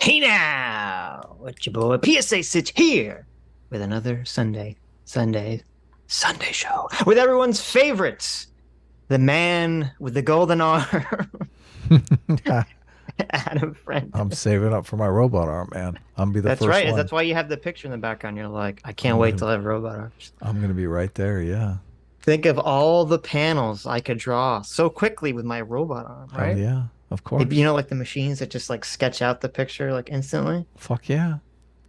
Hey now, it's your boy PSA Sitch here with another Sunday show with everyone's favorites, the man with the golden arm, Adam Friend. I'm saving up for my robot arm, man. I'm gonna be the That's first right. one. That's why you have the picture in the background. You're like, I can't I'm wait gonna till I have robot arms. I'm gonna be right there. Yeah. Think of all the panels I could draw so quickly with my robot arm, Hell right? yeah. Of Maybe course. like the machines that just like sketch out the picture like instantly. Fuck yeah.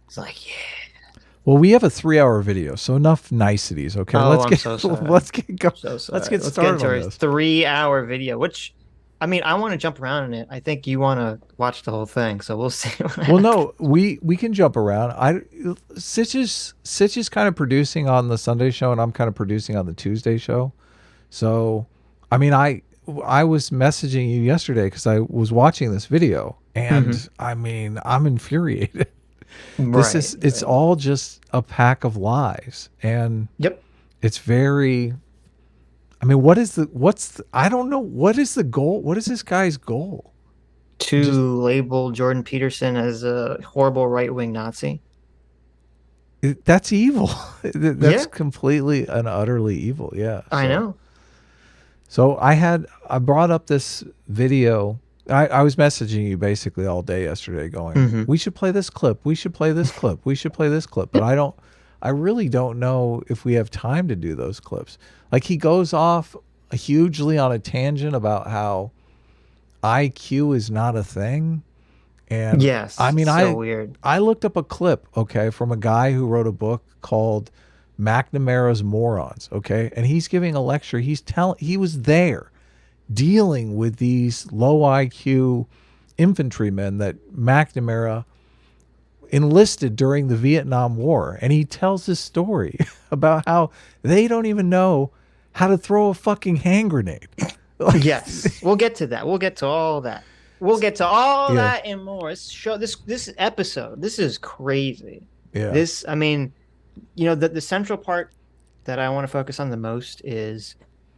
It's like, yeah. Well, we have a 3-hour video, so enough niceties. Okay, Oh, let's I'm get so sorry. let's get go. So Let's sorry. get Let's get started into on our this. 3 hour video, which I mean, I want to jump around in it. I think you want to watch the whole thing, so we'll see what Well, happens. no, we can jump around. Sitch is kind of producing on the Sunday show, and I'm kind of producing on the Tuesday show. So, I mean, I was messaging you yesterday because I was watching this video, Hmm. and I mean, I'm infuriated. Right, It's right. all just a pack of lies, and Yep. it's very. I mean, I don't know, what is the goal? What is this guy's goal? Just To label Jordan Peterson as a horrible right-wing Nazi. that's evil. That's Yeah, completely and utterly evil. Yeah. I So know. I brought up this video. I was messaging you basically all day yesterday going, Hmm. we should play this clip. We should play this clip. We should play this clip. But I really don't know if we have time to do those clips. Like he goes off hugely on a tangent about how IQ is not a thing. And I Yes, mean, it's so weird. I looked up a clip, okay, from a guy who wrote a book called McNamara's Morons, okay? And he's giving a lecture. He was there dealing with these low IQ infantrymen that McNamara enlisted during the Vietnam War. And he tells this story about how they don't even know how to throw a fucking hand grenade. Like, Yes, we'll get to that. We'll get to all that. We'll get to all yeah, that and more. This episode. This is crazy. yeah, I mean, the central part that I want to focus on the most is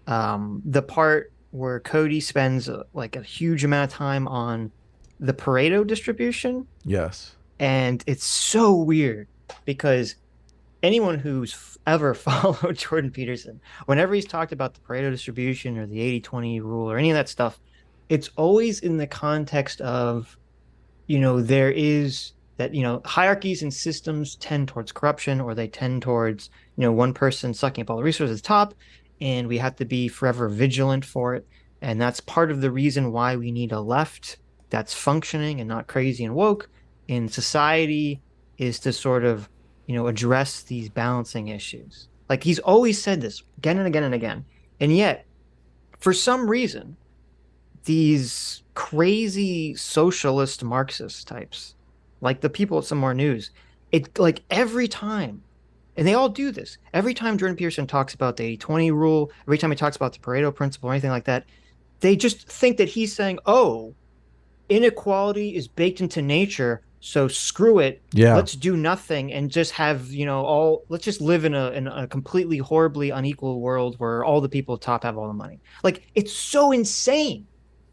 the part where Cody spends like a huge amount of time on the Pareto distribution, yes, and it's so weird because anyone who's ever followed Jordan Peterson, whenever he's talked about the Pareto distribution or the 80-20 rule or any of that stuff, it's always in the context of, there is that, hierarchies and systems tend towards corruption or they tend towards, one person sucking up all the resources at the top, and we have to be forever vigilant for it. And that's part of the reason why we need a left that's functioning and not crazy and woke in society is to sort of, address these balancing issues. Like he's always said this again and again and again. And yet, for some reason, these crazy socialist Marxist types, like the people at Some More News, it like every time, and they all do this, every time Jordan Peterson talks about the 80-20 rule, every time he talks about the Pareto principle or anything like that, they just think that he's saying, oh, inequality is baked into nature. So screw it. yeah, Let's do nothing and just have, let's just live in a completely horribly unequal world where all the people at the top have all the money. Like it's so insane.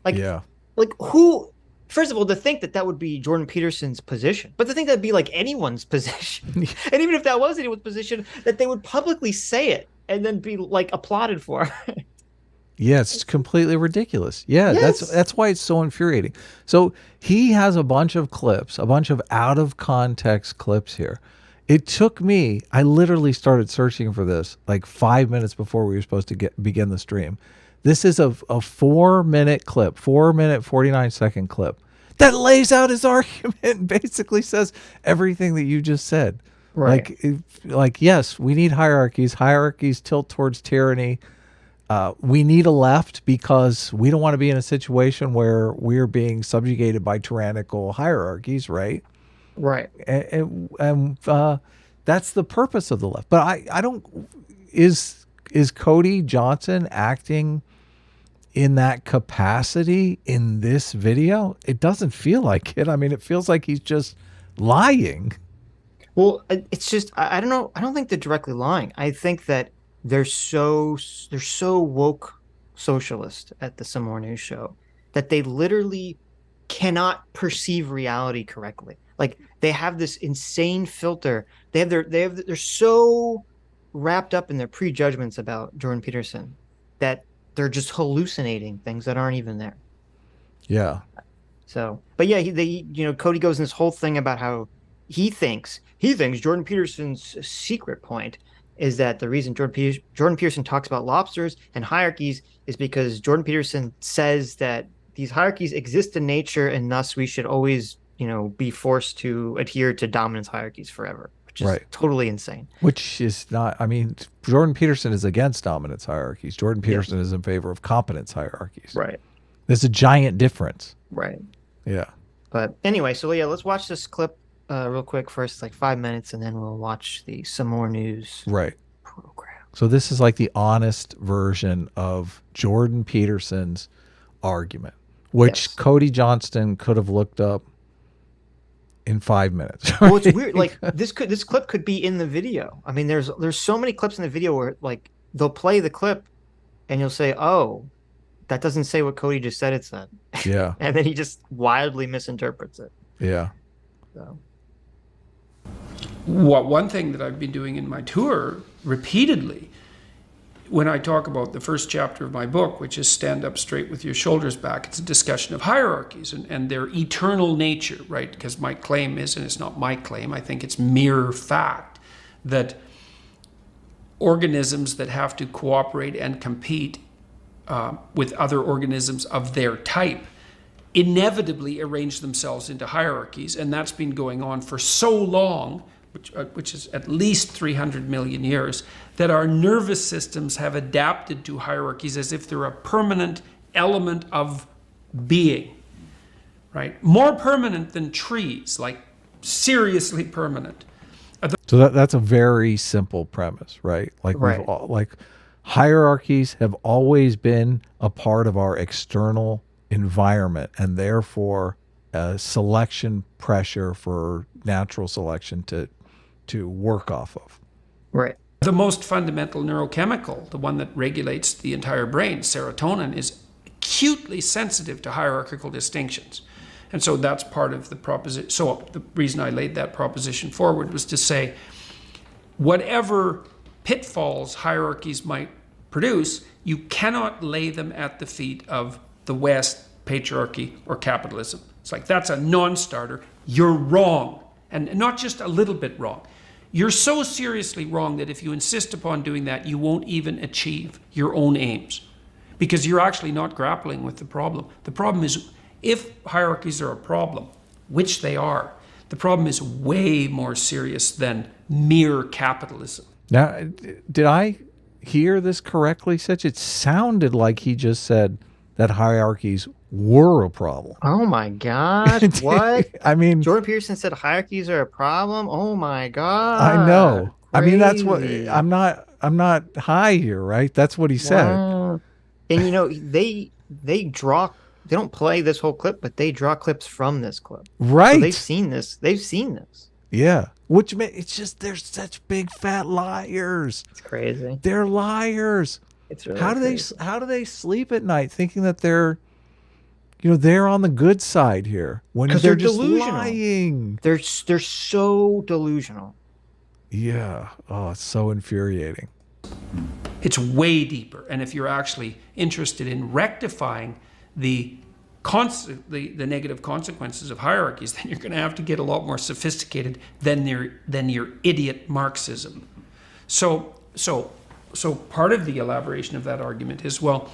Like, yeah. like who, first of all, to think that that would be Jordan Peterson's position, but to think that'd be like anyone's position. And even if that was anyone's position, that they would publicly say it and then be like applauded for. Yeah, it's completely ridiculous. Yeah, Yes. that's why it's so infuriating. So he has a bunch of clips, a bunch of out of context clips here. It took me, I literally started searching for this like 5 minutes before we were supposed to begin the stream. This is a 4 minute clip, 4 minute, 49-second clip that lays out his argument and basically says everything that you just said. Right. Like, yes, we need hierarchies. Hierarchies tilt towards tyranny. We need a left because we don't want to be in a situation where we're being subjugated by tyrannical hierarchies, right? Right. And that's the purpose of the left. But I don't. Is Cody Johnston acting in that capacity in this video? It doesn't feel like it. I mean, it feels like he's just lying. Well, it's just I don't know. I don't think they're directly lying. I think that they're so woke socialist at the Some More News show that they literally cannot perceive reality correctly. Like they have this insane filter. They're so wrapped up in their prejudgments about Jordan Peterson that they're just hallucinating things that aren't even there. Yeah. So, but yeah, Cody goes in this whole thing about how he thinks Jordan Peterson's secret point is that the reason Jordan Peterson talks about lobsters and hierarchies is because Jordan Peterson says that these hierarchies exist in nature, and thus we should always, be forced to adhere to dominance hierarchies forever, which is Right. totally insane. Which is not, I mean, Jordan Peterson is against dominance hierarchies. Jordan Peterson Yes. is in favor of competence hierarchies. Right. There's a giant difference. Right. Yeah. But anyway, so yeah, let's watch this clip real quick first, like 5 minutes, and then we'll watch the some more news Right. program. So this is like the honest version of Jordan Peterson's argument, which Yes. Cody Johnston could have looked up in 5 minutes. Well, it's weird. Like this clip could be in the video. I mean, there's so many clips in the video where like they'll play the clip, and you'll say, "Oh, that doesn't say what Cody just said it said," Yeah. and then he just wildly misinterprets it. Yeah. So. One thing that I've been doing in my tour repeatedly, when I talk about the first chapter of my book, which is Stand Up Straight with Your Shoulders Back, it's a discussion of hierarchies and their eternal nature, right? Because my claim is, and it's not my claim, I think it's mere fact, that organisms that have to cooperate and compete with other organisms of their type inevitably arrange themselves into hierarchies, and that's been going on for so long, which is at least 300 million years, that our nervous systems have adapted to hierarchies as if they're a permanent element of being, right? More permanent than trees, like seriously permanent. So that's a very simple premise, right? Like Right. like hierarchies have always been a part of our external environment, and therefore selection pressure for natural selection to work off of. Right. The most fundamental neurochemical, the one that regulates the entire brain, serotonin, is acutely sensitive to hierarchical distinctions. And so that's part of the proposition. So the reason I laid that proposition forward was to say, whatever pitfalls hierarchies might produce, you cannot lay them at the feet of the West, patriarchy, or capitalism. It's like, that's a non-starter. You're wrong. And not just a little bit wrong. You're so seriously wrong that if you insist upon doing that, you won't even achieve your own aims, because you're actually not grappling with the problem. The problem is, if hierarchies are a problem, which they are, the problem is way more serious than mere capitalism. Now, did I hear this correctly, Sitch? It sounded like he just said that hierarchies were a problem. Oh my gosh! What? I mean, Jordan Peterson said hierarchies are a problem. Oh my god! I know. I mean, that's what Crazy. I'm not high here, right? That's what he said. Wow. And they don't play this whole clip, but they draw clips from this clip. Right. So they've seen this. They've seen this. Yeah. Which it's just they're such big fat liars. It's crazy. They're liars. It's really How crazy. do they sleep at night thinking that they're they're on the good side here when 'Cause they're they're just delusional. lying. They're so delusional. Yeah. Oh, it's so infuriating. It's way deeper. And if you're actually interested in rectifying the negative consequences of hierarchies, then you're going to have to get a lot more sophisticated than your idiot Marxism. So part of the elaboration of that argument is, well,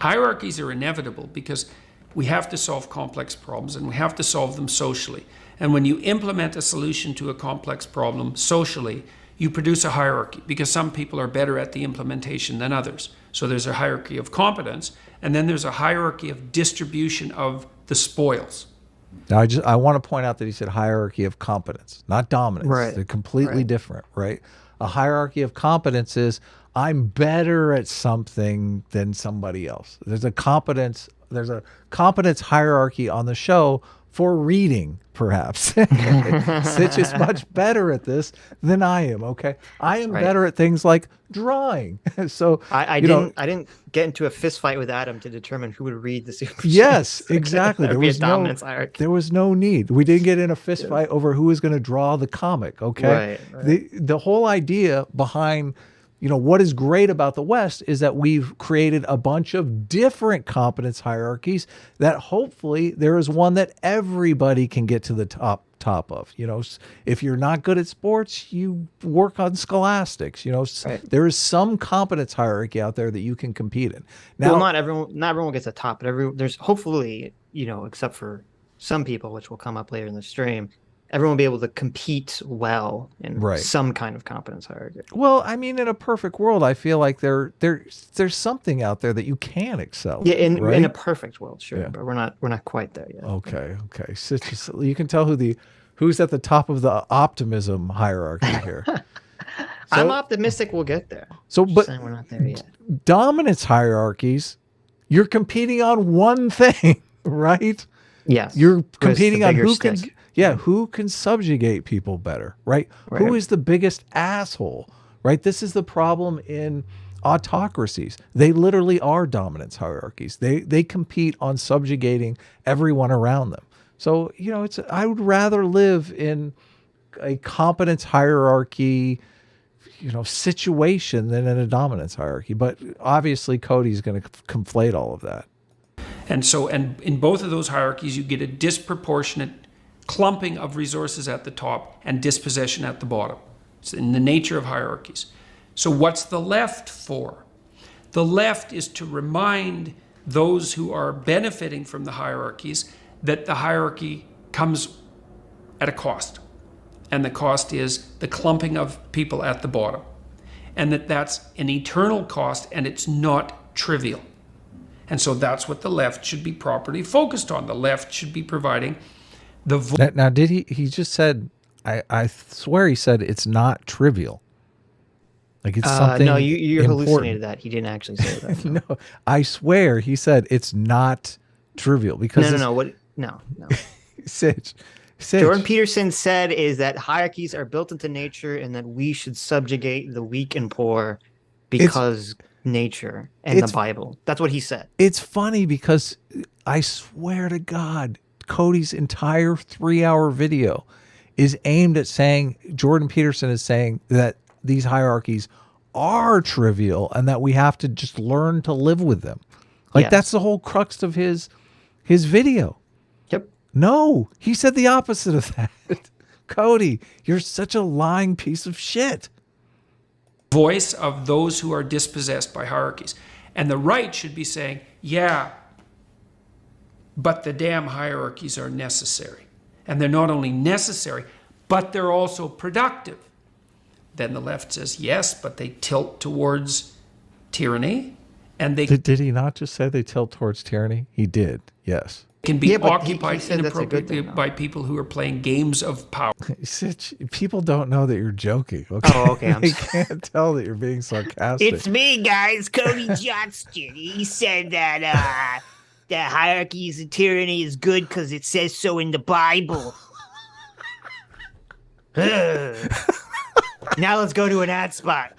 hierarchies are inevitable because we have to solve complex problems, and we have to solve them socially. And when you implement a solution to a complex problem socially, you produce a hierarchy, because some people are better at the implementation than others. So there's a hierarchy of competence, and then there's a hierarchy of distribution of the spoils. Now, I want to point out that he said hierarchy of competence, not dominance. Right. They're completely Right. different, right? A hierarchy of competence is I'm better at something than somebody else. There's a competence hierarchy on the show for reading, perhaps. Sitch is much better at this than I am. Okay, I am better at things like drawing. So I didn't get into a fist fight with Adam to determine who would read the Super yes, Chats. exactly. There was dominance hierarchy. There was no need. We didn't get in a fist fight over who was going to draw the comic. Okay, the whole idea behind, what is great about the West is that we've created a bunch of different competence hierarchies that hopefully there is one that everybody can get to the top of. If you're not good at sports, you work on scholastics. There is some competence hierarchy out there that you can compete in. Now, well, not everyone gets a top, but there's hopefully, except for some people, which will come up later in the stream, everyone will be able to compete well in some kind of competence hierarchy. Well, I mean, in a perfect world, I feel like there's something out there that you can excel. Yeah, in a perfect world, sure, but we're not quite there yet. Okay. You can tell who's at the top of the optimism hierarchy here. I'm optimistic we'll get there. But we're not there yet. Dominance hierarchies, you're competing on one thing, right? Yes. You're competing on who can subjugate people better, right? Who is the biggest asshole, right? This is the problem in autocracies. They literally are dominance hierarchies. They compete on subjugating everyone around them. So, I would rather live in a competence hierarchy, situation than in a dominance hierarchy. But obviously Cody's going to conflate all of that. And in both of those hierarchies, you get a disproportionate clumping of resources at the top and dispossession at the bottom. It's in the nature of hierarchies. So what's the left for? The left is to remind those who are benefiting from the hierarchies that the hierarchy comes at a cost. And the cost is the clumping of people at the bottom. And that's an eternal cost, and it's not trivial. And so that's what the left should be properly focused on. The left should be providing the Now, did he just said, I swear he said it's not trivial. Like it's something no, you important. hallucinated that. He didn't actually say that. No, I swear he said it's not trivial because no. Sitch. Jordan Peterson said is that hierarchies are built into nature and that we should subjugate the weak and poor because nature and the Bible. That's what he said. It's funny because I swear to God, Cody's entire 3-hour video is aimed at saying, Jordan Peterson is saying that these hierarchies are trivial and that we have to just learn to live with them. Like that's the whole crux of his video. Yep. No, he said the opposite of that. Cody, you're such a lying piece of shit. Voice of those who are dispossessed by hierarchies. And the right should be saying, yeah, but the damn hierarchies are necessary. And they're not only necessary, but they're also productive. Then the left says, yes, but they tilt towards tyranny. And they did he not just say they tilt towards tyranny? He did, yes. Can be occupied inappropriately by people who are playing games of power. People don't know that you're joking. Okay? Oh, okay. They can't tell that you're being sarcastic. It's me, guys. Cody Johnston. He said that that hierarchies and tyranny is good because it says so in the Bible. Now let's go to an ad spot.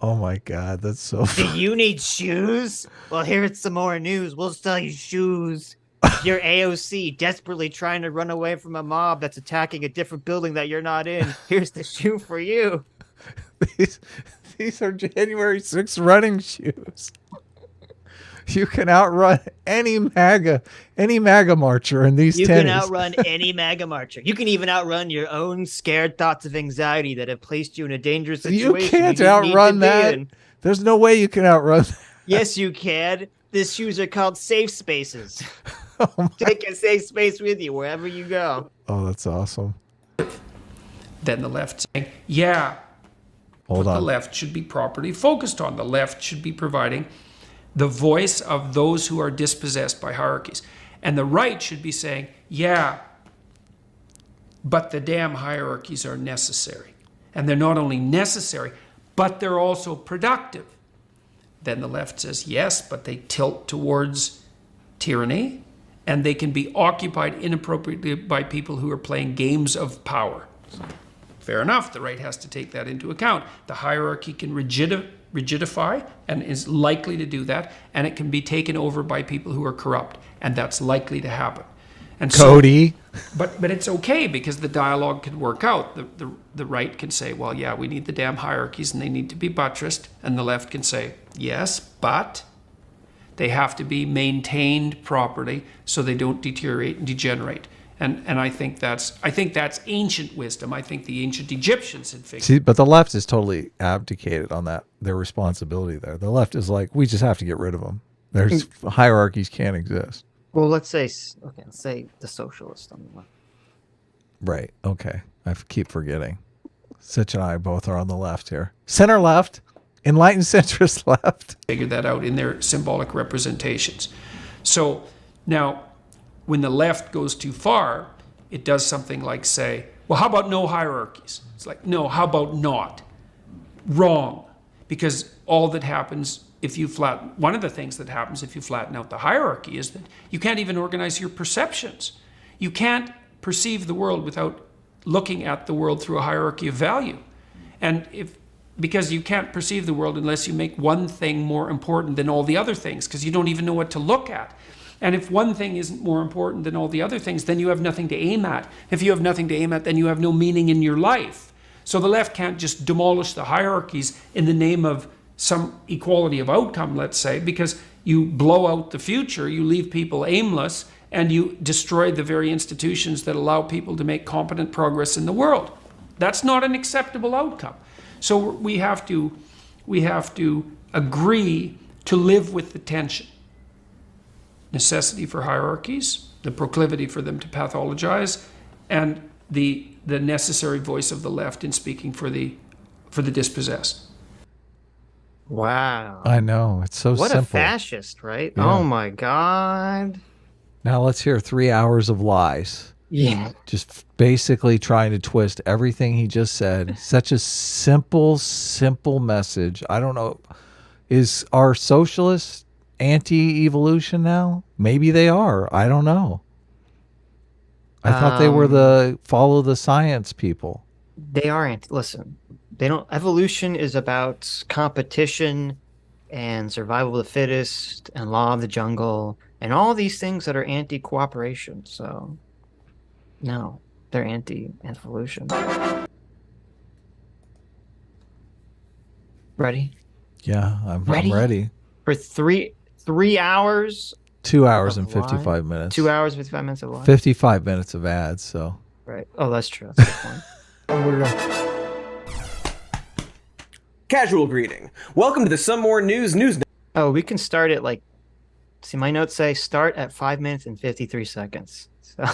Oh my God, that's so funny. Do you need shoes? Well, here's some more news. We'll sell you shoes. You're AOC, desperately trying to run away from a mob that's attacking a different building that you're not in. Here's the shoe for you. These are January 6th running shoes. You can outrun any MAGA marcher in these tennies. You can outrun any MAGA marcher. You can even outrun your own scared thoughts of anxiety that have placed you in a dangerous situation. You can't outrun that. There's no way you can outrun that. Yes, you can. These shoes are called safe spaces. Take a safe space with you wherever you go. Oh, that's awesome. Then the left saying, yeah, Hold on. The left should be properly focused on. The left should be providing the voice of those who are dispossessed by hierarchies. And the right should be saying, yeah, but the damn hierarchies are necessary. And they're not only necessary, but they're also productive. Then the left says, yes, but they tilt towards tyranny. and they can be occupied inappropriately by people who are playing games of power. Fair enough, the right has to take that into account. The hierarchy can rigidify and is likely to do that, and it can be taken over by people who are corrupt, and that's likely to happen. And Cody. So, but it's okay because the dialogue can work out. The right can say, well, yeah, we need the damn hierarchies and they need to be buttressed, and the left can say, yes, but they have to be maintained properly so they don't deteriorate and degenerate. And I think that's ancient wisdom. I think the ancient Egyptians had figured. See, but the left is totally abdicated on that, their responsibility there. The left is like, we just have to get rid of them. There's hierarchies can't exist. Well, let's say the socialist on the left. Right. Okay. I keep forgetting. Sitch and I both are on the left here. Center left. Enlightened centrist left. Figured that out in their symbolic representations. So now, when the left goes too far, it does something like say, well, how about no hierarchies? It's like, no, how about not? Wrong. Because all that happens one of the things that happens if you flatten out the hierarchy is that you can't even organize your perceptions. You can't perceive the world without looking at the world through a hierarchy of value. Because you can't perceive the world unless you make one thing more important than all the other things, because you don't even know what to look at. And if one thing isn't more important than all the other things, then you have nothing to aim at. If you have nothing to aim at, then you have no meaning in your life. So the left can't just demolish the hierarchies in the name of some equality of outcome, let's say, because you blow out the future, you leave people aimless, and you destroy the very institutions that allow people to make competent progress in the world. That's not an acceptable outcome. So we have to agree to live with the tension. Necessity for hierarchies, the proclivity for them to pathologize, and the necessary voice of the left in speaking for the dispossessed. Wow. I know. It's so what simple. A fascist, right? Yeah. Oh my God. Now let's hear 3 hours of lies. Yeah. Just basically trying to twist everything he just said. Such a simple message. I don't know. Is our socialists anti-evolution now? Maybe they are. I don't know. I thought they were the follow the science people. They are listen. They don't. Evolution is about competition and survival of the fittest and law of the jungle and all these things that are anti-cooperation. So, no, they're anti-evolution. Ready? Yeah, I'm ready. For three hours. 2 hours and 55 minutes. 2 hours, 55 minutes of live. 55 minutes of ads. So. Right. Oh, that's true. That's a good point. Casual greeting. Welcome to the Some More News. Oh, we can start at see, my notes say start at 5 minutes and 53 seconds. So.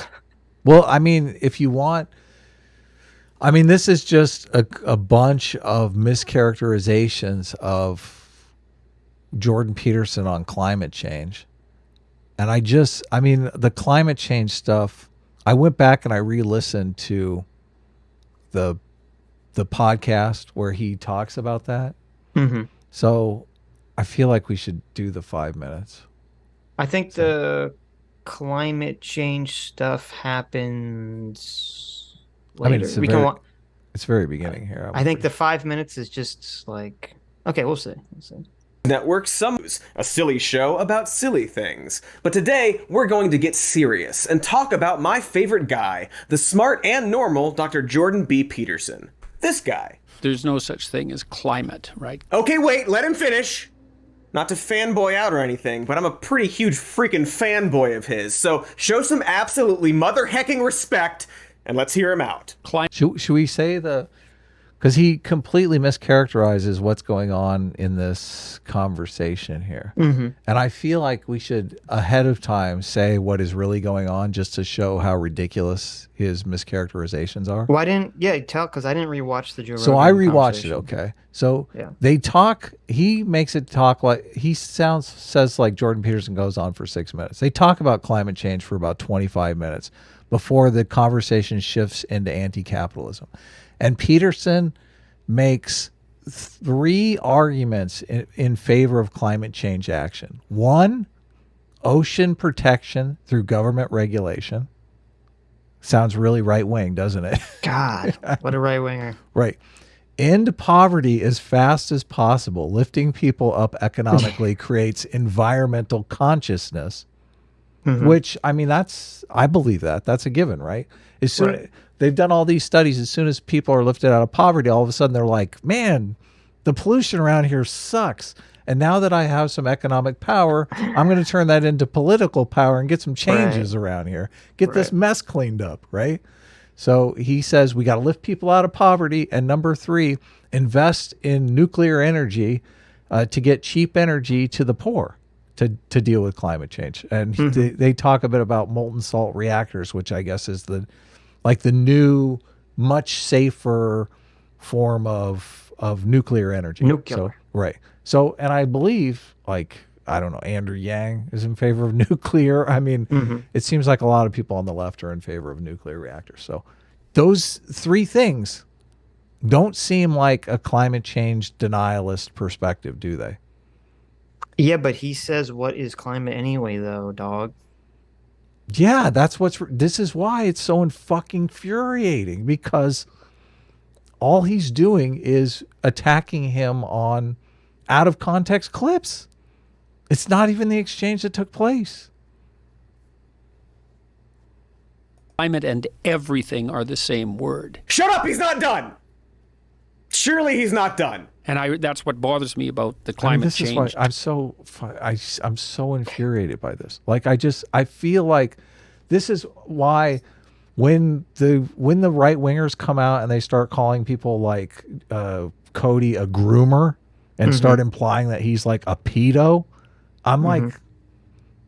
Well, I mean, if you want, this is just a bunch of mischaracterizations of Jordan Peterson on climate change. And the climate change stuff, I went back and I re-listened to the podcast where he talks about that. Mm-hmm. So I feel like we should do the 5 minutes. I think the climate change stuff happens later. It's very beginning here. I think the 5 minutes is just okay, we'll see. Network a silly show about silly things. But today, we're going to get serious and talk about my favorite guy, the smart and normal Dr. Jordan B. Peterson. This guy. There's no such thing as climate, right? Okay, wait, let him finish. Not to fanboy out or anything, but I'm a pretty huge freaking fanboy of his, so show some absolutely mother-hecking respect, and let's hear him out. Should we say because he completely mischaracterizes what's going on in this conversation here. Mm-hmm. And I feel like we should ahead of time say what is really going on just to show how ridiculous his mischaracterizations are. Well, because I didn't rewatch the Joe Rogan. So I rewatched it, okay. So he makes it talk says like Jordan Peterson goes on for 6 minutes. They talk about climate change for about 25 minutes before the conversation shifts into anti-capitalism. And Peterson makes 3 arguments in favor of climate change action. One, ocean protection through government regulation. Sounds really right-wing, doesn't it? God, what a right winger. Right. End poverty as fast as possible. Lifting people up economically creates environmental consciousness, which, I mean, I believe that's a given, right? As soon they've done all these studies, as soon as people are lifted out of poverty, all of a sudden they're like, man, the pollution around here sucks. And now that I have some economic power, I'm going to turn that into political power and get some changes around here. Get this mess cleaned up, right? So he says we got to lift people out of poverty. And number 3, invest in nuclear energy to get cheap energy to the poor to deal with climate change. And they talk a bit about molten salt reactors, which I guess is the new, much safer form of nuclear energy. Nuclear. So, right. So, and I believe, like, I don't know, Andrew Yang is in favor of nuclear. I mean, it seems like a lot of people on the left are in favor of nuclear reactors. So those 3 things don't seem like a climate change denialist perspective, do they? Yeah, but he says, what is climate anyway, though, dog? Yeah, this is why it's so fucking infuriating, because all he's doing is attacking him on out of context clips. It's not even the exchange that took place. Climate and everything are the same word. Shut up, he's not done. Surely he's not done. And that's what bothers me about the climate this change. is why I'm so infuriated by this. Like, I feel like this is why when the right wingers come out and they start calling people like Cody a groomer and start implying that he's like a pedo, I'm like,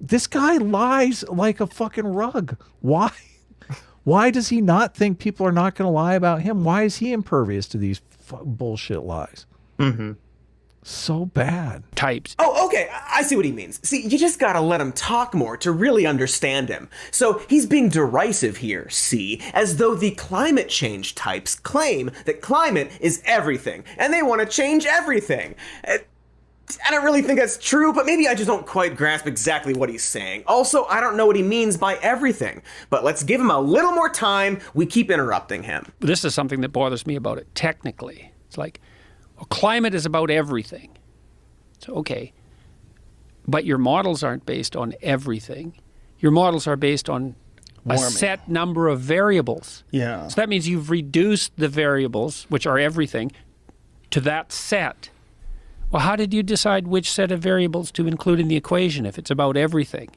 this guy lies like a fucking rug. Why? Why does he not think people are not going to lie about him? Why is he impervious to these bullshit lies? So bad. Types. Oh, okay. I see what he means. See, you just gotta let him talk more to really understand him. So he's being derisive here, see, as though the climate change types claim that climate is everything, and they want to change everything. I don't really think that's true, but maybe I just don't quite grasp exactly what he's saying. Also, I don't know what he means by everything, but let's give him a little more time. We keep interrupting him. This is something that bothers me about it. Technically, it's like, well, climate is about everything. So, okay, but your models aren't based on everything. Your models are based on a set number of variables. Yeah. So that means you've reduced the variables, which are everything, to that set. Well, how did you decide which set of variables to include in the equation if it's about everything?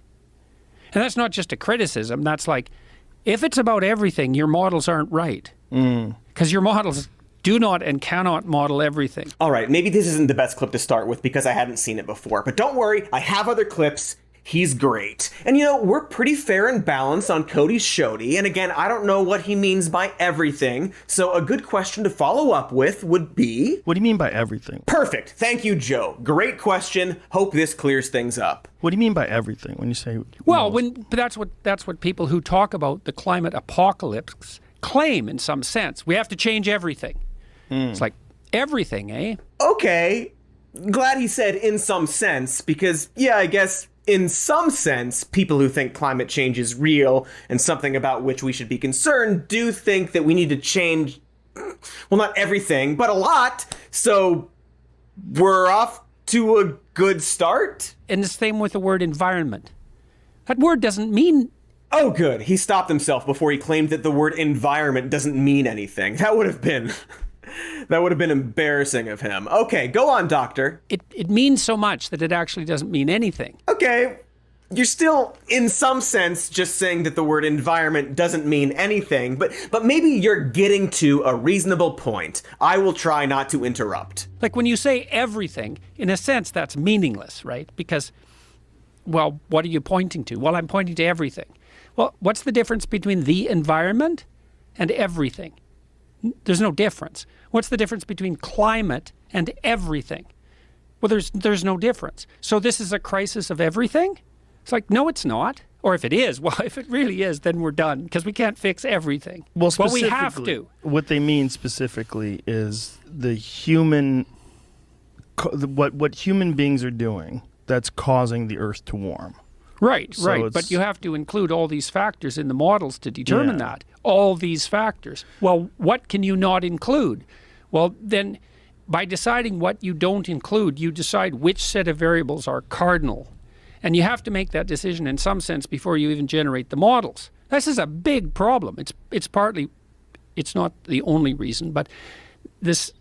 And that's not just a criticism. That's like, if it's about everything, your models aren't right. Because your models do not and cannot model everything. All right, maybe this isn't the best clip to start with because I hadn't seen it before, but don't worry, I have other clips. He's great. And you know, we're pretty fair and balanced on Cody's Shody, and again, I don't know what he means by everything, so a good question to follow up with would be... What do you mean by everything? Perfect. Thank you, Joe. Great question. Hope this clears things up. What do you mean by everything when you say... Well, but that's what people who talk about the climate apocalypse claim in some sense. We have to change everything. It's like, everything, eh? Okay. Glad he said in some sense, because, yeah, I guess in some sense, people who think climate change is real and something about which we should be concerned do think that we need to change, well, not everything, but a lot. So we're off to a good start. And the same with the word environment. That word doesn't mean... Oh, good. He stopped himself before he claimed that the word environment doesn't mean anything. That would have been embarrassing of him. Okay, go on, Doctor. It means so much that it actually doesn't mean anything. Okay, you're still, in some sense, just saying that the word environment doesn't mean anything, but maybe you're getting to a reasonable point. I will try not to interrupt. Like when you say everything, in a sense, that's meaningless, right? Because, well, what are you pointing to? Well, I'm pointing to everything. Well, what's the difference between the environment and everything? There's no difference. What's the difference between climate and everything? Well, there's no difference. So this is a crisis of everything? It's like, no, it's not. Or if it is, well, if it really is, then we're done because we can't fix everything. Well, we have to. What they mean specifically is the human, what human beings are doing that's causing the Earth to warm. Right, So right. it's- But you have to include all these factors in the models to determine that. All these factors. Well, what can you not include? Well, then by deciding what you don't include, you decide which set of variables are cardinal. And you have to make that decision in some sense before you even generate the models. This is a big problem. It's partly, it's not the only reason, but there's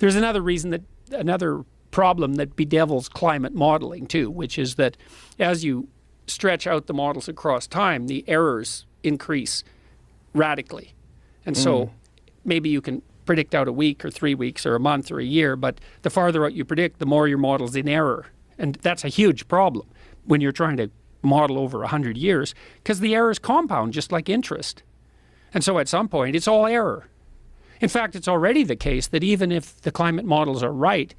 another reason, that another problem that bedevils climate modeling too, which is that as you stretch out the models across time, the errors increase radically. And so maybe you can predict out a week or 3 weeks or a month or a year, but the farther out you predict, the more your model's in error. And that's a huge problem when you're trying to model over 100 years, because the errors compound just like interest. And so at some point, it's all error. In fact, it's already the case that even if the climate models are right,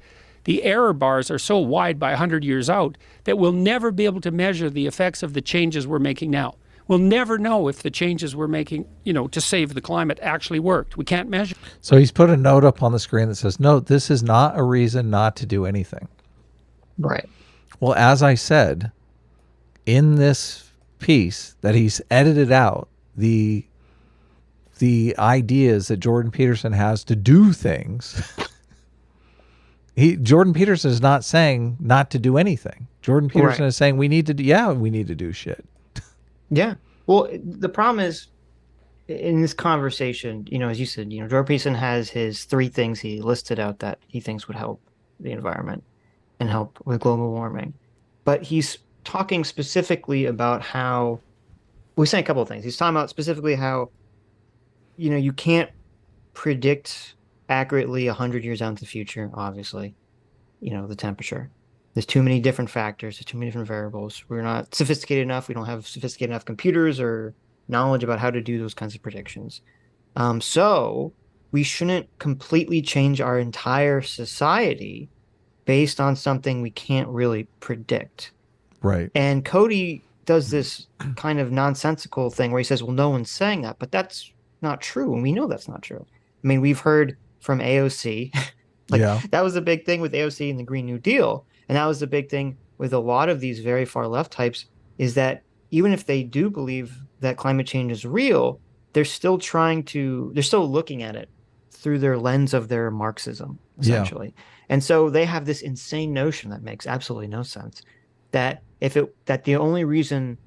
the error bars are so wide by 100 years out that we'll never be able to measure the effects of the changes we're making now. We'll never know if the changes we're making, to save the climate actually worked. We can't measure. So he's put a note up on the screen that says, "Note, this is not a reason not to do anything." Right. Well, as I said, in this piece that he's edited out, the ideas that Jordan Peterson has to do things. Jordan Peterson is not saying not to do anything. Jordan Peterson is saying we need to do shit. Yeah. Well, the problem is in this conversation, as you said, Jordan Peterson has his 3 things he listed out that he thinks would help the environment and help with global warming. But he's talking specifically about how, we're saying a couple of things. He's talking about specifically how, you can't predict accurately 100 years out into the future, obviously, the temperature. There's too many different factors. There's too many different variables. We're not sophisticated enough. We don't have sophisticated enough computers or knowledge about how to do those kinds of predictions. So we shouldn't completely change our entire society based on something we can't really predict. Right. And Cody does this kind of nonsensical thing where he says, well, no one's saying that, but that's not true. And we know that's not true. I mean, we've heard from AOC, that was a big thing with AOC and the Green New Deal. And that was the big thing with a lot of these very far left types, is that even if they do believe that climate change is real, they're still looking at it through their lens of their Marxism, essentially. Yeah. And so they have this insane notion that makes absolutely no sense, that that the only reason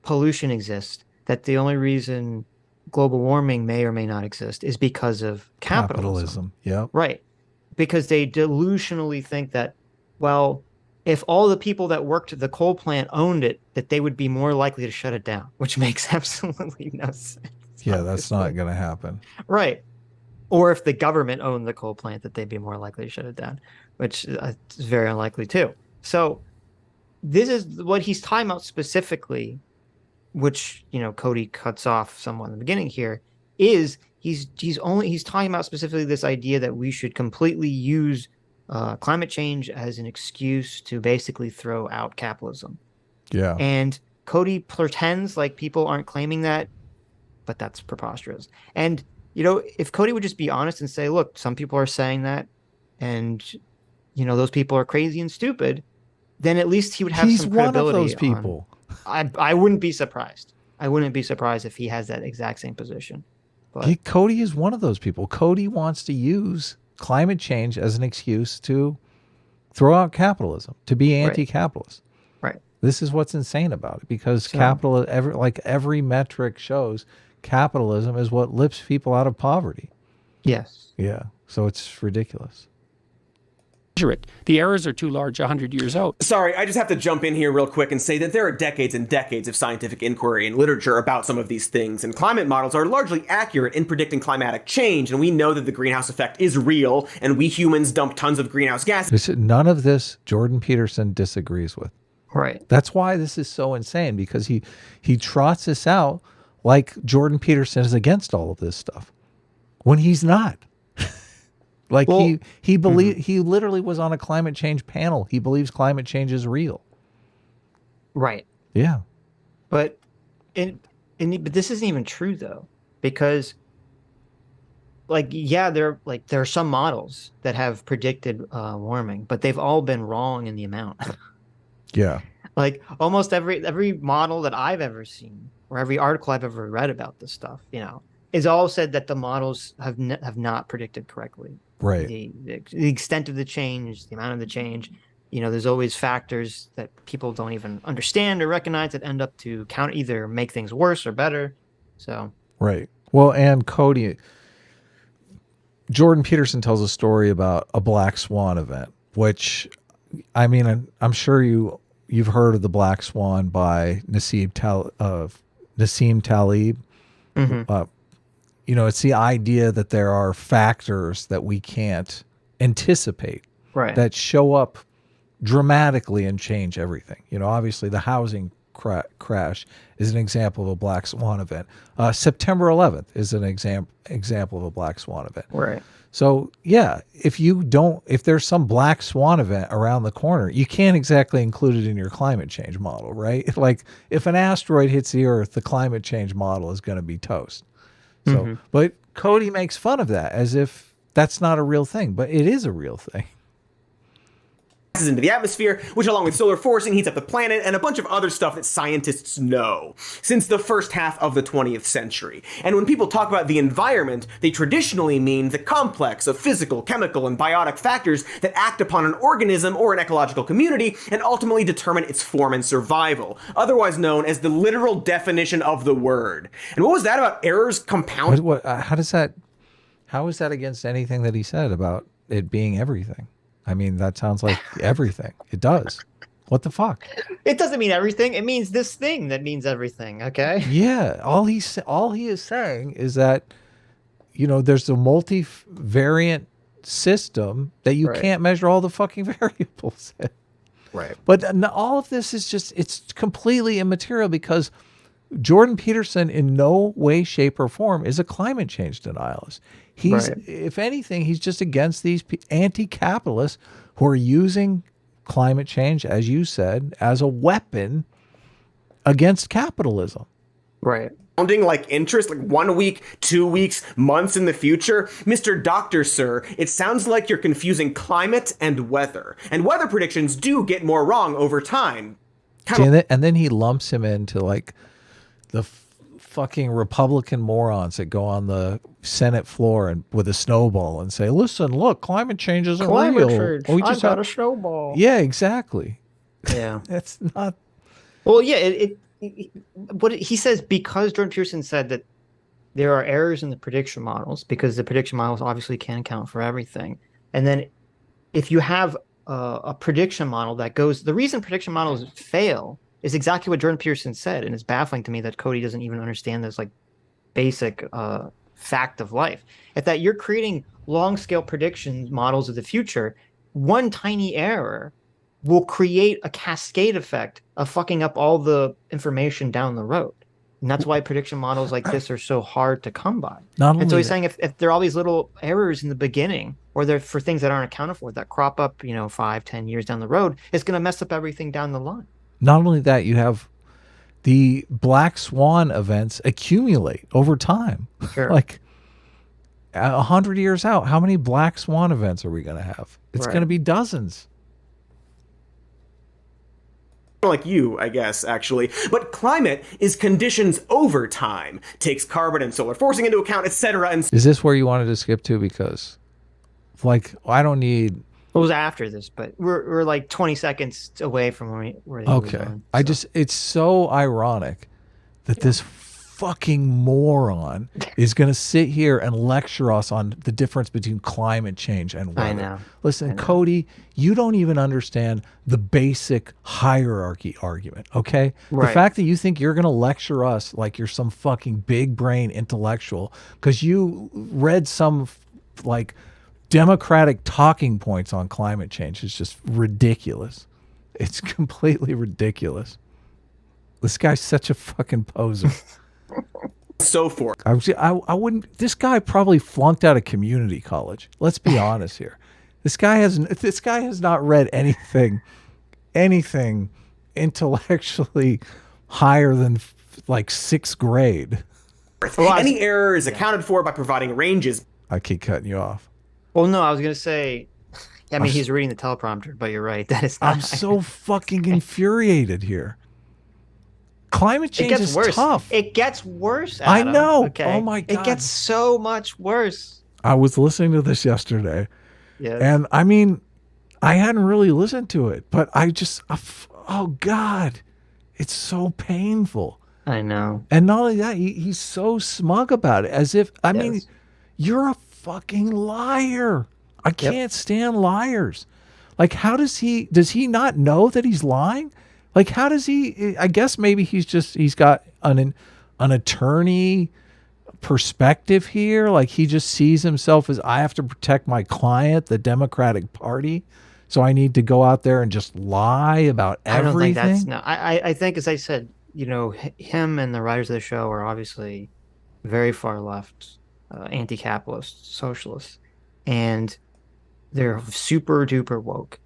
pollution exists, that the only reason global warming may or may not exist is because of capitalism. Yeah. Right. Because they delusionally think that, well, if all the people that worked at the coal plant owned it, that they would be more likely to shut it down, which makes absolutely no sense. Yeah, that's not going to happen. Right. Or if the government owned the coal plant, that they'd be more likely to shut it down, which is very unlikely too. So this is what he's talking about specifically, which, Cody cuts off somewhat in the beginning here, is he's talking about specifically this idea that we should completely use climate change as an excuse to basically throw out capitalism. Yeah. And Cody pretends like people aren't claiming that, but that's preposterous. And, if Cody would just be honest and say, look, some people are saying that, and, those people are crazy and stupid, then at least he would have some credibility. He's one of those people. I wouldn't be surprised. I wouldn't be surprised if he has that exact same position. But Cody is one of those people. Cody wants to use climate change as an excuse to throw out capitalism, to be anti-capitalist. Right. This is what's insane about it, because every metric shows capitalism is what lifts people out of poverty. Yes. Yeah. So it's ridiculous. The errors are too large 100 years out. Sorry, I just have to jump in here real quick and say that there are decades and decades of scientific inquiry and literature about some of these things, and climate models are largely accurate in predicting climatic change, and we know that the greenhouse effect is real, and we humans dump tons of greenhouse gas. None of this Jordan Peterson disagrees with. Right. That's why this is so insane, because he trots this out like Jordan Peterson is against all of this stuff when he's not. He literally was on a climate change panel. He believes climate change is real. Right. Yeah. But but this isn't even true though, because there are some models that have predicted warming, but they've all been wrong in the amount. Yeah. Like almost every model that I've ever seen or every article I've ever read about this stuff, is all said that the models have not predicted correctly. Right. The extent of the change, the amount of the change, there's always factors that people don't even understand or recognize that end up to either make things worse or better. So Right. Well, and Cody, Jordan Peterson tells a story about a black swan event, which, I mean, I'm sure you've heard of the black swan by Nassim Taleb. mm-hmm. It's the idea that there are factors that we can't anticipate that show up dramatically and change everything. Obviously the housing crash is an example of a black swan event. September 11th is an example of a black swan event. Right. So yeah, if there's some black swan event around the corner, you can't exactly include it in your climate change model, right? Like if an asteroid hits the Earth, the climate change model is going to be toast. So, but Cody makes fun of that as if that's not a real thing, but it is a real thing. Into the atmosphere, which along with solar forcing heats up the planet and a bunch of other stuff that scientists know since the first half of the 20th century. And when people talk about the environment, they traditionally mean the complex of physical, chemical, and biotic factors that act upon an organism or an ecological community and ultimately determine its form and survival, otherwise known as the literal definition of the word. And what was that about errors compound? How is that against anything that he said about it being everything? I mean, that sounds like everything. It does. What the fuck? It doesn't mean everything. It means this thing that means everything. Okay. Yeah. All he is saying is that, there's a multivariant system that you can't measure all the fucking variables in. Right. But all of this is it's completely immaterial because Jordan Peterson in no way, shape, or form is a climate change denialist. If anything, he's just against these anti-capitalists who are using climate change, as you said, as a weapon against capitalism. Right. Sounding like interest, like 1 week, 2 weeks, months in the future. Mr. Doctor, sir, it sounds like you're confusing climate and weather. And weather predictions do get more wrong over time. And then he lumps him into like the fucking Republican morons that go on the Senate floor and with a snowball and say, "Listen, look, climate change isn't real. We just got a snowball." Yeah, exactly. Yeah, that's not. Well, yeah, what he says, because Jordan Peterson said that there are errors in the prediction models because the prediction models obviously can't account for everything, and then if you have a prediction model that goes, the reason prediction models fail is exactly what Jordan Peterson said, and it's baffling to me that Cody doesn't even understand this like basic fact of life. If that you're creating long-scale prediction models of the future, one tiny error will create a cascade effect of fucking up all the information down the road. And that's why prediction models like this are so hard to come by. And so he's saying if there are all these little errors in the beginning, or they're for things that aren't accounted for that crop up, 5-10 years down the road, it's going to mess up everything down the line. Not only that, you have the black swan events accumulate over time. Sure. Like 100 years out, how many black swan events are we going to have? It's going to be dozens. Like you, I guess, actually. But climate is conditions over time, takes carbon and solar forcing into account, etc. And is this where you wanted to skip to? Because, I don't need... It was after this, but we're like 20 seconds away from where they okay. Going, so. It's so ironic that this fucking moron is going to sit here and lecture us on the difference between climate change and weather. I know. Listen, Cody, you don't even understand the basic hierarchy argument, okay? Right. The fact that you think you're going to lecture us like you're some fucking big brain intellectual because you read some Democratic talking points on climate change is just ridiculous. It's completely ridiculous. This guy's such a fucking poser. So forth. I wouldn't. This guy probably flunked out of community college. Let's be honest here. This guy has not read anything intellectually higher than sixth grade. Any error is accounted for by providing ranges. I keep cutting you off. Well, no, I was going to say, I mean, he's reading the teleprompter, but you're right. That is not. I'm so fucking infuriated here. Climate It change gets is worse. tough. It gets worse. I Adam, know. Okay? Oh my God. It gets so much worse. I was listening to this yesterday, Yes. and I mean, I hadn't really listened to it, but oh God, it's so painful. I know. And not only that, he's so smug about it, as if, I mean, Yes. you're a fucking liar. I can't stand liars. Like, how does he not know that he's lying? Like, how does he, I guess maybe he's got an attorney perspective here. Like, he just sees himself as, I have to protect my client, the Democratic Party. So I need to go out there and just lie about everything. I don't think that's, no, I think, as I said, you know, him and the writers of the show are obviously very far left, anti-capitalist socialists, and they're super duper woke.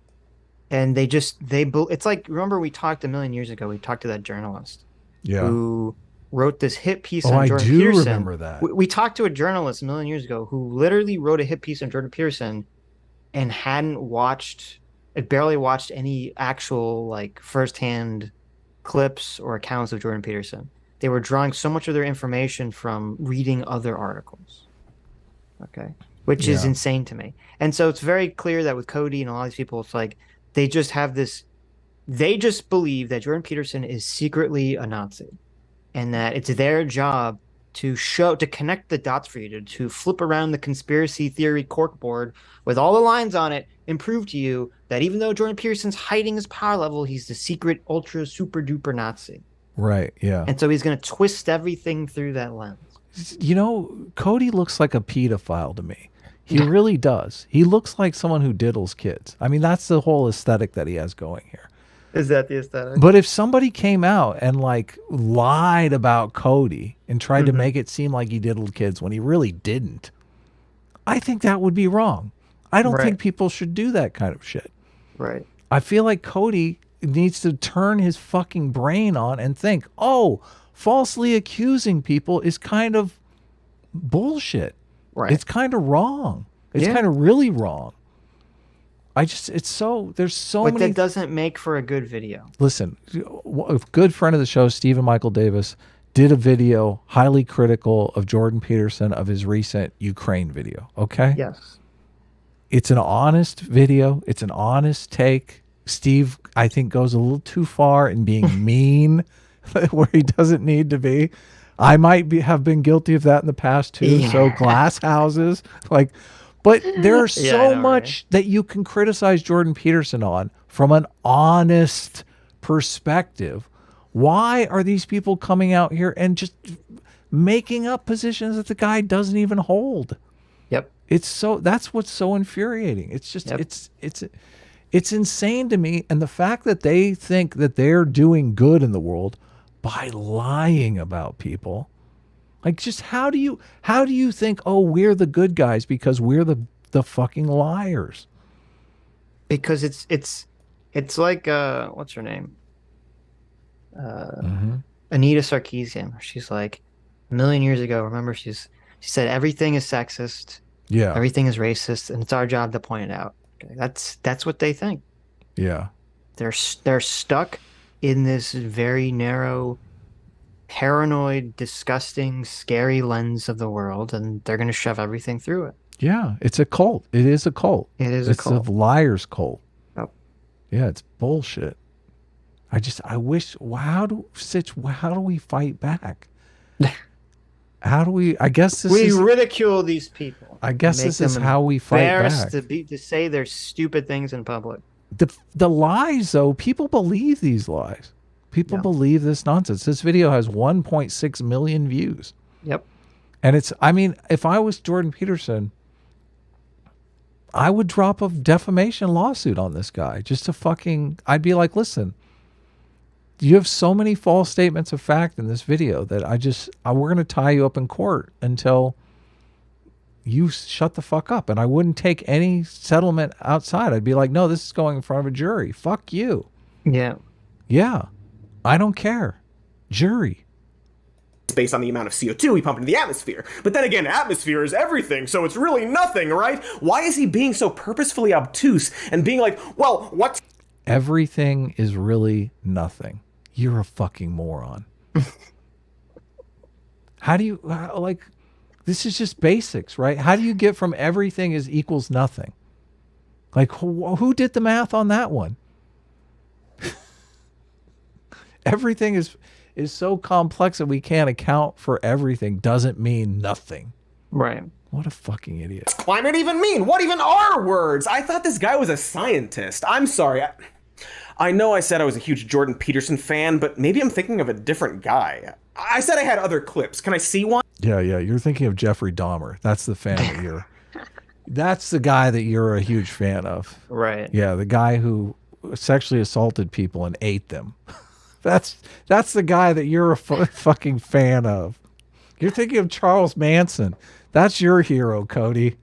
And it's like, remember we talked a million years ago, we talked to that journalist who wrote this hit piece on Jordan Peterson. I do remember that. We talked to a journalist a million years ago who literally wrote a hit piece on Jordan Peterson and barely watched any actual like firsthand clips or accounts of Jordan Peterson. They were drawing so much of their information from reading other articles. Okay. Which is insane to me. And so it's very clear that with Cody and all these people, it's like they just believe that Jordan Peterson is secretly a Nazi and that it's their job to connect the dots for you, to flip around the conspiracy theory corkboard with all the lines on it and prove to you that even though Jordan Peterson's hiding his power level, he's the secret ultra super duper Nazi. Right, yeah. And so he's going to twist everything through that lens. You know, Cody looks like a pedophile to me. He really does. He looks like someone who diddles kids. I mean, that's the whole aesthetic that he has going here. Is that the aesthetic? But if somebody came out and like lied about Cody and tried to make it seem like he diddled kids when he really didn't, I think that would be wrong. I don't think people should do that kind of shit. Right. I feel like Cody needs to turn his fucking brain on and think, oh, falsely accusing people is kind of bullshit. Right. It's kind of wrong. It's kind of really wrong. There's so many. But that doesn't make for a good video. Listen, a good friend of the show, Stephen Michael Davis, did a video highly critical of Jordan Peterson of his recent Ukraine video. Okay? Yes. It's an honest video. It's an honest take. Steve, I think, goes a little too far in being mean where he doesn't need to be. I might have been guilty of that in the past too. Yeah. So glass houses, like, but there's so much that you can criticize Jordan Peterson on from an honest perspective. Why are these people coming out here and just making up positions that the guy doesn't even hold? Yep. That's what's so infuriating. It's just, it's insane to me. And the fact that they think that they're doing good in the world by lying about people, like, just how do you think, oh, we're the good guys because we're the fucking liars? Because it's like what's her name? Anita Sarkeesian. She's like, a million years ago, remember, she said everything is sexist, everything is racist, and it's our job to point it out. Okay? That's what they think. Yeah. They're stuck in this very narrow, paranoid, disgusting, scary lens of the world, and they're going to shove everything through it. Yeah, it's a cult. It is a cult. It's a liars cult. Yep. Yeah, it's bullshit. I wish, how do we fight back? How do we, I guess we ridicule these people. I guess this is how we fight back. To say their stupid things in public. The lies, though, people believe these lies. People believe this nonsense. This video has 1.6 million views. Yep. And I mean, if I was Jordan Peterson, I would drop a defamation lawsuit on this guy I'd be like, listen, you have so many false statements of fact in this video that we're going to tie you up in court until you shut the fuck up. And I wouldn't take any settlement outside. I'd be like, no, this is going in front of a jury. Fuck you. Yeah. Yeah. I don't care. Jury. based on the amount of CO2 we pump into the atmosphere. But then again, atmosphere is everything, so it's really nothing, right? Why is he being so purposefully obtuse and being like, well, what's... Everything is really nothing. You're a fucking moron. How do you, like, this is just basics, right? How do you get from everything is equals nothing? Like, who did the math on that one? Everything is so complex that we can't account for everything doesn't mean nothing. Right. What a fucking idiot. What's climate even mean? What even are words? I thought this guy was a scientist. I'm sorry. I know I said I was a huge Jordan Peterson fan, but maybe I'm thinking of a different guy. I said I had other clips. Can I see one? Yeah. You're thinking of Jeffrey Dahmer. That's the fan that you're... That's the guy that you're a huge fan of. Right. Yeah, the guy who sexually assaulted people and ate them. That's the guy that you're a fucking fan of. You're thinking of Charles Manson. That's your hero, Cody.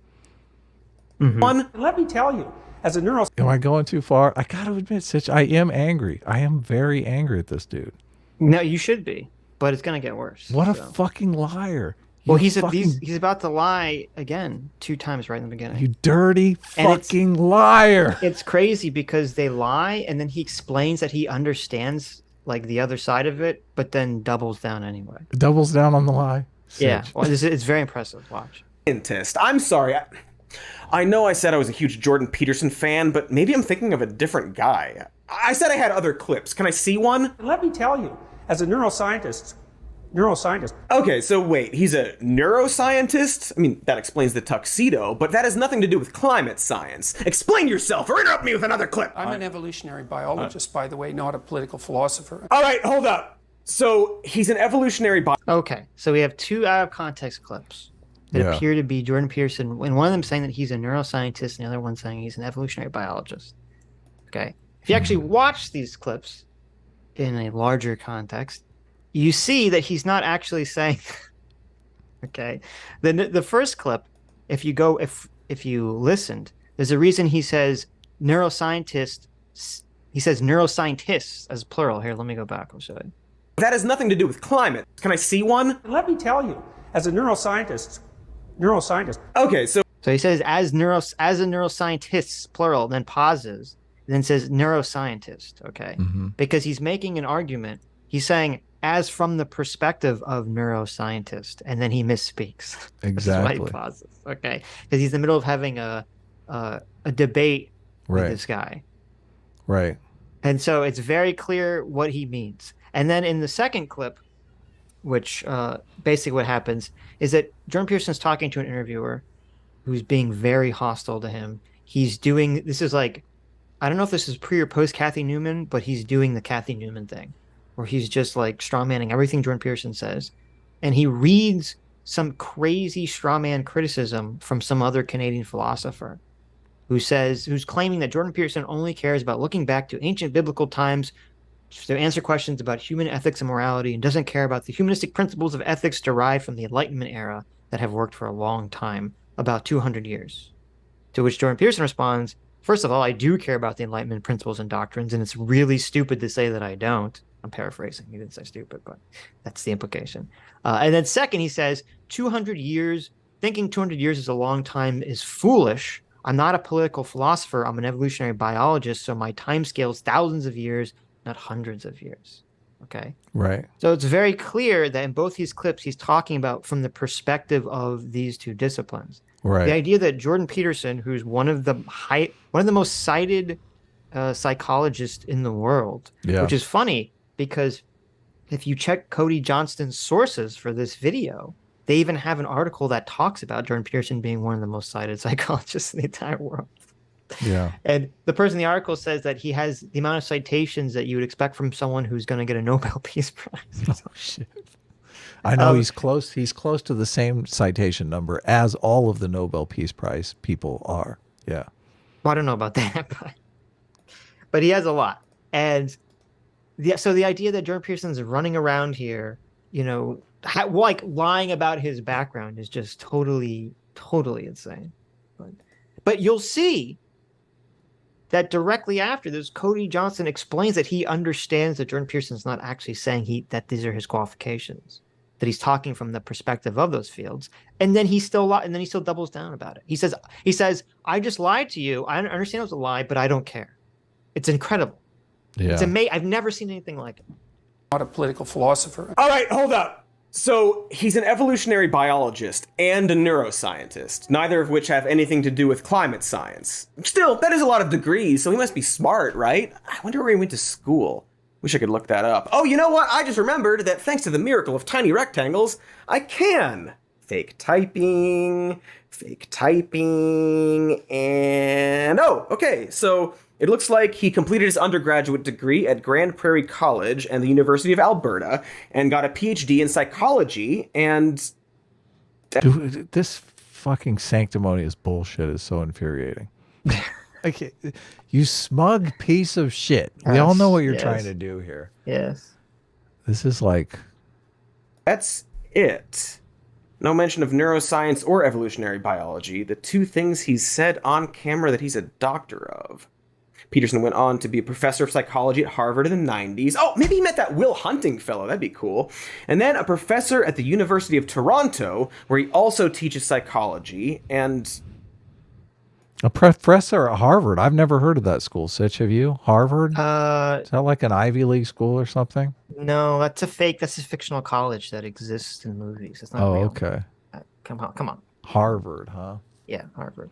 Mm-hmm. One. Let me tell you, as a neuro... Am I going too far? I got to admit, Sitch, I am angry. I am very angry at this dude. No, you should be, but it's gonna get worse. What a fucking liar. Well, he's about to lie again 2 times right in the beginning. You dirty fucking liar. It's crazy because they lie and then he explains that he understands like the other side of it, but then doubles down anyway. Doubles down on the lie. Sitch. Yeah, well, it's very impressive. Watch. Scientist. I'm sorry. I know I said I was a huge Jordan Peterson fan, but maybe I'm thinking of a different guy. I said I had other clips. Can I see one? Let me tell you, as a neuroscientist... Okay, so wait, he's a neuroscientist? I mean, that explains the tuxedo, but that has nothing to do with climate science. Explain yourself or interrupt me with another clip. I'm an evolutionary biologist, by the way, not a political philosopher. All right, hold up. So he's an evolutionary Okay, so we have 2 out of context clips that appear to be Jordan Peterson, and one of them saying that he's a neuroscientist, and the other one saying he's an evolutionary biologist. Okay, if you actually watch these clips in a larger context, you see that he's not actually saying. Okay, the first clip, if you listened, there's a reason he says neuroscientist. He says neuroscientists as plural. Here, let me go back. I'll show you. That has nothing to do with climate. Can I see one? Let me tell you, as a neuroscientist. Okay, so he says as a neuroscientist plural, then pauses, then says neuroscientist. Okay, because he's making an argument. He's saying as from the perspective of neuroscientist, and then he misspeaks. Exactly. That's why he pauses. Okay, because he's in the middle of having a debate with this guy. Right. And so it's very clear what he means. And then in the second clip, which basically what happens is that Jordan Peterson's talking to an interviewer who's being very hostile to him. He's doing, this is like, I don't know if this is pre or post Kathy Newman, but he's doing the Kathy Newman thing, where he's just like strawmanning everything Jordan Peterson says. And he reads some crazy strawman criticism from some other Canadian philosopher who's claiming that Jordan Peterson only cares about looking back to ancient biblical times to answer questions about human ethics and morality, and doesn't care about the humanistic principles of ethics derived from the Enlightenment era that have worked for a long time, about 200 years. To which Jordan Peterson responds, first of all, I do care about the Enlightenment principles and doctrines, and it's really stupid to say that I don't. I'm paraphrasing. He didn't say stupid, but that's the implication. And then second, he says, 200 years, thinking 200 years is a long time is foolish. I'm not a political philosopher. I'm an evolutionary biologist, so my time scale is thousands of years, not hundreds of years. Okay? Right. So it's very clear that in both these clips, he's talking about from the perspective of these 2 disciplines. Right. The idea that Jordan Peterson, who's one of the most cited psychologists in the world, which is funny because if you check Cody Johnston's sources for this video, they even have an article that talks about Jordan Peterson being one of the most cited psychologists in the entire world. Yeah. And the person in the article says that he has the amount of citations that you would expect from someone who's going to get a Nobel Peace Prize. Oh, shit. I know he's close. He's close to the same citation number as all of the Nobel Peace Prize people are. Yeah. Well, I don't know about that, but he has a lot. And so the idea that Jordan Peterson's running around here, like lying about his background is just totally, totally insane. But you'll see that directly after this, Cody Johnston explains that he understands that Jordan Peterson's not actually saying that these are his qualifications. that he's talking from the perspective of those fields, and then he still doubles down about it. He says, I just lied to you. I understand it was a lie, but I don't care. It's incredible. Yeah. It's amazing. I've never seen anything like it. Not a political philosopher. All right, hold up. So he's an evolutionary biologist and a neuroscientist, neither of which have anything to do with climate science. Still, that is a lot of degrees, so he must be smart, right? I wonder where he went to school. Wish I could look that up. Oh, you know what? I just remembered that thanks to the miracle of tiny rectangles, I can. Fake typing, and... Oh, okay, so it looks like he completed his undergraduate degree at Grand Prairie College and the University of Alberta and got a PhD in psychology and... Dude, this fucking sanctimonious bullshit is so infuriating. Like, you smug piece of shit. We all know what you're trying to do here. Yes. This is like... That's it. No mention of neuroscience or evolutionary biology, the two things he's said on camera that he's a doctor of. Peterson went on to be a professor of psychology at Harvard in the 90s. Oh, maybe he met that Will Hunting fellow. That'd be cool. And then a professor at the University of Toronto, where he also teaches psychology. And a professor at Harvard. I've never heard of that school. Sitch, have you? Harvard? Is that like an Ivy League school or something? No, that's a fictional college that exists in movies. It's not real. Okay. Come on. Harvard, huh? Yeah, Harvard.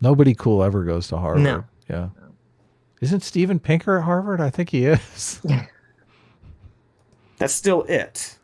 Nobody cool ever goes to Harvard. No. Yeah. No. Isn't Steven Pinker at Harvard? I think he is. That's still it.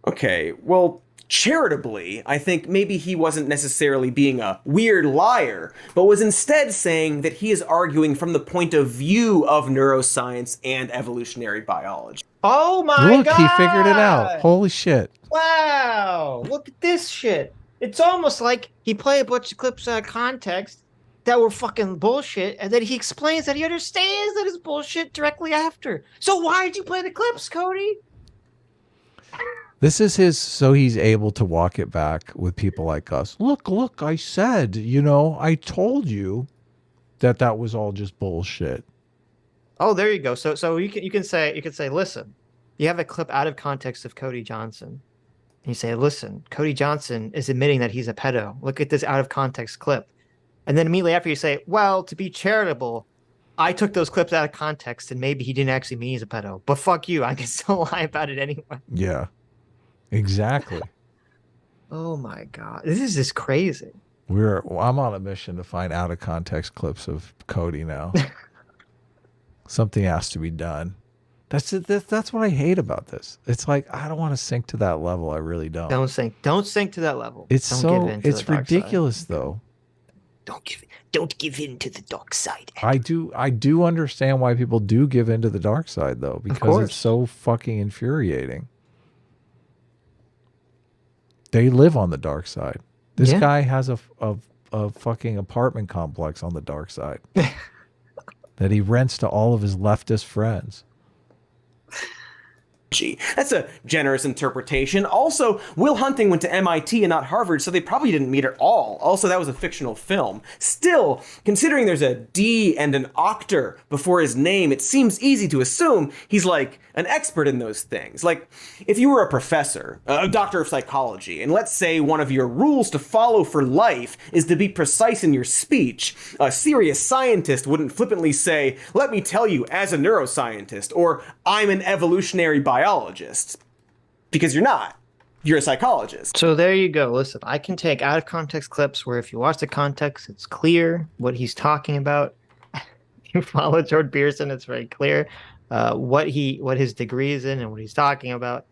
Okay, well, charitably, I think maybe he wasn't necessarily being a weird liar, but was instead saying that he is arguing from the point of view of neuroscience and evolutionary biology. Oh my God! Look, he figured it out. Holy shit. Wow! Look at this shit. It's almost like he played a bunch of clips out of context that were fucking bullshit, and then he explains that he understands that it's bullshit directly after. So why did you play the clips, Cody? This is his, so he's able to walk it back with people like us. Look, I said, I told you that was all just bullshit. Oh, there you go. So you can say, listen, you have a clip out of context of Cody Johnston. And you say, listen, Cody Johnston is admitting that he's a pedo. Look at this out of context clip. And then immediately after you say, well, to be charitable, I took those clips out of context and maybe he didn't actually mean he's a pedo. But fuck you, I can still lie about it anyway. Yeah. Exactly. Oh my God. This is just crazy. I'm on a mission to find out of context clips of Cody now. Something has to be done. That's what I hate about this. It's like, I don't want to sink to that level. I really don't. Don't sink to that level. It's ridiculous though. Don't give in to the dark side. I do understand why people do give in to the dark side though, because it's so fucking infuriating. They live on the dark side. This guy has a fucking apartment complex on the dark side that he rents to all of his leftist friends. That's a generous interpretation. Also, Will Hunting went to MIT and not Harvard, so they probably didn't meet at all. Also, that was a fictional film. Still, considering there's a D and an octor before his name, it seems easy to assume he's like an expert in those things. Like, if you were a professor, a doctor of psychology, and let's say one of your rules to follow for life is to be precise in your speech, a serious scientist wouldn't flippantly say, let me tell you as a neuroscientist, or I'm an evolutionary biologist. Because you're not. You're a psychologist. So there you go. Listen, I can take out of context clips where if you watch the context, it's clear what he's talking about. You follow Jordan Peterson, it's very clear what his degree is in and what he's talking about.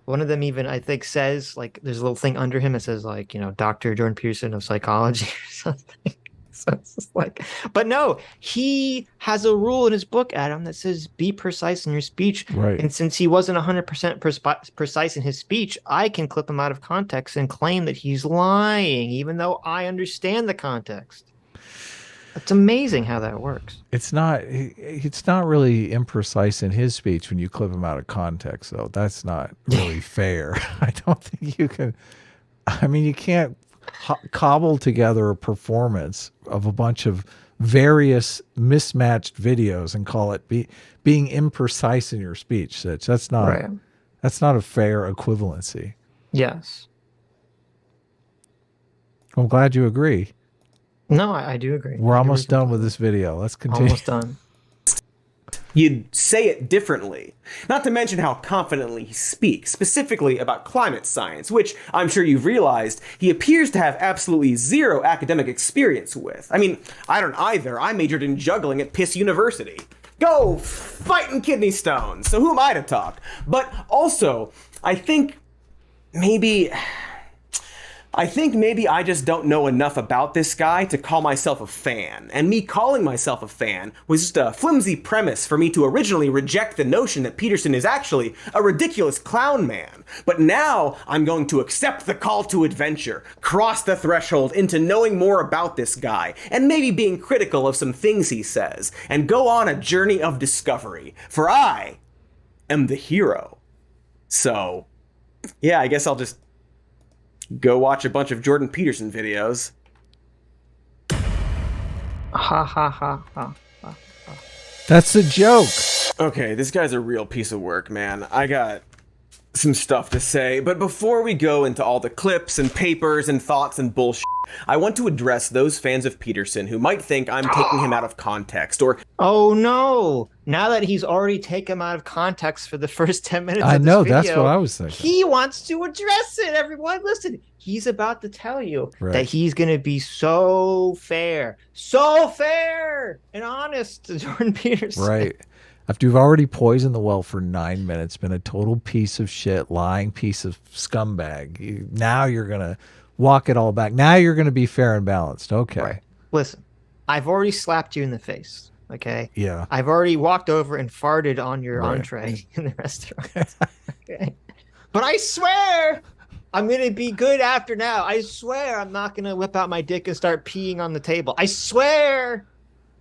One of them even, I think, says, like, there's a little thing under him that says, like, Dr. Jordan Peterson of psychology or something. So it's just like, but no, he has a rule in his book, Adam, that says be precise in your speech. Right. And since he wasn't 100% precise in his speech, I can clip him out of context and claim that he's lying, even though I understand the context. It's amazing how that works. It's not really imprecise in his speech when you clip him out of context, though. That's not really fair. I don't think you can. I mean, you can't cobble together a performance of a bunch of various mismatched videos and call it being imprecise in your speech. That's not That's not a fair equivalency. Yes. I'm glad you agree. No, I do agree. We're I almost agree done with completely. this video. Let's continue. Almost done. You'd say it differently. Not to mention how confidently he speaks, specifically about climate science, which I'm sure you've realized he appears to have absolutely zero academic experience with. I mean, I don't either. I majored in juggling at Piss University. Go fighting kidney stones. So who am I to talk? But also, I think maybe I just don't know enough about this guy to call myself a fan. And me calling myself a fan was just a flimsy premise for me to originally reject the notion that Peterson is actually a ridiculous clown man. But now I'm going to accept the call to adventure, cross the threshold into knowing more about this guy, and maybe being critical of some things he says, and go on a journey of discovery. For I am the hero. So, yeah, I guess I'll just go watch a bunch of Jordan Peterson videos. Ha ha ha ha. That's a joke. Okay, this guy's a real piece of work, man. I got some stuff to say, but before we go into all the clips and papers and thoughts and bullshit, I want to address those fans of Peterson who might think I'm taking him out of context or... Oh no! Now that he's already taken him out of context for the first 10 minutes I of this know, video, that's what I was thinking. he wants to address it, everyone. Listen, he's about to tell you that he's going to be so fair and honest to Jordan Peterson. Right. After you've already poisoned the well for 9 minutes, been a total piece of shit, lying piece of scumbag, now you're going to walk it all back. Now you're going to be fair and balanced. Okay. Right. Listen, I've already slapped you in the face. Okay. Yeah. I've already walked over and farted on your entree in the restaurant. Okay. But I swear I'm going to be good after now. I swear I'm not going to whip out my dick and start peeing on the table. I swear.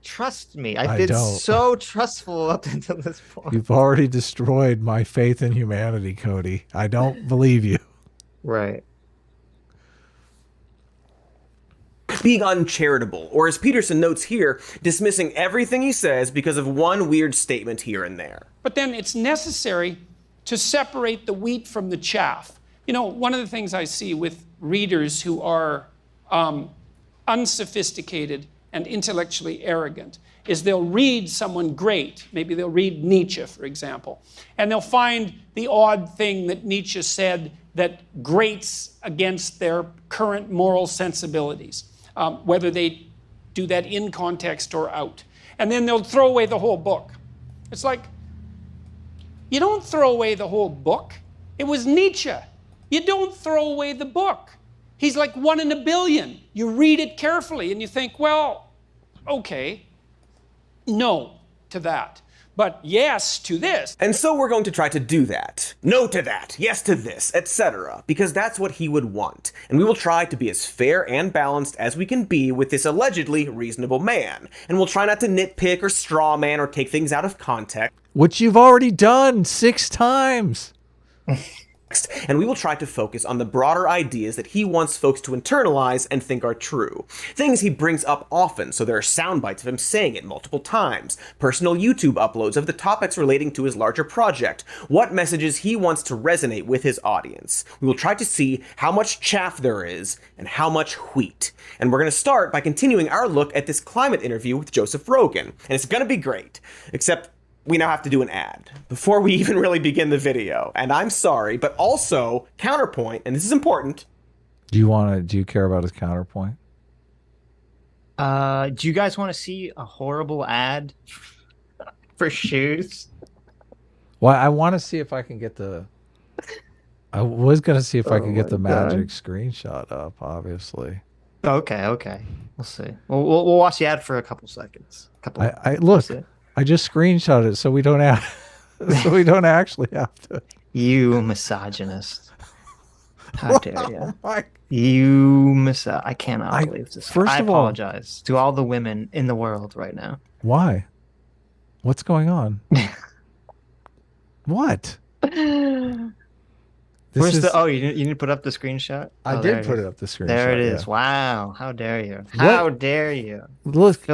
Trust me. I've been so trustful up until this point. You've already destroyed my faith in humanity, Cody. I don't believe you. Right. Being uncharitable, or as Peterson notes here, dismissing everything he says because of one weird statement here and there. But then it's necessary to separate the wheat from the chaff. You know, one of the things I see with readers who are unsophisticated and intellectually arrogant is they'll read someone great. Maybe they'll read Nietzsche, for example, and they'll find the odd thing that Nietzsche said that grates against their current moral sensibilities, whether they do that in context or out. And then they'll throw away the whole book. It's like, you don't throw away the whole book. It was Nietzsche. You don't throw away the book. He's like 1 in a billion. You read it carefully and you think, well, okay, no to that, but yes to this. And so we're going to try to do that. No to that, yes to this, etc. Because that's what he would want. And we will try to be as fair and balanced as we can be with this allegedly reasonable man. And we'll try not to nitpick or straw man or take things out of context. Which you've already done 6 times. And we will try to focus on the broader ideas that he wants folks to internalize and think are true. Things he brings up often, so there are sound bites of him saying it multiple times, personal YouTube uploads of the topics relating to his larger project, what messages he wants to resonate with his audience. We will try to see how much chaff there is and how much wheat. And we're going to start by continuing our look at this climate interview with Joseph Rogan. And it's going to be great, except we now have to do an ad before we even really begin the video. And I'm sorry, but also counterpoint, and this is important. Do you care about his counterpoint? Do you guys want to see a horrible ad for shoes? Well, I want to see if I can get I was going to see if I could get the magic screenshot up, obviously. Okay. We'll see. We'll watch the ad for a couple seconds. Look, I just screenshot it so we don't actually have to. You misogynist. How dare you? I cannot believe this. I apologize to all the women in the world right now. Why? What's going on? What? You didn't put up the screenshot? I did put it up the screenshot. There it is. Yeah. Wow. How dare you? How dare you? Look,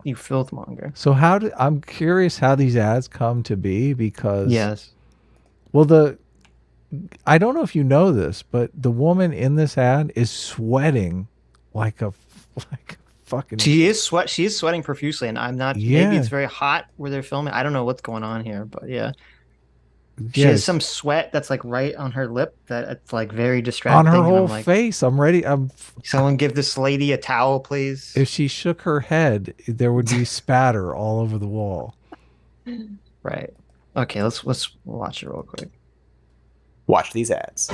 you filthmonger. So I'm curious how these ads come to be because yes. Well, I don't know if you know this, but the woman in this ad is sweating like a fucking. She is sweating profusely, and I'm not. Yeah. Maybe it's very hot where they're filming. I don't know what's going on here, but yeah. She Yes. has some sweat that's like right on her lip that it's like very On distracting. her and whole I'm like, face. I'm ready. someone give this lady a towel, please. If she shook her head, there would be spatter all over the wall. Right. Okay, let's watch it real quick. Watch these ads.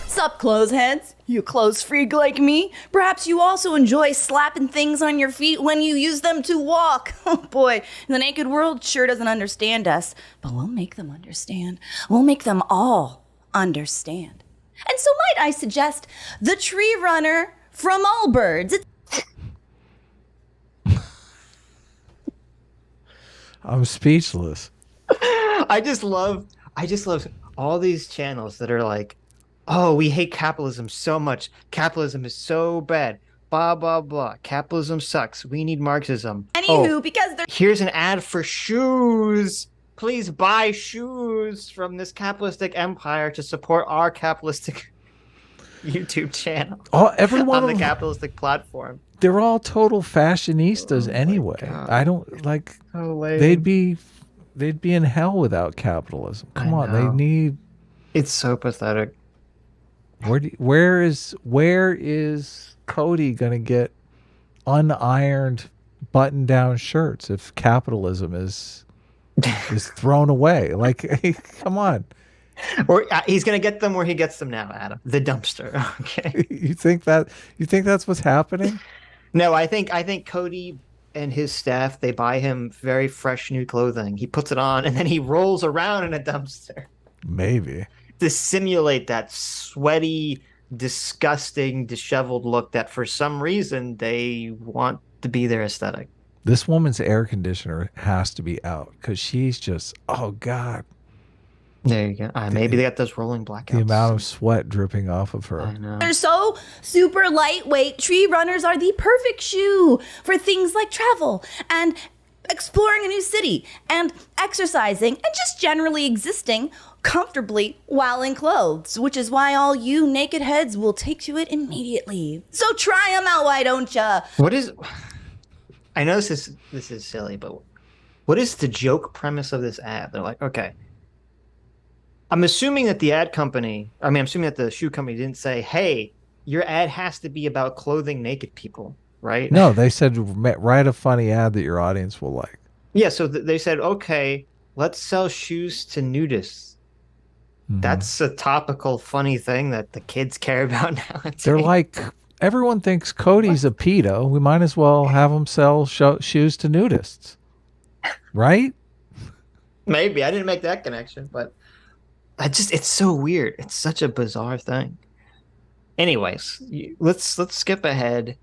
Sup, clothes heads? You clothes freak like me? Perhaps you also enjoy slapping things on your feet when you use them to walk. Oh boy, the naked world sure doesn't understand us, but we'll make them understand. We'll make them all understand. And so might I suggest the tree runner from Allbirds. I'm speechless. I just love all these channels that are like, oh, we hate capitalism so much. Capitalism is so bad. Blah blah blah. Capitalism sucks. We need Marxism. Anywho, because they're Here's an ad for shoes. Please buy shoes from this capitalistic empire to support our capitalistic YouTube channel Everyone on the capitalistic platform. they're all total fashionistas anyway. God. I don't like. So lame. They'd be in hell without capitalism. Come on, they know. need. It's so pathetic. Where is Cody gonna get unironed button-down shirts if capitalism is thrown away? Like, come on. Or he's gonna get them where he gets them now, Adam. The dumpster. Okay. You think that's what's happening? No, I think Cody and his staff, they buy him very fresh new clothing. He puts it on and then he rolls around in a dumpster Maybe. to simulate that sweaty, disgusting, disheveled look that for some reason they want to be their aesthetic. This woman's air conditioner has to be out because she's just, oh God, There you go. Maybe they got those rolling blackouts. the amount of sweat dripping off of her. I know. They're so super lightweight. Tree runners are the perfect shoe for things like travel and exploring a new city and exercising and just generally existing comfortably while in clothes, which is why all you naked heads will take to it immediately. So try them out, why don't ya? What is? I know this is silly, but what is the joke premise of this ad? They're like, okay, I'm assuming that the I'm assuming that the shoe company didn't say, hey, your ad has to be about clothing naked people, right? No, they said write a funny ad that your audience will like. Yeah, so they said, okay, let's sell shoes to nudists. Mm-hmm. That's a topical, funny thing that the kids care about now. They're like, everyone thinks Cody's a pedo. We might as well have him sell shoes to nudists. Right? Maybe. I didn't make that connection, but it's so weird. It's such a bizarre thing. Anyways, let's skip ahead.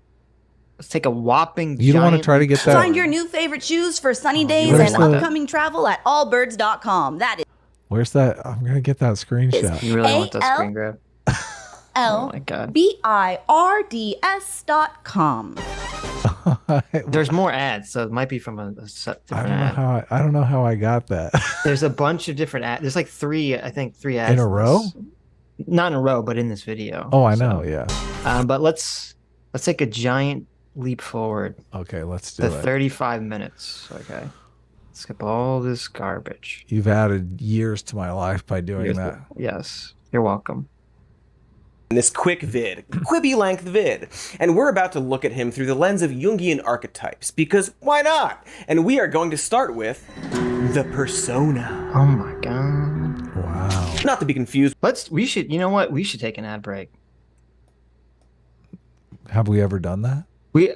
Let's take a whopping. You don't want to try to get that. Find your new favorite shoes for sunny days where's and the- upcoming travel at allbirds.com. That is Where's that? I'm gonna get that screenshot. You really want that screen grab? Oh my god. BIRDS.com. There's more ads, so it might be from a different ad. I don't know how I got that. There's a bunch of different ads. There's like three ads In a row? Not in a row, but in this video. Oh, I know. Yeah. But let's take a giant leap forward. Okay, let's do The it. 35 minutes. Okay. Skip all this garbage. You've added years to my life by doing that. Yes. You're welcome. In this quick vid, Quibi length vid, and we're about to look at him through the lens of Jungian archetypes, because why not? And we are going to start with the persona. Oh my god. Wow. Not to be confused. We should take an ad break. Have we ever done that?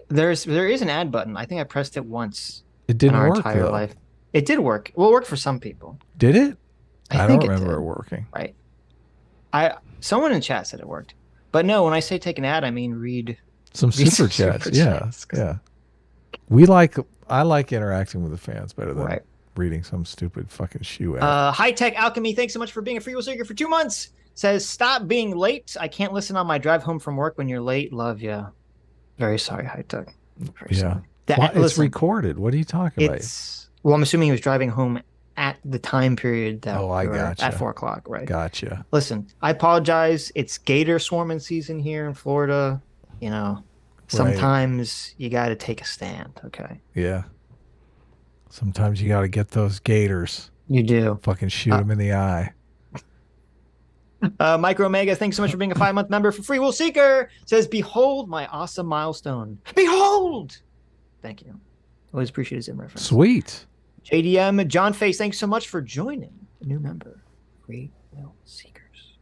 There is an ad button. I think I pressed it once It didn't in our work entire though. life. It did work. Well, it worked for some people. Did it? I don't think it remember did. it working. Right. Someone in chat said it worked. But no, when I say take an ad, I mean read Some Read super some chats. super Yeah. chats. Yeah. I like interacting with the fans better than Right. reading some stupid fucking shoe ad. High Tech Alchemy, thanks so much for being a free will seeker for 2 months. Says, stop being late. I can't listen on my drive home from work when you're late. Love ya. Very sorry, High Tech. Very Yeah. sorry. Why- it's Listen, recorded. What are you talking about? well, I'm assuming he was driving home at the time period that Oh, I we're gotcha. at 4 o'clock, right? Gotcha. Listen, I apologize. It's gator swarming season here in Florida. You know, sometimes you got to take a stand, okay? Yeah. Sometimes you got to get those gators. You do. Fucking shoot them in the eye. Micro Omega, thanks so much for being a 5-month member for Free Will Seeker. Says, behold my awesome milestone. Behold! Thank you. Always appreciate his in reference. Sweet. JDM, John Face, thanks so much for joining a new member. Free Will Seekers.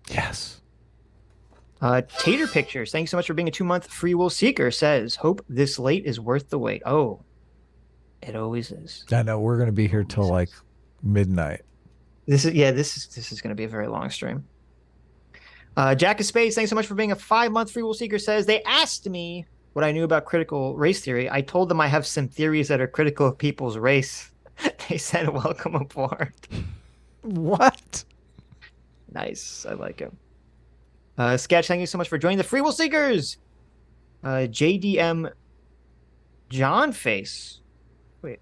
Yes. Tater Pictures, thanks so much for being a 2-month Free Will Seeker. Says, hope this late is worth the wait. Oh, it always is. I know we're going to be here till like midnight. This is going to be a very long stream. Jack of Space, thanks so much for being a 5-month Free Will Seeker. Says, they asked me what I knew about critical race theory. I told them I have some theories that are critical of people's race. They said, welcome aboard. What? Nice. I like it. Sketch, thank you so much for joining the Free Will Seekers. JDM John Face. Wait.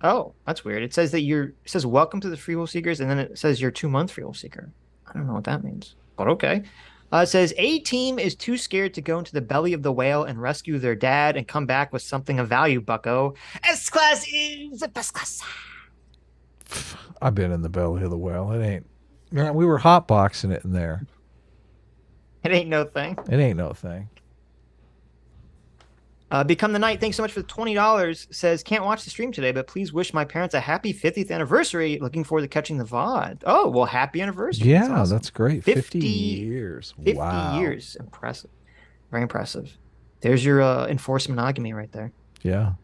Oh, that's weird. It says that it says welcome to the Free Will Seekers, and then it says you're 2-month Free Will Seeker. I don't know what that means, but okay. It says A-Team is too scared to go into the belly of the whale and rescue their dad and come back with something of value, bucko. S-Class is the best class. I've been in the belly of the whale. It ain't. Man, we were hotboxing it in there. It ain't no thing. It ain't no thing. Become the Knight, thanks so much for the $20. Says, can't watch the stream today, but please wish my parents a happy 50th anniversary. Looking forward to catching the VOD. Oh, well, happy anniversary. Yeah, that's awesome. that's great. 50 years. 50 wow. years. Impressive. Very impressive. There's your enforced monogamy right there. Yeah.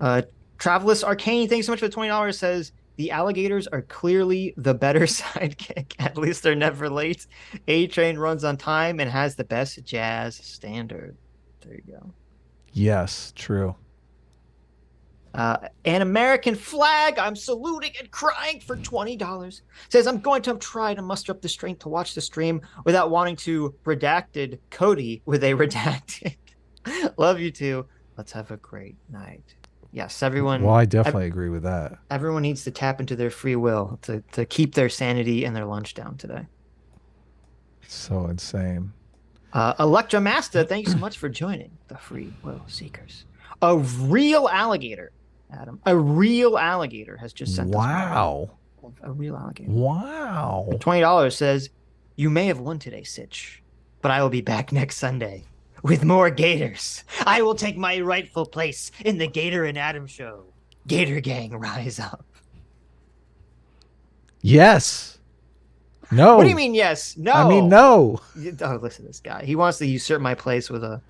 Travelus Arcane, thanks so much for the $20. Says, the alligators are clearly the better sidekick. At least they're never late. A-Train runs on time and has the best jazz standard. There you go. Yes, true. An American flag. I'm saluting and crying for $20. Says, I'm going to try to muster up the strength to watch the stream without wanting to redacted Cody with a redacted. Love you too. Let's have a great night. Yes, everyone. Well, I definitely agree with that. Everyone needs to tap into their free will to keep their sanity and their lunch down today. So insane. Electra Master, thank you so much for joining the Free Will Seekers. A real alligator, Adam. A real alligator has just sent us. Wow. A real alligator. Wow. $20 says, you may have won today, Sitch, but I will be back next Sunday with more gators. I will take my rightful place in the Gator and Adam show. Gator Gang, rise up. Yes. No. What do you mean, yes? No. I mean, no. Oh, listen to this guy. He wants to usurp my place with a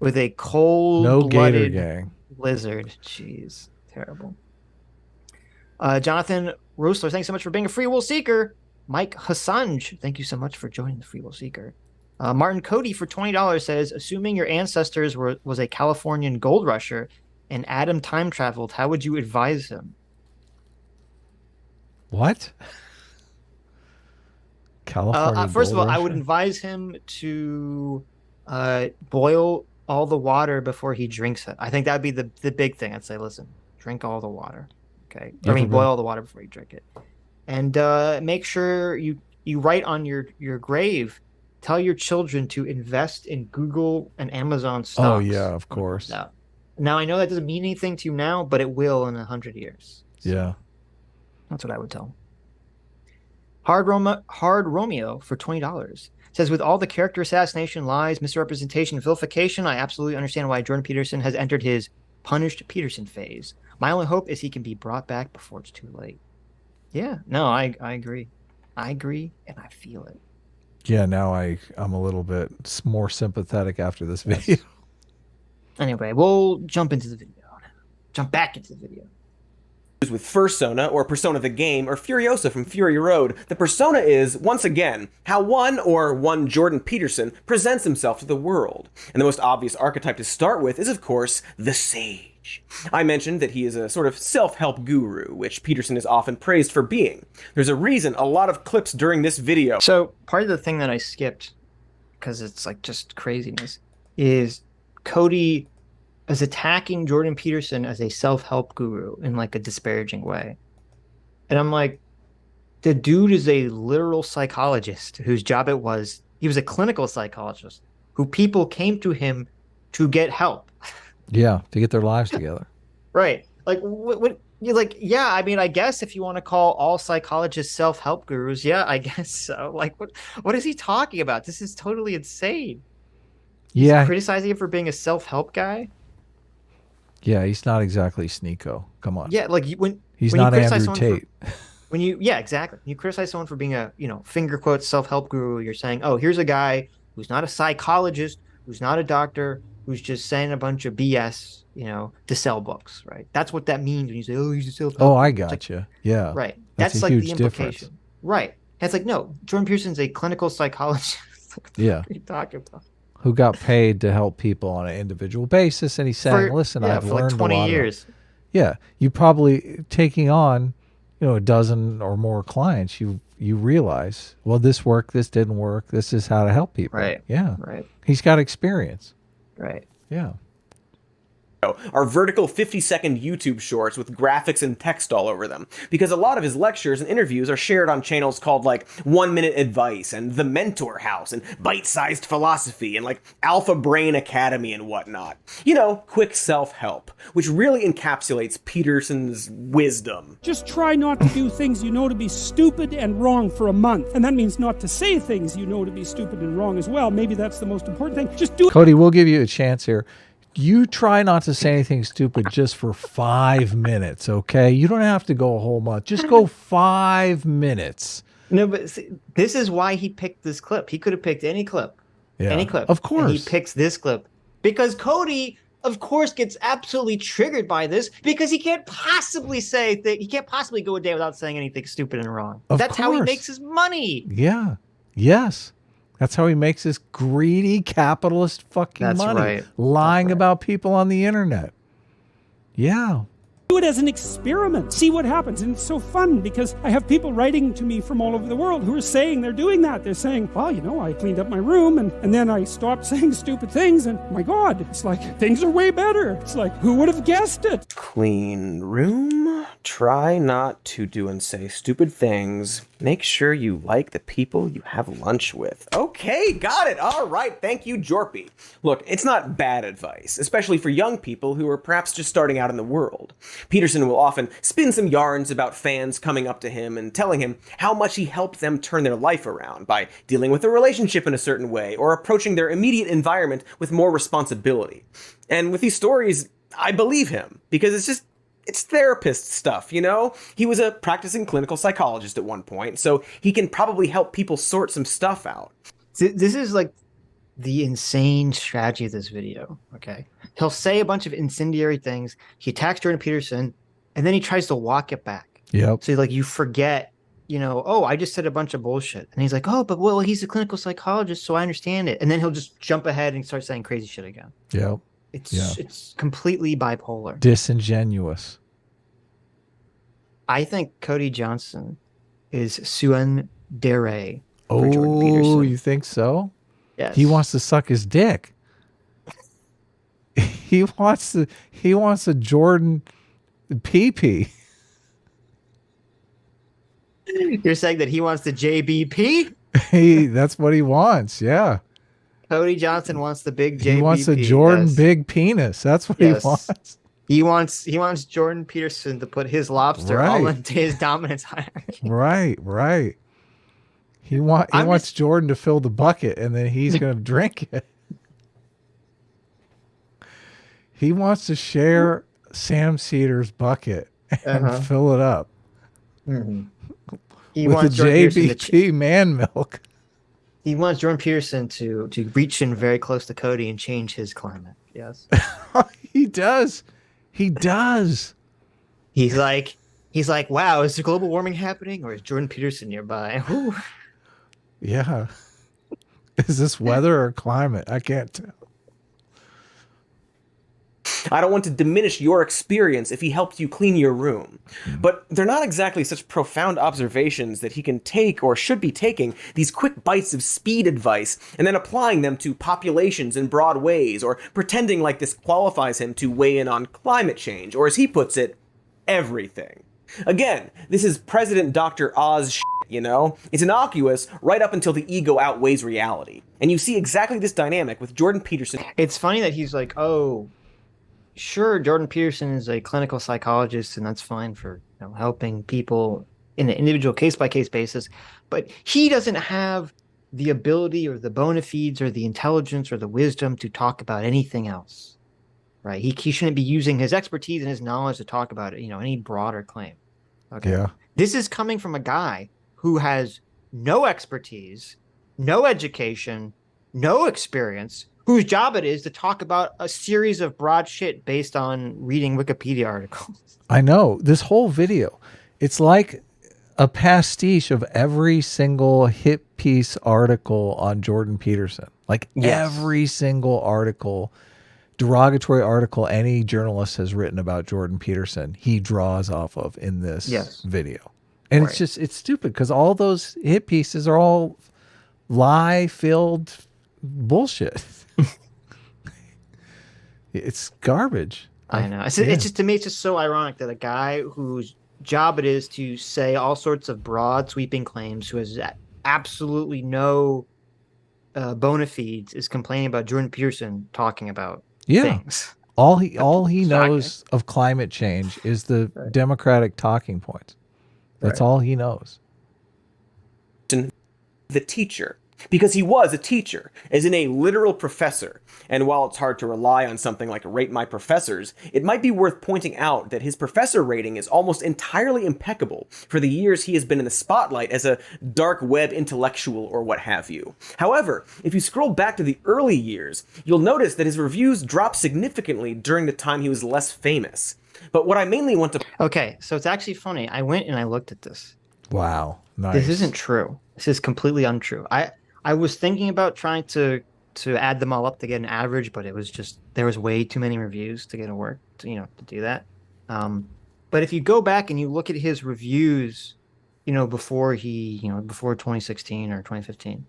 No cold-blooded Gator Gang. lizard. Jeez, terrible. Jonathan Rosler, thanks so much for being a Free Will Seeker. Mike Hassanj, thank you so much for joining the Free Will Seeker. Martin Cody for $20 says, assuming your ancestors was a Californian gold rusher and Adam time traveled, how would you advise him? What? California. First of all, gold I would rusher? advise him to boil all the water before he drinks it. I think that'd be the big thing. I'd say, listen, drink all the water. Okay. Boil all the water before you drink it. And make sure you write on your grave, tell your children to invest in Google and Amazon stocks. Oh, yeah, of course. Now, I know that doesn't mean anything to you now, but it will in 100 years. So Yeah. that's what I would tell them. Hard Romeo for $20 says, with all the character assassination, lies, misrepresentation, vilification, I absolutely understand why Jordan Peterson has entered his punished Peterson phase. My only hope is he can be brought back before it's too late. Yeah, no, I agree. I agree, and I feel it. Yeah, now I'm a little bit more sympathetic after this video. Anyway, we'll jump into the video. Jump back into the video. With Fursona, or Persona the Game, or Furiosa from Fury Road, the persona is, once again, how one Jordan Peterson presents himself to the world. And the most obvious archetype to start with is, of course, the Sage. I mentioned that he is a sort of self-help guru, which Peterson is often praised for being. There's a reason a lot of clips during this video. So, part of the thing that I skipped, because it's like just craziness, is Cody is attacking Jordan Peterson as a self-help guru in like a disparaging way. And I'm like, the dude is a literal psychologist whose job it was. He was a clinical psychologist who people came to him to get help. Yeah, to get their lives together. Right. Like what you're like, yeah, I mean, I guess if you want to call all psychologists self-help gurus, yeah, I guess so. Like what is he talking about? This is totally insane. He's Yeah. criticizing him for being a self-help guy. Yeah, he's not exactly Sneeko. Come on. Yeah, like when He's when you not criticize Andrew someone Tate. when you yeah, exactly. You criticize someone for being a, finger quotes self-help guru, you're saying, "Oh, here's a guy who's not a psychologist, who's not a doctor, who's just saying a bunch of BS, to sell books," right? That's what that means when you say, "Oh, he's a self-help." Oh, I It's like, gotcha. Yeah. right. That's That's a like huge the difference. implication. Right. And it's like, no, Jordan Peterson's a clinical psychologist. What the Yeah. fuck are you talking about? Who got paid to help people on an individual basis, and he's saying, "Listen, I've for learned like 20 a lot." years. Yeah, you probably taking on, a dozen or more clients. You realize, well, this worked, this didn't work. This is how to help people. Right. Yeah. Right. He's got experience. Right. Yeah. Are vertical 50-second YouTube shorts with graphics and text all over them, because a lot of his lectures and interviews are shared on channels called like 1 Minute Advice and The Mentor House and Bite-Sized Philosophy and like Alpha Brain Academy and whatnot. Quick self-help, which really encapsulates Peterson's wisdom. Just try not to do things you know to be stupid and wrong for a month. And that means not to say things you know to be stupid and wrong as well. Maybe that's the most important thing. Just do it. Cody, we'll give you a chance here. You try not to say anything stupid just for 5 minutes, okay? You don't have to go a whole month. Just go 5 minutes. No, but see, this is why he picked this clip. He could have picked any clip. Yeah. Any clip. Of course. And he picks this clip. Because Cody, of course, gets absolutely triggered by this because he can't possibly he can't possibly go a day without saying anything stupid and wrong. Of That's how he course. makes his money. Yeah. Yes. That's how he makes his greedy capitalist fucking That's money. right. Lying That's right. about people on the internet. Yeah. Do it as an experiment. See what happens. And it's so fun because I have people writing to me from all over the world who are saying they're doing that. They're saying, well, I cleaned up my room and then I stopped saying stupid things. And my God, it's like things are way better. It's like, who would have guessed it? Clean room. Try not to do and say stupid things. Make sure you like the people you have lunch with. Okay, got it. All right. Thank you, Jorpy. Look, it's not bad advice, especially for young people who are perhaps just starting out in the world. Peterson will often spin some yarns about fans coming up to him and telling him how much he helped them turn their life around by dealing with a relationship in a certain way or approaching their immediate environment with more responsibility. And with these stories, I believe him because it's therapist stuff, He was a practicing clinical psychologist at one point, so he can probably help people sort some stuff out. This is like the insane strategy of this video, okay? He'll say a bunch of incendiary things. He attacks Jordan Peterson, and then he tries to walk it back. Yep. So you forget, oh, I just said a bunch of bullshit. And he's like, oh, but well, he's a clinical psychologist, so I understand it. And then he'll just jump ahead and start saying crazy shit again. Yep. It's completely bipolar. Disingenuous. I think Cody Johnston is Suen Dere for Jordan Peterson. Oh, you think so? Yes. He wants to suck his dick. He wants a Jordan pee-pee. You're saying that he wants the JBP? That's what he wants. Yeah. Cody Johnston wants the big JBP. He wants a Jordan yes. big penis. That's what Yes. he wants. He wants Jordan Peterson to put his lobster all into his dominance hierarchy. Right. He wants Jordan to fill the bucket and then he's going to drink it. He wants to share Sam Cedar's bucket and fill it up He with wants the Jordan Peterson JBP man milk. He wants Jordan Peterson to reach in very close to Cody and change his climate. Yes. He does. He does. He's like, wow, is there global warming happening or is Jordan Peterson nearby? Ooh. Yeah. Is this weather or climate? I can't tell. I don't want to diminish your experience if he helped you clean your room. But they're not exactly such profound observations that he can take or should be taking these quick bites of speed advice and then applying them to populations in broad ways, or pretending like this qualifies him to weigh in on climate change, or as he puts it, everything. Again, this is President Dr. Oz shit, you know? It's innocuous right up until the ego outweighs reality. And you see exactly this dynamic with Jordan Peterson. It's funny that he's like, oh, sure, Jordan Peterson is a clinical psychologist, and that's fine for helping people in an individual case-by-case basis, but he doesn't have the ability or the bona fides or the intelligence or the wisdom to talk about anything else. Right, he shouldn't be using his expertise and his knowledge to talk about it, any broader claim. Okay, Yeah. This is coming from a guy who has no expertise, no education, no experience, whose job it is to talk about a series of broad shit based on reading Wikipedia articles. I know. This whole video, it's like a pastiche of every single hit piece article on Jordan Peterson. Like every single article, derogatory article any journalist has written about Jordan Peterson, he draws off of in this video. And it's stupid because all those hit pieces are all lie-filled bullshit. It's garbage. I know. It's just, to me, it's just so ironic that a guy whose job it is to say all sorts of broad, sweeping claims, who has absolutely no bona fides, is complaining about Jordan Peterson talking about things. All he knows of climate change is the Democratic talking points. That's all he knows. The teacher, because he was a teacher, as in a literal professor. And while it's hard to rely on something like Rate My Professors, it might be worth pointing out that his professor rating is almost entirely impeccable for the years he has been in the spotlight as a dark web intellectual or what have you. However, if you scroll back to the early years, you'll notice that his reviews dropped significantly during the time he was less famous. But what I mainly want to... Okay, so it's actually funny. I went and I looked at this. Wow. Nice. This isn't true. This is completely untrue. I was thinking about trying to add them all up to get an average, but it was just, there was way too many reviews to get it work to do that. But if you go back and you look at his reviews, before 2016 or 2015,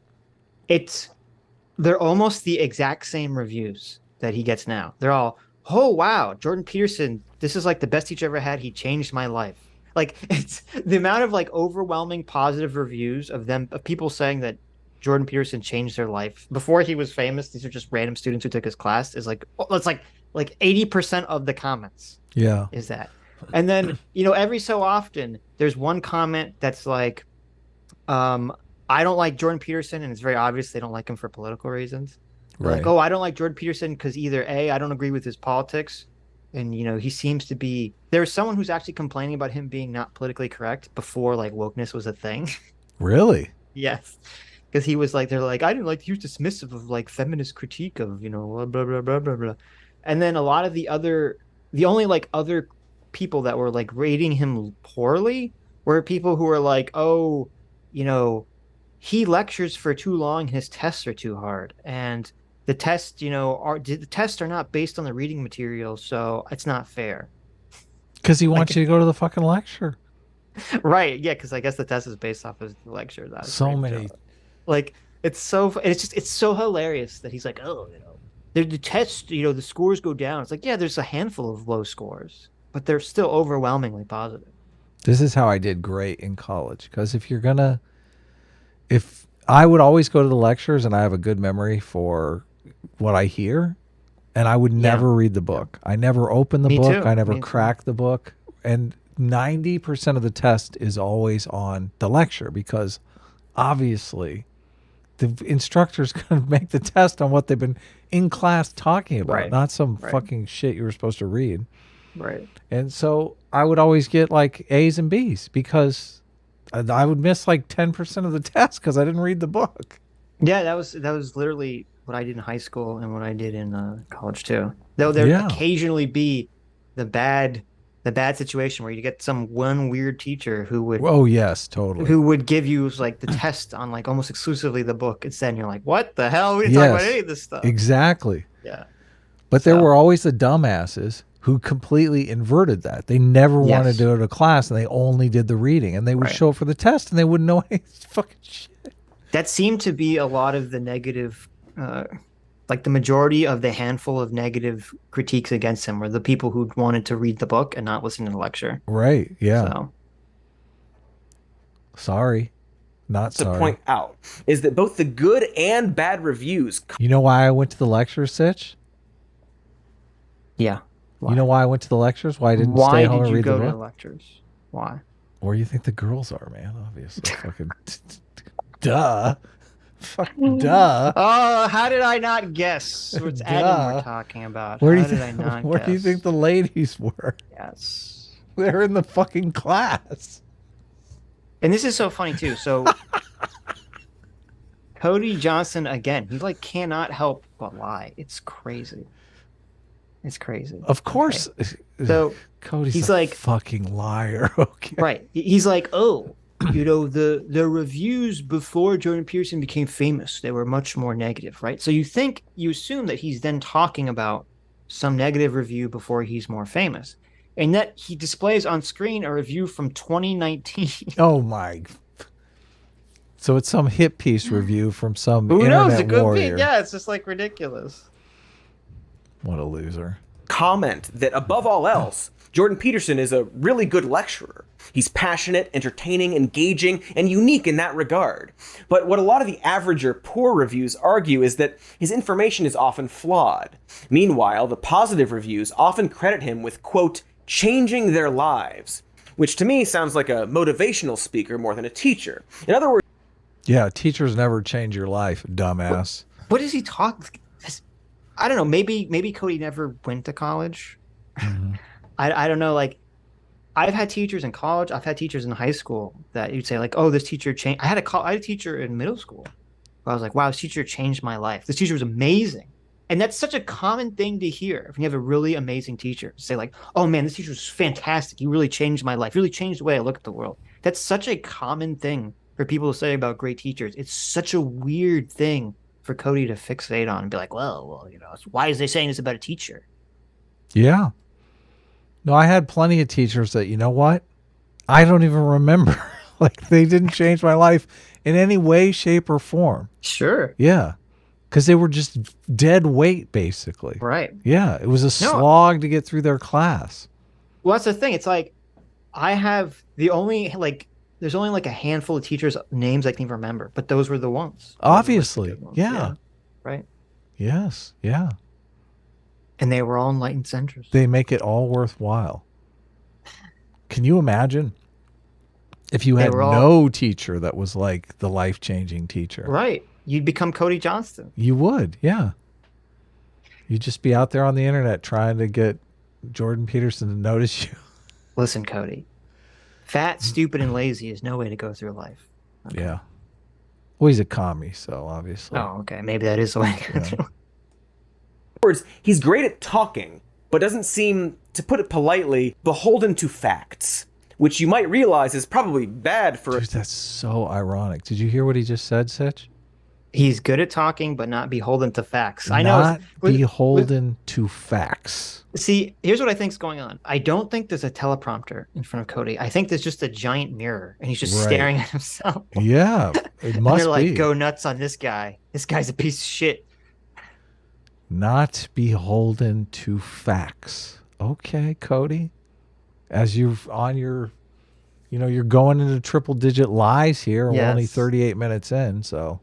they're almost the exact same reviews that he gets now. They're all, oh wow, Jordan Peterson, this is like the best teacher I ever had. He changed my life. Like, it's the amount of overwhelming positive reviews of people saying that Jordan Peterson changed their life before he was famous. These are just random students who took his class. Is like 80% of the comments. Yeah, is that, and then every so often there's one comment that's like, I don't like Jordan Peterson, and it's very obvious they don't like him for political reasons. Right. Like, oh, I don't like Jordan Peterson because either A, I don't agree with his politics, and he seems to be. There's someone who's actually complaining about him being not politically correct before wokeness was a thing. Really? Yes. Because he was like, they're like, I didn't like, he was dismissive of feminist critique of, blah, blah, blah, blah, blah, blah. And then a lot of the only other people that were rating him poorly were people who were like, oh, he lectures for too long, his tests are too hard. And the tests, the tests are not based on the reading material, so it's not fair. Because he wants you to go to the fucking lecture. Right, yeah, because I guess the test is based off of the lecture. That's so many... it's so hilarious that he's like, oh, the test, the scores go down. It's like, yeah, there's a handful of low scores, but they're still overwhelmingly positive. This is how I did great in college. Because if I would always go to the lectures and I have a good memory for what I hear, and I would never read the book. I never open the book. Too. I never crack the book. And 90% of the test is always on the lecture because obviously the instructor's going to make the test on what they've been in class talking about, not some fucking shit you were supposed to read. Right. And so I would always get A's and B's because I would miss 10% of the test because I didn't read the book. Yeah, that was literally what I did in high school and what I did in college too. Though there would occasionally be the bad situation where you get some one weird teacher who would who would give you the test on almost exclusively the book instead, and you're like, what the hell? We didn't talk about any of this stuff. Exactly. Yeah. But there were always the dumbasses who completely inverted that. They never wanted to go to class, and they only did the reading, and they would show up for the test, and they wouldn't know any fucking shit. That seemed to be a lot of the negative, like the majority of the handful of negative critiques against him were the people who wanted to read the book and not listen to the lecture. Right, yeah. So. Sorry. Not sorry. To point out is that both the good and bad reviews. You know why I went to the lecture, Sitch? Yeah. Why? You know why I went to the lectures? Why I didn't stay home and read the book? Why did you go to the lectures? Why? Where do you think the girls are, man? Obviously. Fucking duh. Fucking duh. Oh, how did I not guess? What's Adam we're talking about? Where How do you did I not Where do you guess? think the ladies were? Yes. They're in the fucking class. And this is so funny too. So Cody Johnston again, he like cannot help but lie. It's crazy. It's crazy. Of course. Okay. So Cody's he's a like fucking liar. Okay. Right. He's like, oh, you know, the reviews before Jordan Peterson became famous, they were much more negative, right? So you assume that he's then talking about some negative review before he's more famous. And that he displays on screen a review from 2019. Oh my. So it's some hit piece review from some Who internet knows? It could warrior. be. Yeah, it's just like ridiculous. What a loser. Comment that above all else, Jordan Peterson is a really good lecturer. He's passionate, entertaining, engaging, and unique in that regard. But what a lot of the average or poor reviews argue is that his information is often flawed. Meanwhile, the positive reviews often credit him with, quote, changing their lives, which to me sounds like a motivational speaker more than a teacher. In other words, yeah, teachers never change your life, dumbass. What does he talk? I don't know. Maybe Cody never went to college. Mm-hmm. I don't know. Like, I've had teachers in college. I've had teachers in high school that you'd say like, oh, this teacher changed. I had a teacher in middle school. I was like, wow, this teacher changed my life. This teacher was amazing. And that's such a common thing to hear if you have a really amazing teacher. Say like, oh man, this teacher was fantastic. He really changed my life. Really changed the way I look at the world. That's such a common thing for people to say about great teachers. It's such a weird thing for Cody to fixate on and be like, well, you know, why is they saying this about a teacher? Yeah. No, I had plenty of teachers that, you know what? I don't even remember. Like, they didn't change my life in any way, shape, or form. Sure. Yeah. Because they were just dead weight, basically. Right. Yeah. It was a slog to get through their class. Well, that's the thing. It's like, I have there's only like a handful of teachers' names I can even remember, but those were the ones. Obviously. Ones. Yeah. Right. Yes. Yeah. And they were all enlightened centers. They make it all worthwhile. Can you imagine if you had no teacher that was like the life-changing teacher? Right. You'd become Cody Johnston. You would, yeah. You'd just be out there on the internet trying to get Jordan Peterson to notice you. Listen, Cody. Fat, stupid, and lazy is no way to go through life. Okay. Yeah. Well, he's a commie, so obviously. Oh, okay. Maybe that is the way to go through. In other words, he's great at talking, but doesn't seem, to put it politely, beholden to facts, which you might realize is probably bad for... Dude, that's so ironic. Did you hear what he just said, Sitch? He's good at talking, but not beholden to facts. I know. Not beholden to facts. See, here's what I think's going on. I don't think there's a teleprompter in front of Cody. I think there's just a giant mirror, and he's just staring at himself. Yeah, it must they're be. Like, go nuts on this guy. This guy's a piece of shit. Not beholden to facts. Okay, Cody. As you're on your, you're going into triple-digit lies here. Yes. We're only 38 minutes in, so...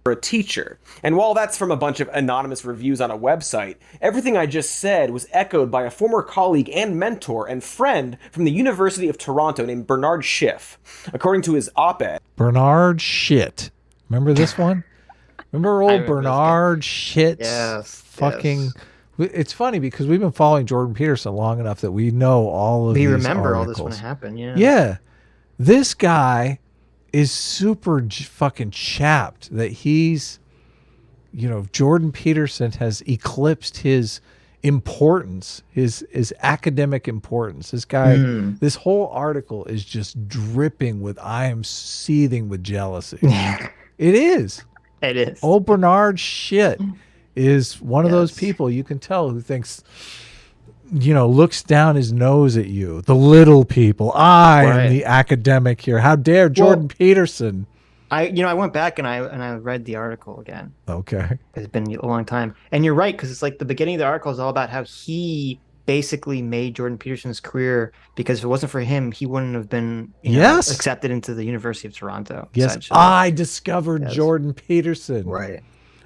a teacher. And while that's from a bunch of anonymous reviews on a website, everything I just said was echoed by a former colleague and mentor and friend from the University of Toronto named Bernard Schiff. According to his op-ed... Bernard Shit. Remember this one? Remember old Bernard Shit? Yes. Fucking... Yes. It's funny because we've been following Jordan Peterson long enough that we know all of these remember articles. All this when it happened, yeah. Yeah. This guy... is super fucking chapped that he's, Jordan Peterson has eclipsed his importance, his academic importance. This guy, this whole article is just dripping with, I am seething with jealousy. It is. It is. Old Bernard Shit is one of those people you can tell who thinks, looks down his nose at you. The little people. I am the academic here. How dare Jordan Peterson? I went back and I read the article again. Okay. It's been a long time. And you're right, because it's like the beginning of the article is all about how he basically made Jordan Peterson's career, because if it wasn't for him, he wouldn't have been accepted into the University of Toronto. Yes, I discovered Jordan Peterson. Right.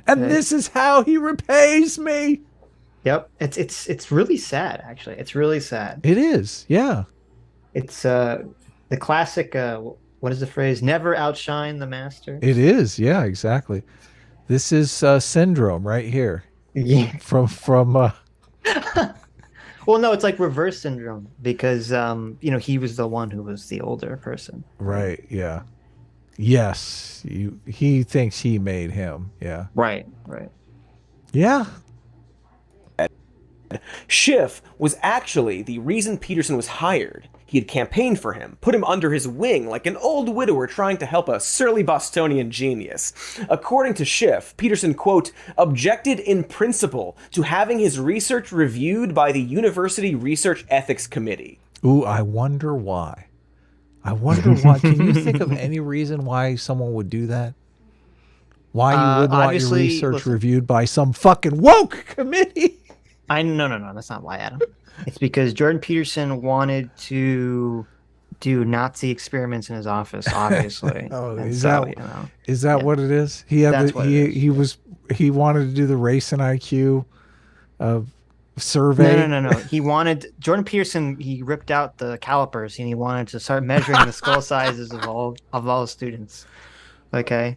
And this is how he repays me. Yep. It's really sad, actually. It's really sad. It is, yeah. It's the classic, what is the phrase? Never outshine the master. It is, yeah, exactly. This is syndrome right here. Yeah. From Well, no, it's like reverse syndrome, because he was the one who was the older person. Right, yeah. Yes, he thinks he made him, yeah. Right. Yeah. Schiff was actually the reason Peterson was hired. He had campaigned for him, put him under his wing like an old widower trying to help a surly Bostonian genius. According to Schiff, Peterson, quote, objected in principle to having his research reviewed by the University Research Ethics Committee. Ooh, I wonder why. Can you think of any reason why someone would do that? Why you would want your research reviewed by some fucking woke committee? No, that's not why, Adam. It's because Jordan Peterson wanted to do Nazi experiments in his office, obviously. Is that what it is? He had he wanted to do the race and IQ survey. No. Jordan Peterson, he ripped out the calipers and he wanted to start measuring the skull sizes of all students. Okay.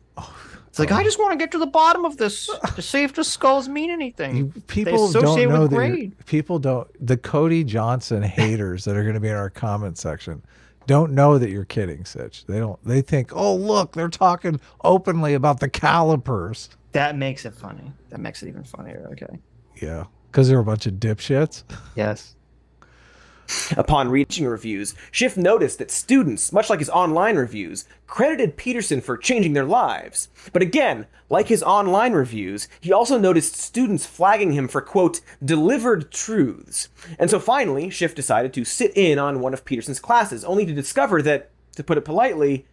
It's like, I just want to get to the bottom of this to see if the skulls mean anything. People don't know that the Cody Johnston haters that are going to be in our comment section don't know that you're kidding, Sitch. They think, oh, look, they're talking openly about the calipers. That makes it funny. That makes it even funnier. Okay. Yeah. Because they're a bunch of dipshits. Yes. Upon reaching reviews, Schiff noticed that students, much like his online reviews, credited Peterson for changing their lives. But again, like his online reviews, he also noticed students flagging him for, quote, delivered truths. And so finally, Schiff decided to sit in on one of Peterson's classes, only to discover that, to put it politely,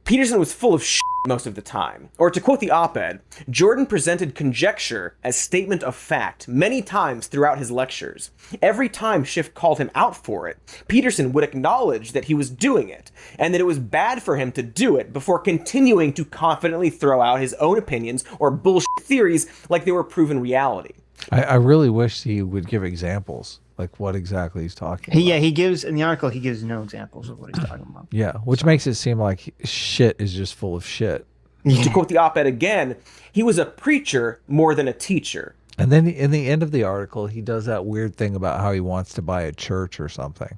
Peterson was full of shit most of the time. Or to quote the op-ed, Jordan presented conjecture as statement of fact many times throughout his lectures. Every time Schiff called him out for it, Peterson would acknowledge that he was doing it, and that it was bad for him to do it before continuing to confidently throw out his own opinions or bullshit theories like they were proven reality. I really wish he would give examples, like what exactly he's talking about. Yeah, he gives, in the article, he gives no examples of what he's talking about. Yeah, which makes it seem like shit is just full of shit. Yeah. To quote the op-ed again, he was a preacher more than a teacher. And then in the end of the article, he does that weird thing about how he wants to buy a church or something.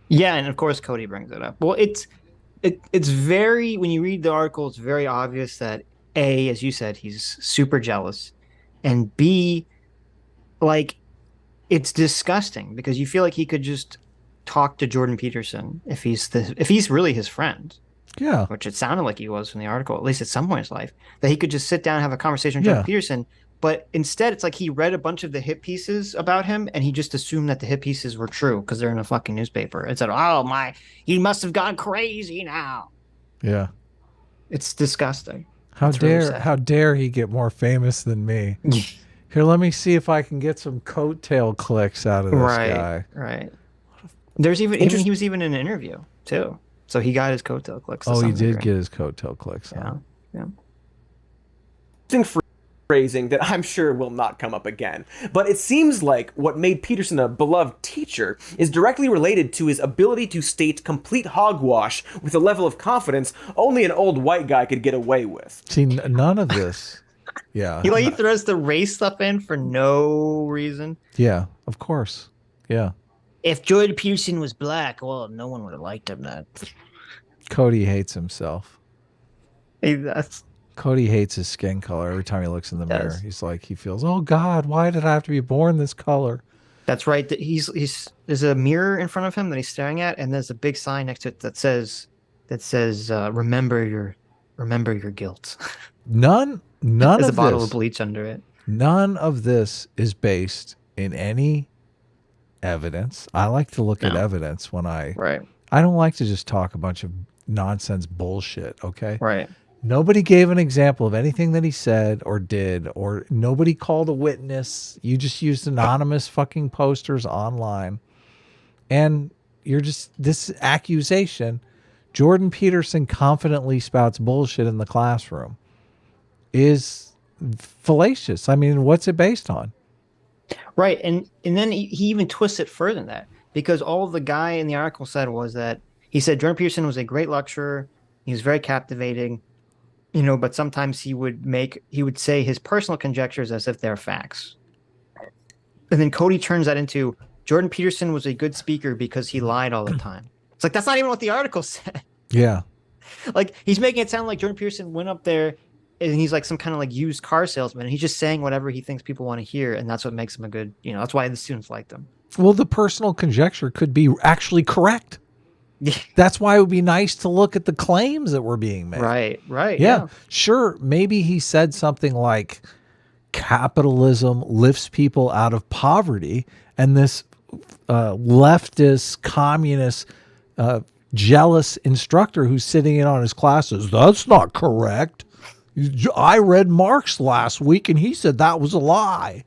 Yeah, and of course Cody brings it up. Well, it's very, when you read the article, it's very obvious that A, as you said, he's super jealous, and B, like, it's disgusting because you feel like he could just talk to Jordan Peterson if he's really his friend. Yeah. Which it sounded like he was from the article, at least at some point in his life, that he could just sit down and have a conversation with Jordan Peterson. But instead, it's like he read a bunch of the hit pieces about him and he just assumed that the hit pieces were true because they're in a fucking newspaper. It said, oh, he must have gone crazy now. Yeah. It's disgusting. How dare he get more famous than me? Here, let me see if I can get some coattail clicks out of this guy. Right. There's he was even in an interview too. So he got his coattail clicks. Oh, he did get his coattail clicks. Huh? Yeah. Phrasing that I'm sure will not come up again. But it seems like what made Peterson a beloved teacher is directly related to his ability to state complete hogwash with a level of confidence only an old white guy could get away with. See, none of this. Yeah. He throws the race stuff in for no reason. Yeah, of course. Yeah. If Jordan Peterson was black, well, no one would have liked him then. Cody hates himself. That's Cody hates his skin color every time he looks in the mirror. He's like, he feels, oh God, why did I have to be born this color? That's right. There's a mirror in front of him that he's staring at, and there's a big sign next to it that says remember your guilt. None There's of a bottle this. of bleach under it. None of this is based in any evidence. I like to look at evidence when I don't like to just talk a bunch of nonsense bullshit, okay? Right. Nobody gave an example of anything that he said or did, or nobody called a witness. You just used anonymous fucking posters online. And you're just, this accusation, Jordan Peterson confidently spouts bullshit in the classroom, is fallacious. I mean, what's it based on? Right. And then he even twists it further than that, because all the guy in the article said was that he said Jordan Peterson was a great lecturer. He was very captivating, you know, but sometimes he would say his personal conjectures as if they're facts. And then Cody turns that into Jordan Peterson was a good speaker because he lied all the time. It's like, that's not even what the article said. Yeah. Like, he's making it sound like Jordan Peterson went up there and he's like some kind of like used car salesman. And he's just saying whatever he thinks people want to hear. And that's what makes him a good, you know, that's why the students liked him. Well, the personal conjecture could be actually correct. That's why it would be nice to look at the claims that were being made. Right. Yeah. Sure. Maybe he said something like capitalism lifts people out of poverty, and this leftist, communist, jealous instructor who's sitting in on his classes, that's not correct. I read Marx last week and he said that was a lie.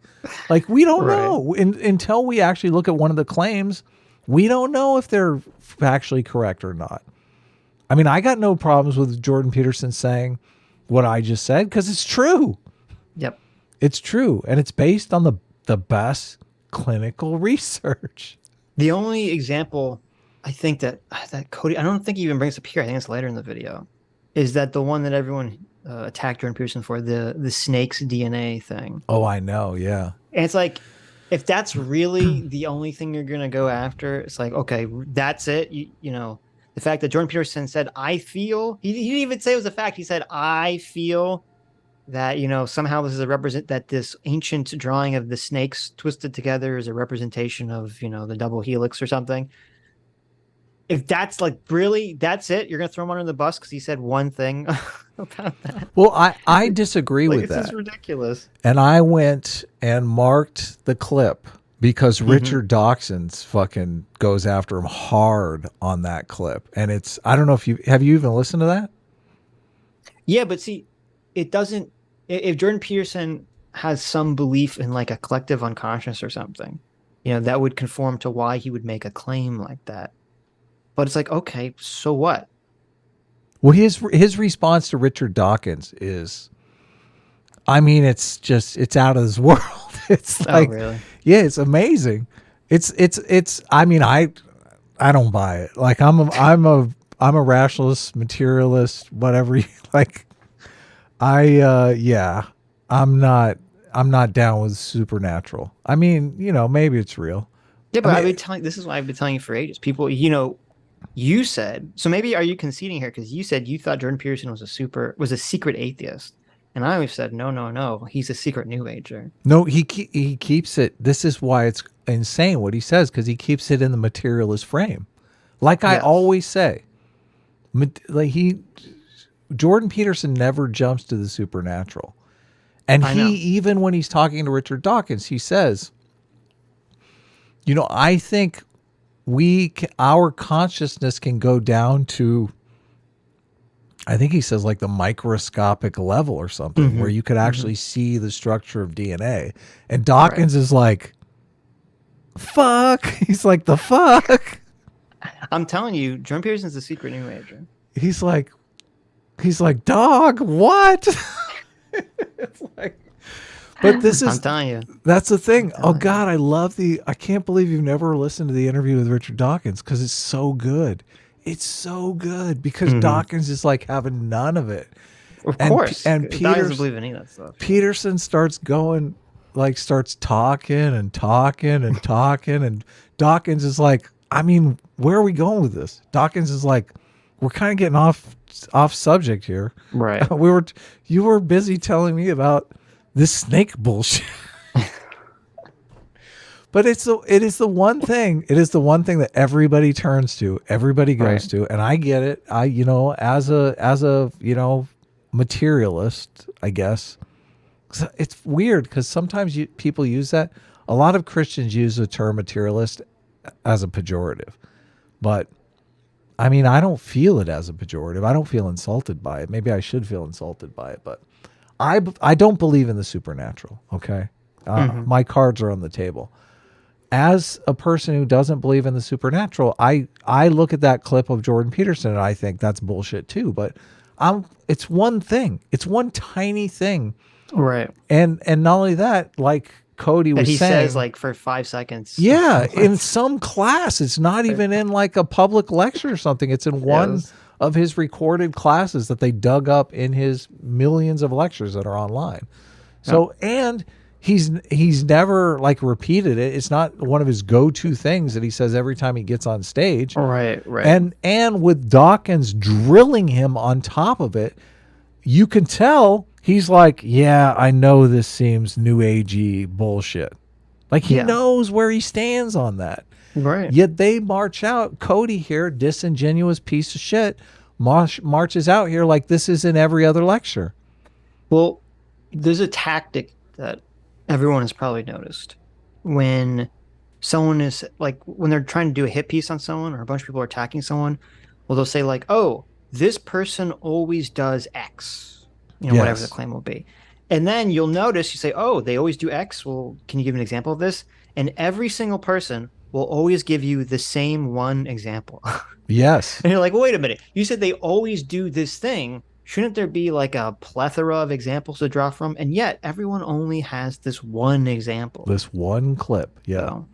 Like, we don't know until we actually look at one of the claims. We don't know if they're factually correct or not. I mean, I got no problems with Jordan Peterson saying what I just said because it's true. Yep. It's true. And it's based on the best clinical research. The only example I think that Cody, I don't think he even brings up here, I think it's later in the video, is that the one that everyone attacked Jordan Peterson for, the snake's DNA thing. Oh, I know. Yeah. And it's like, if that's really the only thing you're going to go after, it's like, okay, that's it. You know, the fact that Jordan Peterson said, I feel, he didn't even say it was a fact. He said, I feel that, you know, somehow this is that this ancient drawing of the snakes twisted together is a representation of, you know, the double helix or something. If that's like, really, that's it, you're going to throw him under the bus because he said one thing about that. Well, I disagree with that. This is ridiculous. And I went and marked the clip because Richard Dawkins fucking goes after him hard on that clip. And it's, I don't know if have you even listened to that? Yeah, but see, it doesn't, if Jordan Peterson has some belief in like a collective unconscious or something, you know, that would conform to why he would make a claim like that. But it's like, okay, so what? Well, his response to Richard Dawkins is, I mean, it's out of this world. It's like, really? Yeah, it's amazing. It's, I mean, I don't buy it. Like, I'm a rationalist, materialist, whatever you like. I'm not down with supernatural. I mean, you know, maybe it's real. Yeah, but I mean, I've been telling, this is why I've been telling you for ages. People, you know, you said, so maybe are you conceding here? Because you said you thought Jordan Peterson was a secret atheist. And I always said, no, he's a secret New Ager. No, he keeps it. This is why it's insane what he says, because he keeps it in the materialist frame. Like I always say, like Jordan Peterson never jumps to the supernatural. And even when he's talking to Richard Dawkins, he says, you know, I think our consciousness can go down to, I think he says like the microscopic level or something, where you could actually see the structure of DNA. And Dawkins is like, fuck. He's like, the fuck. I'm telling you, Jordan Peterson's a secret New Ager. He's like, dog, what? It's like, but this is, I'm telling you, that's the thing. Oh God, I can't believe you've never listened to the interview with Richard Dawkins, because it's so good. It's so good because Dawkins is like having none of it. Of course. And Peterson doesn't believe any of that stuff. Peterson starts talking and talking and talking. And Dawkins is like, I mean, where are we going with this? Dawkins is like, we're kind of getting off subject here. Right. You were busy telling me about this snake bullshit. But it is the one thing that everybody turns to, everybody goes to, and I get it. As a materialist, I guess, It's weird because sometimes people use that. A lot of Christians use the term materialist as a pejorative, but I mean, I don't feel it as a pejorative. I don't feel insulted by it. Maybe I should feel insulted by it, but I don't believe in the supernatural. Okay. My cards are on the table. As a person who doesn't believe in the supernatural, I look at that clip of Jordan Peterson and I think that's bullshit too, but it's one thing. It's one tiny thing. Right. And not only that, like Cody was saying, he says like for 5 seconds. Yeah, in some class. It's not even in like a public lecture or something. It's in one of his recorded classes that they dug up in his millions of lectures that are online. So, and he's never like repeated it. It's not one of his go-to things that he says every time he gets on stage. Right. And with Dawkins drilling him on top of it, you can tell he's like, yeah, I know this seems new agey bullshit. Like he knows where he stands on that. Right. Yet they march out. Cody here, disingenuous piece of shit, marches out here like this is in every other lecture. Well, there's a tactic that everyone has probably noticed when someone is like, when they're trying to do a hit piece on someone or a bunch of people are attacking someone, well, they'll say like, oh, this person always does X, whatever the claim will be. And then you'll notice, you say, oh, they always do X. Well, can you give an example of this? And every single person will always give you the same one example. Yes. And you're like, well, wait a minute. You said they always do this thing. Shouldn't there be like a plethora of examples to draw from? And yet everyone only has this one example. This one clip. Yeah. So,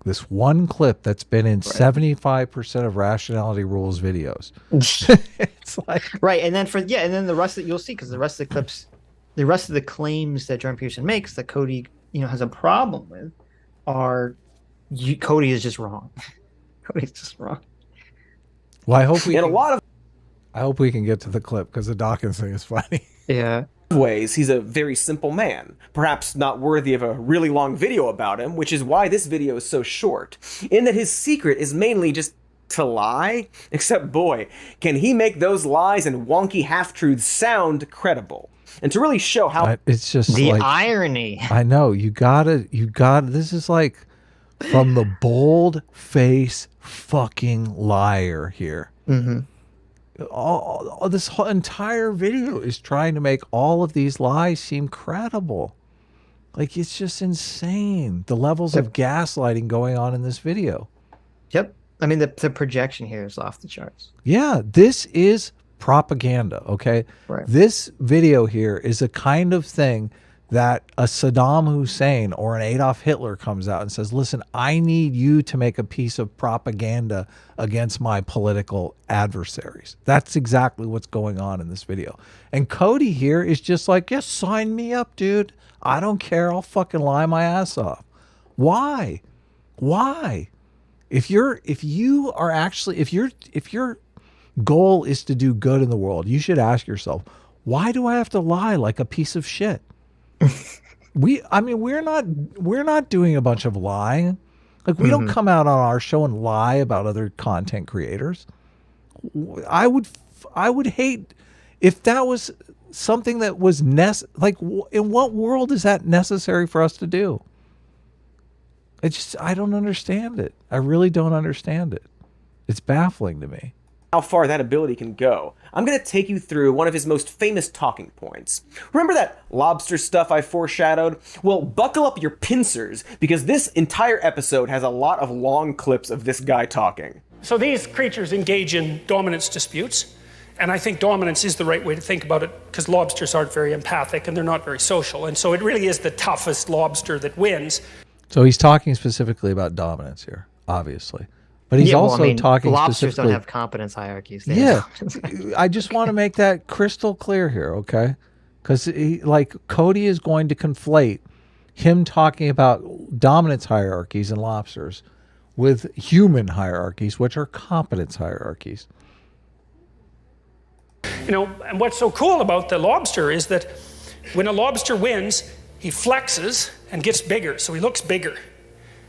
this one clip that's been in 75% of Rationality Rules videos. It's like, right. And then and then the rest that you'll see, because the rest of the clips, the rest of the claims that Jordan Peterson makes that Cody, has a problem with are Cody is just wrong. Cody's just wrong. Well, I hope we can get to the clip because the Dawkins thing is funny. Yeah. Ways, he's a very simple man, perhaps not worthy of a really long video about him, which is why this video is so short, in that his secret is mainly just to lie, except boy, can he make those lies and wonky half-truths sound credible. And to really show how it's just the like, irony. I know, you gotta, this is like from the bold face fucking liar here. Mm-hmm. All this whole entire video is trying to make all of these lies seem credible. Like, it's just insane the levels of gaslighting going on in this video. Yep. I mean, the projection here is off the charts. Yeah, this is propaganda, okay? Right. This video here is a kind of thing that a Saddam Hussein or an Adolf Hitler comes out and says, listen, I need you to make a piece of propaganda against my political adversaries. That's exactly what's going on in this video. And Cody here is just like, yes, sign me up, dude. I don't care. I'll fucking lie my ass off. Why? If your goal is to do good in the world, you should ask yourself, why do I have to lie like a piece of shit? We're not doing a bunch of lying. Like, we don't come out on our show and lie about other content creators. I would hate if that was something that was like, in what world is that necessary for us to do? I don't understand it. I really don't understand it. It's baffling to me how far that ability can go. I'm going to take you through one of his most famous talking points. Remember that lobster stuff I foreshadowed? Well, buckle up your pincers, because this entire episode has a lot of long clips of this guy talking. So these creatures engage in dominance disputes, and I think dominance is the right way to think about it, because lobsters aren't very empathic and they're not very social, and so it really is the toughest lobster that wins. So he's talking specifically about dominance here, obviously. But he's also talking lobsters specifically... don't have competence hierarchies. I just want to make that crystal clear here, okay? Because Cody is going to conflate him talking about dominance hierarchies in lobsters with human hierarchies, which are competence hierarchies. And what's so cool about the lobster is that when a lobster wins, he flexes and gets bigger, so he looks bigger.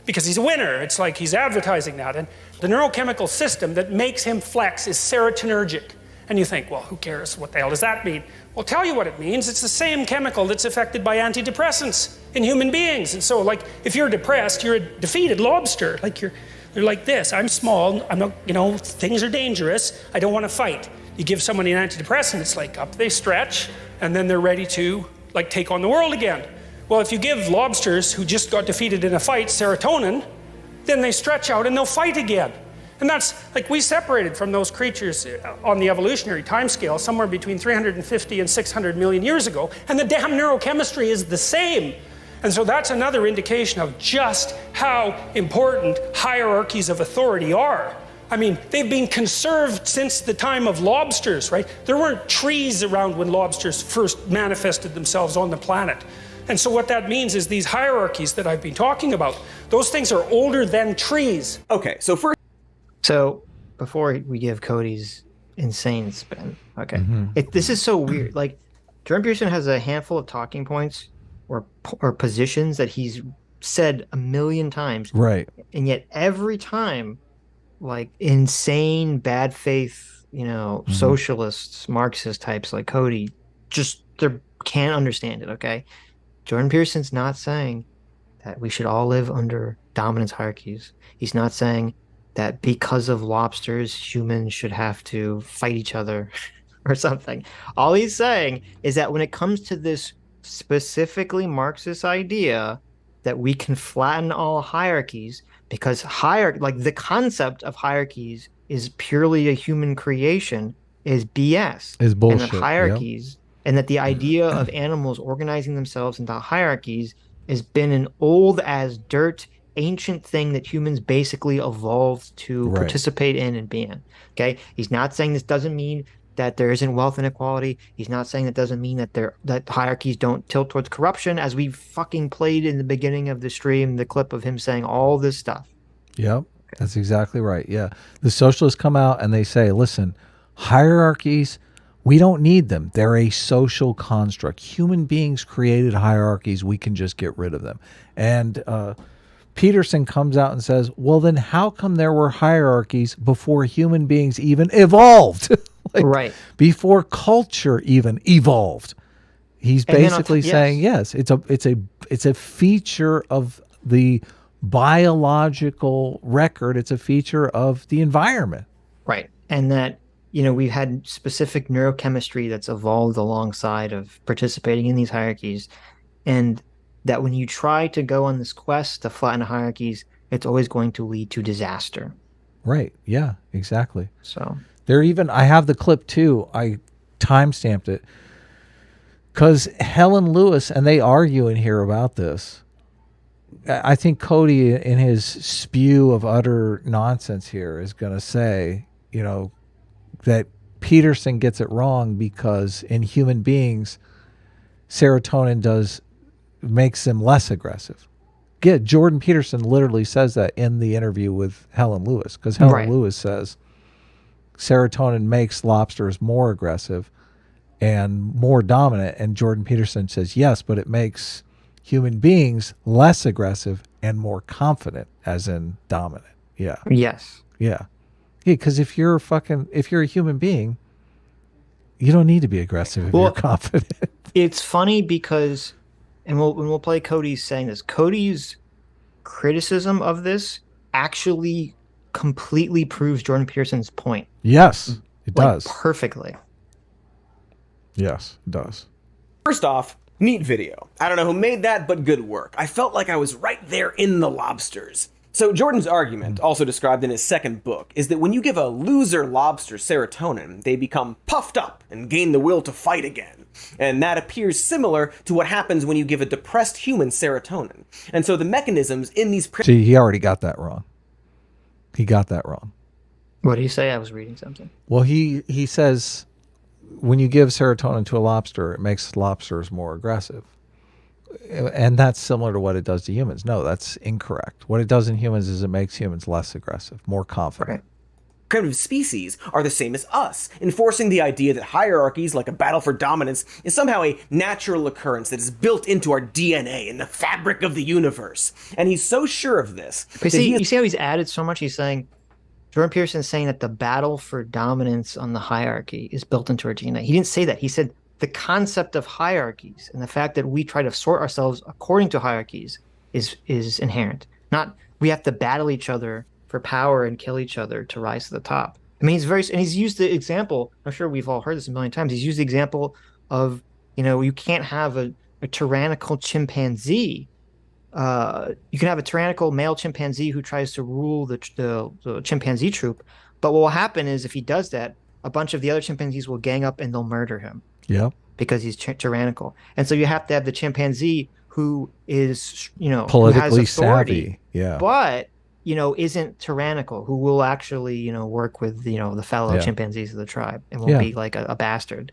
Because he's a winner. It's like he's advertising that. And the neurochemical system that makes him flex is serotonergic. And you think, well, who cares? What the hell does that mean? Well, I'll tell you what it means. It's the same chemical that's affected by antidepressants in human beings. And so, like, if you're depressed, you're a defeated lobster. Like, you're like this. I'm small. I'm not, things are dangerous. I don't want to fight. You give somebody an antidepressant, it's like up they stretch, and then they're ready to, like, take on the world again. Well, if you give lobsters who just got defeated in a fight serotonin, then they stretch out and they'll fight again. And that's, like, we separated from those creatures on the evolutionary timescale somewhere between 350 and 600 million years ago, and the damn neurochemistry is the same. And so that's another indication of just how important hierarchies of authority are. I mean, they've been conserved since the time of lobsters, right? There weren't trees around when lobsters first manifested themselves on the planet. And so what that means is these hierarchies that I've been talking about, those things are older than trees. Okay, so first... So before we give Cody's insane spin, okay, this is so weird. Like, Jordan Peterson has a handful of talking points or positions that he's said a million times. Right. And yet every time, like, insane, bad faith, socialists, Marxist types like Cody, just can't understand it, okay? Jordan Peterson's not saying that we should all live under dominance hierarchies. He's not saying that because of lobsters, humans should have to fight each other or something. All he's saying is that when it comes to this specifically Marxist idea that we can flatten all hierarchies, because the concept of hierarchies is purely a human creation, is BS. Is bullshit. And that hierarchies, and that the idea of animals organizing themselves into hierarchies has been an old as dirt, ancient thing that humans basically evolved to participate in and be in. Okay, he's not saying this doesn't mean that there isn't wealth inequality. He's not saying that doesn't mean that hierarchies don't tilt towards corruption, as we fucking played in the beginning of the stream, the clip of him saying all this stuff. Yep, okay. That's exactly right. Yeah, the socialists come out and they say, listen, hierarchies, we don't need them. They're a social construct. Human beings created hierarchies. We can just get rid of them. And Peterson comes out and says, well, then how come there were hierarchies before human beings even evolved? Before culture even evolved. He's basically saying, yes, it's a feature of the biological record. It's a feature of the environment. Right. And that, we've had specific neurochemistry that's evolved alongside of participating in these hierarchies. And that when you try to go on this quest to flatten hierarchies, it's always going to lead to disaster. Right. Yeah, exactly. So I have the clip too. I timestamped it because Helen Lewis, and they argue in here about this. I think Cody, in his spew of utter nonsense here, is going to say, that Peterson gets it wrong because in human beings, serotonin makes them less aggressive. Jordan Peterson literally says that in the interview with Helen Lewis, because Helen Lewis says serotonin makes lobsters more aggressive and more dominant, and Jordan Peterson says yes, but it makes human beings less aggressive and more confident, as in dominant. Yeah. Yes. Yeah. Because if you're a human being, you don't need to be aggressive if you're confident. It's funny because, and we'll play Cody's saying this. Cody's criticism of this actually completely proves Jordan Peterson's point. Yes, it does. Perfectly. Yes, it does. First off, neat video. I don't know who made that, but good work. I felt like I was right there in the lobsters. So Jordan's argument, also described in his second book, is that when you give a loser lobster serotonin, they become puffed up and gain the will to fight again. And that appears similar to what happens when you give a depressed human serotonin. And so the mechanisms in these... See, he already got that wrong. He got that wrong. What did he say? I was reading something. Well, he says when you give serotonin to a lobster, it makes lobsters more aggressive. And that's similar to what it does to humans. No, that's incorrect. What it does in humans is it makes humans less aggressive, more confident. Primitive species are the same as us, enforcing the idea that hierarchies, like a battle for dominance, is somehow a natural occurrence that is built into our DNA and the fabric of the universe. And he's so sure of this. But you see how he's added so much? He's saying, Jordan Peterson is saying that the battle for dominance on the hierarchy is built into our DNA. He didn't say that. He said the concept of hierarchies and the fact that we try to sort ourselves according to hierarchies is inherent. Not we have to battle each other for power and kill each other to rise to the top. I mean, he's used the example. I'm sure we've all heard this a million times. He's used the example of, you can't have a tyrannical chimpanzee. You can have a tyrannical male chimpanzee who tries to rule the chimpanzee troop, but what will happen is if he does that, a bunch of the other chimpanzees will gang up and they'll murder him. Yeah. Because he's tyrannical. And so you have to have the chimpanzee who is, politically who has authority, savvy. Yeah. but isn't tyrannical, who will actually, work with, the fellow chimpanzees of the tribe and won't be like a bastard.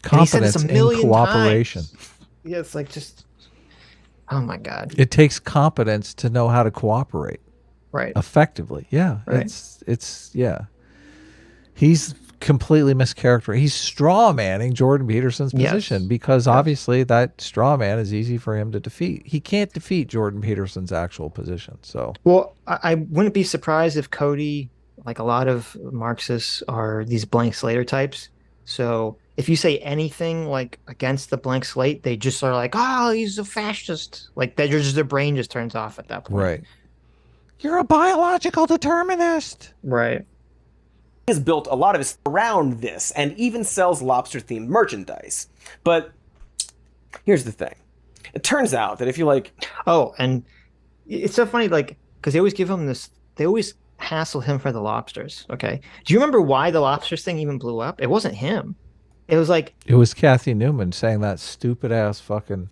Competence and cooperation. Times. Yeah, it's like just, oh my God. It takes competence to know how to cooperate. Right. Effectively. Yeah. Right. It's He's completely mischaracterized. He's straw manning Jordan Peterson's position because obviously that straw man is easy for him to defeat. He can't defeat Jordan Peterson's actual position. So, well, I wouldn't be surprised if Cody, like a lot of Marxists, are these blank slater types. So if you say anything like against the blank slate, they just are like, oh, he's a fascist. Like their brain just turns off at that point. Right. You're a biological determinist. Right. He has built a lot of his around this and even sells lobster-themed merchandise. But here's the thing. It turns out that if you like... Oh, and it's so funny, like, because they always give him this... They always hassle him for the lobsters, okay? Do you remember why the lobsters thing even blew up? It wasn't him. It was like... It was Kathy Newman saying that stupid-ass fucking...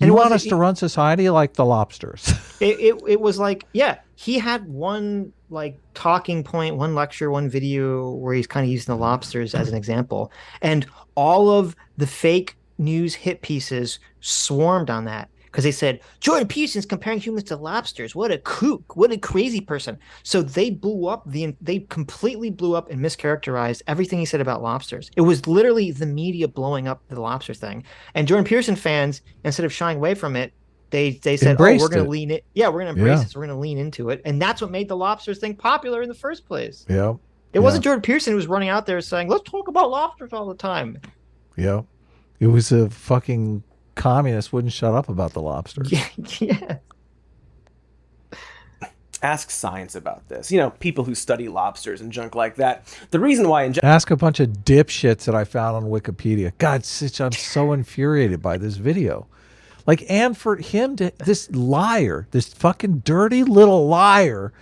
You want us to run society like the lobsters. It was like, yeah, he had one like talking point, one lecture, one video where he's kind of using the lobsters as an example. And all of the fake news hit pieces swarmed on that because they said, Jordan Peterson's comparing humans to lobsters. What a kook. What a crazy person. So they they completely blew up and mischaracterized everything he said about lobsters. It was literally the media blowing up the lobster thing. And Jordan Peterson fans, instead of shying away from it, they said, embraced we're going to it. lean it. Yeah, we're going to embrace this. We're going to lean into it. And that's what made the lobsters thing popular in the first place. Yeah. It wasn't Jordan Peterson who was running out there saying, let's talk about lobsters all the time. Yeah. It was a fucking communist wouldn't shut up about the lobsters. Yeah. Ask science about this. People who study lobsters and junk like that. The reason why... Ask a bunch of dipshits that I found on Wikipedia. God, Sitch, I'm so infuriated by this video. Like, and for him to... This liar, this fucking dirty little liar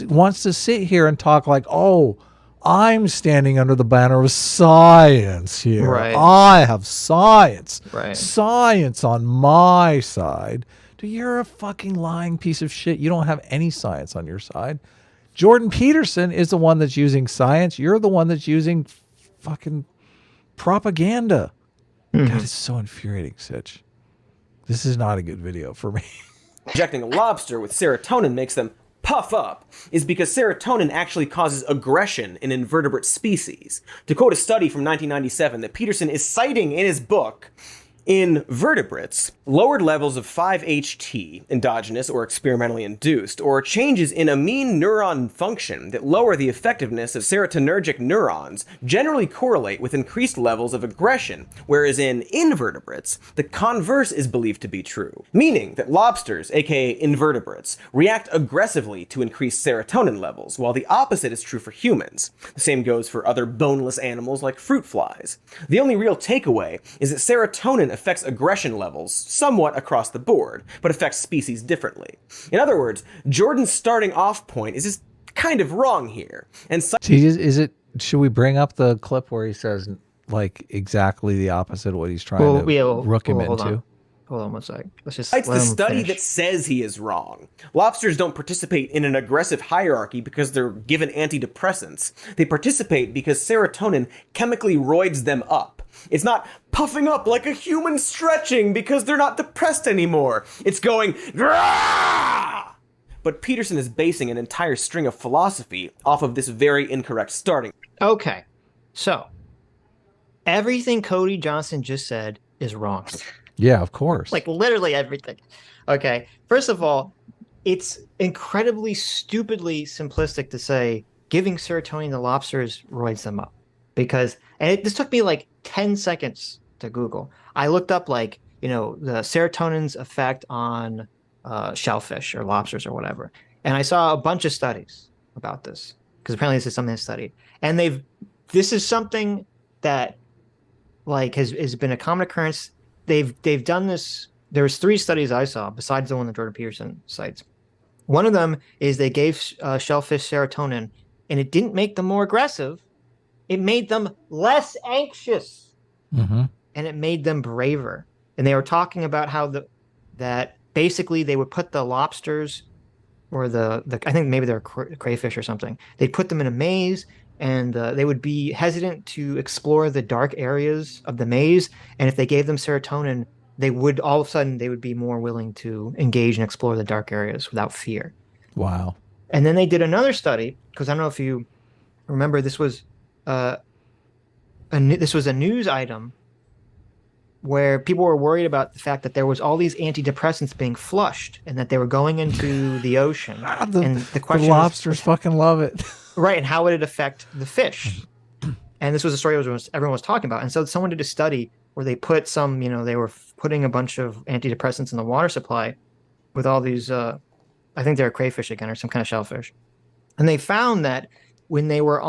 wants to sit here and talk like, oh, I'm standing under the banner of science here. Right. I have science. Right. Science on my side. Dude, you're a fucking lying piece of shit. You don't have any science on your side. Jordan Peterson is the one that's using science. You're the one that's using fucking propaganda. God, it's so infuriating, Sitch. This is not a good video for me. Injecting a lobster with serotonin makes them puff up is because serotonin actually causes aggression in invertebrate species. To quote a study from 1997 that Peterson is citing in his book, in vertebrates, lowered levels of 5-HT, endogenous or experimentally induced, or changes in amine neuron function that lower the effectiveness of serotonergic neurons generally correlate with increased levels of aggression, whereas in invertebrates, the converse is believed to be true, meaning that lobsters, aka invertebrates, react aggressively to increased serotonin levels, while the opposite is true for humans. The same goes for other boneless animals like fruit flies. The only real takeaway is that serotonin affects aggression levels somewhat across the board, but affects species differently. In other words, Jordan's starting off point is just kind of wrong here. And should we bring up the clip where he says like exactly the opposite of what he's trying to rook him into? Hold on one sec. Let's just It's the study that says he is wrong. Lobsters don't participate in an aggressive hierarchy because they're given antidepressants. They participate because serotonin chemically roids them up. It's not puffing up like a human stretching because they're not depressed anymore. It's going, Grah! But Peterson is basing an entire string of philosophy off of this very incorrect starting. Okay, so everything Cody Johnston just said is wrong. Yeah, of course. Like literally everything. Okay, first of all, it's incredibly stupidly simplistic to say giving serotonin to lobsters roids them up, because this took me like 10 seconds to Google. I looked up like, the serotonin's effect on shellfish or lobsters or whatever, and I saw a bunch of studies about this, because apparently this is something that's studied, and this is something that like has been a common occurrence. They've done this. There's 3 studies I saw besides the one that Jordan Peterson cites. One of them is they gave shellfish serotonin, and it didn't make them more aggressive. It made them less anxious, and it made them braver. And they were talking about how that basically they would put the lobsters, or the I think maybe they're crayfish or something. They'd put them in a maze, and they would be hesitant to explore the dark areas of the maze. And if they gave them serotonin, they would all of a sudden they would be more willing to engage and explore the dark areas without fear. Wow. And then they did another study, because I don't know if you remember, this was a news item where people were worried about the fact that there was all these antidepressants being flushed and that they were going into the ocean. And the question the lobsters fucking love it. Right, and how would it affect the fish? And this was a story everyone was talking about. And so someone did a study where they put some, they were putting a bunch of antidepressants in the water supply with all these, I think they're crayfish again, or some kind of shellfish. And they found that when they were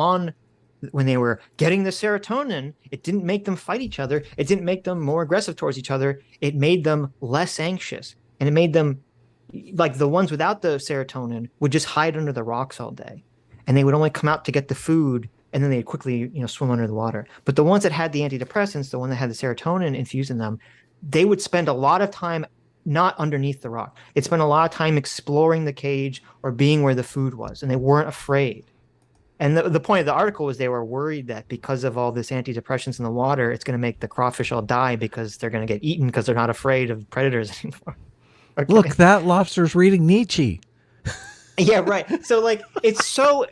getting the serotonin, it didn't make them fight each other. It didn't make them more aggressive towards each other. It made them less anxious. And it made them, like the ones without the serotonin would just hide under the rocks all day. And they would only come out to get the food, and then they'd quickly, swim under the water. But the ones that had the antidepressants, the one that had the serotonin infused in them, they would spend a lot of time not underneath the rock. They'd spend a lot of time exploring the cage or being where the food was, and they weren't afraid. And the point of the article was they were worried that because of all this antidepressants in the water, it's going to make the crawfish all die because they're going to get eaten because they're not afraid of predators anymore. Okay. Look, that lobster's reading Nietzsche. Yeah, right. So like, it's so,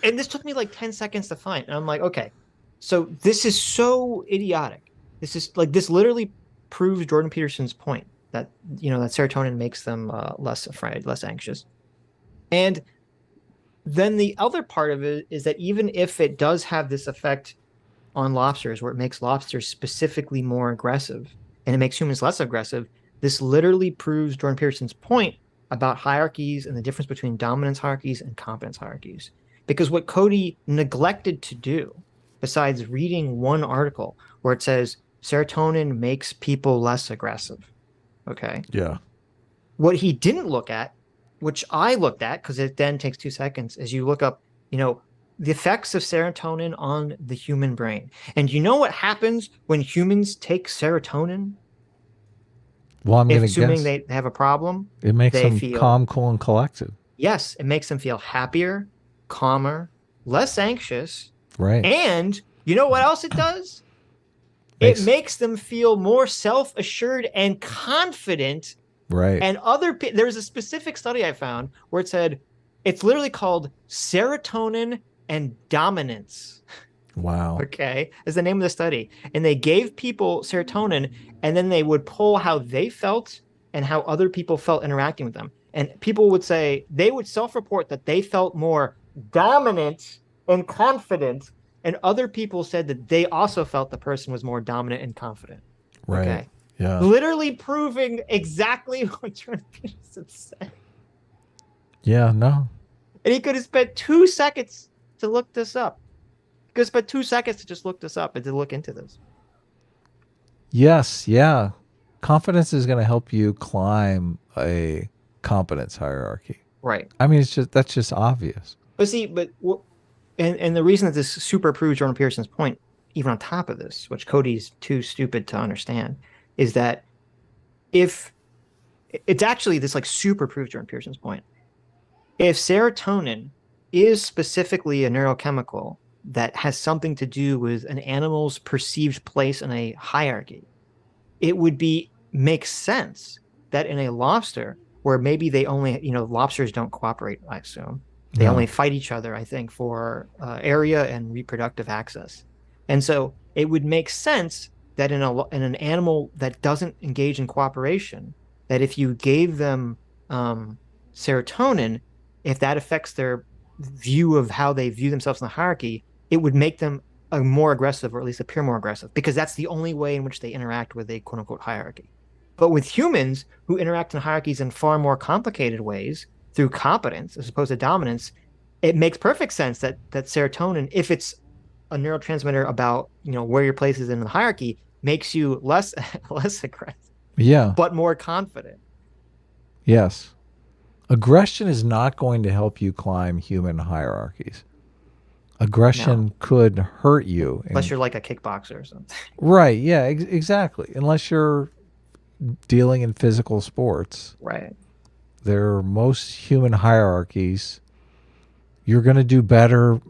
and this took me like 10 seconds to find. And I'm like, okay, so this is so idiotic. This literally proves Jordan Peterson's point that, that serotonin makes them less afraid, less anxious. And then the other part of it is that even if it does have this effect on lobsters, where it makes lobsters specifically more aggressive and it makes humans less aggressive, this literally proves Jordan Peterson's point about hierarchies and the difference between dominance hierarchies and competence hierarchies. Because what Cody neglected to do, besides reading one article where it says serotonin makes people less aggressive, okay? Yeah. What he didn't look at, which I looked at, because it then takes 2 seconds, is you look up, the effects of serotonin on the human brain. And you know what happens when humans take serotonin? Well, I'm going to guess. Assuming they have a problem, it makes they them feel calm, cool, and collected. Yes, it makes them feel happier, calmer, less anxious. Right. And you know what else it does? It makes them feel more self-assured and confident. Right. And there's a specific study I found where it said it's literally called serotonin and dominance. Wow. Okay, is the name of the study. And they gave people serotonin, and then they would poll how they felt and how other people felt interacting with them. And people would say they would self-report that they felt more dominant and confident, and other people said that they also felt the person was more dominant and confident. Right. Okay. Yeah. Literally proving exactly what Jordan Peterson said. Yeah, no. And he could have spent 2 seconds to look this up. He could have spent 2 seconds to just look this up and to look into this. Yes, yeah. Confidence is going to help you climb a competence hierarchy. Right. I mean, that's just obvious. But see, and the reason that this super proves Jordan Peterson's point, even on top of this, which Cody's too stupid to understand, is that if it's actually this like super proves Jordan Peterson's point. If serotonin is specifically a neurochemical that has something to do with an animal's perceived place in a hierarchy, it would make sense that in a lobster, where maybe they only, lobsters don't cooperate, I assume. They only fight each other, I think, for area and reproductive access. And so it would make sense that in an animal that doesn't engage in cooperation, that if you gave them serotonin, if that affects their view of how they view themselves in the hierarchy, it would make them a more aggressive, or at least appear more aggressive, because that's the only way in which they interact with a quote unquote hierarchy. But with humans who interact in hierarchies in far more complicated ways through competence as opposed to dominance, it makes perfect sense that serotonin, if it's a neurotransmitter about where your place is in the hierarchy, makes you less aggressive, Yeah. but more confident. Yes. Aggression is not going to help you climb human hierarchies. Aggression could hurt you. Unless you're like a kickboxer or something. Right. Yeah, exactly. Unless you're dealing in physical sports. Right. Most human hierarchies, you're going to do better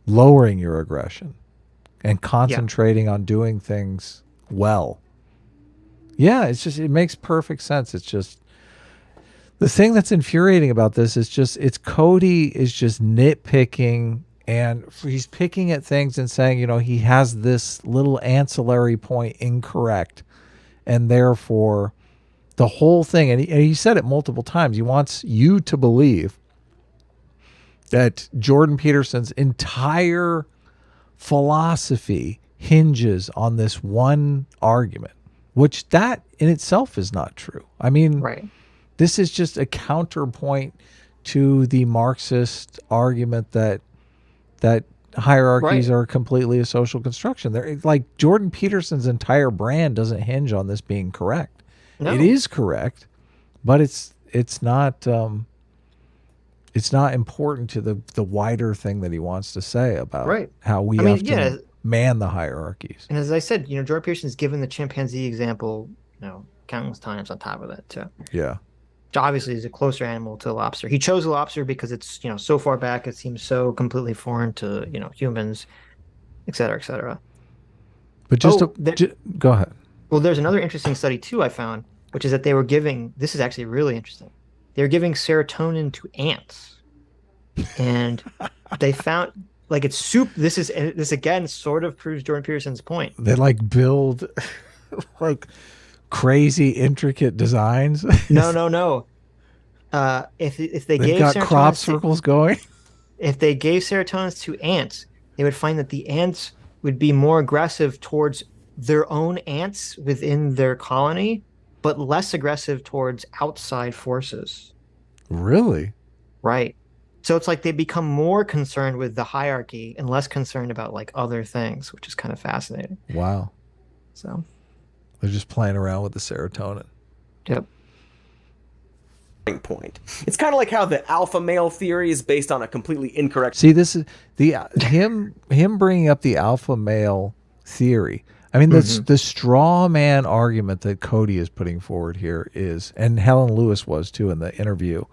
lowering your aggression and concentrating on doing things well. Yeah, it makes perfect sense. It's just, the thing that's infuriating about this is Cody is just nitpicking, and he's picking at things and saying, he has this little ancillary point incorrect, and therefore the whole thing, and he said it multiple times, he wants you to believe that Jordan Peterson's entire philosophy hinges on this one argument, which that in itself is not true. I mean, right. This is just a counterpoint to the Marxist argument that hierarchies are completely a social construction. They're like, Jordan Peterson's entire brand doesn't hinge on this being correct. No. It is correct, but it's not important to the wider thing that he wants to say about how we have to man the hierarchies. And as I said, Jordan Peterson's given the chimpanzee example, countless times on top of that too. Yeah. Which obviously is a closer animal to a lobster. He chose a lobster because it's, so far back, it seems so completely foreign to, humans, et cetera, et cetera. But go ahead. Well, there's another interesting study too I found, which is that they were giving, this is actually really interesting. They were giving serotonin to ants. And they found, like, it's soup. This again sort of proves Jordan Peterson's point. They build crazy intricate designs. No. If they They've got crop circles going. If they gave serotonin to ants, they would find that the ants would be more aggressive towards their own ants within their colony, but less aggressive towards outside forces. Really? Right. So it's like they become more concerned with the hierarchy and less concerned about other things, which is kind of fascinating. Wow. So they're just playing around with the serotonin. Yep. Point. It's kind of like how the alpha male theory is based on a completely incorrect. See, this is him bringing up the alpha male theory. I mean, the straw man argument that Cody is putting forward here is, and Helen Lewis was too in the interview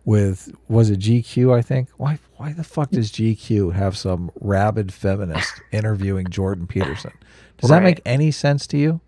with, was it GQ, I think? Why the fuck does GQ have some rabid feminist interviewing Jordan Peterson? Does that make any sense to you?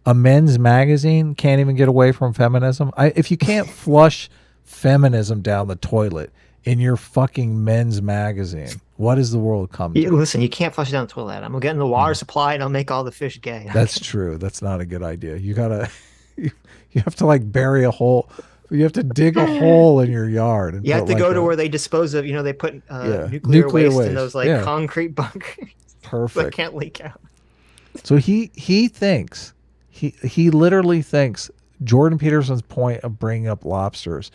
A men's magazine can't even get away from feminism. If you can't flush feminism down the toilet in your fucking men's magazine, what does the world come to? Listen, you can't flush it down the toilet. I'm getting the water supply and I'll make all the fish gay. That's true. That's not a good idea. You gotta, you have to bury a hole. You have to dig a hole in your yard. And you have to go to where they dispose of, they put nuclear waste in those concrete bunkers. Perfect. That can't leak out. So he thinks, he literally thinks Jordan Peterson's point of bringing up lobsters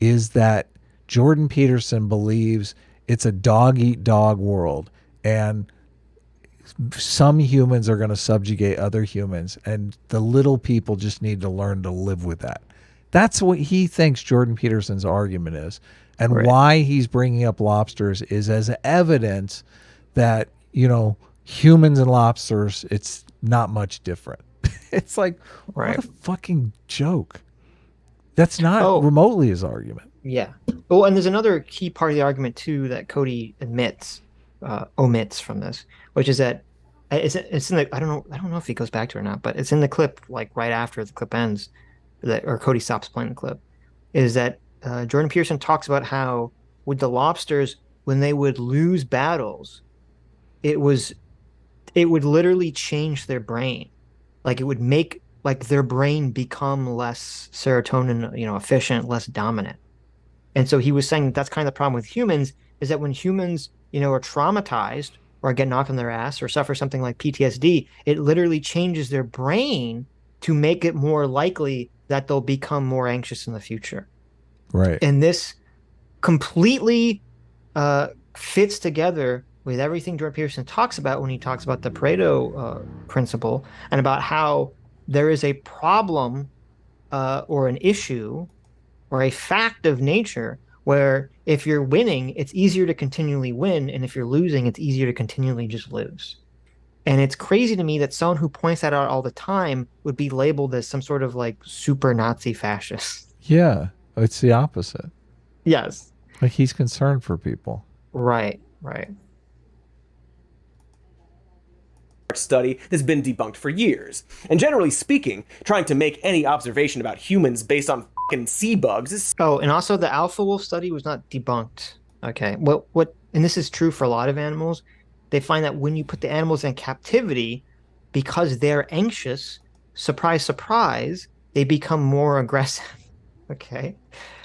is that Jordan Peterson believes it's a dog-eat-dog world, and some humans are going to subjugate other humans, and the little people just need to learn to live with that. That's what he thinks Jordan Peterson's argument is, and why he's bringing up lobsters is as evidence that, humans and lobsters, it's not much different. It's like, what a fucking joke. That's not remotely his argument. Yeah. Oh, and there's another key part of the argument too that Cody omits from this, which is that it's in the, I don't know if he goes back to it or not, but it's in the clip, right after the clip ends, or Cody stops playing the clip, is that Jordan Peterson talks about how with the lobsters, when they would lose battles, it would literally change their brain. It would make like their brain become less serotonin, efficient, less dominant. And so he was saying that's kind of the problem with humans is that when humans, are traumatized or get knocked on their ass or suffer something like PTSD, it literally changes their brain to make it more likely that they'll become more anxious in the future. Right. And this completely fits together with everything Jordan Peterson talks about when he talks about the Pareto principle and about how there is a problem or an issue or a fact of nature where if you're winning, it's easier to continually win. And if you're losing, it's easier to continually just lose. And it's crazy to me that someone who points that out all the time would be labeled as some sort of like super Nazi fascist. Yeah. It's the opposite. Yes. Like he's concerned for people. Right, right. Study has been debunked for years. And generally speaking, trying to make any observation about humans based on fucking sea bugs is... Oh, and also the alpha wolf study was not debunked. Okay. And this is true for a lot of animals. They find that when you put the animals in captivity, because they're anxious, surprise, surprise, they become more aggressive. Okay.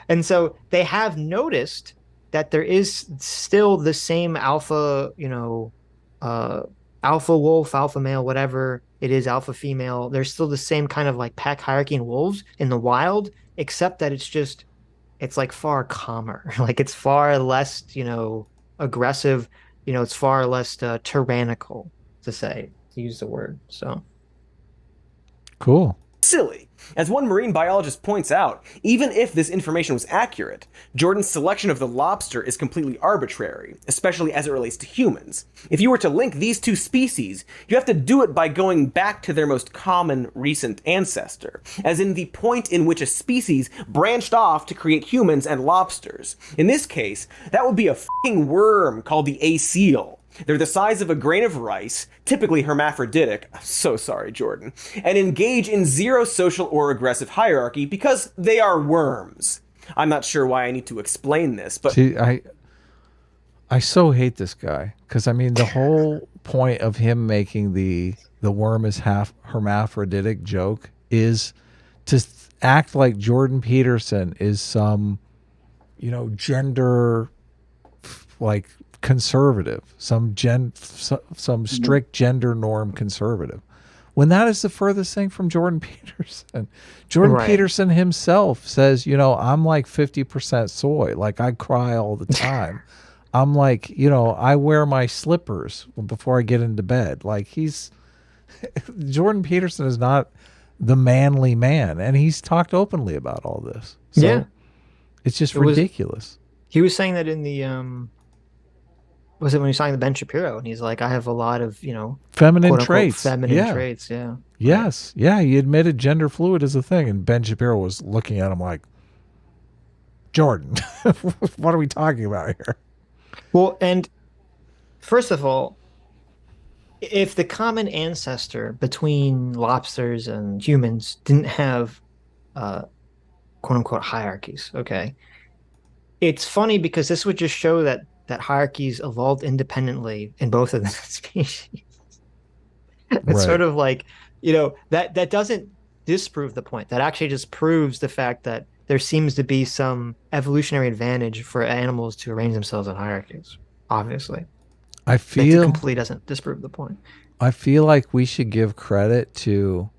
And so they have noticed that there is still the same alpha, alpha wolf, alpha male, whatever it is, alpha female. There's still the same kind of like pack hierarchy in wolves in the wild, except that it's like far calmer. Like it's far less, aggressive. It's far less tyrannical to use the word. So cool. Silly. As one marine biologist points out, even if this information was accurate, Jordan's selection of the lobster is completely arbitrary, especially as it relates to humans. If you were to link these two species, you have to do it by going back to their most common recent ancestor, as in the point in which a species branched off to create humans and lobsters. In this case, that would be a fucking worm called the A-seal. They're the size of a grain of rice, typically hermaphroditic, I'm so sorry, Jordan, and engage in zero social or aggressive hierarchy because they are worms. I'm not sure why I need to explain this, but... See, I so hate this guy, because, I mean, the whole point of him making the worm is half hermaphroditic joke is to act like Jordan Peterson is some, gender, like... conservative, some strict gender norm conservative, when that is the furthest thing from Jordan Peterson. Jordan Peterson himself says, I'm like 50% soy. Like I cry all the time. I'm like, I wear my slippers before I get into bed. Like Jordan Peterson is not the manly man. And he's talked openly about all this. So yeah, it's just ridiculous. He was saying that in the, was it when he signed the Ben Shapiro? And he's like, I have a lot of, feminine quote, traits. Feminine traits, yeah. Yes. Yeah, he admitted gender fluid is a thing. And Ben Shapiro was looking at him like, Jordan, what are we talking about here? Well, and first of all, if the common ancestor between lobsters and humans didn't have quote unquote hierarchies, okay, it's funny because this would just show that hierarchies evolved independently in both of the species. It's sort of like, that doesn't disprove the point. That actually just proves the fact that there seems to be some evolutionary advantage for animals to arrange themselves in hierarchies, obviously. I feel... That completely doesn't disprove the point. I feel like we should give credit to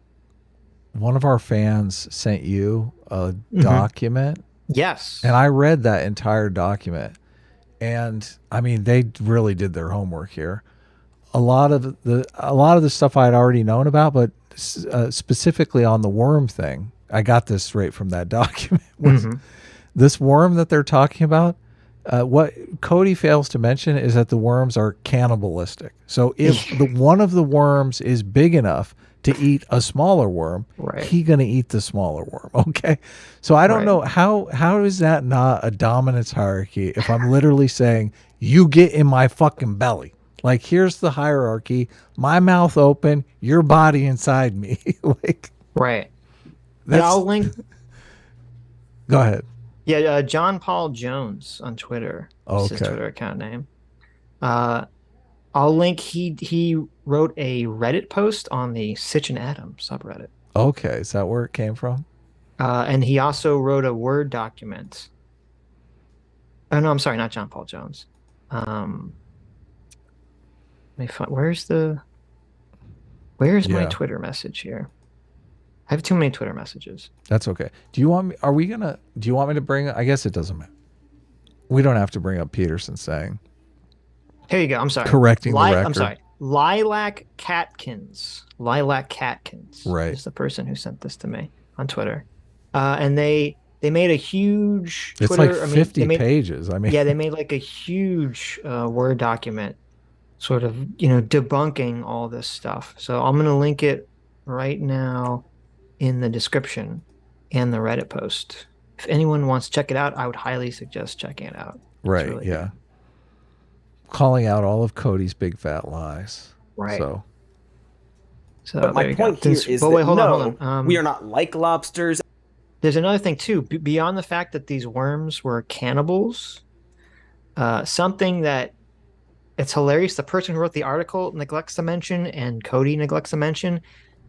one of our fans sent you a document. Yes. And I read that entire document. And I mean, they really did their homework here. A lot of the stuff I had already known about, but specifically on the worm thing, I got this right from that document. This worm that they're talking about, what Cody fails to mention is that the worms are cannibalistic. So if one of the worms is big enough to eat a smaller worm, he's going to eat the smaller worm. Okay. So I don't know how is that not a dominance hierarchy if I'm literally saying you get in my fucking belly? Like here's the hierarchy, my mouth open, your body inside me. Like, yeah, I'll link. Go ahead. Yeah. John Paul Jones on Twitter. That's his Twitter account name. I'll link. He wrote a Reddit post on the Sitch and Adam subreddit. Okay, is that where it came from? And he also wrote a Word document. Oh no, I'm sorry, not John Paul Jones. Let me find, where's my Yeah. Twitter message here? I have too many Twitter messages. That's okay. Do you want me? Do you want me to bring? I guess it doesn't matter. We don't have to bring up Peterson saying. Here you go. I'm sorry. Correcting the record. I'm sorry. Lilac Catkins. Lilac Catkins. Right. Is the person who sent this to me on Twitter. And they made a huge It's Twitter. like 50 pages. I mean, yeah, they made like a huge Word document, sort of, debunking all this stuff. So I'm gonna link it right now in the description and the Reddit post. If anyone wants to check it out, I would highly suggest checking it out. It's right. really Yeah. good. Calling out all of Cody's big fat lies. Right. So But my point here is that hold no, on. we are not like lobsters. There's another thing too, beyond the fact that these worms were cannibals. Something that it's hilarious. The person who wrote the article neglects to mention, and Cody neglects to mention,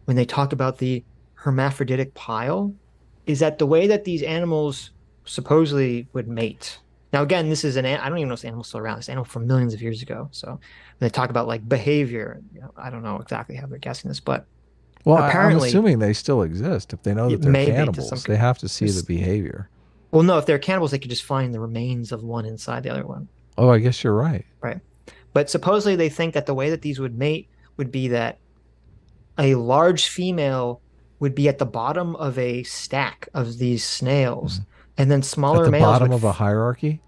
when they talk about the hermaphroditic pile, is that the way that these animals supposedly would mate. Now, again, this is I don't even know if this animal's still around. This animal from millions of years ago. So when they talk about like behavior, I don't know exactly how they're guessing this, but well, apparently, I'm assuming they still exist. If they know that they're cannibals, they have to see the behavior. Well, no, if they're cannibals, they could just find the remains of one inside the other one. Oh, I guess you're right. Right. But supposedly they think that the way that these would mate would be that a large female would be at the bottom of a stack of these snails, and then smaller at the males bottom of a hierarchy.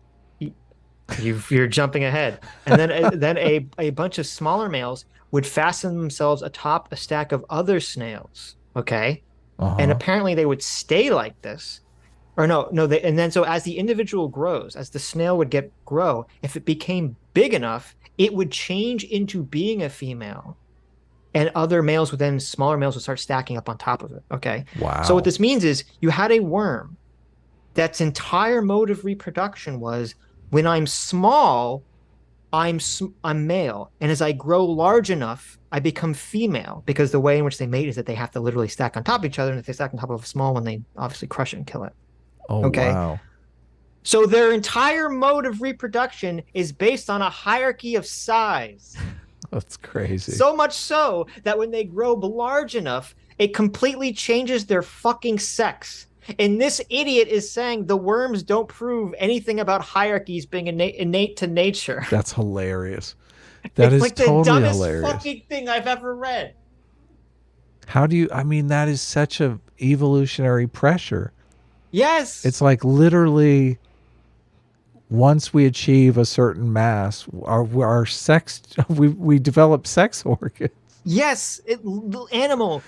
You're jumping ahead, and then a bunch of smaller males would fasten themselves atop a stack of other snails. Okay, and apparently they would stay like this, or no, and then so as the individual grows, as the snail would grow, if it became big enough, it would change into being a female. And other males would then, smaller males would start stacking up on top of it. Okay. Wow. So what this means is you had a worm that's entire mode of reproduction was when I'm small, I'm male. And as I grow large enough, I become female, because the way in which they mate is that they have to literally stack on top of each other. And if they stack on top of a small one, they obviously crush it and kill it. Oh, okay. Wow. So their entire mode of reproduction is based on a hierarchy of size. That's crazy. So much so that when they grow large enough, it completely changes their fucking sex. And this idiot is saying the worms don't prove anything about hierarchies being innate to nature. That's hilarious. That is like totally the dumbest hilarious. fucking thing I've ever read. How do you, I mean, that is such a evolutionary pressure. Yes. It's like literally once we achieve a certain mass, our sex, we develop sex organs. Yes. The animal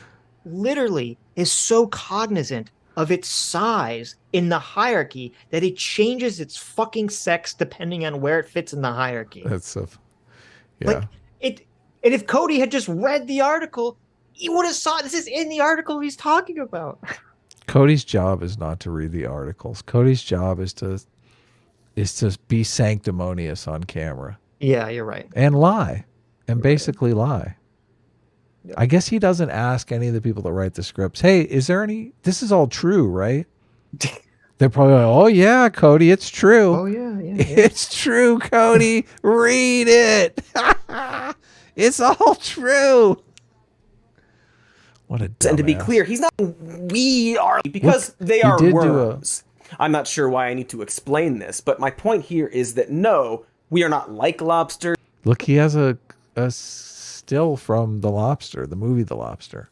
literally is so cognizant of its size in the hierarchy that it changes its fucking sex depending on where it fits in the hierarchy. That's yeah. Like and if Cody had just read the article, he would have saw this is in the article he's talking about. Cody's job is not to read the articles. Cody's job is to be sanctimonious on camera. Yeah, you're right. And lie. And basically lie. Yeah. I guess he doesn't ask any of the people that write the scripts, hey, is there any, this is all true, right? They're probably like, oh yeah, Cody, it's true. Oh yeah. It's true, Cody. Read it. It's all true. What a dumbass. And to be clear, he's not, we are, because they are worms. I'm not sure why I need to explain this, but my point here is that no, we are not like lobsters. Look, he has a still from The Lobster, the movie The Lobster.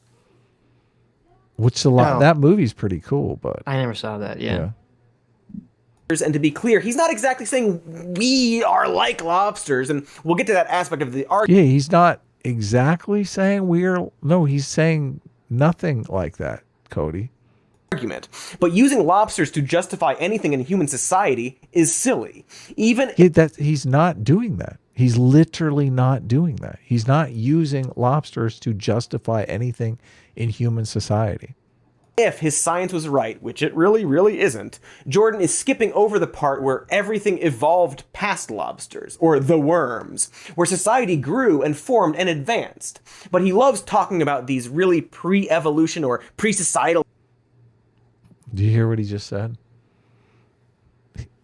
Which that movie's pretty cool, but I never saw that. Yeah. And to be clear, he's not exactly saying we are like lobsters, and we'll get to that aspect of the argument. Yeah, he's not exactly saying he's saying nothing like that, Cody. But using lobsters to justify anything in human society is silly. He's not doing that. He's literally not doing that. He's not using lobsters to justify anything in human society. If his science was right, which it really, really isn't, Jordan is skipping over the part where everything evolved past lobsters, or the worms, where society grew and formed and advanced. But he loves talking about these really pre-evolution or pre-societal... Do you hear what he just said?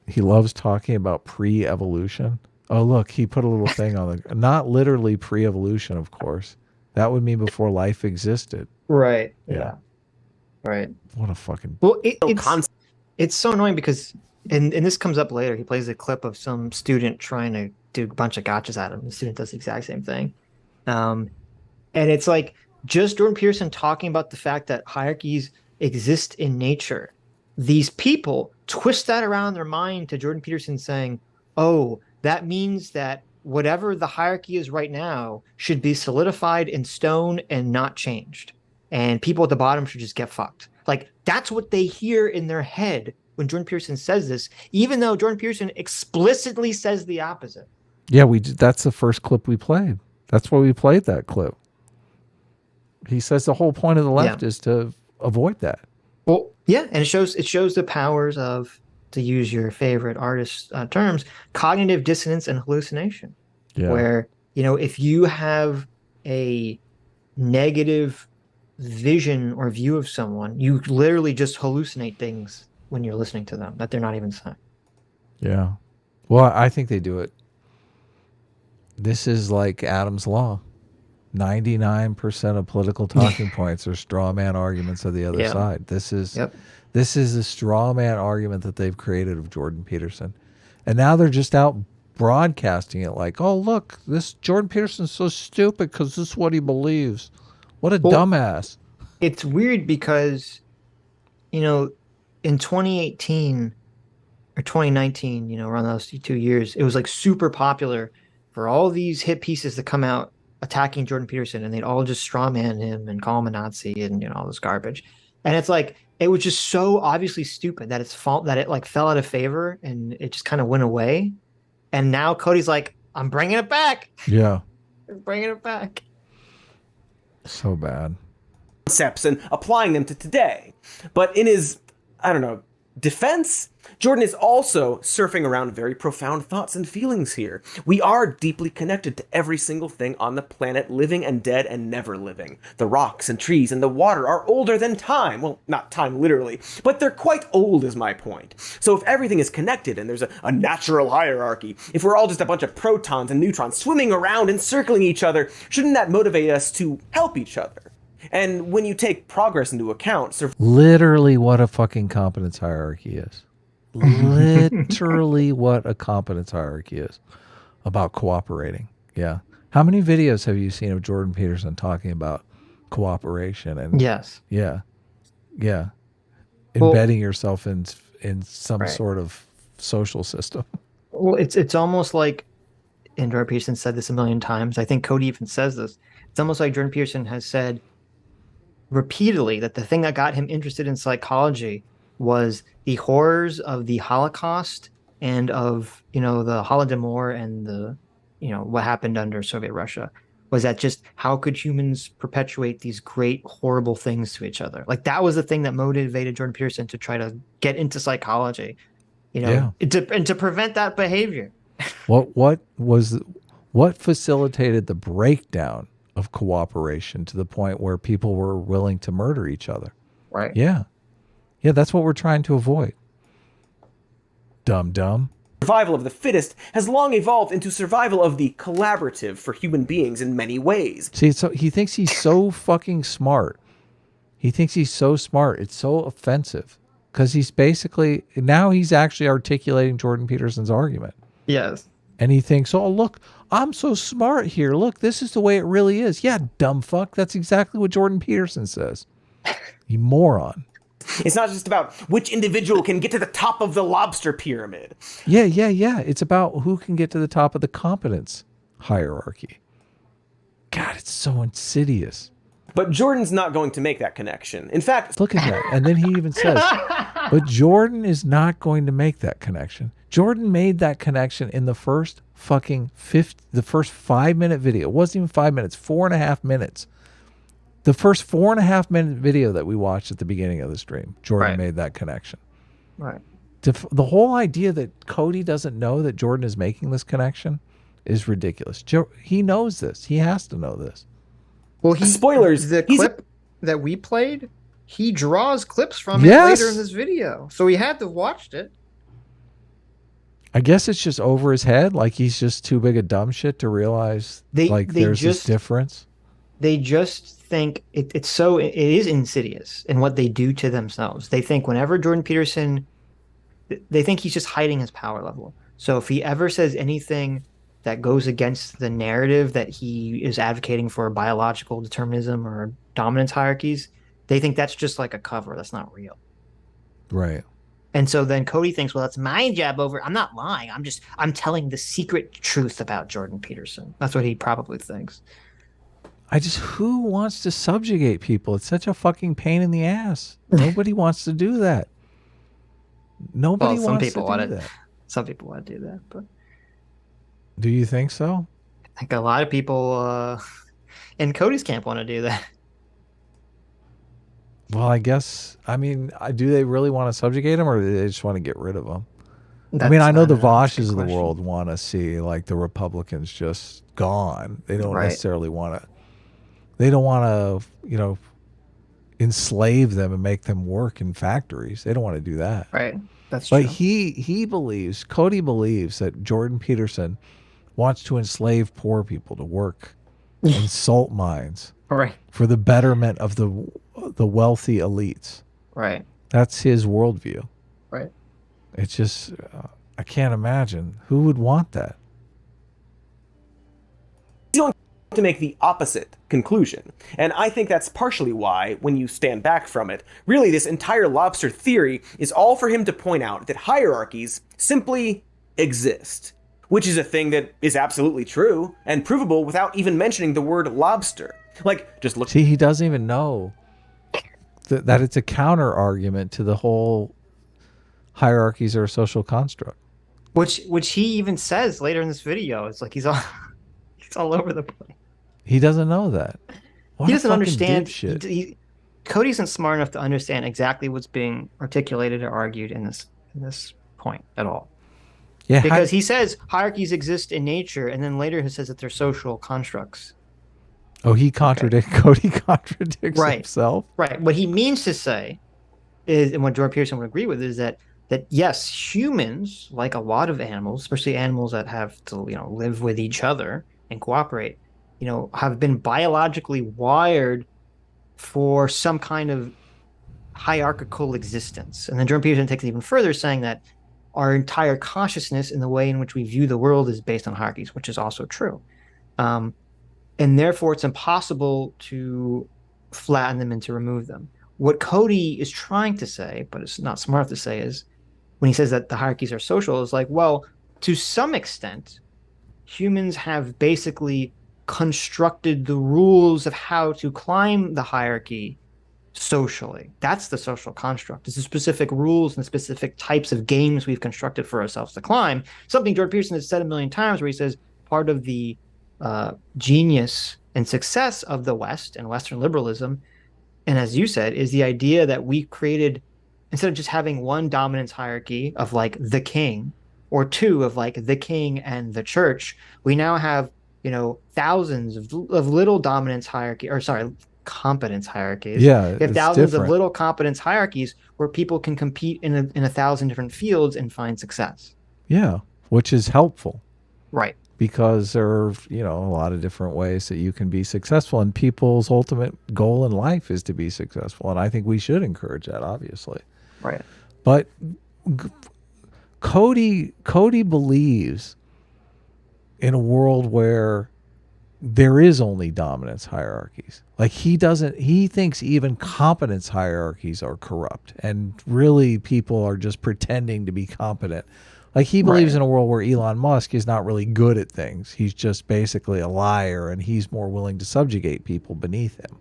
He loves talking about pre-evolution. Oh, look, he put a little thing on the... Not literally pre-evolution, of course. That would mean before life existed. Right. Yeah. Right. What a fucking... Well, it's so annoying because, and this comes up later, he plays a clip of some student trying to do a bunch of gotchas at him. The student does the exact same thing. And it's like just Jordan Peterson talking about the fact that hierarchies exist in nature. These people twist that around in their mind to Jordan Peterson saying, oh, that means that whatever the hierarchy is right now should be solidified in stone and not changed. And people at the bottom should just get fucked. Like, that's what they hear in their head when Jordan Peterson says this, even though Jordan Peterson explicitly says the opposite. Yeah, that's the first clip we played. That's why we played that clip. He says the whole point of the left is to avoid that. Well, yeah, and it shows the powers of, to use your favorite artist terms, cognitive dissonance and hallucination. Yeah. Where, if you have a negative vision or view of someone, you literally just hallucinate things when you're listening to them that they're not even saying. Yeah. Well, I think they do it. This is like Adam's law. 99% of political talking points are straw man arguments of the other side. This is a straw man argument that they've created of Jordan Peterson. And now they're just out broadcasting it like, oh, look, this Jordan Peterson's so stupid because this is what he believes. What a dumbass. It's weird because, in 2018 or 2019, around those 2 years, it was like super popular for all these hit pieces to come out attacking Jordan Peterson, and they'd all just strawman him and call him a Nazi and, all this garbage. And it's like, it was just so obviously stupid that it like fell out of favor and it just kind of went away. And now Cody's like, I'm bringing it back. Yeah. I'm bringing it back. So bad. Concepts and applying them to today. But in his, defense, Jordan is also surfing around very profound thoughts and feelings here. We are deeply connected to every single thing on the planet, living and dead and never living. The rocks and trees and the water are older than time. Well, not time literally, but they're quite old is my point. So if everything is connected and there's a natural hierarchy, if we're all just a bunch of protons and neutrons swimming around and circling each other, shouldn't that motivate us to help each other? And when you take progress into account... Literally what a fucking competence hierarchy is. Literally what a competence hierarchy is about cooperating. Yeah. How many videos have you seen of Jordan Peterson talking about cooperation? And yes. Yeah. Yeah. Embedding yourself in some sort of social system. Well, it's almost like, and Jordan Peterson said this a million times, I think Cody even says this, it's almost like Jordan Peterson has said repeatedly that the thing that got him interested in psychology was the horrors of the Holocaust and of, the Holodomor and the, what happened under Soviet Russia, was that just how could humans perpetuate these great, horrible things to each other? Like that was the thing that motivated Jordan Peterson to try to get into psychology, and to prevent that behavior. What facilitated the breakdown of cooperation to the point where people were willing to murder each other? Right. Yeah. Yeah, that's what we're trying to avoid. Dumb. Survival of the fittest has long evolved into survival of the collaborative for human beings in many ways. See, so he thinks he's so fucking smart. He thinks he's so smart. It's so offensive because he's actually articulating Jordan Peterson's argument. Yes. And he thinks, oh, look, I'm so smart here. Look, this is the way it really is. Yeah, dumb fuck. That's exactly what Jordan Peterson says. You moron. It's not just about which individual can get to the top of the lobster pyramid. Yeah. It's about who can get to the top of the competence hierarchy. God, it's so insidious. But Jordan's not going to make that connection. In fact... Look at that. And then he even says, but Jordan is not going to make that connection. Jordan made that connection in the first fucking 5-minute video. It wasn't even 5 minutes, 4.5 minutes. The first 4.5-minute video that we watched at the beginning of the stream, Jordan made that connection. Right. The whole idea that Cody doesn't know that Jordan is making this connection is ridiculous. He knows this. He has to know this. Well, spoilers. The clip that we played, he draws clips from it later in this video, so he had to watched it. I guess it's just over his head. Like he's just too big a dumb shit to realize there's this difference. They just think it is insidious in what they do to themselves. They think whenever Jordan Peterson, they think he's just hiding his power level. So if he ever says anything that goes against the narrative that he is advocating for biological determinism or dominance hierarchies, they think that's just like a cover. That's not real. Right. And so then Cody thinks, well, that's my job over. I'm not lying. I'm telling the secret truth about Jordan Peterson. That's what he probably thinks. Who wants to subjugate people? It's such a fucking pain in the ass. Nobody wants to do that. Nobody wants to do that. Some people want to do that, but do you think so? I think a lot of people in Cody's camp want to do that. Well, I guess, do they really want to subjugate him, or do they just want to get rid of him? I know the Voshes of the world want to see like the Republicans just gone. They don't necessarily want to. They don't want to, enslave them and make them work in factories. They don't want to do that. Right. That's true. But Cody believes that Jordan Peterson wants to enslave poor people to work in salt mines. Right. For the betterment of the wealthy elites. Right. That's his worldview. Right. It's just, I can't imagine who would want that. He's going to make the opposite conclusion. And I think that's partially why, when you stand back from it, really this entire lobster theory is all for him to point out that hierarchies simply exist. Which is a thing that is absolutely true and provable without even mentioning the word lobster. Like, just look. See, he doesn't even know that it's a counter argument to the whole hierarchies are a social construct. Which he even says later in this video. It's like he's all over the place. He doesn't know that. He doesn't understand. Cody isn't smart enough to understand exactly what's being articulated or argued in this point at all. Yeah, because he says hierarchies exist in nature, and then later he says that they're social constructs. Oh, Cody contradicts himself. Right. What he means to say is, and what Jordan Peterson would agree with, is that yes, humans, like a lot of animals, especially animals that have to live with each other and cooperate, have been biologically wired for some kind of hierarchical existence. And then Jordan Peterson takes it even further, saying that our entire consciousness and the way in which we view the world is based on hierarchies, which is also true. And therefore, it's impossible to flatten them and to remove them. What Cody is trying to say, but it's not smart to say, is when he says that the hierarchies are social, is like, well, to some extent, humans have basically constructed the rules of how to climb the hierarchy socially. That's the social construct. It's the specific rules and specific types of games we've constructed for ourselves to climb. Something Jordan Peterson has said a million times, where he says part of the genius and success of the West and Western liberalism, and as you said, is the idea that we created, instead of just having one dominance hierarchy of like the king, or two of like the king and the church, we now have thousands of little dominance competence hierarchies. Yeah, we have thousands of little competence hierarchies where people can compete in a thousand different fields and find success. Yeah, which is helpful. Right. Because there are, a lot of different ways that you can be successful, and people's ultimate goal in life is to be successful. And I think we should encourage that, obviously. Right. But Cody believes in a world where there is only dominance hierarchies. Like he thinks even competence hierarchies are corrupt, and really people are just pretending to be competent. Like he believes in a world where Elon Musk is not really good at things. He's just basically a liar, and he's more willing to subjugate people beneath him.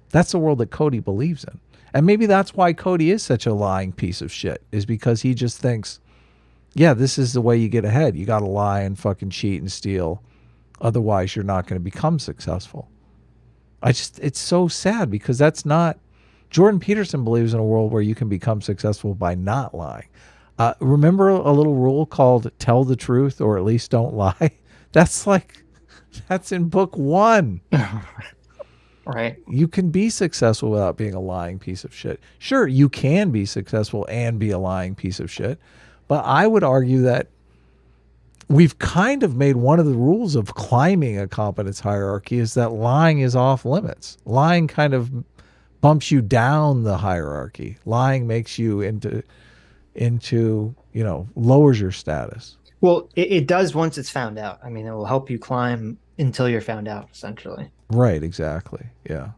That's the world that Cody believes in. And maybe that's why Cody is such a lying piece of shit, is because he just thinks, yeah, this is the way you get ahead. You got to lie and fucking cheat and steal. Otherwise, you're not going to become successful. It's so sad because that's not, Jordan Peterson believes in a world where you can become successful by not lying. Remember a little rule called tell the truth or at least don't lie? That's in book 1. Right. You can be successful without being a lying piece of shit. Sure, you can be successful and be a lying piece of shit. But I would argue that we've kind of made one of the rules of climbing a competence hierarchy is that lying is off limits. Lying kind of bumps you down the hierarchy. Lying makes you into lowers your status. Well, it does once it's found out. I mean, it will help you climb until you're found out, essentially. Right, exactly. Yeah.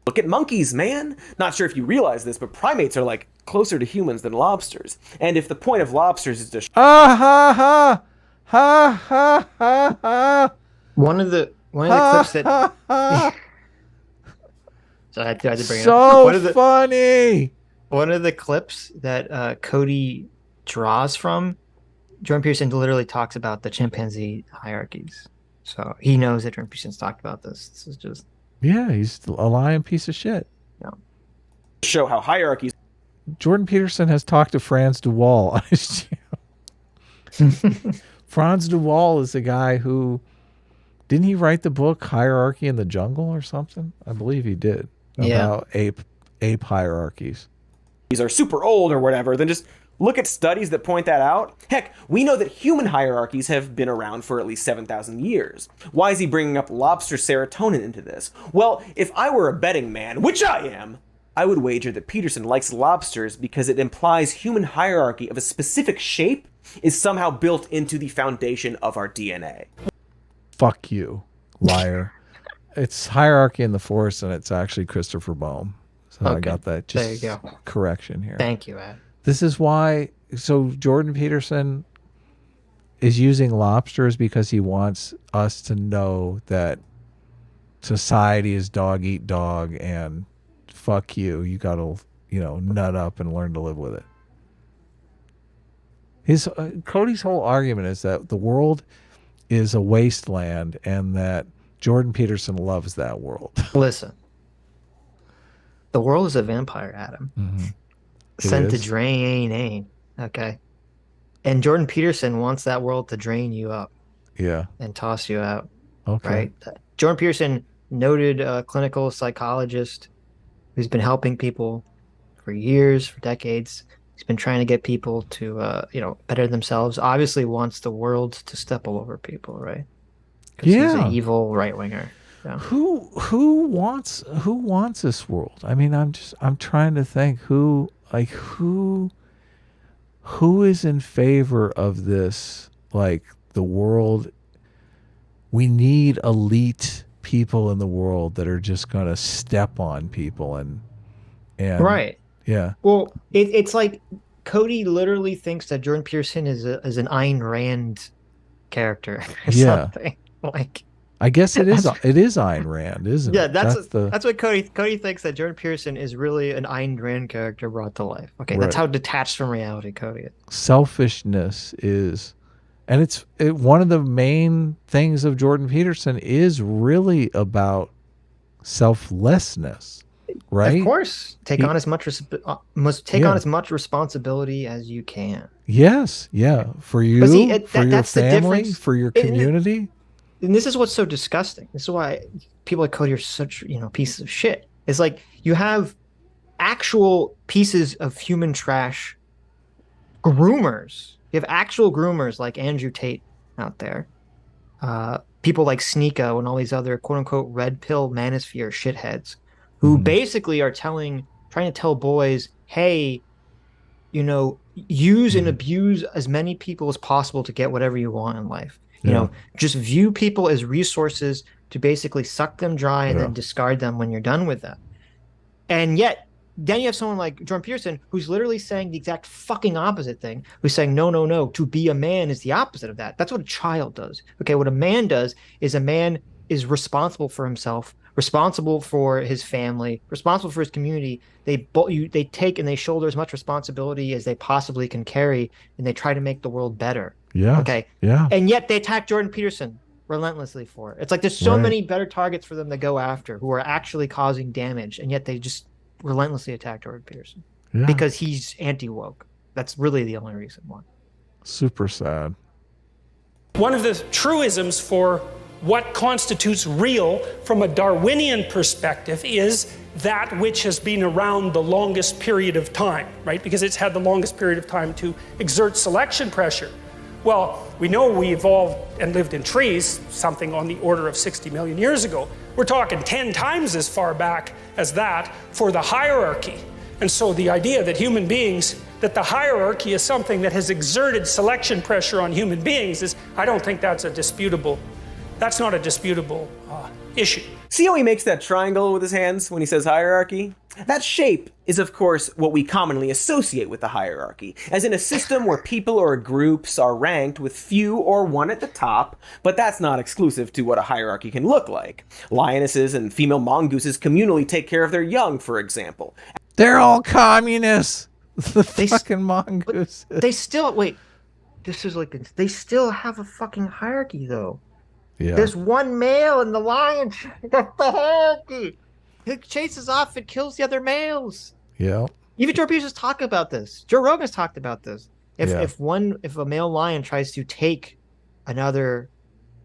Look at monkeys, man. Not sure if you realize this, but primates are like closer to humans than lobsters. And if the point of lobsters is to Ha ha ha. One of the clips that so I had to bring it so up. Funny. One of the clips that Cody draws from, Jordan Peterson literally talks about the chimpanzee hierarchies. So he knows that Jordan Peterson's talked about this. This is just... Yeah, he's a lying piece of shit. Yeah. show how hierarchies... Jordan Peterson has talked to Franz DeWaal on his channel. Franz DeWaal is the guy who... Didn't he write the book Hierarchy in the Jungle or something? I believe he did. About ape hierarchies. These are super old or whatever, then just look at studies that point that out. Heck, we know that human hierarchies have been around for at least 7,000 years. Why is he bringing up lobster serotonin into this? Well, if I were a betting man, which I am, I would wager that Peterson likes lobsters because it implies human hierarchy of a specific shape is somehow built into the foundation of our DNA. Fuck you, liar. It's Hierarchy in the Forest, and it's actually Christopher Boehm. So I got that. Just there you go. Correction here. Thank you, Ed. This is why. So Jordan Peterson is using lobsters because he wants us to know that society is dog eat dog, and fuck you. You got to, nut up and learn to live with it. His Cody's whole argument is that the world is a wasteland, and that Jordan Peterson loves that world. Listen, the world is a vampire, Adam. Mm-hmm. Sent to drain. Okay. And Jordan Peterson wants that world to drain you up. Yeah. And toss you out. Okay. Right? Jordan Peterson, noted clinical psychologist who's been helping people for years, for decades. He's been trying to get people to, better themselves. Obviously wants the world to step all over people, right? Because he's an evil right winger. Yeah. Who wants this world? I mean, I'm trying to think who is in favor of this? Like, the world, we need elite people in the world that are just going to step on people and right. Yeah. Well, it's like Cody literally thinks that Jordan Peterson is an Ayn Rand character or something. Like, I guess it is Ayn Rand, isn't it? Yeah, that's what Cody thinks, that Jordan Peterson is really an Ayn Rand character brought to life. Okay, That's how detached from reality Cody is. Selfishness is, and it's one of the main things of Jordan Peterson is really about selflessness, right? Of course, take on as much responsibility as you can. Yes, yeah, for you, for your family, for your community. And this is what's so disgusting. This is why people like Cody are such, pieces of shit. It's like you have actual pieces of human trash groomers. You have actual groomers like Andrew Tate out there. People like Sneeko and all these other quote unquote red pill manosphere shitheads who basically are trying to tell boys, hey, use and abuse as many people as possible to get whatever you want in life. Just view people as resources to basically suck them dry and then discard them when you're done with them. And yet, then you have someone like Jordan Peterson who's literally saying the exact fucking opposite thing, who's saying, no, to be a man is the opposite of that. That's what a child does. Okay, what a man does is a man is responsible for himself, responsible for his family, responsible for his community. They take and they shoulder as much responsibility as they possibly can carry, and they try to make the world better. Yeah. Okay. Yeah. And yet they attack Jordan Peterson relentlessly for it. It's like there's so many better targets for them to go after who are actually causing damage, and yet they just relentlessly attack Jordan Peterson because he's anti-woke. That's really the only reason why. Super sad. One of the truisms for what constitutes real from a Darwinian perspective is that which has been around the longest period of time, right? Because it's had the longest period of time to exert selection pressure. Well, we know we evolved and lived in trees, something on the order of 60 million years ago. We're talking 10 times as far back as that for the hierarchy. And so the idea that human beings, that the hierarchy is something that has exerted selection pressure on human beings is, I don't think that's not a disputable issue. See how he makes that triangle with his hands when he says hierarchy? That shape is, of course, what we commonly associate with the hierarchy, as in a system where people or groups are ranked with few or one at the top, but that's not exclusive to what a hierarchy can look like. Lionesses and female mongooses communally take care of their young, for example. They're all communists. The fucking mongooses. They still, wait, this is like, they still have a fucking hierarchy, though. Yeah. There's one male in the lion. That's the hierarchy. It chases off and kills the other males. Yeah. Even Joe Peterson's talked about this. Joe Rogan's talked about this. If a male lion tries to take another,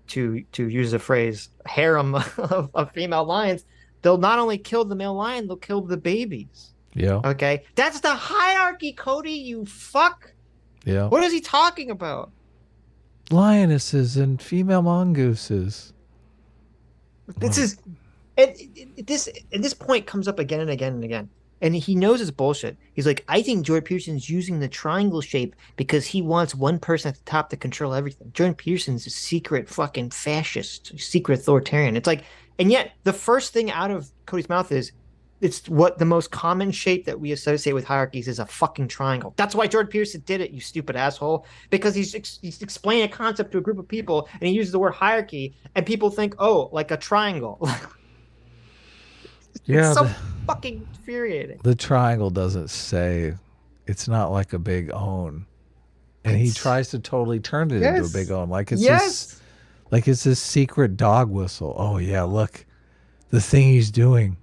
to use the phrase, harem of female lions, they'll not only kill the male lion, they'll kill the babies. Yeah. Okay? That's the hierarchy, Cody, you fuck. Yeah. What is he talking about? Lionesses and female mongooses. This is, and this point comes up again and again and again. And he knows it's bullshit. He's like, I think Jordan Peterson's using the triangle shape because he wants one person at the top to control everything. Jordan Peterson's a secret fucking fascist, secret authoritarian. It's like, and yet the first thing out of Cody's mouth is, it's what the most common shape that we associate with hierarchies is a fucking triangle. That's why Jordan Peterson did it, you stupid asshole. Because he's explaining a concept to a group of people, and he uses the word hierarchy, and people think, oh, like a triangle. It's so fucking infuriating. The triangle doesn't say, it's not like a big own. And he tries to totally turn it into a big own. Like it's this secret dog whistle. Oh yeah, look, the thing he's doing.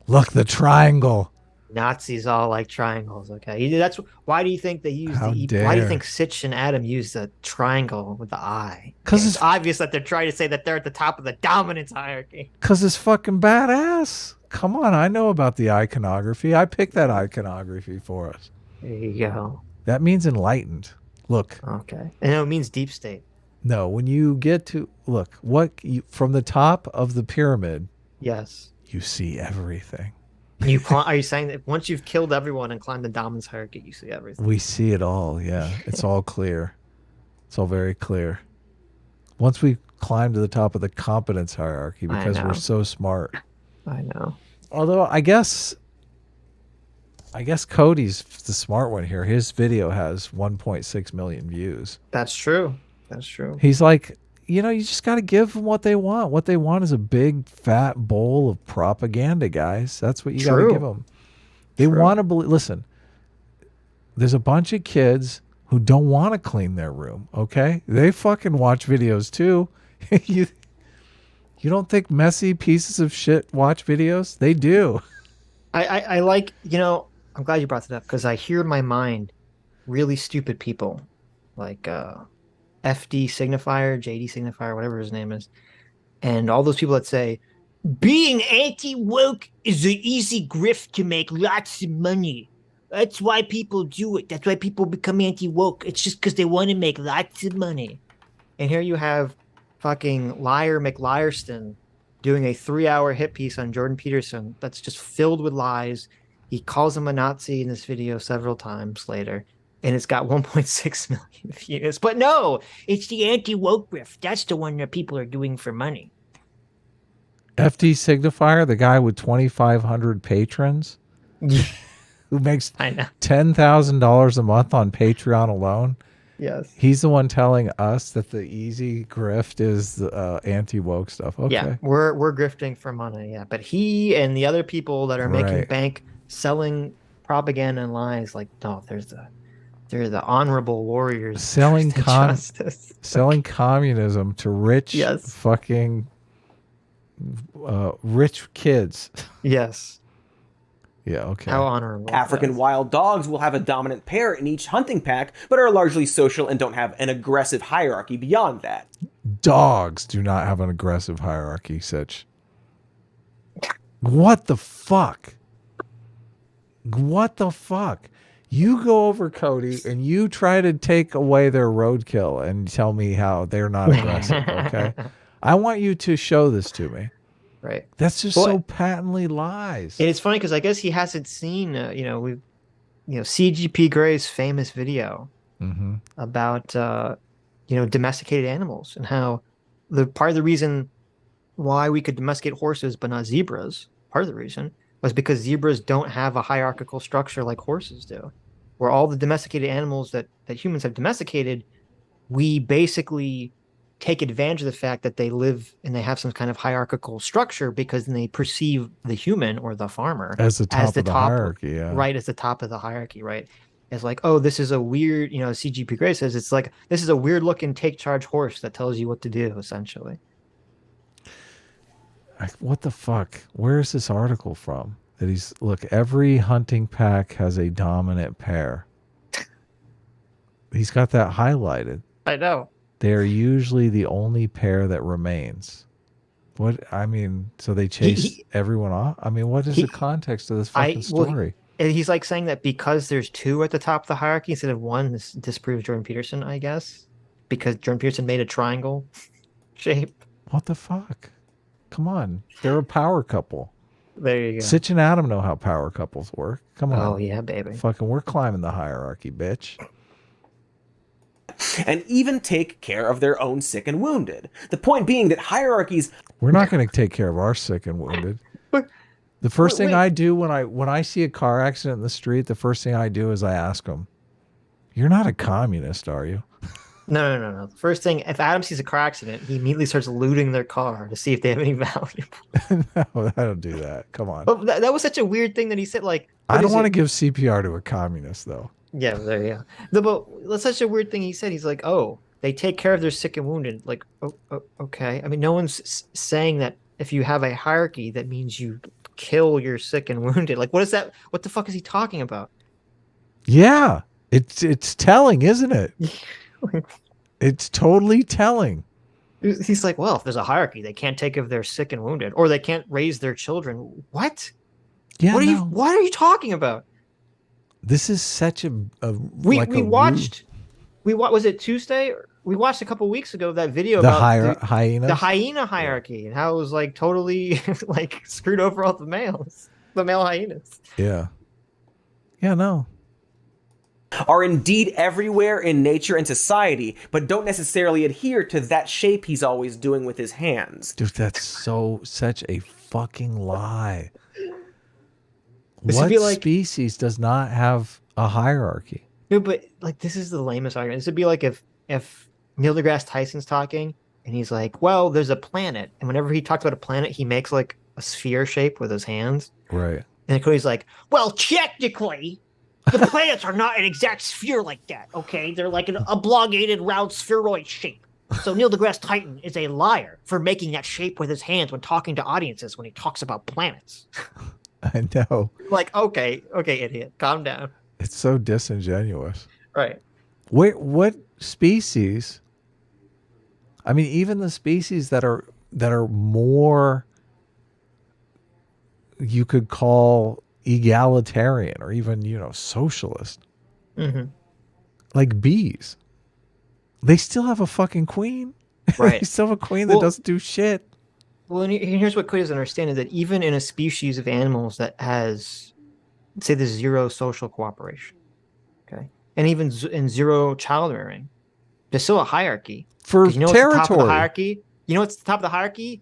Look, the triangle. Nazis all like triangles, okay? That's why do you think they use why do you think Sitch and Adam use the triangle with the eye? Because it's obvious that they're trying to say that they're at the top of the dominance hierarchy. Because it's fucking badass. Come on, I know about the iconography. I picked that iconography for us. There you go. That means enlightened. Look. Okay. And it means deep state. No, when you get to look, from the top of the pyramid. Yes. You see everything. Are you saying that once you've killed everyone and climbed the dominance hierarchy, you see everything? We see it all, yeah. It's all clear. It's all very clear. Once we climb to the top of the competence hierarchy because we're so smart. I know. Although I guess Cody's the smart one here. His video has 1.6 million views. That's true. That's true. He's like, you just got to give them what they want. What they want is a big, fat bowl of propaganda, guys. That's what you got to give them. They want to believe. Listen, there's a bunch of kids who don't want to clean their room, okay? They fucking watch videos, too. You don't think messy pieces of shit watch videos? They do. I like, I'm glad you brought that up because I hear in my mind really stupid people like FD signifier, JD signifier, whatever his name is. And all those people that say, being anti-woke is an easy grift to make lots of money. That's why people do it. That's why people become anti-woke. It's just because they want to make lots of money. And here you have fucking Liar McLierston doing a 3-hour hit piece on Jordan Peterson that's just filled with lies. He calls him a Nazi in this video several times later. And it's got 1.6 million views. But no, it's the anti-woke grift. That's the one that people are doing for money. FD Signifier, the guy with 2,500 patrons, who makes $10,000 a month on Patreon alone. Yes. He's the one telling us that the easy grift is the anti-woke stuff. Okay. Yeah, we're grifting for money, yeah. But he and the other people that are making bank selling propaganda and lies, like, no, there's They're the honorable warriors selling for justice. selling communism to rich Yes. fucking rich kids. Yes. Yeah, okay. How honorable. African yes. wild dogs will have a dominant pair in each hunting pack, but are largely social and don't have an aggressive hierarchy beyond that. Dogs do not have an aggressive hierarchy, Sitch. What the fuck? What the fuck? You go over, Cody, and you try to take away their roadkill and tell me how they're not aggressive, okay? I want you to show this to me. Right. That's just so patently lies. And it's funny because I guess he hasn't seen, CGP Gray's famous video about, domesticated animals and how part of the reason why we could domesticate horses but not zebras, part of the reason was because zebras don't have a hierarchical structure like horses do. Where all the domesticated animals that humans have domesticated, we basically take advantage of the fact that they live and they have some kind of hierarchical structure because then they perceive the human or the farmer as the top of the hierarchy, yeah. Right, as the top of the hierarchy, right? It's like, oh, this is a weird, CGP Grey says it's like, this is a weird looking take charge horse that tells you what to do, essentially. What the fuck? Where is this article from? That look, every hunting pack has a dominant pair. He's got that highlighted. I know. They're usually the only pair that remains. So they chase everyone off? I mean, what is the context of this fucking story? He's like saying that because there's two at the top of the hierarchy instead of one, this disproves Jordan Peterson, I guess. Because Jordan Peterson made a triangle shape. What the fuck? Come on. They're a power couple. There you go. Sitch and Adam know how power couples work. Come on. Oh, yeah, baby. Fucking, we're climbing the hierarchy, bitch. And even take care of their own sick and wounded. The point being that hierarchies... We're not going to take care of our sick and wounded. The first thing I do when I see a car accident in the street, the first thing I do is I ask them, "You're not a communist, are you?" No. The first thing, if Adam sees a car accident, he immediately starts looting their car to see if they have any value. No, I don't do that. Come on. But that was such a weird thing that he said. Like, I don't want to give CPR to a communist, though. Yeah, there you go. But that's such a weird thing he said. He's like, oh, they take care of their sick and wounded. Like, okay. I mean, no one's saying that if you have a hierarchy, that means you kill your sick and wounded. Like, what is that? What the fuck is he talking about? Yeah, it's telling, isn't it? It's totally telling. He's like, well, if there's a hierarchy, they can't take care of their sick and wounded, or they can't raise their children. What? Yeah. What are you talking about? This is such was it Tuesday? We watched a couple weeks ago that video the about hyenas? The hyena hierarchy and how it was like totally like screwed over all the males, the male hyenas. Yeah. Yeah, no. Are indeed everywhere in nature and society, but don't necessarily adhere to that shape he's always doing with his hands. Dude, that's such a fucking lie. This What species does not have a hierarchy? No, but like this is the lamest argument. This would be like if Neil deGrasse Tyson's talking and he's like, well, there's a planet, and whenever he talks about a planet, he makes like a sphere shape with his hands. Right. And Cody's like, well, technically, the planets are not an exact sphere like that, okay? They're like an oblongated, round spheroid shape. So Neil deGrasse Tyson is a liar for making that shape with his hands when talking to audiences when he talks about planets. I know. Like, okay, idiot, calm down. It's so disingenuous. Right. What species? I mean, even the species that are more, you could call egalitarian or even, socialist. Mm-hmm. Like bees. They still have a fucking queen. Right. They still have a queen that doesn't do shit. Well, and here's what Cody doesn't understand is that even in a species of animals that has, say, there's zero social cooperation, okay, and even in zero child rearing, there's still a hierarchy. For territory. territory. What's the top of the hierarchy? You know what's the top of the hierarchy?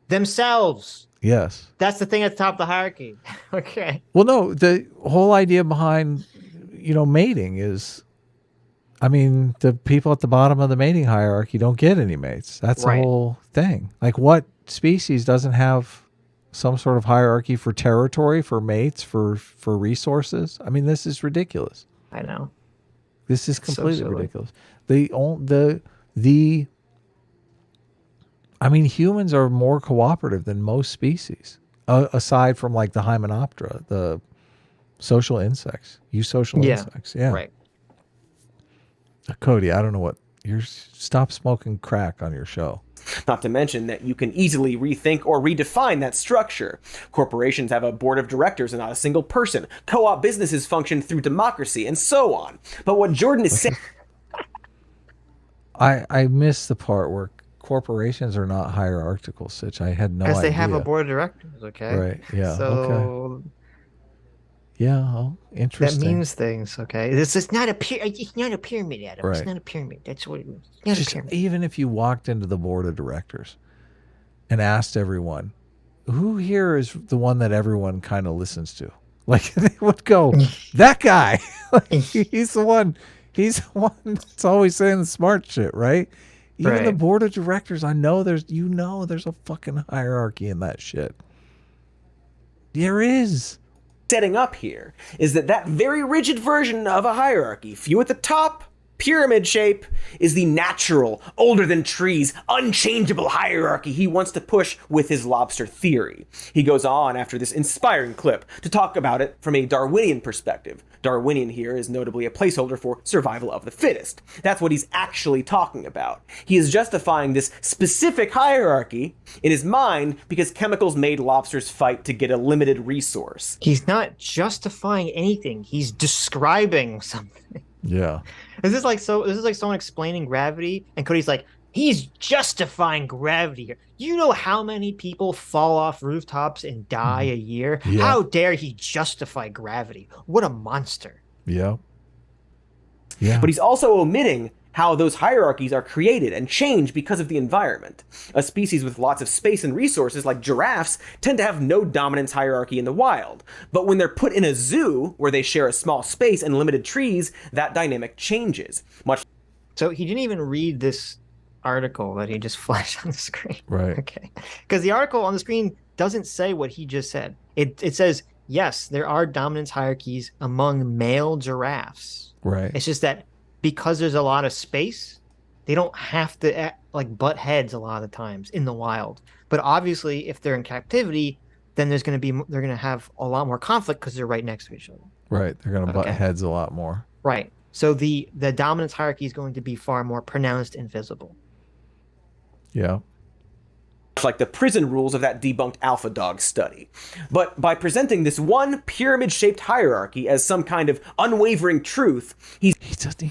Themselves. Yes. That's the thing at the top of the hierarchy. Okay. Well, no, the whole idea behind, mating is, I mean, the people at the bottom of the mating hierarchy don't get any mates. That's the whole thing. Like, what species doesn't have some sort of hierarchy for territory, for mates, for resources? I mean, this is ridiculous. I know. This is So completely silly. ridiculous. I mean, humans are more cooperative than most species, aside from like the Hymenoptera, the social insects. Social Yeah. insects. Yeah. Right. Cody, I don't know what stop smoking crack on your show. Not to mention that you can easily rethink or redefine that structure. Corporations have a board of directors and not a single person. Co-op businesses function through democracy, and so on. But what Jordan is saying... I missed the part where corporations are not hierarchical, Sitch. I had no idea. Because they have a board of directors, okay? Right, yeah, So okay. Yeah, oh, interesting. that means things, okay? It's not a pyramid, Adam. Right. It's not a pyramid. That's what it is. It's not a Just pyramid. even if you walked into the board of directors and asked everyone, who here is the one that everyone kind of listens to? Like they would go, that guy. Like, he's the one that's always saying the smart shit, right? Even the Right. board of directors, I know there's a fucking hierarchy in that shit. There is. setting up here is that very rigid version of a hierarchy, few at the top, pyramid shape, is the natural, older than trees, unchangeable hierarchy he wants to push with his lobster theory. He goes on after this inspiring clip to talk about it from a Darwinian perspective. Darwinian here is notably a placeholder for survival of the fittest. That's what he's actually talking about. He is justifying this specific hierarchy in his mind because chemicals made lobsters fight to get a limited resource. He's not justifying anything. He's describing something. Yeah. This is like someone explaining gravity, and Cody's like, he's justifying gravity here. You know how many people fall off rooftops and die a year? Yeah. How dare he justify gravity? What a monster. Yeah. Yeah. But he's also omitting how those hierarchies are created and change because of the environment. A species with lots of space and resources like giraffes tend to have no dominance hierarchy in the wild. But when they're put in a zoo where they share a small space and limited trees, that dynamic changes. So he didn't even read this article that he just flashed on the screen. Right. Okay. Because the article on the screen doesn't say what he just said. It says, yes, there are dominance hierarchies among male giraffes. Right. It's just that because there's a lot of space, they don't have to butt heads a lot of times in the wild. But obviously, if they're in captivity, then they're going to have a lot more conflict because they're right next to each other. Right. They're going to butt Okay. heads a lot more. Right. So the dominance hierarchy is going to be far more pronounced and visible. Yeah. Like the prison rules of that debunked Alpha Dog study. But by presenting this one pyramid-shaped hierarchy as some kind of unwavering truth, He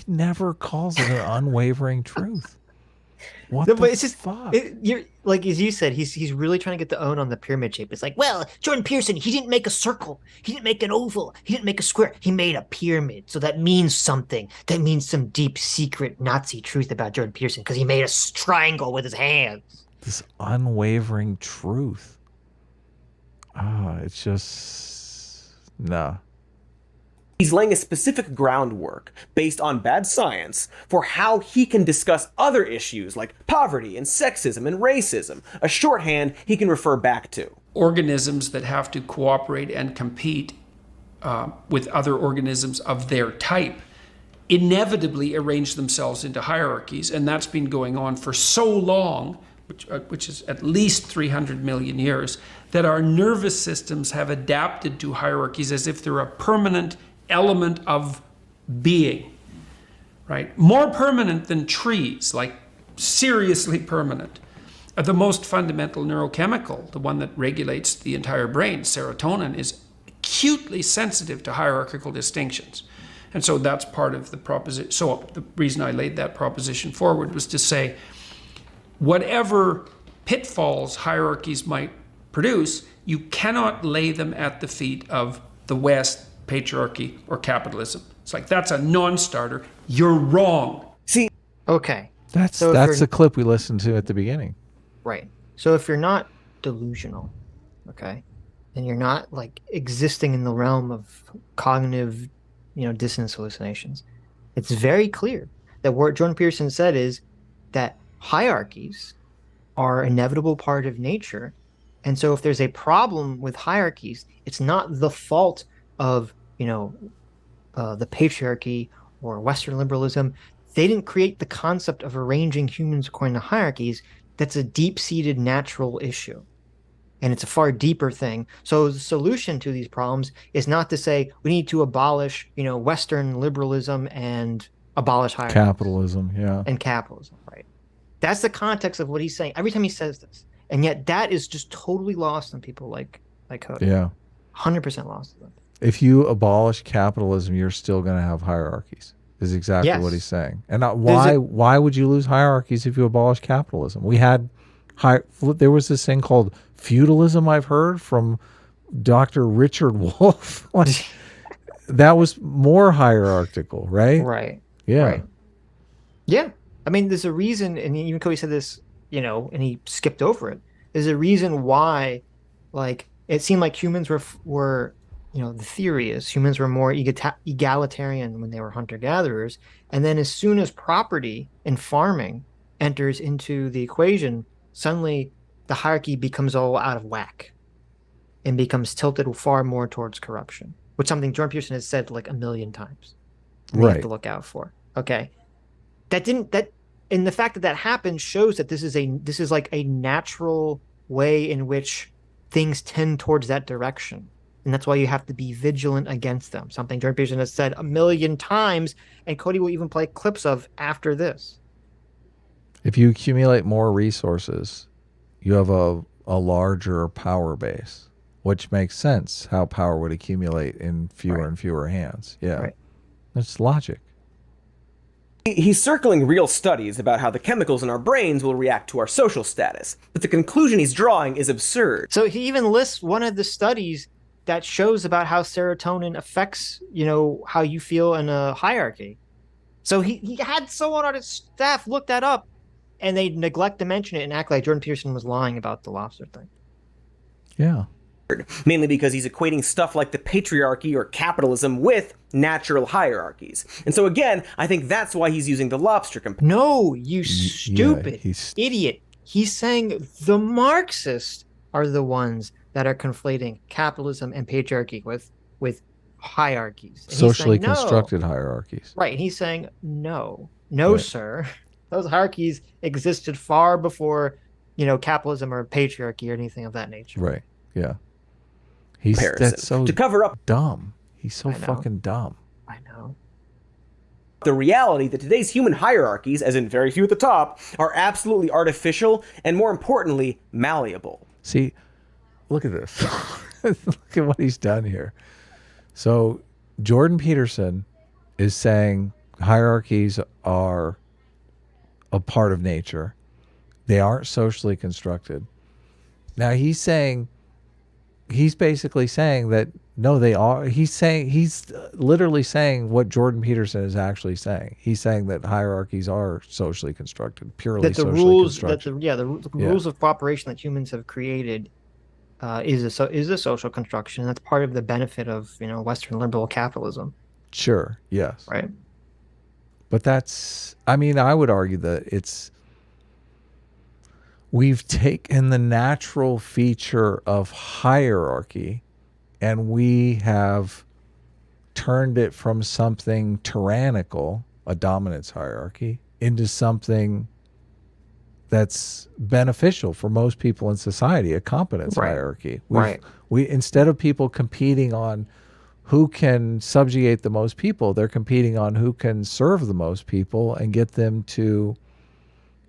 never calls it an unwavering truth. What No, the but it's just fuck? you're like as you said, he's really trying to get the own on the pyramid shape. It's like, well, Jordan Peterson, he didn't make a circle, he didn't make an oval, he didn't make a square, he made a pyramid. So that means something. That means some deep secret Nazi truth about Jordan Peterson because he made a triangle with his hands. This unwavering truth. It's just no. he's laying a specific groundwork based on bad science for how he can discuss other issues like poverty and sexism and racism, a shorthand he can refer back to. Organisms that have to cooperate and compete with other organisms of their type inevitably arrange themselves into hierarchies, and that's been going on for so long, which is at least 300 million years, that our nervous systems have adapted to hierarchies as if they're a permanent element of being, right? More permanent than trees, like seriously permanent. The most fundamental neurochemical, the one that regulates the entire brain, serotonin, is acutely sensitive to hierarchical distinctions. And so that's part of the proposition. So the reason I laid that proposition forward was to say, whatever pitfalls hierarchies might produce, you cannot lay them at the feet of the West, patriarchy, or capitalism. It's like, that's a non-starter. You're wrong. See, Okay. That's So if that's you're- the clip we listened to at the beginning. Right. So if you're not delusional, okay, and you're not like existing in the realm of cognitive, dissonance hallucinations, it's very clear that what Jordan Peterson said is that hierarchies are an inevitable part of nature. And so if there's a problem with hierarchies, it's not the fault of, the patriarchy or Western liberalism, they didn't create the concept of arranging humans according to hierarchies. That's a deep-seated natural issue. And it's a far deeper thing. So the solution to these problems is not to say we need to abolish, Western liberalism and abolish hierarchies. Capitalism, yeah. And capitalism, right? That's the context of what he's saying every time he says this. And yet that is just totally lost on people like Cody. Yeah. 100% lost to them. If you abolish capitalism, you're still going to have hierarchies. Is exactly what he's saying. And why would you lose hierarchies if you abolish capitalism? We had there was this thing called feudalism, I've heard from Dr. Richard Wolff. That was more hierarchical, right? Right. Yeah. Right. Yeah. I mean, there's a reason, and even Cody said this, and he skipped over it. There's a reason why, like, it seemed like humans were the theory is humans were more egalitarian when they were hunter-gatherers. And then as soon as property and farming enters into the equation, suddenly the hierarchy becomes all out of whack and becomes tilted far more towards corruption, which is something Jordan Peterson has said like a million times. We have to look out for. Okay. And the fact that happened shows that this is like a natural way in which things tend towards that direction. And that's why you have to be vigilant against them. Something Jordan Peterson has said a million times, and Cody will even play clips of after this. If you accumulate more resources, you have a larger power base, which makes sense how power would accumulate in fewer and fewer hands. Yeah. Right. That's logic. He's circling real studies about how the chemicals in our brains will react to our social status, but the conclusion he's drawing is absurd. So he even lists one of the studies that shows about how serotonin affects, how you feel in a hierarchy. So he had someone on his staff look that up, and they neglect to mention it and act like Jordan Peterson was lying about the lobster thing. Yeah. Mainly because he's equating stuff like the patriarchy or capitalism with natural hierarchies. And so again, I think that's why he's using the lobster comparison. No, you stupid idiot. He's saying the Marxists are the ones that are conflating capitalism and patriarchy with hierarchies. And socially constructed hierarchies. Right. And he's saying, no, sir. Those hierarchies existed far before, capitalism or patriarchy or anything of that nature. Right. Yeah. That's so to cover up dumb. He's so fucking dumb. I know. The reality that today's human hierarchies, as in very few at the top, are absolutely artificial and, more importantly, malleable. See, look at this. Look at what he's done here. So Jordan Peterson is saying hierarchies are a part of nature. They aren't socially constructed. Now he's basically saying that no, they are. He's literally saying what Jordan Peterson is actually saying. He's saying that hierarchies are socially constructed, purely socially constructed. The rules of cooperation that humans have created is a social construction. That's part of the benefit of Western liberal capitalism. Sure. Yes. Right. But I would argue that we've taken the natural feature of hierarchy and we have turned it from something tyrannical, a dominance hierarchy, into something that's beneficial for most people in society, a competence hierarchy. We instead of people competing on who can subjugate the most people, they're competing on who can serve the most people and get them to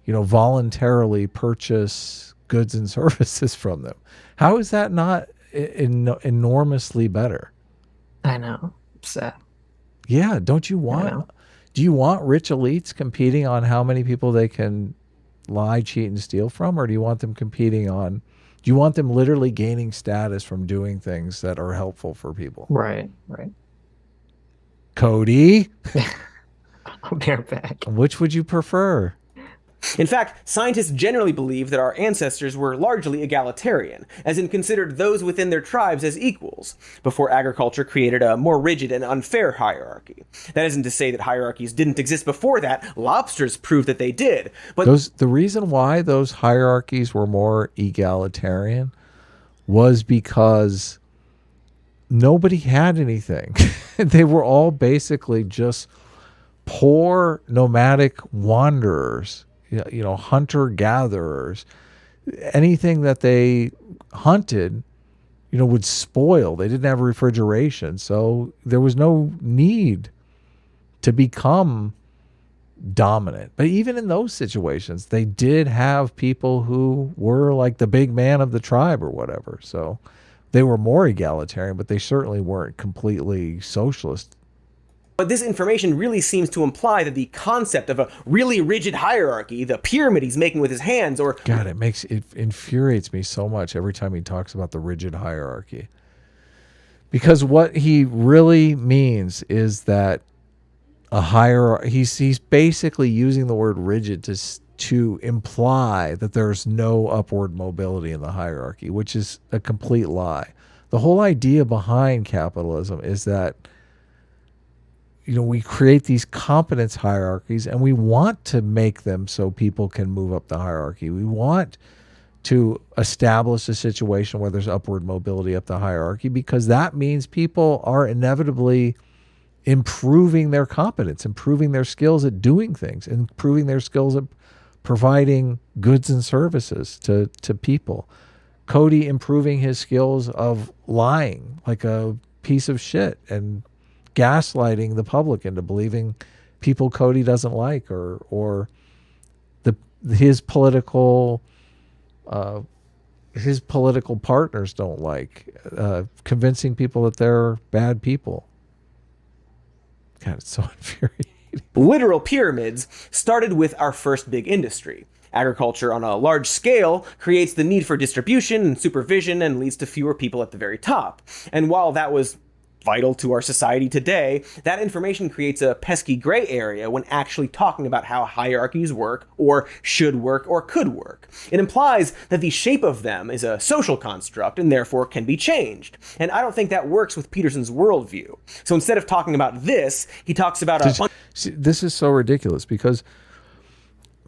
voluntarily purchase goods and services from them. How is that not enormously better? I know. Sad. Yeah. Do you want rich elites competing on how many people they can lie, cheat, and steal from? Or do you want them literally gaining status from doing things that are helpful for people? Right. Cody? I'll be right back. Which would you prefer? In fact, scientists generally believe that our ancestors were largely egalitarian, as in considered those within their tribes as equals, before agriculture created a more rigid and unfair hierarchy. That isn't to say that hierarchies didn't exist before that. Lobsters prove that they did. But the reason why those hierarchies were more egalitarian was because nobody had anything. They were all basically just poor nomadic wanderers, hunter gatherers, anything that they hunted, would spoil. They didn't have refrigeration, so there was no need to become dominant. But even in those situations, they did have people who were like the big man of the tribe or whatever. So they were more egalitarian, but they certainly weren't completely socialist. But this information really seems to imply that the concept of a really rigid hierarchy, the pyramid he's making with his hands, or... God, it infuriates me so much every time he talks about the rigid hierarchy. Because what he really means is that a hierarchy, he's basically using the word rigid to imply that there's no upward mobility in the hierarchy, which is a complete lie. The whole idea behind capitalism is that we create these competence hierarchies, and we want to make them so people can move up the hierarchy. We want to establish a situation where there's upward mobility up the hierarchy, because that means people are inevitably improving their competence, improving their skills at doing things, improving their skills at providing goods and services to people. Cody improving his skills of lying like a piece of shit and gaslighting the public into believing people Cody doesn't like, or his political partners don't like, convincing people that they're bad people. God, it's so infuriating. Literal pyramids started with our first big industry. Agriculture on a large scale creates the need for distribution and supervision and leads to fewer people at the very top. And while that was vital to our society today, that information creates a pesky gray area when actually talking about how hierarchies work, or should work, or could work. It implies that the shape of them is a social construct and therefore can be changed. And I don't think that works with Peterson's worldview. So instead of talking about this, he talks about this is so ridiculous, because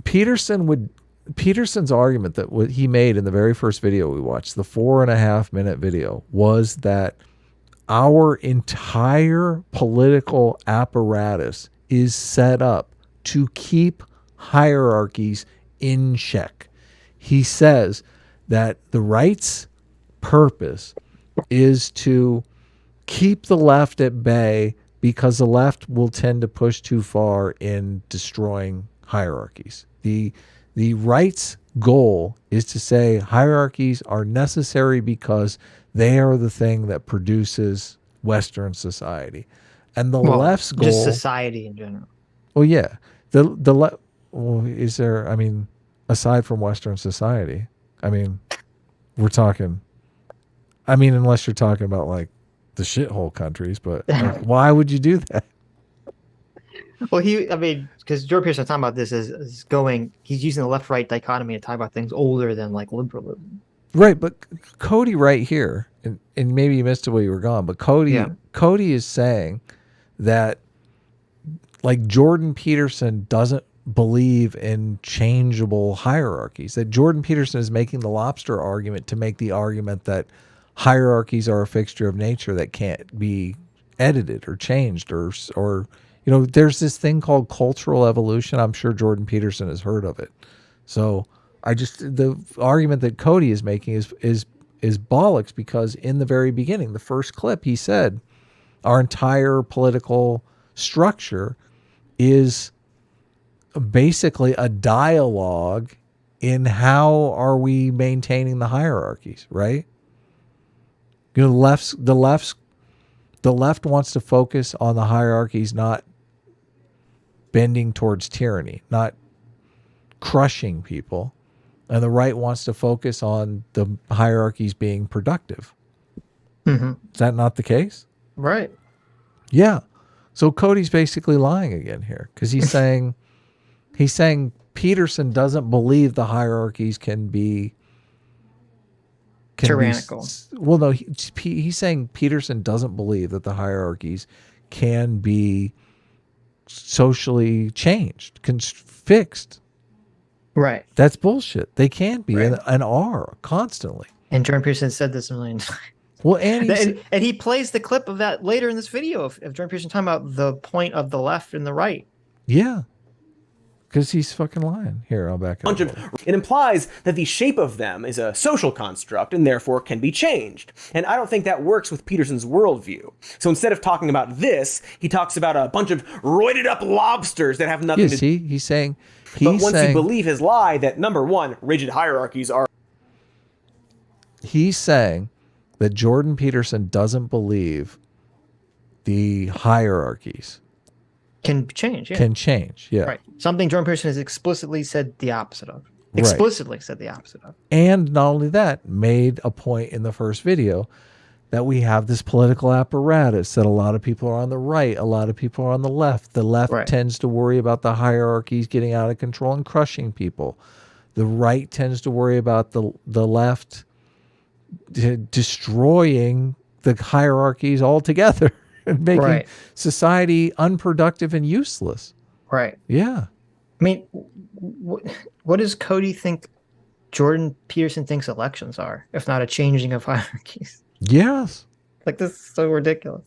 Peterson's argument that he made in the very first video we watched, the 4.5 minute video, was that our entire political apparatus is set up to keep hierarchies in check. He says that the right's purpose is to keep the left at bay, because the left will tend to push too far in destroying hierarchies. The right's goal is to say hierarchies are necessary because they are the thing that produces Western society. And the left's goal... just society in general. Well, yeah. Is there, aside from Western society, we're talking... unless you're talking about, like, the shithole countries, but why would you do that? Well, because Jordan Peterson talking about this is he's using the left-right dichotomy to talk about things older than, like, liberalism. Right, but Cody right here, and maybe you missed it while you were gone, but Cody is saying that, like, Jordan Peterson doesn't believe in changeable hierarchies, that Jordan Peterson is making the lobster argument to make the argument that hierarchies are a fixture of nature that can't be edited or changed, or there's this thing called cultural evolution. I'm sure Jordan Peterson has heard of it. So the argument that Cody is making is bollocks, because in the very beginning, the first clip, he said our entire political structure is basically a dialogue in how are we maintaining the hierarchies, right? The left wants to focus on the hierarchies not bending towards tyranny, not crushing people. And the right wants to focus on the hierarchies being productive. Mm-hmm. Is that not the case? Right. Yeah. So Cody's basically lying again here, because he's saying Peterson doesn't believe the hierarchies can be tyrannical. Well, no, he's saying Peterson doesn't believe that the hierarchies can be socially changed, fixed. Right. That's bullshit. They can be, right, and are constantly. And Jordan Peterson said this a million times. Well, and he plays the clip of that later in this video of Jordan Peterson talking about the point of the left and the right. Yeah. Because he's fucking lying. Here, I'll back it up. It implies that the shape of them is a social construct and therefore can be changed. And I don't think that works with Peterson's worldview. So instead of talking about this, he talks about a bunch of roided up lobsters that have nothing to do. He's saying... But once you believe his lie that, number one, rigid hierarchies are... He's saying that Jordan Peterson doesn't believe the hierarchies Can change, yeah. can change. Yeah. Right. Something Jordan Peterson has explicitly said the opposite of. Explicitly said the opposite of. And not only that, made a point in the first video that we have this political apparatus, that a lot of people are on the right, a lot of people are on the left. The left tends to worry about the hierarchies getting out of control and crushing people. The right tends to worry about the left destroying the hierarchies altogether and making society unproductive and useless. Right. Yeah. I mean, what does Cody think Jordan Peterson thinks elections are, if not a changing of hierarchies? Yes. Like, this is so ridiculous.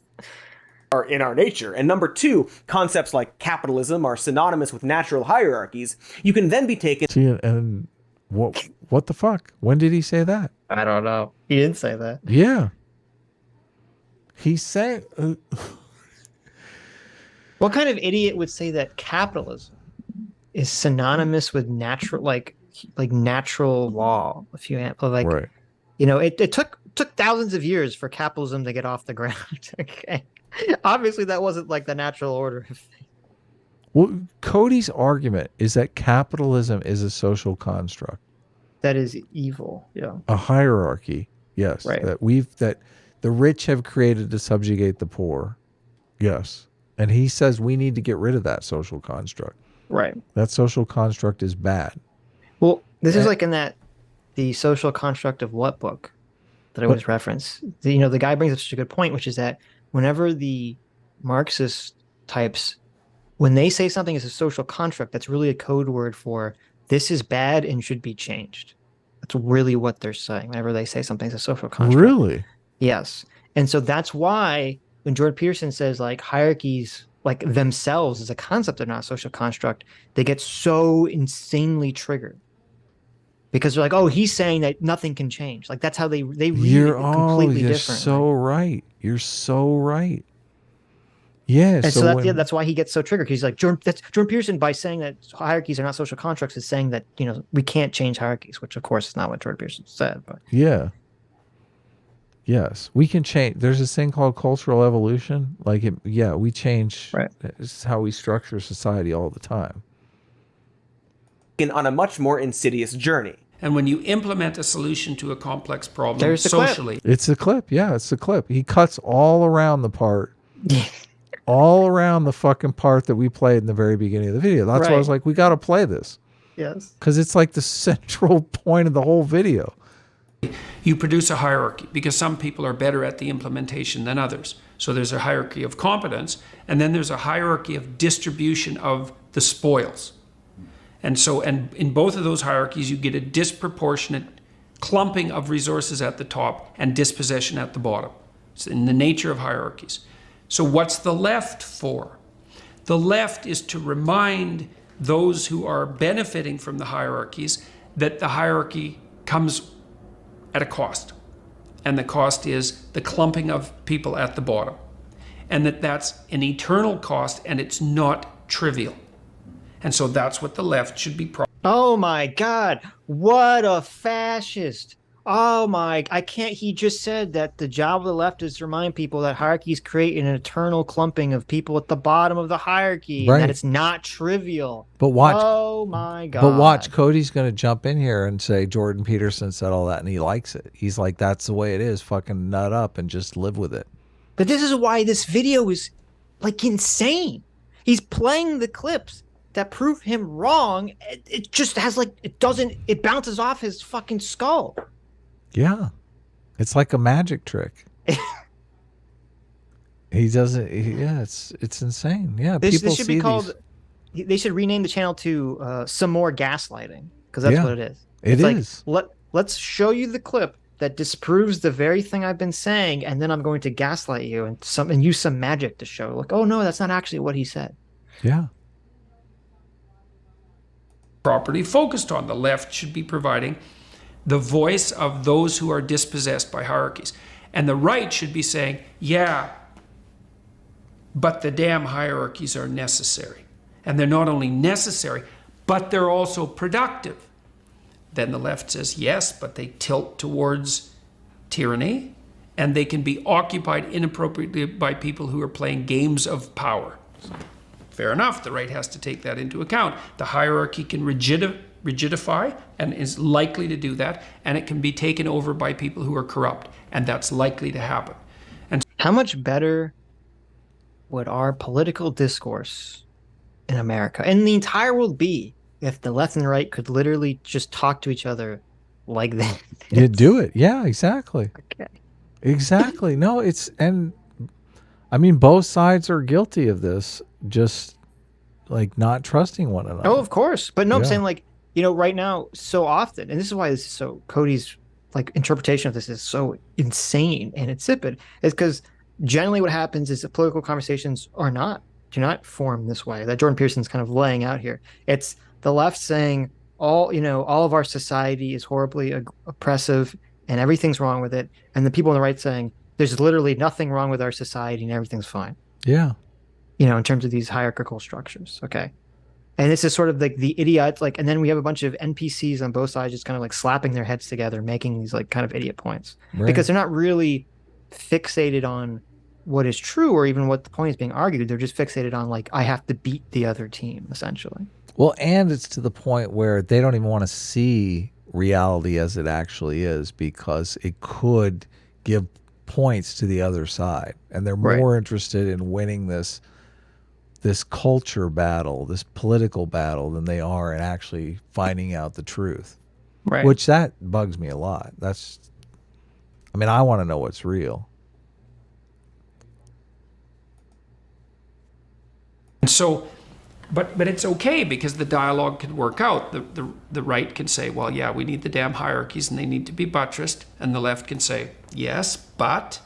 Are in our nature. And number two, concepts like capitalism are synonymous with natural hierarchies. You can then be taken... See, and what the fuck? When did he say that? I don't know. He didn't say that. Yeah. He's saying... What kind of idiot would say that capitalism is synonymous with natural, like natural law? If you like, right. You know, it took thousands of years for capitalism to get off the ground. Okay, obviously that wasn't like the natural order of things. Well, Cody's argument is that capitalism is a social construct. That is evil. Yeah. A hierarchy. Yes. Right. That the rich have created to subjugate the poor. Yes. And he says we need to get rid of that social construct. Right. That social construct is bad. Well, this is like in the social construct of what book that I always reference. The guy brings up such a good point, which is that whenever the Marxist types, when they say something is a social construct, that's really a code word for this is bad and should be changed. That's really what they're saying whenever they say something's a social construct. Really? Yes. And so that's why when Jordan Peterson says like hierarchies like themselves as a concept are not a social construct, they get so insanely triggered. Because they're like, oh, he's saying that nothing can change. Like that's how they read it completely you're different. So right. You're so right. Yeah. And so that's why he gets so triggered. He's like, Jordan Peterson, by saying that hierarchies are not social constructs, is saying that, we can't change hierarchies, which of course is not what Jordan Peterson said. But yeah. Yes, we can change. There's this thing called cultural evolution. We change. Right. It's how we structure society all the time. On a much more insidious journey. And when you implement a solution to a complex problem There's the socially... It's a clip. Yeah, it's a clip. He cuts all around the part. All around the fucking part that we played in the very beginning of the video. That's why I was like, we got to play this. Yes. Because it's like the central point of the whole video. You produce a hierarchy because some people are better at the implementation than others. So there's a hierarchy of competence, and then there's a hierarchy of distribution of the spoils. And in both of those hierarchies, you get a disproportionate clumping of resources at the top and dispossession at the bottom. It's in the nature of hierarchies. So what's the left for? The left is to remind those who are benefiting from the hierarchies that the hierarchy comes at a cost. And the cost is the clumping of people at the bottom. And that's an eternal cost, and it's not trivial. And so that's what the left should be. Oh my God, what a fascist. Oh my, he just said that the job of the left is to remind people that hierarchies create an eternal clumping of people at the bottom of the hierarchy, and that it's not trivial. But watch. Oh my God. But watch, Cody's going to jump in here and say Jordan Peterson said all that and he likes it. He's like, that's the way it is. Fucking nut up and just live with it. But this is why this video is like insane. He's playing the clips that prove him wrong. It just has it bounces off his fucking skull. Yeah. It's like a magic trick. He doesn't. It's insane. Yeah. This should be called. They should rename the channel to Some More Gaslighting, because that's what it is. It is. Let's show you the clip that disproves the very thing I've been saying, and then I'm going to gaslight you and use some magic to show. Like, oh no, that's not actually what he said. Yeah. properly focused on. The left should be providing the voice of those who are dispossessed by hierarchies. And the right should be saying, yeah, but the damn hierarchies are necessary. And they're not only necessary, but they're also productive. Then the left says, yes, but they tilt towards tyranny, and they can be occupied inappropriately by people who are playing games of power. Fair enough, the right has to take that into account. The hierarchy can rigidify and is likely to do that, and it can be taken over by people who are corrupt, and that's likely to happen. And how much better would our political discourse in America and the entire world be if the left and the right could literally just talk to each other like that? You do it. Yeah, exactly. Okay. Exactly. No, and I mean, both sides are guilty of this, just like not trusting one another. Oh, of course. But no, I'm Yeah. saying, like, right now, so often, and this is why this is so, Cody's like interpretation of this is so insane and insipid, is because generally what happens is that political conversations do not form this way that Jordan Peterson's kind of laying out here. It's the left saying all of our society is horribly oppressive and everything's wrong with it, and the people on the right saying there's literally nothing wrong with our society and everything's fine. Yeah. In terms of these hierarchical structures. Okay. And this is sort of like the idiot, like, and then we have a bunch of NPCs on both sides just kind of like slapping their heads together, making these like kind of idiot points, Right. because they're not really fixated on what is true or even what the point is being argued. They're just fixated on, like, I have to beat the other team, essentially. Well, and it's to the point where they don't even want to see reality as it actually is, because it could give points to the other side, and they're more interested in winning this culture battle, this political battle, than they are in actually finding out the truth. Right. Which that bugs me a lot. I want to know what's real. And so, but it's okay, because the dialogue can work out. The right can say, well, yeah, we need the damn hierarchies and they need to be buttressed. And the left can say, yes, but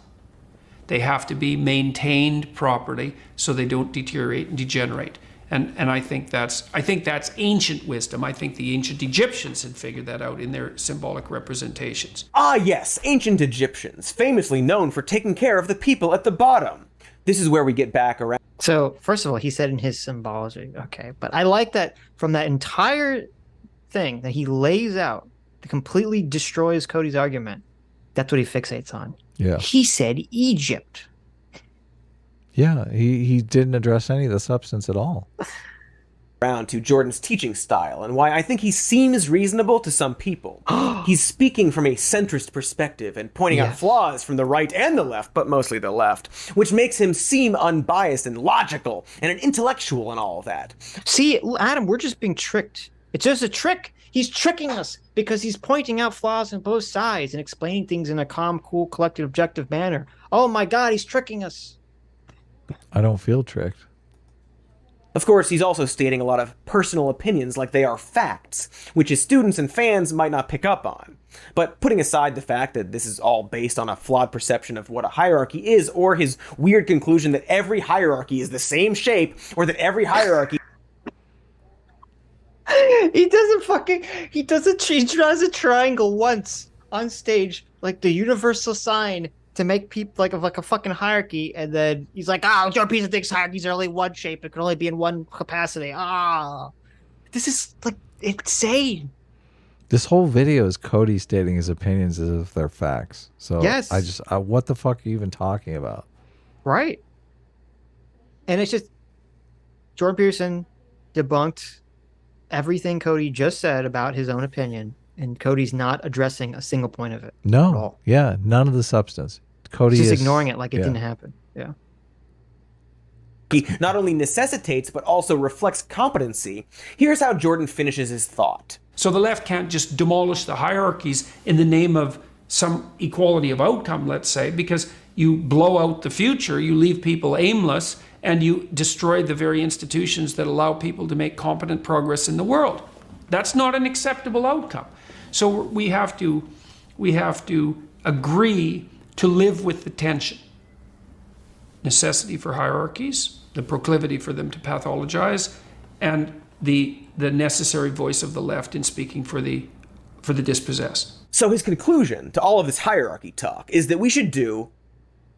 they have to be maintained properly so they don't deteriorate and degenerate. And I think that's ancient wisdom. I think the ancient Egyptians had figured that out in their symbolic representations. Ah yes, ancient Egyptians, famously known for taking care of the people at the bottom. This is where we get back around. So, first of all, he said in his symbology, okay, but I like that from that entire thing that he lays out that completely destroys Cody's argument, that's what he fixates on. Yeah. He said Egypt. Yeah, he didn't address any of the substance at all. Around to Jordan's teaching style and why I think he seems reasonable to some people. He's speaking from a centrist perspective and pointing out flaws from the right and the left, but mostly the left, which makes him seem unbiased and logical and an intellectual and all of that. See, Adam, we're just being tricked. It's just a trick. He's tricking us because he's pointing out flaws on both sides and explaining things in a calm, cool, collected, objective manner. Oh my God, he's tricking us. I don't feel tricked. Of course, he's also stating a lot of personal opinions like they are facts, which his students and fans might not pick up on. But putting aside the fact that this is all based on a flawed perception of what a hierarchy is, or his weird conclusion that every hierarchy is the same shape, or that every hierarchy... He draws a triangle once on stage, like the universal sign, to make people like a fucking hierarchy, and then he's like, Jordan Peterson thinks hierarchies are only one shape, it can only be in one capacity. This is like insane. This whole video is Cody stating his opinions as if they're facts. So yes, what the fuck are you even talking about? Right. And it's just Jordan Peterson debunked everything Cody just said about his own opinion, and Cody's not addressing a single point of it. No. At all. Yeah, none of the substance. Cody He's is just ignoring it like it didn't happen. Yeah. He not only necessitates, but also reflects competency. Here's how Jordan finishes his thought. So the left can't just demolish the hierarchies in the name of some equality of outcome, let's say, because you blow out the future, you leave people aimless, and you destroy the very institutions that allow people to make competent progress in the world. That's not an acceptable outcome. So we have to agree to live with the tension. Necessity for hierarchies, the proclivity for them to pathologize, and the necessary voice of the left in speaking for the dispossessed. So his conclusion to all of this hierarchy talk is that we should do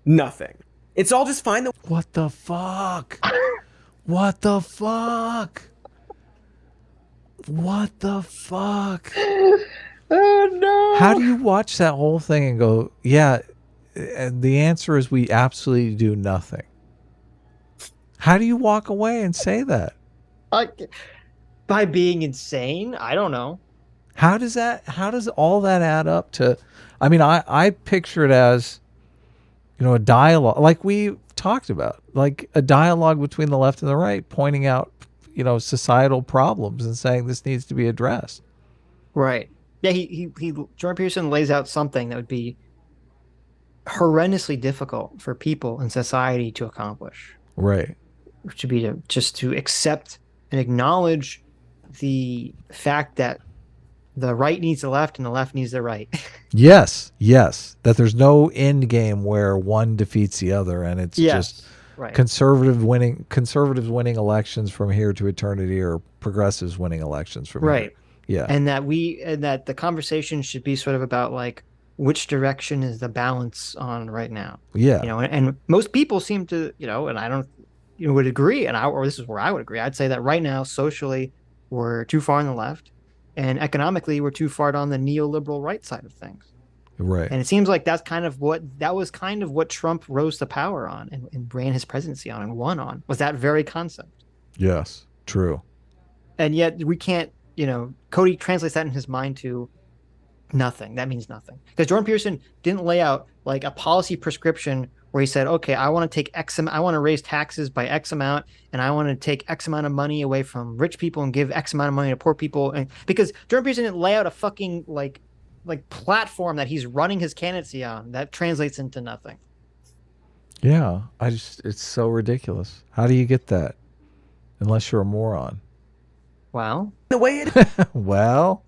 nothing. It's all just fine. What the fuck? What the fuck? What the fuck? Oh no! How do you watch that whole thing and go, yeah? And the answer is we absolutely do nothing. How do you walk away and say that? By being insane? I don't know. How does all that add up to? I mean, I picture it as, a dialogue, like we talked about, like a dialogue between the left and the right, pointing out, societal problems and saying this needs to be addressed. Right. Yeah. He Jordan Peterson lays out something that would be horrendously difficult for people in society to accomplish. Right. Which would be to accept and acknowledge the fact that the right needs the left and the left needs the right. Yes. That there's no end game where one defeats the other, and it's just right. conservatives winning elections from here to eternity, or progressives winning elections from right. here. Yeah. And that the conversation should be sort of about like which direction is the balance on right now. Yeah. And most people seem to, and I don't would agree, or this is where I would agree. I'd say that right now socially we're too far on the left, and economically we're too far on the neoliberal right side of things. Right. And it seems like that was kind of what Trump rose to power on and ran his presidency on and won on, was that very concept. Yes, true. And yet we can't, Cody translates that in his mind to nothing. That means nothing. Because Jordan Peterson didn't lay out like a policy prescription where he said, okay, I want to raise taxes by X amount, and I want to take X amount of money away from rich people and give X amount of money to poor people. And because Jordan Peterson didn't lay out a fucking like platform that he's running his candidacy on, that translates into nothing. Yeah, it's so ridiculous. How do you get that? Unless you're a moron. Well, the way it well,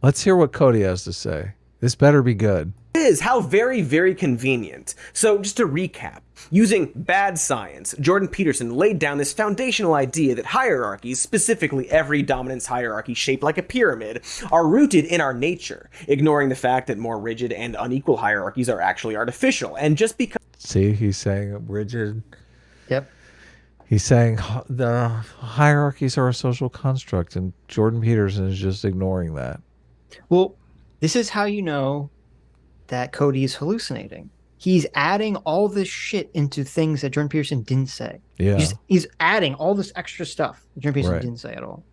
let's hear what Cody has to say. This better be good. Is how very, very convenient. So just to recap, using bad science, Jordan Peterson laid down this foundational idea that hierarchies, specifically every dominance hierarchy shaped like a pyramid, are rooted in our nature, ignoring the fact that more rigid and unequal hierarchies are actually artificial. And just because... See, he's saying rigid. Yep. He's saying the hierarchies are a social construct, and Jordan Peterson is just ignoring that. Well, this is how you know that Cody is hallucinating. He's adding all this shit into things that Jordan Peterson didn't say. Yeah. He's adding all this extra stuff that Jordan Peterson Right. didn't say at all.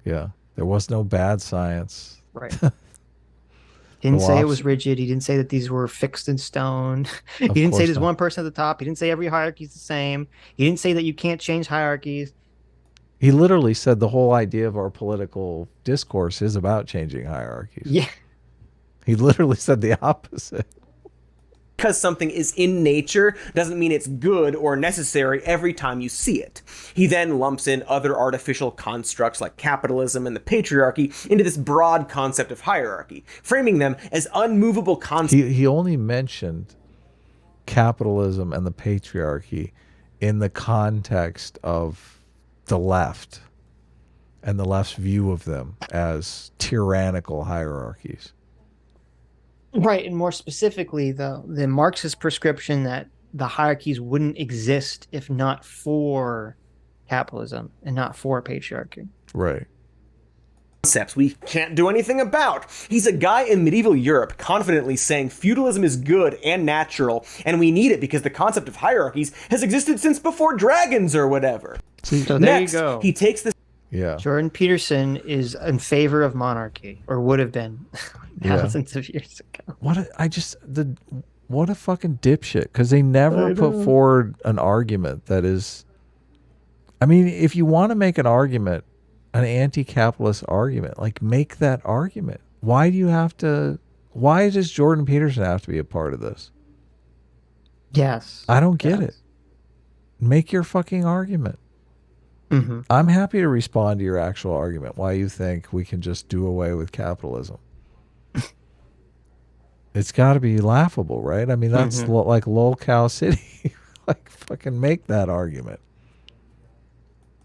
Yeah. There was no bad science. Right. Didn't say it was rigid. He didn't say that these were fixed in stone. He didn't say there's one person at the top. He didn't say every hierarchy is the same. He didn't say that you can't change hierarchies. He literally said the whole idea of our political discourse is about changing hierarchies. Yeah. He literally said the opposite. Because something is in nature doesn't mean it's good or necessary every time you see it. He then lumps in other artificial constructs like capitalism and the patriarchy into this broad concept of hierarchy, framing them as unmovable concepts. He only mentioned capitalism and the patriarchy in the context of the left and the left's view of them as tyrannical hierarchies. Right, and more specifically, the Marxist prescription that the hierarchies wouldn't exist if not for capitalism and not for patriarchy. Right. Concepts we can't do anything about. He's a guy in medieval Europe confidently saying feudalism is good and natural, and we need it because the concept of hierarchies has existed since before dragons or whatever. So Next, there you go. he takes this. Yeah. Jordan Peterson is in favor of monarchy, or would have been thousands of years ago. What a fucking dipshit, because they never put forward an argument that is, I mean, if you want to make an argument, an anti-capitalist argument, like make that argument. Why does Jordan Peterson have to be a part of this? Yes. I don't get it. Make your fucking argument. Mm-hmm. I'm happy to respond to your actual argument. Why you think we can just do away with capitalism? It's got to be laughable, right? I mean, that's like lol cow city. Like, fucking make that argument.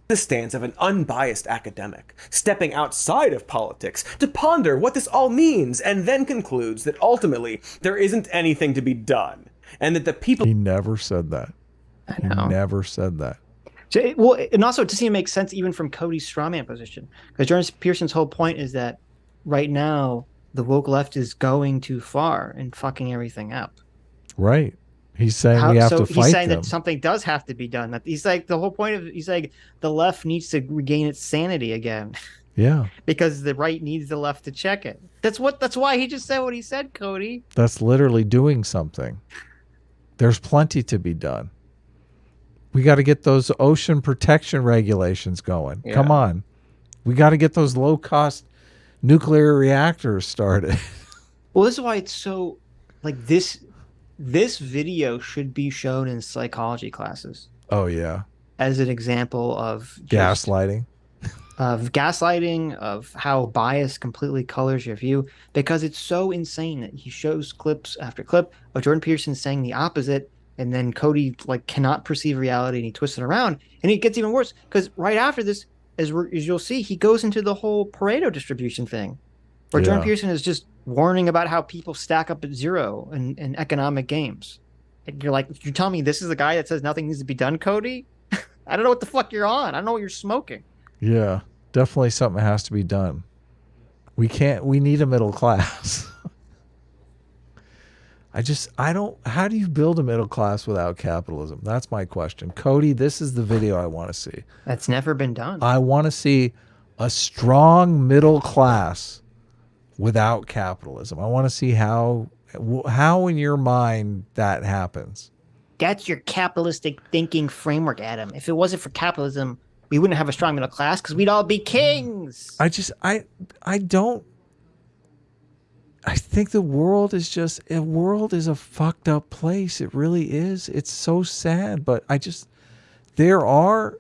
the stance of an unbiased academic, stepping outside of politics to ponder what this all means, and then concludes that ultimately there isn't anything to be done, and that the people... He never said that. I know. He never said that. So, well, and also it doesn't even make sense even from Cody's strawman position, because Jordan Peterson's whole point is that right now the woke left is going too far and fucking everything up. Right. He's saying we have to fight he's saying them. that something does have to be done. That he's like the whole point of he's like the left needs to regain its sanity again. Yeah. Because the right needs the left to check it. That's why he just said what he said, Cody. That's literally doing something. There's plenty to be done. We got to get those ocean protection regulations going. Yeah. Come on. We got to get those low-cost nuclear reactors started. Well, this is why it's so like this video should be shown in psychology classes Oh, yeah. as an example of Gaslighting. gaslighting, of how bias completely colors your view, because it's so insane that he shows clips after clip of Jordan Peterson saying the opposite, and then Cody like cannot perceive reality and he twists it around, and it gets even worse because right after this, as you'll see, he goes into the whole Pareto distribution thing, where Jordan Peterson is just warning about how people stack up at zero in economic games. And you're like, you're telling me this is the guy that says nothing needs to be done, Cody? I don't know what the fuck you're on. I don't know what you're smoking. Yeah. Definitely something has to be done. We need a middle class. How do you build a middle class without capitalism? That's my question. Cody, this is the video I want to see. That's never been done. I want to see a strong middle class without capitalism. I want to see how in your mind that happens. That's your capitalistic thinking framework, Adam. If it wasn't for capitalism, we wouldn't have a strong middle class because we'd all be kings. I think the world is a fucked up place. It really is. It's so sad, but there are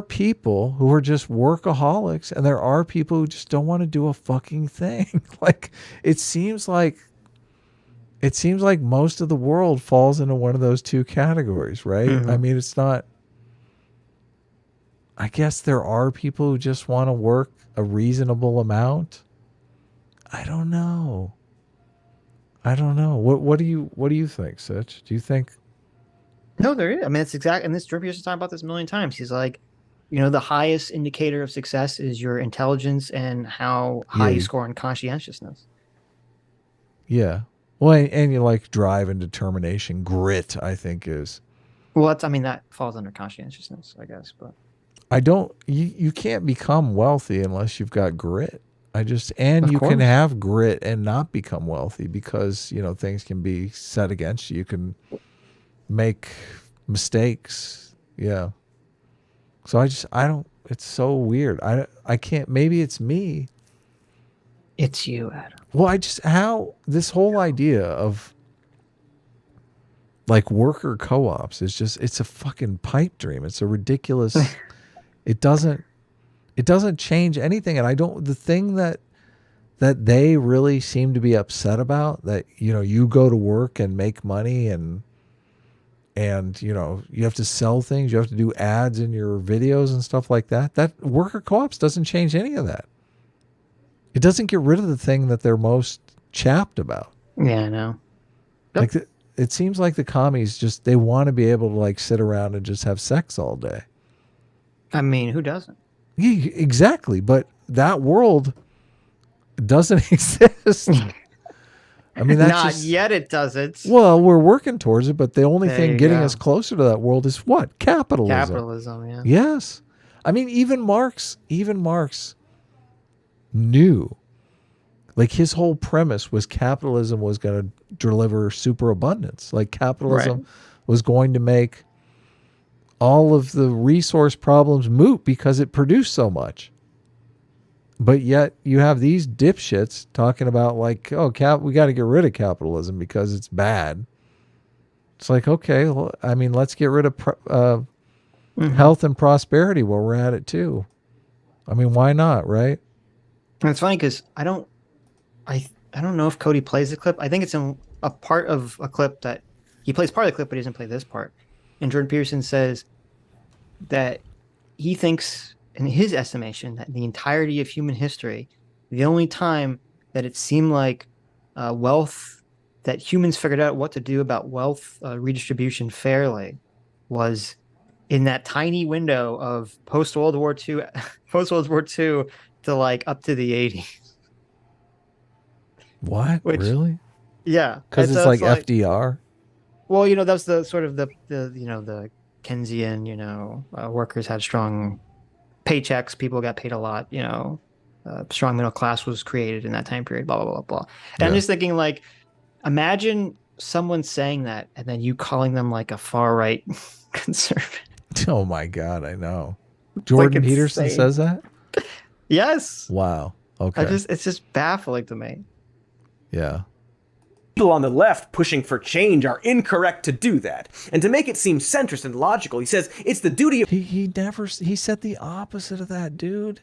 people who are just workaholics, and there are people who just don't want to do a fucking thing. Like it seems like most of the world falls into one of those two categories, right? Mm-hmm. I mean, it's not. I guess there are people who just want to work a reasonable amount. I don't know. What do you think, Sitch? Do you think? No, there is. I mean, it's exact. And this Jordan Peterson's talked about this a million times. He's like, the highest indicator of success is your intelligence and how high you score in conscientiousness. Yeah. Well, and you like drive and determination, grit, I think is. Well, that falls under conscientiousness, I guess. But you can't become wealthy unless you've got grit. You can have grit and not become wealthy because, things can be set against you. You can make mistakes. Yeah. So it's so weird. I can't, maybe it's me. it's you, Adam. Well, how this whole idea of like worker co-ops is it's a fucking pipe dream. It's a ridiculous, it doesn't change anything. And the thing that they really seem to be upset about, that, you go to work and make money and you have to sell things, you have to do ads in your videos and stuff like that. That worker co-ops doesn't change any of that. It doesn't get rid of the thing that they're most chapped about. Yeah, I know. Yep. Like it seems like the commies they want to be able to like sit around and just have sex all day. I mean, who doesn't? Yeah, exactly. But that world doesn't exist. I mean, that's not yet. It doesn't. Well, we're working towards it, but the only There thing you getting go. us closer to that world is what? Capitalism. Capitalism. Yeah. Yes. I mean, even Marx knew, like, his whole premise was capitalism was going to deliver superabundance. Like, capitalism was going to make all of the resource problems moot because it produced so much. But yet you have these dipshits talking about like, oh, we got to get rid of capitalism because it's bad. It's like, okay, well, I mean, let's get rid of health and prosperity while we're at it too. I mean, why not, right? And it's funny because I don't know if Cody plays the clip. I think it's in a part of a clip that he plays part of the clip, but he doesn't play this part. And Jordan Peterson says, that he thinks, in his estimation, that the entirety of human history, the only time that it seemed like wealth, that humans figured out what to do about wealth redistribution fairly, was in that tiny window of post World War II, post World War II to like up to the 80s. What? Which, Really? yeah, Because and it's so like FDR. well, that's the sort of the the Keynesian, workers had strong paychecks, people got paid a lot, strong middle class was created in that time period, blah blah blah blah. And I'm Yeah. just thinking, like, imagine someone saying that and then you calling them like a far right conservative. Oh my God, I know. Jordan Peterson insane. says that? Yes. Wow. Okay. It's just baffling to me. Yeah. People on the left pushing for change are incorrect to do that. And to make it seem centrist and logical, he says it's the duty of... He said the opposite of that, dude.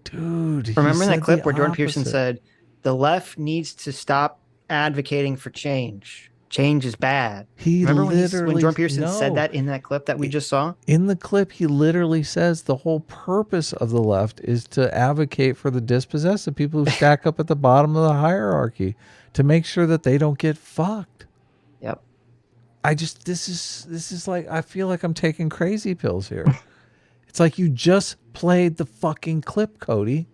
Dude. Remember in that clip where Jordan Peterson said the left needs to stop advocating for change. Change is bad. Remember when Jordan Peterson said that in that clip that we just saw? In the clip, he literally says the whole purpose of the left is to advocate for the dispossessed, the people who stack up at the bottom of the hierarchy, to make sure that they don't get fucked. Yep. This is like, I feel like I'm taking crazy pills here. It's like you just played the fucking clip, Cody.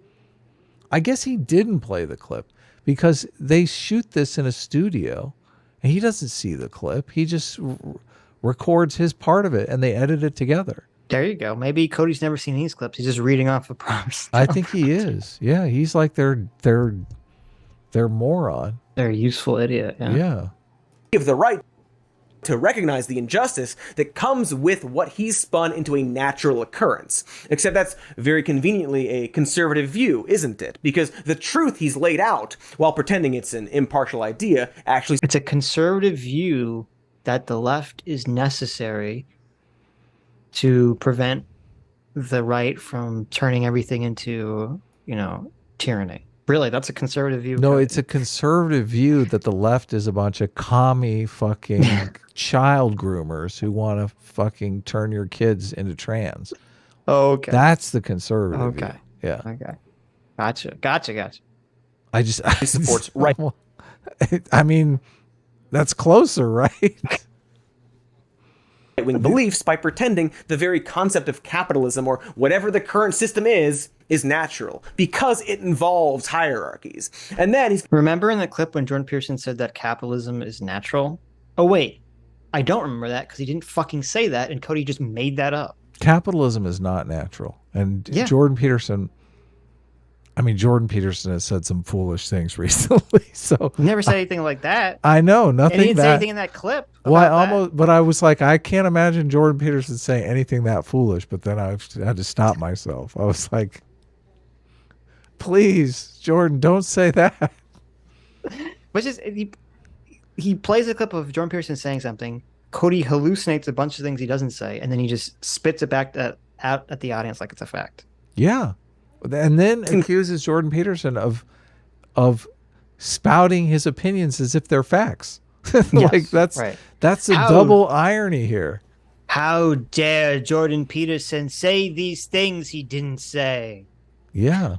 I guess he didn't play the clip because they shoot this in a studio. And he doesn't see the clip. He just records his part of it, and they edit it together. There you go. Maybe Cody's never seen these clips. He's just reading off a prompts. I think he is. Yeah, he's like their moron. They're a useful idiot. Yeah. Of the right to recognize the injustice that comes with what he's spun into a natural occurrence. Except that's very conveniently a conservative view, isn't it? Because the truth he's laid out, while pretending it's an impartial idea, actually... It's a conservative view that the left is necessary to prevent the right from turning everything into, tyranny. Really, that's a conservative view. No, it's a conservative view that the left is a bunch of commie fucking child groomers who want to fucking turn your kids into trans. Oh, okay. That's the conservative view. Yeah. Okay. Gotcha. I just... He supports right... I mean, that's closer, right? Right-wing beliefs by pretending the very concept of capitalism or whatever the current system is natural because it involves hierarchies. And then he's... Remember in the clip when Jordan Peterson said that capitalism is natural? Oh, wait. I don't remember that because he didn't fucking say that and Cody just made that up. Capitalism is not natural. And yeah. Jordan Peterson has said some foolish things recently. So he never said anything like that. I know nothing. And he didn't say anything in that clip. But I was like, I can't imagine Jordan Peterson saying anything that foolish. But then I had to stop myself. I was like, please, Jordan, don't say that. But just he plays a clip of Jordan Peterson saying something. Cody hallucinates a bunch of things he doesn't say, and then he just spits it back out at the audience like it's a fact. Yeah. And then accuses Jordan Peterson of spouting his opinions as if they're facts. Like that's a double irony here. How dare Jordan Peterson say these things he didn't say? Yeah.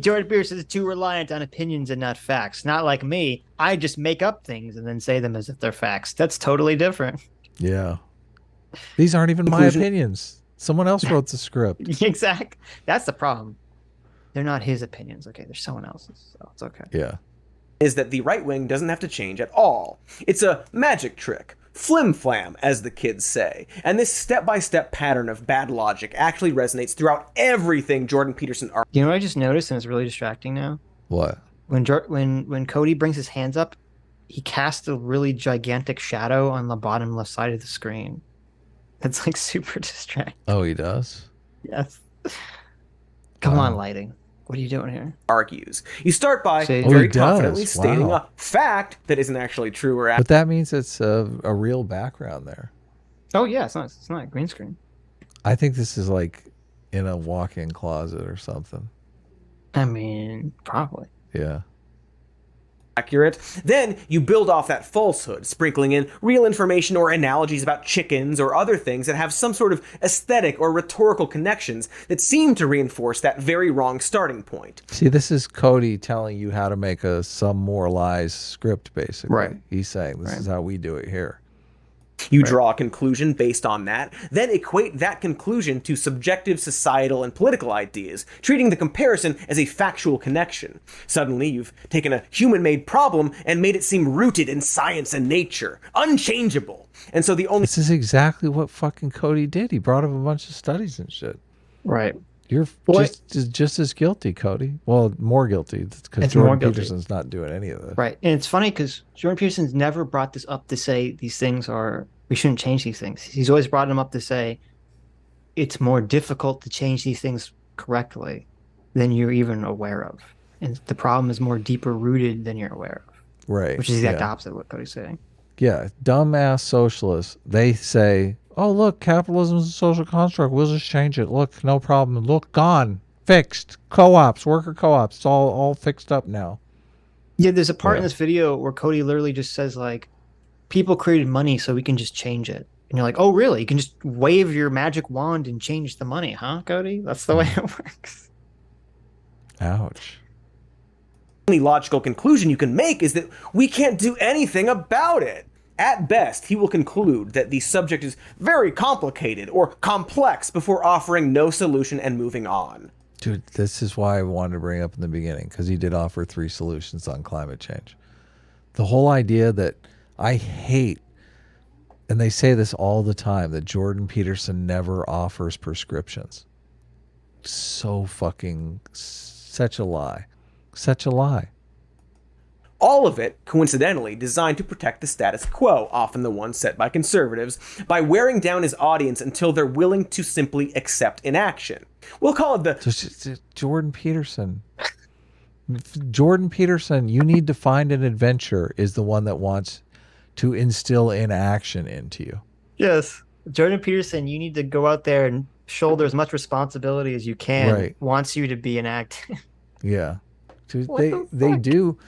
Jordan Peterson is too reliant on opinions and not facts. Not like me. I just make up things and then say them as if they're facts. That's totally different. Yeah. These aren't even my opinions. Someone else wrote the script. Exactly. That's the problem. They're not his opinions. Okay, they're someone else's. So it's okay. Yeah. Is that the right wing doesn't have to change at all. It's a magic trick. Flim-flam, as the kids say. And this step-by-step pattern of bad logic actually resonates throughout everything Jordan Peterson argues. You know what I just noticed and it's really distracting now? What? When Cody brings his hands up, he casts a really gigantic shadow on the bottom left side of the screen. It's like super distracting. Oh, he does? Yes. Come on, lighting. What are you doing here? Argues. You start by See? very confidently stating Wow. a fact that isn't actually true or But that means it's a real background there. Oh yeah, it's not a green screen. I think this is like in a walk-in closet or something. I mean, probably. Yeah. accurate. Then you build off that falsehood, sprinkling in real information or analogies about chickens or other things that have some sort of aesthetic or rhetorical connections that seem to reinforce that very wrong starting point. See, this is Cody telling you how to make a some more lies script, basically. Right. He's saying this is how we do it here. You draw a conclusion based on that, then equate that conclusion to subjective societal and political ideas, treating the comparison as a factual connection. Suddenly, you've taken a human-made problem and made it seem rooted in science and nature, unchangeable. And so the only... This is exactly what fucking Cody did. He brought up a bunch of studies and shit. Right. You're just as guilty, Cody. Well, more guilty, because Jordan Peterson's not doing any of this. Right. And it's funny because Jordan Peterson's never brought this up to say these things we shouldn't change these things. He's always brought them up to say it's more difficult to change these things correctly than you're even aware of. And the problem is more deeper rooted than you're aware of. Right. Which is the exact opposite of what Cody's saying. Yeah. Dumbass socialists, they say, oh, look, capitalism is a social construct. We'll just change it. Look, no problem. Look, gone. Fixed. Co-ops, worker co-ops. It's all fixed up now. Yeah, there's a part in this video where Cody literally just says, like, people created money so we can just change it. And you're like, oh, really? You can just wave your magic wand and change the money, huh, Cody? That's the way it works. Ouch. The only logical conclusion you can make is that we can't do anything about it. At best, he will conclude that the subject is very complicated or complex before offering no solution and moving on. Dude, this is why I wanted to bring up in the beginning, because he did offer 3 solutions on climate change. The whole idea that I hate, and they say this all the time, that Jordan Peterson never offers prescriptions. So fucking, such a lie. Such a lie. All of it, coincidentally, designed to protect the status quo, often the one set by conservatives, by wearing down his audience until they're willing to simply accept inaction. We'll call it the... Jordan Peterson. Jordan Peterson, you need to find an adventure, is the one that wants to instill inaction into you. Yes. Jordan Peterson, you need to go out there and shoulder as much responsibility as you can. Right. Wants you to be enacted. Yeah. Dude, they do...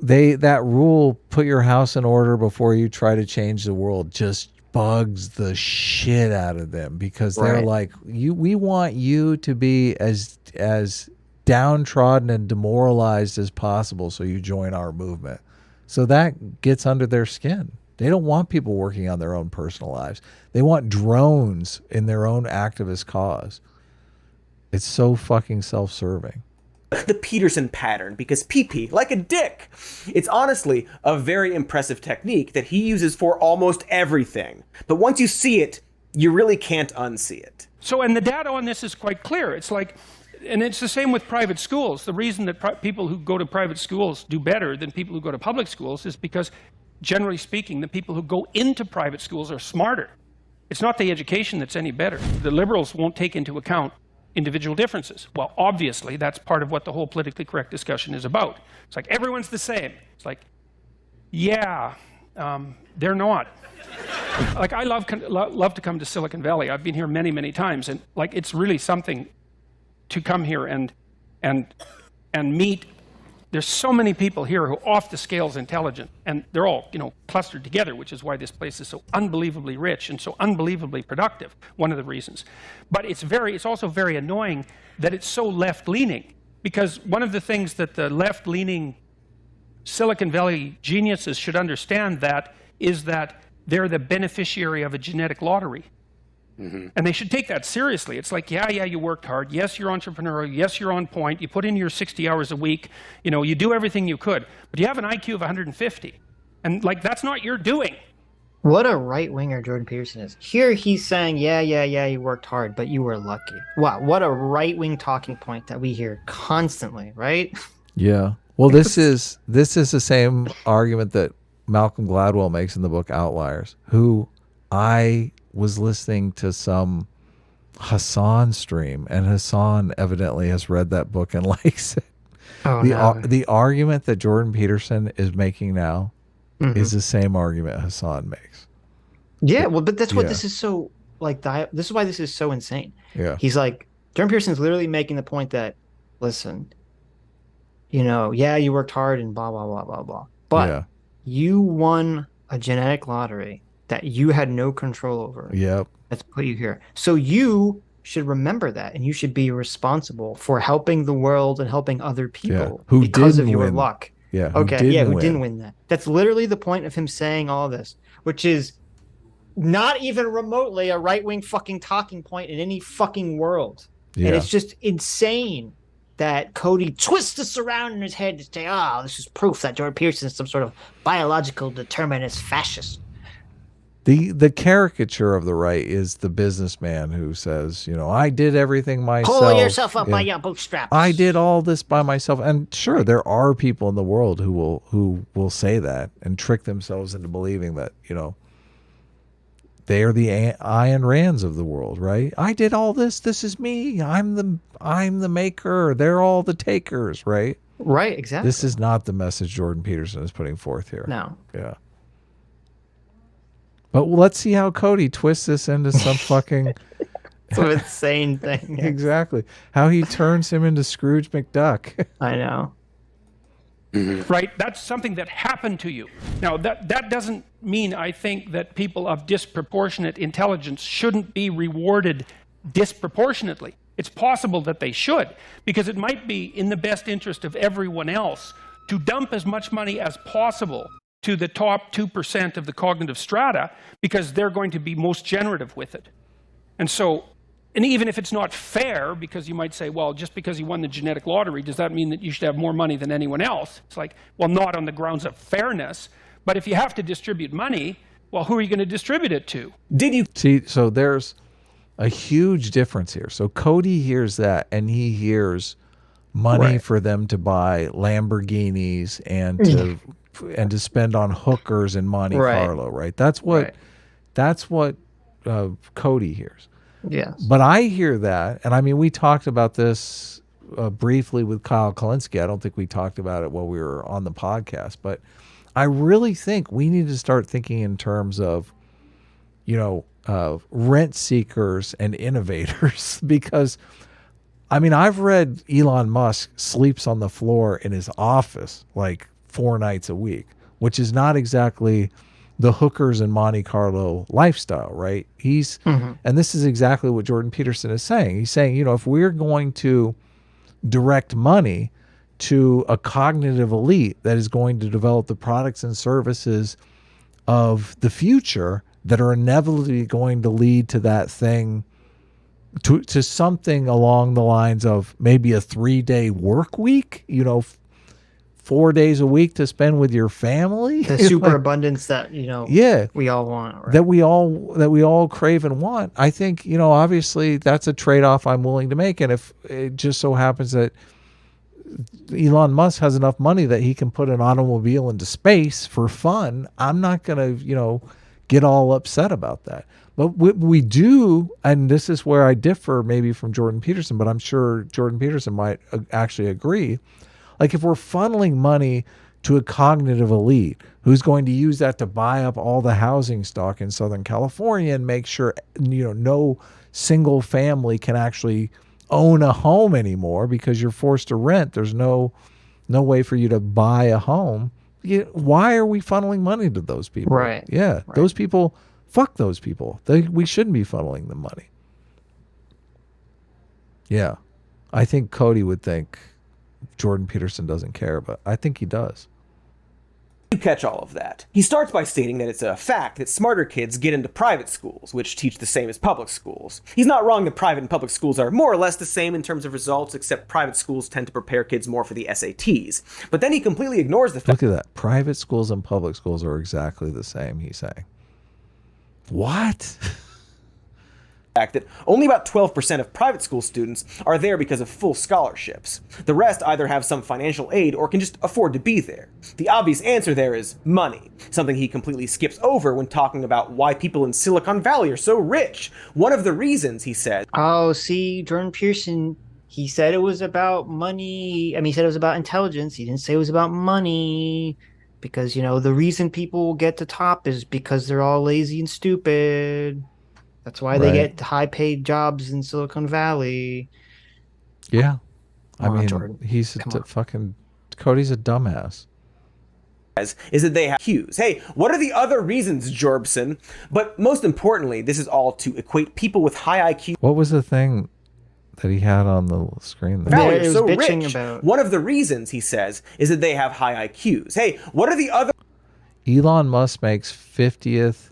That rule, put your house in order before you try to change the world, just bugs the shit out of them, because they're like, we want you to be as downtrodden and demoralized as possible so you join our movement. So that gets under their skin. They don't want people working on their own personal lives. They want drones in their own activist cause. It's so fucking self-serving. The Peterson pattern, because PP, like a dick. It's honestly a very impressive technique that he uses for almost everything. But once you see it, you really can't unsee it. So, and the data on this is quite clear. It's like, and it's the same with private schools. The reason that people who go to private schools do better than people who go to public schools is because, generally speaking, the people who go into private schools are smarter. It's not the education that's any better. The liberals won't take into account individual differences. Well, obviously, that's part of what the whole politically correct discussion is about. It's like, everyone's the same. It's like, yeah, they're not. Like, I love to come to Silicon Valley. I've been here many, many times, and like, it's really something to come here and meet. There's so many people here who are off the scales intelligent, and they're all, clustered together, which is why this place is so unbelievably rich and so unbelievably productive, one of the reasons. But it's also very annoying that it's so left-leaning, because one of the things that the left-leaning Silicon Valley geniuses should understand is that they're the beneficiary of a genetic lottery. Mm-hmm. And they should take that seriously. It's like, yeah, you worked hard. Yes, you're entrepreneurial. Yes, you're on point. You put in your 60 hours a week. You do everything you could. But you have an IQ of 150. And, that's not your doing. What a right-winger Jordan Peterson is. Here he's saying, yeah, you worked hard, but you were lucky. Wow, what a right-wing talking point that we hear constantly, right? Yeah. Well, this is the same argument that Malcolm Gladwell makes in the book Outliers, who I was listening to some Hassan stream, and Hassan evidently has read that book and likes it. The argument that Jordan Peterson is making now is the same argument Hassan makes. Yeah, well, but that's what this is so, this is why this is so insane. Yeah. He's like, Jordan Peterson's literally making the point that, listen, yeah, you worked hard and blah, blah, blah, blah, blah. But Yeah. you won a genetic lottery that you had no control over. Yep. That's put you here. So you should remember that, and you should be responsible for helping the world and helping other people Who because of didn't your win. luck. Yeah. Okay. Yeah. Who didn't win that? That's literally the point of him saying all this, which is not even remotely a right-wing fucking talking point in any fucking world. Yeah. And it's just insane that Cody twists this around in his head to say, "Oh, this is proof that Jordan Peterson is some sort of biological determinist fascist." The caricature of the right is the businessman who says, I did everything myself. Pull yourself up by your bootstraps. I did all this by myself. And sure, there are people in the world who will say that and trick themselves into believing that, they are the Ayn Rands of the world, right? I did all this. This is me. I'm the maker. They're all the takers, right? Right, exactly. This is not the message Jordan Peterson is putting forth here. No. Yeah. But let's see how Cody twists this into some fucking some insane thing. Exactly. How he turns him into Scrooge McDuck. I know. Right? That's something that happened to you. Now, that doesn't mean I think that people of disproportionate intelligence shouldn't be rewarded disproportionately. It's possible that they should, because it might be in the best interest of everyone else to dump as much money as possible to the top 2% of the cognitive strata, because they're going to be most generative with it. And so, and even if it's not fair, because you might say, well, just because you won the genetic lottery, does that mean that you should have more money than anyone else? It's like, well, not on the grounds of fairness, but if you have to distribute money, well, who are you going to distribute it to? Did you see? So there's a huge difference here. So Cody hears that, and he hears money for them to buy Lamborghinis and to spend on hookers in Monte Carlo, right? That's what Cody hears. Yes. But I hear that, and I mean, we talked about this briefly with Kyle Kalinske. I don't think we talked about it while we were on the podcast, but I really think we need to start thinking in terms of, rent seekers and innovators, because, I mean, I've read Elon Musk sleeps on the floor in his office like 4 nights a week, which is not exactly the hookers in Monte Carlo lifestyle, right? And this is exactly what Jordan Peterson is saying. He's saying, if we're going to direct money to a cognitive elite that is going to develop the products and services of the future that are inevitably going to lead to that thing, to something along the lines of maybe a 3-day work week, 4 days a week to spend with your family, the super abundance that we all want, right? that we all crave and want. I think obviously that's a trade-off I'm willing to make, and if it just so happens that Elon Musk has enough money that he can put an automobile into space for fun, I'm not gonna get all upset about that. But we do, and this is where I differ maybe from Jordan Peterson, but I'm sure Jordan Peterson might actually agree. Like, if we're funneling money to a cognitive elite who's going to use that to buy up all the housing stock in Southern California and make sure, no single family can actually own a home anymore because you're forced to rent. There's no way for you to buy a home. Why are we funneling money to those people? Right. Yeah. Right. Those people, fuck those people. We shouldn't be funneling them money. Yeah. I think Cody would think Jordan Peterson doesn't care, but I think he does. You catch all of that. He starts by stating that it's a fact that smarter kids get into private schools, which teach the same as public schools. He's not wrong that private and public schools are more or less the same in terms of results, except private schools tend to prepare kids more for the SATs. But then he completely ignores the fact— Look at that. Private schools and public schools are exactly the same, he's saying. What? that only about 12% of private school students are there because of full scholarships. The rest either have some financial aid or can just afford to be there. The obvious answer there is money, something he completely skips over when talking about why people in Silicon Valley are so rich. One of the reasons, he said— Oh, see, Jordan Peterson, he said it was about money. I mean, he said it was about intelligence. He didn't say it was about money. Because, the reason people get to top is because they're all lazy and stupid. That's why they get high-paid jobs in Silicon Valley. Yeah. I mean, Jordan. he's a fucking Cody's a dumbass. Is that they have IQs. Hey, what are the other reasons, Jorbson? But most importantly, this is all to equate people with high IQ. What was the thing that he had on the screen there? Valley it are was so bitching rich. about- One of the reasons, he says, is that they have high IQs. Hey, what are the other... Elon Musk makes 50th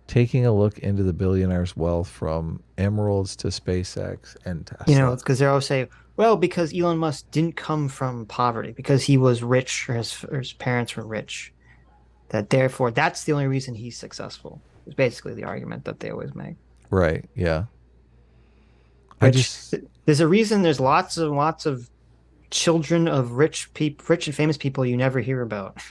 taking a look into the billionaire's wealth from emeralds to SpaceX and Tesla. You know, it's because they always say, well, because Elon Musk didn't come from poverty, because he was rich or his parents were rich, that therefore that's the only reason he's successful. It's basically the argument that they always make. Right, yeah. There's a reason there's lots and lots of children of rich and famous people you never hear about.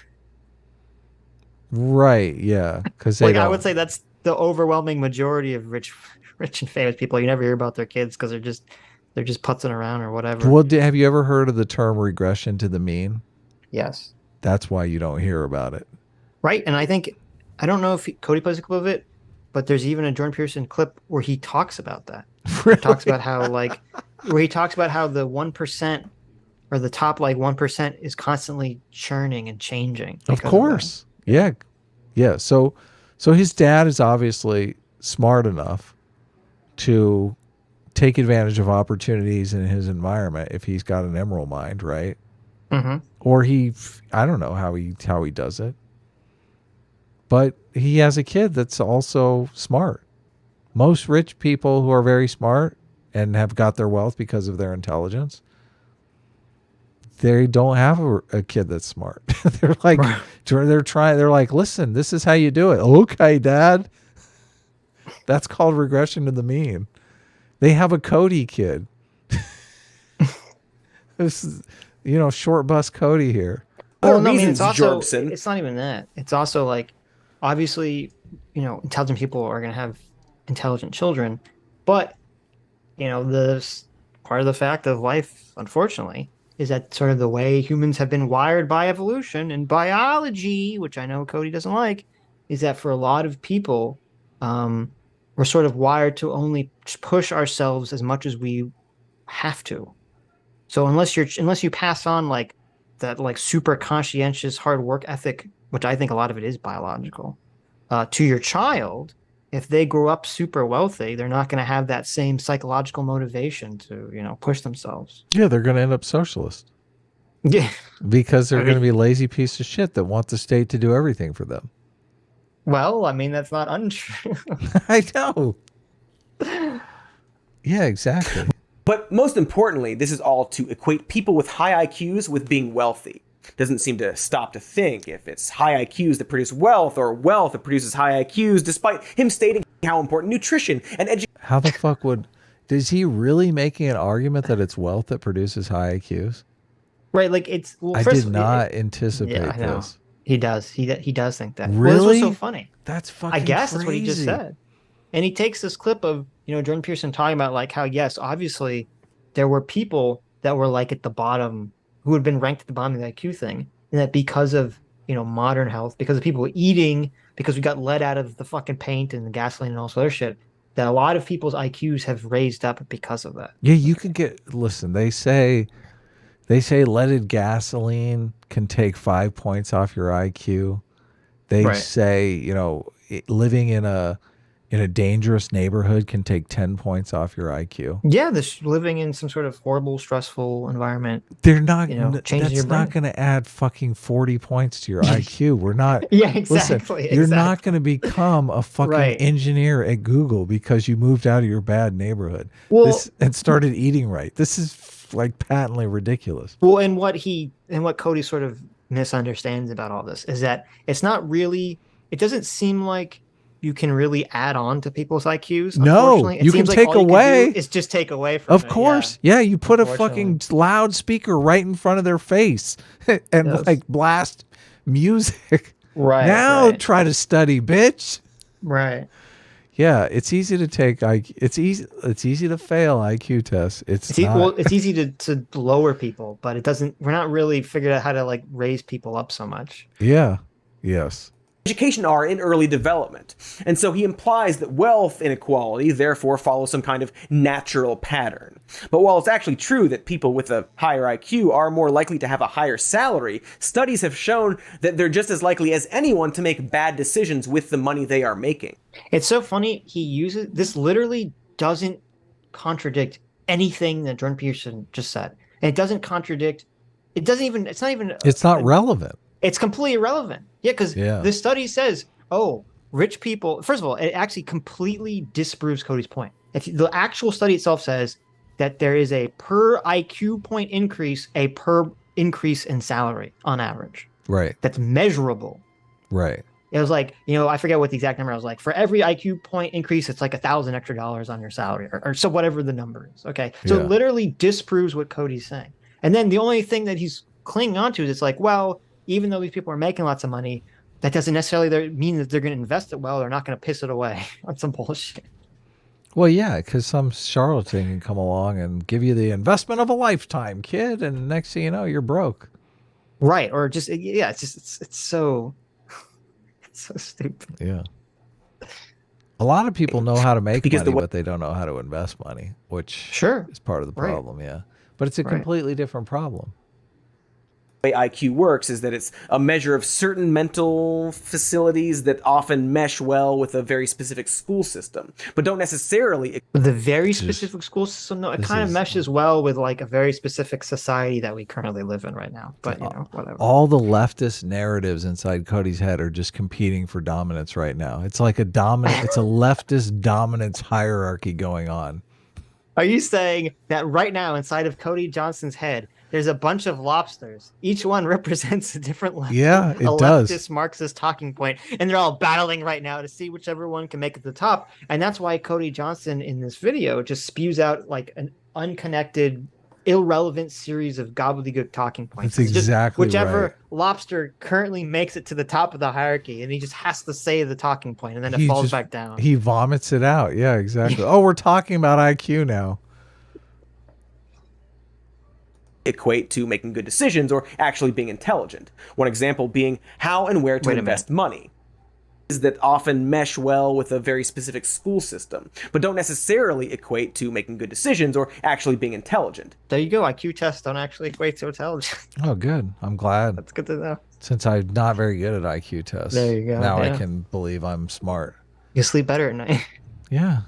Right, yeah. Because Like I would say that's the overwhelming majority of rich and famous people. You never hear about their kids because they're just putzing around or whatever. Well, have you ever heard of the term regression to the mean? Yes. That's why you don't hear about it. Right, and I don't know if Cody plays a clip of it, but there's even a Jordan Peterson clip where he talks about that. Really? He talks about how the 1% or the top 1% is constantly churning and changing. Of course. Yeah. Yeah. So his dad is obviously smart enough to take advantage of opportunities in his environment if he's got an emerald mind, right? Mm-hmm. Or I don't know how he does it. But he has a kid that's also smart. Most rich people who are very smart and have got their wealth because of their intelligence, they don't have a kid that's smart. They're like, they're like, listen, this is how you do it. Okay, Dad. That's called regression to the mean. They have a Cody kid. This is, short bus Cody here. Well, no, reasons, Jorbson. It's not even that. It's also obviously, intelligent people are going to have intelligent children, but the part of the fact of life, unfortunately, is that sort of the way humans have been wired by evolution and biology, which I know Cody doesn't like, is that for a lot of people, we're sort of wired to only push ourselves as much as we have to. So unless you pass on that super conscientious hard work ethic, which I think a lot of it is biological, to your child, if they grow up super wealthy, they're not going to have that same psychological motivation to, push themselves. Yeah, they're going to end up socialist. Yeah. Because they're going to be lazy piece of shit that want the state to do everything for them. Well, that's not untrue. I know. Yeah, exactly. But most importantly, this is all to equate people with high IQs with being wealthy. Doesn't seem to stop to think if it's high IQs that produce wealth or wealth that produces high IQs, despite him stating how important nutrition and education... How the fuck is he really making an argument that it's wealth that produces high IQs? Right, I did not anticipate this. He does. He does think that. Really? Well, this was so funny. That's fucking I guess crazy. that's what he just said. And he takes this clip of, Jordan Peterson talking about how, yes, obviously there were people that were at the bottom who had been ranked at the bottom of the IQ thing. And that because of, modern health, because of people eating, because we got lead out of the fucking paint and the gasoline and all this other shit, that a lot of people's IQs have raised up because of that. Yeah, you can listen, they say leaded gasoline can take 5 points off your IQ. They say, living in a dangerous neighborhood can take 10 points off your IQ. Yeah, living in some sort of horrible, stressful environment. They're not. Changes your that's not going to add fucking 40 points to your IQ. We're not. Yeah, exactly. Listen, you're not going to become a fucking engineer at Google because you moved out of your bad neighborhood and started eating right. This is patently ridiculous. Well, and what Cody sort of misunderstands about all this is that it's not really. It doesn't seem like you can really add on to people's IQs. No, you can take away. It's just take away from. Of course, yeah. You put a fucking loudspeaker right in front of their face and blast music. Right now, try to study, bitch. Right. Yeah, it's easy to take IQ. It's easy to fail IQ tests. It's easy to lower people, but it doesn't. We're not really figured out how to raise people up so much. Yeah. Yes. education are in early development. And so he implies that wealth inequality therefore follows some kind of natural pattern. But while it's actually true that people with a higher IQ are more likely to have a higher salary, studies have shown that they're just as likely as anyone to make bad decisions with the money they are making. It's so funny he uses this, literally doesn't contradict anything that Jordan Peterson just said. And it doesn't contradict, it's not relevant. It's completely irrelevant. Yeah, because the study says, oh, rich people, first of all, it actually completely disproves Cody's point. The actual study itself says that there is a per IQ point increase, a per increase in salary on average. Right. That's measurable. Right. It was like, I forget what the exact number was like. For every IQ point increase, it's like $1,000 extra on your salary or so whatever the number is. Okay. So it literally disproves what Cody's saying. And then the only thing that he's clinging on to is it's like, well, even though these people are making lots of money, that doesn't necessarily mean that they're going to invest it well. They're not going to piss it away on some bullshit. Well, yeah, because some charlatan can come along and give you the investment of a lifetime, kid, and next thing you know, you're broke. Right. Or just, it's so stupid. Yeah. A lot of people know how to make money, but they don't know how to invest money, which is part of the problem, yeah. But it's a completely different problem. Way IQ works is that it's a measure of certain mental facilities that often mesh well with a very specific school system, but don't necessarily. The very specific school system, no, it kind of meshes well with like a very specific society that we currently live in right now. But whatever. All the leftist narratives inside Cody's head are just competing for dominance right now. It's like it's a leftist dominance hierarchy going on. Are you saying that right now inside of Cody Johnston's head, there's a bunch of lobsters. Each one represents a different leftist, leftist Marxist talking point, and they're all battling right now to see whichever one can make it to the top. And that's why Cody Johnston in this video just spews out like an unconnected, irrelevant series of gobbledygook talking points. That's exactly whichever lobster currently makes it to the top of the hierarchy, and he just has to say the talking point, and then it falls back down. He vomits it out. Yeah, exactly. Oh, we're talking about IQ now. Equate to making good decisions or actually being intelligent. One example being how and where to invest money. Is that often mesh well with a very specific school system, but don't necessarily equate to making good decisions or actually being intelligent. There you go. IQ tests don't actually equate to intelligence. Oh, good. I'm glad. That's good to know. Since I'm not very good at IQ tests. There you go. Now I can believe I'm smart. You sleep better at night. Yeah.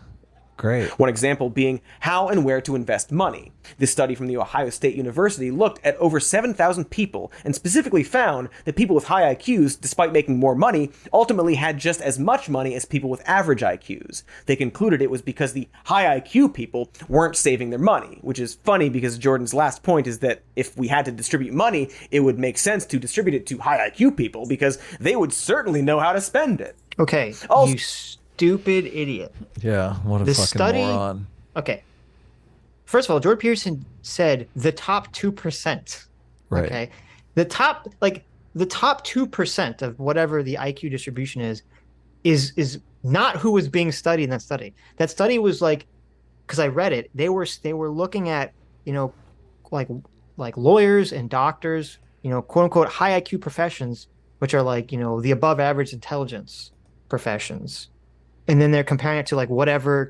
Great. One example being how and where to invest money. This study from the Ohio State University looked at over 7,000 people and specifically found that people with high IQs, despite making more money, ultimately had just as much money as people with average IQs. They concluded it was because the high IQ people weren't saving their money, which is funny because Jordan's last point is that if we had to distribute money, it would make sense to distribute it to high IQ people because they would certainly know how to spend it. Okay, you stupid idiot. Yeah, what a fucking moron. Okay. First of all, Jordan Peterson said the top 2%. Right. Okay. The top 2% of whatever the IQ distribution is not who was being studied in that study. That study was like, because I read it, they were looking at, like lawyers and doctors, quote unquote high IQ professions, which are like, the above average intelligence professions. And then they're comparing it to like whatever,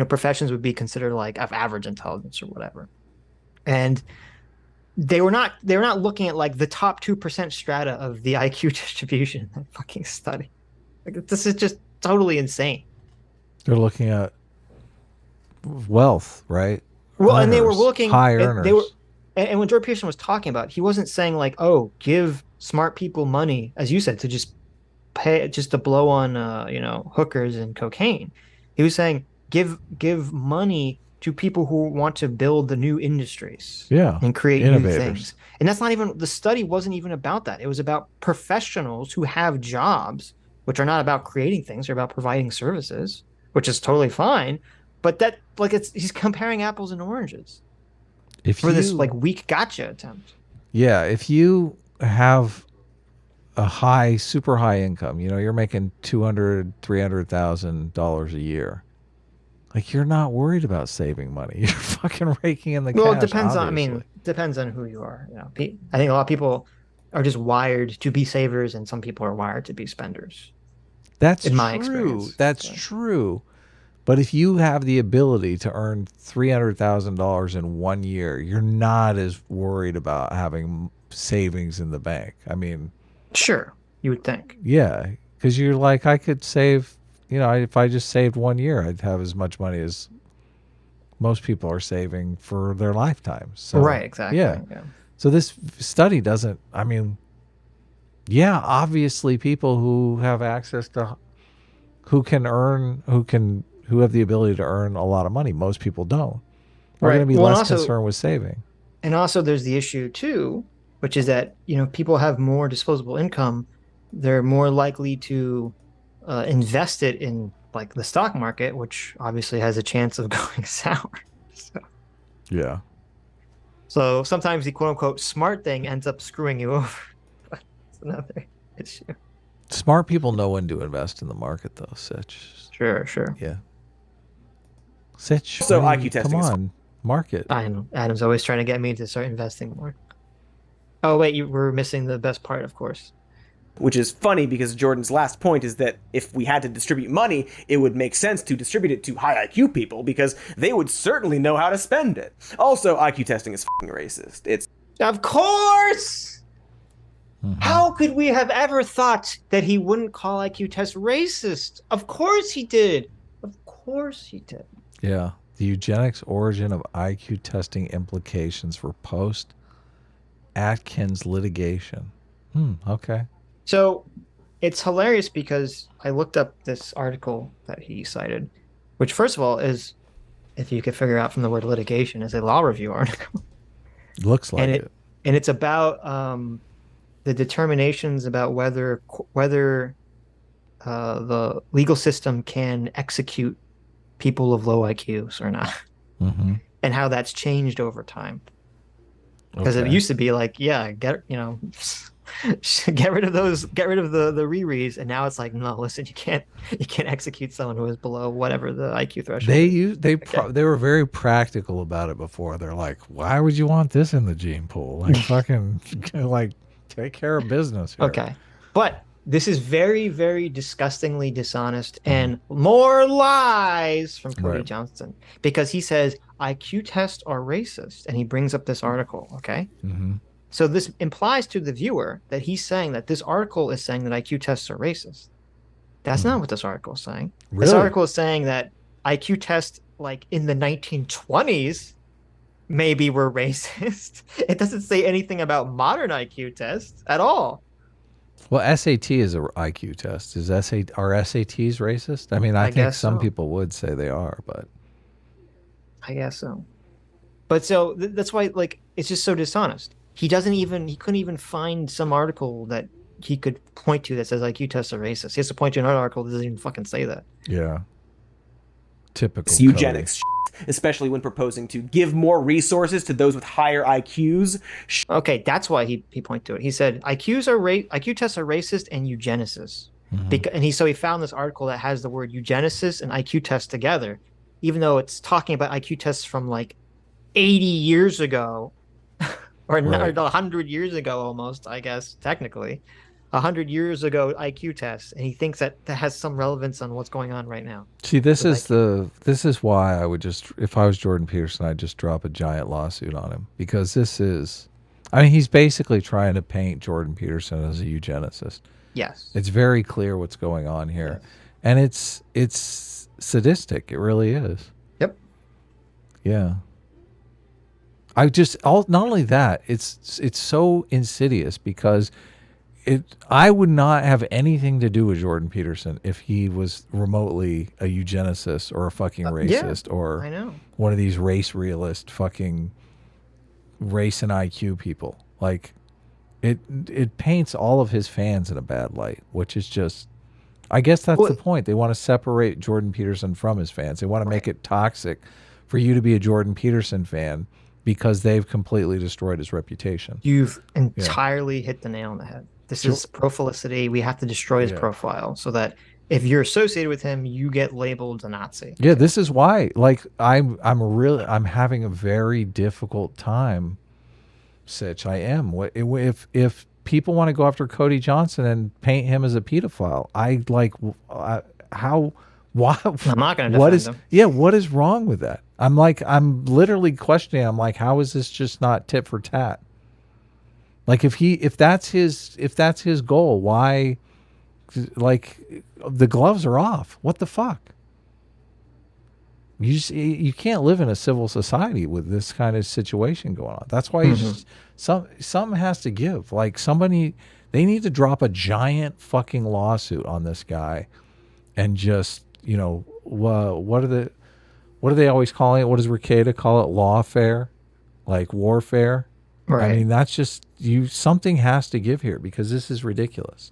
professions would be considered like of average intelligence or whatever. And they were not looking at like the top 2% strata of the IQ distribution in that fucking study. Like this is just totally insane. They're looking at wealth, right? Well, and they were looking high earners. And when Jordan Peterson was talking about, he wasn't saying like, oh, give smart people money, as you said, to just pay just to blow on hookers and cocaine. He was saying give money to people who want to build the new industries and create new things. And that's not even, the study wasn't even about that. It was about professionals who have jobs, which are not about creating things, they're about providing services, which is totally fine. But that he's comparing apples and oranges this like weak gotcha attempt. Yeah, if you have a super high income, you're making $200,000-$300,000 a year. Like you're not worried about saving money. You're fucking raking in the cash. Well, it depends on. I mean, depends on who you are. I think a lot of people are just wired to be savers, and some people are wired to be spenders. That's in my true. experience. That's true. But if you have the ability to earn $300,000 in 1 year, you're not as worried about having savings in the bank. I mean, Sure, you would think. yeah, because you're like, I could save, if I just saved 1 year, I'd have as much money as most people are saving for their lifetime. So, Right, exactly. Yeah. So this study doesn't, obviously people who have access to, who have the ability to earn a lot of money. Most people don't. Are going to be less concerned with saving. And also there's the issue too, which is that, people have more disposable income. They're more likely to invest it in like the stock market, which obviously has a chance of going sour. Yeah. So sometimes the quote unquote smart thing ends up screwing you over. But it's another issue. Smart people know when to invest in the market, though, Sitch. Sure. Yeah. Sitch. So IQ testing. Come on, market. I know. Adam's always trying to get me to start investing more. Oh, wait, you were missing the best part, of course. Which is funny because Jordan's last point is that if we had to distribute money, it would make sense to distribute it to high IQ people because they would certainly know how to spend it. Also, IQ testing is f***ing racist. It's Of course! How could we have ever thought that he wouldn't call IQ test racist? Of course he did. Of course he did. Yeah. The eugenics origin of IQ testing implications for post-Atkins litigation. Okay. So it's hilarious because I looked up this article that he cited, which first of all is, if you could figure out from the word litigation, is a law review article. Looks like it. And it's about the determinations about whether the legal system can execute people of low IQs or not, and how that's changed over time. Because it used to be like, get rid of those, get rid of the rereads, and now it's like, no, listen, you can't execute someone who is below whatever the IQ threshold. They were very practical about it before. They're like, why would you want this in the gene pool? Like fucking like take care of business here. Okay, but this is very, very disgustingly dishonest and more lies from Cody Johnston, because he says IQ tests are racist, and he brings up this article. Okay. So this implies to the viewer that he's saying that this article is saying that IQ tests are racist. That's not what this article is saying. Really? This article is saying that IQ tests, like in the 1920s, maybe were racist. It doesn't say anything about modern IQ tests at all. Well, SAT is an IQ test. Are SATs racist? I mean, I think some people would say they are, but I guess so. But so that's why, like, it's just so dishonest. He couldn't even find some article that he could point to that says IQ tests are racist. He has to point to another article that doesn't even fucking say that. Yeah. Typical eugenics, especially when proposing to give more resources to those with higher IQs. Okay, that's why he pointed to it. He said IQ tests are racist and eugenicists. And he found this article that has the word eugenicist and IQ test together, even though it's talking about IQ tests from like 80 years ago. Or 100 years ago, almost, I guess, technically. 100 years ago IQ tests, and he thinks that has some relevance on what's going on right now. See, this is why I would just, if I was Jordan Peterson, I'd just drop a giant lawsuit on him, because he's basically trying to paint Jordan Peterson as a eugenicist. Yes. It's very clear what's going on here. Yes. And it's sadistic. It really is. Yep. Yeah. Not only that, it's so insidious because I would not have anything to do with Jordan Peterson if he was remotely a eugenicist or a fucking racist or I know. One of these race realist fucking race and IQ people. Like it paints all of his fans in a bad light, which is just, I guess that's the point. They want to separate Jordan Peterson from his fans. They want to make it toxic for you to be a Jordan Peterson fan, because they've completely destroyed his reputation. You've entirely hit the nail on the head. This is pro-felicity. We have to destroy his profile so that if you're associated with him, you get labeled a Nazi. Yeah, this is why. Like, I'm having a very difficult time, Sitch. I am. If people want to go after Cody Johnston and paint him as a pedophile. How? Why? I'm not going to What defend is? him. Yeah, what is wrong with that? I'm literally questioning. I'm like, how is this just not tit for tat? Like if that's his goal, why? Like the gloves are off. What the fuck? You can't live in a civil society with this kind of situation going on. That's why something has to give. Like they need to drop a giant fucking lawsuit on this guy, and just what are they always calling it? What does Ricada call it? Lawfare, like warfare. Right. I mean, that's just something has to give here because this is ridiculous.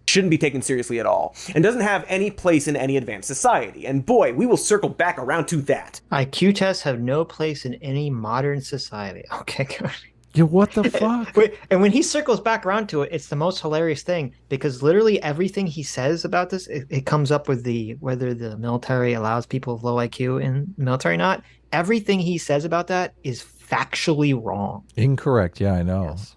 Shouldn't be taken seriously at all, and doesn't have any place in any advanced society. And boy, we will circle back around to that. IQ tests have no place in any modern society. Okay, good. Yeah, what the fuck? And when he circles back around to it, it's the most hilarious thing because literally everything he says about this, it comes up with whether the military allows people with low IQ in the military or not. Everything he says about that is factually wrong. Incorrect. Yeah, I know. Yes.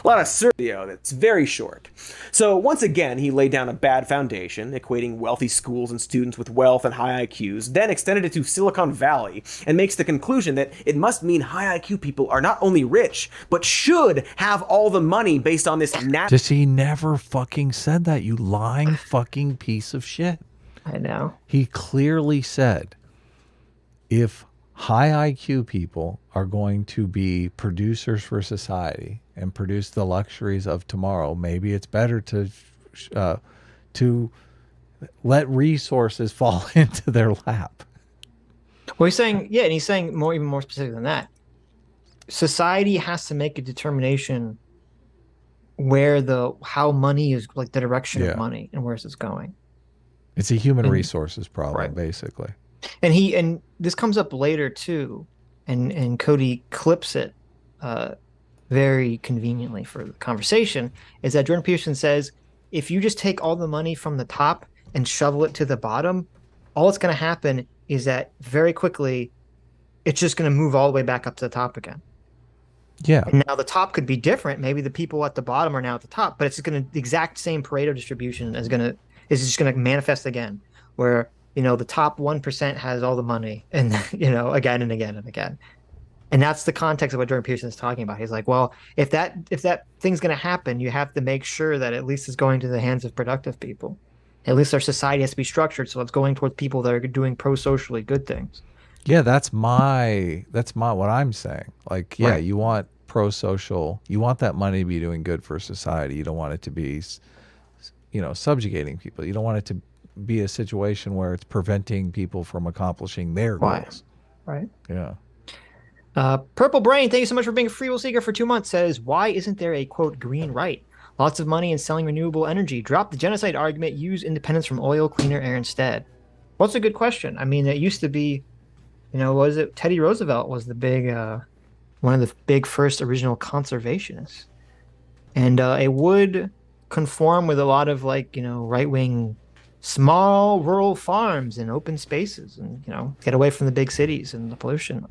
A lot of video that's very short. So once again, he laid down a bad foundation, equating wealthy schools and students with wealth and high IQs, then extended it to Silicon Valley, and makes the conclusion that it must mean high IQ people are not only rich, but should have all the money based on this Just he never fucking said that, you lying fucking piece of shit. I know. He clearly said, if high IQ people are going to be producers for society and produce the luxuries of tomorrow, maybe it's better to let resources fall into their lap. Well, he's saying, yeah, and he's saying even more specific than that. Society has to make a determination how money is, like the direction of money and where's it's going. It's a human resources problem, basically. And this comes up later too, and Cody clips it very conveniently for the conversation, is that Jordan Peterson says, if you just take all the money from the top and shovel it to the bottom, all that's going to happen is that very quickly, it's just going to move all the way back up to the top again. Yeah. And now the top could be different. Maybe the people at the bottom are now at the top, but it's going to the exact same Pareto distribution is just going to manifest again, where the top 1% has all the money, and again and again and again. And that's the context of what Jordan Peterson is talking about. He's like, well, if that thing's going to happen, you have to make sure that at least it's going to the hands of productive people. At least our society has to be structured so it's going towards people that are doing pro-socially good things. Yeah, that's what I'm saying. Like, yeah, Right. You want pro-social, you want that money to be doing good for society. You don't want it to be, subjugating people. You don't want it to be a situation where it's preventing people from accomplishing their goals. Right. Yeah. Purple Brain, thank you so much for being a free will seeker for 2 months, says, why isn't there a, quote, green right? Lots of money in selling renewable energy. Drop the genocide argument. Use independence from oil, cleaner air instead. Well, that's a good question. I mean, it used to be, was it Teddy Roosevelt was the big, one of the big first original conservationists. And it would conform with a lot of right-wing small rural farms and open spaces and, get away from the big cities and the pollution.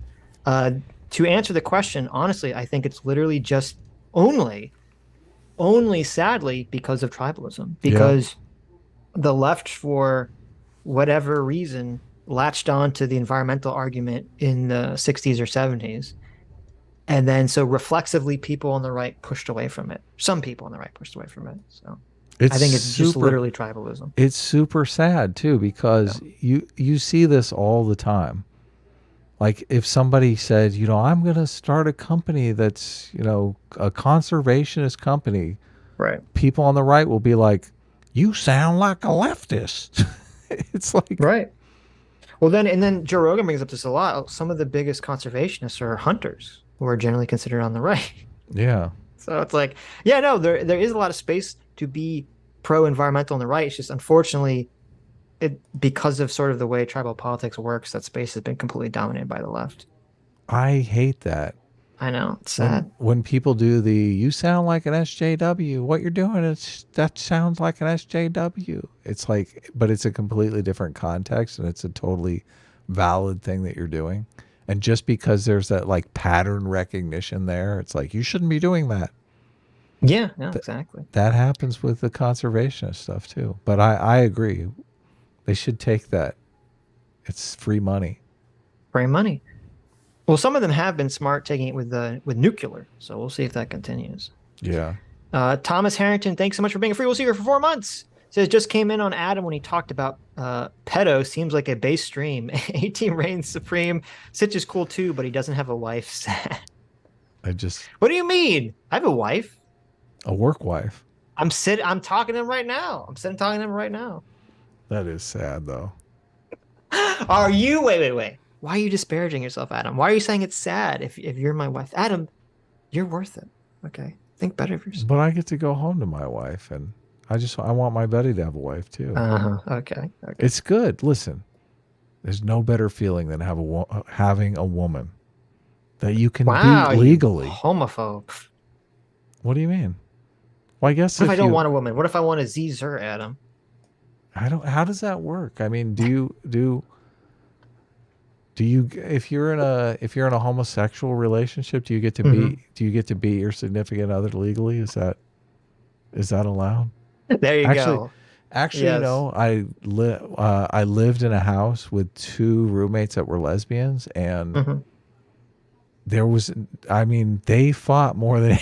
To answer the question, honestly, I think it's literally just only sadly because of tribalism, because the left, for whatever reason, latched on to the environmental argument in the 60s or 70s. And then so reflexively people on the right pushed away from it. Some people on the right pushed away from it. So I think it's just literally tribalism. It's super sad too, because you see this all the time. Like if somebody said, I'm going to start a company that's, a conservationist company. Right. People on the right will be like, you sound like a leftist. It's like. Right. Well, then Joe Rogan brings up this a lot. Some of the biggest conservationists are hunters, who are generally considered on the right. Yeah. So it's like, there is a lot of space to be pro-environmental on the right. It's just unfortunately, because of sort of the way tribal politics works, that space has been completely dominated by the left. I hate that. I know, it's sad. When people do you sound like an SJW, what you're doing that sounds like an SJW. It's like, but it's a completely different context, and it's a totally valid thing that you're doing. And just because there's that like pattern recognition there, it's like, you shouldn't be doing that. Yeah, exactly. That happens with the conservationist stuff too. But I agree. They should take that. It's free money. Free money. Well, some of them have been smart taking it with nuclear. So we'll see if that continues. Yeah. Thomas Harrington, thanks so much for being a free will seeker for 4 months. Says, just came in on Adam when he talked about pedo. Seems like a base stream. 18 reigns supreme. Sitch is cool too, but he doesn't have a wife. Sad. What do you mean? I have a wife. A work wife. I'm talking to him right now. Talking to him right now. That is sad though. Are you? Wait. Why are you disparaging yourself, Adam? Why are you saying it's sad if you're my wife? Adam, you're worth it. Okay. Think better of yourself. But I get to go home to my wife, and I want my buddy to have a wife too. Okay. It's good. Listen, there's no better feeling than having a woman that you can beat legally. You homophobe. What do you mean? Well, I guess what if I don't want a woman? What if I want a Zer, Adam? How does that work? I mean, do you if you're in a homosexual relationship, do you get to beat your significant other legally? Is that allowed? There you go. Actually, yes. I lived in a house with 2 roommates that were lesbians, and they fought more than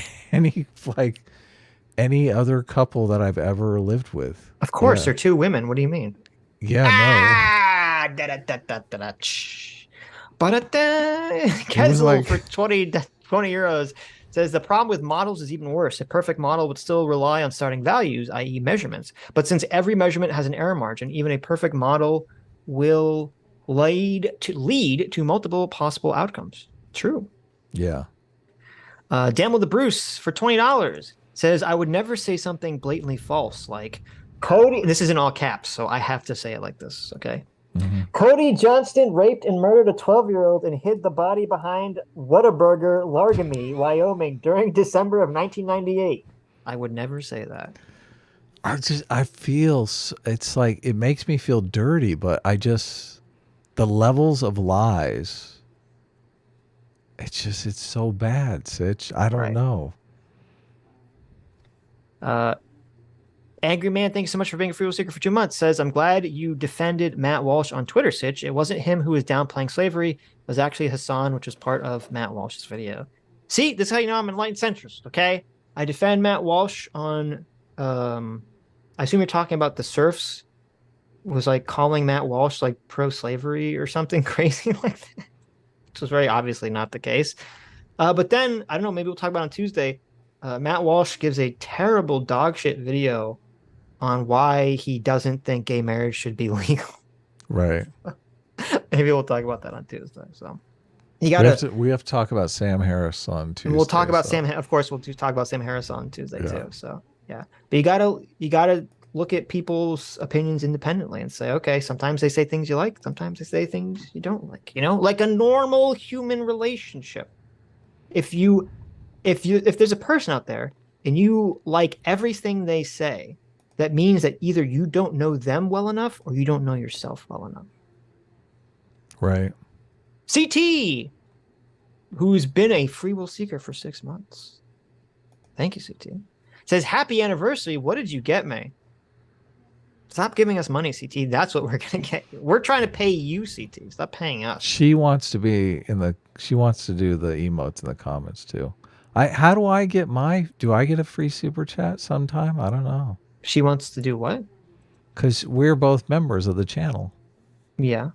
any other couple that I've ever lived with. Of course, they're 2 women. What do you mean? Yeah, But Kezel for 20 euros says the problem with models is even worse. A perfect model would still rely on starting values, i.e. measurements. But since every measurement has an error margin, even a perfect model will lead to multiple possible outcomes. True. Yeah. Damn the Bruce for $20 says, I would never say something blatantly false like Cody. This is in all caps, so I have to say it like this, okay? Cody Johnston raped and murdered a 12-year-old and hid the body behind Whataburger, Largamy, Wyoming during December of 1998. I would never say that. I feel it's like it makes me feel dirty, but the levels of lies. It's so bad, Sitch. I don't know. Angry Man, thanks so much for being a free will seeker for 2 months, says, I'm glad you defended Matt Walsh on Twitter, Sitch. It wasn't him who was downplaying slavery. It was actually Hassan, which was part of Matt Walsh's video. See, this is how you know I'm an enlightened centrist, okay? I defend Matt Walsh on, I assume you're talking about the serfs was like calling Matt Walsh like pro-slavery or something crazy like that, which was very obviously not the case. But then, I don't know, maybe we'll talk about it on Tuesday. Matt Walsh gives a terrible dog shit video on why he doesn't think gay marriage should be legal. Right. Maybe we'll talk about that on Tuesday. So we have to talk about Sam Harris on Tuesday. We'll talk about of course we'll talk about Sam Harris on Tuesday too. So yeah. But you gotta look at people's opinions independently and say, okay, sometimes they say things you like, sometimes they say things you don't like. Like a normal human relationship. If there's a person out there and you like everything they say, that means that either you don't know them well enough or you don't know yourself well enough. Right. CT, who's been a free will seeker for 6 months. Thank you, CT. Says, happy anniversary. What did you get me? Stop giving us money, CT. That's what we're going to get. We're trying to pay you, CT. Stop paying us. She wants to do the emotes in the comments too. How do I get do I get a free super chat sometime? I don't know. She wants to do what? Because we're both members of the channel. Yeah.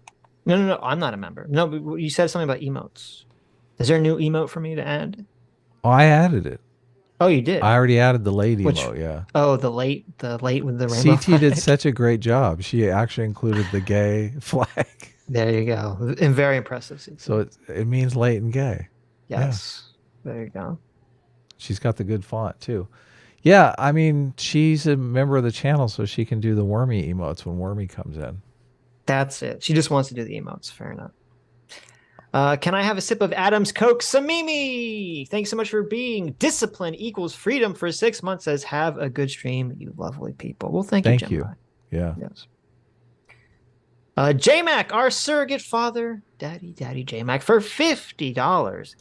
No. I'm not a member. No, but you said something about emotes. Is there a new emote for me to add? Oh, I added it. Oh, you did? I already added the late emote, yeah. Oh, the late with the rainbow CT did such a great job. She actually included the gay flag. There you go. And very impressive, CT. So it means late and gay. Yes. Yeah. There you go. She's got the good font, too. Yeah, I mean, she's a member of the channel, so she can do the Wormy emotes when Wormy comes in. That's it. She just wants to do the emotes. Fair enough. Can I have a sip of Adam's Coke? Samimi! Thanks so much for being discipline equals freedom for 6 months. Says, have a good stream, you lovely people. Well, thank you, Yeah. Yes. J-Mac, our surrogate father, Daddy J-Mac, for $50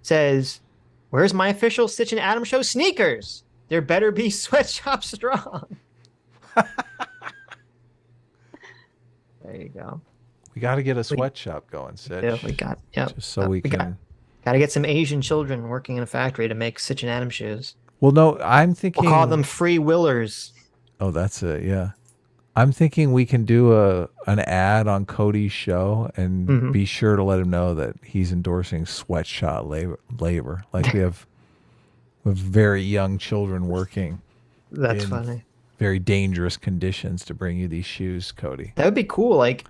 says, where's my official Stitch and Adam show sneakers? There better be sweatshop strong. There you go. We got to get a sweatshop going, Sitch. Yeah, we got. Yep. Just so we can. Got to get some Asian children working in a factory to make Stitch and Adam shoes. Well, no, I'm thinking. We'll call them free willers. Oh, that's it. Yeah. I'm thinking we can do an ad on Cody's show and be sure to let him know that he's endorsing sweatshop labor. Like we have very young children working. That's funny. Very dangerous conditions to bring you these shoes, Cody. That would be cool. Like,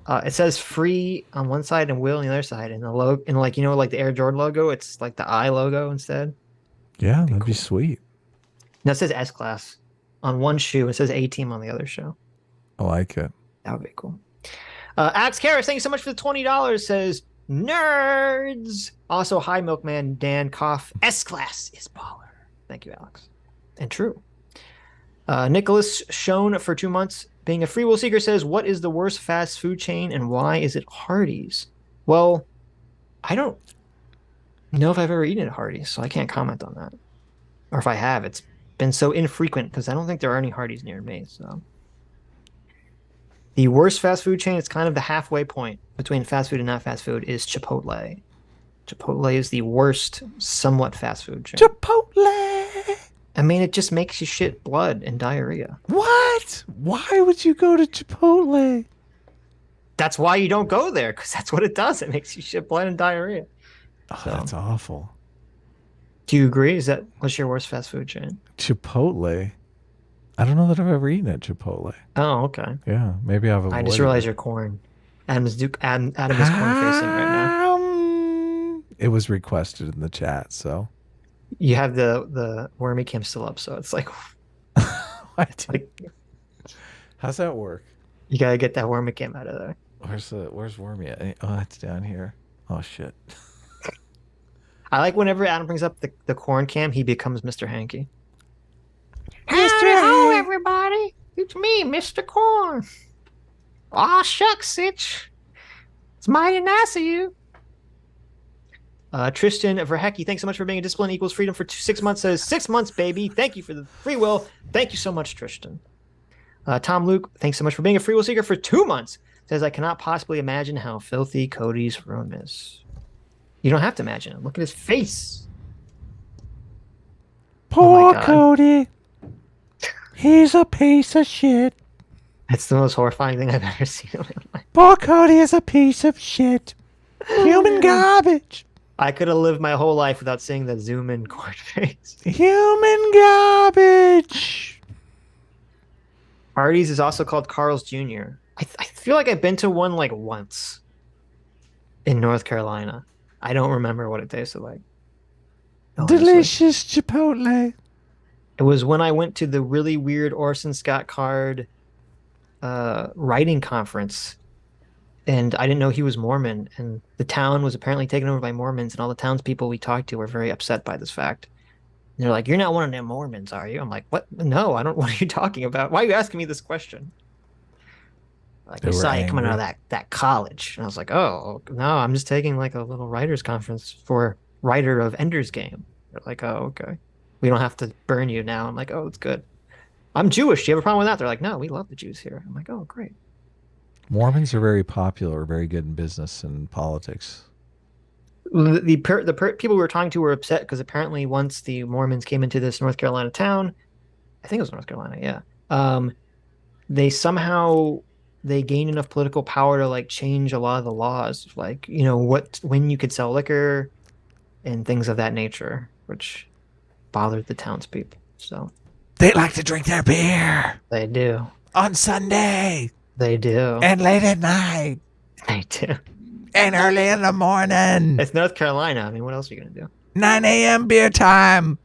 it says free on one side and will on the other side, and the logo, and like like the Air Jordan logo, it's like the I logo instead. Yeah, that'd be sweet. Now it says S Class on one shoe. It says A Team on the other shoe. I like it. That would be cool. Axe Karras, thank you so much for the $20. Says nerds. Also, hi Milkman Dan Koff. S Class is baller. Thank you, Alex. And true. Nicholas Schoen for 2 months. Being a free will seeker says, what is the worst fast food chain and why is it Hardee's? Well, I don't know if I've ever eaten at Hardee's, so I can't comment on that. Or if I have, it's been so infrequent because I don't think there are any Hardee's near me. So the worst fast food chain, it's kind of the halfway point between fast food and not fast food, is Chipotle. Chipotle is the worst somewhat fast food chain. Chipotle! I mean, it just makes you shit blood and diarrhea. What? Why would you go to Chipotle? That's why you don't go there, because that's what it does. It makes you shit blood and diarrhea. Oh, that's awful. Do you agree? What's your worst fast food chain? Chipotle? I don't know that I've ever eaten at Chipotle. Oh, okay. Yeah, maybe I've avoided I just realized you're corn. Adam is corn facing right now. It was requested in the chat, so. You have the wormy cam still up, so it's like, how's that work? You gotta get that wormy cam out of there. Where's Wormy at? Oh, it's down here. Oh shit. I like whenever Adam brings up the corn cam, he becomes Mr. Hanky. Hello, everybody. It's me, Mr. Corn. Aw, shucks, Sitch. It's mighty nice of you. Tristan Verhecki, thanks so much for being a discipline equals freedom for 6 months. Says 6 months, baby. Thank you for the free will. Thank you so much, Tristan. Tom Luke, thanks so much for being a free will seeker for 2 months. Says I cannot possibly imagine how filthy Cody's room is. You don't have to imagine it. Look at his face. Poor Cody. He's a piece of shit. That's the most horrifying thing I've ever seen in my life. Poor Cody is a piece of shit. Human garbage. I could have lived my whole life without seeing that zoom in corn face. Human garbage. Hardee's is also called Carl's Jr. I feel like I've been to one like once in North Carolina. I don't remember what it tasted like. Honestly. Delicious Chipotle. It was when I went to the really weird Orson Scott Card writing conference, and I didn't know he was Mormon, and the town was apparently taken over by Mormons, and all the townspeople we talked to were very upset by this fact. And they're like, "You're not one of them Mormons, are you?" I'm like, "What? No, I don't. What are you talking about? Why are you asking me this question?" Like, I saw you coming out of that college, and I was like, "Oh no, I'm just taking like a little writers conference for writer of Ender's Game." They're like, "Oh, okay. We don't have to burn you now." I'm like, "Oh, it's good. I'm Jewish. Do you have a problem with that?" They're like, "No, we love the Jews here." I'm like, "Oh, great." Mormons are very popular, very good in business and politics. The people we were talking to were upset because apparently once the Mormons came into this North Carolina town, I think it was North Carolina, yeah. They gained enough political power to like change a lot of the laws, like when you could sell liquor and things of that nature, which bothered the townspeople. So they like to drink their beer. They do on Sunday. They do, and late at night. They do, and early in the morning. It's North Carolina. I mean, what else are you gonna do? 9 a.m. beer time.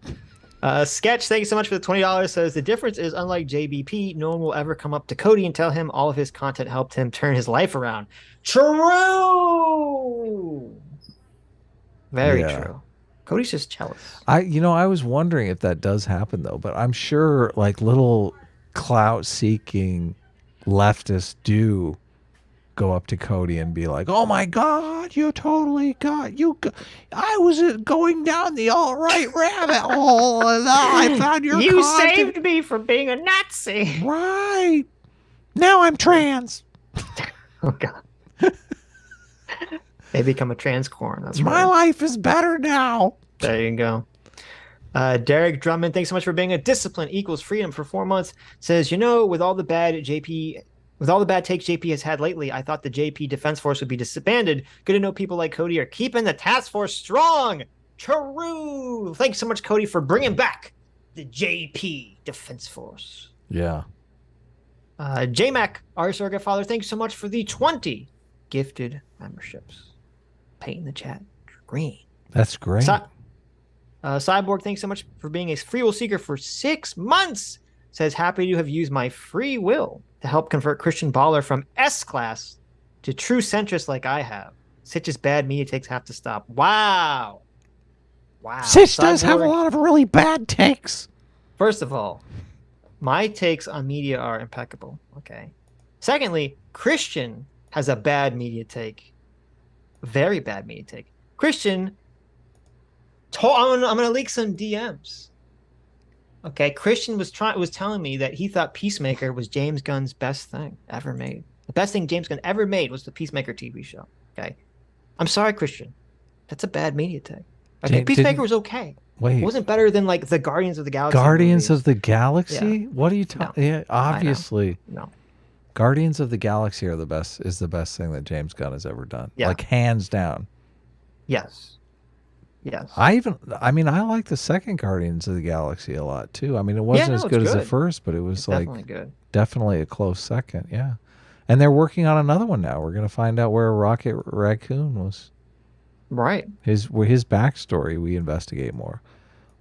Sketch, thank you so much for the $20. Says the difference is, unlike JBP, no one will ever come up to Cody and tell him all of his content helped him turn his life around. True. Very true. Cody's just jealous. I was wondering if that does happen though, but I'm sure like little clout-seeking leftists do go up to Cody and be like, "Oh my God, you totally got you. I was going down the all right rabbit hole, and I found your You content. saved me from being a Nazi. Right. Now I'm trans. Oh God. They become a trans corn. That's My right. life is better now." There you go. Derek Drummond, thanks so much for being a discipline equals freedom for 4 months. Says, with all the bad takes JP has had lately, I thought the JP Defense Force would be disbanded. Good to know people like Cody are keeping the task force strong. True. Thanks so much, Cody, for bringing back the JP Defense Force. Yeah. JMac, our surrogate father, thanks so much for the 20 gifted memberships. Painting the chat green. That's great. Cyborg, thanks so much for being a free will seeker for 6 months. Says, happy to have used my free will to help convert Christian Baller from S-class to true centrist like I have. Sitch's bad media takes have to stop. Wow. Sitch does have a lot of really bad takes. First of all, my takes on media are impeccable. Okay. Secondly, Christian has a bad media take. Very bad media take. Christian, I'm gonna leak some DMs. Okay, Christian was telling me that he thought Peacemaker was James Gunn's best thing ever made. The best thing James Gunn ever made was the Peacemaker TV show. Okay, I'm sorry, Christian. That's a bad media take. Okay, Peacemaker was okay. Wait, it wasn't better than like the Guardians of the Galaxy. Guardians movies. of the Galaxy? Yeah. What are you talking? No. Yeah, obviously. No. Guardians of the Galaxy are the best. Is the best thing that James Gunn has ever done. Yeah. Like hands down. Yes. I like the second Guardians of the Galaxy a lot too. I mean, it wasn't as good as the first, but it was definitely a close second. Yeah. And they're working on another one now. We're going to find out where Rocket Raccoon was. Right. His backstory we investigate more.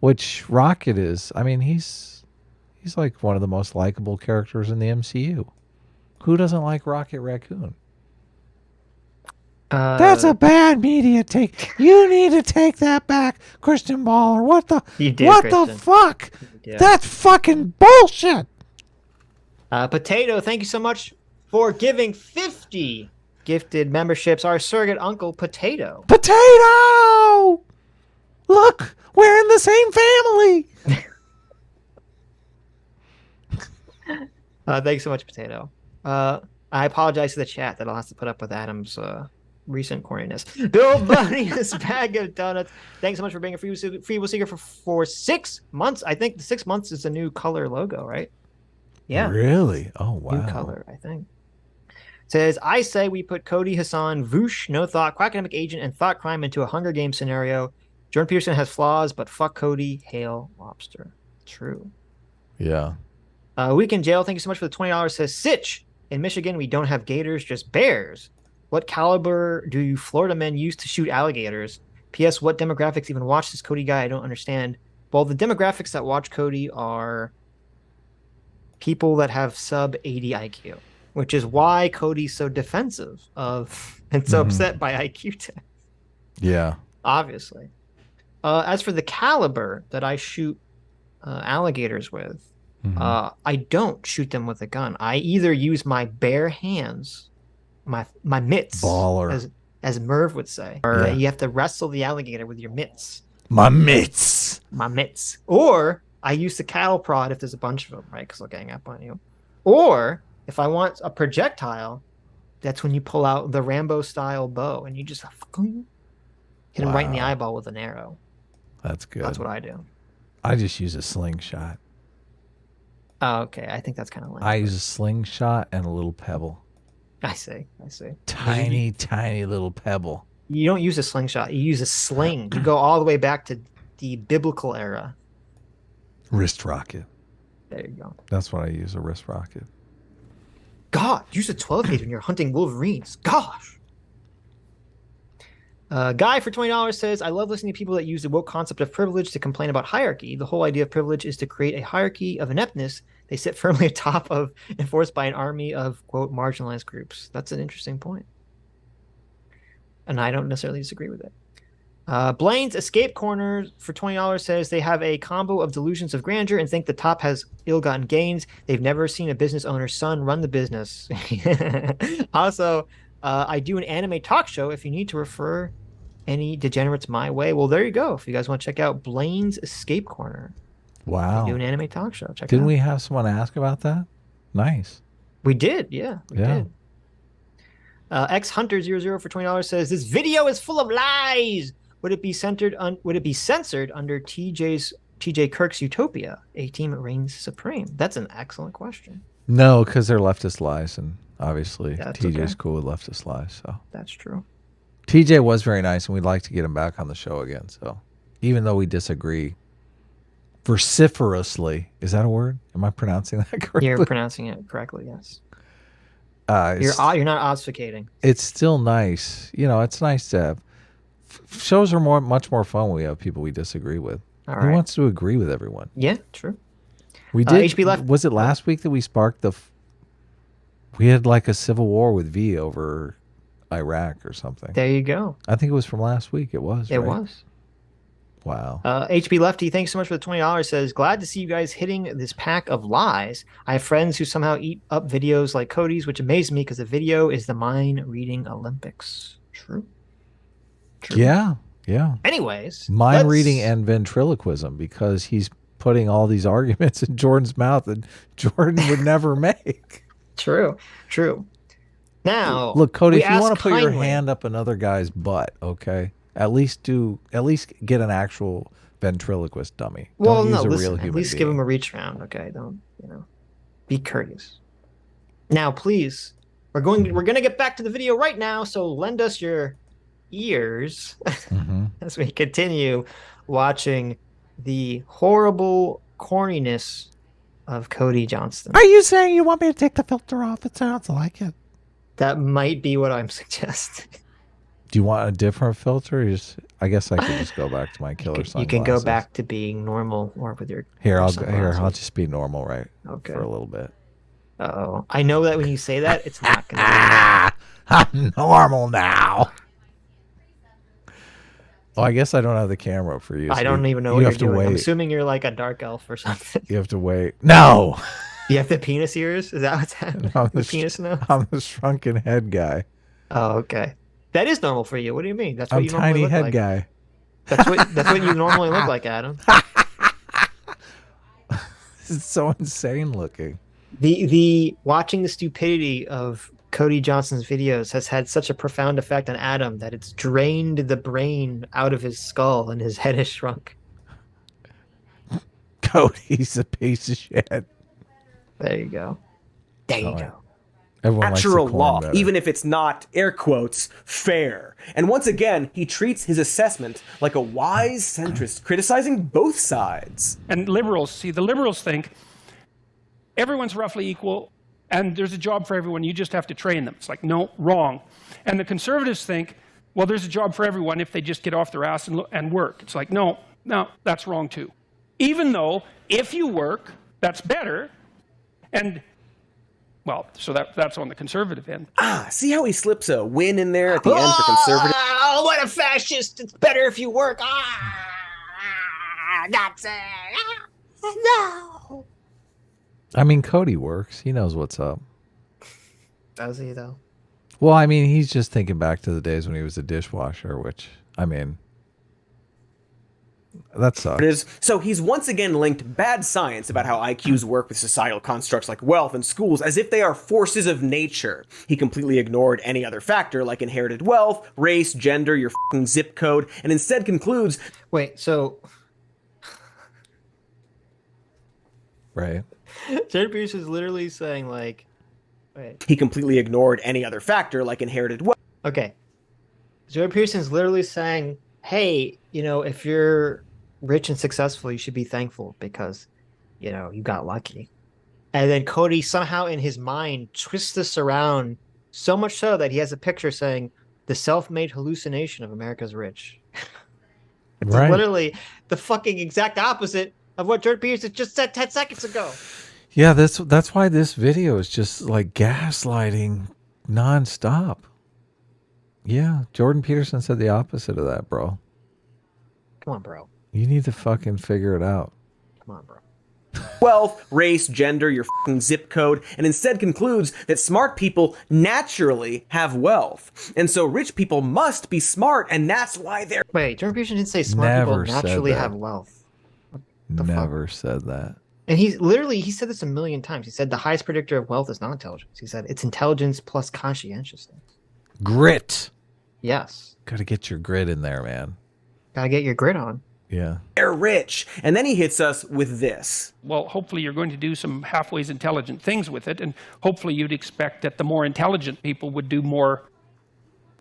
Which Rocket is, I mean, he's like one of the most likable characters in the MCU. Who doesn't like Rocket Raccoon? That's a bad media take. You need to take that back, Christian Baller. What the fuck? That's fucking bullshit. Potato, thank you so much for giving 50 gifted memberships. Our surrogate uncle, Potato. Potato! Look, we're in the same family. Thanks so much, Potato. I apologize to the chat that I'll have to put up with Adam's recent corniness. Bill Bunny's bag of donuts. Thanks so much for being a free will seeker for 6 months. I think the 6 months is a new color logo, right? Yeah. Really? Oh, wow. New color, I think. Says, I say we put Cody, Hassan, Voosh, No Thought, Quackademic Agent, and Thought Crime into a Hunger Games scenario. Jordan Peterson has flaws, but fuck Cody, hail Lobster. True. Yeah. Weekend Jail, thank you so much for the $20. Says, Sitch, in Michigan, we don't have gators, just bears. What caliber do you Florida men use to shoot alligators? P.S. What demographics even watch this Cody guy? I don't understand. Well, the demographics that watch Cody are people that have sub 80 IQ, which is why Cody's so defensive of and so upset by IQ tests. Yeah. Obviously. As for the caliber that I shoot alligators with, I don't shoot them with a gun. I either use my bare hands, my mitts, baller, as Merv would say, or you have to wrestle the alligator with your mitts. My mitts. Or I use the cattle prod if there's a bunch of them, right? Because they'll gang up on you. Or if I want a projectile, that's when you pull out the Rambo style bow and you just hit him right in the eyeball with an arrow. That's good. That's what I do. I just use a slingshot. Oh, okay. I think that's kind of lame. I use a slingshot and a little pebble. I see. Tiny little pebble. You don't use a slingshot. You use a sling. You go all the way back to the biblical era. Wrist rocket. There you go. That's what I use, a wrist rocket. God, use a 12 gauge when you're hunting wolverines. Gosh. Guy for $20 says, I love listening to people that use the woke concept of privilege to complain about hierarchy. The whole idea of privilege is to create a hierarchy of ineptness they sit firmly atop of, enforced by an army of, quote, marginalized groups. That's an interesting point. And I don't necessarily disagree with it. Blaine's Escape Corner for $20 says they have a combo of delusions of grandeur and think the top has ill-gotten gains. They've never seen a business owner's son run the business. Also, I do an anime talk show if you need to refer any degenerates my way. Well, there you go. If you guys want to check out Blaine's Escape Corner. Wow. I do an anime talk show. Check it Didn't out. we have someone ask about that? Nice. We did, yeah. We did. X Hunter 00 for $20 says this video is full of lies. Would it be censored under TJ Kirk's Utopia? A team reigns supreme. That's an excellent question. No, because they're leftist lies, and obviously That's TJ's okay. cool with leftist lies. So That's true. TJ was very nice, and we'd like to get him back on the show again. So even though we disagree vociferously, is that a word? Am I pronouncing that correctly? You're pronouncing it correctly, yes. You're not obfuscating. It's still nice. You know, it's nice to have shows are much more fun when we have people we disagree with. All Who right. wants to agree with everyone? Yeah, true. We did. HB left. Was it last week that we sparked we had like a civil war with V over Iraq or something? There you go. I think it was from last week. It was. It right? was. Wow. HB Lefty, thanks so much for the $20. Says, glad to see you guys hitting this pack of lies. I have friends who somehow eat up videos like Cody's, which amazes me because the video is the mind reading Olympics. True. Yeah. Yeah. Anyways, Mind reading and ventriloquism, because he's putting all these arguments in Jordan's mouth that Jordan would never make. True. Now, Look, Cody, we if you want ask to put your kindly- hand up another guy's butt, okay, at least get an actual ventriloquist dummy. Well, Don't no, use a listen, real at human least being. give him a reach round, okay? Don't, be courteous. Now, please, we're gonna get back to the video right now, so lend us your ears as we continue watching the horrible corniness of Cody Johnston. Are you saying you want me to take the filter off? It sounds like it. That might be what I'm suggesting. Do you want a different filter? I guess I could just go back to my killer sunglasses. You can go back to being normal or with your I'll sunglasses. just be normal, right? Okay. For a little bit. Uh-oh. I know that when you say that, it's not going to I'm normal now. Oh, I guess I don't have the camera for you. I so don't you- even know you what have you're to doing. wait. I'm assuming you're like a dark elf or something. You have to wait. No, You have the penis ears? Is that what's happening? I'm The penis nose? I'm the shrunken head guy. Oh, okay. That is normal for you. What do you mean? That's what I'm you normally tiny look head like. guy. That's what you normally look like, Adam. This is so insane looking. The watching the stupidity of Cody Johnston's videos has had such a profound effect on Adam that it's drained the brain out of his skull and his head has shrunk. Cody's a piece of shit. There you go. There you Oh, go. Everyone likes the Natural corn law, better. even if it's not, air quotes, fair. And once again, he treats his assessment like a wise centrist, criticizing both sides. And liberals, the liberals think everyone's roughly equal and there's a job for everyone, you just have to train them. It's like, no, wrong. And the conservatives think, well, there's a job for everyone if they just get off their ass and work. It's like, no, that's wrong too. Even though if you work, that's better. And, well, so that's on the conservative end. See how he slips a win in there at the end for conservative? Oh, what a fascist! It's better if you work. That's it. No. I mean, Cody works. He knows what's up. Does he, though? Well, I mean, he's just thinking back to the days when he was a dishwasher, which, I mean, that sucks. So he's once again linked bad science about how IQs work with societal constructs like wealth and schools as if they are forces of nature. He completely ignored any other factor like inherited wealth, race, gender, your fucking zip code, and instead concludes... Wait, so... Right. Jordan Peterson is literally saying, like... Wait. He completely ignored any other factor like inherited wealth. Okay. Jordan Peterson's literally saying, hey, if you're rich and successful, you should be thankful because, you got lucky. And then Cody somehow in his mind twists this around so much so that he has a picture saying the self-made hallucination of America's rich. It's Right. literally the fucking exact opposite of what Jordan Peterson just said 10 seconds ago. Yeah, that's why this video is just like gaslighting nonstop. Yeah, Jordan Peterson said the opposite of that, bro. Come on, bro. You need to fucking figure it out. Come on, bro. wealth, race, gender, your fucking zip code, and instead concludes that smart people naturally have wealth. And so rich people must be smart, and that's why they're... Wait, Jordan Peterson didn't say smart Never people said naturally that. have wealth. The Never said that. And he said this a million times. He said the highest predictor of wealth is not intelligence. He said it's intelligence plus conscientiousness. Grit. Yes. Got to get your grit in there, man. Gotta get your grit on. Yeah. They're rich. And then he hits us with this. Well, hopefully you're going to do some halfway intelligent things with it, and hopefully you'd expect that the more intelligent people would do more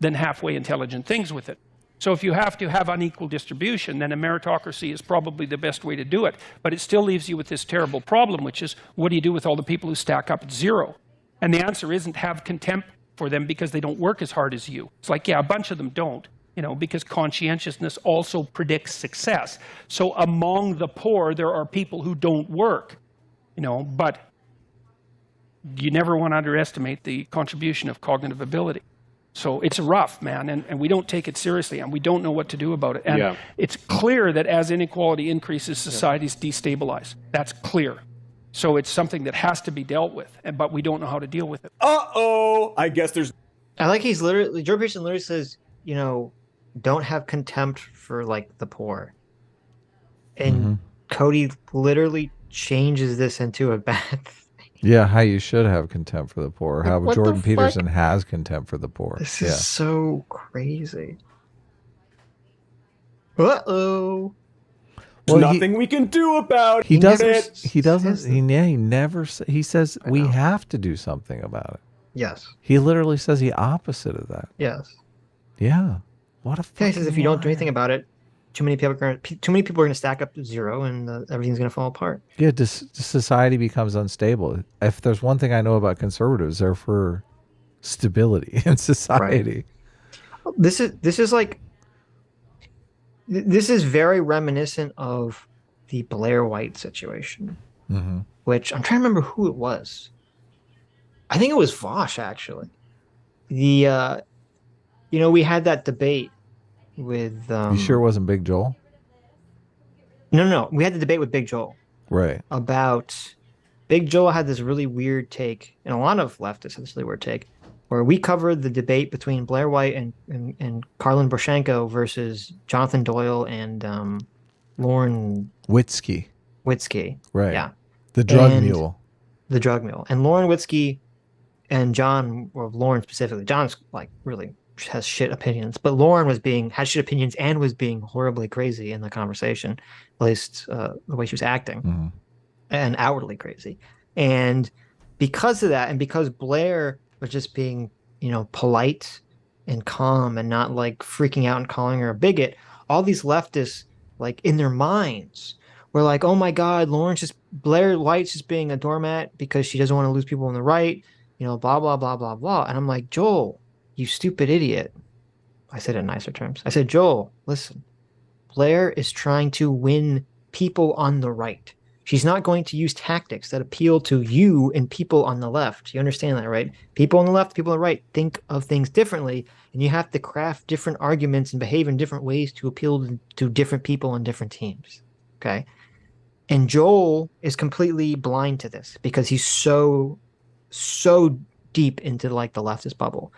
than halfway intelligent things with it. So if you have to have unequal distribution, then a meritocracy is probably the best way to do it. But it still leaves you with this terrible problem, which is, what do you do with all the people who stack up at zero? And the answer isn't have contempt for them because they don't work as hard as you. It's like, yeah, a bunch of them don't. Because conscientiousness also predicts success. So among the poor, there are people who don't work, but you never want to underestimate the contribution of cognitive ability. So it's rough, man, and we don't take it seriously, and we don't know what to do about it. And it's clear that as inequality increases, societies destabilize. That's clear. So it's something that has to be dealt with, but we don't know how to deal with it. Uh-oh, I guess there's... I like Jordan Peterson literally says, don't have contempt for the poor. And Cody literally changes this into a bad thing. Yeah, how you should have contempt for the poor. How What Jordan the Peterson fuck? has contempt for the poor. This is so crazy. Uh-oh. Well, nothing we can do about he doesn't. it. He doesn't. He never. He says we have to do something about it. Yes. He literally says the opposite of that. Yes. Yeah. What a. Yeah, he says if you don't do anything about it, too many people are going to stack up to zero, and everything's going to fall apart. Yeah, society becomes unstable. If there's one thing I know about conservatives, they're for stability in society. Right. This is very reminiscent of the Blair White situation, which I'm trying to remember who it was. I think it was Vosh, actually. We had that debate with... you sure it wasn't Big Joel? No. We had the debate with Big Joel. Right. About... Big Joel had this really weird take, and a lot of leftists had this really weird take, where we covered the debate between Blair White and Karlin Borchenko versus Jonathan Doyle and Lauren... Witzke. Right. Yeah. The drug mule. The drug mule. And Lauren Witzke and John, or Lauren specifically, John's really has shit opinions, but Lauren had shit opinions and was being horribly crazy in the conversation, at least the way she was acting, and outwardly crazy. And because of that, and because Blair was just being, polite and calm and not freaking out and calling her a bigot, all these leftists, in their minds, were like, oh my God, Blair White's just being a doormat because she doesn't want to lose people on the right, blah, blah, blah, blah, blah. And I'm like, Joel, you stupid idiot. I said it in nicer terms. I said, Joel, listen, Blair is trying to win people on the right. She's not going to use tactics that appeal to you and people on the left. You understand that, right? People on the left, people on the right think of things differently, and you have to craft different arguments and behave in different ways to appeal to different people on different teams. Okay? And Joel is completely blind to this because he's so deep into the leftist bubble.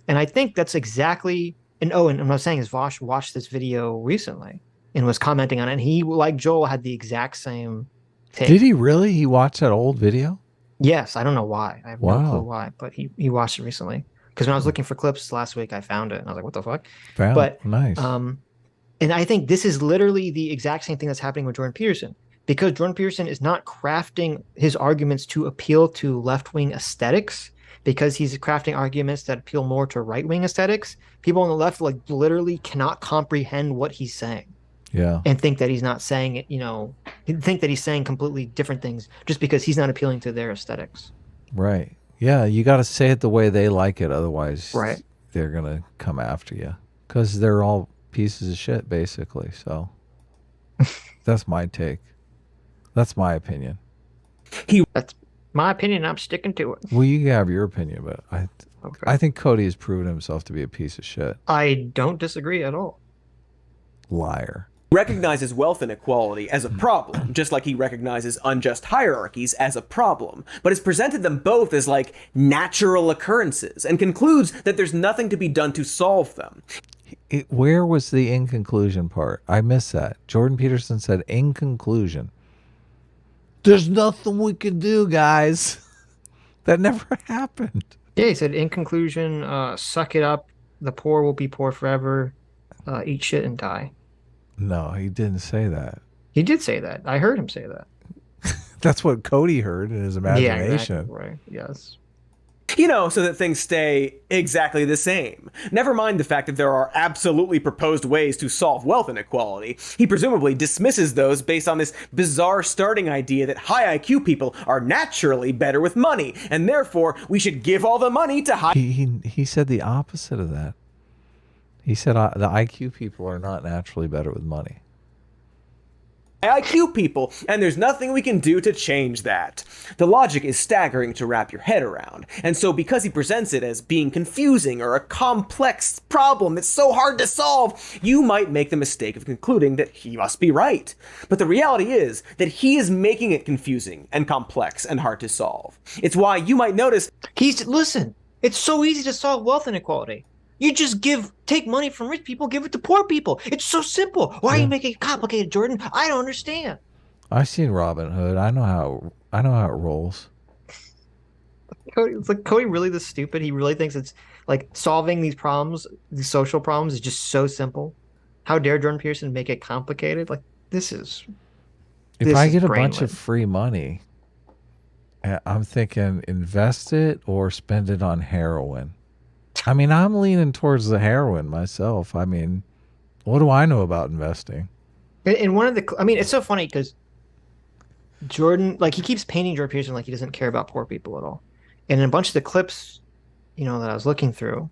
And I think that's exactly, and what I was saying is Vosh watched this video recently and was commenting on it, and he, like Joel, had the exact same take. Did he really? He watched that old video? Yes, I don't know why. I have no clue why, but he watched it recently. Because when I was looking for clips last week, I found it, and I was like, what the fuck? Nice. And I think this is literally the exact same thing that's happening with Jordan Peterson. Because Jordan Peterson is not crafting his arguments to appeal to left-wing aesthetics, because he's crafting arguments that appeal more to right-wing aesthetics, people on the left literally cannot comprehend what he's saying. Yeah. And think that he's not saying it, think that he's saying completely different things just because he's not appealing to their aesthetics. Right. Yeah, you got to say it the way they like it. Otherwise, right, they're going to come after you because they're all pieces of shit, basically. So that's my take. That's my opinion. That's my opinion. I'm sticking to it. Well, you have your opinion, but I think Cody has proven himself to be a piece of shit. I don't disagree at all. Liar. recognizes wealth inequality as a problem, just like he recognizes unjust hierarchies as a problem, but has presented them both as like natural occurrences and concludes that there's nothing to be done to solve them. Where was the in conclusion part? I missed that. Jordan Peterson said, in conclusion, there's nothing we can do, guys. That never happened. Yeah, he said, in conclusion, suck it up. The poor will be poor forever. Eat shit and die. No, he didn't say that. He did say that. I heard him say that. That's what Cody heard in his imagination. Yeah, exactly, right. Yes. You know, so that things stay exactly the same. Never mind the fact that there are absolutely proposed ways to solve wealth inequality. He presumably dismisses those based on this bizarre starting idea that high IQ people are naturally better with money, and therefore we should give all the money to high... He said the opposite of that. He said the IQ people are not naturally better with money. IQ people, and there's nothing we can do to change that. The logic is staggering to wrap your head around, and so because he presents it as being confusing or a complex problem that's so hard to solve, you might make the mistake of concluding that he must be right. But the reality is that he is making it confusing and complex and hard to solve. It's why you might notice... Listen, it's so easy to solve wealth inequality. You just take money from rich people, give it to poor people. It's so simple. Why are you making it complicated, Jordan? I don't understand. I've seen Robin Hood. I know how it rolls. It's like Cody really this stupid. He really thinks it's like solving these problems, these social problems, is just so simple. How dare Jordan Peterson make it complicated? Like if I get a bunch of free money, I'm thinking invest it or spend it on heroin. I mean, I'm leaning towards the heroin myself. I mean, what do I know about investing? And it's so funny because Jordan, like, he keeps painting Jordan Peterson like he doesn't care about poor people at all. And in a bunch of the clips, that I was looking through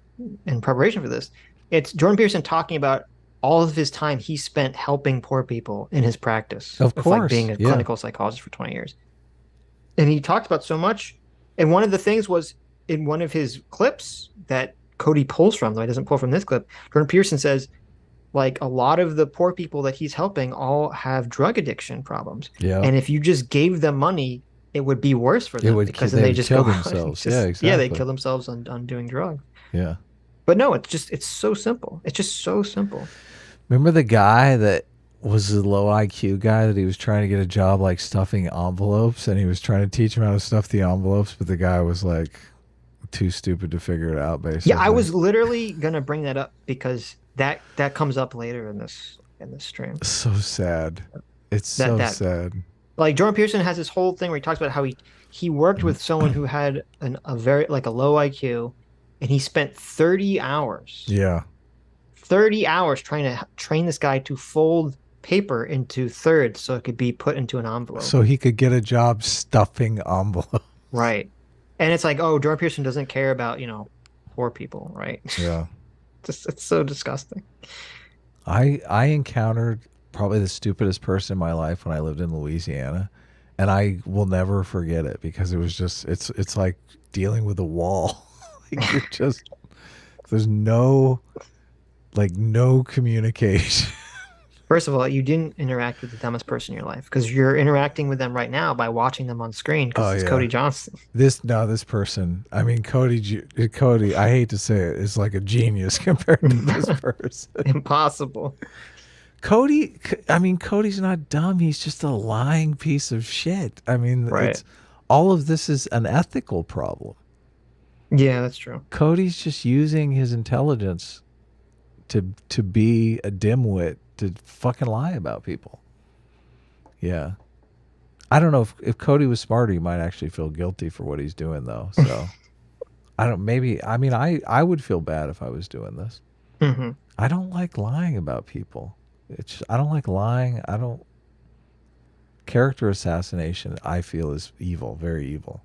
in preparation for this, it's Jordan Peterson talking about all of his time he spent helping poor people in his practice. Of course. Like being a clinical psychologist for 20 years. And he talked about so much. And one of the things was in one of his clips that Cody pulls from, though he doesn't pull from this clip, Jordan Peterson says, like, a lot of the poor people that he's helping all have drug addiction problems. Yeah. And if you just gave them money, it would be worse for them because then they just kill themselves. Yeah, exactly. Yeah, they kill themselves on doing drugs. Yeah. But no, it's so simple. It's just so simple. Remember the guy that was the low IQ guy that he was trying to get a job like stuffing envelopes, and he was trying to teach him how to stuff the envelopes, but the guy was like too stupid to figure it out, basically. Yeah, I was literally gonna bring that up because that comes up later in this stream. So sad. It's so sad. Like, Jordan Peterson has this whole thing where he talks about how he worked with someone who had a very like a low IQ, and he spent 30 hours. Yeah. 30 hours trying to train this guy to fold paper into thirds so it could be put into an envelope. So he could get a job stuffing envelopes. Right. And it's like, oh, Jordan Peterson doesn't care about, poor people, right? Yeah. It's so disgusting. I encountered probably the stupidest person in my life when I lived in Louisiana, and I will never forget it because it was just it's like dealing with a wall. Like, you're just there's no communication. First of all, you didn't interact with the dumbest person in your life because you're interacting with them right now by watching them on screen because it's Cody Johnston. This person. I mean, Cody. I hate to say it, is like a genius compared to this person. Impossible. Cody's not dumb. He's just a lying piece of shit. I mean, right. All of this is an ethical problem. Yeah, that's true. Cody's just using his intelligence to be a dimwit, to fucking lie about people. Yeah. I don't know if Cody was smarter, he might actually feel guilty for what he's doing, though. So I would feel bad if I was doing this. Mm-hmm. I don't like lying about people. I don't like lying. Character assassination, I feel, is evil, very evil.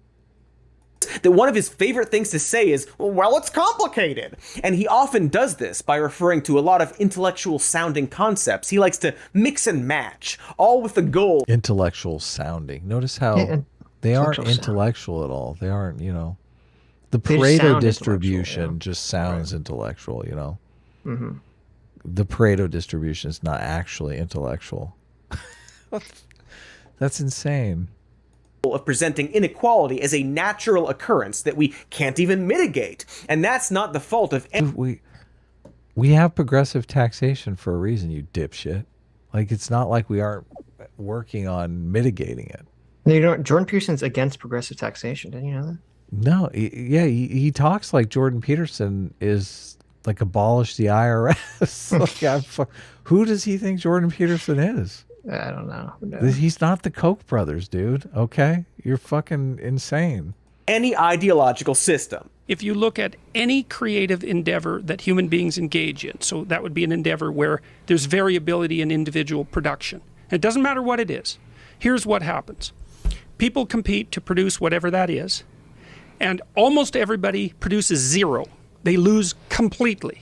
That one of his favorite things to say is, well, it's complicated. And he often does this by referring to a lot of intellectual sounding concepts. He likes to mix and match, all with the goal. Intellectual sounding. Notice how they aren't intellectual at all. They aren't, the Pareto distribution just sounds intellectual, Mm-hmm. the Pareto distribution is not actually intellectual. That's insane. Of presenting inequality as a natural occurrence that we can't even mitigate. And that's not the fault of any. We have progressive taxation for a reason, you dipshit. Like, it's not like we aren't working on mitigating it. You know, Jordan Peterson's against progressive taxation. Didn't you know that? No, he talks like Jordan Peterson is like abolish the IRS. Like, who does he think Jordan Peterson is? I don't know. He's not the Koch brothers, dude. Okay? You're fucking insane. Any ideological system. If you look at any creative endeavor that human beings engage in, so that would be an endeavor where there's variability in individual production. It doesn't matter what it is. Here's what happens. People compete to produce whatever that is, and almost everybody produces zero. They lose completely.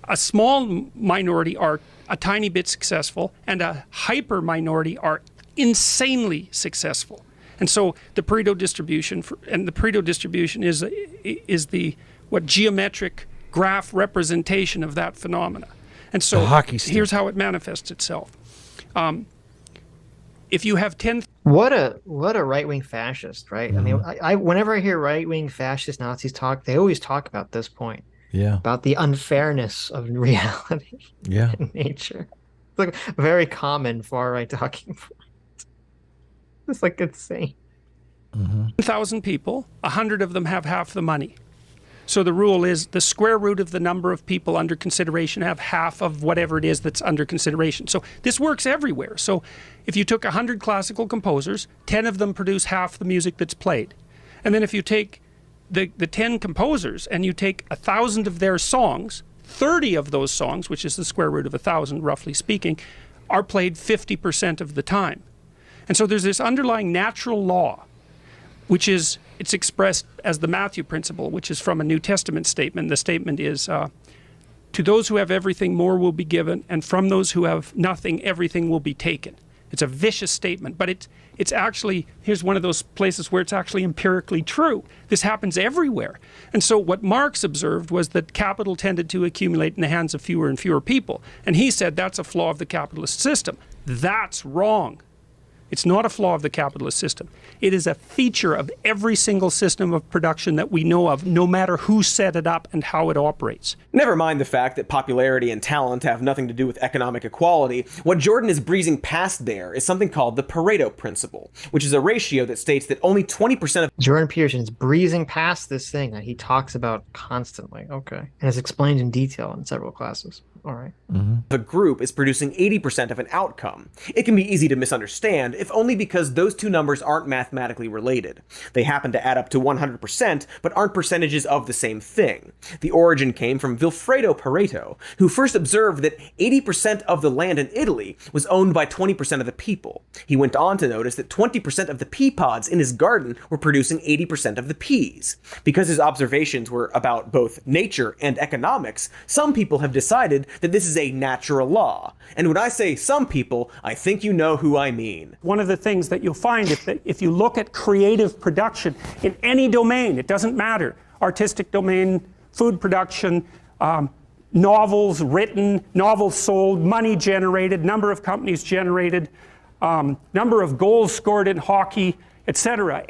A small minority are a tiny bit successful, and a hyper minority are insanely successful. And so the Pareto distribution, is the geometric graph representation of that phenomena. And so here's how it manifests itself. If you have 10. What a right-wing fascist, right? I mean, I whenever I hear right-wing fascist Nazis talk, they always talk about this point. Yeah. About the unfairness of reality. Yeah. In nature. It's like a very common far-right talking point. It's like insane. 1,000 people, 100 of them have half the money. So the rule is the square root of the number of people under consideration have half of whatever it is that's under consideration. So this works everywhere. So if you took 100 classical composers, 10 of them produce half the music that's played. And then if you take the 10 composers and you take 1,000 of their songs, 30 of those songs, which is the square root of 1,000 roughly speaking, are played 50% of the time. And so there's this underlying natural law, which is, it's expressed as the Matthew principle, which is from a New Testament statement. The statement is, to those who have everything, more will be given, and from those who have nothing, everything will be taken. It's a vicious statement, but it's actually, here's one of those places where it's actually empirically true. This happens everywhere. And so what Marx observed was that capital tended to accumulate in the hands of fewer and fewer people. And he said that's a flaw of the capitalist system. That's wrong. It's not a flaw of the capitalist system. It is a feature of every single system of production that we know of, no matter who set it up and how it operates. Never mind the fact that popularity and talent have nothing to do with economic equality. What Jordan is breezing past there is something called the Pareto principle, which is a ratio that states that only 20% of Jordan Peterson is breezing past this thing that he talks about constantly. Okay. And is explained in detail in several classes. All right. the group is producing 80% of an outcome. It can be easy to misunderstand, if only because those two numbers aren't mathematically related. They happen to add up to 100%, but aren't percentages of the same thing. The origin came from Vilfredo Pareto, who first observed that 80% of the land in Italy was owned by 20% of the people. He went on to notice that 20% of the pea pods in his garden were producing 80% of the peas. Because his observations were about both nature and economics, some people have decided that this is a natural law. And when I say some people, I think you know who I mean. One of the things that you'll find if you look at creative production in any domain, it doesn't matter, artistic domain, food production, novels written, novels sold, money generated, number of companies generated, number of goals scored in hockey, etc.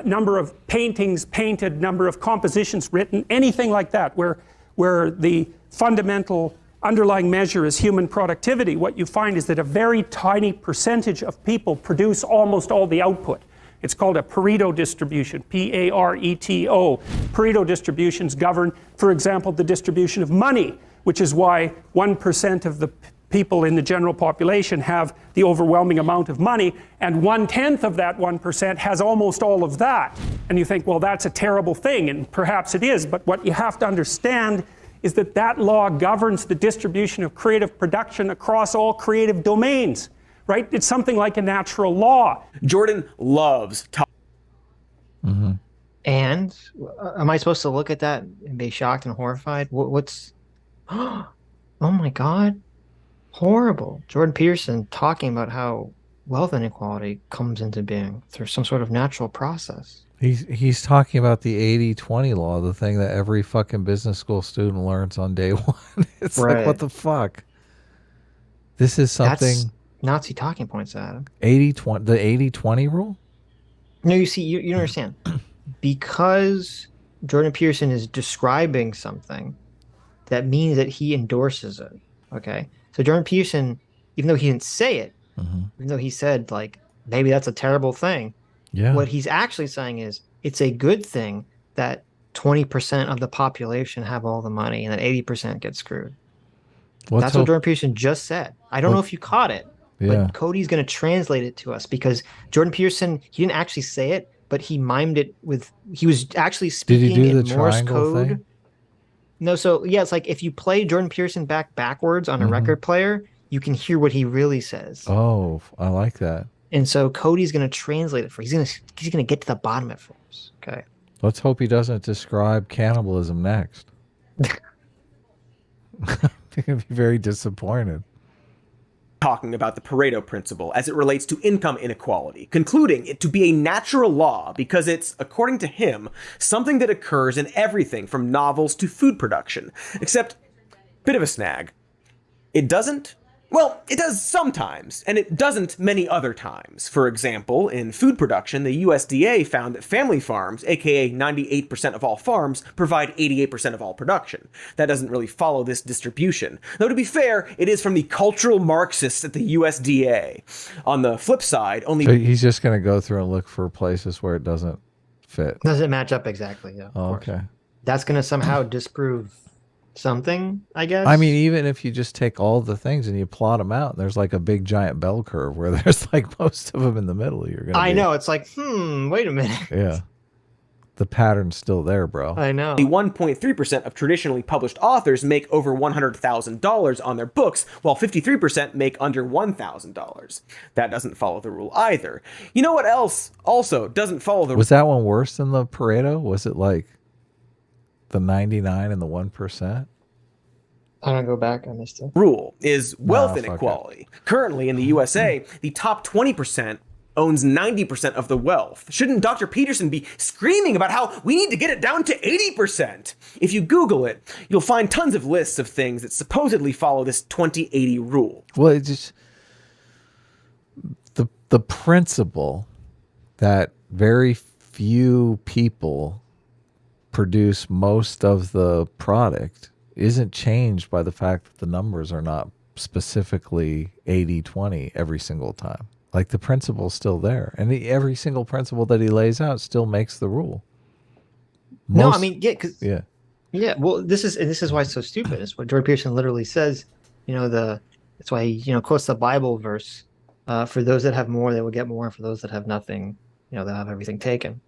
Number of paintings painted, number of compositions written, anything like that, where the fundamental underlying measure is human productivity, what you find is that a very tiny percentage of people produce almost all the output. It's called a Pareto distribution, P-A-R-E-T-O. Pareto distributions govern, for example, the distribution of money, which is why 1% of the people in the general population have the overwhelming amount of money, and 1/10 of that 1% has almost all of that. And you think, well, that's a terrible thing, and perhaps it is, but what you have to understand is that that law governs the distribution of creative production across all creative domains, right? It's something like a natural law. Jordan loves And am I supposed to look at that and be shocked and horrified? What's oh my God, horrible. Jordan Peterson talking about how wealth inequality comes into being through some sort of natural process. He's talking about the 80-20 law, the thing that every fucking business school student learns on day one. It's like, Right. what the fuck? This is something. That's Nazi talking points, Adam. 80-20, the 80-20 rule? No, you see, you don't understand. Because Jordan Peterson is describing something, that means that he endorses it. Okay. So Jordan Peterson, even though he didn't say it, even though he said, like, maybe that's a terrible thing, Yeah. what he's actually saying is it's a good thing that 20% of the population have all the money and that 80% get screwed. That's what Jordan Peterson just said. I don't know if you caught it, Yeah. but Cody's going to translate it to us because Jordan Peterson, he didn't actually say it, but he mimed it with, he was actually speaking do in the Morse triangle code. thing? No, so yeah, it's like if you play Jordan Peterson backwards on a record player, you can hear what he really says. Oh, I like that. And so Cody's going to translate it for. He's going to get to the bottom of it for us. Okay. Let's hope he doesn't describe cannibalism next. I'm going to be very disappointed. Talking about the Pareto principle as it relates to income inequality, concluding it to be a natural law because it's, according to him, something that occurs in everything from novels to food production. Except, bit of a snag. It doesn't? Well, it does sometimes, and it doesn't many other times. For example, in food production, the USDA found that family farms, aka 98% of all farms, provide 88% of all production. That doesn't really follow this distribution. Though to be fair, it is from the cultural Marxists at the USDA. On the flip side, only... So he's just going to go through and look for places where it doesn't fit. Doesn't match up exactly. Yeah. Oh, okay. That's going to somehow disprove something, I guess. I mean, even if you just take all the things and you plot them out, there's like a big giant bell curve where there's like most of them in the middle. You're gonna. I know. It's like, wait a minute. Yeah. The pattern's still there, bro. I know. The 1.3% of traditionally published authors make over $100,000 on their books, while 53% make under $1,000. That doesn't follow the rule either. You know what else also doesn't follow the rule? Was that one worse than the Pareto? Was it like the 99 and the 1%? I don't go back. I missed it. Rule is wealth fuck inequality. Currently in the USA, the top 20% owns 90% of the wealth. Shouldn't Dr. Peterson be screaming about how we need to get it down to 80%? If you Google it, you'll find tons of lists of things that supposedly follow this 20-80 rule. Well, it's just the principle that very few people produce most of the product isn't changed by the fact that the numbers are not specifically 80-20 every single time. Like the principle's still there, and every single principle that he lays out still makes the rule. No, I mean, yeah. Well, this is why it's so stupid. It's what Jordan Peterson literally says. That's why he quotes the Bible verse. For those that have more, they will get more, and for those that have nothing, they'll have everything taken,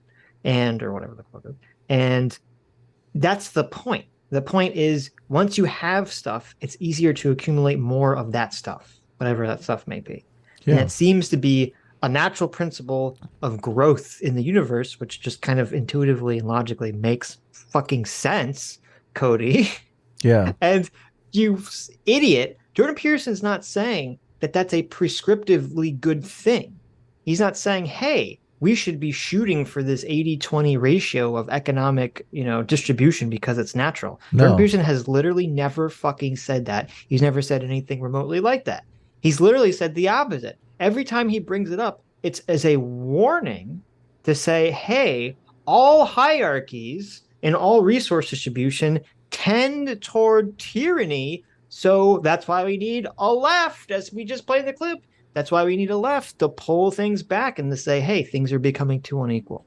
or whatever the fuck. And that's the point. The point is, once you have stuff, it's easier to accumulate more of that stuff, whatever that stuff may be. Yeah. And it seems to be a natural principle of growth in the universe, which just kind of intuitively and logically makes fucking sense, Cody. Yeah. And you idiot, Jordan Peterson's not saying that that's a prescriptively good thing. He's not saying, hey, we should be shooting for this 80-20 ratio of economic, distribution because it's natural. No. Jordan Peterson has literally never fucking said that. He's never said anything remotely like that. He's literally said the opposite. Every time he brings it up, it's as a warning to say, hey, all hierarchies and all resource distribution tend toward tyranny. So that's why we need a left, as we just played the clip. That's why we need a left to pull things back and to say, hey, things are becoming too unequal.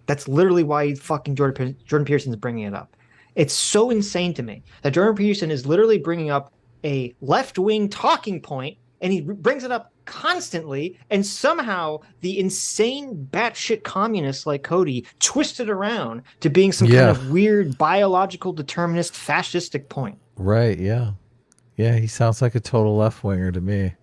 That's literally why fucking Jordan Peterson's bringing it up. It's so insane to me that Jordan Peterson is literally bringing up a left-wing talking point, and he brings it up constantly, and somehow the insane batshit communists like Cody twist it around to being some kind of weird biological determinist fascistic point. Right, yeah. Yeah, he sounds like a total left-winger to me.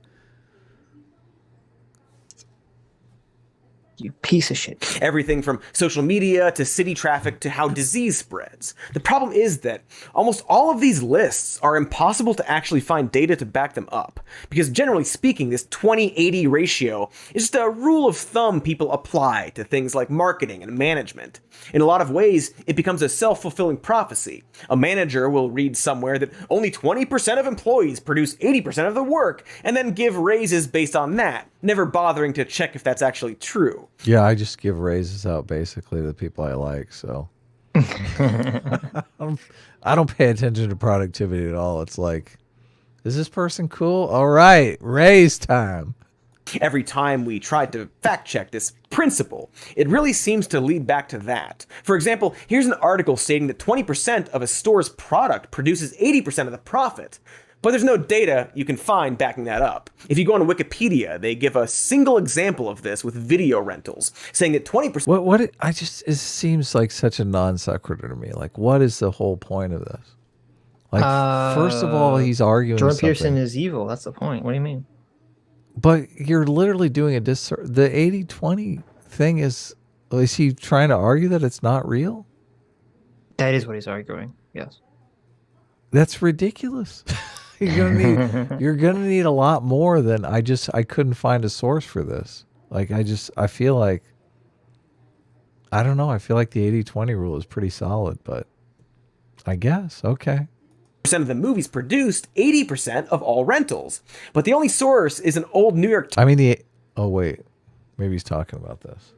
You piece of shit. Everything from social media to city traffic to how disease spreads. The problem is that almost all of these lists are impossible to actually find data to back them up, because generally speaking, this 20/80 ratio is just a rule of thumb people apply to things like marketing and management. In a lot of ways, it becomes a self-fulfilling prophecy. A manager will read somewhere that only 20% of employees produce 80% of the work, and then give raises based on that, never bothering to check if that's actually true. Yeah, I just give raises out basically to the people I like, so I don't pay attention to productivity at all. It's like, is this person cool? All right, raise time. Every time we tried to fact check this principle, it really seems to lead back to that. For example, here's an article stating that 20% of a store's product produces 80% of the profit. But there's no data you can find backing that up. If you go on Wikipedia, they give a single example of this with video rentals, saying that 20%. It seems like such a non sequitur to me. Like, what is the whole point of this? Like, first of all, he's arguing Jordan something. Peterson is evil. That's the point. What do you mean? But you're literally doing a disservice. The 80/20 thing is he trying to argue that it's not real? That is what he's arguing. Yes. That's ridiculous. You're gonna need a lot more than I couldn't find a source for this. Like I feel like I don't know, I feel like the 80/20 rule is pretty solid, but I guess okay. Of the movies produced 80% of all rentals, but the only source is an old New York oh wait, maybe he's talking about this.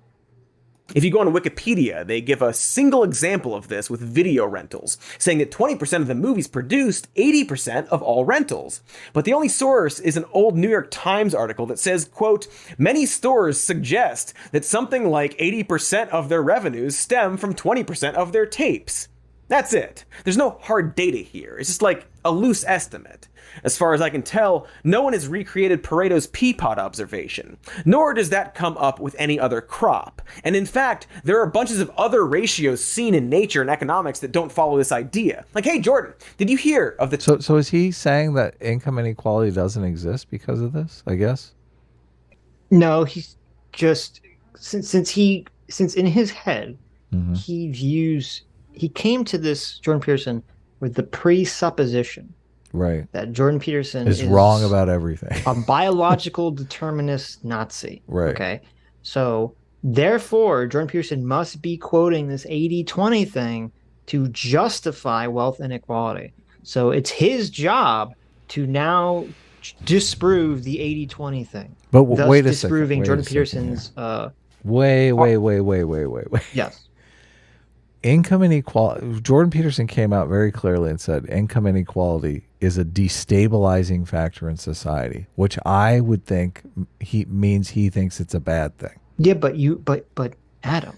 If you go on Wikipedia, they give a single example of this with video rentals, saying that 20% of the movies produced 80% of all rentals. But the only source is an old New York Times article that says, quote, many stores suggest that something like 80% of their revenues stem from 20% of their tapes. That's it. There's no hard data here. It's just like a loose estimate. As far as I can tell, no one has recreated Pareto's pea pod observation, nor does that come up with any other crop. And in fact, there are bunches of other ratios seen in nature and economics that don't follow this idea. Like, hey, Jordan, did you hear of the... So is he saying that income inequality doesn't exist because of this, I guess? No, he's just... Since in his head, he came to this, Jordan Peterson, with the presupposition that Jordan Peterson is wrong about everything. A biological determinist Nazi. Right. Okay. So therefore, Jordan Peterson must be quoting this 80/20 thing to justify wealth inequality. So it's his job to now disprove the 80/20 thing. But thus wait a disproving second. Jordan Peterson's Wait. Yes. Income inequality. Jordan Peterson came out very clearly and said income inequality is a destabilizing factor in society, which I would think means he thinks it's a bad thing. Yeah, but Adam,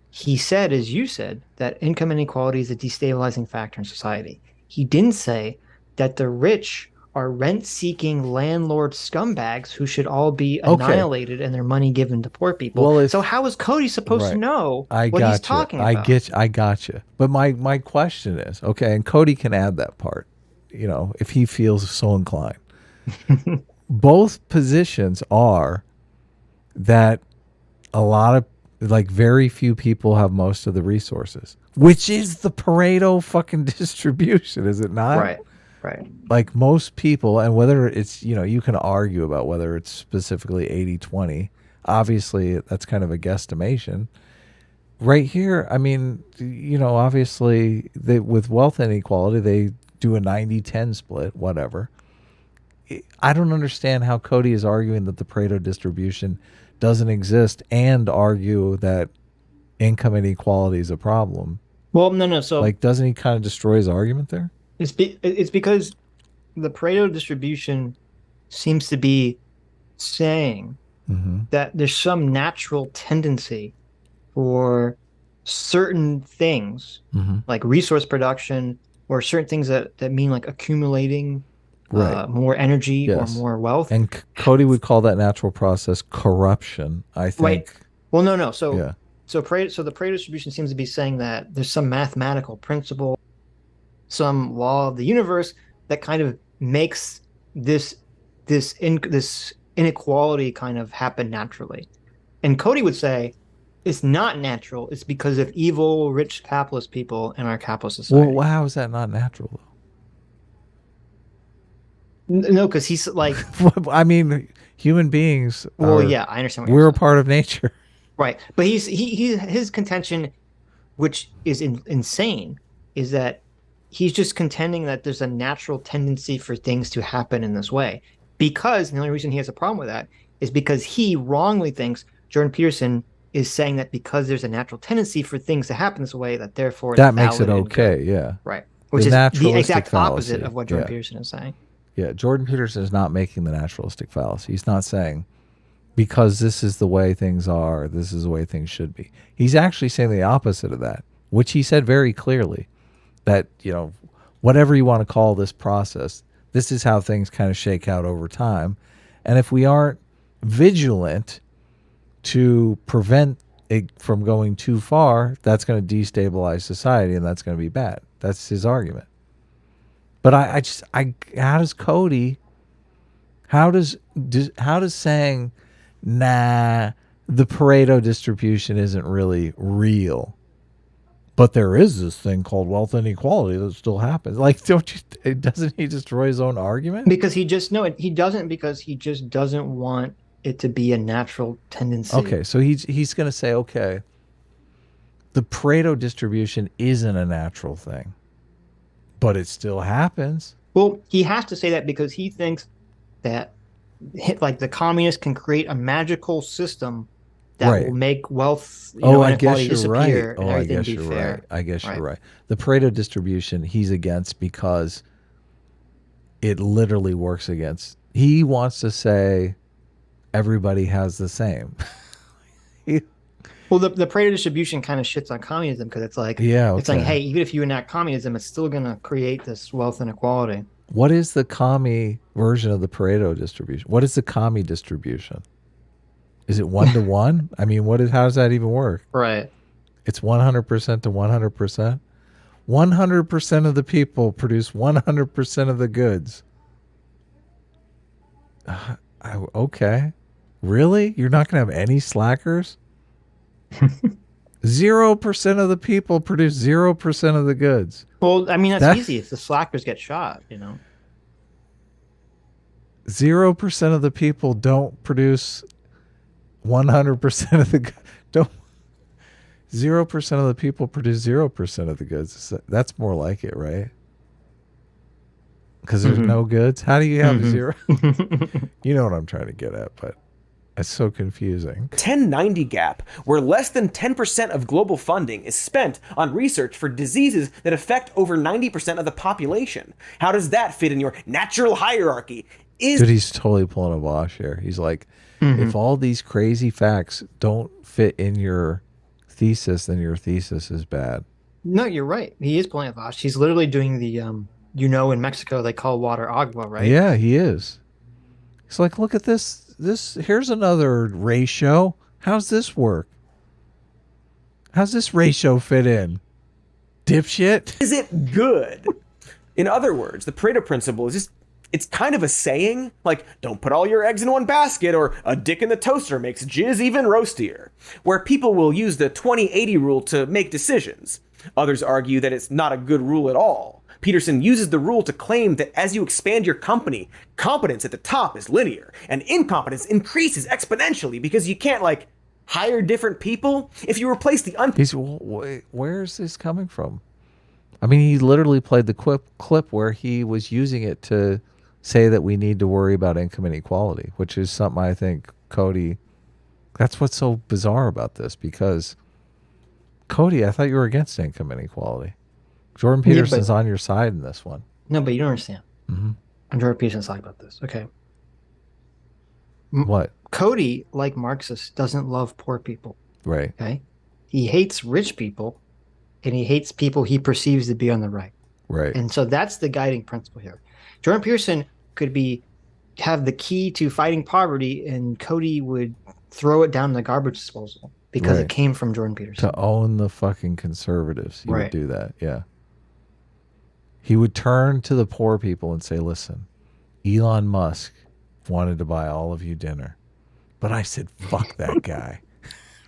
he said, as you said, that income inequality is a destabilizing factor in society. He didn't say that the rich are rent-seeking landlord scumbags who should all be annihilated and their money given to poor people. Well, so how is Cody supposed to know what he's talking about? I got you. But my question is, okay, and Cody can add that part, if he feels so inclined. Both positions are that a lot of, very few people have most of the resources, which is the Pareto fucking distribution, is it not? Right. Like most people, and whether it's, you can argue about whether it's specifically 80/20. Obviously, that's kind of a guesstimation. Right here, I mean, obviously, with wealth inequality, they do a 90-10 split, whatever. I don't understand how Cody is arguing that the Pareto distribution doesn't exist and argue that income inequality is a problem. Well, no. So, doesn't he kind of destroy his argument there? It's because the Pareto distribution seems to be saying that there's some natural tendency for certain things, like resource production, or certain things that mean like accumulating more energy or more wealth. And Cody would call that natural process corruption, I think. Right. Well, no. So the Pareto distribution seems to be saying that there's some mathematical principle, some law of the universe that kind of makes this inequality kind of happen naturally. And Cody would say it's not natural. It's because of evil, rich, capitalist people in our capitalist society. Well, how is that not natural, No, because he's like, though? I mean, human beings. well, yeah, I understand what We're you're a saying. part of nature. Right. But his contention, which is insane, is that he's just contending that there's a natural tendency for things to happen in this way. Because the only reason he has a problem with that is because he wrongly thinks Jordan Peterson is saying that because there's a natural tendency for things to happen this way, that therefore That makes it valid and okay. good. Yeah. Right. Which The is the naturalistic exact opposite fallacy. of what Jordan Yeah. Peterson is saying. Yeah. Jordan Peterson is not making the naturalistic fallacy. He's not saying because this is the way things are, this is the way things should be. He's actually saying the opposite of that, which he said very clearly that, whatever you want to call this process, this is how things kind of shake out over time. And if we aren't vigilant to prevent it from going too far, that's going to destabilize society and that's going to be bad. That's his argument. But how does Cody, how does saying, nah, the Pareto distribution isn't really real, but there is this thing called wealth inequality that still happens. Like, doesn't he destroy his own argument? Because he just doesn't, because he just doesn't want it to be a natural tendency. Okay, so he's going to say, okay, the Pareto distribution isn't a natural thing, but it still happens. Well, he has to say that because he thinks that like the communists can create a magical system that Right. will make wealth, I guess inequality you're disappear right. and I everything guess be you're fair. right. I guess Right. you're right. The Pareto distribution he's against because it literally works against. He wants to say everybody has the same. Well, the Pareto distribution kind of shits on communism because it's like, Yeah, it's like, okay. hey, even if you enact communism, it's still going to create this wealth inequality. What is the commie version of the Pareto distribution? What is the commie distribution? Is it 1-to-1? I mean, how does that even work? Right. It's 100% to 100%. 100% of the people produce 100% of the goods. Okay. Really? You're not going to have any slackers? 0% of the people produce 0% of the goods. Well, I mean, that's easy if the slackers get shot, 0% of the people don't produce 100% of the don't 0% of the people produce 0% of the goods. That's more like it, right? Because there's no goods. How do you have zero? You know what I'm trying to get at, but it's so confusing. 1090 gap, where less than 10% of global funding is spent on research for diseases that affect over 90% of the population. How does that fit in your natural hierarchy? Dude, he's totally pulling a Bosch here. He's like, if all these crazy facts don't fit in your thesis, then your thesis is bad. No, you're right. He is pulling a Vosh. He's literally doing the, in Mexico, they call water agua, right? Yeah, he is. He's like, look at this. Here's another ratio. How's this work? How's this ratio fit in? Dipshit. Is it good? In other words, the Pareto principle is just, it's kind of a saying, like, don't put all your eggs in one basket, or a dick in the toaster makes jizz even roastier, where people will use the 20-80 rule to make decisions. Others argue that it's not a good rule at all. Peterson uses the rule to claim that as you expand your company, competence at the top is linear, and incompetence increases exponentially because you can't, hire different people. If you replace the where is this coming from? I mean, he literally played the clip where he was using it to say that we need to worry about income inequality, which is something I think Cody, that's what's so bizarre about this, because Cody, I thought you were against income inequality. Jordan Peterson's on your side in this one. No, but you don't understand. I'm Jordan Peterson's talking about this. Okay. What? Cody, like Marxists, doesn't love poor people. Right. Okay. He hates rich people, and he hates people he perceives to be on the right. Right. And so that's the guiding principle here. Jordan Peterson could have the key to fighting poverty, and Cody would throw it down the garbage disposal because it came from Jordan Peterson. To own the fucking conservatives. He would do that. Yeah. He would turn to the poor people and say, listen, Elon Musk wanted to buy all of you dinner, but I said, fuck that guy.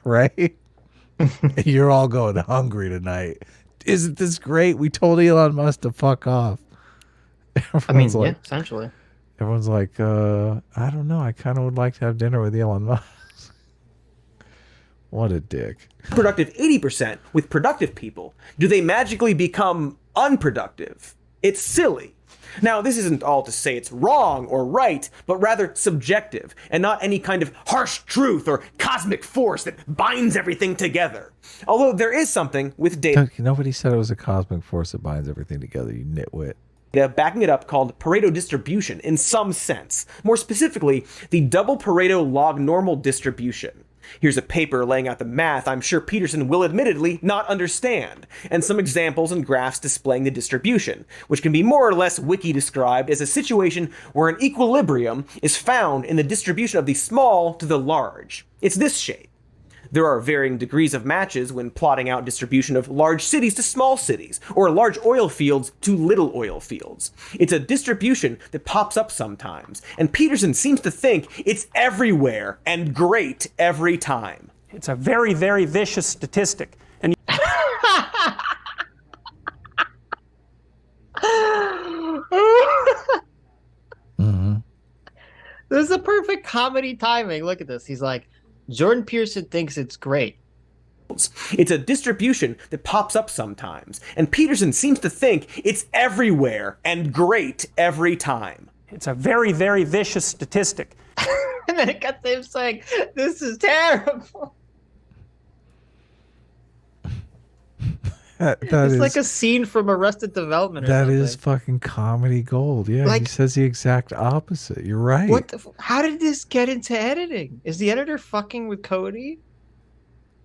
right? You're all going hungry tonight. Isn't this great? We told Elon Musk to fuck off. Everyone's like, essentially. everyone's like, I don't know. I kind of would like to have dinner with Elon Musk. What a dick. Productive 80% with productive people. Do they magically become unproductive? It's silly. Now, this isn't all to say it's wrong or right, but rather subjective, and not any kind of harsh truth or cosmic force that binds everything together. Although there is something with data Nobody said it was a cosmic force that binds everything together, you nitwit. backing it up called Pareto distribution in some sense. More specifically, the double Pareto log normal distribution. Here's a paper laying out the math I'm sure Peterson will admittedly not understand, and some examples and graphs displaying the distribution, which can be more or less wiki described as a situation where an equilibrium is found in the distribution of the small to the large. It's this shape. There are varying degrees of matches when plotting out distribution of large cities to small cities, or large oil fields to little oil fields. It's a distribution that pops up sometimes, and Peterson seems to think it's everywhere and great every time. It's a very, very vicious statistic. And This is a perfect comedy timing. Look at this. He's like, Jordan Peterson thinks it's great. It's a distribution that pops up sometimes, and Peterson seems to think it's everywhere and great every time. it's a very, very vicious statistic. And then it got to him saying, this is terrible. That It's is like a scene from Arrested Development. Or that something. is fucking comedy gold. Yeah, he Like- says the exact opposite. You're right. What? How did this get into editing? Is the editor fucking with Cody?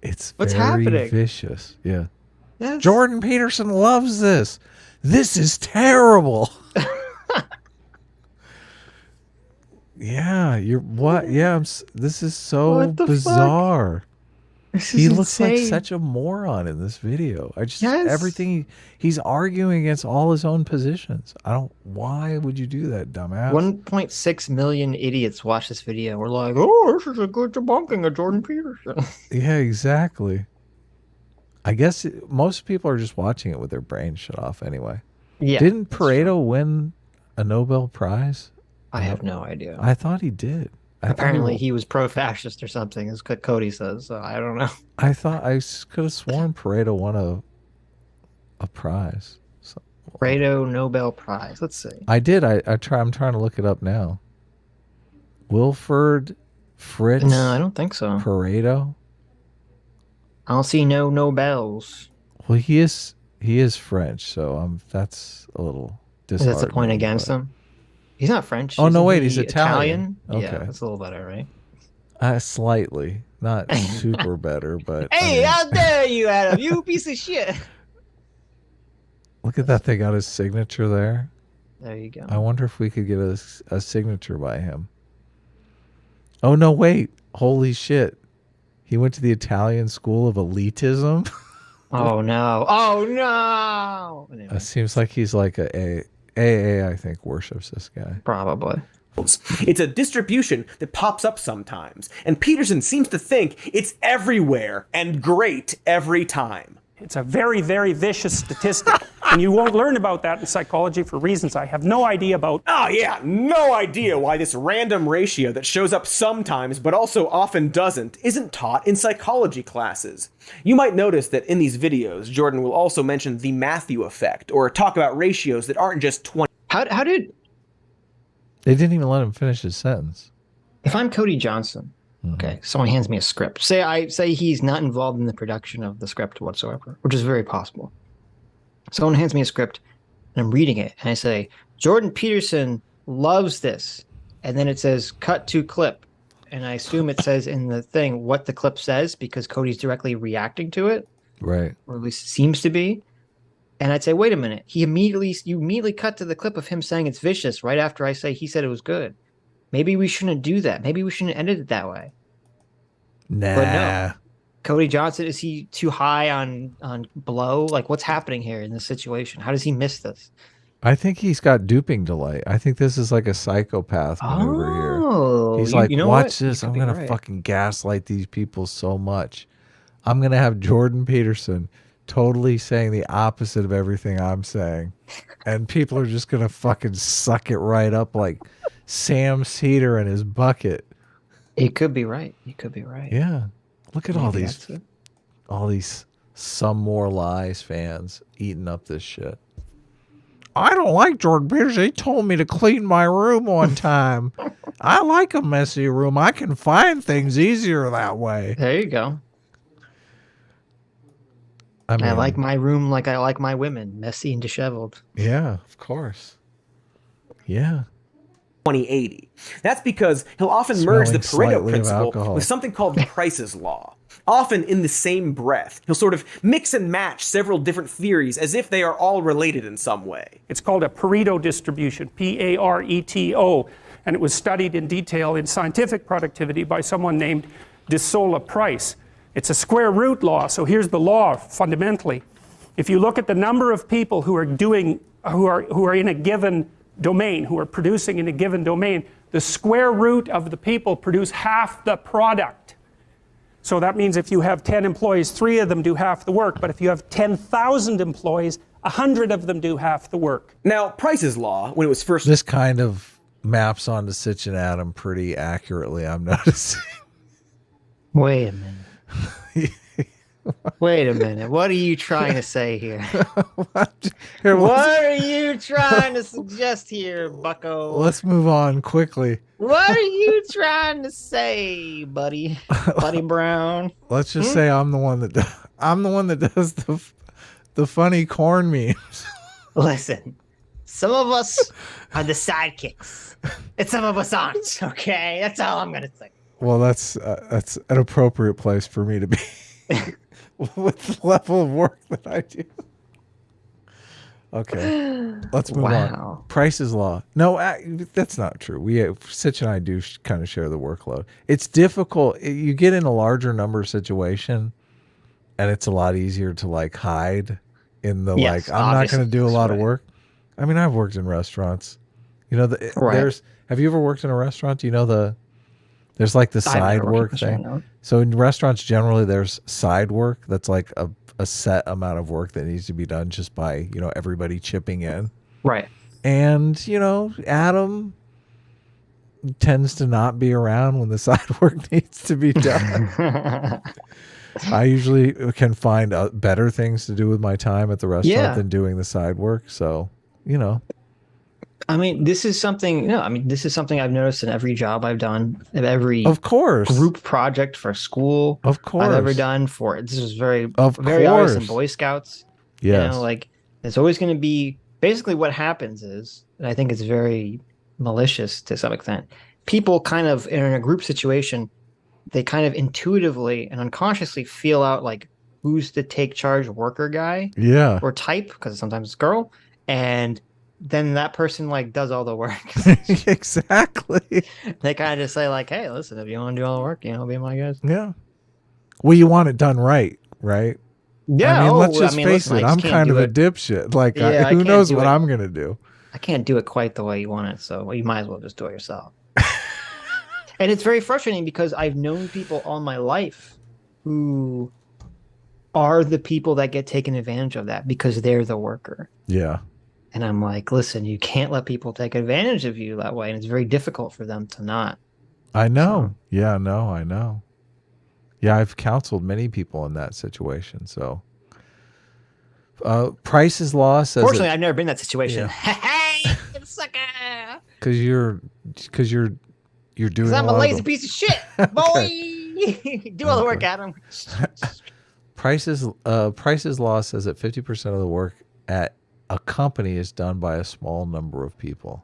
It's What's very happening? vicious. Yeah. Yes. Jordan Peterson loves this. This is terrible. Yeah, you're what? Yeah, this is so What the fuck? bizarre. This He is looks like insane. such a moron in this video. Yes. Everything he's arguing against all his own positions. Why would you do that, dumbass? 1.6 million idiots watch this video. We're like, oh, this is a good debunking of Jordan Peterson. Yeah, exactly. I guess most people are just watching it with their brains shut off anyway. Yeah. Didn't Pareto win a Nobel Prize? I have no idea. I thought he did. Apparently, he was pro-fascist or something, is what Cody says. So I don't know. I thought I could have sworn Pareto won a prize. So, Pareto Nobel Prize. Let's see. I did. I'm trying to look it up now. Wilford Fritz. No, I don't think so. Pareto. I don't see no Nobels. Well, he is French, so that's a little disheartening. That's a point against but- him. He's not French. Oh, no, Isn't wait, he he's Italian. Yeah, Okay. that's a little better, right? Slightly, not super better, but I Hey, mean, how dare you, Adam? You piece of shit. look at that thing got his signature there. There you go. I wonder if we could get a signature by him. Oh no, wait! Holy shit! He went to the Italian school of elitism. Oh no! Oh no! Anyway, It seems like he's like AA, I think, worships this guy. probably. It's a distribution that pops up sometimes, and Peterson seems to think it's everywhere and great every time. It's a very, very vicious statistic. And you won't learn about that in psychology for reasons I have no idea about. Oh yeah, no idea why this random ratio that shows up sometimes but also often doesn't isn't taught in psychology classes. You might notice that in these videos, Jordan will also mention the Matthew effect, or talk about ratios that aren't just 20. How did? They didn't even let him finish his sentence. If I'm Cody Johnston, okay, someone hands me a script. Say he's not involved in the production of the script whatsoever, which is very possible. Someone hands me a script, and I'm reading it, and I say, Jordan Peterson loves this. And then it says, cut to clip. And I assume it says in the thing what the clip says because Cody's directly reacting to it, Right. or at least seems to be. And I'd say, wait a minute. You immediately cut to the clip of him saying it's vicious right after I say he said it was good. Maybe we shouldn't do that. Maybe we shouldn't edit it that way. Nah. But no. Cody Johnston, is he too high on blow? Like, what's happening here in this situation? How does he miss this? I think he's got duping delay. I think this is like a psychopath maneuver here. Oh, He's like, you know watch what? You this. could I'm be going to right. fucking gaslight these people so much. I'm going to have Jordan Peterson totally saying the opposite of everything I'm saying. And people are just going to fucking suck it right up like Sam Cedar in his bucket. You could be right. You could be right. Yeah. Look at Maybe that's it. all these Some More Lies fans eating up this shit. I don't like Jordan Peterson. He told me to clean my room one time. I like a messy room. I can find things easier that way. There you go. I mean, I like my room like I like my women, messy and disheveled. yeah, of course. Yeah. 2080. That's because he'll often merge the Smelling Pareto slightly of principle alcohol. with something called Price's law. Often in the same breath, he'll sort of mix and match several different theories as if they are all related in some way. It's called a Pareto distribution, Pareto, and it was studied in detail in scientific productivity by someone named DeSola Price. It's a square root law, so here's the law fundamentally. If you look at the number of people who are in a given domain, who are producing in a given domain, the square root of the people produce half the product. So that means if you have 10 employees, 3 of them do half the work, but if you have 10,000 employees, 100 of them do half the work. Now, Price's law, when it was first This kind of maps onto Sitch and Adam pretty accurately, I'm noticing. Wait a minute. Wait a minute. What are you trying to say here? Here, What are you trying to suggest here, bucko? let's move on quickly. What are you trying to say, buddy? Buddy Brown? Let's just say I'm the one that does the funny corn memes. Listen, some of us are the sidekicks, and some of us aren't. Okay, that's all I'm gonna say. Well, that's an appropriate place for me to be with the level of work that I do. Okay, let's move on. Price's law. No, that's not true. Sitch and I do kind of share the workload. It's difficult. You get in a larger number situation, and it's a lot easier to like hide in the Yes, I'm not going to do a lot of right. work. I mean, I've worked in restaurants. You know, Right. Have you ever worked in a restaurant? Do you know there's like the side work thing. So in restaurants, generally there's side work that's like a set amount of work that needs to be done just by, everybody chipping in. Right. And, Adam tends to not be around when the side work needs to be done. I usually can find better things to do with my time at the restaurant than doing the side work. So, I mean, this is something. This is something I've noticed in every job I've done, in every of course group project for school, of course I've ever done. This is very course. obvious in Boy Scouts. Yes, there's always going to be. Basically, what happens is, and I think it's very malicious to some extent. People kind of in a group situation, they kind of intuitively and unconsciously feel out like who's the take charge worker guy, or type, because sometimes it's girl, and then that person does all the work. Exactly. They kind of just say hey, listen, if you want to do all the work, be my guys. Yeah. Well, you want it done right? Yeah. I mean, let's just face it. I'm kind of a dipshit. Who knows what I'm going to do? I can't do it quite the way you want it, so you might as well just do it yourself. And it's very frustrating because I've known people all my life who are the people that get taken advantage of that because they're the worker. Yeah. And I'm like, listen, you can't let people take advantage of you that way. And it's very difficult for them to not. I know. So. Yeah, no, I know. Yeah, I've counseled many people in that situation. So Price's law says fortunately, I've never been in that situation. Yeah. Hey, sucker! Because you're doing I'm a lazy piece of shit, boy. Do all the work, Adam. Price's law says that 50% of the work at a company is done by a small number of people.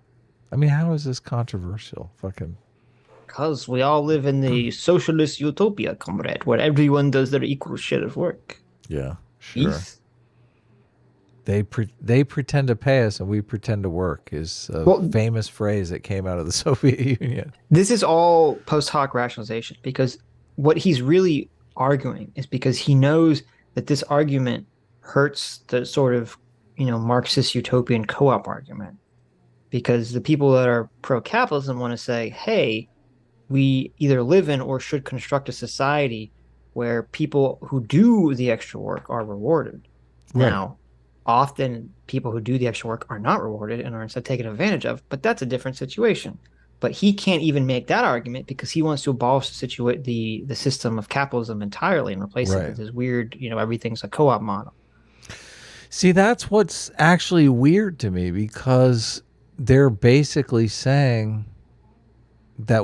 I mean, how is this controversial? Because we all live in the socialist utopia, comrade, where everyone does their equal share of work. Yeah, sure. Peace. They pretend to pay us and we pretend to work is a famous phrase that came out of the Soviet Union. This is all post hoc rationalization because what he's really arguing is because he knows that this argument hurts the sort of Marxist utopian co-op argument, because the people that are pro-capitalism want to say, hey, we either live in or should construct a society where people who do the extra work are rewarded. Right. Now, often people who do the extra work are not rewarded and are instead taken advantage of, but that's a different situation. But he can't even make that argument because he wants to abolish the system of capitalism entirely and replace it with this weird, everything's a co-op model. See, that's what's actually weird to me, because they're basically saying that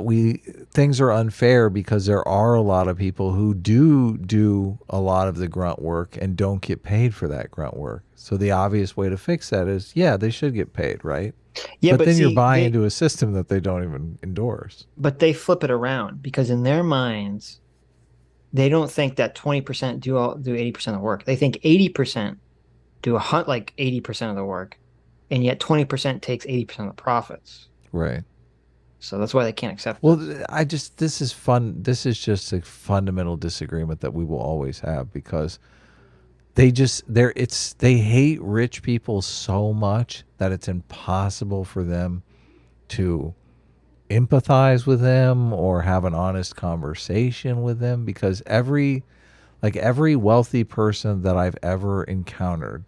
things are unfair because there are a lot of people who do a lot of the grunt work and don't get paid for that grunt work. So the obvious way to fix that is, they should get paid, right? Yeah, but then you're buying into a system that they don't even endorse. But they flip it around, because in their minds, they don't think that 20% do 80% of the work. They think 80% do 80% of the work, and yet 20% takes 80% of the profits. Right. So that's why they can't accept it. Well, this is fun. This is just a fundamental disagreement that we will always have, because they hate rich people so much that it's impossible for them to empathize with them or have an honest conversation with them, because every wealthy person that I've ever encountered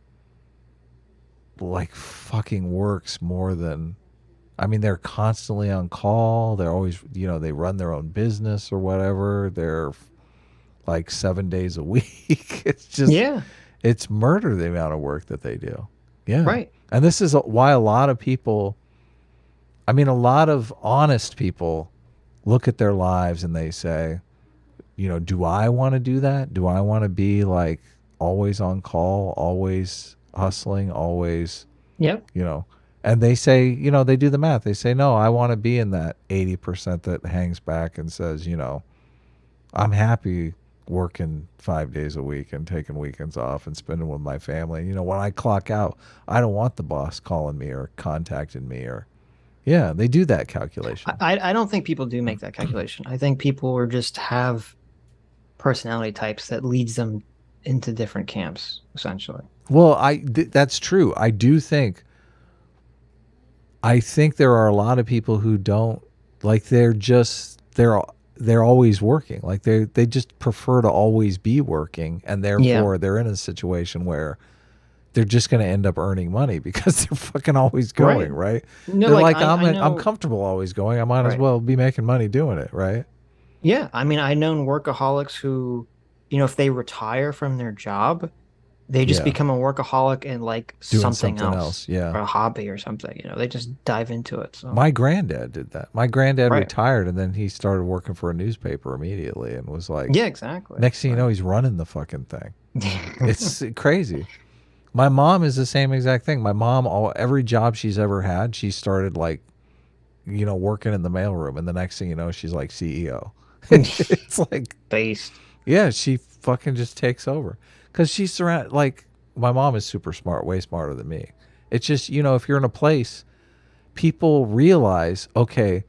fucking works more than, they're constantly on call. They're always, they run their own business or whatever. They're 7 days a week. It's just, it's murder, the amount of work that they do. Yeah. Right. And this is why a lot of people, a lot of honest people look at their lives and they say, do I want to do that? Do I want to be always on call, always hustling, always, and they say, they do the math. They say, no, I want to be in that 80% that hangs back and says, I'm happy working 5 days a week and taking weekends off and spending with my family. When I clock out, I don't want the boss calling me or contacting me they do that calculation. I don't think people do make that calculation. I think people just have personality types that leads them into different camps, essentially. Well, that's true. I think there are a lot of people who don't, they're always working. They just prefer to always be working, and therefore they're in a situation where they're just going to end up earning money because they're fucking always going, right? No, they're I'm comfortable always going. I might as well be making money doing it, right? Yeah, I know workaholics who, if they retire from their job, they just become a workaholic and doing something else, or a hobby or something. They just dive into it. So my granddad did that. My granddad retired, and then he started working for a newspaper immediately, and was exactly. Next thing you know, he's running the fucking thing. It's crazy. My mom is the same exact thing. My mom, every job she's ever had, she started working in the mailroom, and the next thing you know, she's CEO. It's based. Yeah, she fucking just takes over. Because she's surrounded, my mom is super smart, way smarter than me. It's just, if you're in a place, people realize, okay,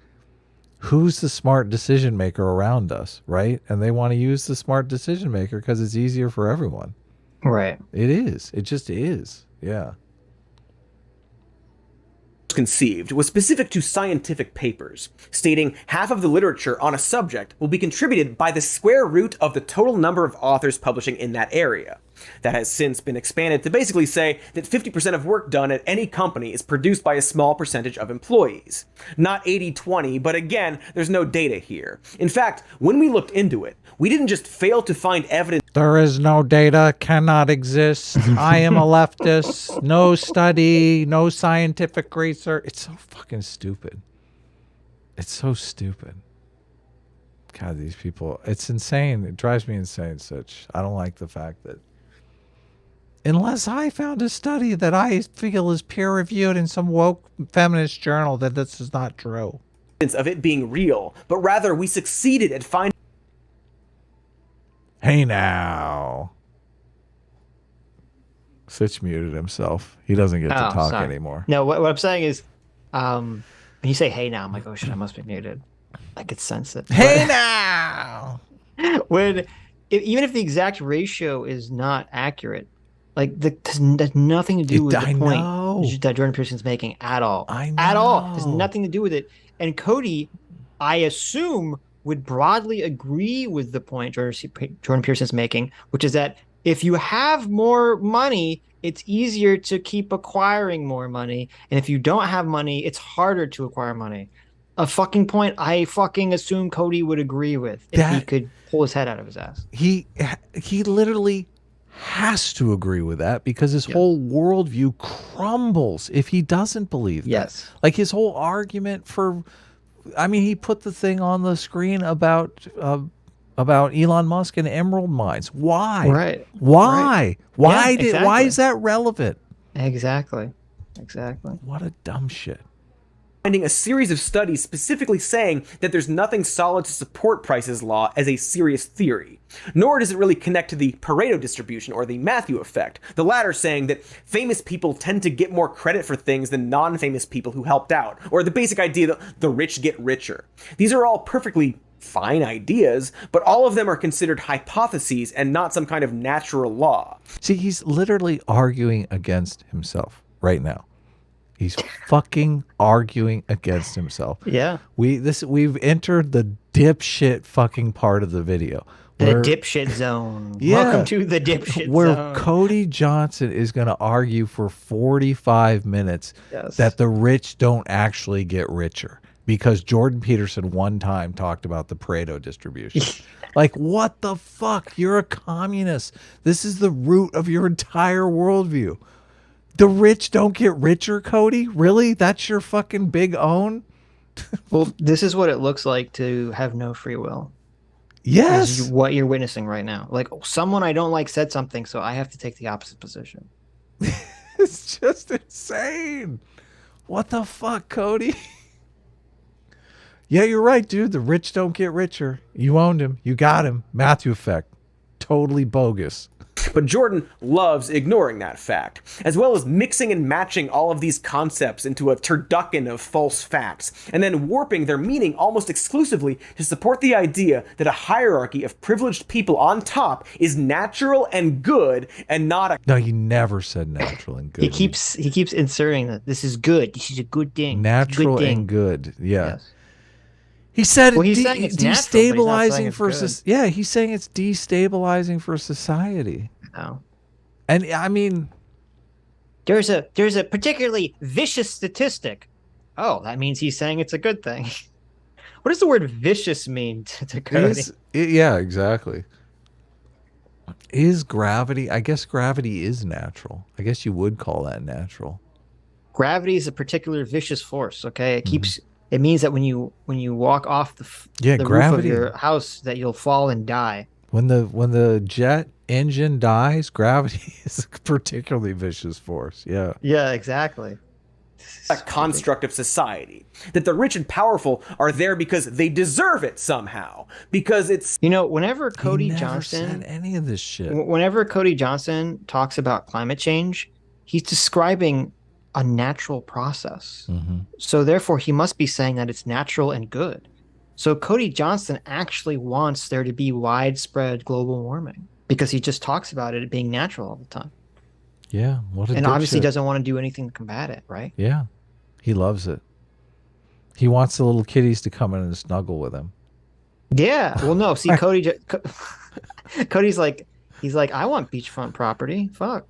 who's the smart decision maker around us, right? And they want to use the smart decision maker because it's easier for everyone. Right. It is. It just is. Yeah. Conceived was specific to scientific papers, stating half of the literature on a subject will be contributed by the square root of the total number of authors publishing in that area. That has since been expanded to basically say that 50% of work done at any company is produced by a small percentage of employees. Not 80-20, but again, there's no data here. In fact, when we looked into it, we didn't just fail to find evidence. There is no data, cannot exist. I am a leftist. No study, no scientific research. It's so fucking stupid. It's so stupid. God, these people, it's insane. It drives me insane, Sitch. I don't like the fact that unless I found a study that I feel is peer-reviewed in some woke feminist journal, that this is not true. Of it being real, but rather we succeeded at finding. Hey now. Sitch muted himself. He doesn't get to talk anymore. No, what I'm saying is, when you say "hey now," I'm like, oh shit, I must be muted. I could sense it. Hey now. Even if the exact ratio is not accurate, Like that's nothing to do with I the point know. that Jordan Peterson's making at all. I At all. There's know. nothing to do with it. And Cody, I assume, would broadly agree with the point Jordan Peterson's making, which is that if you have more money, it's easier to keep acquiring more money. And if you don't have money, it's harder to acquire money. A fucking point I fucking assume Cody would agree with if he could pull his head out of his ass. He literally has to agree with that because his whole worldview crumbles if he doesn't believe that. Yes. Like his whole argument for, I mean, he put the thing on the screen about Elon Musk and emerald mines. Why? Right. Why? Right. Yeah, Why is that relevant? Exactly. What a dumb shit. Finding a series of studies specifically saying that there's nothing solid to support Price's law as a serious theory. Nor does it really connect to the Pareto distribution or the Matthew effect, the latter saying that famous people tend to get more credit for things than non-famous people who helped out, or the basic idea that the rich get richer. These are all perfectly fine ideas, but all of them are considered hypotheses and not some kind of natural law. See, he's literally arguing against himself right now. He's fucking arguing against himself. Yeah. We've entered the dipshit fucking part of the video. The dipshit zone. Yeah, Welcome to the dipshit where zone. Cody Johnston is going to argue for 45 minutes that the rich don't actually get richer because Jordan Peterson one time talked about the Pareto distribution. Like, what the fuck? You're a communist. This is the root of your entire worldview. The rich don't get richer, Cody? Really? That's your fucking big own? Well, this is what it looks like to have no free will. Yes. What you're witnessing right now. Like, someone I don't like said something, so I have to take the opposite position. It's just insane. What the fuck, Cody? Yeah, you're right, dude. The rich don't get richer. You owned him. You got him. Matthew effect. Totally bogus. But Jordan loves ignoring that fact, as well as mixing and matching all of these concepts into a turducken of false facts, and then warping their meaning almost exclusively to support the idea that a hierarchy of privileged people on top is natural and good and not a... No, he never said natural and good. He keeps inserting that this is good. This is a good thing. Natural good thing. and good. Yeah. Yes. He said He's saying it's destabilizing natural, for yeah, he's saying it's destabilizing for society. No. And I mean, there's a particularly vicious statistic. Oh, that means he's saying it's a good thing. What does the word vicious mean to Cody? Yeah, exactly. Is gravity? I guess gravity is natural. I guess you would call that natural. Gravity is a particular vicious force. Okay, it keeps. It means that when you walk off the gravity. roof of your house, that you'll fall and die. When the jet engine dies, gravity is a particularly vicious force. Yeah. Yeah, exactly. A construct of society. That the rich and powerful are there because they deserve it somehow. Because it's... whenever Cody never Johnston... said any of this shit. Whenever Cody Johnston talks about climate change, he's describing a natural process. Mm-hmm. So therefore, he must be saying that it's natural and good. So Cody Johnston actually wants there to be widespread global warming because he just talks about it being natural all the time. Yeah, what a and obviously dipshit. doesn't want to do anything to combat it, right? Yeah, he loves it. He wants the little kitties to come in and snuggle with him. Yeah, well, no. See, Cody's like, he's like, I want beachfront property. Fuck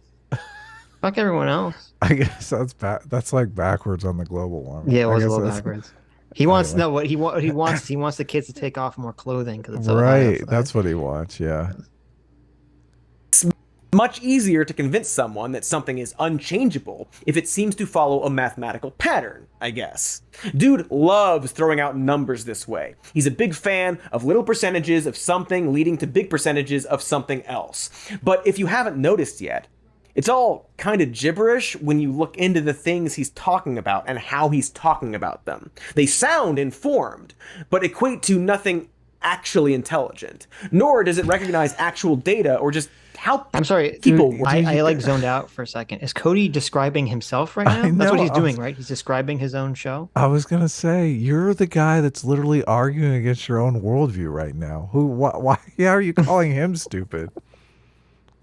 everyone else. I guess that's like backwards on the global warming. Yeah, it was a little backwards. He wants what he wants the kids to take off more clothing because it's right. That's what he wants. Yeah. Much easier to convince someone that something is unchangeable if it seems to follow a mathematical pattern, I guess. Dude loves throwing out numbers this way. He's a big fan of little percentages of something leading to big percentages of something else. But if you haven't noticed yet, it's all kind of gibberish when you look into the things he's talking about and how he's talking about them. They sound informed, but equate to nothing actually intelligent. Nor does it recognize actual data or just how I'm sorry, people... I like zoned out for a second. Is Cody describing himself right now? That's what he's doing, right? He's describing his own show? I was going to say, you're the guy that's literally arguing against your own worldview right now. Why are you calling him stupid?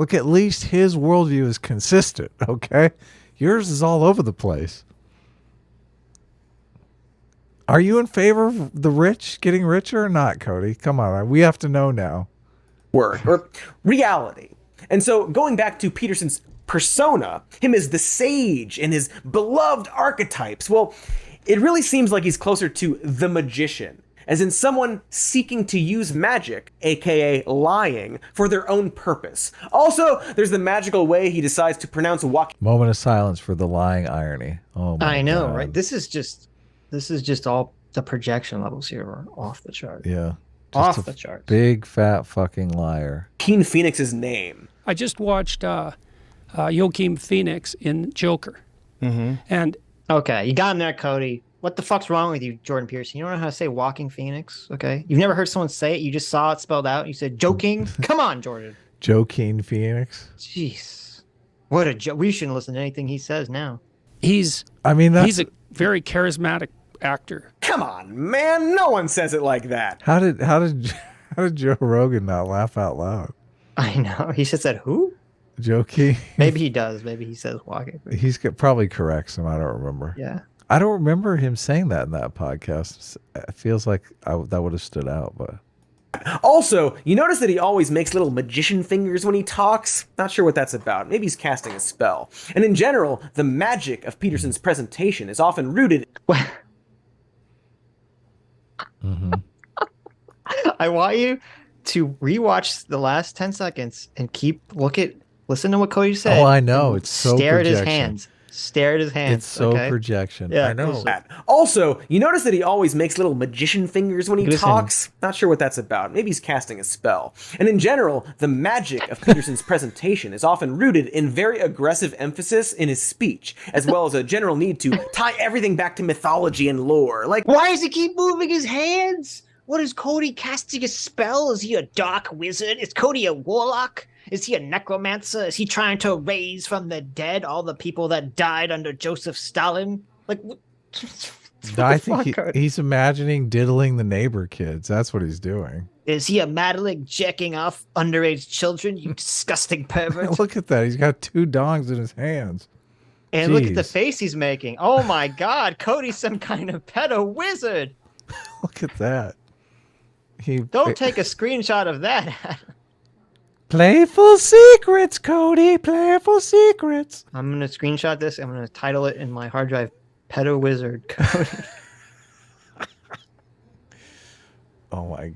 Look, at least his worldview is consistent, okay? Yours is all over the place. Are you in favor of the rich getting richer or not, Cody? Come on, we have to know now. Word, or reality. And so going back to Peterson's persona, him as the sage and his beloved archetypes, well, it really seems like he's closer to the magician, as in someone seeking to use magic, aka lying, for their own purpose. Also, there's the magical way he decides to pronounce Joaquin. Moment of silence for the lying irony. Oh my I know, God. right? This is just all the projection levels here are off the chart. Yeah. Off Just the charts. Big fat fucking liar. Phoenix's name. I just watched Joaquin Phoenix in Joker. And Okay, you got him there, Cody. What the fuck's wrong with you, Jordan Peterson? You don't know how to say walking phoenix, okay? You've never heard someone say it. You just saw it spelled out. You said joking. Come on, Jordan. Joaquin Phoenix. Jeez. What a joke. We shouldn't listen to anything he says now. he's That's a very charismatic actor. Come on, man. No one says it like that. how did Joe Rogan not laugh out loud? I know. He just said who? Joaquin. Maybe he does. Maybe he says walking. Probably corrects him. I don't remember. Yeah. I don't remember him saying that in that podcast. It feels like that would have stood out, but Also, you notice that he always makes little magician fingers when he talks? Not sure what that's about. Maybe he's casting a spell. And in general, the magic of Peterson's presentation is often rooted. I want you to rewatch the last 10 seconds and listen to what Cody said. Oh, I know. It's so Stare at his projection. hands. Stare at his hands. it's so okay? projection. Yeah, I know. listen. Also, you notice that he always makes little magician fingers when he Listen. talks? Not sure what that's about. Maybe he's casting a spell. And in general, the magic of Peterson's presentation is often rooted in very aggressive emphasis in his speech, as well as a general need to tie everything back to mythology and lore. Like, Why does he keep moving his hands? What is Cody casting a spell? Is he a dark wizard? Is Cody a warlock? Is he a necromancer? Is he trying to raise from the dead all the people that died under Joseph Stalin? Like, I think he's imagining diddling the neighbor kids. That's what he's doing. is he a Madeline jacking off underage children? You disgusting pervert! Look at that. He's got 2 dongs in his hands. And look at the Jeez. face he's making. Oh my God. Cody's some kind of pedo wizard. Look at that. Don't take a screenshot of that. Playful secrets, Cody. Playful secrets. I'm going to screenshot this. I'm going to title it in my hard drive, Pedo Wizard Cody. Oh my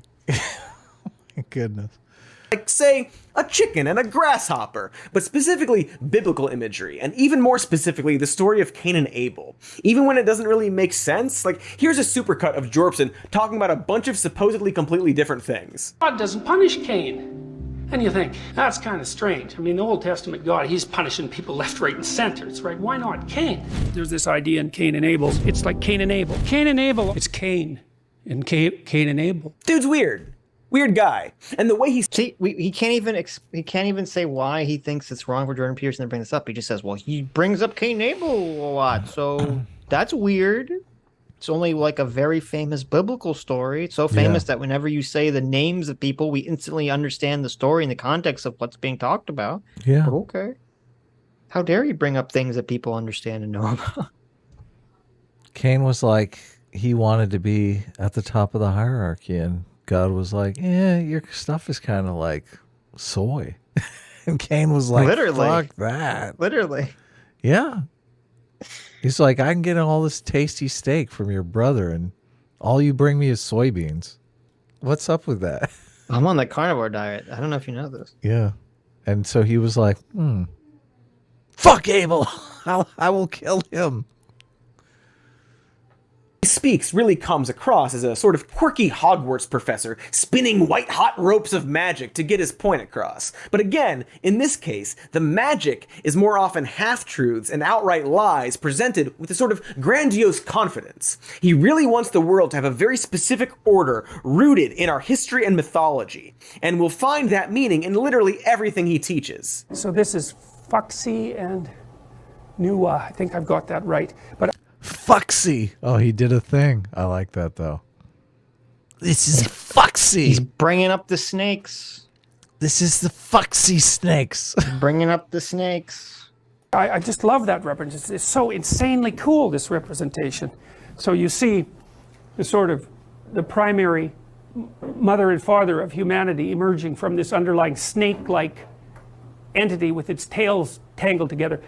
goodness. like, say, a chicken and a grasshopper, but specifically biblical imagery, and even more specifically, the story of Cain and Abel. Even when it doesn't really make sense, like, here's a supercut of Jorpson talking about a bunch of supposedly completely different things. God doesn't punish Cain. And you think, that's kind of strange. I mean, the Old Testament God, he's punishing people left, right, and center. It's right. Why not Cain? There's this idea in Cain and Abel. It's like Cain and Abel. Cain and Abel. It's Cain. And Cain and Abel. Dude's weird. Weird guy. And the way he's... See, he can't even say why he thinks it's wrong for Jordan Peterson to bring this up. He just says, well, he brings up Cain and Abel a lot, so that's weird. It's only like a very famous biblical story. It's so famous that whenever you say the names of people, we instantly understand the story and the context of what's being talked about. Yeah. But okay. How dare you bring up things that people understand and know about? Cain was like, he wanted to be at the top of the hierarchy, and God was like, yeah, your stuff is kind of like soy. And Cain was like, Literally. fuck that. Literally. Yeah. He's like, I can get all this tasty steak from your brother, and all you bring me is soybeans. What's up with that? I'm on the carnivore diet. I don't know if you know this. Yeah. And so he was like, fuck Abel. I will kill him. speaks really comes across as a sort of quirky Hogwarts professor spinning white-hot ropes of magic to get his point across. But again, in this case, the magic is more often half-truths and outright lies presented with a sort of grandiose confidence. He really wants the world to have a very specific order rooted in our history and mythology, and we'll find that meaning in literally everything he teaches. So this is Foxy and Nuwa. I think I've got that right. But Foxy. Oh, he did a thing. I like that, though. This is Foxy. He's bringing up the snakes. This is the foxy snakes. Bringing up the snakes. I just love that representation. It's so insanely cool, this representation. So you see the sort of the primary mother and father of humanity emerging from this underlying snake-like entity with its tails tangled together.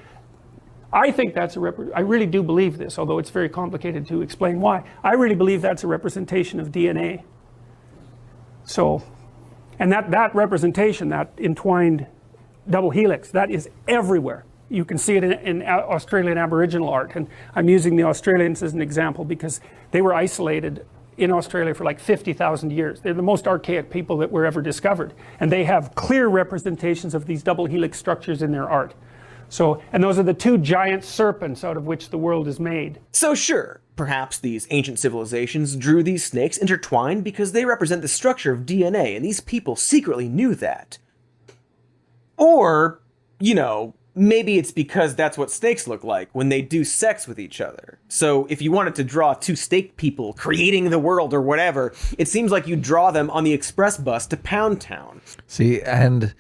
I think that's I really do believe this, although it's very complicated to explain why. I really believe that's a representation of DNA. So, and that representation, that entwined double helix, that is everywhere. You can see it in Australian Aboriginal art, and I'm using the Australians as an example because they were isolated in Australia for like 50,000 years. They're the most archaic people that were ever discovered, and they have clear representations of these double helix structures in their art. So, and those are the two giant serpents out of which the world is made. So sure, perhaps these ancient civilizations drew these snakes intertwined because they represent the structure of DNA, and these people secretly knew that. Or, you know, maybe it's because that's what snakes look like when they do sex with each other. So if you wanted to draw two snake people creating the world or whatever, it seems like you draw them on the express bus to Pound Town. See, and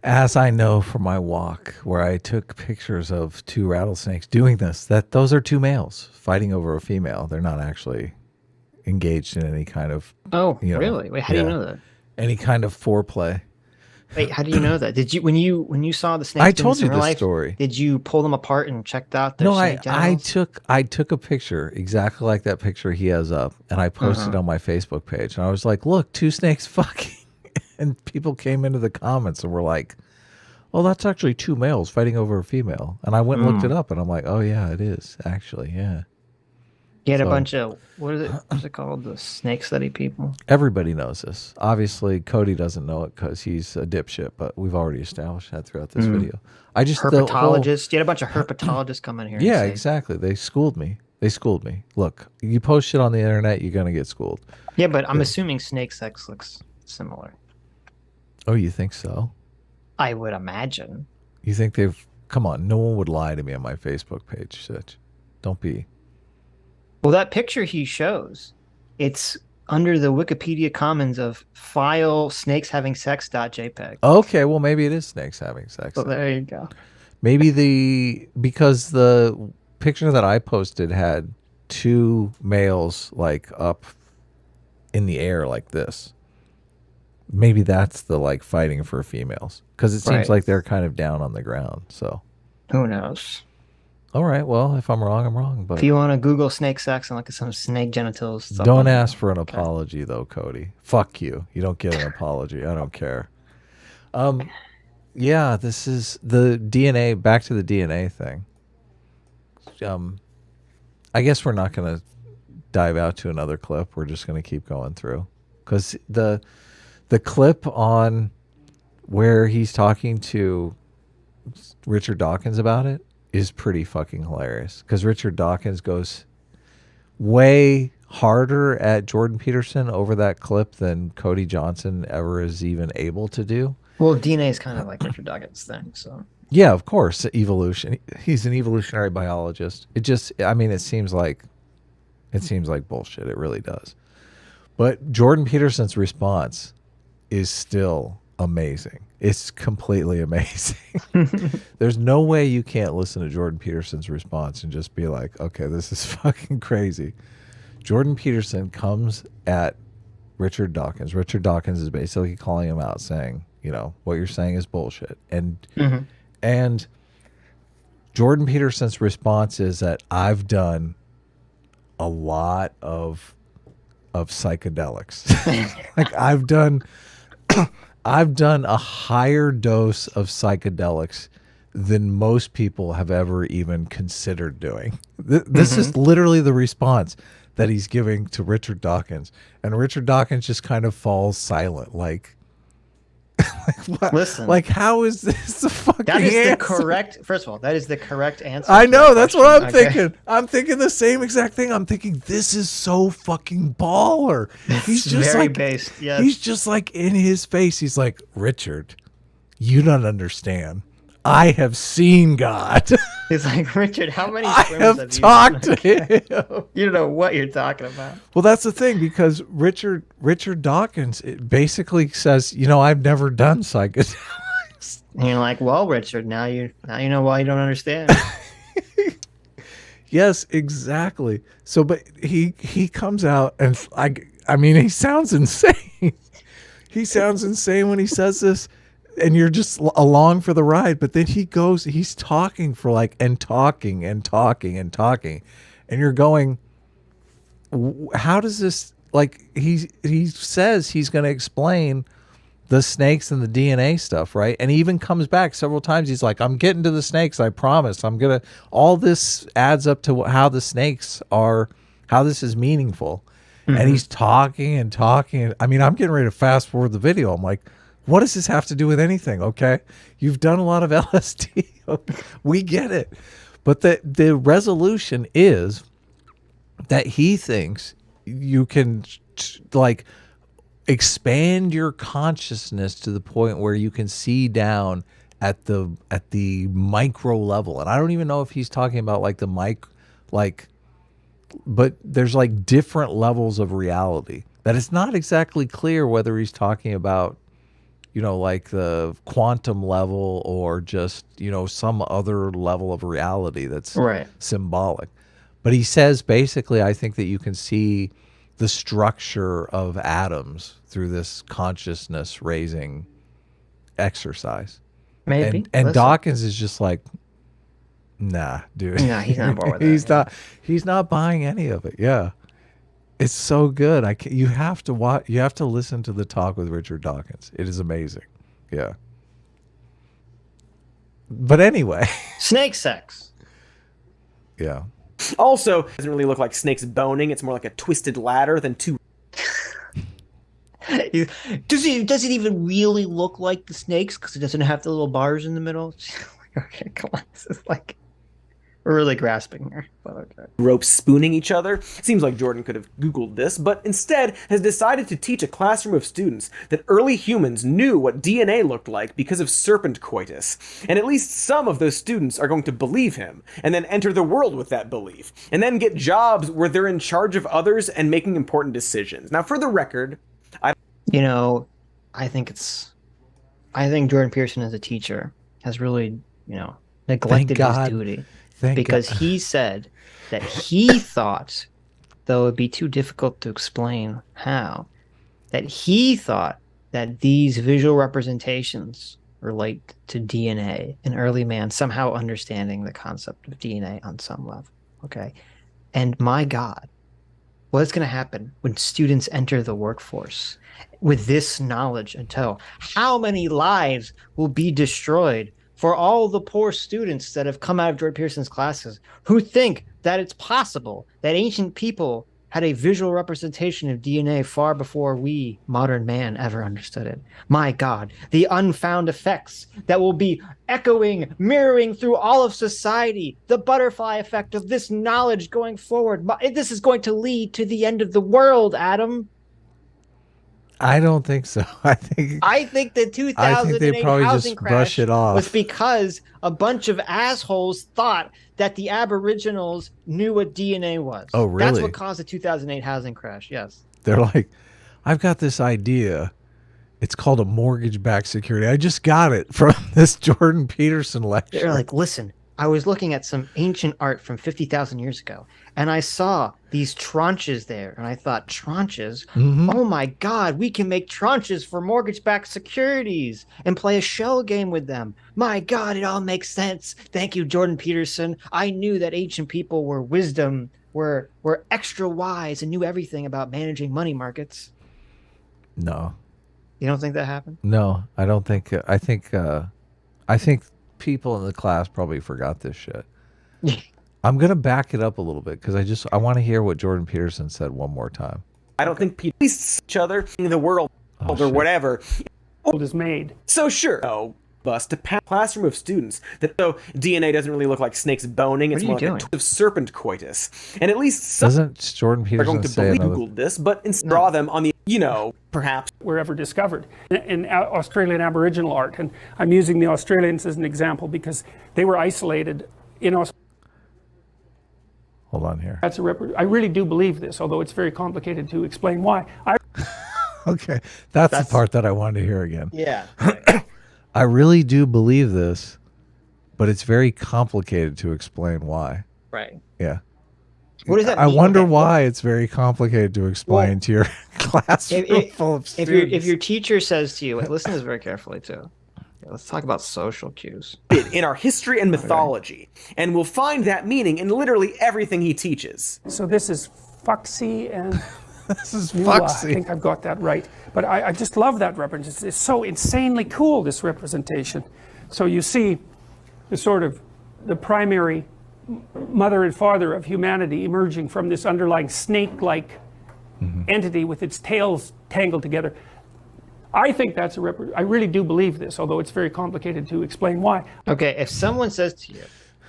as I know from my walk where I took pictures of two rattlesnakes doing this, that those are two males fighting over a female. They're not actually engaged in any kind of... Oh, really? Wait, how do you know that? Any kind of foreplay. Wait, how do you know that? Did you when you saw the snakes? I told you in real this life, story. Did you pull them apart and checked out their snake genitals? I took a picture exactly like that picture he has up, and I posted on my Facebook page, and I was like, "Look, two snakes fucking," and people came into the comments and were like, "Oh, that's actually two males fighting over a female," and I went and looked it up, and I'm like, "Oh yeah, it is actually, yeah." You had a bunch of what's it called? The snake study people. Everybody knows this. Obviously, Cody doesn't know it because he's a dipshit, but we've already established that throughout this video. I just herpetologists. You had a bunch of herpetologists come in here. Yeah, exactly. They schooled me. Look, you post shit on the internet, you're gonna get schooled. Yeah, but I'm assuming snake sex looks similar. Oh, you think so? I would imagine. You think they've... Come on, no one would lie to me on my Facebook page, Sitch. Don't be... Well, that picture he shows, it's under the Wikipedia Commons of file snakes having sex.jpg. Okay, well, maybe it is snakes having sex. Well, there you go. Maybe because the picture that I posted had two males like up in the air like this. Maybe that's the like fighting for females because it seems like they're kind of down on the ground. So who knows? All right. Well, if I'm wrong, I'm wrong. But if you want to Google snake sex and look at some snake genitals, stuff don't ask for an apology, though, Cody. Fuck you. You don't get an apology. I don't care. Yeah, this is the DNA. Back to the DNA thing. I guess we're not going to dive out to another clip. We're just going to keep going through because the clip on where he's talking to Richard Dawkins about it is pretty fucking hilarious because Richard Dawkins goes way harder at Jordan Peterson over that clip than Cody Johnston ever is even able to do. Well, DNA is kind of like Richard Dawkins' thing, so. Yeah, of course, evolution. He's an evolutionary biologist. It just, I mean, it seems like bullshit. It really does. But Jordan Peterson's response is still amazing. It's completely amazing. There's no way you can't listen to Jordan Peterson's response and just be like, okay, this is fucking crazy. Jordan Peterson comes at Richard Dawkins. Richard Dawkins is basically calling him out saying, you know, what you're saying is bullshit. And Jordan Peterson's response is that I've done a lot of psychedelics. Like I've done a higher dose of psychedelics than most people have ever even considered doing. This is literally the response that he's giving to Richard Dawkins. And Richard Dawkins just kind of falls silent. Like what? Listen. Like, how is this the fucking That is answer? the correct, first of all, that is the correct answer. I know, that's what I'm Okay. thinking. I'm thinking the same exact thing. I'm thinking, this is so fucking baller. He's just very like, based, yes. he's just like in his face. He's like, Richard, you don't understand. I have seen God. He's like, Richard, how many I swims have you talked done? to him. You don't know what you're talking about. Well, that's the thing, because Richard Dawkins basically says, I've never done psychedelics. And you're like, well, Richard, now you know why you don't understand. Yes, exactly. So, but he comes out and I mean, he sounds insane. He sounds insane when he says this, and you're just along for the ride. But then he's talking for and talking, and you're going, how does this, he says he's going to explain the snakes and the DNA stuff, right? And he even comes back several times. He's like, I'm getting to the snakes. I promise. All this adds up to how the snakes are, how this is meaningful. Mm-hmm. And he's talking and talking. I mean, I'm getting ready to fast forward the video. I'm like, what does this have to do with anything? Okay. You've done a lot of LSD. Okay. We get it. But the resolution is that he thinks you can expand your consciousness to the point where you can see down at the micro level. And I don't even know if he's talking about but there's different levels of reality that it's not exactly clear whether he's talking about, the quantum level or just, some other level of reality that's right. Symbolic. But he says, basically, I think that you can see the structure of atoms through this consciousness raising exercise. Maybe. And Dawkins is just like, nah, dude. Nah, he's not bored with that. He's not buying any of it. Yeah. It's so good. You have to watch, you have to listen to the talk with Richard Dawkins. It is amazing. Yeah. But anyway. Snake sex. Yeah. Also, it doesn't really look like snakes boning. It's more like a twisted ladder than two. Does it even really look like the snakes because it doesn't have the little bars in the middle? Okay, come on. This is we're really grasping here. But okay. Ropes spooning each other. Seems like Jordan could have Googled this, but instead has decided to teach a classroom of students that early humans knew what DNA looked like because of serpent coitus. And at least some of those students are going to believe him, and then enter the world with that belief, and then get jobs where they're in charge of others and making important decisions. Now, for the record, I think Jordan Peterson as a teacher has really, neglected his duty. Because he said that he thought, though it would be too difficult to explain how, that he thought that these visual representations relate to DNA, an early man somehow understanding the concept of DNA on some level. Okay. And my God, what's going to happen when students enter the workforce with this knowledge in tow? How many lives will be destroyed for all the poor students that have come out of Jordan Peterson's classes who think that it's possible that ancient people had a visual representation of DNA far before we, modern man, ever understood it? My God, the unfound effects that will be echoing, mirroring through all of society, the butterfly effect of this knowledge going forward. This is going to lead to the end of the world, Adam. I don't think so. I think the 2008 housing crash it off. was because a bunch of assholes thought that the Aboriginals knew what DNA was. Oh, really? That's what caused the 2008 housing crash. Yes. They're like, I've got this idea. It's called a mortgage-backed security. I just got it from this Jordan Peterson lecture. They're like, listen, I was looking at some ancient art from 50,000 years ago, and I saw these tranches there, and I thought, tranches? Mm-hmm. Oh my God, we can make tranches for mortgage-backed securities and play a shell game with them. My God, it all makes sense. Thank you, Jordan Peterson. I knew that ancient people were were extra wise and knew everything about managing money markets. No. You don't think that happened? No, I don't think. I think people in the class probably forgot this shit. I'm going to back it up a little bit because I want to hear what Jordan Peterson said one more time. I don't think people each other in the world or whatever is made. So sure, bus to pass a classroom of students that so DNA doesn't really look like snakes boning. It's What are more you like doing? of serpent coitus. And at least some Doesn't Jordan are going Peterson to say believe another? Googled this, but instead draw them on the, perhaps were ever discovered in Australian Aboriginal art. And I'm using the Australians as an example because they were isolated in Australia. Hold on here. I really do believe this, although it's very complicated to explain why. Okay, that's the part that I wanted to hear again. Yeah. I really do believe this, but it's very complicated to explain why. Right. Yeah. What does that I mean? wonder Okay, why it's very complicated to explain to your classroom full of if students. your teacher says to you, listen to this very carefully too. Yeah, let's talk about social cues. in our history and mythology, and we'll find that meaning in literally everything he teaches. So this is Fuxi and This is Nula. I Foxy. think I've got that right. But I just love that representation. It's so insanely cool, this representation. So you see the sort of the primary mother and father of humanity emerging from this underlying snake-like entity with its tails tangled together. I think that's I really do believe this, although it's very complicated to explain why. Okay, if someone says to you,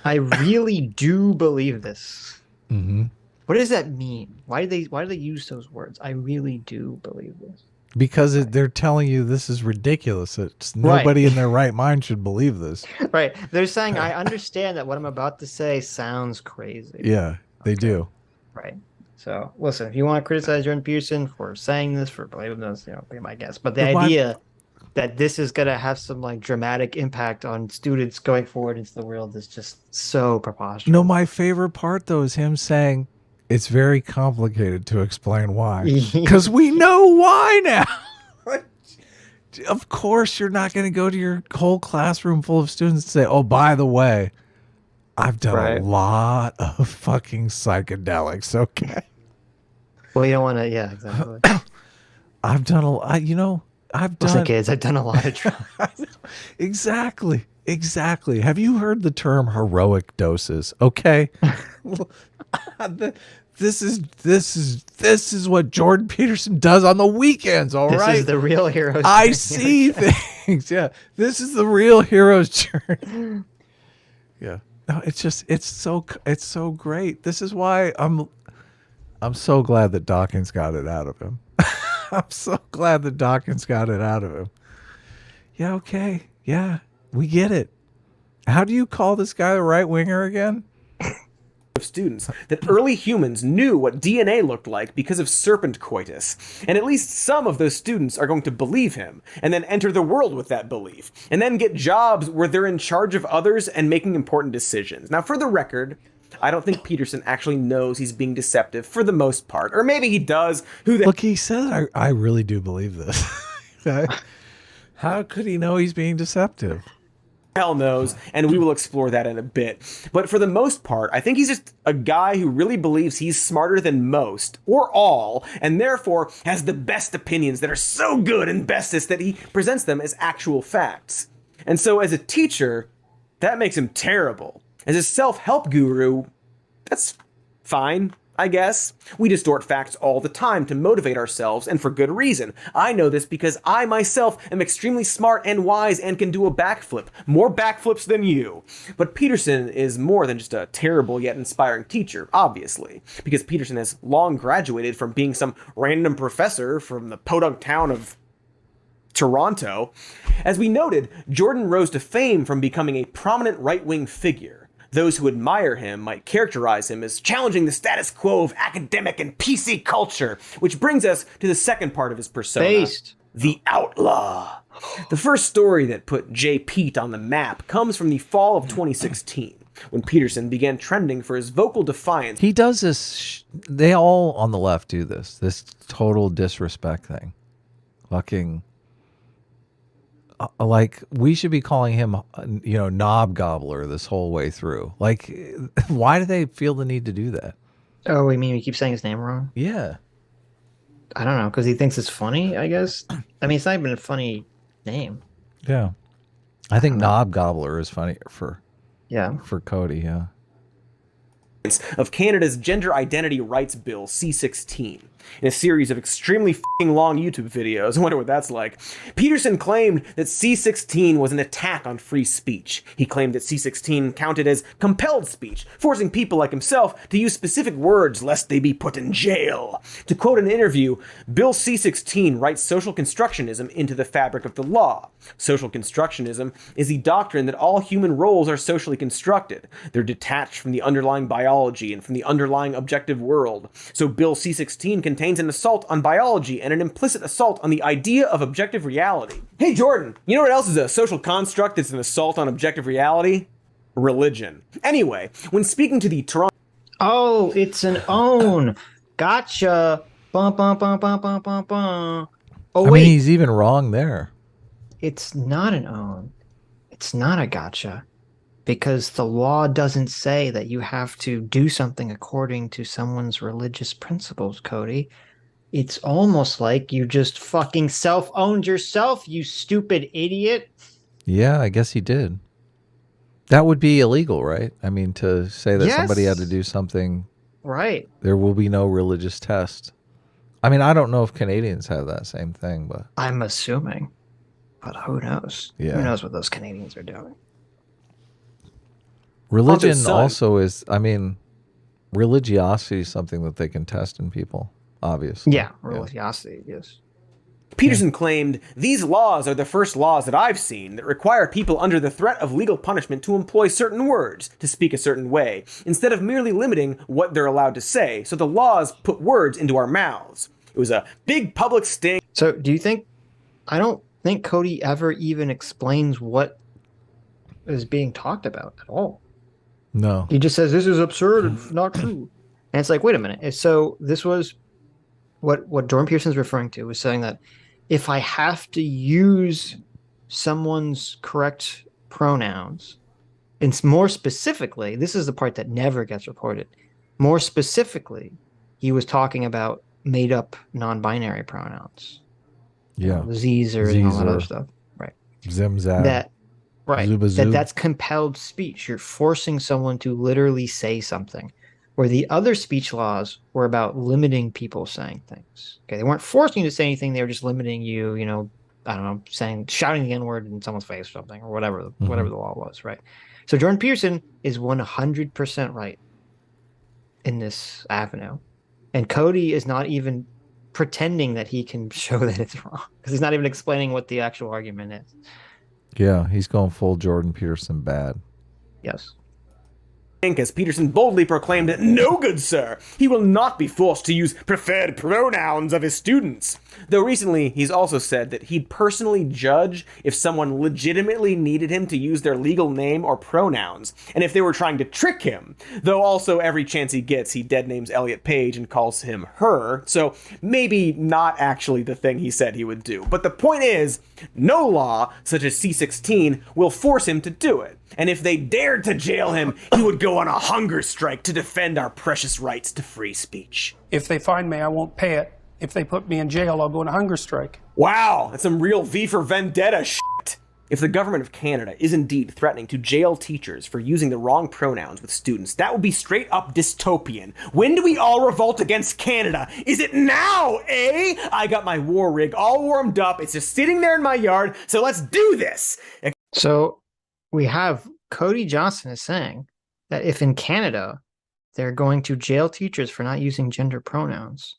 I really do believe this, what does that mean? Why do they use those words? I really do believe this. Because they're telling you this is ridiculous. It's nobody in their right mind should believe this. Right. They're saying, I understand that what I'm about to say sounds crazy. Yeah, they do. Right. So, listen, if you want to criticize Jordan Peterson for saying this, for believing this, be my guest. But the idea that this is going to have some like dramatic impact on students going forward into the world is just so preposterous. No, my favorite part, though, is him saying, it's very complicated to explain why. Because we know why now. Of course, you're not going to go to your whole classroom full of students and say, oh, by the way, I've done a lot of fucking psychedelics, okay? Well, you don't want to, yeah, exactly. I've done a lot, Listen, kids, I've done a lot of drugs. Exactly. Have you heard the term heroic doses? Okay. This is what Jordan Peterson does on the weekends, all right? This is the real hero's I journey. see things. Yeah. This is the real hero's journey. Yeah. No, it's so great. This is why I'm so glad that Dawkins got it out of him. I'm so glad that Dawkins got it out of him. Yeah, okay. Yeah, we get it. How do you call this guy the right winger again? Of students that early humans knew what DNA looked like because of serpent coitus, and at least some of those students are going to believe him and then enter the world with that belief and then get jobs where they're in charge of others and making important decisions. Now, for the record, I don't think Peterson actually knows he's being deceptive for the most part, or maybe he does. Look, he said, I really do believe this. How could he know he's being deceptive? Hell knows, and we will explore that in a bit. But for the most part, I think he's just a guy who really believes he's smarter than most, or all, and therefore has the best opinions that are so good and bestest that he presents them as actual facts. And so as a teacher, that makes him terrible. As a self-help guru, that's fine, I guess. We distort facts all the time to motivate ourselves, and for good reason. I know this because I myself am extremely smart and wise and can do a backflip. More backflips than you. But Peterson is more than just a terrible yet inspiring teacher, obviously. Because Peterson has long graduated from being some random professor from the podunk town of Toronto. As we noted, Jordan rose to fame from becoming a prominent right-wing figure. Those who admire him might characterize him as challenging the status quo of academic and PC culture, which brings us to the second part of his persona, the outlaw. The first story that put J. Pete on the map comes from the fall of 2016, when Peterson began trending for his vocal defiance. He does this, they all on the left do this total disrespect thing. Fucking... like, we should be calling him, knob gobbler this whole way through. Like, why do they feel the need to do that? Oh, you mean we keep saying his name wrong? Yeah. I don't know, because he thinks it's funny, I guess. I mean, it's not even a funny name. Yeah. I think knob gobbler is funny for Yeah. For Cody, yeah. of Canada's Gender Identity Rights Bill C-16. In a series of extremely f***ing long YouTube videos, I wonder what that's like, Peterson claimed that C-16 was an attack on free speech. He claimed that C-16 counted as compelled speech, forcing people like himself to use specific words lest they be put in jail. To quote an interview, Bill C-16 writes social constructionism into the fabric of the law. Social constructionism is the doctrine that all human roles are socially constructed. They're detached from the underlying biology and from the underlying objective world. So Bill C-16 contains an assault on biology and an implicit assault on the idea of objective reality. Hey Jordan, you know what else is a social construct that's an assault on objective reality? Religion. Anyway, when speaking to the Toronto... Oh, it's an own. Gotcha. Bum, bum, bum, bum, bum, bum, bum. Oh, I wait. mean, he's even wrong there. It's not an own. It's not a gotcha. Because the law doesn't say that you have to do something according to someone's religious principles, Cody. It's almost like you just fucking self-owned yourself, you stupid idiot. Yeah, I guess he did. That would be illegal, right? I mean, to say that somebody had to Yes. do something, Right. there will be no religious test. I mean, I don't know if Canadians have that same thing, but I'm assuming. But who knows? Yeah. Who knows what those Canadians are doing? religion son. also is, I mean, religiosity is something that they can test in people, obviously. Yeah, religiosity, yes. Peterson claimed, "These laws are the first laws that I've seen that require people under the threat of legal punishment to employ certain words, to speak a certain way, instead of merely limiting what they're allowed to say, so the laws put words into our mouths." It was a big public sting. So do you think, I don't think Cody ever even explains what is being talked about at all. No. He just says, this is absurd and not true. And it's like, wait a minute. So this was what Jordan Peterson's referring to, was saying that if I have to use someone's correct pronouns, and more specifically, this is the part that never gets reported. More specifically, he was talking about made up non-binary pronouns. Yeah. Zeezer and all that Zeezer. other stuff. Right. Zimzab. That right. Zoobazoo. That's compelled speech. You're forcing someone to literally say something. Where the other speech laws were about limiting people saying things. Okay, they weren't forcing you to say anything, they were just limiting you, you know, I don't know, shouting the N-word in someone's face or something, or whatever the law was, right? So Jordan Peterson is 100% right in this avenue. And Cody is not even pretending that he can show that it's wrong, because he's not even explaining what the actual argument is. Yeah, he's going full Jordan Peterson bad. Yes. As Peterson boldly proclaimed that, "No, good sir, he will not be forced to use preferred pronouns of his students." Though recently, he's also said that he'd personally judge if someone legitimately needed him to use their legal name or pronouns, and if they were trying to trick him. Though also every chance he gets, he dead names Elliot Page and calls him her, so maybe not actually the thing he said he would do. But the point is, no law, such as C-16, will force him to do it. And if they dared to jail him, he would go on a hunger strike to defend our precious rights to free speech. If they find me, I won't pay it. If they put me in jail, I'll go on a hunger strike. Wow, that's some real V for Vendetta shit. If the government of Canada is indeed threatening to jail teachers for using the wrong pronouns with students, that would be straight up dystopian. When do we all revolt against Canada? Is it now, eh? I got my war rig all warmed up. It's just sitting there in my yard, so let's do this. So we have Cody Johnston is saying that if in Canada they're going to jail teachers for not using gender pronouns,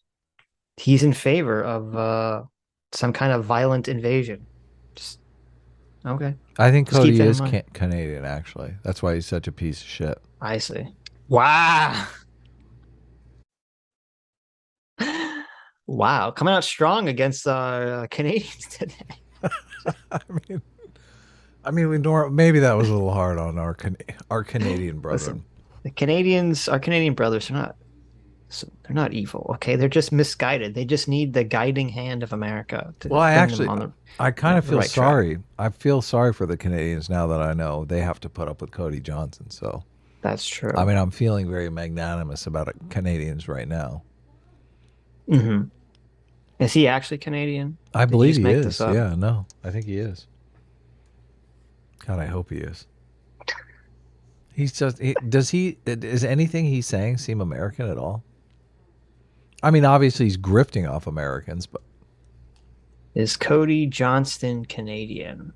he's in favor of some kind of violent invasion. Just okay. I think Just keep Cody that in is mind. Canadian, actually. That's why he's such a piece of shit. I see. Wow. Wow, coming out strong against Canadians today. I mean, maybe that was a little hard on our Canadian brethren. The Canadians, our Canadian brothers, they're not evil. Okay, they're just misguided. They just need the guiding hand of America. To Well, I kind of the feel right sorry. I feel sorry for the Canadians now that I know they have to put up with Cody Johnston. So that's true. I mean, I'm feeling very magnanimous about Canadians right now. Mm-hmm. Is he actually Canadian? I Did you believe just he make is. this up? Yeah, no, I think he is. God, I hope he is. He's just does anything he's saying seem American at all? I mean, obviously he's grifting off Americans, but Is Cody Johnston Canadian?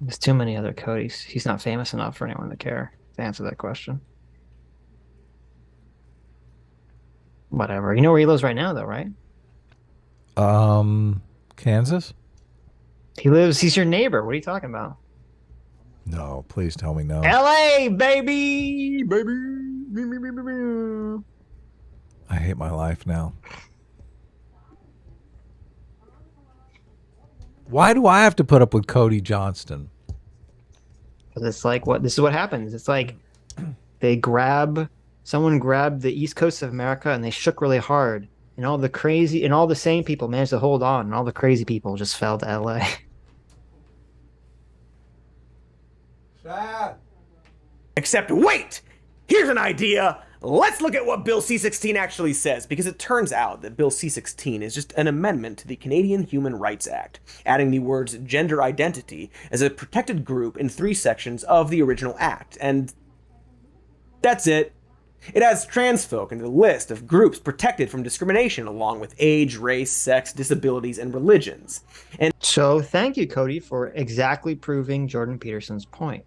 There's too many other Codys. He's not famous enough for anyone to care to answer that question. Whatever. You know where he lives right now, though, right? Kansas? He's your neighbor. What are you talking about? No, please tell me no. LA, baby! Baby! I hate my life now. Why do I have to put up with Cody Johnston? It's like this is what happens. It's like someone grabbed the East Coast of America and they shook really hard. And all the sane people managed to hold on, and all the crazy people just fell to LA. Except wait! Here's an idea! Let's look at what Bill C-16 actually says, because it turns out that Bill C-16 is just an amendment to the Canadian Human Rights Act, adding the words gender identity as a protected group in 3 sections of the original act, and that's it. It adds trans folk into the list of groups protected from discrimination along with age, race, sex, disabilities, and religions. And So thank you, Cody, for exactly proving Jordan Peterson's point,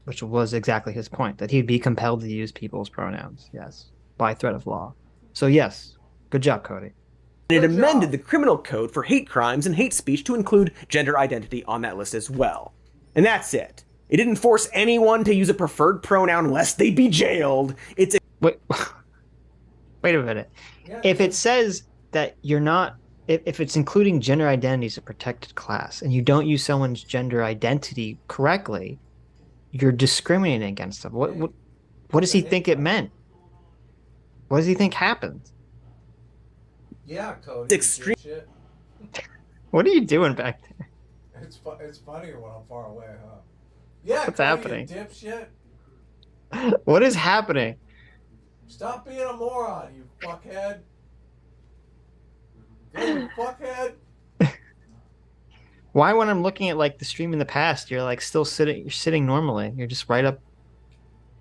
which was exactly his point, that he'd be compelled to use people's pronouns, yes, by threat of law. So yes, good job, Cody. it amended the criminal code for hate crimes and hate speech to include gender identity on that list as well. And that's it. It didn't force anyone to use a preferred pronoun lest they be jailed. It's a Wait a minute. If it says that you're not, if it's including gender identity as a protected class, and you don't use someone's gender identity correctly, you're discriminating against them. What does he think it meant? What does he think happened? Yeah, Cody. extreme. What are you doing back there? It's funnier when I'm far away, huh? Yeah, What's happening? Dipshit. What is happening? Stop being a moron, you fuckhead. You fuckhead. Why, when I'm looking at like the stream in the past, you're like still sitting? You're sitting normally. You're just right up.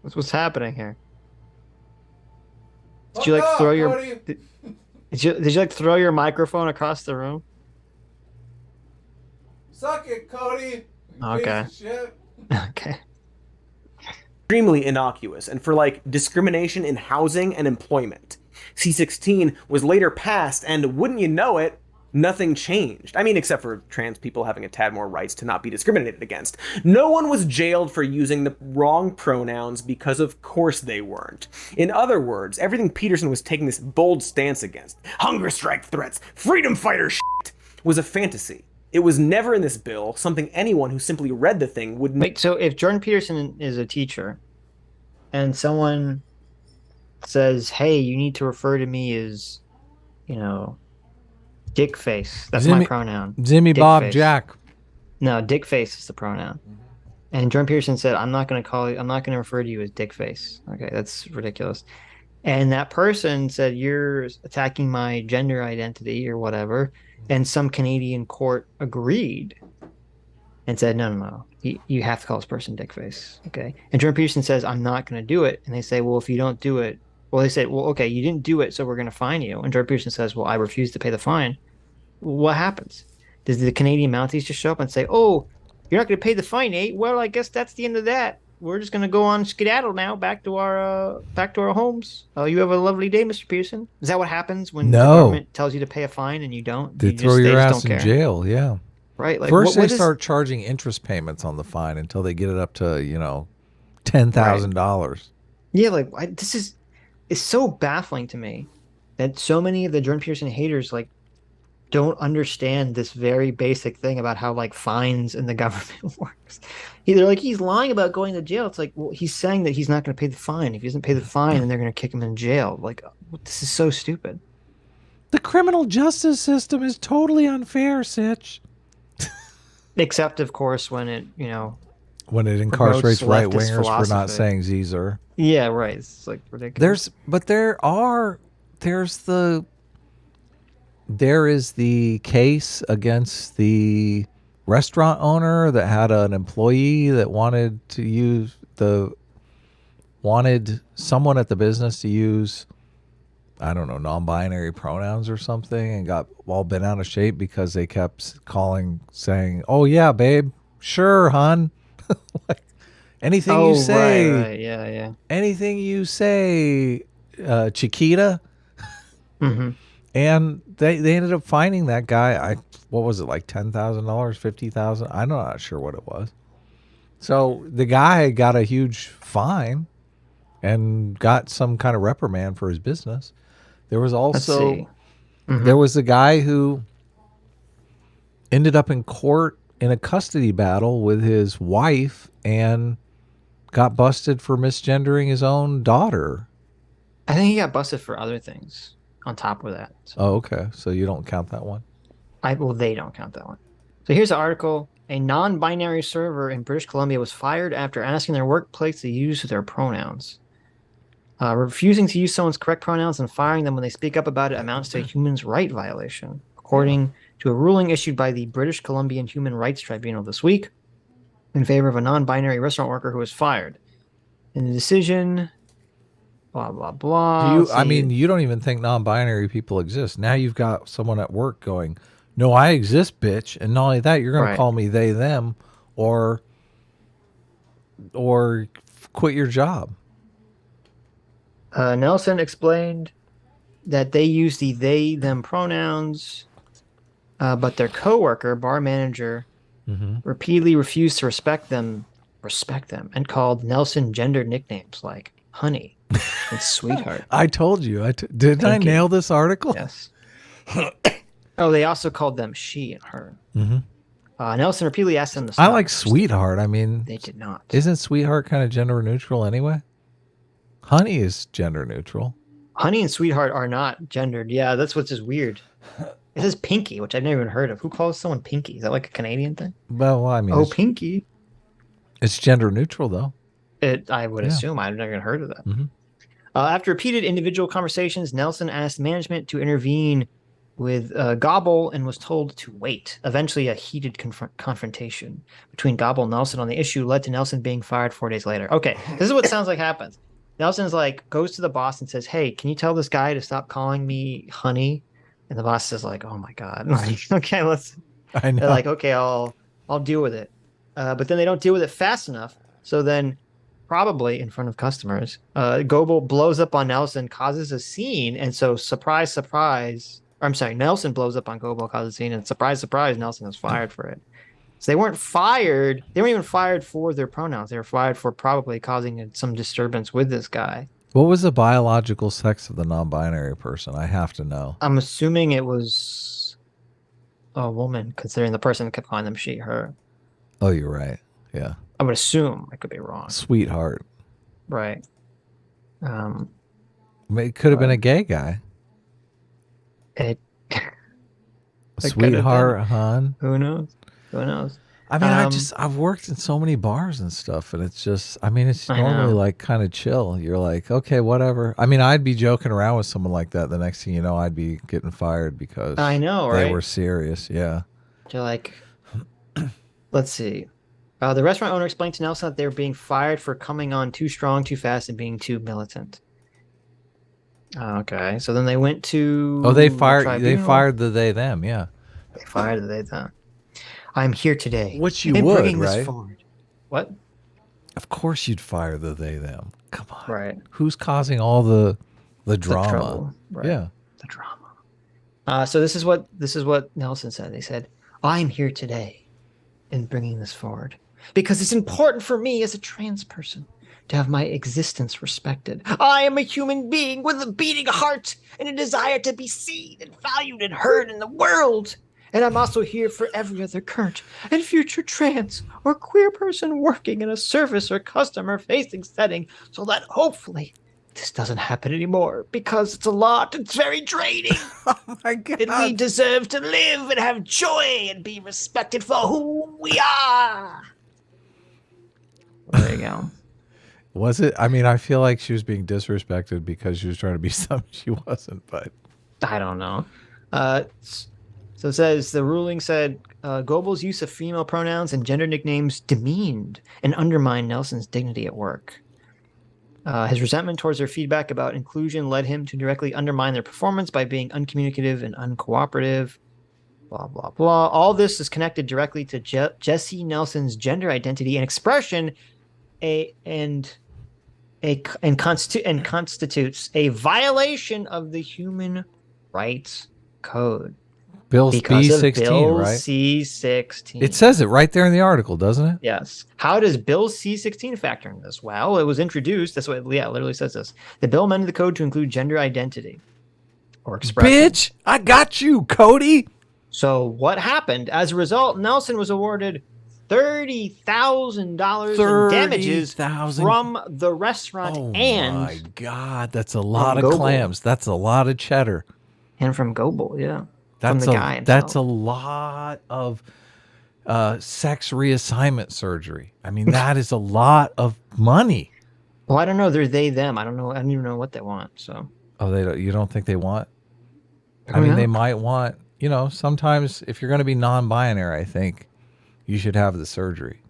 What's happening here? Did you like throw your? Did you like throw your microphone across the room? Suck it, Cody. Okay. Piece of shit. Okay. Extremely innocuous and for like discrimination in housing and employment. C-16 was later passed, and wouldn't you know it, nothing changed. I mean, except for trans people having a tad more rights to not be discriminated against. No one was jailed for using the wrong pronouns because of course they weren't. In other words, everything Peterson was taking this bold stance against, hunger strike threats, freedom fighter shit, was a fantasy. It was never in this bill, something anyone who simply read the thing would Wait, so if Jordan Peterson is a teacher and someone says, hey, you need to refer to me as, dick face. That's my pronoun. Jimmy Dick Bob face. Jack. No, dick face is the pronoun. And Jordan Peterson said, I'm not going to refer to you as dick face. Okay, that's ridiculous. And that person said, you're attacking my gender identity or whatever. And some Canadian court agreed and said, no. You have to call this person dick face. Okay. And Jordan Peterson says, I'm not going to do it. And they say, well, if you don't do it, they said, well, okay, you didn't do it, so we're going to fine you. And Jordan Peterson says, well, I refuse to pay the fine. What happens? Does the Canadian Mounties just show up and say, oh, you're not going to pay the fine, Nate? Well, I guess that's the end of that. We're just going to go on skedaddle now back to our homes. You have a lovely day, Mr. Peterson. Is that what happens when the government tells you to pay a fine and you don't? They throw your ass in jail, yeah. Right? Like, First they start charging interest payments on the fine until they get it up to, $10,000. Right. Yeah, like it's so baffling to me that so many of the Jordan Peterson haters don't understand this very basic thing about how fines in the government works. They're like, he's lying about going to jail. It's like, well, he's saying that he's not going to pay the fine. If he doesn't pay the fine, then they're going to kick him in jail. Like, this is so stupid. The criminal justice system is totally unfair, Sitch. Except, of course, when it, when it incarcerates right wingers for not saying Caesar. Yeah, right. It's ridiculous. There is the case against the restaurant owner that had an employee that wanted someone at the business to use, I don't know, non-binary pronouns or something, and got all bent out of shape because they kept calling saying, "Oh yeah, babe, sure, hon." Like, anything you say, right, yeah. anything you say, Chiquita. Mm-hmm. And they ended up finding that guy. What was it, like $10,000, $50,000? I'm not sure what it was. So the guy got a huge fine and got some kind of reprimand for his business. There was also there was a guy who ended up in court in a custody battle with his wife and got busted for misgendering his own daughter. I think he got busted for other things on top of that. So. Oh, okay. So you don't count that one? They don't count that one. So here's the article. A non-binary server in British Columbia was fired after asking their workplace to use their pronouns. Refusing to use someone's correct pronouns and firing them when they speak up about it amounts to a human rights violation, according to a ruling issued by the British Columbian Human Rights Tribunal this week in favor of a non-binary restaurant worker who was fired. In the decision, blah, blah, blah. You don't even think non-binary people exist. Now you've got someone at work going, "No, I exist, bitch." And not only that, you're going to call me they, them, or quit your job. Nelson explained that they use the they, them pronouns, but their coworker, bar manager, repeatedly refused to respect them, and called Nelson gendered nicknames like honey and sweetheart. I told you. Didn't I nail this article? Yes. Oh, they also called them she and her. Nelson repeatedly asked them to stop. I like sweetheart. I mean, they did not. Isn't sweetheart kind of gender neutral anyway? Honey is gender neutral. Honey and sweetheart are not gendered. Yeah, that's what's just weird. It says pinky, which I've never even heard of. Who calls someone pinky? Is that like a Canadian thing? Well, I mean, pinky. It's gender neutral, though. I would assume. I've never even heard of that. After repeated individual conversations, Nelson asked management to intervene with Gobble and was told to wait. Eventually, a heated confrontation between Gobble and Nelson on the issue led to Nelson being fired 4 days later. Okay, this is what sounds like happens. Nelson's like, goes to the boss and says, "Hey, can you tell this guy to stop calling me honey?" And the boss is like, "Oh my God." Like, okay, I know. They're like, "Okay, I'll deal with it." But then they don't deal with it fast enough. So then, probably in front of customers, Gobble blows up on Nelson, causes a scene. And so surprise, surprise. Nelson blows up on Gobble, causes a scene. And surprise, surprise, Nelson is fired for it. So they weren't fired. They weren't even fired for their pronouns. They were fired for probably causing some disturbance with this guy. What was the biological sex of the non-binary person? I have to know. I'm assuming it was a woman, considering the person kept calling them she, her. Oh, you're right. Yeah. I would assume. I could be wrong. Sweetheart. Right. It could have been a gay guy. Sweetheart, hon. Who knows? Who knows? I mean, I've worked in so many bars and stuff, and it's just, I mean, it's normally like kind of chill. You're like, okay, whatever. I mean, I'd be joking around with someone like that. The next thing you know, I'd be getting fired because I know, right? They were serious. Yeah. They're like, let's see. The restaurant owner explained to Nelson that they were being fired for coming on too strong, too fast, and being too militant. Okay, so then they went to. Oh, they fired. They fired the they them. Yeah. They fired the they them. I'm here today. Which you would, right? This forward. What? Of course, you'd fire the they them. Come on. Right. Who's causing all the drama? The trouble, right. Yeah. The drama. So this is what Nelson said. They said, "I'm here today, in bringing this forward, because it's important for me as a trans person to have my existence respected. I am a human being with a beating heart and a desire to be seen and valued and heard in the world. And I'm also here for every other current and future trans or queer person working in a service or customer-facing setting, so that hopefully this doesn't happen anymore, because it's a lot. It's very draining. Oh my God. And we deserve to live and have joy and be respected for who we are." There you go. Was it? I mean, I feel like she was being disrespected because she was trying to be something she wasn't, but I don't know. So it says the ruling said Goebel's use of female pronouns and gender nicknames demeaned and undermined Nelson's dignity at work. His resentment towards their feedback about inclusion led him to directly undermine their performance by being uncommunicative and uncooperative. Blah, blah, blah. All this is connected directly to Jesse Nelson's gender identity and expression and constitutes a violation of the Human Rights Code. Bill Because of B-16, Bill right? C-16. It says it right there in the article, doesn't it? Yes. How does Bill C-16 factor in this? Well, it was introduced. That's what it literally says this. The bill amended the code to include gender identity or expression. Bitch, I got you, Cody. So what happened? As a result, Nelson was awarded $30,000 in damages from the restaurant my God, that's a lot of Goebel. clams. That's a lot of cheddar. And from Goebel, yeah. That's from the guy himself. That's a lot of sex reassignment surgery. I mean, that is a lot of money. Well, I don't know. They're they, them. I don't know. I don't even know what they want. So. Oh, they don't. You don't think they want? I mean, they might want. You know, sometimes if you're going to be non-binary, I think you should have the surgery.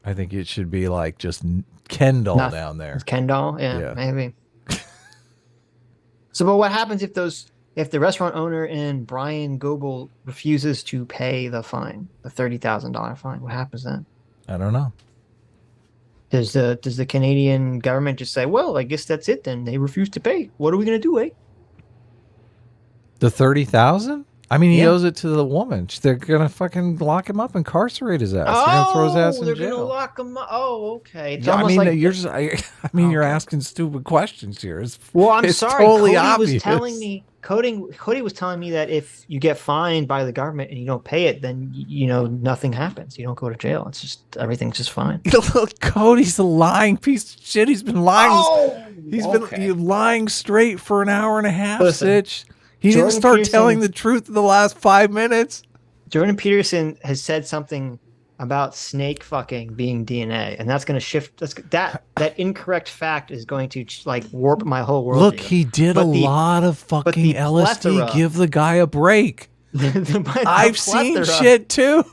I think it should be like just Ken doll down there. Ken doll, yeah. Maybe. So, but what happens if the restaurant owner and Brian Goebel refuses to pay the fine, the $30,000 fine? What happens then? I don't know. Does the Canadian government just say, well, I guess that's it then? They refuse to pay. What are we going to do, eh? The 30,000? I mean, he owes it to the woman. They're gonna fucking lock him up, incarcerate his ass. They're gonna throw his ass in jail. They're gonna lock him up. Oh, okay. It's I mean, like, you're just. I mean, you're asking stupid questions here. It's sorry. Totally Cody obvious. was telling me. Cody was telling me that if you get fined by the government and you don't pay it, then nothing happens. You don't go to jail. It's just everything's just fine. Look, Cody's a lying piece of shit. He's been lying. Been lying straight for an hour and a half. Sitch. He didn't start telling the truth in the last 5 minutes. Jordan Peterson has said something about snake fucking being DNA, and that's going to shift. That incorrect fact is going to warp my whole world. Look, he did a lot of fucking LSD. Give the guy a break. I've seen shit too.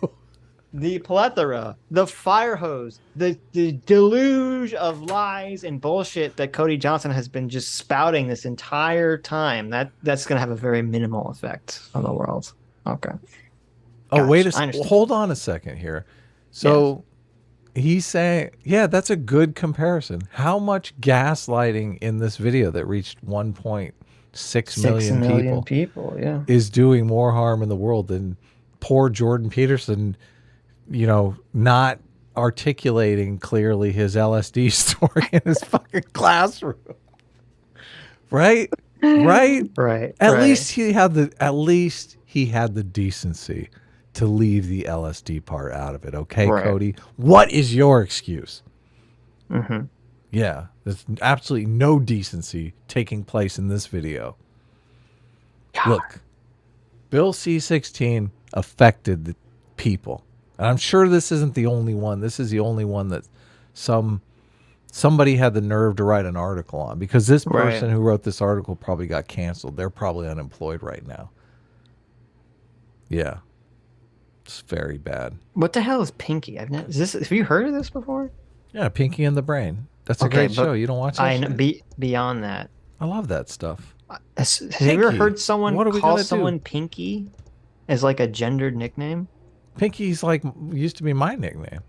The plethora, the fire hose, the deluge of lies and bullshit that Cody Johnston has been just spouting this entire time, that's going to have a very minimal effect on the world. Okay. Oh, wait a second. Hold on a second here. So he's saying, that's a good comparison. How much gaslighting in this video that reached 1.6 million people is doing more harm in the world than poor Jordan Peterson, not articulating clearly his LSD story in his fucking classroom. Right? At least he had the decency to leave the LSD part out of it. Okay, Cody? What is your excuse? Mm-hmm. Yeah, there's absolutely no decency taking place in this video. God. Look, Bill C-16 affected the people. And I'm sure this isn't the only one. This is the only one that somebody had the nerve to write an article on, because this person who wrote this article probably got canceled. They're probably unemployed right now. Yeah. It's very bad. What the hell is Pinky? Have you heard of this before? Yeah, Pinky and the Brain. That's a great show. You don't watch that shit? Beyond that. I love that stuff. Have you ever heard someone call someone Pinky as like a gendered nickname? Pinky's used to be my nickname.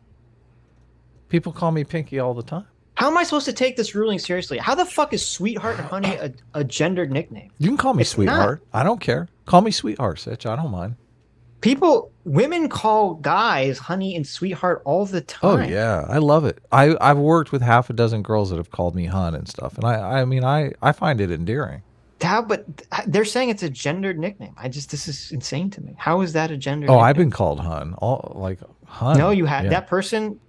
People call me Pinky all the time. How am I supposed to take this ruling seriously? How the fuck is Sweetheart and Honey a gendered nickname? You can call me Sweetheart. I don't care. Call me Sweetheart, Sitch. I don't mind. Women call guys Honey and Sweetheart all the time. Oh yeah, I love it. I've worked with half a dozen girls that have called me Hun and stuff, and I find it endearing. But they're saying it's a gendered nickname. This is insane to me. How is that a gendered nickname? I've been called Hun. Hun. No, you had that person.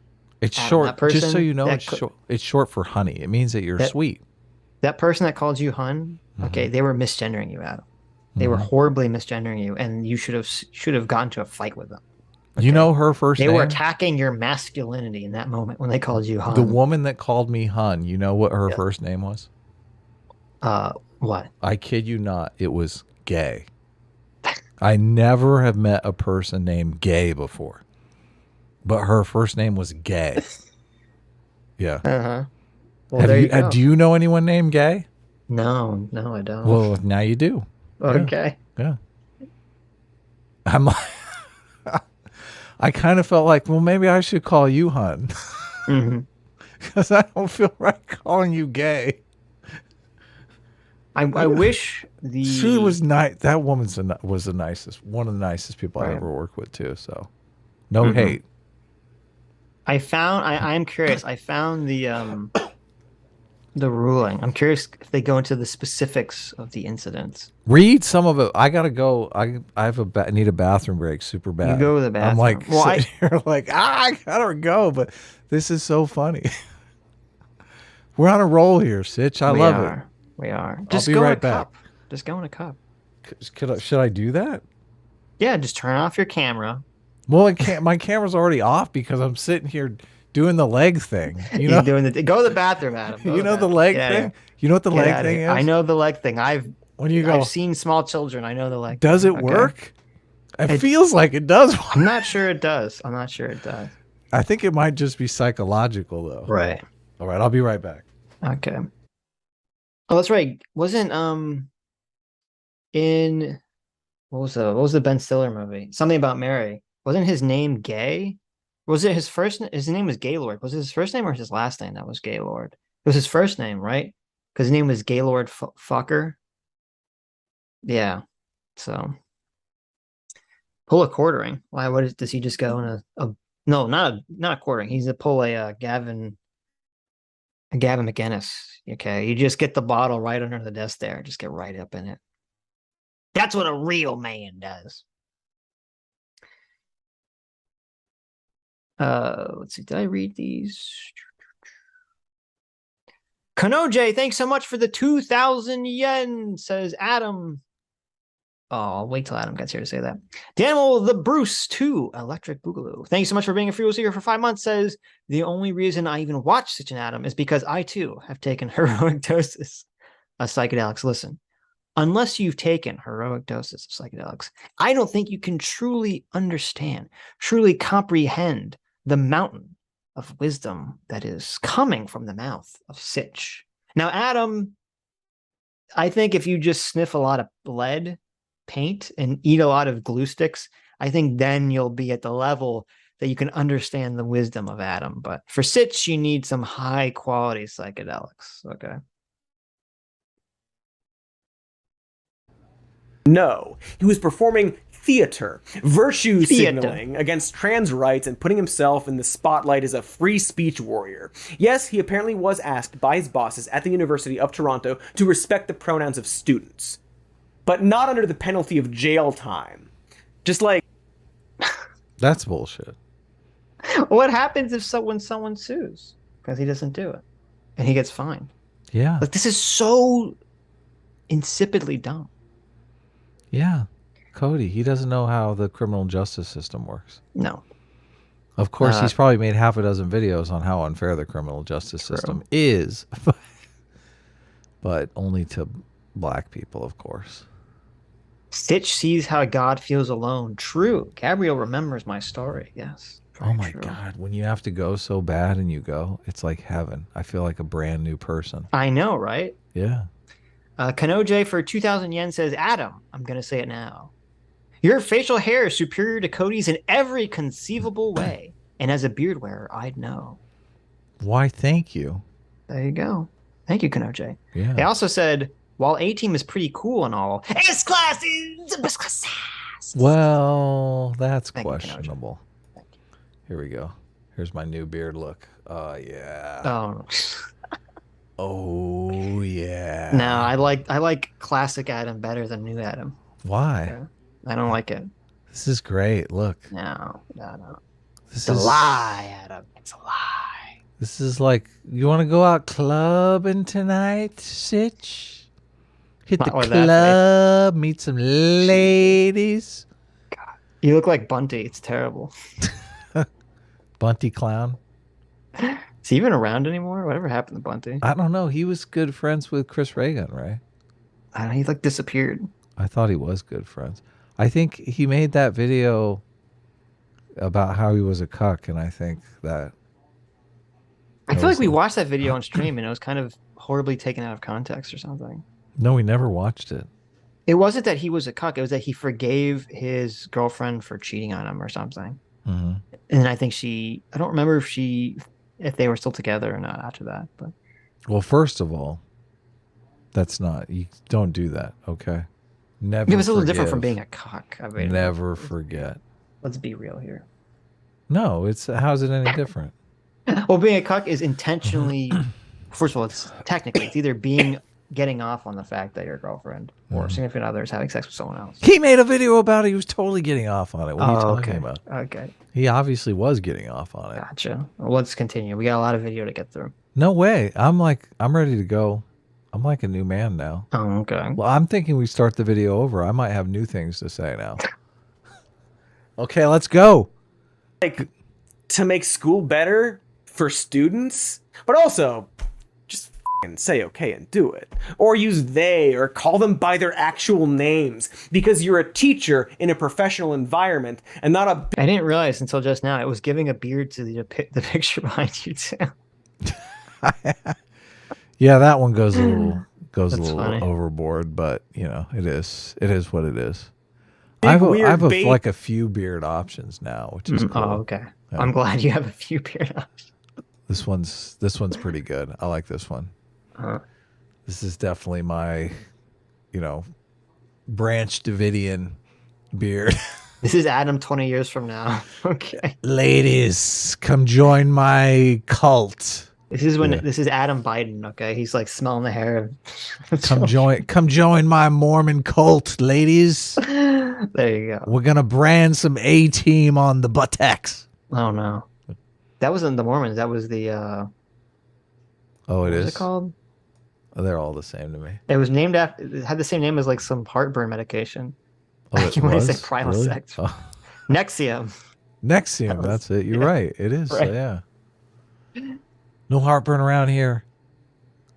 It's short. Just so you know, it's short for honey. It means that you're sweet. That person that called you Hun, okay, they were misgendering you, Adam. They were horribly misgendering you, and you should have gotten to a fight with them. Okay? You know her first name? They were attacking your masculinity in that moment when they called you Hun. The woman that called me Hun, you know what her first name was? What? I kid you not. It was Gay. I never have met a person named Gay before, but her first name was Gay. Yeah. Uh-huh. Well, there you go. Do you know anyone named Gay? No, I don't. Well, now you do. Okay. Yeah. I'm like, I kind of felt like, well, maybe I should call you Hun. Because I don't feel right calling you Gay. I wish the... She was nice. That woman was the nicest, one of the nicest people I Right. ever worked with, too. So, no hate. I'm curious. I found the ruling. I'm curious if they go into the specifics of the incidents. Read some of it. I gotta go. I have need a bathroom break super bad. You go to the bathroom. I'm like, Well, sitting here like, I gotta go. But this is so funny. We're on a roll here, Sitch. I love it. We are. I'll Just be go right in a back. cup. Just go in a cup. Should I do that? Yeah, just turn off your camera. Well, it can't. My camera's already off because I'm sitting here doing the leg thing. You know, You're doing go to the bathroom, Adam. Go to you know the bathroom. leg Get thing. outta You know what the here. Get leg outta thing here. is? I know the leg thing. When you go, I've seen small children. I know the leg. does thing. it work? It feels like it does. I'm not sure it does. I think it might just be psychological, though. Right. All right. I'll be right back. Okay. Oh, that's right. Wasn't in what was the Ben Stiller movie? Something About Mary. Wasn't his name Gay? Was it his first? His name was Gaylord. Was it his first name or his last name that was Gaylord? It was his first name, right? Because his name was Gaylord Fucker. Yeah. So pull a quartering. Why? Does he just go in no, not a quartering. He's to pull a Gavin McInnes. Okay, you just get the bottle right under the desk there. Just get right up in it. That's what a real man does. Let's see. Did I read these? Kanoje, thanks so much for the 2,000 yen, says Adam. Oh, I'll wait till Adam gets here to say that. Daniel the Bruce 2, Electric Boogaloo. Thank you so much for being a free here for 5 months. Says the only reason I even watch Sitch and Adam is because I too have taken heroic doses of psychedelics. Listen, unless you've taken heroic doses of psychedelics, I don't think you can truly understand, truly comprehend the mountain of wisdom that is coming from the mouth of Sitch. Now, Adam, I think if you just sniff a lot of lead paint and eat a lot of glue sticks, I think then you'll be at the level that you can understand the wisdom of Adam. But for Sitch, you need some high quality psychedelics. Okay. No, he was performing theater, virtue signaling against trans rights and putting himself in the spotlight as a free speech warrior. Yes, he apparently was asked by his bosses at the University of Toronto to respect the pronouns of students, but not under the penalty of jail time. Just like... That's bullshit. What happens if someone sues because he doesn't do it and he gets fined? Yeah. Like, this is so insipidly dumb. Yeah. Cody, he doesn't know how the criminal justice system works. No. Of course, he's probably made half a dozen videos on how unfair the criminal justice system is, but only to black people, of course. Sitch sees how God feels alone. True. Gabriel remembers my story. Yes. Oh my God. When you have to go so bad and you go, it's like heaven. I feel like a brand new person. I know, right? Yeah. Kanoje for 2,000 yen says, Adam, I'm going to say it now. Your facial hair is superior to Cody's in every conceivable way. And as a beard wearer, I'd know. Why, thank you. There you go. Thank you, Kanoje. Yeah. They also said, while A-Team is pretty cool and all, S-Class. Well, that's Thank you, questionable. Here we go. Here's my new beard look. Oh, yeah. Oh. Oh, yeah. No, I like classic Adam better than new Adam. Why? Yeah. I don't like it. This is great. Look. No. This It's a lie, Adam. It's a lie. This is like, you want to go out clubbing tonight, Sitch? Hit the Not with that club, meet some ladies. God. You look like Bunty. It's terrible. Bunty clown. Is he even around anymore? Whatever happened to Bunty? I don't know. He was good friends with Chris Reagan, right? I don't know. He like disappeared. I thought he was good friends. I think he made that video about how he was a cuck, and I think that I feel like we watched that video on stream and it was kind of horribly taken out of context or something. no, we never watched it. It wasn't that he was a cuck. It was that he forgave his girlfriend for cheating on him or something. Mm-hmm. And I think I don't remember if they were still together or not after that. But Well, first of all, you don't do that, okay? Never. it was a little different forgive. from being a cuck. I mean, Never forget. let's be real here. No, how's it any different? Well, being a cuck is intentionally. First of all, it's either getting off on the fact that your girlfriend or significant other is having sex with someone else. He made a video about it. He was totally getting off on it. What are you talking about? Okay, He obviously was getting off on it. gotcha. Well, let's continue. We got a lot of video to get through. No way. I'm ready to go. I'm like a new man now. Oh, okay. Well, I'm thinking we start the video over. I might have new things to say now. Okay, let's go. Like, to make school better for students, but also just f***ing say okay and do it. Or use they, or call them by their actual names, because you're a teacher in a professional environment and not a I didn't realize until just now it was giving a beard to the picture behind you too. Yeah, that one goes a little funny. overboard, but it is what it is. Big, I weird have bait. like a few beard options now, which is cool. Oh, okay. Yeah. I'm glad you have a few beard options. This one's pretty good. I like this one. This is definitely my, Branch Davidian beard. This is Adam 20 years from now. Okay. Ladies, come join my cult. This is Adam Biden. Okay, he's like smelling the hair. Come join my Mormon cult, ladies. There you go. We're gonna brand some A-team on the buttocks. Oh no, that wasn't the Mormons. That was the. Oh, What is it called? Oh, they're all the same to me. It was named after. It had the same name as like some heartburn medication. Oh, it You want to was? say Prilosec? Really? Oh. Nexium. Nexium, that's it. You're right. It is. Right. Yeah. No heartburn around here.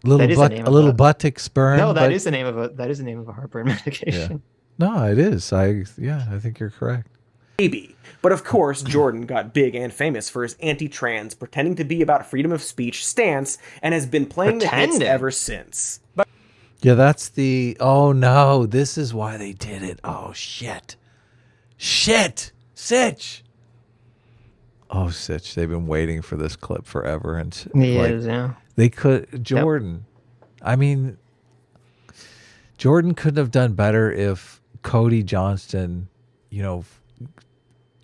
A little buttock burn. No, that is the name of a heartburn medication. No, it is. I think you're correct. baby. But of course, Jordan got big and famous for his anti-trans, pretending to be about freedom of speech stance, and has been playing the hits ever since. Yeah, that's the... Oh, no. This is why they did it. Oh, shit. Shit! Sitch! Oh, Sitch. They've been waiting for this clip forever. And yeah. They could... Jordan. Yep. I mean... Jordan couldn't have done better if Cody Johnston,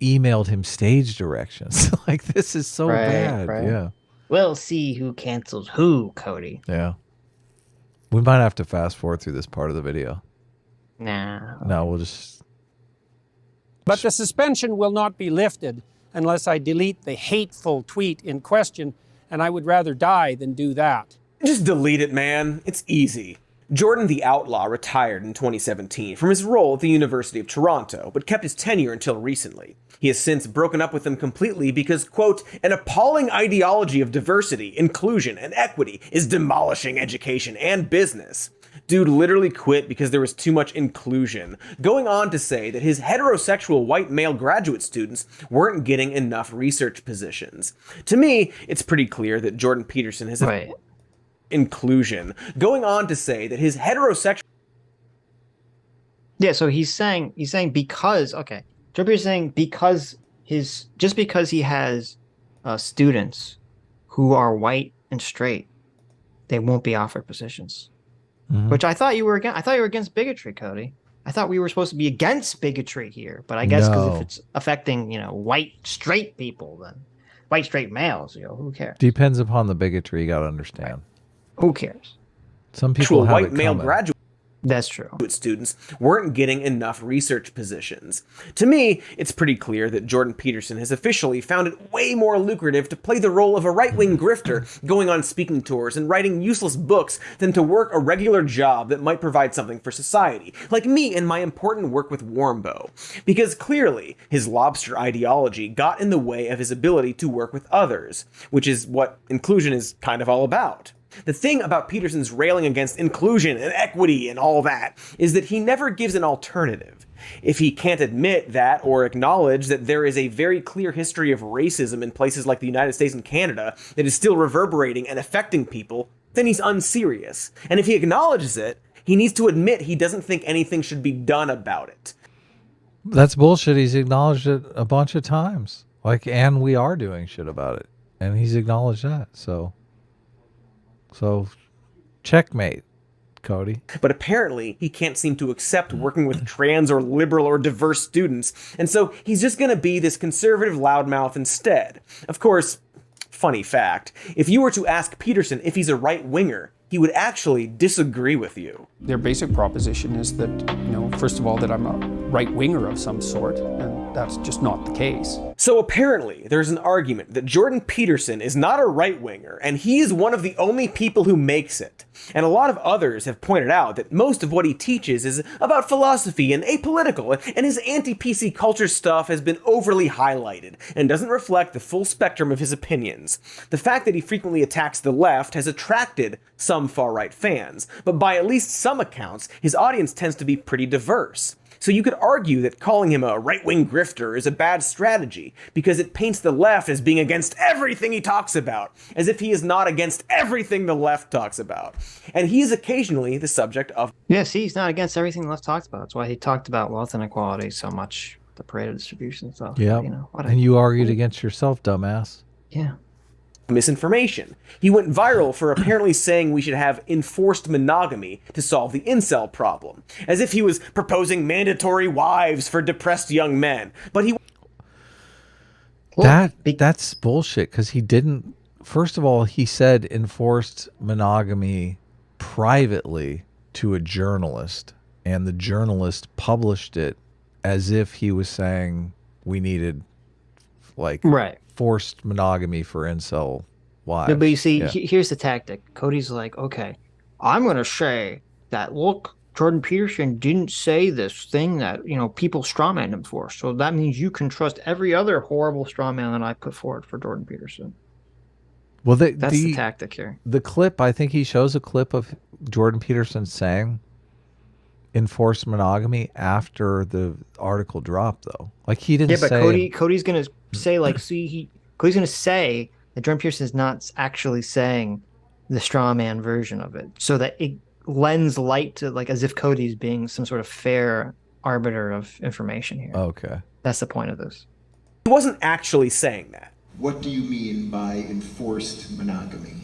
emailed him stage directions. Like, this is so bad. Right. Yeah. We'll see who cancels who, Cody. Yeah. We might have to fast forward through this part of the video. Nah. No, we'll just... But the suspension will not be lifted unless I delete the hateful tweet in question, and I would rather die than do that. Just delete it, man. It's easy. Jordan the Outlaw retired in 2017 from his role at the University of Toronto, but kept his tenure until recently. He has since broken up with them completely because, quote, an appalling ideology of diversity, inclusion, and equity is demolishing education and business. Dude literally quit because there was too much inclusion, going on to say that his heterosexual white male graduate students weren't getting enough research positions. To me, it's pretty clear that Jordan Peterson has... inclusion, going on to say that his heterosexual... Yeah, so he's saying because, okay, Jordan is saying because he has students who are white and straight, they won't be offered positions. Mm-hmm. Which I thought you were against. I thought you were against bigotry, Cody. I thought we were supposed to be against bigotry here, but I guess because if it's affecting, white straight people, then white straight males, who cares? Depends upon the bigotry. You got to understand. Right. Who cares? Some people have white it male coming. graduate That's true. Students weren't getting enough research positions. To me, it's pretty clear that Jordan Peterson has officially found it way more lucrative to play the role of a right-wing grifter, going on speaking tours and writing useless books, than to work a regular job that might provide something for society, like me and my important work with Warmbow. Because clearly, his lobster ideology got in the way of his ability to work with others, which is what inclusion is kind of all about. The thing about Peterson's railing against inclusion and equity and all that is that he never gives an alternative. If he can't admit that or acknowledge that there is a very clear history of racism in places like the United States and Canada that is still reverberating and affecting people, then he's unserious. And if he acknowledges it, he needs to admit he doesn't think anything should be done about it. That's bullshit. He's acknowledged it a bunch of times. Like, and we are doing shit about it. And he's acknowledged that. So checkmate, Cody. But apparently, he can't seem to accept working with trans or liberal or diverse students, and so he's just gonna be this conservative loudmouth instead. Of course, funny fact, if you were to ask Peterson if he's a right-winger, he would actually disagree with you. Their basic proposition is that, first of all, that I'm a right-winger of some sort, and that's just not the case. So apparently, there's an argument that Jordan Peterson is not a right-winger, and he is one of the only people who makes it. And a lot of others have pointed out that most of what he teaches is about philosophy and apolitical, and his anti-PC culture stuff has been overly highlighted, and doesn't reflect the full spectrum of his opinions. The fact that he frequently attacks the left has attracted some far-right fans, but by at least some accounts, his audience tends to be pretty diverse. So you could argue that calling him a right-wing grifter is a bad strategy, because it paints the left as being against everything he talks about, as if he is not against everything the left talks about. And he is occasionally the subject of... Yeah, see, he's not against everything the left talks about. That's why he talked about wealth inequality so much, the Pareto distribution stuff. Yeah, and you argued against yourself, dumbass. Yeah. Misinformation. He went viral for apparently saying we should have enforced monogamy to solve the incel problem, as if he was proposing mandatory wives for depressed young men. But he... That's bullshit, because he didn't... First of all, he said enforced monogamy privately to a journalist, and the journalist published it as if he was saying we needed, forced monogamy for incel wives. No, but you see, here's the tactic. Cody's like, okay, I'm going to say that, look, Jordan Peterson didn't say this thing that, people strawman him for. So that means you can trust every other horrible strawman that I put forward for Jordan Peterson. Well, that's the tactic here. The clip, I think he shows a clip of Jordan Peterson saying enforced monogamy after the article dropped, though. Like, he didn't say... Yeah, but Cody's going to say, Cody's going to say that Jordan Peterson is not actually saying the straw man version of it, so that it lends light to, as if Cody's being some sort of fair arbiter of information here. Okay. That's the point of this. He wasn't actually saying that. What do you mean by enforced monogamy?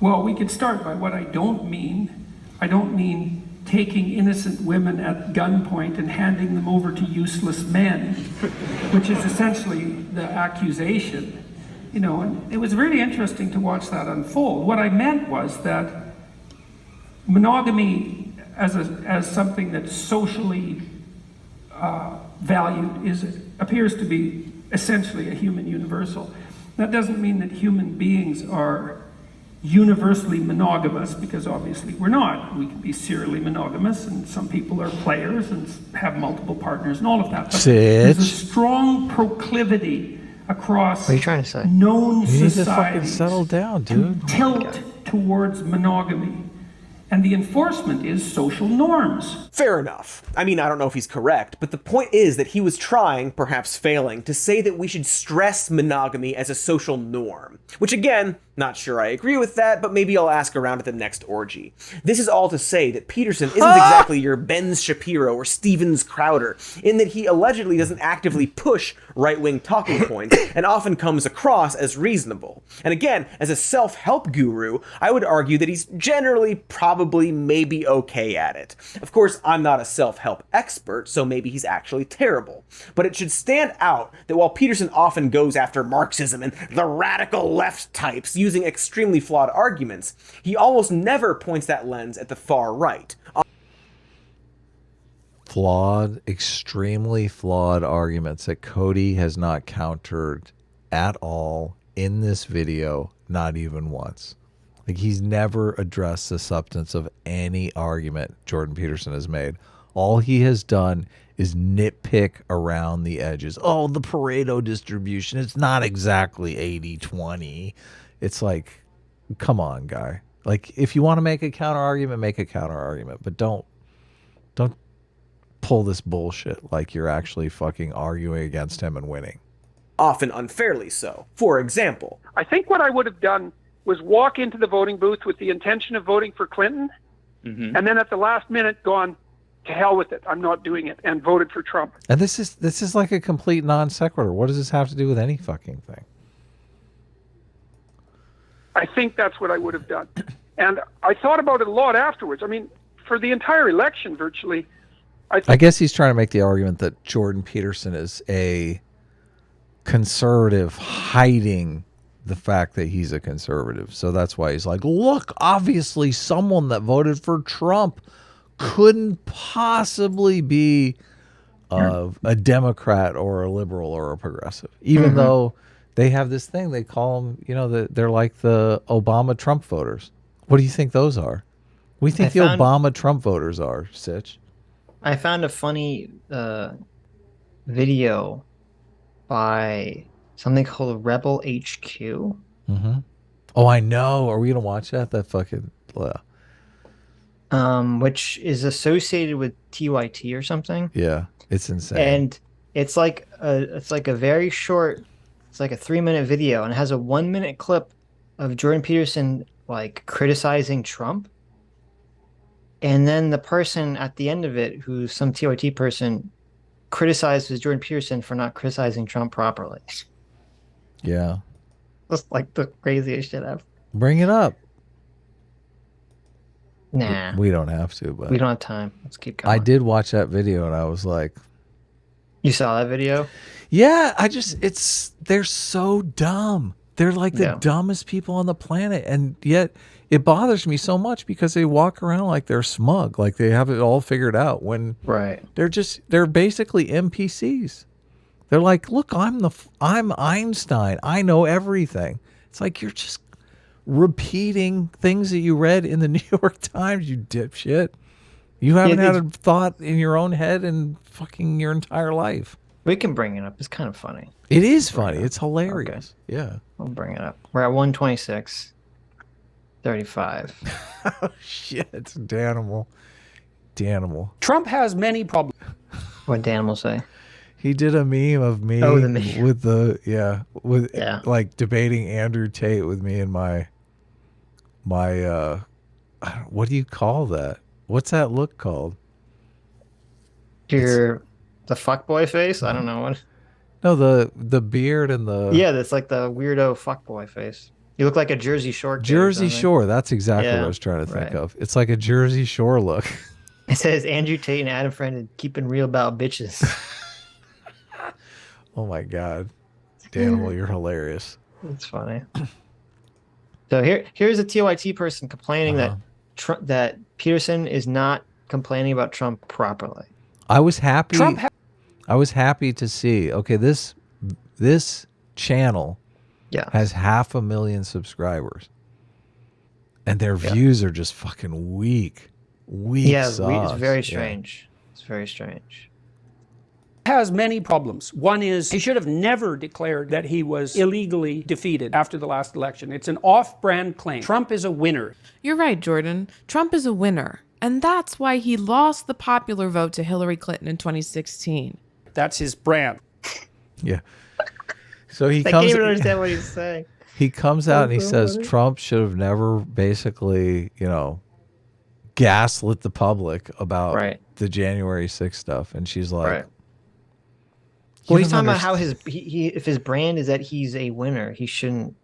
Well, we could start by what I don't mean. I don't mean taking innocent women at gunpoint and handing them over to useless men, which is essentially the accusation. And it was really interesting to watch that unfold. What I meant was that monogamy as something that's socially valued appears to be essentially a human universal. That doesn't mean that human beings are universally monogamous, because obviously we're not. We can be serially monogamous, and some people are players and have multiple partners and all of that. But there's a strong proclivity across what are you trying to say? Known you need societies to fucking settle down, dude. Tilt towards monogamy. And the enforcement is social norms. Fair enough. I mean, I don't know if he's correct, but the point is that he was trying, perhaps failing, to say that we should stress monogamy as a social norm. Which again, not sure I agree with that, but maybe I'll ask around at the next orgy. This is all to say that Peterson isn't exactly your Ben Shapiro or Stevens Crowder, in that he allegedly doesn't actively push right-wing talking points and often comes across as reasonable. And again, as a self-help guru, I would argue that he's generally probably maybe okay at it. Of course, I'm not a self-help expert, so maybe he's actually terrible. But it should stand out that while Peterson often goes after Marxism and the radical left types using extremely flawed arguments, he almost never points that lens at the far right. Extremely flawed arguments that Cody has not countered at all in this video, not even once. Like, he's never addressed the substance of any argument Jordan Peterson has made. All he has done is nitpick around the edges. Oh, the Pareto distribution, it's not exactly 80-20. It's like, come on, guy. Like, if you want to make a counter argument, make a counter argument, but don't pull this bullshit like you're actually fucking arguing against him and winning. Often unfairly so. For example, I think what I would have done was walk into the voting booth with the intention of voting for Clinton, and then at the last minute gone, to hell with it, I'm not doing it, and voted for Trump. And this is like a complete non sequitur. What does this have to do with any fucking thing? I think that's what I would have done. And I thought about it a lot afterwards. I mean, for the entire election, virtually, I guess he's trying to make the argument that Jordan Peterson is a conservative hiding the fact that he's a conservative. So that's why he's like, look, obviously someone that voted for Trump couldn't possibly be a Democrat or a liberal or a progressive, even though they have this thing they call them, you know, they're like the Obama Trump voters. What do you think those are? What do you think the Obama Trump voters are, Sitch? I found a funny video by something called Rebel HQ. Oh, I know. Are we gonna watch that? That fucking which is associated with TYT or something. yeah, it's insane. And it's like a very short, it's like a 3-minute video, and it has a 1-minute clip of Jordan Peterson like criticizing Trump. And then the person at the end of it, who's some TYT person, criticizes Jordan Peterson for not criticizing Trump properly. Yeah. That's like the craziest shit ever. Bring it up. Nah. We don't have to, but We don't have time. Let's keep going. I did watch that video and I was like, You saw that video? yeah, they're so dumb. They're like the dumbest people on the planet. And yet it bothers me so much because they walk around like they're smug, like they have it all figured out when they're basically NPCs. They're like, look, I'm Einstein. I know everything. It's like, you're just repeating things that you read in the New York Times, you dipshit. You haven't had a thought in your own head in fucking your entire life. We can bring it up. It's kind of funny. It is funny. It's hilarious. Okay. Yeah. We'll bring it up. We're at 126.35. Oh, shit. Danimal. Trump has many problems. What Danimal say? He did a meme of me with like debating Andrew Tate with me and my what do you call that? What's that look called? The fuckboy face? I don't know what. No, the beard and the that's like the weirdo fuckboy face. You look like a Jersey Shore kid. Jersey Shore. That's exactly what I was trying to think of. It's like a Jersey Shore look. It says Andrew Tate and Adam Friend keeping real about bitches. Oh my God, Danimal, you're hilarious. That's funny. So here's a TYT person complaining that Peterson is not complaining about Trump properly. I was happy. I was happy to see. Okay, this channel has 500,000 subscribers, and their views are just fucking weak. It's very strange. It's very strange. Has many problems. One is he should have never declared that he was illegally defeated after the last election. It's an off-brand claim. Trump is a winner. You're right, Jordan. Trump is a winner. And that's why he lost the popular vote to Hillary Clinton in 2016. That's his brand. Yeah. So I can't even understand what he's saying. He comes out and he says Trump should have never basically, gaslit the public about the January 6th stuff. And she's like, well, he's talking about how if his brand is that he's a winner, he shouldn't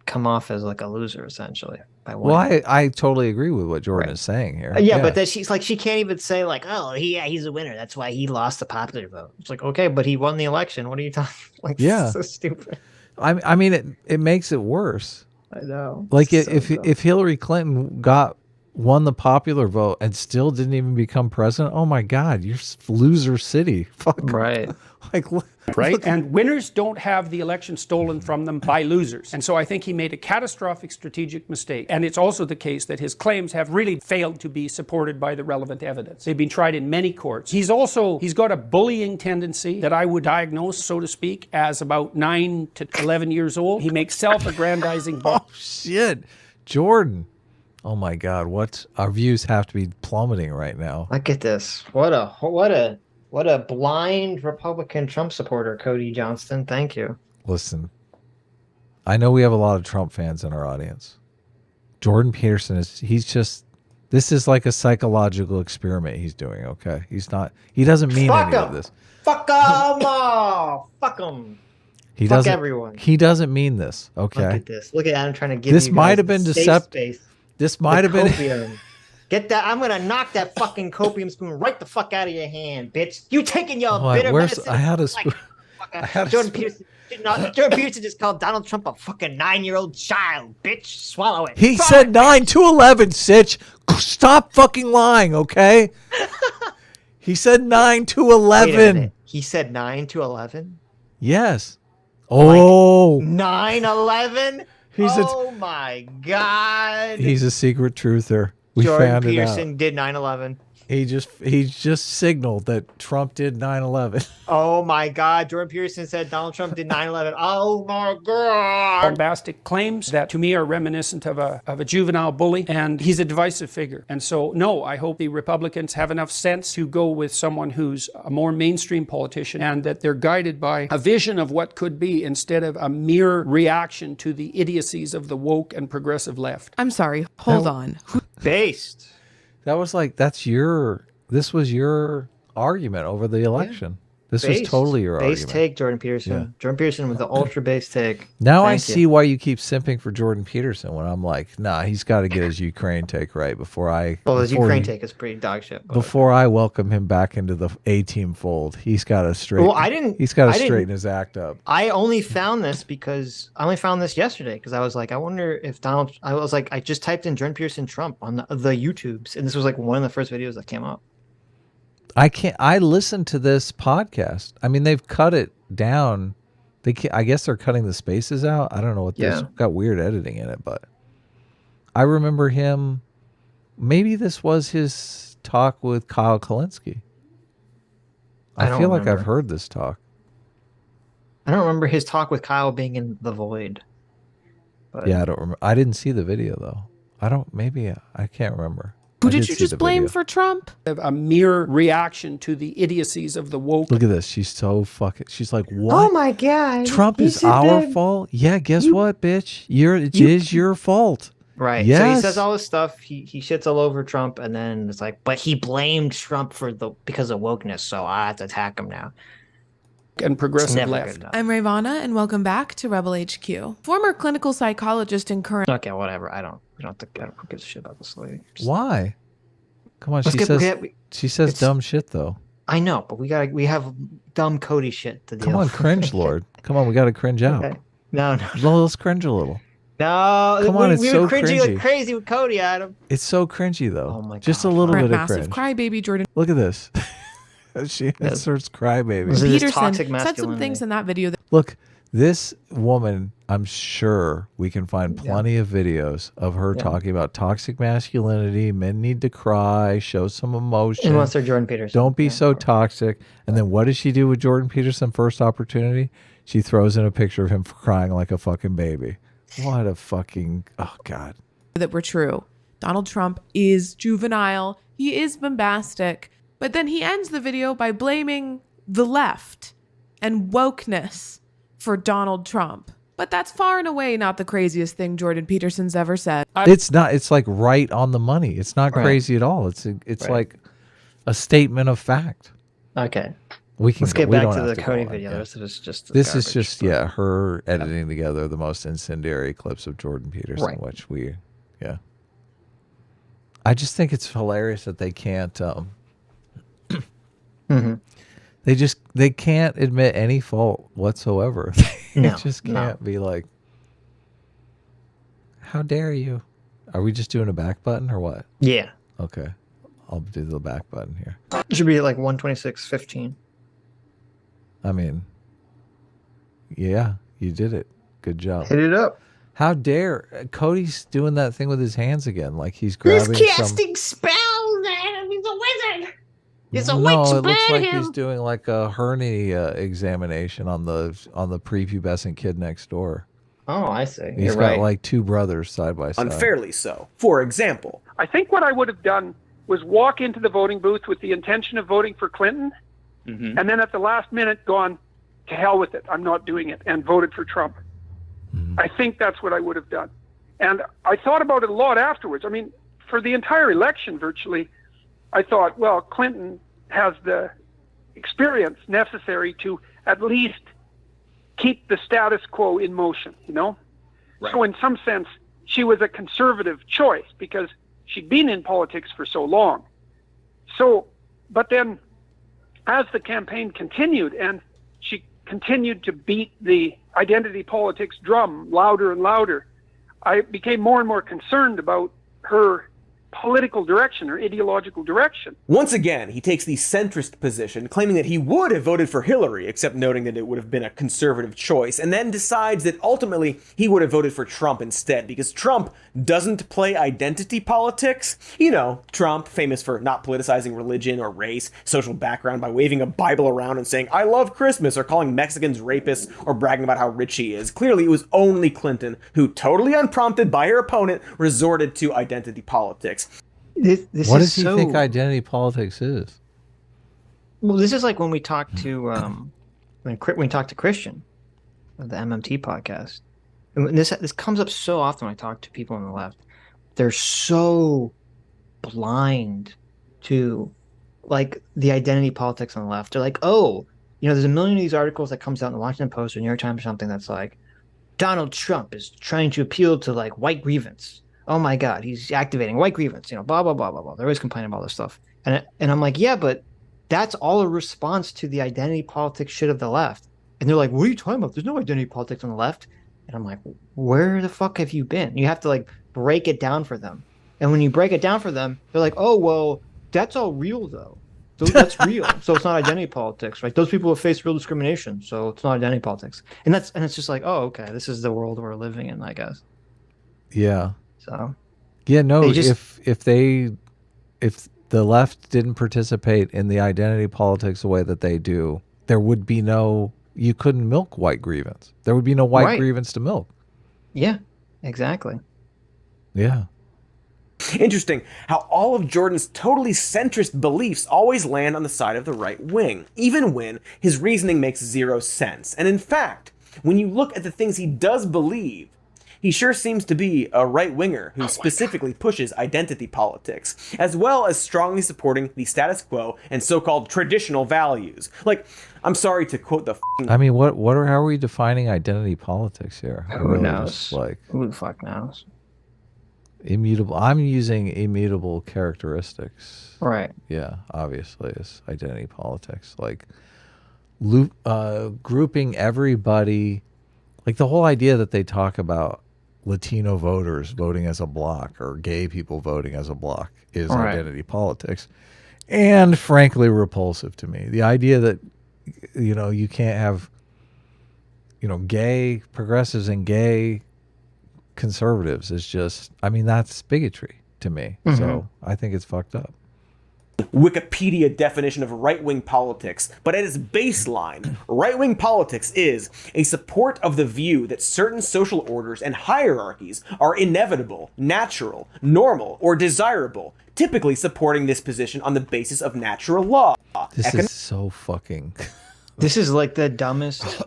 come off as like a loser, essentially. Well, I totally agree with what Jordan is saying here. But that she's like, she can't even say like, oh, he's a winner. That's why he lost the popular vote. It's like, okay, but he won the election. What are you talking? Like, so stupid. I mean, it makes it worse. I know. Like if Hillary Clinton won the popular vote and still didn't even become president, oh my God, you're loser city. Fuck. Right. And winners don't have the election stolen from them by losers. And so I think he made a catastrophic strategic mistake. And it's also the case that his claims have really failed to be supported by the relevant evidence. They've been tried in many courts. He's got a bullying tendency that I would diagnose, so to speak, as about 9 to 11 years old. He makes self-aggrandizing. Oh shit, Jordan. Oh my God! What our views have to be plummeting right now. Look at this. What a blind Republican Trump supporter, Cody Johnston. Thank you. Listen, I know we have a lot of Trump fans in our audience. Jordan Peterson this is like a psychological experiment he's doing, okay? He doesn't mean any of this. Fuck them all. Fuck them. Fuck everyone. He doesn't mean this, okay? Look at this. Look at Adam trying to give this you might guys have been safe deceptive. space. This might have been copium. Get that. I'm going to knock that fucking copium spoon right the fuck out of your hand, bitch. You taking your bitter medicine. I had a spoon. Jordan Peterson just called Donald Trump a fucking 9-year-old child, bitch. Swallow it. He said 9 to 11, Sitch. Stop fucking lying, okay? He said 9 to 11. He said 9 to 11? Yes. Oh. 9/11? Oh my God. He's a secret truther. We Jordan found Peterson it out. did 9/11. He just signaled that Trump did 9/11. Oh my God. Jordan Peterson said Donald Trump did 9/11. Oh my God. Bombastic claims that to me are reminiscent of a juvenile bully, and he's a divisive figure. And so, no, I hope the Republicans have enough sense to go with someone who's a more mainstream politician, and that they're guided by a vision of what could be instead of a mere reaction to the idiocies of the woke and progressive left. I'm sorry. Hold on. Based. That was like, this was your argument over the election. This was totally your base argument. take, Jordan Peterson. Yeah. Jordan Peterson with the ultra base take. Now I Thank see you. why you keep simping for Jordan Peterson when I'm like, nah, he's got to get his Ukraine take right before I. Well, his before Ukraine he- take is pretty dog shit. But Before I welcome him back into the A-team fold, he's got to straighten. Well, I didn't- He's got I to didn't- straighten his act up. I only found this yesterday because I was like, I wonder if I just typed in Jordan Peterson Trump on the YouTubes, and this was like one of the first videos that came up. I listened to this podcast. I mean, they've cut it down. I guess they're cutting the spaces out. I don't know what this got weird editing in it, but I remember him. Maybe this was his talk with Kyle Kalinske. I don't feel like remember. I've heard this talk. I don't remember his talk with Kyle being in the void. But Yeah, I don't remember. I didn't see the video though. I can't remember. Who I did did you see just the blame video. for Trump? A mere reaction to the idiocies of the woke. Look at this. She's so fucking. She's like, what? oh my God, Trump he is said our that- fault? Yeah, guess what, bitch? It is your fault. Right. Yes. So he says all this stuff. He shits all over Trump, and then it's like, but he blamed Trump because of wokeness, so I have to attack him now. And It's progressive never left. good enough. I'm Rayvana, and welcome back to Rebel HQ. Former clinical psychologist and current. Okay, whatever. I don't who gives a shit about this lady. Why? Come on, Let's she says it's- dumb shit though. I know, but we have dumb Cody shit to deal Come on, with. cringe, Lord. Come on, we got to cringe out. Okay. No. Well, let's cringe a little. No, Come on, it's we so were cringing cringy. like crazy with Cody, Adam. It's so cringy though. Oh my Just a God. little bit of massive cringe. crybaby Jordan Look at this. She inserts crybaby. Was it his Peterson toxic said some masculinity? things in that video that Look, this woman, I'm sure we can find plenty of videos of her talking about toxic masculinity. Men need to cry, show some emotion. Unless they're Jordan Peterson. Don't be so toxic. And then what does she do with Jordan Peterson first opportunity? She throws in a picture of him crying like a fucking baby. What a fucking, oh God. were true. Donald Trump is juvenile. He is bombastic. But then he ends the video by blaming the left and wokeness for Donald Trump. But that's far and away not the craziest thing Jordan Peterson's ever said. It's not, it's like right on the money. It's not crazy at all. It's like a statement of fact. Okay. We can Let's get we back don't to have the go Cody on, video. yeah. This is just This is garbage, just but- her editing together the most incendiary clips of Jordan Peterson, Right. which I just think it's hilarious that they can't they can't admit any fault whatsoever. They No, just no. can't be like, how dare you? Are we just doing a back button or what? Yeah. Okay. I'll do the back button here. It should be like 126.15. I mean, yeah, you did it. Good job. Hit it up. How dare Cody's doing that thing with his hands again, like he's grabbing He's some. casting spells, Adam. He's a wizard. He's a No, witch. it looks Ban like him. he's doing like a hernia examination on the prepubescent kid next door. Oh, I see. He's You're got right. like two brothers side by side. Unfairly so. For example, I think what I would have done was walk into the voting booth with the intention of voting for Clinton, and then at the last minute gone, to hell with it, I'm not doing it, and voted for Trump. I think that's what I would have done. And I thought about it a lot afterwards. I mean, for the entire election, virtually, I thought, well, Clinton has the experience necessary to at least keep the status quo in motion, you know? Right. So in some sense, she was a conservative choice because she'd been in politics for so long. So, but then as the campaign continued and she continued to beat the identity politics drum louder and louder, I became more and more concerned about her political direction or ideological direction. Once again, he takes the centrist position, claiming that he would have voted for Hillary, except noting that it would have been a conservative choice, and then decides that ultimately he would have voted for Trump instead, because Trump doesn't play identity politics. You know, Trump, famous for not politicizing religion or race, social background by waving a Bible around and saying, "I love Christmas," or calling Mexicans rapists, or bragging about how rich he is. Clearly, it was only Clinton who, totally unprompted by her opponent, resorted to identity politics. This what is does he think identity politics is? Well, this is like when we talk to when we talk to Christian of the MMT podcast. And this comes up so often when I talk to people on the left. They're so blind to like the identity politics on the left. They're like, oh, you know, there's a million of these articles that comes out in the Washington Post or New York Times or something that's like, Donald Trump is trying to appeal to like white grievance. Oh my God, he's activating white grievance, you know, blah, blah, blah, blah, blah. They're always complaining about this stuff. And I'm like, yeah, but that's all a response to the identity politics shit of the left. And they're like, what are you talking about? There's no identity politics on the left. And I'm like, where the fuck have you been? You have to like break it down for them. And when you break it down for them, they're like, oh, well, that's all real though. So that's real. So it's not identity politics, right? Those people have faced real discrimination. So it's not identity politics. And it's just like, oh, okay, this is the world we're living in, I guess. Yeah. So, yeah, no. If the left didn't participate in the identity politics the way that they do, there would be no. You couldn't milk white grievance. There would be no white grievance to milk. Yeah, exactly. Yeah. Interesting how all of Jordan's totally centrist beliefs always land on the side of the right wing, even when his reasoning makes zero sense. And in fact, when you look at the things he does believe, he sure seems to be a right-winger who specifically pushes identity politics, as well as strongly supporting the status quo and so-called traditional values. Like, I'm sorry to quote the I mean, how are we defining identity politics here? Who knows? Like, who the fuck knows? Immutable. I'm using immutable characteristics. Right. Yeah, obviously, is identity politics. Like, grouping everybody, like the whole idea that they talk about Latino voters voting as a block or gay people voting as a block is identity politics, and frankly repulsive to me. The idea that, you know, you can't have, you know, gay progressives and gay conservatives is just, I mean, that's bigotry to me. So I think it's fucked up. Wikipedia definition of right-wing politics, but at its baseline, right-wing politics is a support of the view that certain social orders and hierarchies are inevitable, natural, normal, or desirable, typically supporting this position on the basis of natural law. This is so fucking... This is like the dumbest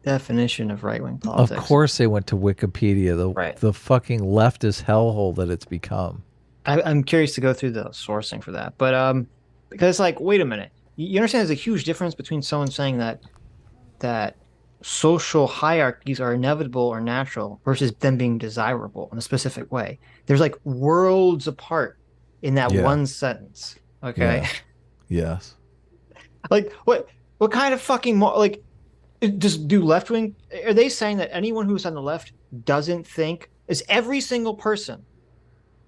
definition of right-wing politics. Of course they went to Wikipedia, the fucking leftist hellhole that it's become. I'm curious to go through the sourcing for that, but because it's like, wait a minute, you understand there's a huge difference between someone saying that social hierarchies are inevitable or natural versus them being desirable in a specific way. There's like worlds apart in that one sentence. Okay. Yeah. Yes. Like what kind of fucking like just do left wing? Are they saying that anyone who's on the left doesn't think is every single person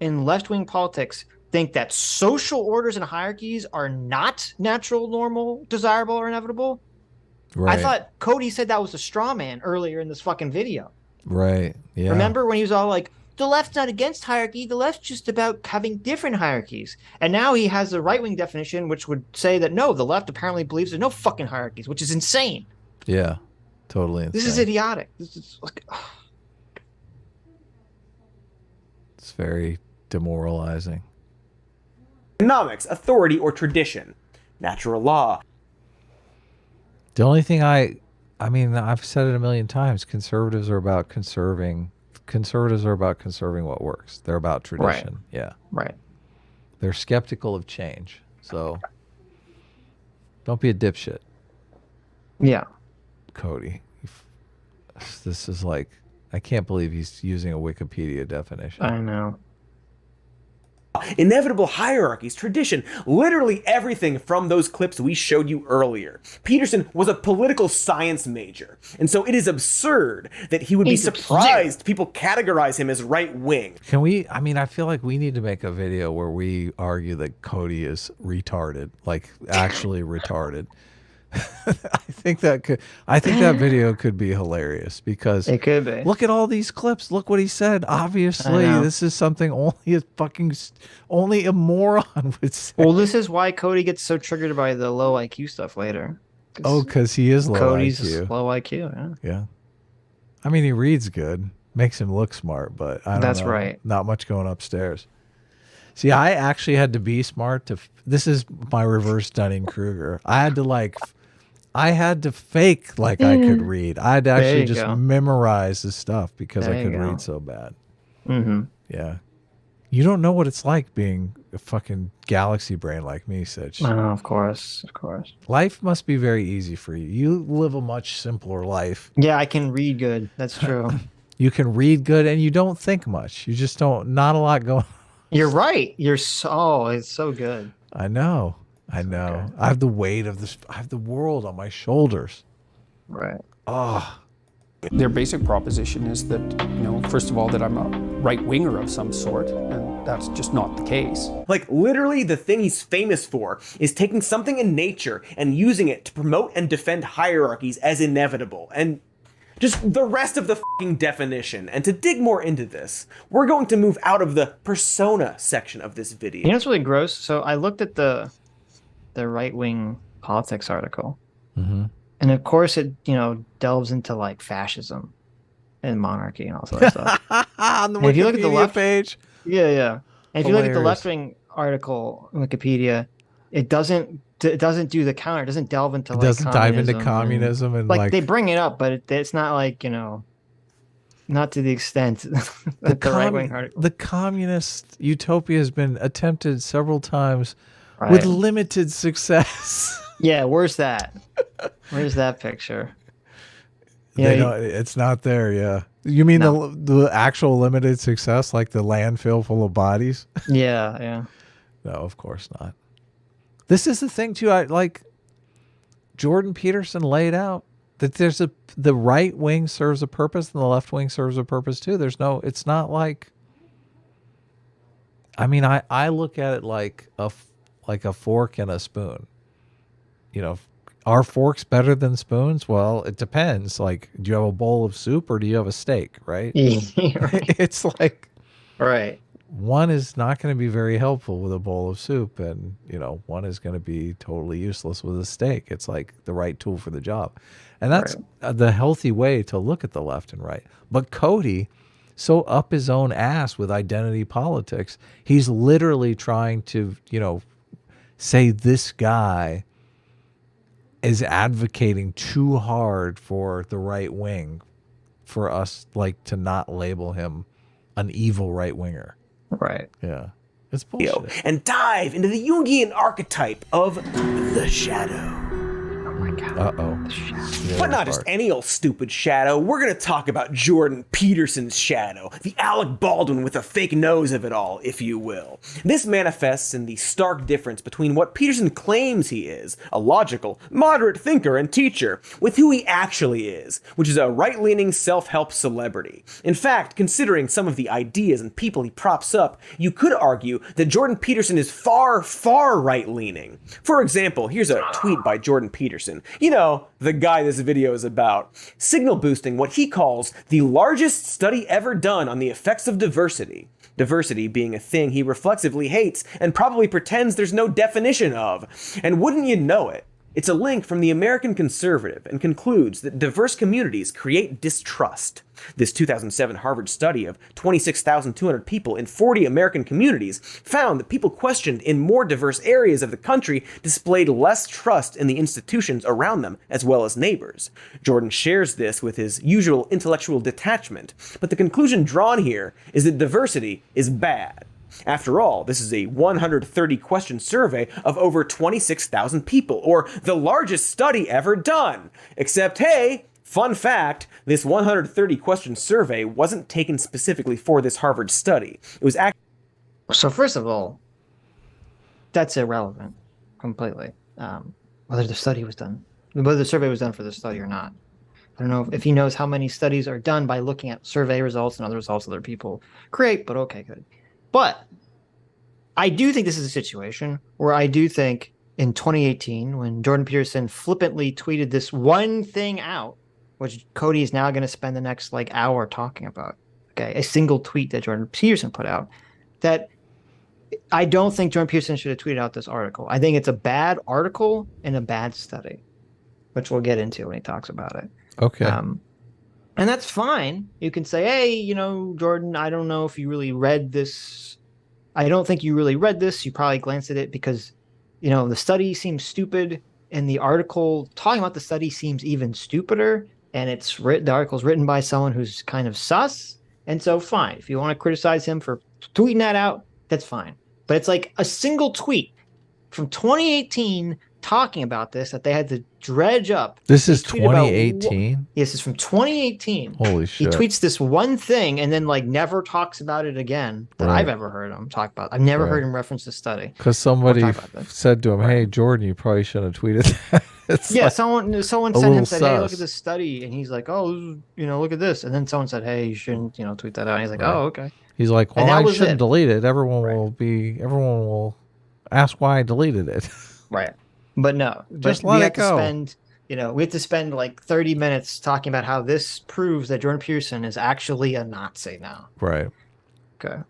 in left-wing politics think that social orders and hierarchies are not natural, normal, desirable, or inevitable? Right. I thought Cody said that was a straw man earlier in this fucking video. Right. Yeah. Remember when he was all like, the left's not against hierarchy, the left's just about having different hierarchies. And now he has the right-wing definition, which would say that no, the left apparently believes there's no fucking hierarchies, which is insane. Yeah. Totally insane. This is idiotic. This is like... It's very demoralizing. Economics, authority, or tradition. Natural law. The only thing I mean, I've said it a million times. Conservatives are about conserving what works. They're about tradition. Right. Yeah. Right. They're skeptical of change. So don't be a dipshit. Yeah. Cody. This is like, I can't believe he's using a Wikipedia definition. I know. Inevitable hierarchies, tradition, literally everything from those clips we showed you earlier. Peterson was a political science major, and so it is absurd that he would be surprised people categorize him as right-wing. Can we, I mean, I feel like we need to make a video where we argue that Cody is retarded, like actually retarded. I think that video could be hilarious because it could be. Look at all these clips. Look what he said. Obviously, this is something only a moron would say. Well, this is why Cody gets so triggered by the low IQ stuff later. Oh, because he is low Cody's IQ. Low IQ. Yeah. I mean, he reads good, makes him look smart, but I don't know. That's right. Not much going upstairs. See, I actually had to be smart to. This is my reverse Dunning-Kruger. I had to fake like I could read. I had to actually just memorize the stuff because I could read so bad. Mm-hmm. Yeah. You don't know what it's like being a fucking galaxy brain like me, Sitch. Oh, of course. Of course. Life must be very easy for you. You live a much simpler life. Yeah, I can read good. That's true. You can read good and you don't think much. You just not a lot going on. You're right. It's so good. I know. I know. Okay. I have the weight of this. I have the world on my shoulders. Right. Oh. Their basic proposition is that, first of all, that I'm a right-winger of some sort, and that's just not the case. Like, literally, the thing he's famous for is taking something in nature and using it to promote and defend hierarchies as inevitable, and just the rest of the fucking definition. And to dig more into this, we're going to move out of the persona section of this video. You know what's really gross? So I looked at the right-wing politics article. Mm-hmm. And of course it, delves into like fascism and monarchy and all that stuff. On the Wikipedia if you look at the left page. Yeah. And if you look at the left-wing article on Wikipedia, it doesn't do the counter. It doesn't delve into it doesn't dive into communism and like they bring it up, but it's not like, not to the extent that the right-wing article. The communist utopia has been attempted several times with limited success. Yeah, where's that? Where's that picture? It's not there. Yeah, you mean the actual limited success, like the landfill full of bodies? Yeah. No, of course not. This is the thing too. I like Jordan Peterson laid out that the right wing serves a purpose and the left wing serves a purpose too. It's not like. I mean, I look at it like a fork and a spoon. Are forks better than spoons? Well, it depends. Like, do you have a bowl of soup or do you have a steak, right? Right. It's like, right. One is not going to be very helpful with a bowl of soup, and one is going to be totally useless with a steak. It's like the right tool for the job, and that's the healthy way to look at the left and right. But Cody, so up his own ass with identity politics, he's literally trying to, say this guy is advocating too hard for the right wing for us to not label him an evil right winger. Right. Yeah. It's bullshit. And dive into the Jungian archetype of the shadow. Oh my God. Uh-oh. But not just any old stupid shadow. We're going to talk about Jordan Peterson's shadow, the Alec Baldwin with a fake nose of it all, if you will. This manifests in the stark difference between what Peterson claims he is, a logical, moderate thinker and teacher, with who he actually is, which is a right-leaning self-help celebrity. In fact, considering some of the ideas and people he props up, you could argue that Jordan Peterson is far, far right-leaning. For example, here's a tweet by Jordan Peterson. The guy this video is about, signal boosting what he calls the largest study ever done on the effects of diversity. Diversity being a thing he reflexively hates and probably pretends there's no definition of. And wouldn't you know it, It's a link from the American Conservative and concludes that diverse communities create distrust. This 2007 Harvard study of 26,200 people in 40 American communities found that people questioned in more diverse areas of the country displayed less trust in the institutions around them as well as neighbors. Jordan shares this with his usual intellectual detachment, but the conclusion drawn here is that diversity is bad. After all, this is a 130-question survey of over 26,000 people, or the largest study ever done. Except, hey, fun fact, this 130-question survey wasn't taken specifically for this Harvard study. It was actually... So first of all, that's irrelevant completely. Whether the study was done, whether the survey was done for the study or not. I don't know if he knows how many studies are done by looking at survey results and other results other people create, but okay, good. But I do think this is a situation where I do think in 2018, when Jordan Peterson flippantly tweeted this one thing out, which Cody is now going to spend the next hour talking about, okay, a single tweet that Jordan Peterson put out, that I don't think Jordan Peterson should have tweeted out this article. I think it's a bad article and a bad study, which we'll get into when he talks about it. Okay. And that's fine. You can say, hey, Jordan, I don't know if you really read this. I don't think you really read this. You probably glanced at it because, the study seems stupid, and the article talking about the study seems even stupider. And the article's written by someone who's kind of sus. And so, fine. If you want to criticize him for tweeting that out, that's fine. But it's like a single tweet from 2018 talking about this that they had to dredge up. This is 2018? Yes, it's from 2018. Holy shit. He tweets this one thing and then never talks about it again that I've ever heard him talk about. I've never heard him reference the study. Because somebody said to him, hey, Jordan, you probably shouldn't have tweeted that. Someone sent him said, hey, look at this study. And he's like, oh, look at this. And then someone said, hey, you shouldn't, tweet that out. And he's like, oh, okay. He's like, well, I shouldn't delete it. Everyone will ask why I deleted it. Right. But no, just let it go. We have to spend 30 minutes talking about how this proves that Jordan Peterson is actually a Nazi now. Right. Okay.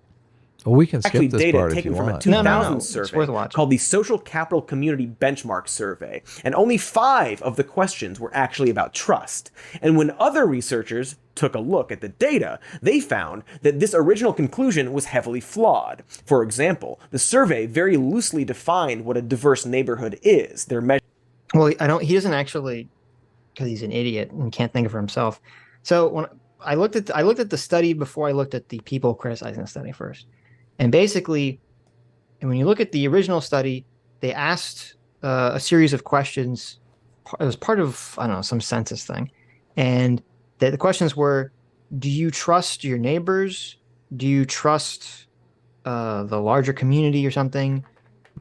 Well, we can skip Actually, this data part taken if you from want. a 2000 survey called the Social Capital Community Benchmark Survey, and only 5 of the questions were actually about trust. And when other researchers took a look at the data, they found that this original conclusion was heavily flawed. For example, the survey very loosely defined what a diverse neighborhood is. They're Well, he doesn't actually, because he's an idiot and can't think for himself. So when I looked at the study before I looked at the people criticizing the study first. And basically, when you look at the original study, they asked a series of questions. It was part of, I don't know, some census thing. And the questions were, do you trust your neighbors? Do you trust the larger community or something?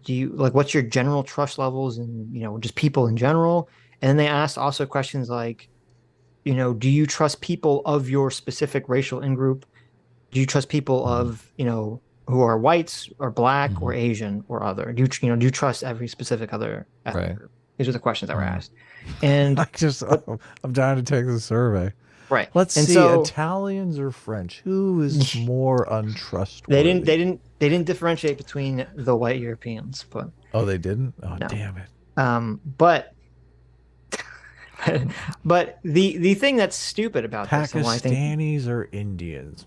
Do you what's your general trust levels and, just people in general? And then they asked also questions like, do you trust people of your specific racial in-group? Do you trust people of, who are whites or black or Asian or other? Do you trust every specific other ethnic group? These are the questions that were asked. And I'm dying to take the survey. Right. Let's see, Italians or French? Who is more untrustworthy? They didn't differentiate between the white Europeans, but they didn't? Oh, no. Damn it. But the thing that's stupid about this, and why I think Pakistanis or Indians?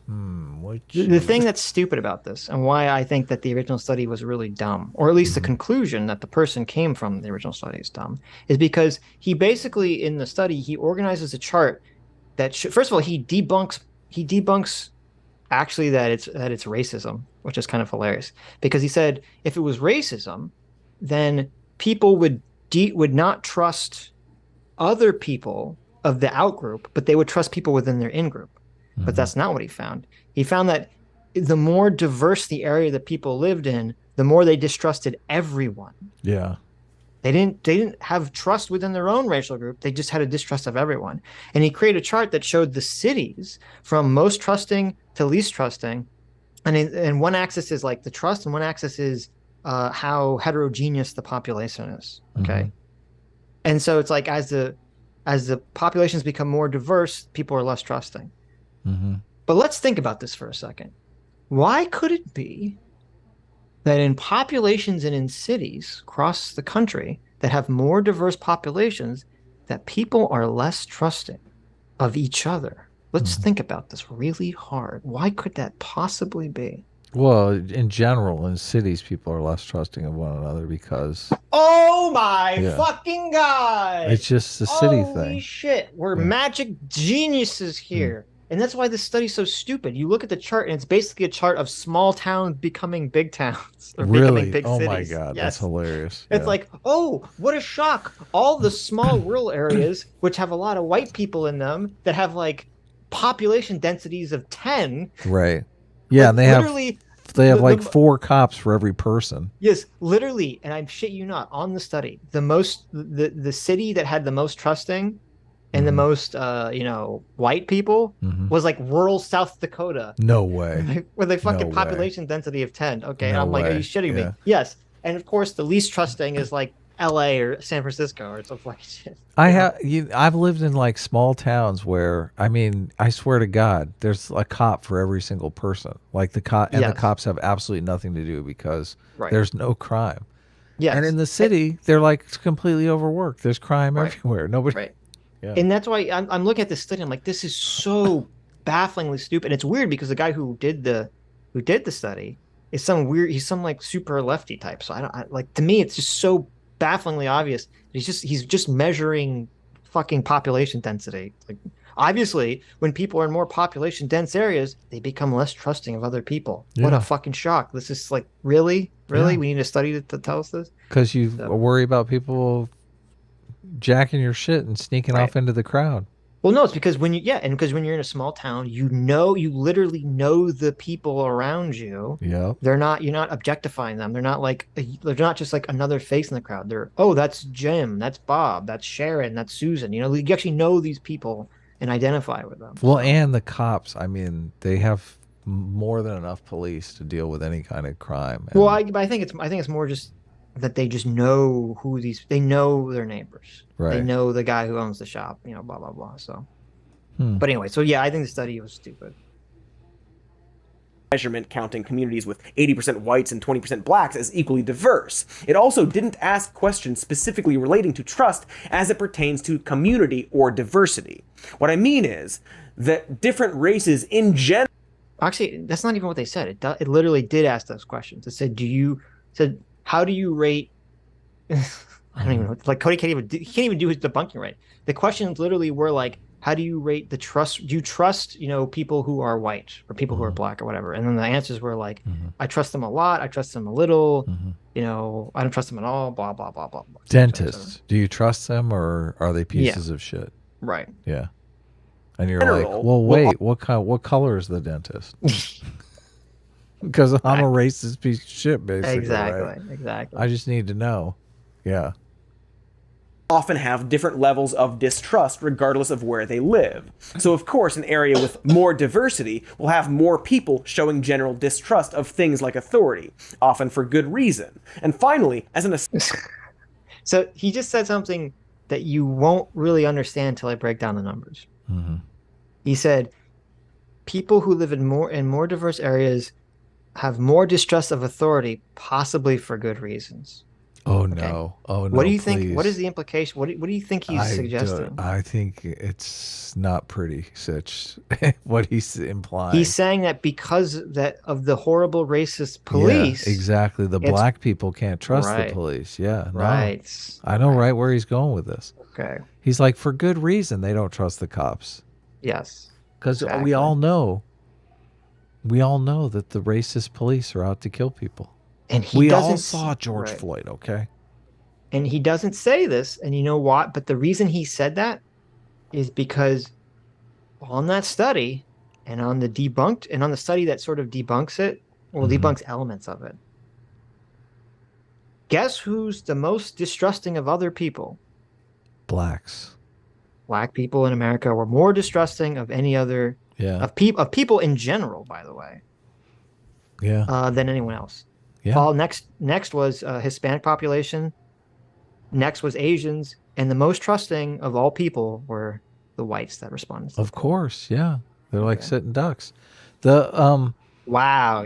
The thing that's stupid about this, and why I think that the original study was really dumb, or at least the conclusion that the person came from the original study is dumb, is because he basically in the study he organizes a chart that first of all he debunks actually that it's racism, which is kind of hilarious because he said if it was racism, then people would not trust other people of the outgroup, but they would trust people within their in-group. But that's not what he found. He found that the more diverse the area that people lived in, the more they distrusted everyone. Yeah. They didn't have trust within their own racial group. They just had a distrust of everyone. And he created a chart that showed the cities from most trusting to least trusting. And one axis is the trust, and one axis is how heterogeneous the population is. Okay. And so it's as the populations become more diverse, people are less trusting. But let's think about this for a second. Why could it be that in populations and in cities across the country, that have more diverse populations, that people are less trusting of each other. Let's think about this really hard. Why could that possibly be? Well, in general, in cities, people are less trusting of one another because Oh my Yeah. fucking god! it's just a city Holy thing. shit, we're Yeah. magic geniuses here. And that's why this study's so stupid. You look at the chart, and it's basically a chart of small towns becoming big towns or becoming Really? big Oh cities. my God, that's Yes. hilarious. It's Yeah. like, oh, what a shock. All the small rural areas, which have a lot of white people in them, that have like population densities of 10. Right. Yeah, like, and they have literally, like 4 cops for every person. yes, literally, and I'm shit you not, on the study, the city that had the most trusting and the most white people was like rural South Dakota. No way. With a fucking No way. population density of 10. Okay. And No I'm like, are way. you shitting Yeah. me? Yes. And of course the least trusting is like LA or San Francisco or something like shit. I've lived in like small towns where, I mean, I swear to God, there's a cop for every single person. Like the Yes. cops have absolutely nothing to do because Right. there's no crime. Yes. And in the city, they're like completely overworked. There's crime everywhere. Nobody. Right. Yeah. And that's why I'm looking at this study. I'm like, this is so bafflingly stupid. And it's weird because the guy who did the study is he's some like super lefty type. So like, to me, it's just so bafflingly obvious. He's just measuring fucking population density. Like, obviously, when people are in more population dense areas, they become less trusting of other people. What Yeah. a fucking shock. This is like, really? Yeah. We need a study to tell us this? Because you worry about people jacking your shit and sneaking off into the crowd. Well, no, it's because when you're in a small town, you literally know the people around you. Yeah. You're not objectifying them. They're not just like another face in the crowd. That's Jim, that's Bob, that's Sharon, that's Susan. You actually know these people and identify with them. Well, and the cops, I mean, they have more than enough police to deal with any kind of crime. Well, I think it's more just that they just know they know their neighbors. Right. They know the guy who owns the shop, blah, blah, blah. So, Hmm. But anyway, so yeah, I think the study was stupid. Measurement counting communities with 80% whites and 20% blacks as equally diverse. It also didn't ask questions specifically relating to trust as it pertains to community or diversity. What I mean is that different races in general... Actually, that's not even what they said. It literally did ask those questions. It said, how do you rate... I don't even know. Like, Cody can't even do his debunking right. The questions literally were like, how do you rate the trust? Do you trust, people who are white or people who are black or whatever? And then the answers were like, I trust them a lot. I trust them a little. I don't trust them at all. Blah, blah, blah, blah, blah. Dentists, do you trust them or are they pieces of shit? Right. Yeah. And you're like, well, wait, what color is the dentist? Because I'm a racist piece of shit, basically. Exactly. Right? Exactly. I just need to know. Yeah. often have different levels of distrust regardless of where they live. So of course an area with more diversity will have more people showing general distrust of things like authority, often for good reason. And finally, as an So he just said something that you won't really understand until I break down the numbers. Mm-hmm. He said people who live in more diverse areas have more distrust of authority, possibly for good reasons. Oh, Okay. no. Oh, no. What do you please. think? What is the implication? What do you think he's suggesting? I think it's not pretty, Sitch, what he's implying. He's saying that because of the horrible racist police. Yeah, exactly. The it's- black people can't trust Right. the police. Yeah. No. Right. I know right where he's going with this. Okay. He's like, for good reason, they don't trust the cops. Yes. Because Exactly. we all know that the racist police are out to kill people. And We all saw George right. Floyd, okay? And he doesn't say this, and you know what? But the reason he said that is because on that study and on the study that sort of debunks it, or debunks elements of it. Guess who's the most distrusting of other people? Blacks. Black people in America were more distrusting of any other Yeah. of people in general, by the way, Yeah. than anyone else. Yeah. Next was Hispanic population. Next was Asians, and the most trusting of all people were the whites that responded. Of course, yeah. They're like sitting ducks. The Wow,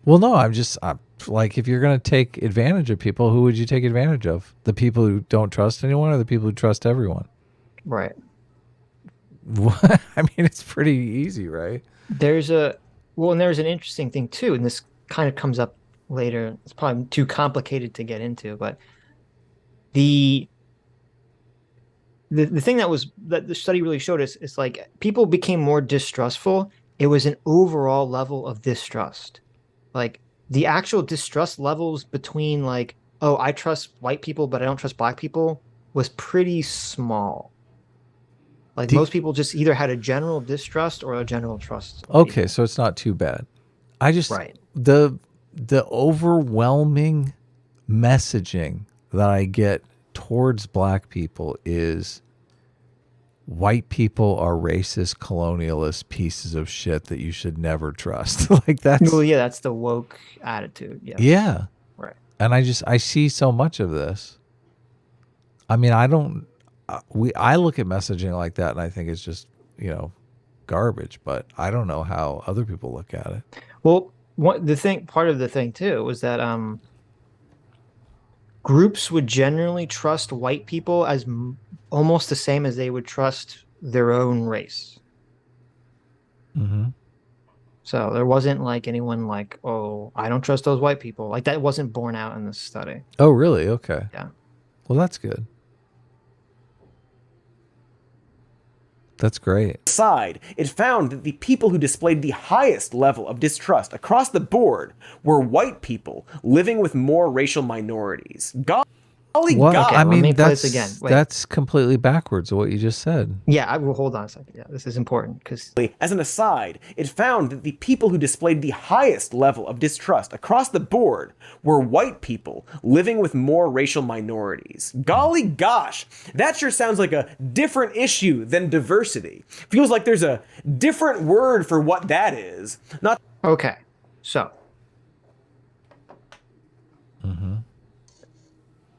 well, no, like, if you're going to take advantage of people, who would you take advantage of? The people who don't trust anyone, or the people who trust everyone? Right. I mean, it's pretty easy, right? And there's an interesting thing too, and this kind of comes up later. It's probably too complicated to get into, but the thing that the study really showed us is like people became more distrustful. It was an overall level of distrust. Like the actual distrust levels between like, oh, I trust white people, but I don't trust black people was pretty small. Like most people just either had a general distrust or a general trust. Okay, so it's not too bad. I just the overwhelming messaging that I get towards black people is white people are racist, colonialist pieces of shit that you should never trust. Like that's that's the woke attitude. Yes. Yeah. Right. And I see so much of this. I mean, I look at messaging like that and I think it's just, garbage, but I don't know how other people look at it. Well, part of the thing too was that groups would generally trust white people as almost the same as they would trust their own race. Mm-hmm. So there wasn't like anyone like, oh, I don't trust those white people. Like that wasn't borne out in this study. Oh, really? Okay. Yeah. Well, that's good. That's great. Side, it found that the people who displayed the highest level of distrust across the board were white people living with more racial minorities. Golly What? God. I mean, let me play this again. Wait. That's completely backwards of what you just said. Yeah, I will hold on a second. Yeah, this is important because as an aside, it found that the people who displayed the highest level of distrust across the board were white people living with more racial minorities. Golly gosh, that sure sounds like a different issue than diversity. Feels like there's a different word for what that is. Not okay. So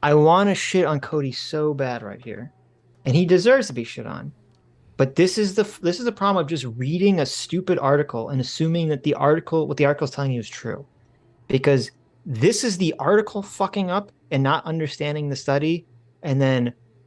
I want to shit on Cody so bad right here, and he deserves to be shit on. But this is the problem of just reading a stupid article and assuming that what the article is telling you is true, because this is the article fucking up and not understanding the study, and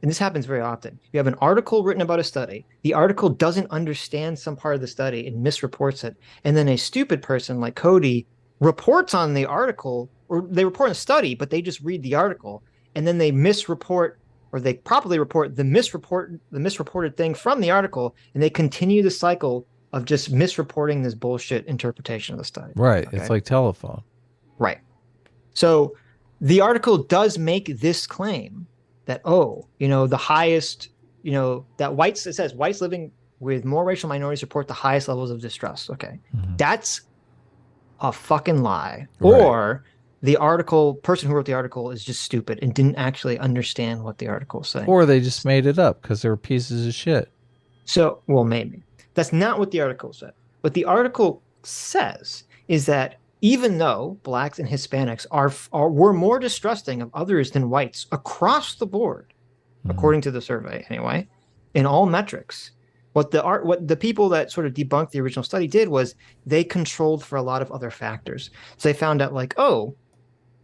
this happens very often. You have an article written about a study. The article doesn't understand some part of the study and misreports it, and then a stupid person like Cody reports on the article, or they report on a study, but they just read the article. And then they misreport, or they properly report the misreported thing from the article, and they continue the cycle of just misreporting this bullshit interpretation of the study. Right. Okay? It's like telephone. Right. So the article does make this claim that, the highest, that whites, it says whites living with more racial minorities report the highest levels of distrust. Okay. Mm-hmm. That's a fucking lie. Right. Or the person who wrote the article is just stupid and didn't actually understand what the article is saying. Or they just made it up because they were pieces of shit. So, well, maybe. That's not what the article said. What the article says is that even though blacks and Hispanics were more distrusting of others than whites across the board, according to the survey anyway, in all metrics, what the people that sort of debunked the original study did was they controlled for a lot of other factors. So they found out like,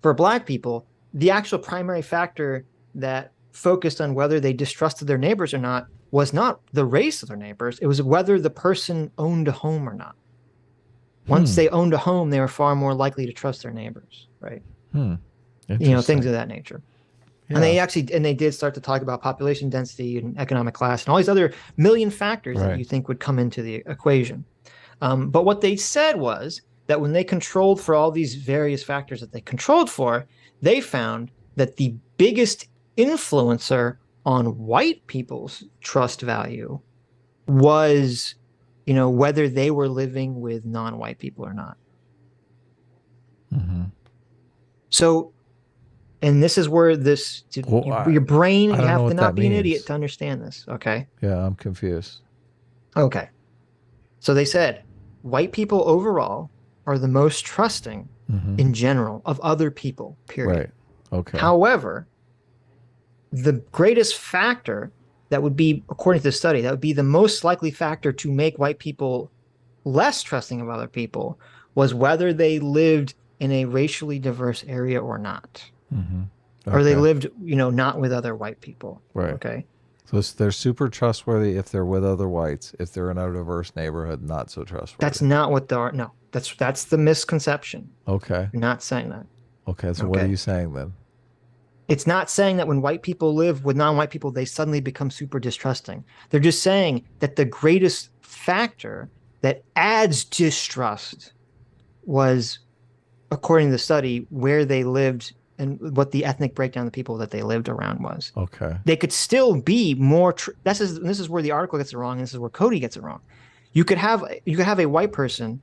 for black people, the actual primary factor that focused on whether they distrusted their neighbors or not was not the race of their neighbors. It was whether the person owned a home or not. Once they owned a home, they were far more likely to trust their neighbors, right? Things of that nature. Yeah. And they did start to talk about population density and economic class and all these other million factors that you think would come into the equation. But what they said was that when they controlled for all these various factors that they controlled for, they found that the biggest influencer on white people's trust value was, whether they were living with non-white people or not. Mm-hmm. So, and this is where your brain, you have to not be an idiot to understand this. Okay. Yeah, I'm confused. Okay. So they said white people overall are the most trusting in general of other people, period. Right. Okay. However, the greatest factor that would be, according to the study, that would be the most likely factor to make white people less trusting of other people was whether they lived in a racially diverse area or not. Mm-hmm. Or they lived, not with other white people. Right. Okay. So they're super trustworthy if they're with other whites. If they're in a diverse neighborhood, not so trustworthy. That's not what no. That's the misconception. Okay. You're not saying that. Okay. So what are you saying then? It's not saying that when white people live with non-white people, they suddenly become super distrusting. They're just saying that the greatest factor that adds distrust was, according to the study, where they lived and what the ethnic breakdown of the people that they lived around was. Okay. They could still be more. This is where the article gets it wrong, and this is where Cody gets it wrong. You could have a white person.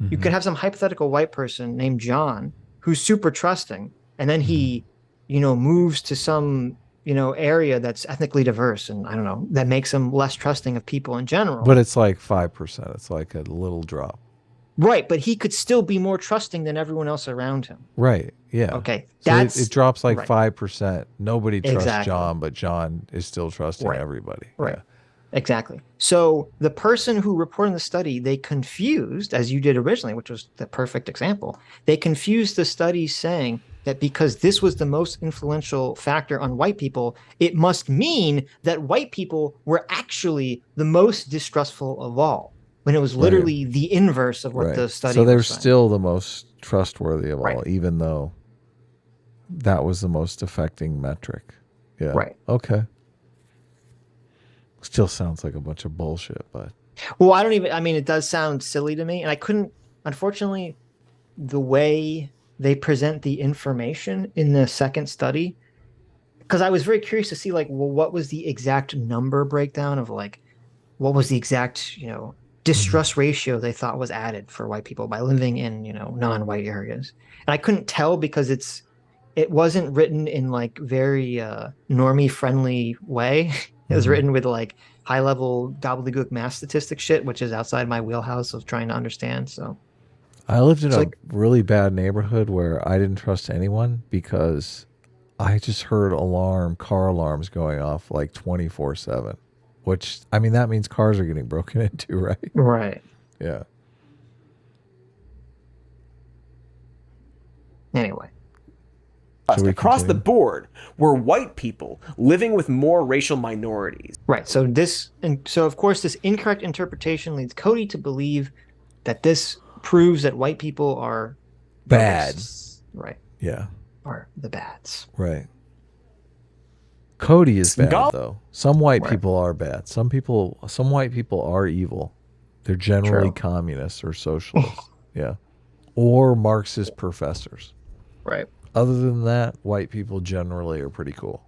Mm-hmm. You could have some hypothetical white person named John who's super trusting, and then he, moves to some area that's ethnically diverse, and I don't know, that makes him less trusting of people in general. But it's like 5%. It's like a little drop. Right, but he could still be more trusting than everyone else around him. Right. Yeah. Okay. So it drops like 5%. Nobody trusts Exactly. John, but John is still trusting everybody. Right. Yeah. Exactly. So the person who reported the study, they confused, as you did originally, which was the perfect example. They confused the study saying that because this was the most influential factor on white people, it must mean that white people were actually the most distrustful of all, when it was literally the inverse of what the study was So they're saying. still the most trustworthy of all, even though that was the most affecting metric. Yeah. Right. Okay. Still sounds like a bunch of bullshit, but. Well, it does sound silly to me. And I couldn't, unfortunately, the way they present the information in the second study, because I was very curious to see, what was the exact number breakdown of, what was the exact, distrust ratio they thought was added for white people by living in, non-white areas. And I couldn't tell because it wasn't written in very normie friendly way. It was written with high level gobbledygook math statistics shit, which is outside my wheelhouse of trying to understand. So I lived in a really bad neighborhood where I didn't trust anyone because I just heard car alarms going off 24/7, which, that means cars are getting broken into, right? Right. Yeah. Anyway. Across the board were white people living with more racial minorities. Right. So of course, this incorrect interpretation leads Cody to believe that this proves that white people are bad. Right. Yeah. Are the bads. Right. Cody is bad though. Some white people are bad. Some white people are evil. They're generally communists or socialists. Yeah. Or Marxist professors. Right. Other than that, white people generally are pretty cool.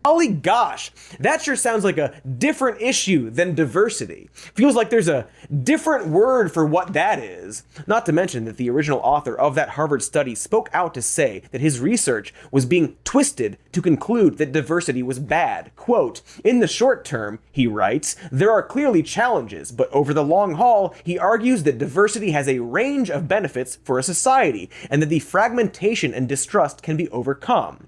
Golly gosh, that sure sounds like a different issue than diversity. Feels like there's a different word for what that is. Not to mention that the original author of that Harvard study spoke out to say that his research was being twisted to conclude that diversity was bad. Quote, "In the short term," he writes, "there are clearly challenges, but over the long haul, he argues that diversity has a range of benefits for a society, and that the fragmentation and distrust can be overcome."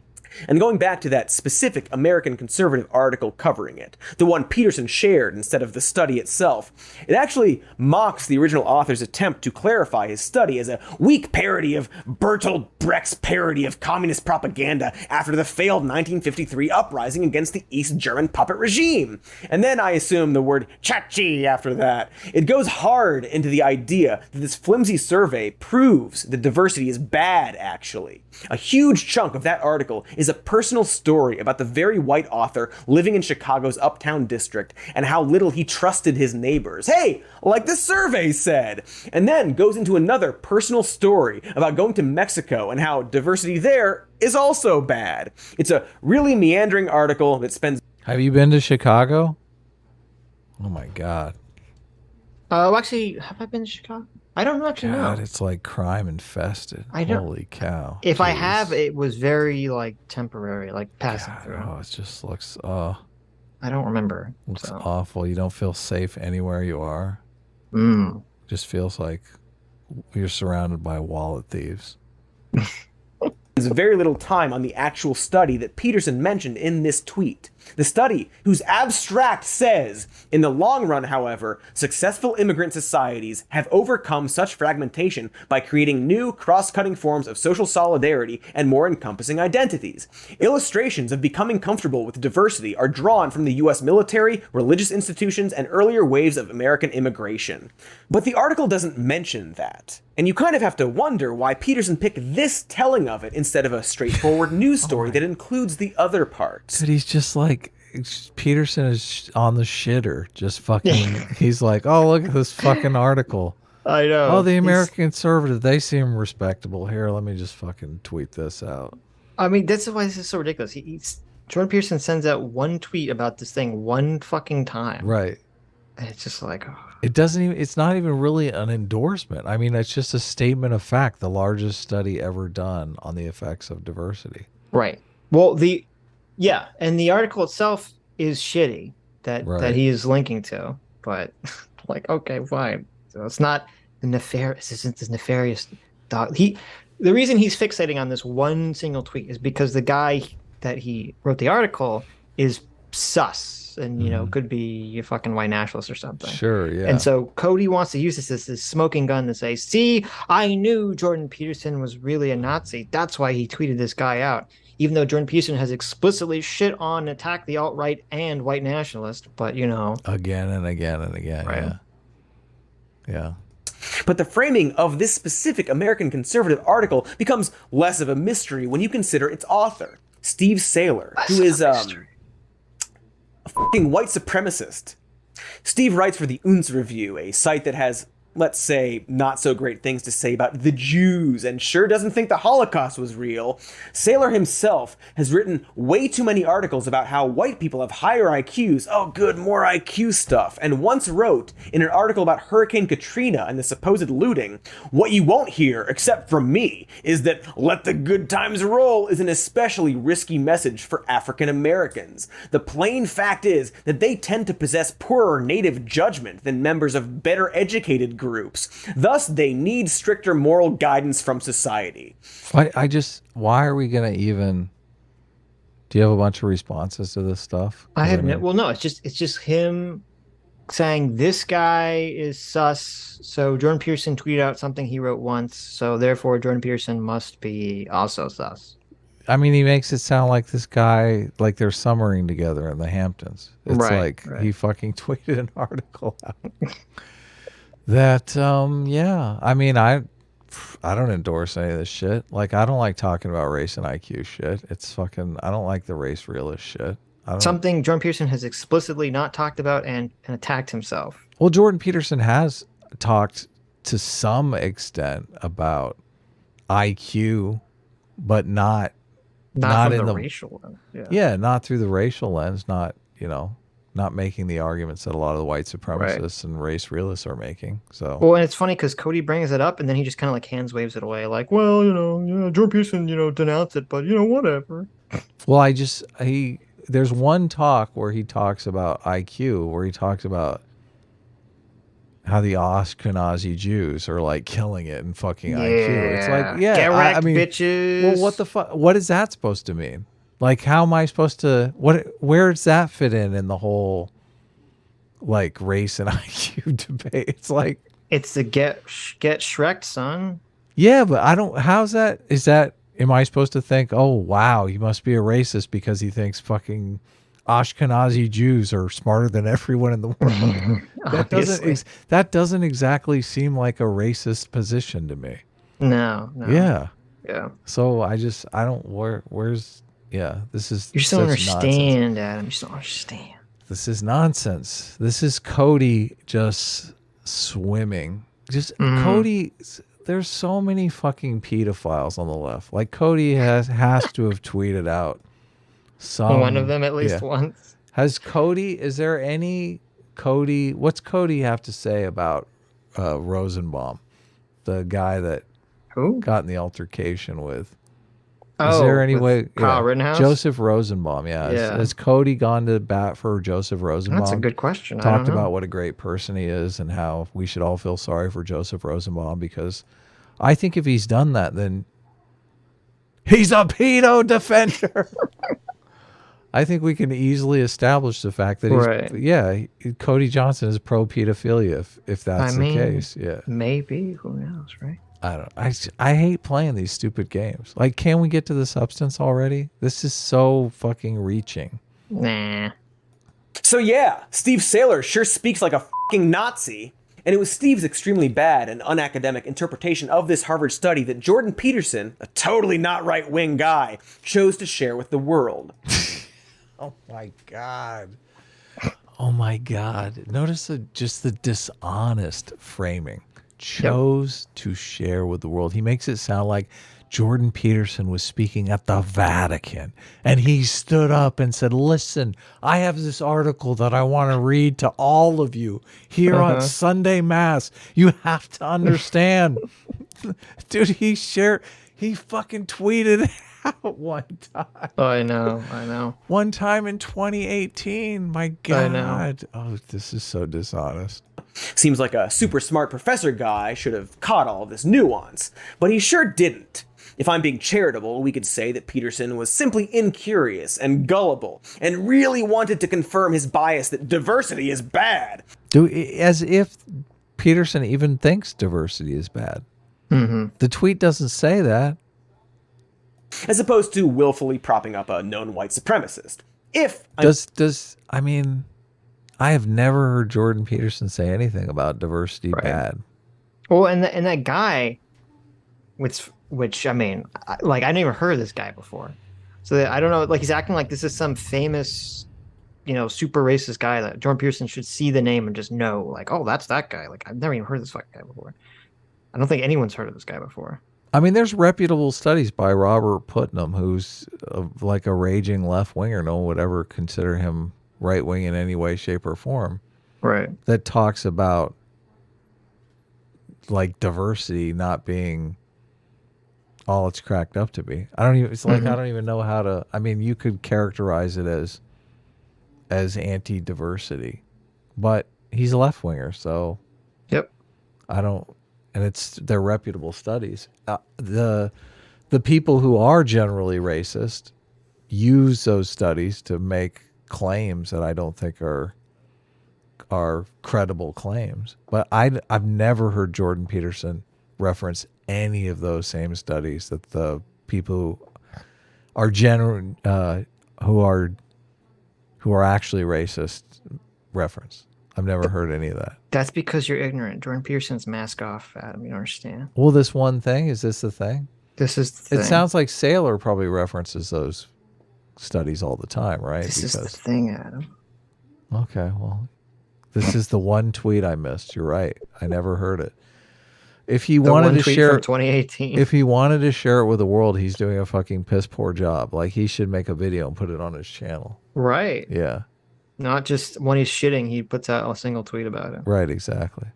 And going back to that specific American conservative article covering it, the one Peterson shared instead of the study itself, it actually mocks the original author's attempt to clarify his study as a weak parody of Bertolt Brecht's parody of communist propaganda after the failed 1953 uprising against the East German puppet regime. And then I assume the word chachi after that. It goes hard into the idea that this flimsy survey proves that diversity is bad, actually. A huge chunk of that article is a personal story about the very white author living in Chicago's uptown district and how little he trusted his neighbors. Hey, like the survey said. And then goes into another personal story about going to Mexico and how diversity there is also bad. It's a really meandering article that spends... Have you been to Chicago? Oh my God. Actually, have I been to Chicago? I don't actually know. It's like crime infested. Holy cow. If I have, it was very temporary, passing through. Oh, it just looks I don't remember. Looks awful. You don't feel safe anywhere you are. Just feels like you're surrounded by wallet thieves. very little time on the actual study that Peterson mentioned in this tweet. The study, whose abstract says, in the long run, however, successful immigrant societies have overcome such fragmentation by creating new, cross-cutting forms of social solidarity and more encompassing identities. Illustrations of becoming comfortable with diversity are drawn from the US military, religious institutions, and earlier waves of American immigration. But the article doesn't mention that. And you kind of have to wonder why Peterson picked this telling of it instead of a straightforward news story that includes the other parts. But he's just like, Peterson is on the shitter, just fucking, he's like, oh, look at this fucking article. I know. Oh, the American conservative, they seem respectable. Here, let me just fucking tweet this out. I mean, that's why this is so ridiculous. Jordan Peterson sends out one tweet about this thing one fucking time. Right. And it's just like, oh. It doesn't even, it's not even really an endorsement. I mean, it's just a statement of fact, the largest study ever done on the effects of diversity. Right. Well, and the article itself is shitty that he is linking to, but like, okay, fine. So it's not the nefarious, isn't this nefarious dog. The reason he's fixating on this one single tweet is because the guy that he wrote the article is sus. And, you know, could be a fucking white nationalist or something. Sure, yeah. And so Cody wants to use this as this smoking gun to say, see, I knew Jordan Peterson was really a Nazi. That's why he tweeted this guy out. Even though Jordan Peterson has explicitly shit on and attacked the alt-right and white nationalist. But, you know. Again and again and again, right. Yeah. But the framing of this specific American conservative article becomes less of a mystery when you consider its author, Steve Saylor, who is a fucking white supremacist. Steve writes for the Unz Review, a site that has, let's say, not so great things to say about the Jews, and sure doesn't think the Holocaust was real. Saylor himself has written way too many articles about how white people have higher IQs. Oh, good, more IQ stuff. And once wrote, in an article about Hurricane Katrina and the supposed looting, what you won't hear, except from me, is that let the good times roll is an especially risky message for African Americans. The plain fact is that they tend to possess poorer native judgment than members of better educated groups. Thus, they need stricter moral guidance from society. Why are we going to even... Do you have a bunch of responses to this stuff? I have no, it's just him saying this guy is sus. So Jordan Peterson tweeted out something he wrote once. So therefore, Jordan Peterson must be also sus. I mean, he makes it sound like this guy, like they're summering together in the Hamptons. It's like he fucking tweeted an article out. That, I mean, I don't endorse any of this shit. Like, I don't like talking about race and IQ shit. It's fucking, I don't like the race realist shit. Something Jordan Peterson has explicitly not talked about and attacked himself. Well, Jordan Peterson has talked to some extent about IQ, but not in the racial lens. Yeah, not through the racial lens, not making the arguments that a lot of the white supremacists and race realists are making. So, well, and it's funny because Cody brings it up and then he just kind of like hands waves it away, like, well, Jordan Peterson, denounced it, but whatever. Well, there's one talk where he talks about IQ, where he talks about how the Ashkenazi Jews are like killing it in fucking IQ. It's like, get wrecked, bitches. Well, what the fuck? What is that supposed to mean? Like, how am I supposed to, where does that fit in the whole, like, race and IQ debate? It's like. It's the get Shrek'd, son. Yeah, but am I supposed to think, oh, wow, he must be a racist because he thinks fucking Ashkenazi Jews are smarter than everyone in the world? That doesn't exactly seem like a racist position to me. No. Yeah. Yeah. So where's... Yeah, this is. You just don't understand, Adam. You just don't understand. This is nonsense. This is Cody just swimming. Cody. There's so many fucking pedophiles on the left. Like, Cody has to have tweeted out one of them at least once. Has Cody? Is there any Cody? What's Cody have to say about Rosenbaum, the guy that got in the altercation with? Is there any way? Kyle Rittenhouse? Joseph Rosenbaum, Has Cody gone to bat for Joseph Rosenbaum? That's a good question. Talked about what a great person he is and how we should all feel sorry for Joseph Rosenbaum, because I think if he's done that, then He's a pedo defender. I think we can easily establish the fact that Cody Johnston is pro pedophilia if that's the case. Yeah, maybe. Who knows, right? I don't. I hate playing these stupid games. Like, can we get to the substance already? This is so fucking reaching. Nah. So yeah, Steve Saylor sure speaks like a fucking Nazi. And it was Steve's extremely bad and unacademic interpretation of this Harvard study that Jordan Peterson, a totally not right-wing guy, chose to share with the world. Oh my God. Oh my God. Notice just the dishonest framing. Chose to share with the world. He makes it sound like Jordan Peterson was speaking at the Vatican and he stood up and said, listen, I have this article that I want to read to all of you here on Sunday Mass. You have to understand. Dude, he fucking tweeted out one time. Oh, I know. One time in 2018. My God. I know. Oh, this is so dishonest. Seems like a super smart professor guy should have caught all of this nuance, but he sure didn't. If I'm being charitable, we could say that Peterson was simply incurious and gullible and really wanted to confirm his bias that diversity is bad. Dude, as if Peterson even thinks diversity is bad. Mm-hmm. The tweet doesn't say that. As opposed to willfully propping up a known white supremacist. I mean, I have never heard Jordan Peterson say anything about diversity bad. Well, and that guy, which I mean, like, I never heard of this guy before. So I don't know, like, he's acting like this is some famous, super racist guy that Jordan Peterson should see the name and just know, like, oh, that's that guy. Like, I've never even heard of this fucking guy before. I don't think anyone's heard of this guy before. I mean, there's reputable studies by Robert Putnam, who's like a raging left-winger. No one would ever consider him right-wing in any way, shape, or form. Right. That talks about, like, diversity not being all it's cracked up to be. I don't even know how to. I mean, you could characterize it as anti-diversity, but he's a left winger, so yep. I don't, and they're reputable studies. The people who are generally racist use those studies to make claims that I don't think are credible claims. But I've never heard Jordan Peterson reference any of those same studies that the people who are actually racist reference. I've never heard any of that. That's because you're ignorant. Jordan Peterson's mask off, Adam. You don't understand. Well, this one thing, is this the thing? This is the thing. It sounds like Saylor probably references those studies all the time, right? This is the thing, Adam. Okay, well, this is the one tweet I missed. You're right. I never heard it. If he wanted to share 2018. If he wanted to share it with the world, he's doing a fucking piss poor job. Like, he should make a video and put it on his channel. Right. Yeah. Not just when he's shitting, he puts out a single tweet about it. Right, exactly.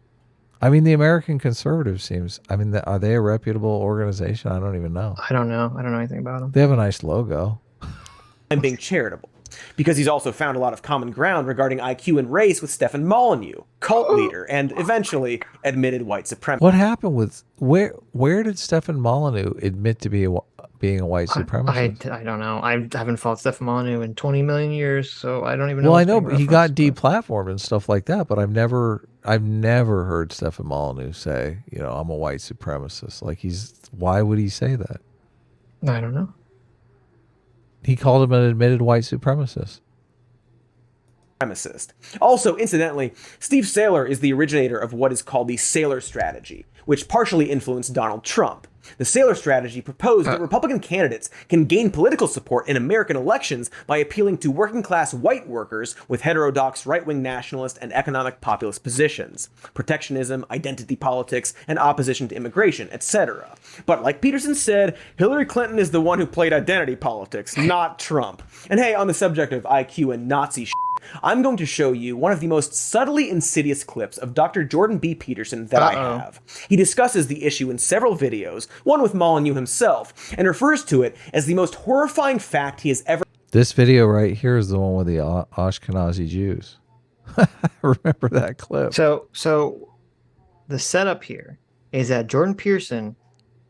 I mean, the American Conservative are they a reputable organization? I don't even know. I don't know. I don't know anything about them. They have a nice logo. I'm being charitable. Because he's also found a lot of common ground regarding IQ and race with Stefan Molyneux, cult leader, and eventually admitted white supremacist. What happened with where did Stefan Molyneux admit to being a white supremacist? I don't know. I haven't followed Stefan Molyneux in 20 million years, so I don't even know. Well, I know he got deplatformed and stuff like that, but I've never heard Stefan Molyneux say, I'm a white supremacist. Like, why would he say that? I don't know. He called him an admitted white supremacist. Also, incidentally, Steve Saylor is the originator of what is called the Saylor strategy, which partially influenced Donald Trump. The Saylor strategy proposed that Republican candidates can gain political support in American elections by appealing to working-class white workers with heterodox right-wing nationalist and economic populist positions, protectionism, identity politics, and opposition to immigration, etc. But like Peterson said, Hillary Clinton is the one who played identity politics, not Trump. And hey, on the subject of IQ and Nazi shit, I'm going to show you one of the most subtly insidious clips of Dr. Jordan B. Peterson that I have. He discusses the issue in several videos, one with Molyneux himself, and refers to it as the most horrifying fact he has ever... This video right here is the one with the Ashkenazi Jews. I remember that clip. So the setup here is that Jordan Peterson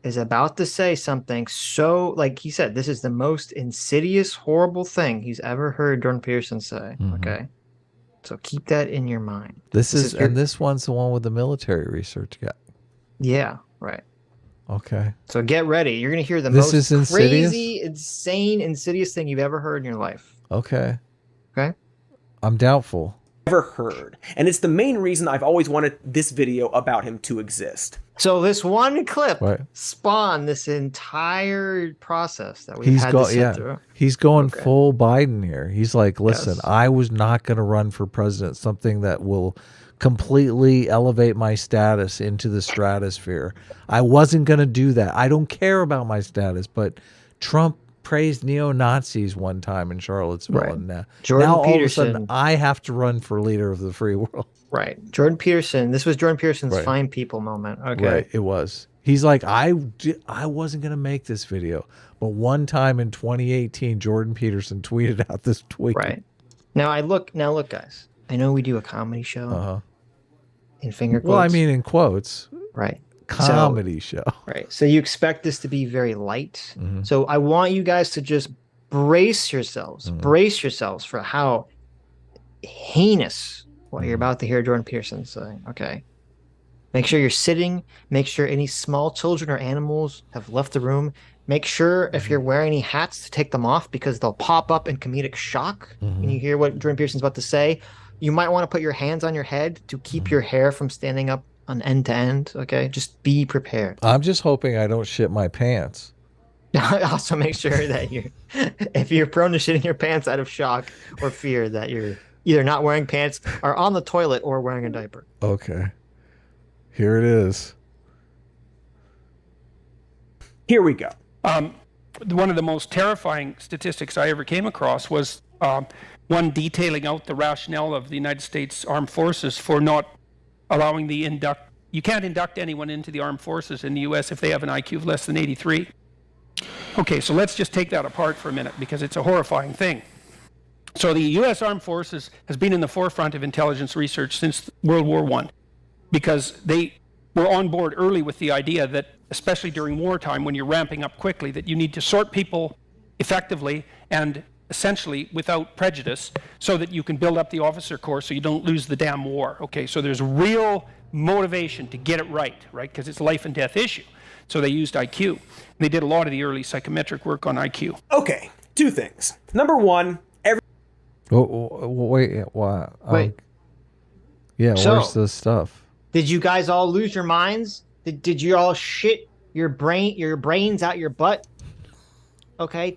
is about to say something so, like he said, this is the most insidious, horrible thing he's ever heard Jordan Peterson say. Okay. So keep that in your mind. This one's the one with the military research guy. Yeah, right. Okay. So get ready. You're going to hear the This most is crazy, insane, insidious thing you've ever heard in your life. Okay. Okay. I'm doubtful. Ever heard. And it's the main reason I've always wanted this video about him to exist. So this one clip spawned this entire process that we've had to sit through. He's going full Biden here. He's like, listen, I was not going to run for president, something that will completely elevate my status into the stratosphere. I wasn't going to do that. I don't care about my status, but Trump praised neo-Nazis one time in Charlottesville. Right. And now Jordan all of a sudden, Peterson. I have to run for leader of the free world. Right. Jordan Peterson. This was Jordan Peterson's fine people moment. Okay. Right. It was. He's like, I wasn't going to make this video. But one time in 2018, Jordan Peterson tweeted out this tweet. Right. Now look, guys. I know we do a comedy show. In finger quotes. Well, I mean, in quotes. Right. Comedy show. Right. So you expect this to be very light. So I want you guys to just brace yourselves. Brace yourselves for how heinous what you're about to hear Jordan Peterson say. Okay. Make sure you're sitting. Make sure any small children or animals have left the room. Make sure if you're wearing any hats to take them off because they'll pop up in comedic shock when you hear what Jordan Peterson's about to say. You might want to put your hands on your head to keep your hair from standing up on end to end. Okay. Just be prepared. I'm just hoping I don't shit my pants. Also make sure that if you're prone to shitting your pants out of shock or fear, that you're either not wearing pants or on the toilet or wearing a diaper. Okay. Here it is. Here we go. One of the most terrifying statistics I ever came across was one detailing out the rationale of the United States Armed Forces for not allowing you can't induct anyone into the armed forces in the U.S. if they have an IQ of less than 83. Okay, so let's just take that apart for a minute because it's a horrifying thing. So the U.S. Armed Forces has been in the forefront of intelligence research since World War I because they were on board early with the idea that, especially during wartime when you're ramping up quickly, that you need to sort people effectively and essentially without prejudice so that you can build up the officer corps so you don't lose the damn war. Okay, so there's real motivation to get it right, because it's a life and death issue. So they used IQ. And they did a lot of the early psychometric work on IQ. Okay, two things. Number one, wait, wow. Wait. Yeah, So- where's the stuff? Did you guys all lose your minds? Did you all shit your brains out your butt? Okay.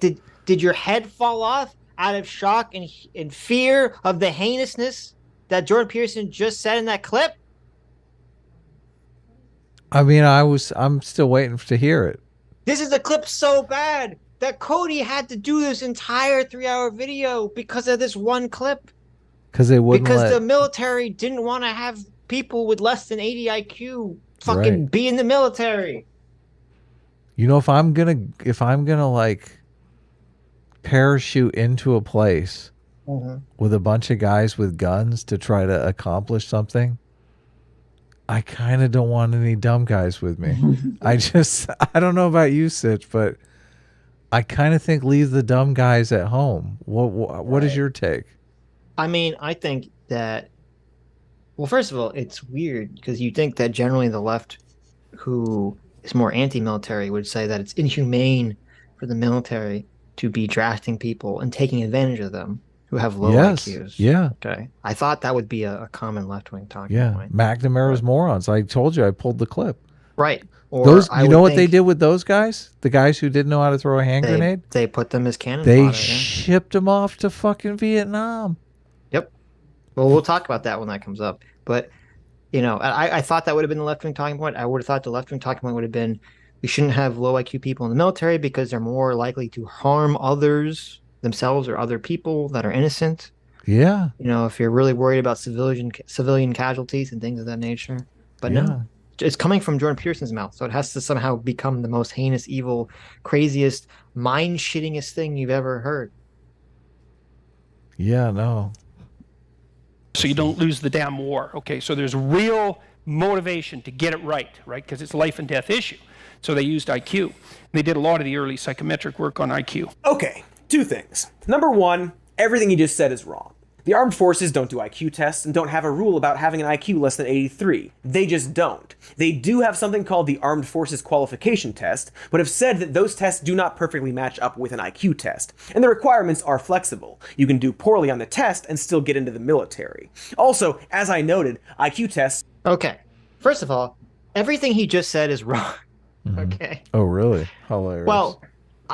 Did your head fall off out of shock and fear of the heinousness that Jordan Peterson just said in that clip? I mean, I'm still waiting to hear it. This is a clip so bad that Cody had to do this entire 3-hour video because of this one clip. Because they wouldn't Because the military didn't want to have people with less than 80 IQ fucking be in the military. You know, if I'm gonna like parachute into a place with a bunch of guys with guns to try to accomplish something, I kind of don't want any dumb guys with me. I don't know about you, Sitch, but I kind of think leave the dumb guys at home. What is your take? I mean, I think that, well, first of all, it's weird because you think that generally the left, who is more anti-military, would say that it's inhumane for the military to be drafting people and taking advantage of them who have low IQs. Yeah. Okay. I thought that would be a common left-wing talking point. McNamara's morons. I told you, I pulled the clip. Right. Or Those, I you know would what they think did with those guys? The guys who didn't know how to throw a hand grenade? They put them as cannon They fodder, shipped them off to fucking Vietnam. Yep. Well, we'll talk about that when that comes up. But, you know, I thought that would have been the left-wing talking point. I would have thought the left-wing talking point would have been we shouldn't have low IQ people in the military because they're more likely to harm others, themselves or other people that are innocent. Yeah. You know, if you're really worried about civilian casualties and things of that nature. But no, it's coming from Jordan Peterson's mouth. So it has to somehow become the most heinous, evil, craziest, mind-shittingest thing you've ever heard. Yeah, no. So you don't lose the damn war. Okay, so there's real motivation to get it right, because it's a life and death issue. So they used IQ. They did a lot of the early psychometric work on IQ. Okay, 2 things. Number 1, everything you just said is wrong. The armed forces don't do IQ tests and don't have a rule about having an IQ less than 83. They just don't. They do have something called the Armed Forces Qualification Test, but have said that those tests do not perfectly match up with an IQ test, and the requirements are flexible. You can do poorly on the test and still get into the military. Also, as I noted, IQ tests... Okay, first of all, everything he just said is wrong. Okay. Oh, really? Hilarious. Well,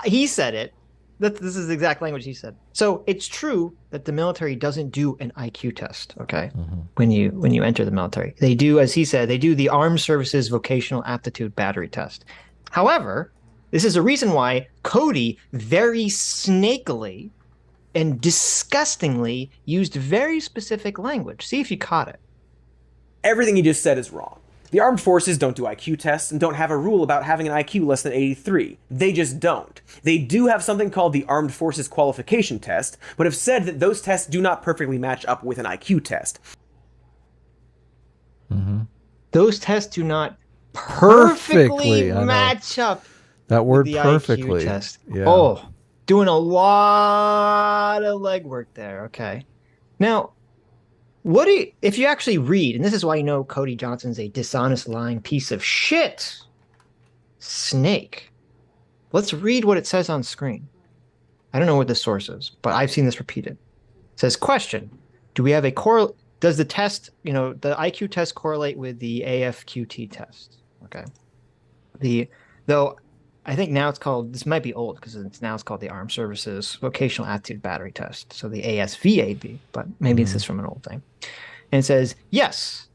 he said it. This is the exact language he said. So it's true that the military doesn't do an IQ test, okay? When you enter the military. They do, as he said, they do the Armed Services Vocational Aptitude Battery Test. However, this is a reason why Cody very snakily and disgustingly used very specific language. See if you caught it. Everything you just said is wrong. The armed forces don't do IQ tests and don't have a rule about having an IQ less than 83. They just don't. They do have something called the Armed Forces Qualification Test, but have said that those tests do not perfectly match up with an IQ test. Those tests do not perfectly match up. That word with the perfectly. IQ test. Yeah. Oh, doing a lot of legwork there. Okay. Now, if you actually read, and this is why you know Cody Johnston's a dishonest, lying piece of shit snake. Let's read what it says on screen. I don't know what the source is, but I've seen this repeated. It says, question, do we have a does the test, the IQ test correlate with the AFQT test? Okay. Though I think now it's called, this might be old because it's called the Armed Services Vocational Aptitude Battery Test. So the ASVAB, but maybe this is from an old thing. And it says, yes.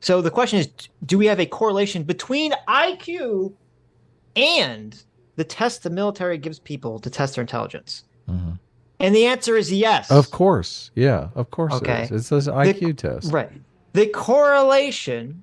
So the question is, do we have a correlation between IQ and the test the military gives people to test their intelligence? And the answer is yes. Of course. Yeah, of course Okay. it is. It's this IQ test. Right. The correlation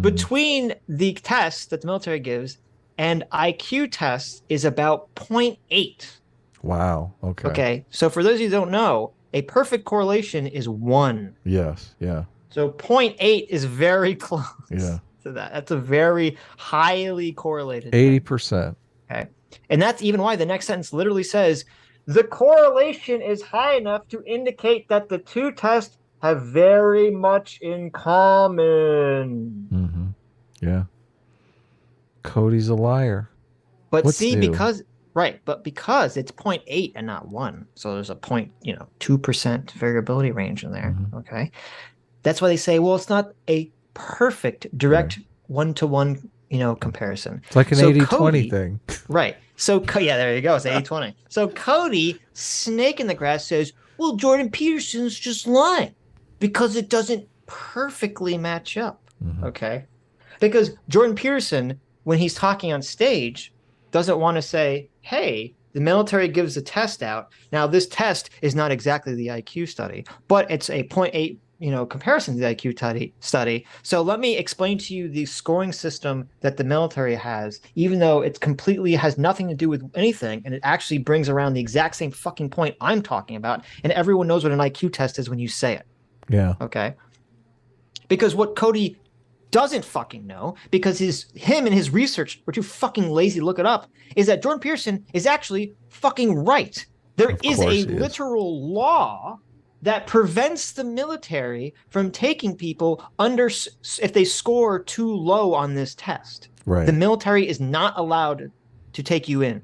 between the test that the military gives and IQ tests is about 0.8. Wow. Okay. Okay. So for those of you who don't know, a perfect correlation is 1. Yes. Yeah. So 0.8 is very close Yeah. to that. That's a very highly correlated 80%. Okay. And that's even why the next sentence literally says, the correlation is high enough to indicate that the two tests have very much in common. Yeah. Cody's a liar. But What's see, new? because it's 0.8 and not 1. So there's a 2% variability range in there. Okay. That's why they say, well, it's not a perfect direct one-to-one, comparison. It's like an So 80-20 Cody- thing. Right. So, yeah, there you go. It's 80-20. So Cody, snake in the grass, says, well, Jordan Peterson's just lying because it doesn't perfectly match up. Okay. Because Jordan Peterson, when he's talking on stage, doesn't want to say, hey, the military gives a test out. Now, this test is not exactly the IQ study, but it's a 0.8 comparison to the IQ study. So let me explain to you the scoring system that the military has, even though it completely has nothing to do with anything, and it actually brings around the exact same fucking point I'm talking about, and everyone knows what an IQ test is when you say it. Yeah. Okay? Because what Cody doesn't fucking know, because him and his research were too fucking lazy to look it up, is that Jordan Peterson is actually fucking right. There is a literal law that prevents the military from taking people if they score too low on this test. Right. The military is not allowed to take you in.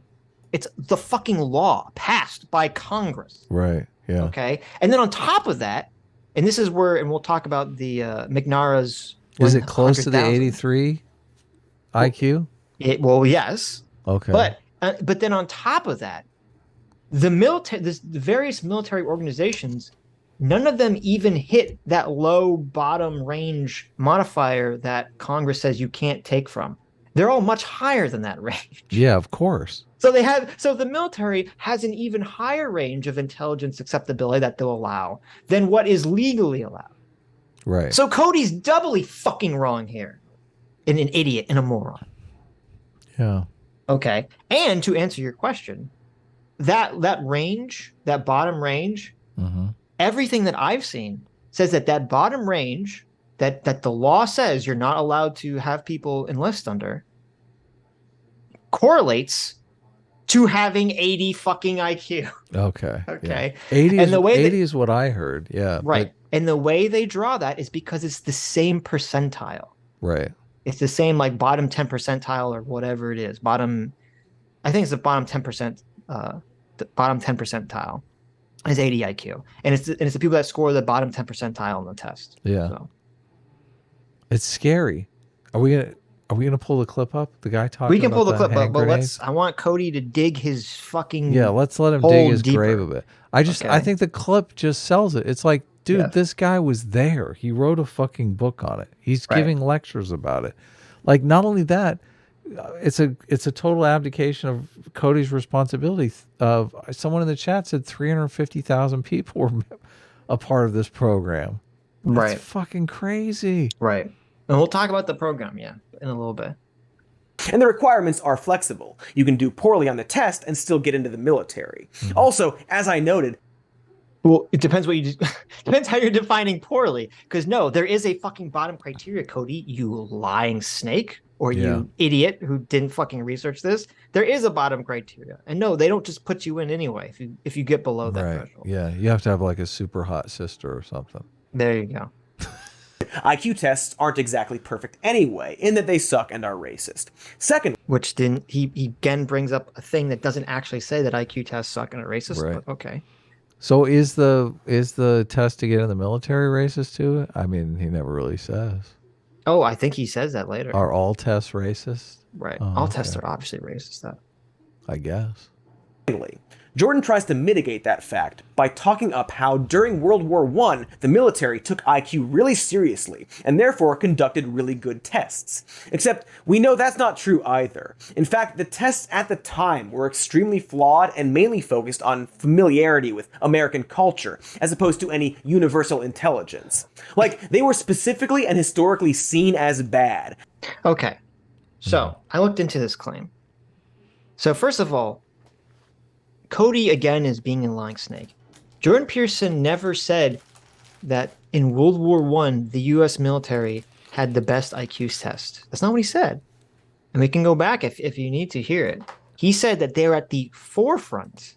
It's the fucking law passed by Congress. Right. Yeah. Okay. And then on top of that, and this is where, and we'll talk about the McNara's. Is it close to the 100,000. 83 IQ? Well, yes. Okay. But then on top of that, the various military organizations, none of them even hit that low bottom range modifier that Congress says you can't take from. They're all much higher than that range. Yeah, of course. So the military has an even higher range of intelligence acceptability that they'll allow than what is legally allowed. Right. So Cody's doubly fucking wrong here. And an idiot and a moron. Yeah. Okay. And to answer your question, that range, that bottom range, everything that I've seen says that bottom range that the law says you're not allowed to have people enlist under correlates to having 80 fucking IQ. Okay. Okay. Yeah. 80 And is, the way 80 is what I heard. Yeah. Right. And the way they draw that is because it's the same percentile. Right. It's the same like bottom 10 percentile or whatever it is. I think it's the bottom 10%, the bottom 10 percentile is 80 IQ. And it's the people that score the bottom 10 percentile on the test. Yeah. So. It's scary. Are we gonna pull the clip up? The guy talking. We can pull the about clip up, but grenades? I want Cody to dig his fucking let's let him dig his deeper. grave a bit. I think the clip just sells it. It's like, dude, this guy was there. He wrote a fucking book on it. He's giving lectures about it. Like, not only that, it's a total abdication of Cody's responsibility. Of someone in the chat said 350,000 people were a part of this program. That's fucking crazy. Right. And we'll talk about the program, in a little bit. And the requirements are flexible. You can do poorly on the test and still get into the military. Also, as I noted, well, it depends what you depends how you're defining poorly. Because no, there is a fucking bottom criteria, Cody. You lying snake, or you idiot who didn't fucking research this. There is a bottom criteria, and no, they don't just put you in anyway if you get below that threshold. Yeah, you have to have like a super hot sister or something. There you go. IQ tests aren't exactly perfect anyway, in that they suck and are racist. Second, which didn't he again brings up a thing that doesn't actually say that IQ tests suck and are racist. Right. But okay. So is the test to get in the military racist too? I mean, he never really says. Oh, I think he says that later. Are all tests racist? Right. Oh, all tests are obviously racist. I guess. Jordan tries to mitigate that fact by talking up how during World War I, the military took IQ really seriously and therefore conducted really good tests. Except we know that's not true either. In fact, the tests at the time were extremely flawed and mainly focused on familiarity with American culture, as opposed to any universal intelligence. Like, they were specifically and historically seen as bad. Okay. So, I looked into this claim. So, first of all, Cody, again, is being a lying snake. Jordan Peterson never said that in World War I, the U.S. military had the best IQ test. That's not what he said. And we can go back if you need to hear it. He said that they're at the forefront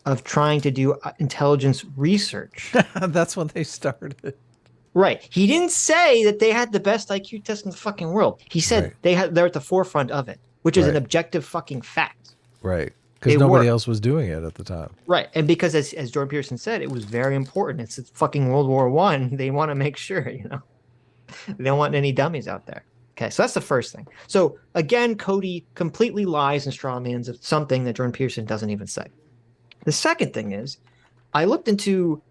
of trying to do intelligence research. That's when they started. Right. He didn't say that they had the best IQ test in the fucking world. He said they're at the forefront of it, which is an objective fucking fact. Right. Because nobody else was doing it at the time. Right. And because, as Jordan Peterson said, it was very important. It's fucking World War I. They want to make sure, they don't want any dummies out there. Okay, so that's the first thing. So, again, Cody completely lies and strawmans of something that Jordan Peterson doesn't even say. The second thing is, I looked into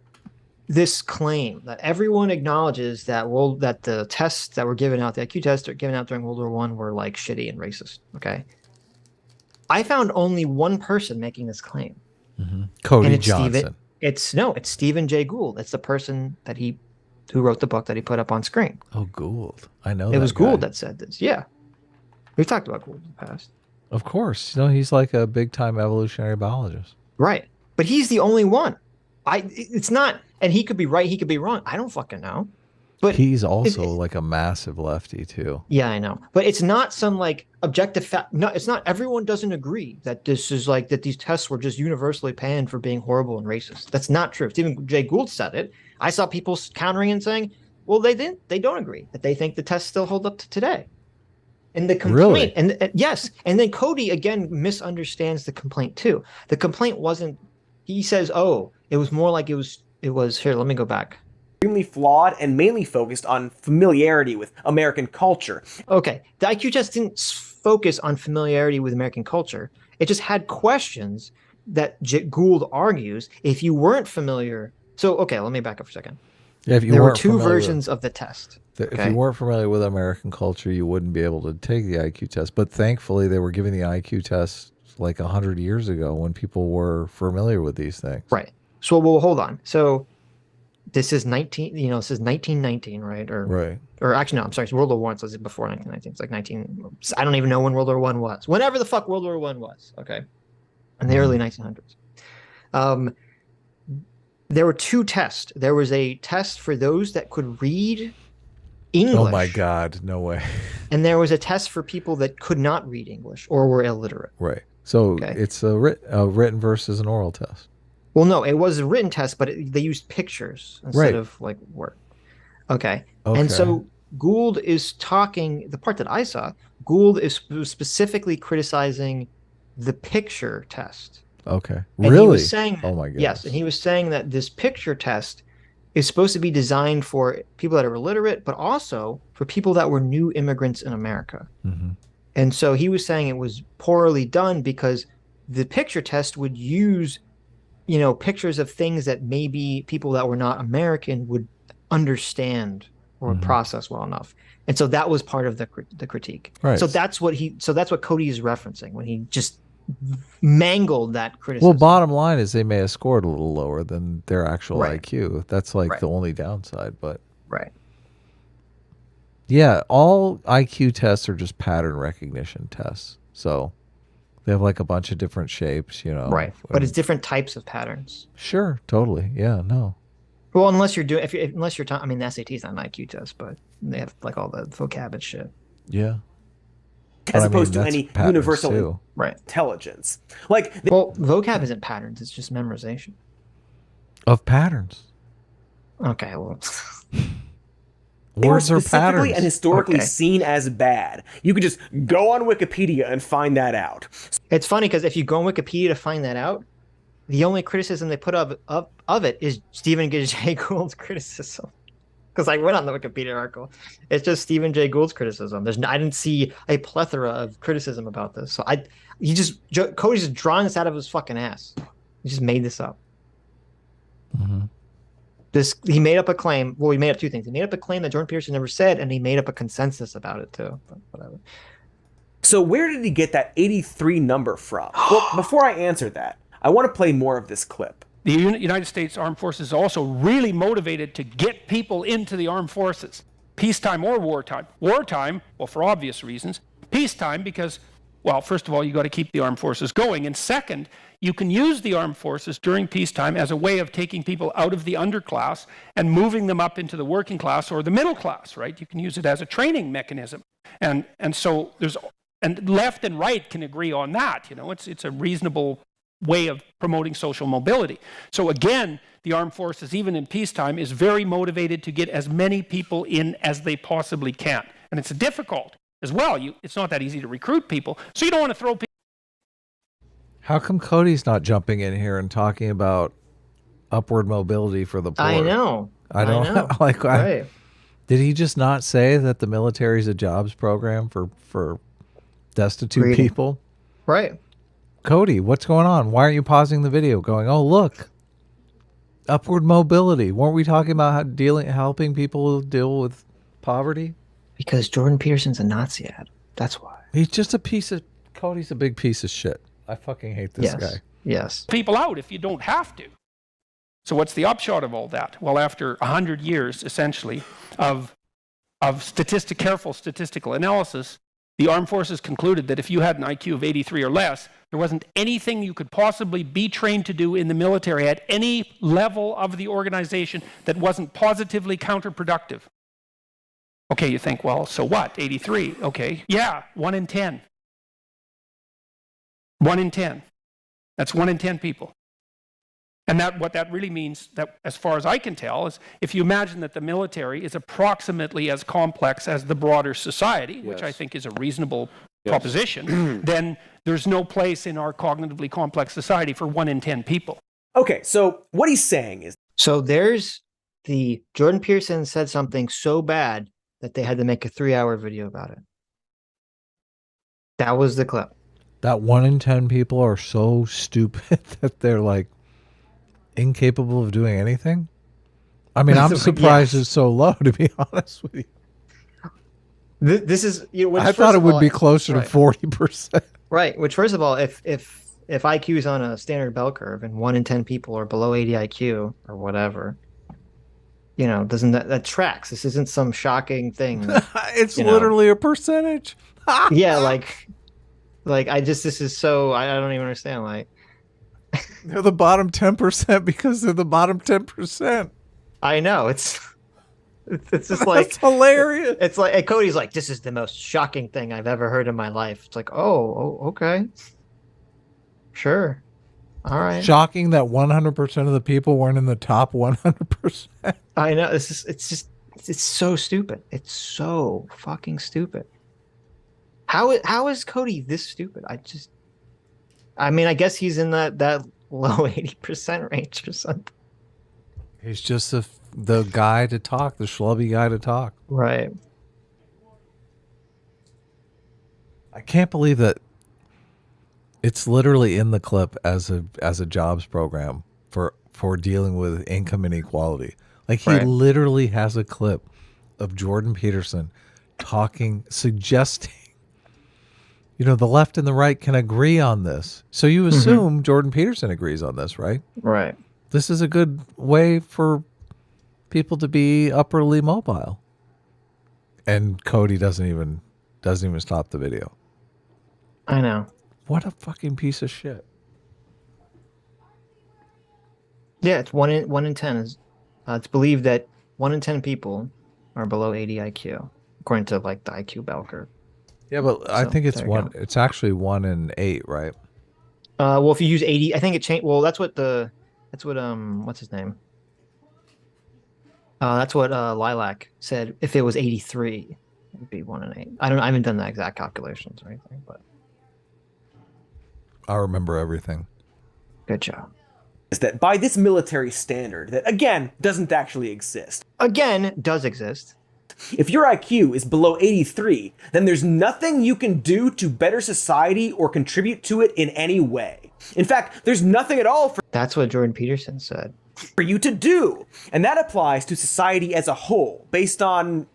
this claim that everyone acknowledges that the tests that were given out, the IQ tests that were given out during World War I were, like, shitty and racist. Okay? I found only one person making this claim. Cody Johnston. It's Stephen J. Gould. It's the person who wrote the book that he put up on screen. Oh, Gould. I know it was Gould that said this. Yeah. We've talked about Gould in the past. Of course. He's like a big time evolutionary biologist. Right. But he's the only one. It's not, and he could be right, he could be wrong. I don't fucking know. But he's also like a massive lefty too. Yeah, I know. But it's not some like objective fact. No, it's not. Everyone doesn't agree that this is like that these tests were just universally panned for being horrible and racist. That's not true. Stephen J. Gould said it. I saw people countering and saying, well, they don't agree, that they think the tests still hold up to today. And the complaint, yes. And then Cody again misunderstands the complaint too. The complaint wasn't, he says, oh, it was more like it was here, let me go back. Extremely flawed and mainly focused on familiarity with American culture. Okay, the IQ test didn't focus on familiarity with American culture. It just had questions that Gould argues if you weren't familiar. So, okay, let me back up for a second. Yeah, if you there were two versions of the test. If you weren't familiar with American culture, you wouldn't be able to take the IQ test. But thankfully, they were giving the IQ test like 100 years ago when people were familiar with these things. Right. So, well, hold on. So, this is 1919, right? Or actually, no, I'm sorry. It's World War I, so it's before 1919. It's like I don't even know when World War I was. Whenever the fuck World War I was, okay? In the early 1900s. There were two tests. There was a test for those that could read English. Oh my God, no way. And there was a test for people that could not read English or were illiterate. Right. So Okay. it's a written versus an oral test. Well, no, it was a written test, but they used pictures instead of like word. Okay. And so Gould is talking, the part that I saw, Gould is specifically criticizing the picture test. Okay. And Really? He was saying, oh my goodness. Yes, and he was saying that this picture test is supposed to be designed for people that are illiterate, but also for people that were new immigrants in America. Mm-hmm. And so he was saying it was poorly done because the picture test would use, pictures of things that maybe people that were not American would understand or process well enough. And so that was part of the critique. Right. So that's what Cody is referencing when he just mangled that criticism. Well, bottom line is they may have scored a little lower than their actual Right. IQ. That's like Right. the only downside, but Right. yeah, all IQ tests are just pattern recognition tests. So they have like a bunch of different shapes, Right. But it's different types of patterns. Sure, totally. Yeah, no. Well, unless you're doing, I mean, the SAT is not an IQ test, but they have like all the vocab and shit. Yeah. As opposed to any universal too. Right. intelligence. Like, Well, vocab isn't patterns; it's just memorization. Of patterns. Okay, well, they were Words are specifically patterns. and historically Okay. seen as bad. You could just go on Wikipedia and find that out. it's funny because if you go on Wikipedia to find that out, the only criticism they put of it is Stephen J. Gould's criticism. Because I went on the Wikipedia article, it's just Stephen J. Gould's criticism. I didn't see a plethora of criticism about this. So Cody's just drawing this out of his fucking ass. He just made this up. Mm-hmm. He made up a claim. Well, he made up two things. He made up a claim that Jordan Peterson never said, and he made up a consensus about it too. But whatever. So where did he get that 83 number from? Well, before I answer that, I want to play more of this clip. The United States Armed Forces is also really motivated to get people into the armed forces, peacetime or wartime. Wartime, well, for obvious reasons. Peacetime because, well, first of all, you got to keep the armed forces going. And second, you can use the armed forces during peacetime as a way of taking people out of the underclass and moving them up into the working class or the middle class, right? You can use it as a training mechanism. And so and left and right can agree on that. It's a reasonable way of promoting social mobility. So again, the armed forces, even in peacetime, is very motivated to get as many people in as they possibly can. And it's difficult as well. It's not that easy to recruit people, so you don't want to throw people. How come Cody's not jumping in here and talking about upward mobility for the poor? I know. I don't know. Right. Did he just not say that the military is a jobs program for destitute people? Right. Cody, what's going on? Why aren't you pausing the video going, oh, look, upward mobility. Weren't we talking about helping people deal with poverty? Because Jordan Peterson's a Nazi ad. That's why. He's just Cody's a big piece of shit. I fucking hate this guy. Yes. People out if you don't have to. So what's the upshot of all that? Well, after 100 years, essentially, of careful statistical analysis, the armed forces concluded that if you had an IQ of 83 or less, there wasn't anything you could possibly be trained to do in the military at any level of the organization that wasn't positively counterproductive. Okay, you think, well, so what? 83, okay. Yeah, 1 in 10. 1 in 10. That's 1 in 10 people. And what that really means, that as far as I can tell, is if you imagine that the military is approximately as complex as the broader society, which I think is a reasonable proposition, then there's no place in our cognitively complex society for 1 in 10 people. Okay, so what he's saying is... So there's the Jordan Peterson said something so bad that they had to make a 3-hour video about it. That was the clip. That 1 in 10 people are so stupid that they're like incapable of doing anything. I mean, I'm surprised it's so low, to be honest with you. This is, I thought it would be closer to 40%. Right. Which, first of all, if IQ is on a standard bell curve and 1 in 10 people are below 80 IQ or whatever, doesn't that tracks? This isn't some shocking thing. It's literally a percentage. Yeah, this is so, I don't even understand. They're the bottom 10% because they're the bottom 10%. I know, it's It's just like That's hilarious. It's like, and Cody's like, this is the most shocking thing I've ever heard in my life. It's like, oh, okay, sure, all right. Shocking that 100% of the people weren't in the top 100%. I know it's so stupid. It's so fucking stupid. How is Cody this stupid? I mean, I guess he's in that low 80% range or something. He's just the guy to talk, the schlubby guy to talk. Right. I can't believe that it's literally in the clip as a jobs program for dealing with income inequality. Like he literally has a clip of Jordan Peterson talking, suggesting, the left and the right can agree on this. So you assume Jordan Peterson agrees on this, right? Right. This is a good way for people to be upperly mobile. And Cody doesn't even stop the video. I know. What a fucking piece of shit. Yeah, it's one in 10 is it's believed that 1 in 10 people are below 80 IQ, according to like the IQ bell curve. Yeah, but I think it's one. Go. It's actually 1 in 8, right? Well, if you use 80, I think it changed. Well, that's what what's his name? That's what Lilac said. If it was 83, it would be 1 in 8. I haven't done the exact calculations or anything, but I remember everything. Good job. Is that by this military standard that, again, doesn't actually exist. Again, does exist. If your IQ is below 83, then there's nothing you can do to better society or contribute to it in any way. In fact, there's nothing at all That's what Jordan Peterson said. For you to do. And that applies to society as a whole, based on,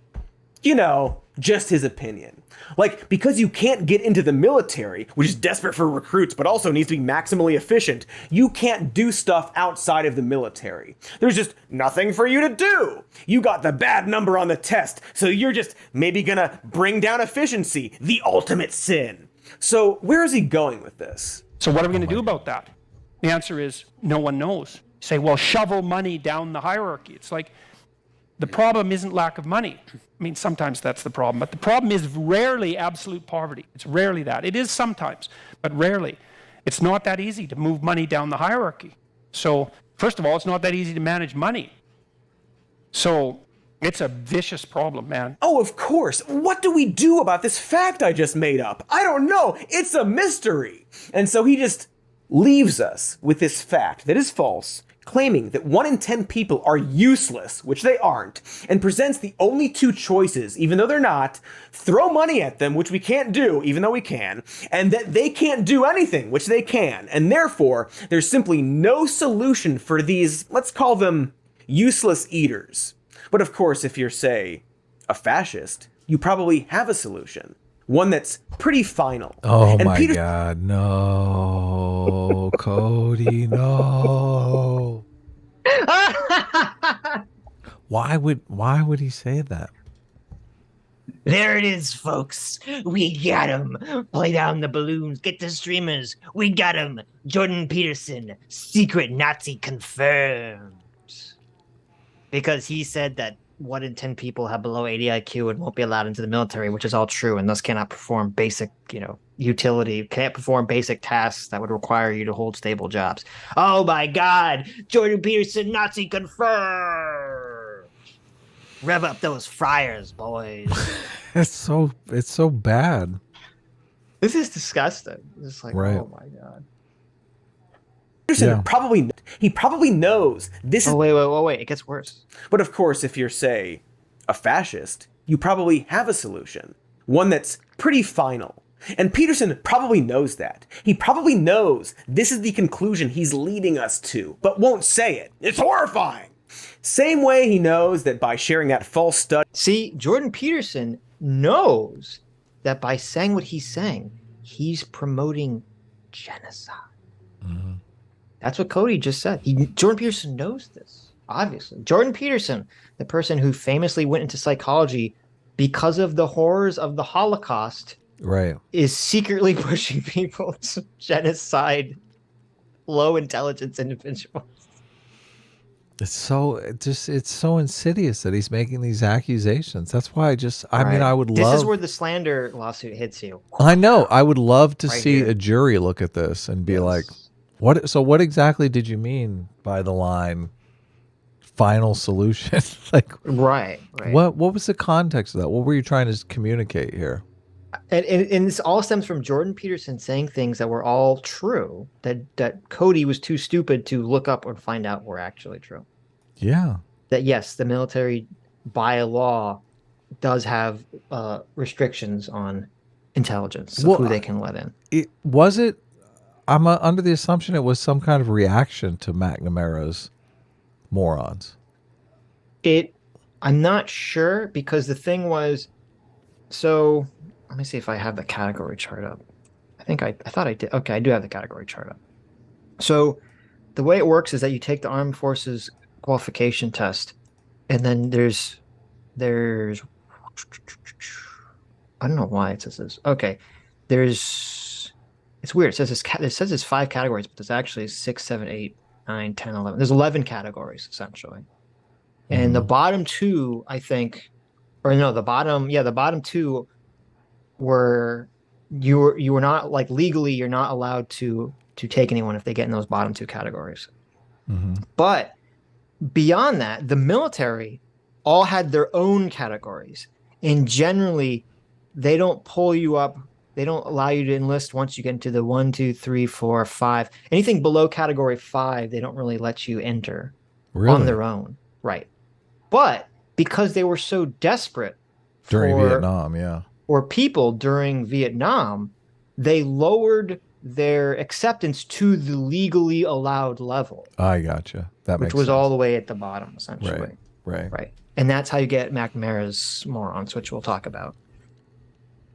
just his opinion. Like, because you can't get into the military, which is desperate for recruits, but also needs to be maximally efficient, you can't do stuff outside of the military. There's just nothing for you to do. You got the bad number on the test, so you're just maybe gonna bring down efficiency, the ultimate sin. So where is he going with this? So what are we going to do about that? The answer is no one knows. You say, well, shovel money down the hierarchy. It's like, the problem isn't lack of money. I mean, sometimes that's the problem, but the problem is rarely absolute poverty. It's rarely that. It is sometimes, but rarely. It's not that easy to move money down the hierarchy. So, first of all, it's not that easy to manage money. So, it's a vicious problem, man. Oh, of course. What do we do about this fact I just made up? I don't know. It's a mystery. And so he just leaves us with this fact that is false, claiming that 1 in 10 people are useless, which they aren't, and presents the only two choices, even though they're not: throw money at them, which we can't do, even though we can, and that they can't do anything, which they can, and therefore there's simply no solution for these, let's call them, useless eaters. But of course, if you're, say, a fascist, you probably have a solution. One that's pretty final. Oh, and my God, no, Cody, no. Why would he say that? There it is, folks. We got him. Play down the balloons. Get the streamers. We got him. Jordan Peterson, secret Nazi confirmed. Because he said that 1 in 10 people have below 80 IQ and won't be allowed into the military, which is all true, and thus cannot perform basic, utility, can't perform basic tasks that would require you to hold stable jobs. Oh my God! Jordan Peterson, Nazi confirmed. Rev up those fryers, boys. It's so bad. This is disgusting. It's like, right. Oh my God. Peterson probably knows this is... Oh, wait. It gets worse. But of course, if you're, say, a fascist, you probably have a solution. One that's pretty final. And Peterson probably knows that. He probably knows this is the conclusion he's leading us to, but won't say it. It's horrifying! Same way he knows that by sharing that false study... See, Jordan Peterson knows that by saying what he's saying, he's promoting genocide. Mm-hmm. That's what Cody just said. Jordan Peterson knows this, obviously. Jordan Peterson, the person who famously went into psychology because of the horrors of the Holocaust, right, is secretly pushing people to genocide low intelligence individuals. It's so insidious that he's making these accusations. That's why I mean, I would love. This is where the slander lawsuit hits you. I know. I would love to Right see here. a jury look at this and be like, "What? So what exactly did you mean by the line final solution?" Like, right. What was the context of that? What were you trying to communicate here? And this all stems from Jordan Peterson saying things that were all true that Cody was too stupid to look up or find out were actually true. Yeah. That yes, the military by law does have restrictions on intelligence of who they can let in. I'm under the assumption it was some kind of reaction to McNamara's morons. I'm not sure because the thing was, so let me see if I have the category chart up. I thought I did. Okay, I do have the category chart up. So the way it works is that you take the Armed Forces qualification test, and then there's I don't know why it says this. Okay, it's weird. It says it's 5 categories, but there's actually 6, 7, 8, 9, 10, 11. There's 11 categories essentially, and the bottom 2, I think, or no, the bottom 2 were you were not, like, legally you're not allowed to take anyone if they get in those bottom 2 categories. But beyond that, the military all had their own categories, and generally they don't pull you up. They don't allow you to enlist once you get into the 1, 2, 3, 4, 5. Anything below category 5, they don't really let you enter on their own. Right. But because they were so desperate during Vietnam, or people during Vietnam, they lowered their acceptance to the legally allowed level. I gotcha. That makes which was sense. all the way at the bottom, essentially. Right. And that's how you get McNamara's morons, which we'll talk about.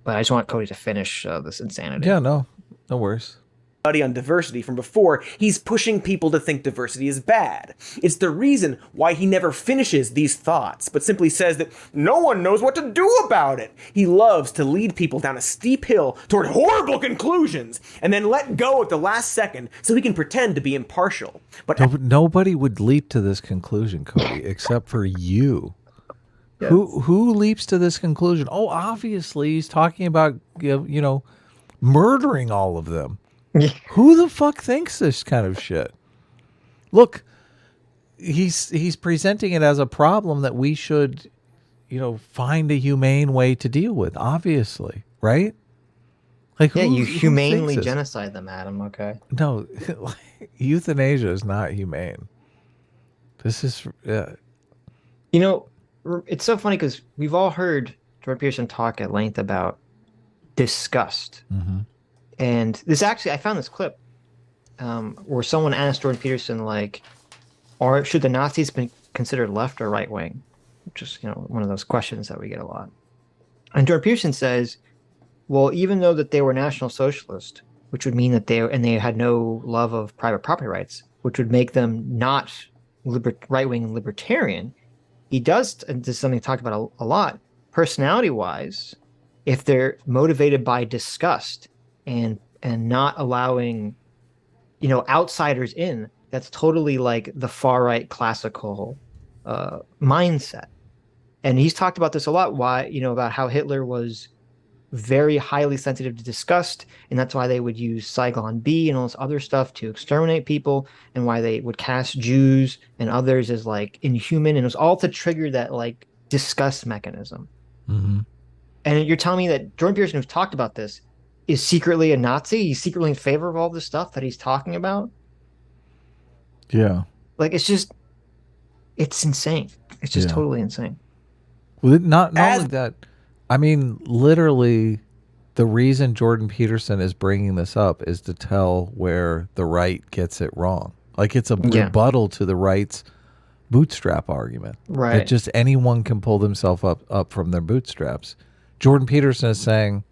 But I just want Cody to finish this insanity. Yeah, no worries. Study on diversity from before, he's pushing people to think diversity is bad. It's the reason why he never finishes these thoughts, but simply says that no one knows what to do about it. He loves to lead people down a steep hill toward horrible conclusions, and then let go at the last second so he can pretend to be impartial. But nobody would leap to this conclusion, Cody, except for you. Yes. Who leaps to this conclusion? Oh, obviously he's talking about murdering all of them. Who the fuck thinks this kind of shit? Look, he's presenting it as a problem that we should, find a humane way to deal with. Obviously, right? Like, you humanely genocide them, Adam. Okay. No, euthanasia is not humane. This is, it's so funny because we've all heard Jordan Peterson talk at length about disgust. And this actually, I found this clip where someone asked Jordan Peterson, like, or should the Nazis be considered left or right wing? Which is, one of those questions that we get a lot. And Jordan Peterson says, well, even though that they were National Socialist, which would mean that they had no love of private property rights, which would make them not right-wing libertarian, he does, and this is something he talked about a lot, personality-wise, if they're motivated by disgust and not allowing, outsiders in, that's totally like the far-right classical mindset. And he's talked about this a lot, about how Hitler was very highly sensitive to disgust, and that's why they would use Saigon B and all this other stuff to exterminate people, and why they would cast Jews and others as like inhuman, and it was all to trigger that like disgust mechanism. And you're telling me that Jordan Peterson, who's talked about this, is secretly a Nazi? He's secretly in favor of all this stuff that he's talking about? Yeah. Like, it's insane. It's just totally insane. Well, not only that, I mean, literally, the reason Jordan Peterson is bringing this up is to tell where the right gets it wrong. Like, it's a rebuttal to the right's bootstrap argument. Right. That just anyone can pull themselves up from their bootstraps. Jordan Peterson is saying,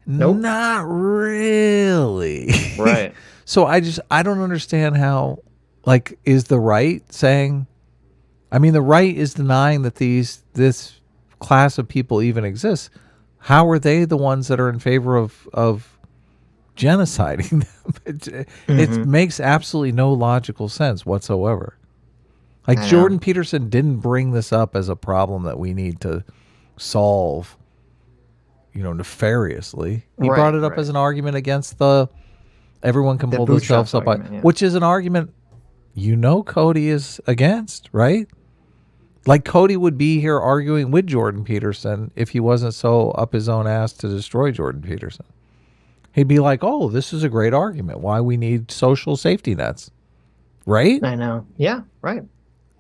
nope. Not really. Right. So I don't understand how, like, is the right saying, I mean, the right is denying that this class of people even exists. How are they the ones that are in favor of genociding them? It makes absolutely no logical sense whatsoever. Like Jordan Peterson didn't bring this up as a problem that we need to solve, nefariously. He brought it up as an argument against everyone can pull themselves up, which is an argument Cody is against, right? Like Cody would be here arguing with Jordan Peterson if he wasn't so up his own ass to destroy Jordan Peterson. He'd be like, oh, this is a great argument. Why we need social safety nets. Right? I know. Yeah, right.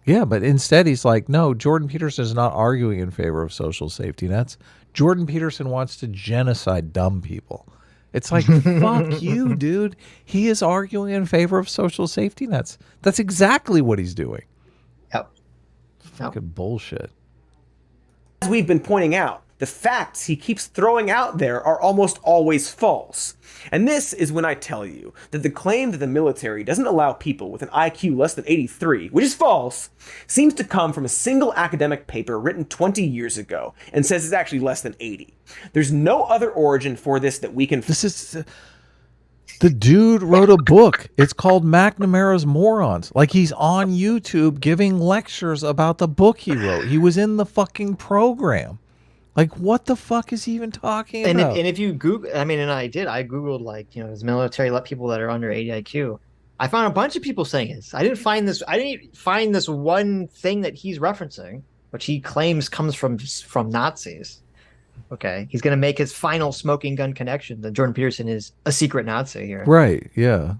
Yeah, but instead he's like, no, Jordan Peterson is not arguing in favor of social safety nets. Jordan Peterson wants to genocide dumb people. It's like, fuck you, dude. He is arguing in favor of social safety nets. That's exactly what he's doing. Yep. Fucking bullshit. As we've been pointing out, the facts he keeps throwing out there are almost always false. And this is when I tell you that the claim that the military doesn't allow people with an IQ less than 83, which is false, seems to come from a single academic paper written 20 years ago and says it's actually less than 80. There's no other origin for this that we can... This is... The dude wrote a book. It's called McNamara's Morons. Like, he's on YouTube giving lectures about the book he wrote. He was in the fucking program. Like, what the fuck is he even talking about? And if you Google, I Googled, like, does military let people that are under 80 IQ? I found a bunch of people saying this. I didn't find this one thing that he's referencing, which he claims comes from Nazis. Okay. He's going to make his final smoking gun connection that Jordan Peterson is a secret Nazi here. Right. Yeah.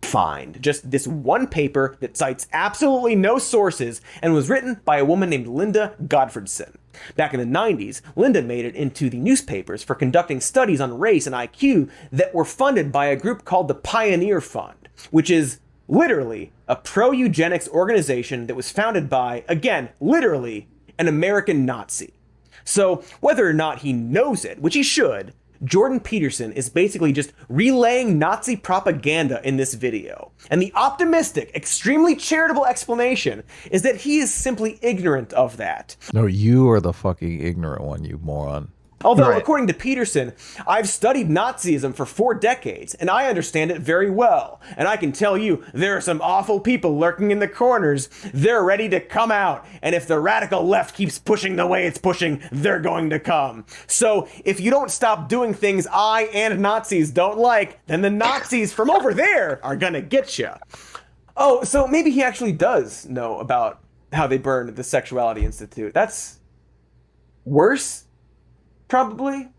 Find just this one paper that cites absolutely no sources and was written by a woman named Linda Gottfredson. Back in the 90s, Linda made it into the newspapers for conducting studies on race and IQ that were funded by a group called the Pioneer Fund, which is literally a pro-eugenics organization that was founded by, again, literally, an American Nazi. So whether or not he knows it, which he should, Jordan Peterson is basically just relaying Nazi propaganda in this video. And the optimistic, extremely charitable explanation is that he is simply ignorant of that. No, you are the fucking ignorant one, you moron. Although, according to Peterson, I've studied Nazism for 4 decades, and I understand it very well. And I can tell you, there are some awful people lurking in the corners. They're ready to come out. And if the radical left keeps pushing the way it's pushing, they're going to come. So, if you don't stop doing things I and Nazis don't like, then the Nazis from over there are gonna get you. Oh, so maybe he actually does know about how they burned the Sexuality Institute. That's worse? Probably.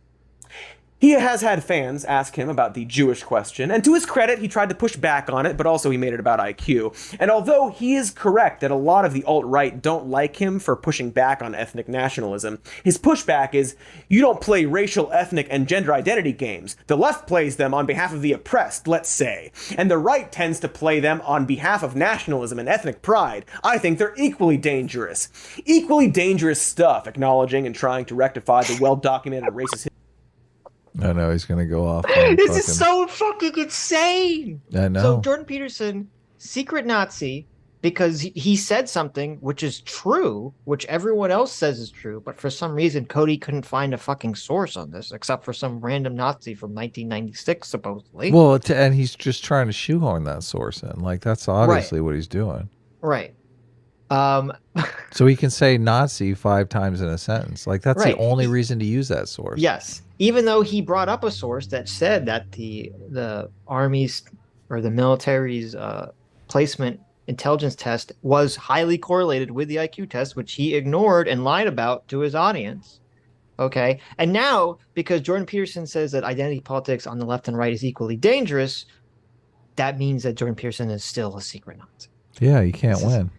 He has had fans ask him about the Jewish question, and to his credit, he tried to push back on it, but also he made it about IQ. And although he is correct that a lot of the alt-right don't like him for pushing back on ethnic nationalism, his pushback is, you don't play racial, ethnic, and gender identity games. The left plays them on behalf of the oppressed, let's say, and the right tends to play them on behalf of nationalism and ethnic pride. I think they're equally dangerous. Equally dangerous stuff, acknowledging and trying to rectify the well-documented racist... I know he's gonna go off. This is so fucking insane. I know. So Jordan Peterson, secret Nazi, because he said something which is true, which everyone else says is true, but for some reason Cody couldn't find a fucking source on this, except for some random Nazi from 1996, supposedly. Well, and he's just trying to shoehorn that source in. Like, that's obviously what he's doing. Right. So he can say Nazi 5 times in a sentence. Like, that's the only reason to use that source. Yes. Even though he brought up a source that said that the Army's or the military's placement intelligence test was highly correlated with the IQ test, which he ignored and lied about to his audience. Okay. And now, because Jordan Peterson says that identity politics on the left and right is equally dangerous, that means that Jordan Peterson is still a secret Nazi. Yeah, you can't win.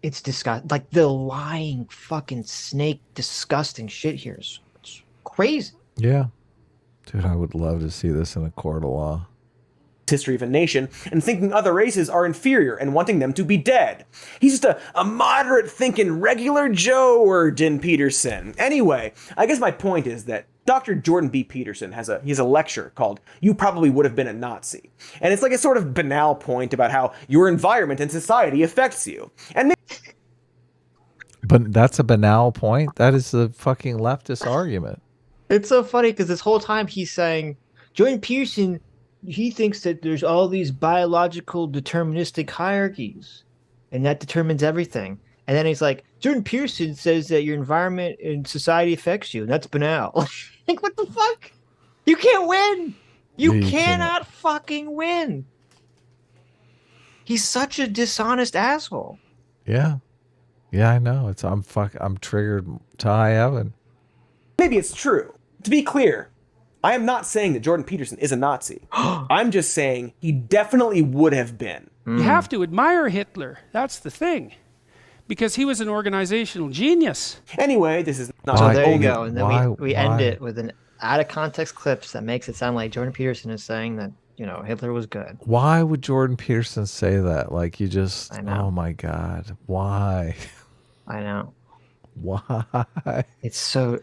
It's disgusting. Like, the lying fucking snake, disgusting shit here is crazy. Yeah. Dude, I would love to see this in a court of law. History of a nation and thinking other races are inferior and wanting them to be dead. He's just a moderate thinking regular Jordan Peterson. Anyway, I guess my point is that Dr. Jordan B. Peterson has a lecture called You Probably Would Have Been a Nazi. And it's like a sort of banal point about how your environment and society affects you. And but that's a banal point. That is a fucking leftist argument. It's so funny because this whole time he's saying Jordan Peterson he thinks that there's all these biological deterministic hierarchies, and that determines everything. And then he's like, Jordan Peterson says that your environment and society affects you, and that's banal. Like, what the fuck? You can't win. You cannot fucking win. He's such a dishonest asshole. Yeah. Yeah, I know. I'm triggered to high heaven. Maybe it's true. To be clear, I am not saying that Jordan Peterson is a Nazi. I'm just saying he definitely would have been. You have to admire Hitler. That's the thing. Because he was an organizational genius. Anyway, this is not... So there you go. And then we end it with an out-of-context clips that makes it sound like Jordan Peterson is saying that, Hitler was good. Why would Jordan Peterson say that? Like, you just... I know. Oh, my God. Why? I know. Why? It's so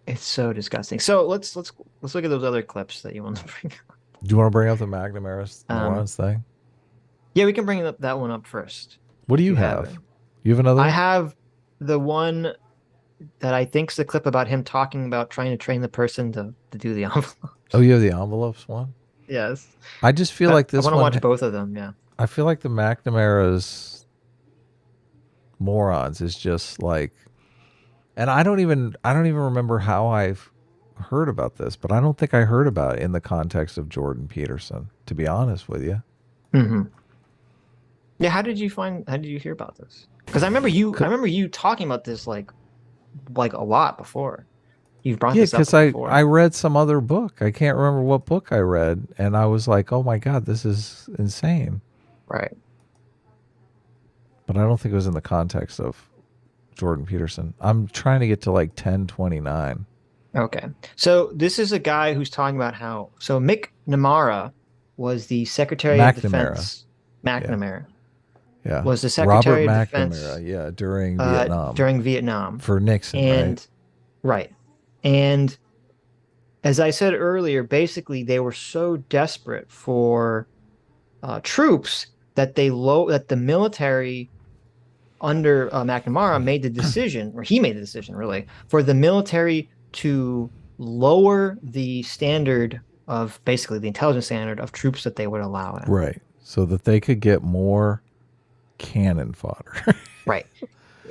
disgusting. So let's look at those other clips that you want to bring up. Do you want to bring up the McNamara morons thing? Yeah, we can bring up that one up first. What do you have? You have another? I have the one that I think's the clip about him talking about trying to train the person to do the envelope. Oh, you have the envelopes one? Yes. I just feel like this I want to watch both of them, yeah. I feel like the McNamara's morons is just like, and I don't even remember how I've heard about this, but I don't think I heard about it in the context of Jordan Peterson, to be honest with you. Mm-hmm. Yeah, how did you hear about this? Because I remember you talking about this like a lot before. You've brought this up before. I read some other book. I can't remember what book I read, and I was like, oh my God, this is insane. Right. But I don't think it was in the context of Jordan Peterson. I'm trying to get to like 1029. Okay. So this is a guy who's talking about how McNamara was the Secretary of Defense. McNamara. Yeah. Was the Secretary Robert of Defense. McNamara, yeah, during Vietnam. During Vietnam. For Nixon, right. And as I said earlier, basically they were so desperate for troops that that the military under McNamara made the decision, or he made the decision really, for the military to lower the standard of basically the intelligence standard of troops that they would allow in. Right. So that they could get more cannon fodder. Right.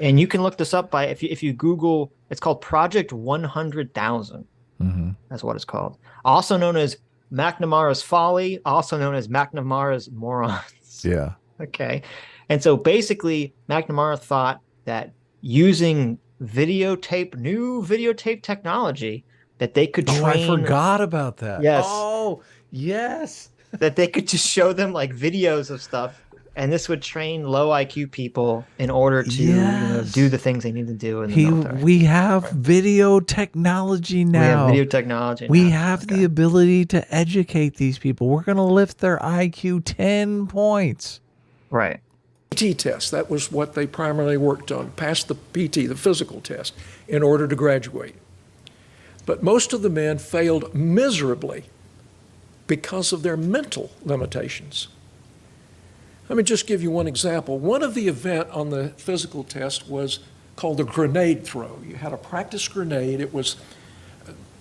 And you can look this up by if you Google, it's called Project 100,000. Mm-hmm. That's what it's called. Also known as McNamara's Folly, also known as McNamara's Morons. Yeah. Okay. And so basically McNamara thought that using new videotape technology that they could train. I forgot about that. Yes. Oh, yes. That they could just show them like videos of stuff. And this would train low IQ people in order to do the things they need to do in the military. We have video technology now. We have video technology now. We have the ability to educate these people. We're going to lift their IQ 10 points. Right. PT test, that was what they primarily worked on, passed the PT, the physical test, in order to graduate. But most of the men failed miserably because of their mental limitations. Let me just give you one example. One of the event on the physical test was called the grenade throw. You had a practice grenade. It was,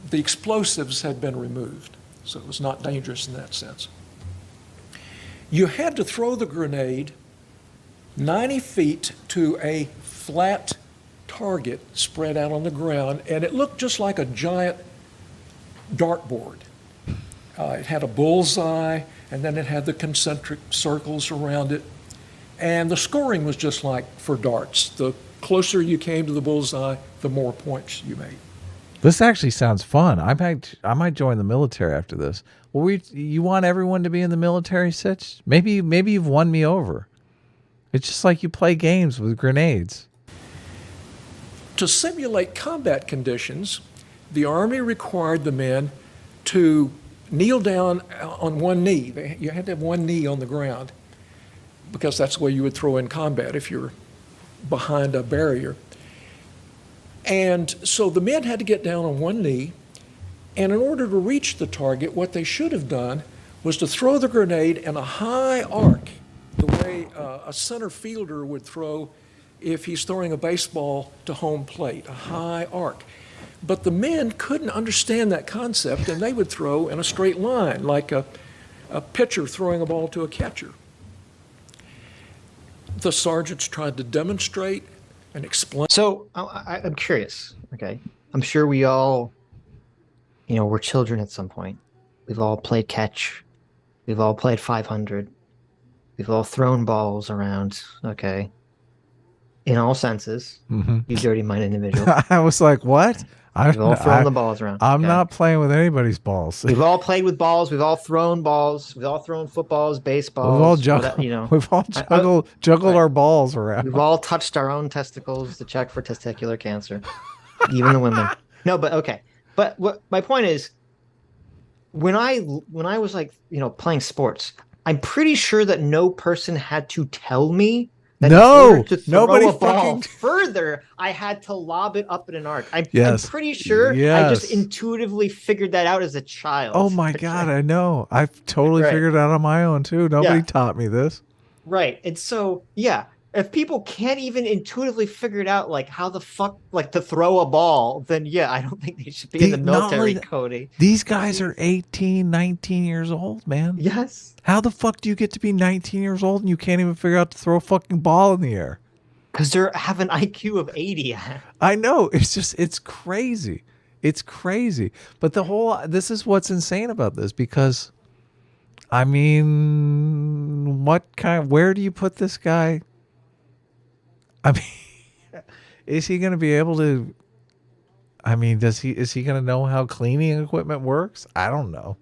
the explosives had been removed, so it was not dangerous in that sense. You had to throw the grenade 90 feet to a flat target spread out on the ground, and it looked just like a giant dartboard. It had a bullseye, and then it had the concentric circles around it. And the scoring was just like for darts. The closer you came to the bullseye, the more points you made. This actually sounds fun. I might join the military after this. Well, you want everyone to be in the military, Sitch? Maybe you've won me over. It's just like you play games with grenades. To simulate combat conditions, the Army required the men to kneel down on one knee. You had to have one knee on the ground because that's the way you would throw in combat if you're behind a barrier. And so the men had to get down on one knee, and in order to reach the target, what they should have done was to throw the grenade in a high arc, the way a center fielder would throw if he's throwing a baseball to home plate, a high arc. But the men couldn't understand that concept, and they would throw in a straight line, like a pitcher throwing a ball to a catcher. The sergeants tried to demonstrate and explain. So I'm curious. Okay, I'm sure we all, we're children at some point. We've all played catch. We've all played 500. We've all thrown balls around. Okay, in all senses. Mm-hmm. You dirty-minded individual. I was like, what? We've all thrown the balls around. I'm not playing with anybody's balls. We've all played with balls. We've all thrown balls. We've all thrown footballs, baseballs. We've all juggled our balls around. We've all touched our own testicles to check for testicular cancer, even the women. No, but okay. But what my point is, when I was like playing sports, I'm pretty sure that no person had to tell me. No, to throw nobody a ball fucking further, I had to lob it up in an arc. I'm pretty sure I just intuitively figured that out as a child. Oh my God, I know. I've totally figured it out on my own too. Nobody taught me this. Right. And so, if people can't even intuitively figure it out, like how the fuck, like to throw a ball, then I don't think they should be in the military, Cody. These guys are 18, 19 years old, man. Yes. How the fuck do you get to be 19 years old and you can't even figure out to throw a fucking ball in the air? Because they have an IQ of 80. I know. It's crazy. It's crazy. But this is what's insane about this, because, I mean, where do you put this guy? I mean, is he going to be able to, is he going to know how cleaning equipment works? I don't know.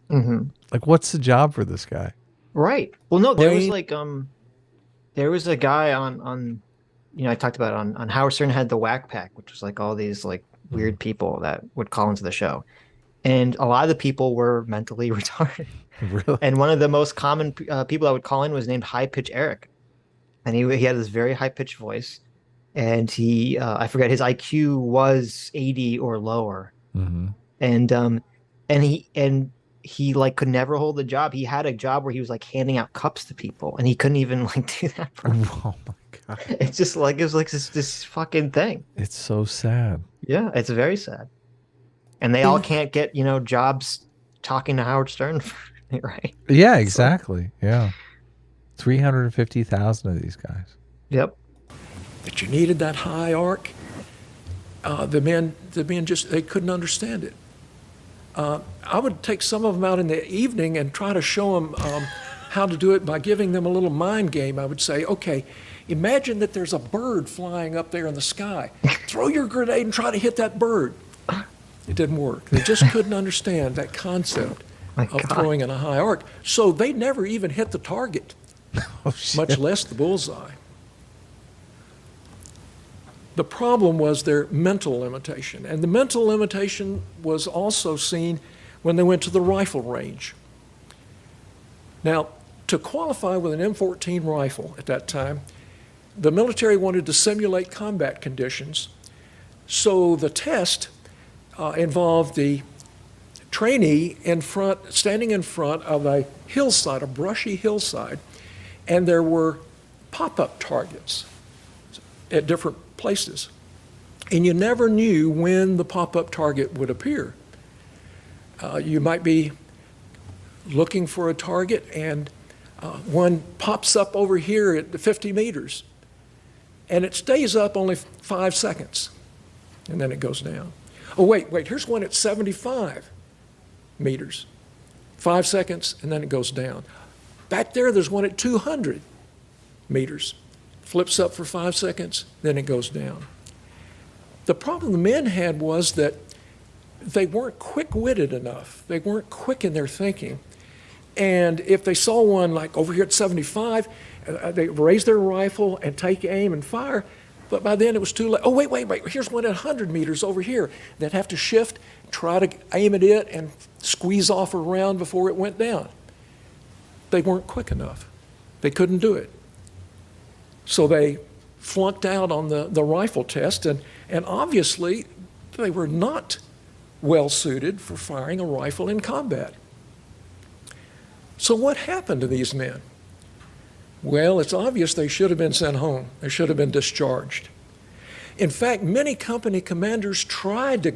Mm-hmm. Like, what's the job for this guy? Right. Well, no, there was there was a guy on I talked about it on Howard Stern had the Whack Pack, which was like all these like weird people that would call into the show. And a lot of the people were mentally retarded. Really? And one of the most common people that would call in was named High Pitch Eric. And he had this very high-pitched voice, and he I forget, his IQ was 80 or lower. Mm-hmm. And he like could never hold a job. He had a job where he was like handing out cups to people, and he couldn't even like do that. Oh my God! It's just like it was like this fucking thing. It's so sad. Yeah, it's very sad. And they all can't get jobs talking to Howard Stern, right? Yeah, exactly. So. Yeah. 350,000 of these guys. Yep. That you needed that high arc. The men just, they couldn't understand it. I would take some of them out in the evening and try to show them how to do it by giving them a little mind game. I would say, okay, imagine that there's a bird flying up there in the sky. Throw your grenade and try to hit that bird. It didn't work. They just couldn't understand that concept of throwing in a high arc. So they never even hit the target. Much less the bullseye. The problem was their mental limitation, and the mental limitation was also seen when they went to the rifle range. Now, to qualify with an M14 rifle at that time, the military wanted to simulate combat conditions, so the test involved the trainee standing in front of a hillside, a brushy hillside, and there were pop-up targets at different places. And you never knew when the pop-up target would appear. You might be looking for a target and one pops up over here at 50 meters. And it stays up only 5 seconds. And then it goes down. Oh, wait, here's one at 75 meters. 5 seconds, and then it goes down. Back there's one at 200 meters. Flips up for 5 seconds, then it goes down. The problem the men had was that they weren't quick-witted enough. They weren't quick in their thinking. And if they saw one like over here at 75, they raise their rifle and take aim and fire, but by then it was too late. Oh, wait, here's one at 100 meters over here. They'd have to shift, try to aim at it, and squeeze off a round before it went down. They weren't quick enough. They couldn't do it. So they flunked out on the rifle test, and obviously they were not well suited for firing a rifle in combat. So what happened to these men? Well, it's obvious they should have been sent home. They should have been discharged. In fact, many company commanders tried to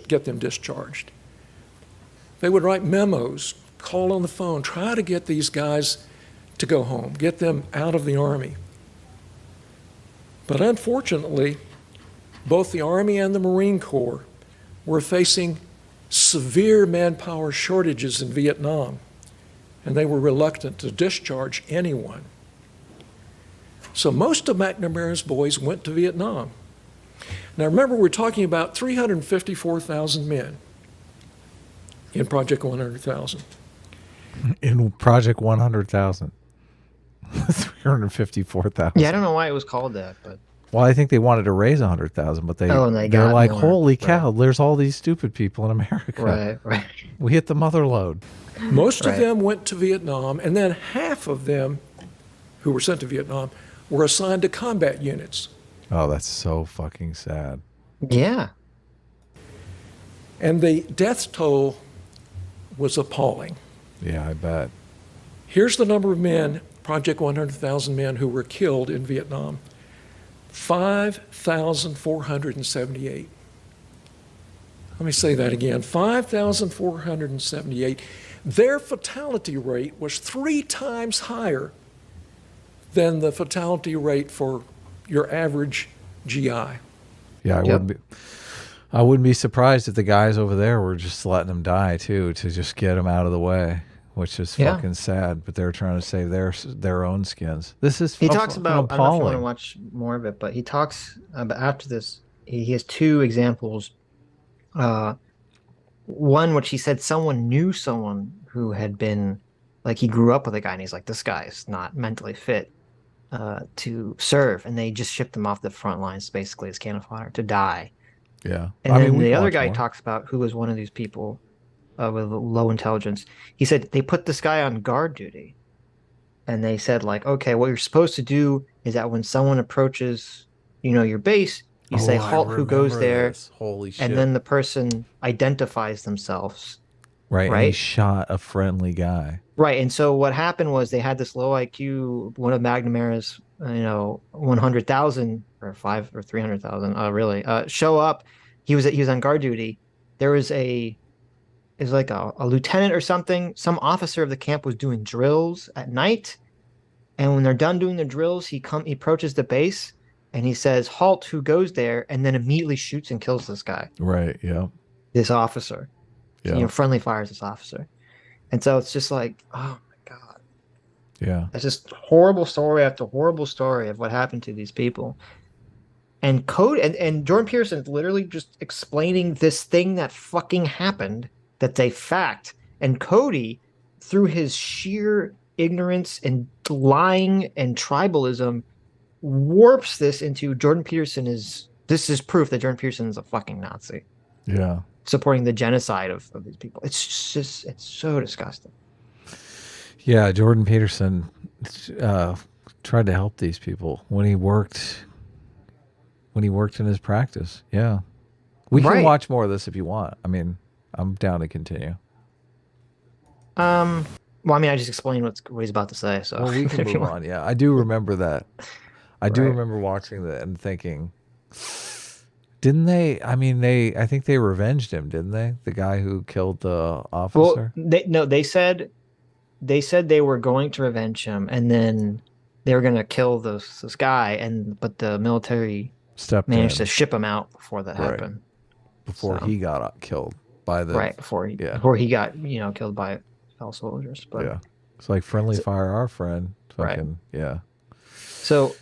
get them discharged. They would write memos, call on the phone, try to get these guys to go home, get them out of the Army. But unfortunately, both the Army and the Marine Corps were facing severe manpower shortages in Vietnam, and they were reluctant to discharge anyone. So most of McNamara's boys went to Vietnam. Now remember, we're talking about 354,000 men in Project 100,000. In Project 100,000. 354,000. Yeah, I don't know why it was called that, but well, I think they wanted to raise 100,000, but they're got like, more. holy cow, there's all these stupid people in America. Right. We hit the mother lode. Most of them went to Vietnam, and then half of them who were sent to Vietnam were assigned to combat units. Oh, that's so fucking sad. Yeah. And the death toll was appalling. Yeah, I bet. Here's the number of men, Project 100,000 men who were killed in Vietnam. 5,478. Let me say that again, 5,478. Their fatality rate was 3 times higher than the fatality rate for your average GI. Yeah, I wouldn't be surprised if the guys over there were just letting them die too, to just get them out of the way, which is fucking sad. But they're trying to save their own skins. This is he talks about. I don't know if you want to appalling. watch more of it, but he talks about after this. He has 2 examples. One which he said someone knew someone who had been, like, he grew up with a guy, and he's like, this guy's not mentally fit to serve, and they just shipped him off the front lines basically as cannon fodder to die. Yeah. And then the other guy he talks about, who was one of these people with low intelligence, he said they put this guy on guard duty, and they said, like, okay, what you're supposed to do is that when someone approaches, your base, you say halt, who goes there, holy shit, and then the person identifies themselves. Right, and he shot a friendly guy. Right, and so what happened was they had this low IQ, one of McNamara's, 100,000 or 5 or 300,000, show up. He was on guard duty. There was a lieutenant or something. Some officer of the camp was doing drills at night, and when they're done doing the drills, he approaches the base, and he says, halt, who goes there, and then immediately shoots and kills this guy. Right, yeah. This officer. Yeah. Friendly fires this officer. And so it's just like, oh my God. Yeah. It's just horrible story after horrible story of what happened to these people. And and Jordan Peterson is literally just explaining this thing that fucking happened, that's a fact. And Cody, through his sheer ignorance and lying and tribalism, warps this into this is proof that Jordan Peterson is a fucking Nazi. Yeah. Supporting the genocide of these people. It's so disgusting. Yeah, Jordan Peterson tried to help these people when he worked in his practice. Yeah. We can watch more of this if you want. I mean, I'm down to continue. Well, I just explained what he's about to say, so well, we can move on. Yeah, I do remember that. I do remember watching that and thinking, didn't they? I think they revenged him, didn't they? The guy who killed the officer. Well, they said they were going to revenge him, and then they were going to kill this guy, but the military managed to ship him out before that happened. Before he got killed by the before he got killed by fellow soldiers. But yeah, it's like friendly fire our friend. Fucking yeah. So.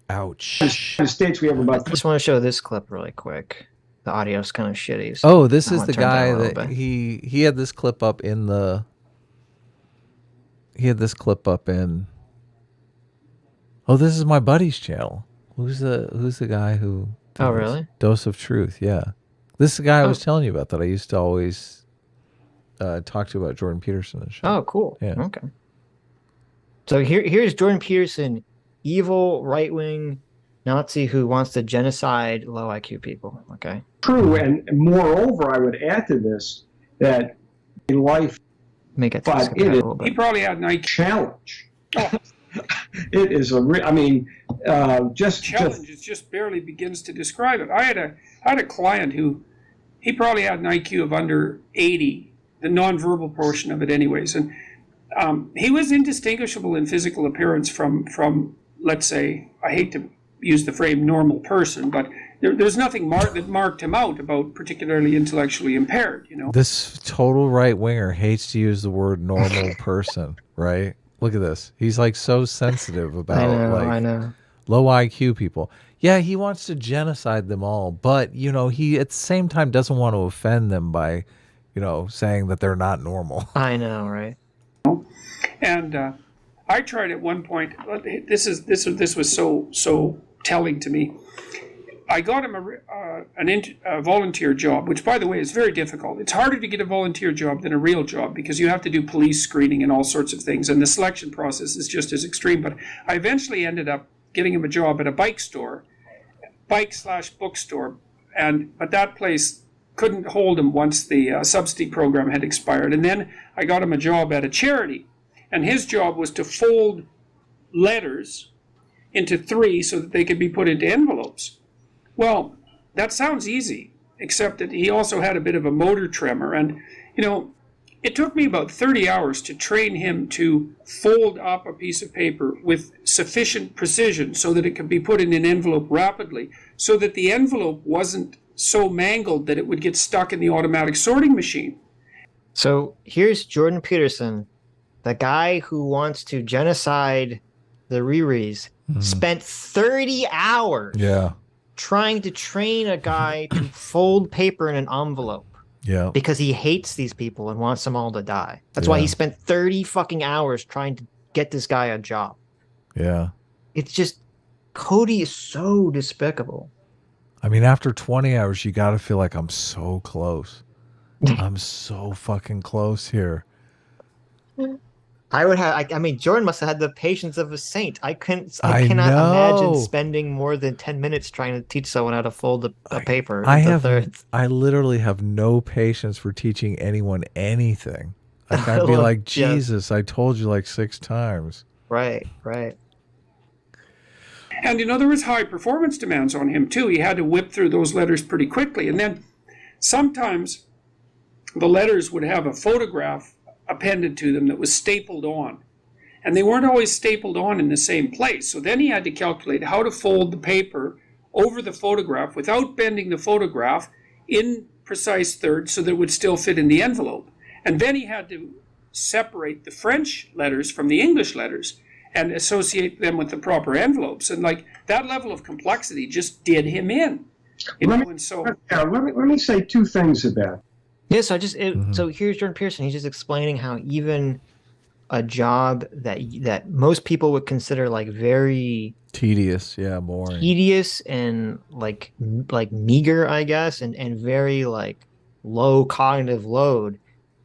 Ouch. In the States, we have about. I just want to show this clip really quick. The audio's kind of shitty. So oh, this is the guy that he had this clip up in the. He had this clip up in. Oh, this is my buddy's channel. Who's the guy who? Oh, really? Dose of Truth. Yeah, this is the guy I was telling you about that I used to always talk to about Jordan Peterson and shit. Oh, cool. Yeah. Okay. So here's Jordan Peterson. Evil right-wing Nazi who wants to genocide low IQ people. Okay. True, and moreover, I would add to this that in life, make it. He probably had an IQ challenge. It is I mean, challenge just barely begins to describe it. I had a client who he probably had an IQ of under 80, the nonverbal portion of it, anyways, and he was indistinguishable in physical appearance from let's say, I hate to use the phrase normal person, but there's nothing that marked him out about particularly intellectually impaired. You know, this total right winger hates to use the word normal person, right? Look at this. He's like so sensitive about I know. Low IQ people. Yeah, he wants to genocide them all, but you know, he at the same time doesn't want to offend them by, you know, saying that they're not normal. I know, right? And I tried at one point. This was so telling to me. I got him a volunteer job, which, by the way, is very difficult. It's harder to get a volunteer job than a real job because you have to do police screening and all sorts of things, and the selection process is just as extreme. But I eventually ended up getting him a job at a bike bookstore, but that place couldn't hold him once the subsidy program had expired. And then I got him a job at a charity, and his job was to fold letters into 3 so that they could be put into envelopes. Well, that sounds easy, except that he also had a bit of a motor tremor. And, you know, it took me about 30 hours to train him to fold up a piece of paper with sufficient precision so that it could be put in an envelope rapidly, so that the envelope wasn't so mangled that it would get stuck in the automatic sorting machine. So here's Jordan Peterson, the guy who wants to genocide the Riris, spent 30 hours trying to train a guy to fold paper in an envelope. Yeah. Because he hates these people and wants them all to die. That's why he spent 30 fucking hours trying to get this guy a job. Yeah. It's just, Cody is so despicable. I mean, after 20 hours, you got to feel like I'm so close. I'm so fucking close here. I mean, Jordan must have had the patience of a saint. I cannot imagine spending more than 10 minutes trying to teach someone how to fold a paper. I literally have no patience for teaching anyone anything. Like, I'd be like, Jesus, I told you like 6 times. Right. And, you know, there was high performance demands on him, too. He had to whip through those letters pretty quickly. And then sometimes the letters would have a photograph appended to them that was stapled on. And they weren't always stapled on in the same place. So then he had to calculate how to fold the paper over the photograph without bending the photograph in precise thirds so that it would still fit in the envelope. And then he had to separate the French letters from the English letters and associate them with the proper envelopes. And like that level of complexity just did him in. Let me say 2 things about it. Yeah, so here's Jordan Peterson. He's just explaining how even a job that most people would consider like very tedious, boring, tedious and like meager, I guess, and very like low cognitive load.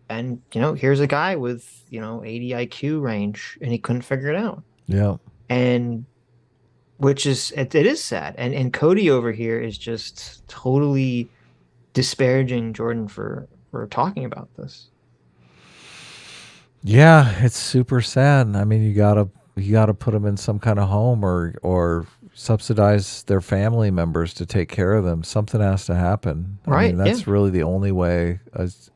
And you know, here's a guy with 80 IQ range, and he couldn't figure it out. Yeah, and which is it is sad. And Cody over here is just totally disparaging Jordan for talking about this. Yeah, it's super sad. I mean, you gotta put them in some kind of home or subsidize their family members to take care of them. Something has to happen. I mean, that's really the only way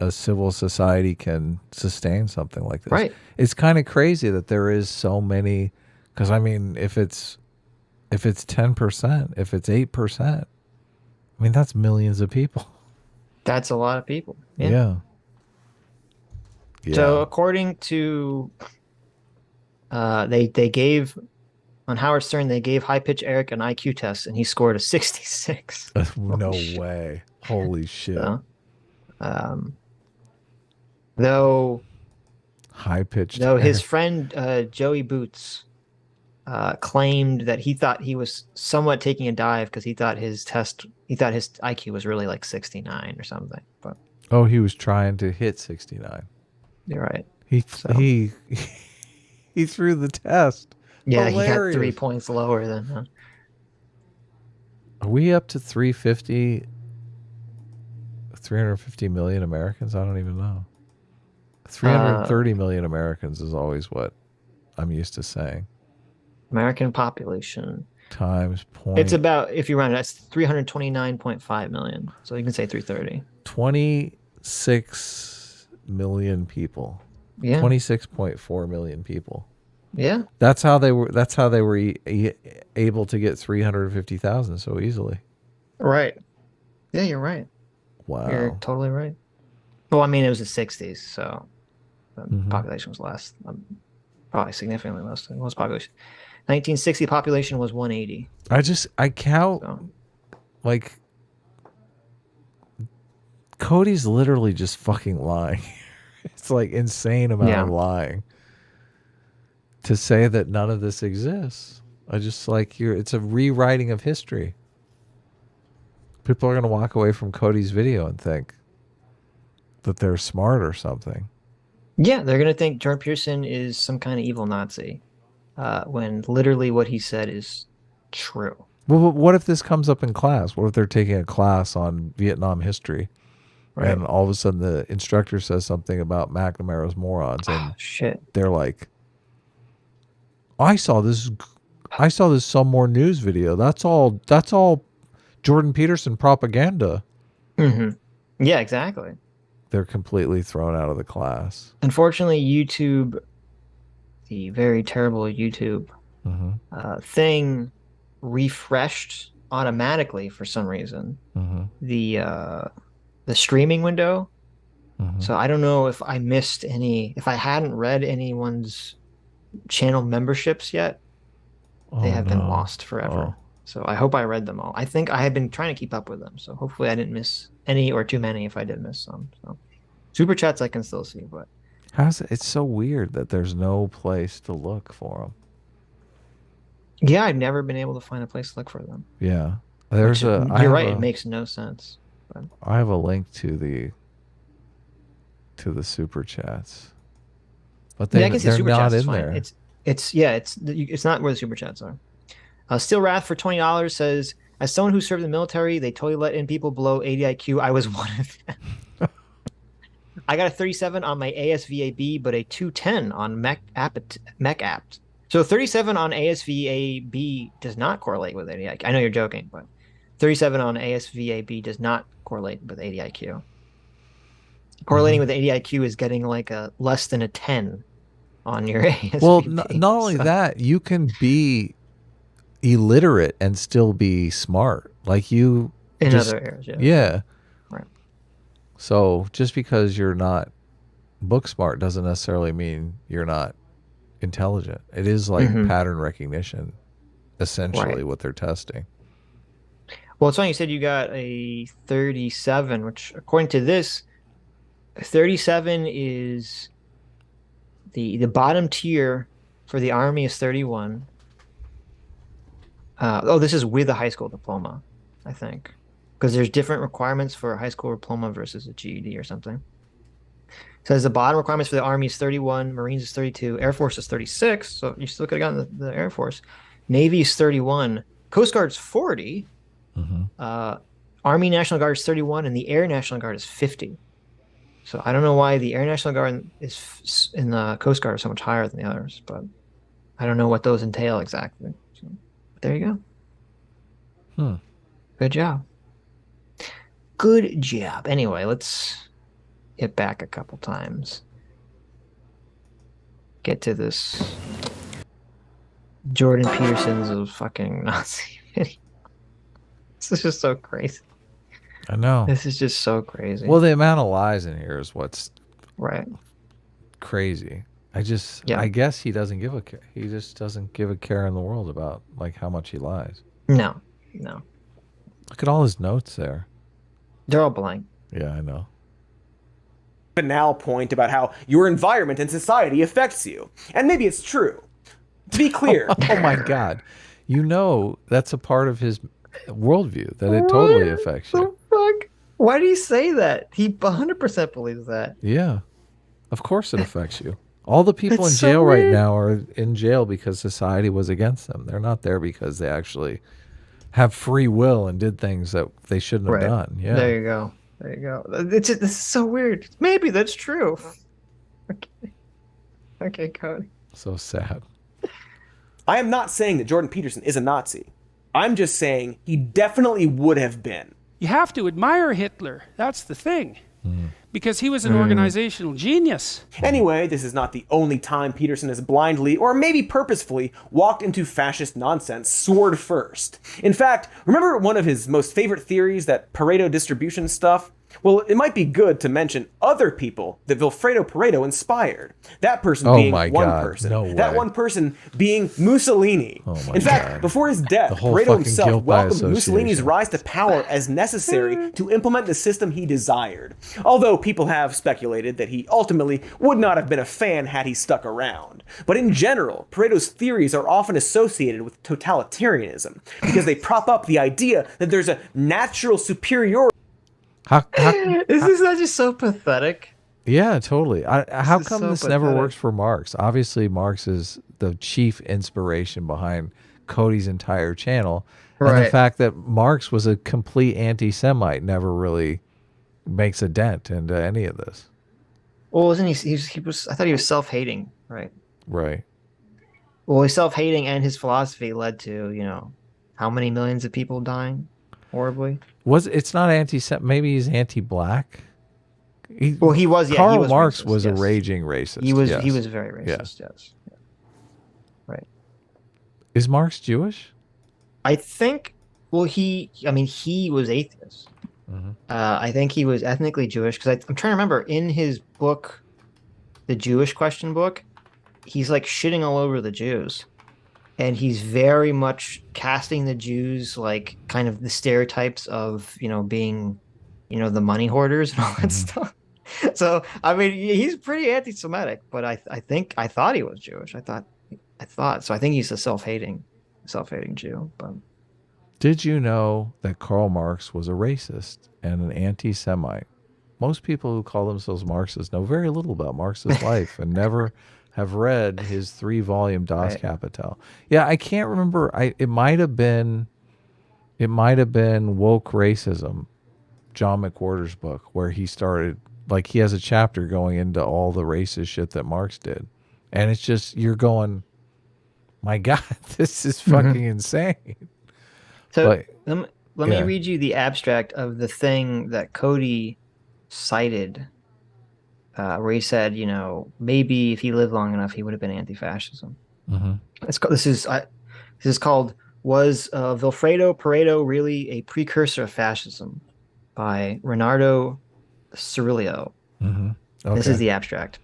a civil society can sustain something like this. Right. It's kind of crazy that there is so many, because I mean, if it's 10%, if it's 8%, I mean, that's millions of people. That's a lot of people. Yeah. So according to they gave on Howard Stern, they gave High Pitch Eric an IQ test and he scored a 66. No way. Holy shit. So, though High Pitch his friend Joey Boots claimed that he thought he was somewhat taking a dive because he thought his IQ was really like 69 or something. But he was trying to hit 69. You're right. He threw the test. Yeah, Hilarious. He got 3 points lower than. Are we up to 350 million Americans? I don't even know. 330 million Americans is always what I'm used to saying. American population times point. It's about, if you round it, that's 329.5 million. So you can say 330. 26 million people. Yeah. 26.4 million people. Yeah. That's how they were. That's how they were able to get 350,000 so easily. Right. Yeah, you're right. Wow. You're totally right. Well, I mean, it was the 60s, so the population was less. Probably significantly less than most population. 1960 population was 180. I count, like, Cody's literally just fucking lying. It's like insane amount of lying to say that none of this exists. I just like it's a rewriting of history. People are going to walk away from Cody's video and think that they're smart or something. Yeah, they're going to think Jordan Peterson is some kind of evil Nazi. When literally what he said is true. Well, what if this comes up in class? What if they're taking a class on Vietnam history, and all of a sudden the instructor says something about McNamara's morons, and they're like, "I saw this some more news video. That's all Jordan Peterson propaganda." Yeah, exactly. They're completely thrown out of the class. Unfortunately, YouTube, the very terrible YouTube thing, refreshed automatically for some reason the streaming window. So I don't know if I missed any, if I hadn't read anyone's channel memberships yet. They have been lost forever. So I hope I read them all. I think I had been trying to keep up with them, so hopefully I didn't miss any or too many if I did miss some. So super chats I can still see, but it's so weird that there's no place to look for them. Yeah, I've never been able to find a place to look for them. Yeah. You're right, it makes no sense. But I have a link to the super chats. But they're not in there. It's not where the super chats are. Steel Wrath for $20 says, as someone who served in the military, they totally let in people below 80 IQ. I was one of them. I got a 37 on my ASVAB, but a 210 on Mech Apt. So 37 on ASVAB does not correlate with 80 IQ. I know you're joking, but 37 on ASVAB does not correlate with 80 IQ. Correlating with 80 IQ is getting like a less than a 10 on your ASVAB. Well, not only that, you can be illiterate and still be smart. Like you in other areas, yeah. Right. So just because you're not book smart doesn't necessarily mean you're not intelligent. It is like pattern recognition, essentially what they're testing. Well, it's funny you said you got a 37, which according to this, 37 is the bottom tier for the Army is 31. This is with a high school diploma, I think, because there's different requirements for a high school diploma versus a GED or something. It says the bottom requirements for the Army is 31, Marines is 32, Air Force is 36, so you still could have gotten the Air Force. Navy is 31, Coast Guard's 40, Army National Guard is 31, and the Air National Guard is 50. So I don't know why the Air National Guard is in the Coast Guard are so much higher than the others, but I don't know what those entail exactly. So there you go. Good job. Good job. Anyway, let's get back a couple times. Get to this Jordan Peterson's a fucking Nazi video. This is just so crazy. I know. This is just so crazy. Well, the amount of lies in here is what's crazy. I guess he doesn't give a care. He just doesn't give a care in the world about like how much he lies. No. Look at all his notes there. They're all blank. Yeah, I know. Banal point about how your environment and society affects you. And maybe it's true. To be clear. Oh my God. You know that's a part of his worldview, that it totally affects you. Fuck? Why do you say that? He 100% believes that. Yeah. Of course it affects you. All the people That's in so jail right weird. now are in jail because society was against them. They're not there because they actually have free will and did things that they shouldn't have done. Yeah. There you go. This is so weird. Maybe that's true. Okay, Cody. So sad. I am not saying that Jordan Peterson is a Nazi. I'm just saying he definitely would have been. You have to admire Hitler. That's the thing. Because he was an organizational genius. Anyway, this is not the only time Peterson has blindly, or maybe purposefully, walked into fascist nonsense sword first. In fact, remember one of his most favorite theories, that Pareto distribution stuff? Well, it might be good to mention other people that Vilfredo Pareto inspired. That person being one person. No that way. one person being Mussolini. In fact, before his death, Pareto himself welcomed Mussolini's rise to power as necessary to implement the system he desired. Although people have speculated that he ultimately would not have been a fan had he stuck around. But in general, Pareto's theories are often associated with totalitarianism because they prop up the idea that there's a natural superiority. Is that just so pathetic? Yeah, totally. How is come so this never pathetic. works for Marx? Obviously, Marx is the chief inspiration behind Cody's entire channel. And the Right. fact that Marx was a complete anti-Semite never really makes a dent into any of this. Well, wasn't he was I thought he was self-hating, right? Right. Well, his self-hating and his philosophy led to, how many millions of people dying horribly? It's not maybe he's anti-black? He was, yeah. Karl he was Marx racist, was a yes. raging racist. He was yes. very racist, yes. Yeah. Right. Is Marx Jewish? I think, well, he was atheist. I think he was ethnically Jewish, because I'm trying to remember, in his book, the Jewish Question book, he's like shitting all over the Jews. And he's very much casting the Jews like kind of the stereotypes of, being, the money hoarders and all that stuff. So, he's pretty anti-Semitic, but I thought he was Jewish. I thought. So I think he's a self-hating Jew. But Did you know that Karl Marx was a racist and an anti-Semite? Most people who call themselves Marxists know very little about Marx's life and never have read his 3-volume Das Kapital. Yeah, I can't remember. It might have been Woke Racism, John McWhorter's book, where he started, like, he has a chapter going into all the racist shit that Marx did. And it's just, you're going, my God, this is fucking insane. So let me read you the abstract of the thing that Cody cited, where he said, maybe if he lived long enough, he would have been anti-fascism. This is called "Was Vilfredo Pareto Really a Precursor of Fascism?" by Renato Cirillo. This is the abstract.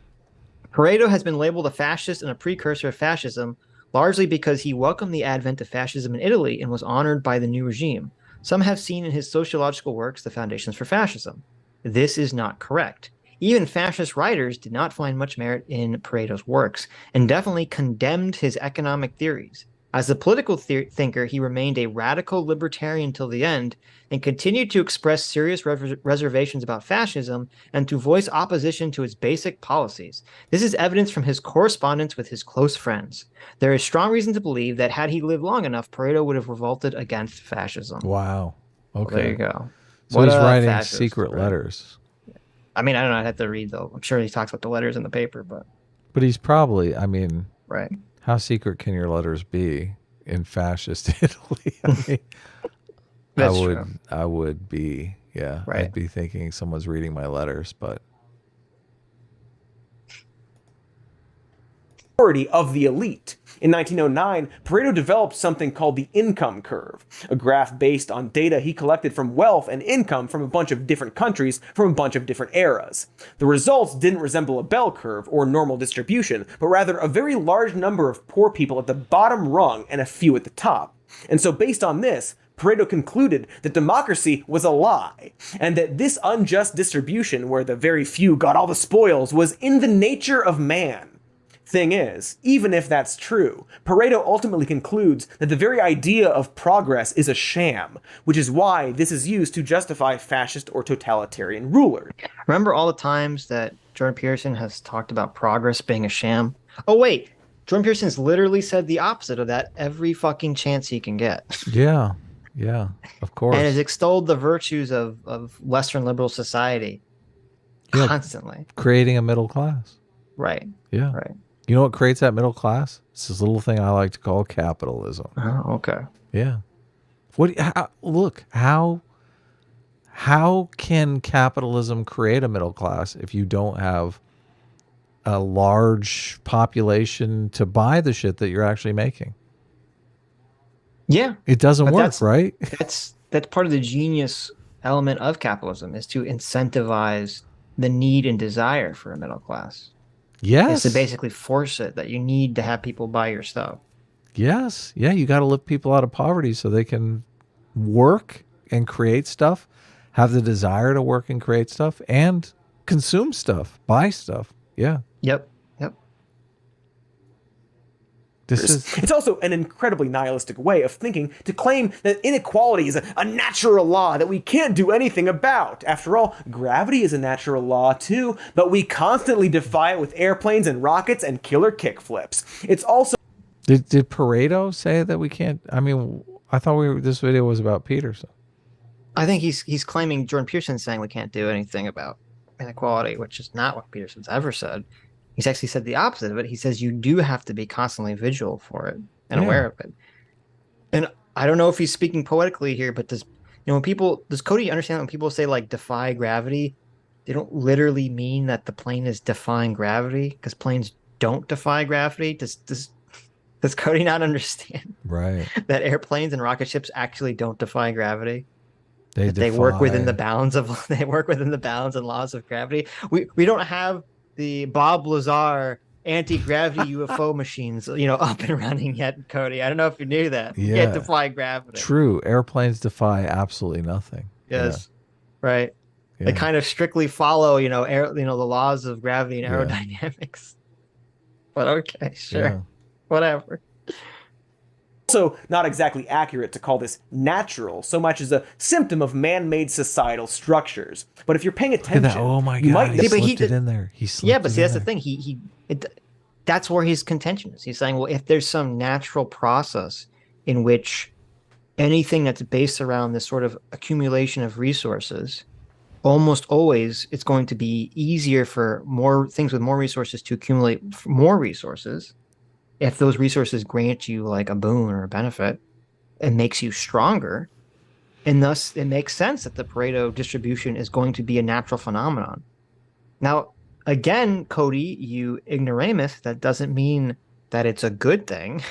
Pareto has been labeled a fascist and a precursor of fascism, largely because he welcomed the advent of fascism in Italy and was honored by the new regime. Some have seen in his sociological works the foundations for fascism. This is not correct. Even fascist writers did not find much merit in Pareto's works, and definitely condemned his economic theories. As a political thinker, he remained a radical libertarian till the end, and continued to express serious reservations about fascism and to voice opposition to its basic policies. This is evidence from his correspondence with his close friends. There is strong reason to believe that had he lived long enough, Pareto would have revolted against fascism. Wow. Okay. Well, there you go. So he's writing secret letters. I don't know. I'd have to read, though. I'm sure he talks about the letters in the paper, but he's probably, right. How secret can your letters be in fascist Italy? That's true. I would be, yeah. Right. I'd be thinking someone's reading my letters, but Of the elite. In 1909, Pareto developed something called the income curve, a graph based on data he collected from wealth and income from a bunch of different countries from a bunch of different eras. The results didn't resemble a bell curve or normal distribution, but rather a very large number of poor people at the bottom rung and a few at the top. And so based on this, Pareto concluded that democracy was a lie, and that this unjust distribution where the very few got all the spoils was in the nature of man. Thing is, even if that's true, Pareto ultimately concludes that the very idea of progress is a sham, which is why this is used to justify fascist or totalitarian rulers. Remember all the times that Jordan Peterson has talked about progress being a sham? Oh, wait. Jordan Peterson's literally said the opposite of that every fucking chance he can get. yeah, of course. And has extolled the virtues of Western liberal society constantly. Creating a middle class. Right. Yeah. Right. You know what creates that middle class? It's this little thing I like to call capitalism. Oh, okay. Yeah. How can capitalism create a middle class if you don't have a large population to buy the shit that you're actually making? Yeah. It doesn't work, right? That's part of the genius element of capitalism, is to incentivize the need and desire for a middle class. Yes. It's to basically force it that you need to have people buy your stuff. Yes. Yeah, you got to lift people out of poverty so they can work and create stuff, have the desire to work and create stuff, and consume stuff, buy stuff. Yeah. Yep. It's also an incredibly nihilistic way of thinking to claim that inequality is a natural law that we can't do anything about. After all, gravity is a natural law too, but we constantly defy it with airplanes and rockets and killer kickflips. It's also... Did Pareto say that we can't? I mean, I thought this video was about Peterson. I think he's claiming Jordan Peterson's saying we can't do anything about inequality, which is not what Peterson's ever said. He's actually said the opposite of it. He says you do have to be constantly vigilant for it and aware of it. And I don't know if he's speaking poetically here, but does Cody understand when people say like defy gravity, they don't literally mean that the plane is defying gravity, because planes don't defy gravity? Does Cody not understand that airplanes and rocket ships actually don't defy gravity? They work within the bounds of and laws of gravity. We don't have the Bob Lazar anti-gravity UFO machines, up and running yet, Cody. I don't know if you knew that. Yeah. You can't defy gravity. True. Airplanes defy absolutely nothing. Yes. Yeah. Right. Yeah. They kind of strictly follow, the laws of gravity and aerodynamics. But okay, sure. Yeah. Whatever. Also not exactly accurate to call this natural so much as a symptom of man-made societal structures. But if you're paying attention, oh my God, he slipped it in there. But see, that's the thing. That's where his contention is. He's saying, well, if there's some natural process in which anything that's based around this sort of accumulation of resources, almost always it's going to be easier for more things with more resources to accumulate more resources. If those resources grant you like a boon or a benefit, it makes you stronger. And thus it makes sense that the Pareto distribution is going to be a natural phenomenon. Now, again, Cody, you ignoramus, that doesn't mean that it's a good thing.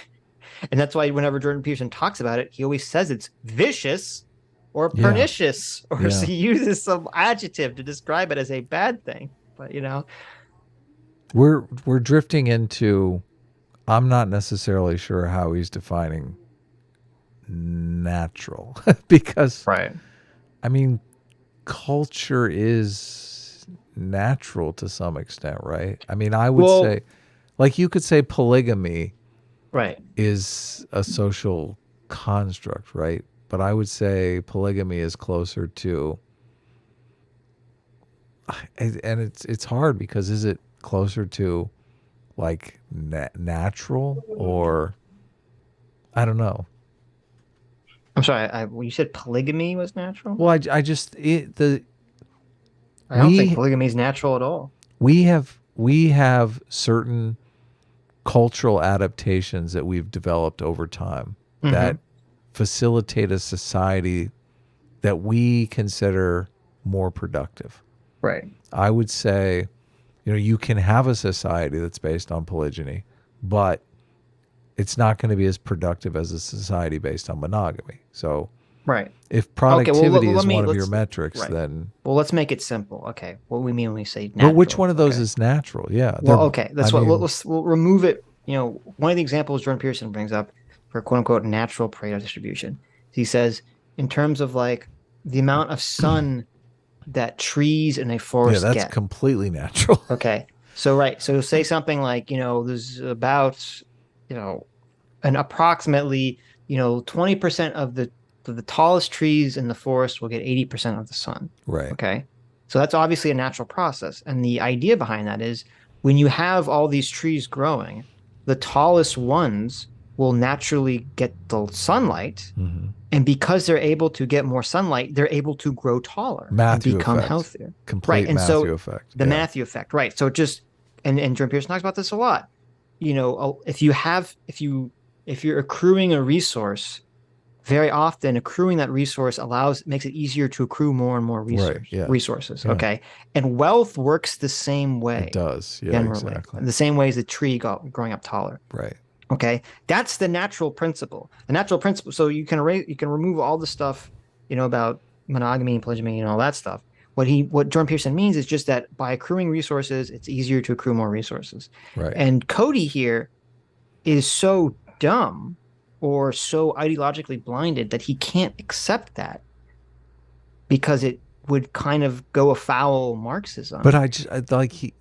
And that's why whenever Jordan Peterson talks about it, he always says it's vicious or pernicious, or he uses some adjective to describe it as a bad thing. But, we're drifting into... I'm not necessarily sure how he's defining natural because, I mean, culture is natural to some extent, right? I mean, I would say, like, you could say polygamy is a social construct, right? But I would say polygamy is closer to, and it's hard because is it closer to like natural, or I don't know. I'm sorry. You said polygamy was natural? Well, I don't think polygamy is natural at all. We have certain cultural adaptations that we've developed over time that facilitate a society that we consider more productive. Right. I would say, you can have a society that's based on polygyny, but it's not going to be as productive as a society based on monogamy. So, if productivity is one of your metrics, then... Well, let's make it simple. Okay, what we mean when we say natural. Well, which one of those is natural? Yeah. Well, we'll remove it. One of the examples Jordan Peterson brings up for quote-unquote natural Pareto distribution, he says, in terms of like the amount of sun that trees in a forest get. Yeah, that's completely natural. Okay. So say something like, there's about, an approximately, 20% of the tallest trees in the forest will get 80% of the sun. Right. Okay. So that's obviously a natural process. And the idea behind that is when you have all these trees growing, the tallest ones will naturally get the sunlight. Mm-hmm. And because they're able to get more sunlight, they're able to grow taller and become healthier. Complete Matthew effect. The Matthew effect, right. So just, and Jordan Peterson talks about this a lot. if you're accruing a resource, very often accruing that resource makes it easier to accrue more and more resources. Yeah. Okay. And wealth works the same way. It does. Yeah, generally. exactly. The same way as the tree growing up taller. Right. Okay. That's the natural principle. So you can remove all the stuff, about monogamy and polygamy and all that stuff. What Jordan Peterson means is just that by accruing resources, it's easier to accrue more resources. Right. And Cody here is so dumb or so ideologically blinded that he can't accept that because it would kind of go afoul Marxism. But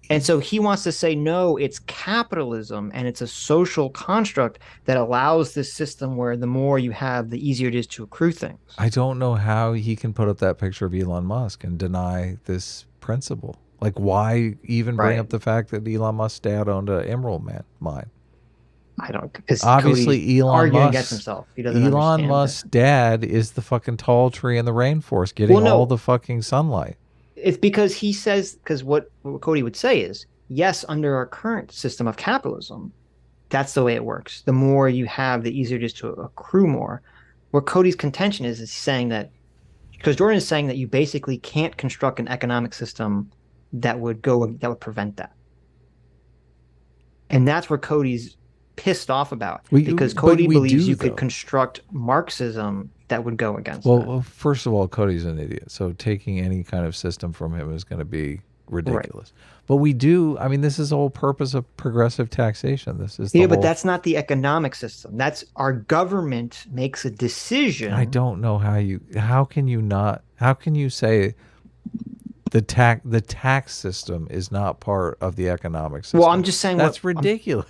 and so he wants to say, no, it's capitalism and it's a social construct that allows this system where the more you have, the easier it is to accrue things. I don't know how he can put up that picture of Elon Musk and deny this principle. Like, why even bring up the fact that Elon Musk's dad owned an emerald mine? I don't, because obviously Cody's Elon arguing Musk, against himself. He doesn't Elon understand Musk's that. dad is the fucking tall tree in the rainforest getting all the fucking sunlight. It's because what Cody would say is, yes, under our current system of capitalism, that's the way it works. The more you have, the easier it is to accrue more. Where Cody's contention is saying that, because Jordan is saying that you basically can't construct an economic system that would prevent that. And that's where Cody's pissed off about, because Cody believes you could construct Marxism that would go against that. Well, first of all, Cody's an idiot. So taking any kind of system from him is going to be ridiculous. Right. But we do, this is the whole purpose of progressive taxation. This is but that's not the economic system. That's our government makes a decision. I don't know how can you say the tax system is not part of the economic system? Well, I'm just saying that's ridiculous.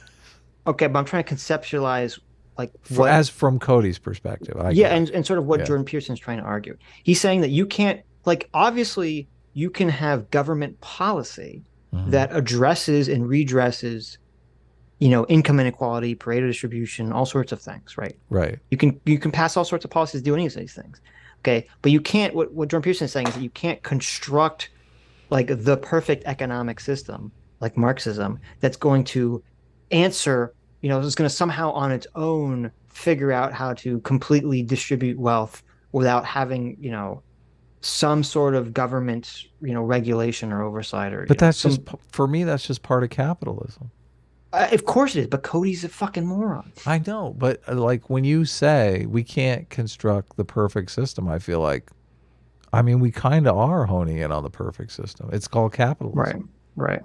Okay, but I'm trying to conceptualize as from Cody's perspective. And sort of what Jordan Peterson's trying to argue. He's saying that you can't, obviously you can have government policy that addresses and redresses, income inequality, Pareto distribution, all sorts of things, right? Right. You can pass all sorts of policies to do any of these things. Okay, but you can't. What Jordan Peterson is saying is that you can't construct the perfect economic system like Marxism that's going to answer, it's going to somehow on its own figure out how to completely distribute wealth without having, some sort of government, regulation or oversight. But that's for me, that's just part of capitalism. Of course it is, but Cody's a fucking moron. I know, but when you say we can't construct the perfect system, I feel like, we kind of are honing in on the perfect system. It's called capitalism. Right.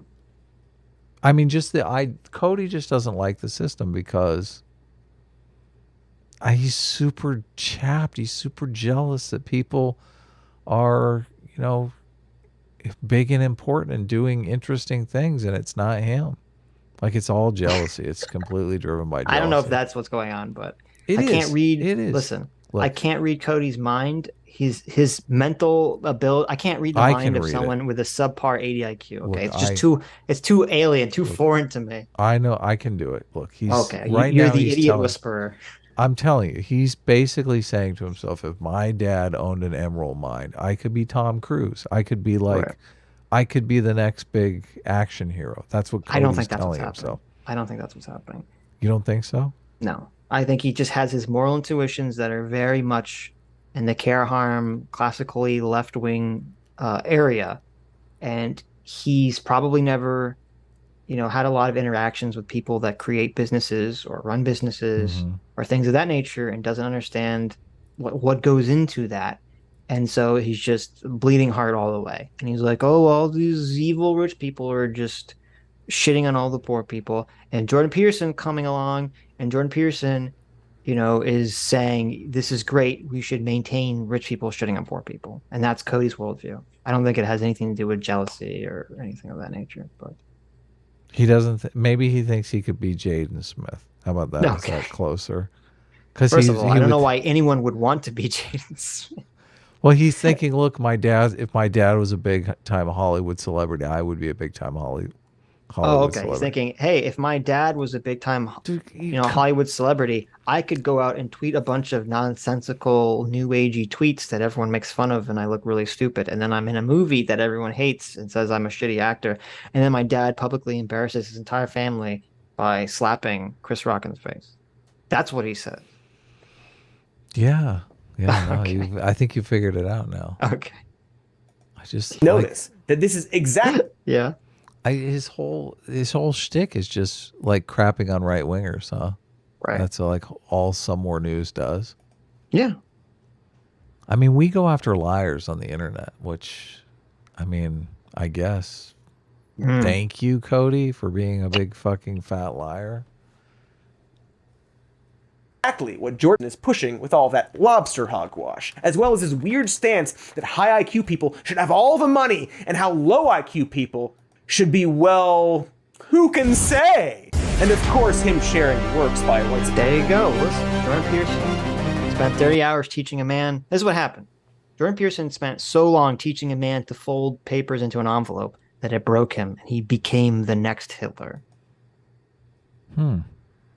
Cody just doesn't like the system because he's super chapped. He's super jealous that people are, big and important and doing interesting things, and it's not him. It's all jealousy. It's completely driven by jealousy. I don't know if that's what's going on, but I can't read. It is. Listen, I can't read Cody's mind. His mental ability. I can't read the mind of someone with a subpar 80 IQ. Okay, it's just it's too alien, too foreign to me. I know I can do it. Look, he's You're the idiot whisperer. I'm telling you, he's basically saying to himself, if my dad owned an emerald mine, I could be Tom Cruise. I could be I could be the next big action hero. That's what Cody's telling himself. I don't think that's what's happening. You don't think so? No. I think he just has his moral intuitions that are very much in the care harm, classically left-wing area. And he's probably never, had a lot of interactions with people that create businesses or run businesses or things of that nature and doesn't understand what goes into that. And so he's just bleeding heart all the way. And he's like, oh, all these evil rich people are just shitting on all the poor people. And Jordan Peterson coming along, and Jordan Peterson, is saying, this is great. We should maintain rich people shitting on poor people. And that's Cody's worldview. I don't think it has anything to do with jealousy or anything of that nature. But he doesn't. Maybe he thinks he could be Jaden Smith. How about that? Okay. Is that closer? First of all, I don't know why anyone would want to be Jaden Smith. Well, he's thinking, look, if my dad was a big-time Hollywood celebrity, I would be a big-time Hollywood celebrity. He's thinking, hey, if my dad was a big-time, Hollywood celebrity, I could go out and tweet a bunch of nonsensical, new-agey tweets that everyone makes fun of, and I look really stupid. And then I'm in a movie that everyone hates and says I'm a shitty actor. And then my dad publicly embarrasses his entire family by slapping Chris Rock in the face. That's what he said. Yeah. Yeah. No, Okay. I think you figured it out now. Okay. I just Notice that this is exactly Yeah. his whole shtick is just like crapping on right wingers, huh? Right. That's like all Some More News does. Yeah. I mean, we go after liars on the internet, which, I mean, I guess. Thank you, Cody, for being a big fucking fat liar. exactly what Jordan is pushing with all that lobster hogwash, as well as his weird stance that high IQ people should have all the money and how low IQ people should be, well, who can say? And of course, him sharing works by white. There you go. Listen, Jordan Peterson spent 30 hours teaching a man. This is what happened. Jordan Peterson spent so long teaching a man to fold papers into an envelope that it broke him, and he became the next Hitler.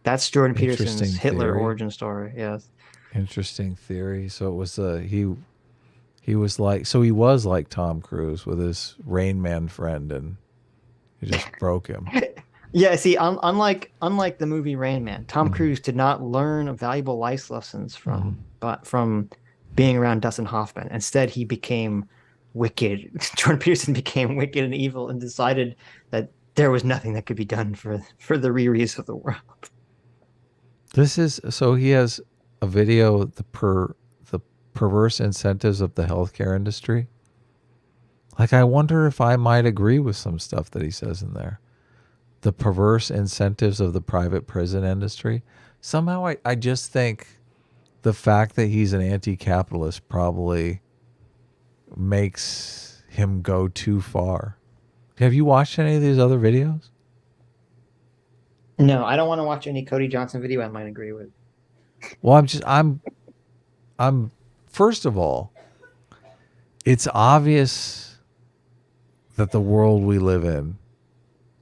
That's Jordan Peterson's Hitler theory. origin story. Yes. Interesting theory. So it was he was like Tom Cruise with his Rain Man friend, and he just broke him. Yeah, see, unlike the movie Rain Man, Tom Cruise did not learn valuable life lessons from being around Dustin Hoffman. Instead, he became wicked. Jordan Peterson became wicked and evil and decided that there was nothing that could be done for the Riris of the world. This is so he has a video the perverse incentives of the healthcare industry. Like, I wonder if I might agree with some stuff that he says in there. The perverse incentives of the private prison industry. Somehow I just think the fact that he's an anti-capitalist probably makes him go too far. Have you watched any of these other videos? No, I don't want to watch any Cody Johnston video I might agree with. Well, I'm first of all, it's obvious that the world we live in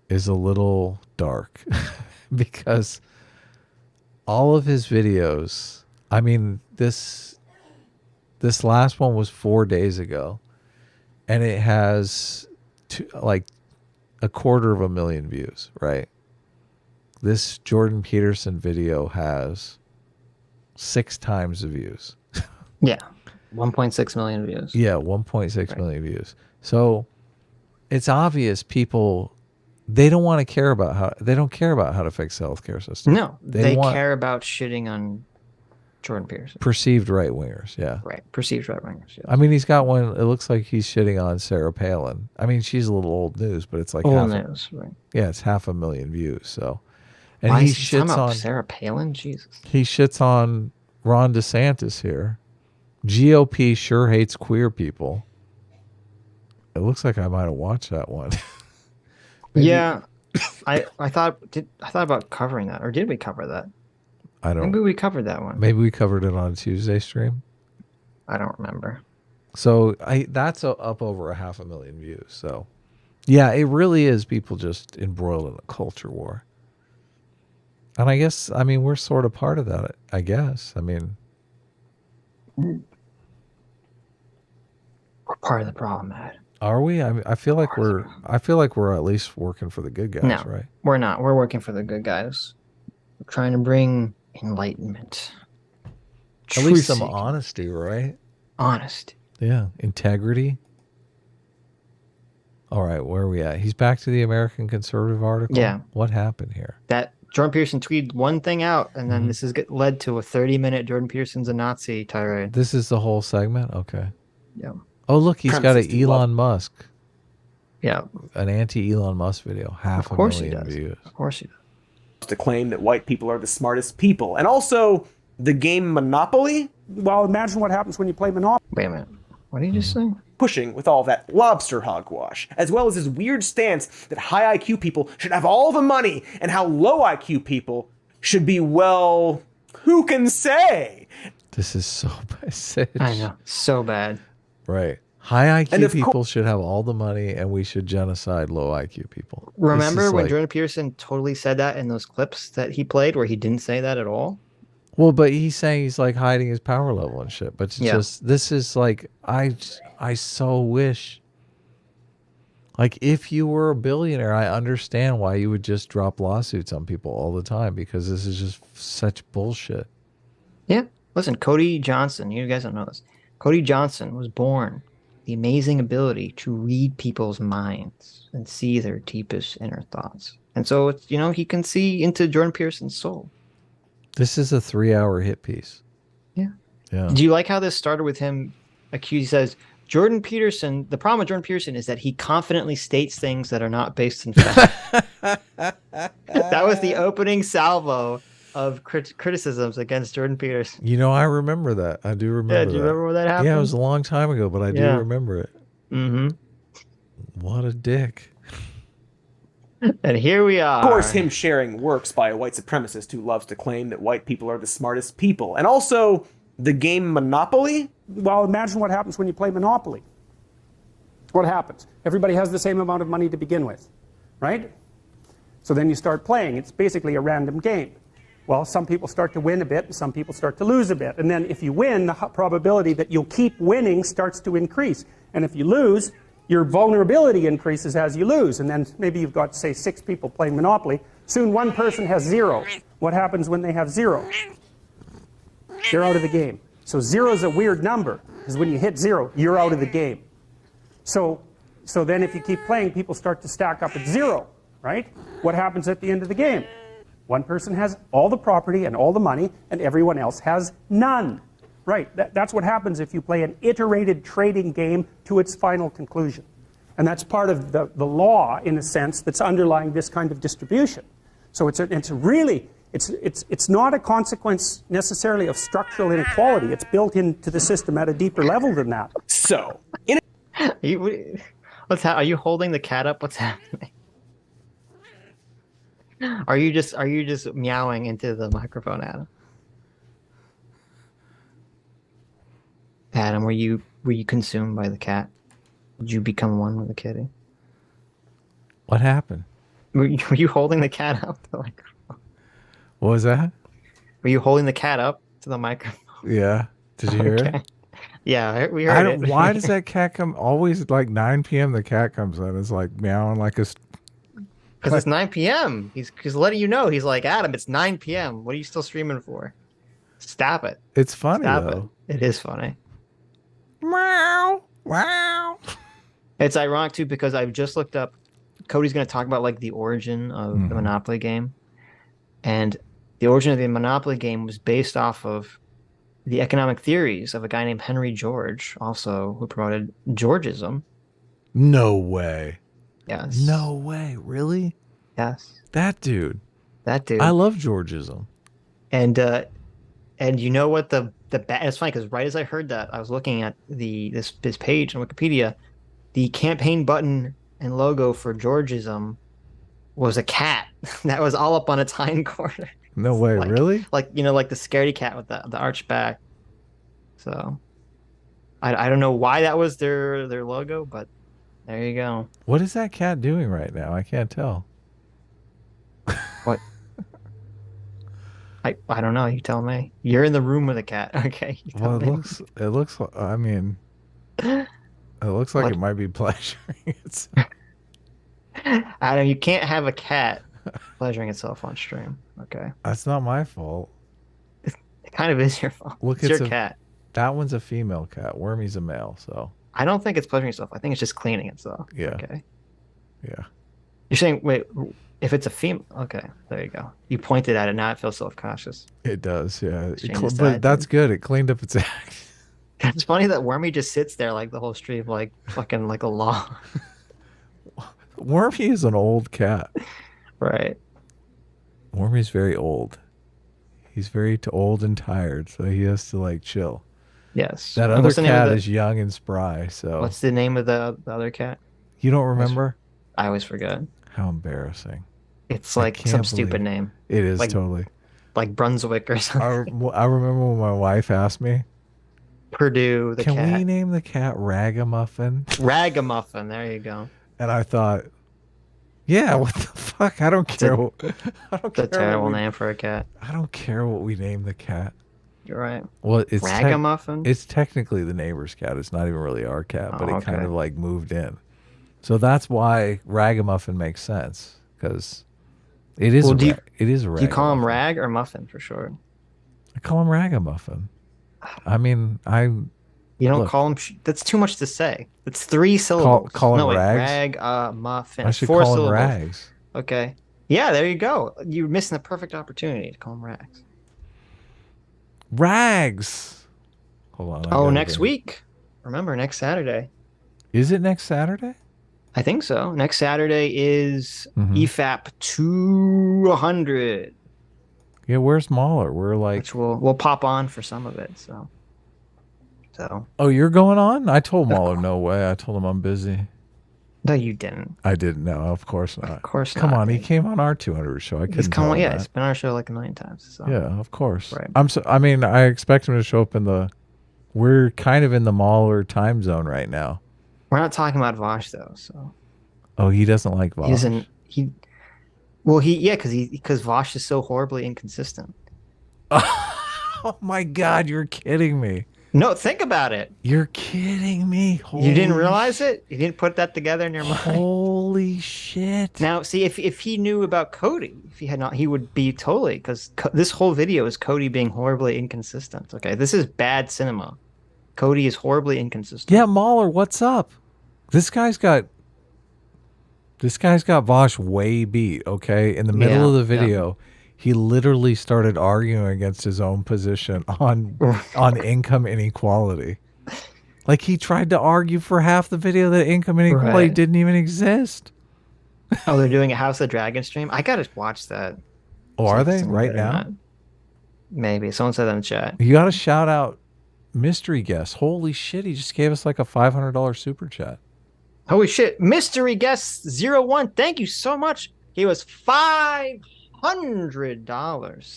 is a little dark because all of his videos, I mean, this last one was 4 days ago, and it has like 250,000 views, right? This Jordan Peterson video has 6 times the views. Yeah. 1.6 million views. Yeah, 1.6 million views. So it's obvious people, they don't want to care about how to fix the healthcare system. No, they care about shitting on Jordan Peterson. Perceived right wingers, yeah. Right. Perceived right wingers. Yeah. I mean, he's got one, it looks like he's shitting on Sarah Palin. I mean, she's a little old news, but it's like old news, right. Yeah, it's 500,000 views, so. And Why he is he talking shits about on Sarah Palin? Jesus. He shits on Ron DeSantis here. GOP sure hates queer people. It looks like I might have watched that one. Yeah. I thought about covering that, or did we cover that? I don't. Maybe we covered that one. Maybe we covered it on a Tuesday stream. I don't remember. So that's up over 500,000 views. So yeah, it really is people just embroiled in a culture war. And I guess, I mean, we're sort of part of that, I guess. I mean, we're part of the problem, Matt. Are we? I mean, I feel like we're at least working for the good guys, No, right? We're not. We're working for the good guys. We're trying to bring enlightenment. At least some honesty, right? Honesty. Yeah. Integrity. All right, where are we at? He's back to the American Conservative article. Yeah. What happened here? That Jordan Peterson tweeted one thing out, and then this has led to a 30-minute Jordan Peterson's a Nazi tirade. This is the whole segment? Okay. Yeah. Oh, look, he's got an Elon Musk. Yeah. An anti-Elon Musk video. 500,000 views. Of course he does. To claim that white people are the smartest people. And also, the game Monopoly? Well, imagine what happens when you play Monopoly. Wait a minute. What did you just say? Pushing with all that lobster hogwash, as well as his weird stance that high IQ people should have all the money and how low IQ people should be, well, who can say? This is so bad. Sitch. I know. So bad. Right. High And IQ of people should have all the money, and we should genocide low IQ people. Remember when Jordan Peterson totally said that in those clips that he played where he didn't say that at all? Well, but he's saying he's like hiding his power level and shit. But it's just, this is like, I so wish Like, if you were a billionaire, I understand why you would just drop lawsuits on people all the time, because this is just such bullshit. Yeah. Listen, Cody Johnston, you guys don't know this. Cody Johnston was born the amazing ability to read people's minds and see their deepest inner thoughts. And so, it's, you know, he can see into Jordan Peterson's soul. This is a 3-hour hit piece. Yeah. Yeah. Do you like how this started with him accused? He says, Jordan Peterson, the problem with Jordan Peterson is that he confidently states things that are not based in fact. That was the opening salvo of criticisms against Jordan Peterson. You know, I remember that. I do remember Yeah, do you remember when that happened? Yeah, it was a long time ago, but I do remember it. Mm-hmm. What a dick. And here we are. Of course, him sharing works by a white supremacist who loves to claim that white people are the smartest people. And also, the game Monopoly? Well, imagine what happens when you play Monopoly. What happens? Everybody has the same amount of money to begin with, right? So then you start playing. It's basically a random game. Well, some people start to win a bit, and some people start to lose a bit. And then if you win, the probability that you'll keep winning starts to increase. And if you lose, your vulnerability increases as you lose. And then maybe you've got, say, 6 people playing Monopoly. Soon one person has 0. What happens when they have 0? They're out of the game. So 0 is a weird number, because when you hit 0, you're out of the game. So then if you keep playing, people start to stack up at 0, right? What happens at the end of the game? One person has all the property and all the money, and everyone else has none. Right, that's what happens if you play an iterated trading game to its final conclusion. And that's part of the law, in a sense, that's underlying this kind of distribution. So it's not a consequence necessarily of structural inequality. It's built into the system at a deeper level than that. So, are you holding the cat up? What's happening? Are you just meowing into the microphone, Adam? Adam, were you consumed by the cat? Did you become one with the kitty? What happened? Were you holding the cat up to the microphone? What was that? Were you holding the cat up to the microphone? Yeah. Did you hear it? Yeah, we heard it. Why does that cat come always like 9 p.m. The cat comes in. It's like meowing like a. Because it's 9 p.m. He's letting you know. He's like, Adam, it's 9 p.m. What are you still streaming for? Stop it. It's funny Stop though. It is funny. Meow. Wow. It's ironic too, because I've just looked up. Cody's going to talk about like the origin of the Monopoly game, and the origin of the Monopoly game was based off of the economic theories of a guy named Henry George, also who promoted Georgism. No way. Yes. No way. Really? Yes. That dude. I love Georgism. And you know what it's funny, because right as I heard that, I was looking at this page on Wikipedia. The campaign button and logo for Georgism was a cat that was all up on its hind quarter. No way, really? Like, you know, like the scaredy cat with the arched back. So I don't know why that was their logo, but there you go. What is that cat doing right now? I can't tell. What? I don't know. You tell me. You're in the room with a cat. Okay. Well, it looks. I mean, it looks like it might be pleasuring itself. Adam, you can't have a cat pleasuring itself on stream. Okay. That's not my fault. It kind of is your fault. Look, it's your cat. That one's a female cat. Wormy's a male. So I don't think it's pleasuring itself. I think it's just cleaning itself. Yeah. Okay. Yeah. You're saying, wait, if it's a female, okay, there you go. You pointed at it, now it feels self-conscious. It does, yeah. But But that's good. It cleaned up its act. It's funny that Wormy just sits there like the whole stream, like fucking like a log. Wormy is an old cat. Right. Wormy's very old. He's very old and tired, so he has to like chill. Yes. That other cat is young and spry. So what's the name of the other cat? You don't remember? I always forget. How embarrassing. It's like some stupid name. It is, like, totally. Like Brunswick or something. I remember when my wife asked me. Purdue, the cat. Can we name the cat Ragamuffin? Ragamuffin, there you go. And I thought, yeah, what the fuck? I don't care. It's a terrible name for a cat. I don't care what we name the cat. You're right. Well, it's Ragamuffin? It's technically the neighbor's cat. It's not even really our cat, but it kind of like moved in. So that's why ragamuffin makes sense, because it is. Well, it is a ragamuffin. Do you call him rag or muffin for short? I call him ragamuffin. I mean, You don't call him. That's too much to say. It's 3 syllables. Call him no, wait, rags. muffin. I should 4 call him syllables. rags. Okay. Yeah, there you go. You're missing the perfect opportunity to call him rags. Rags. Hold on. Oh, next week. Remember, next Saturday. Is it next Saturday? I think so. Next Saturday is Mhm. EFAP 200. Yeah, where's Mahler? We're like, which we'll pop on for some of it. So. Oh, you're going on? I told Mahler no way. I told him I'm busy. No, you didn't. I didn't know. Of course not. Of course Come not. on, he came on our 200 show. I couldn't tell him Yeah, that. he's been on our show like 9 times. So. Yeah, of course. Right. I mean, I expect him to show up in the. We're kind of in the Mahler time zone right now. We're not talking about Vosh though. So. Oh, he doesn't like Vosh. He doesn't. Because Vosh is so horribly inconsistent. Oh my God, you're kidding me. No, think about it. You're kidding me. You didn't realize it? You didn't put that together in your mind? Holy shit. Now, see, if he knew about Cody, if he had not, he would be totally, because this whole video is Cody being horribly inconsistent. Okay, this is bad cinema. Cody is horribly inconsistent. Yeah, Mahler, what's up? This guy's got Vosh way beat, okay? In the middle of the video, he literally started arguing against his own position on income inequality. Like, he tried to argue for half the video that income inequality didn't even exist. Oh, they're doing a House of Dragon stream? I gotta watch that. Oh, are they? Right now? Maybe. Someone said that in the chat. You gotta shout out Mystery Guest. Holy shit, he just gave us like a $500 super chat. Holy shit. Mystery Guest 01. Thank you so much. He was $500.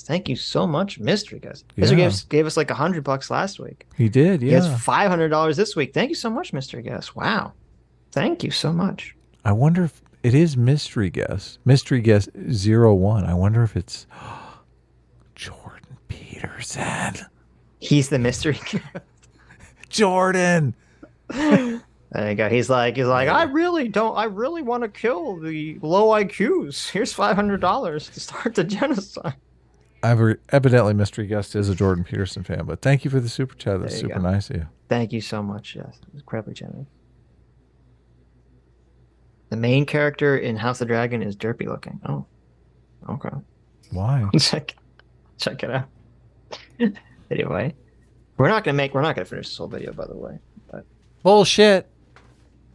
Thank you so much, Mystery Guest. Mystery Guest gave us like $100 last week. He did, yeah. He has $500 this week. Thank you so much, Mystery Guest. Wow. Thank you so much. I wonder if it is Mystery Guest. Mystery Guest 01. I wonder if it's Jordan Peterson. He's the mystery guest. Jordan. There you go. He's like, I really want to kill the low IQs. Here's $500 to start the genocide. Evidently, Mystery Guest is a Jordan Peterson fan, but thank you for the super chat. That's super nice of you. Thank you so much. Yes, it was incredibly generous. The main character in House of Dragon is derpy looking. Oh, okay. Why? Check it out. Anyway, we're not gonna finish this whole video, by the way. But bullshit.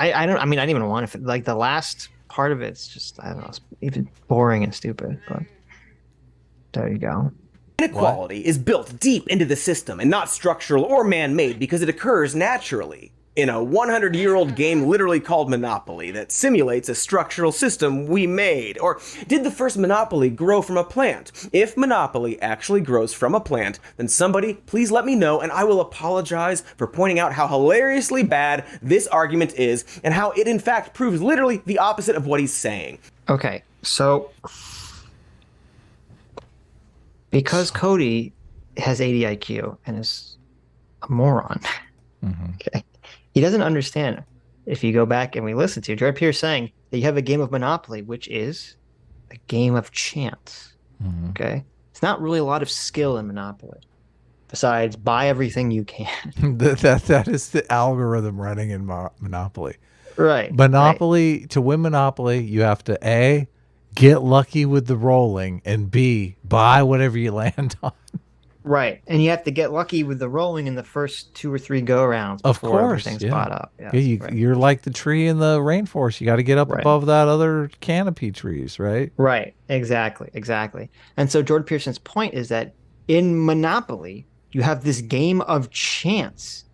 I didn't even want to. Like the last part of it's just, I don't know, it's even boring and stupid. But there you go. Inequality is built deep into the system and not structural or man-made because it occurs naturally. In a 100-year-old game literally called Monopoly that simulates a structural system we made. Or did the first Monopoly grow from a plant? If Monopoly actually grows from a plant, then somebody please let me know and I will apologize for pointing out how hilariously bad this argument is and how it in fact proves literally the opposite of what he's saying. Okay, so because Cody has 80 IQ and is a moron, okay, he doesn't understand. If you go back and we listen to Jordan Peterson saying that you have a game of Monopoly, which is a game of chance. Okay, it's not really a lot of skill in Monopoly, besides buy everything you can. that is the algorithm running in Monopoly. Right. Monopoly, to win Monopoly, you have to A, get lucky with the rolling, and B, buy whatever you land on. Right, and you have to get lucky with the rolling in the first 2 or 3 go rounds before everything's spot up. Yes, you're like the tree in the rainforest. You got to get up above that other canopy trees, right? Right, exactly. And so Jordan Peterson's point is that in Monopoly, you have this game of chance,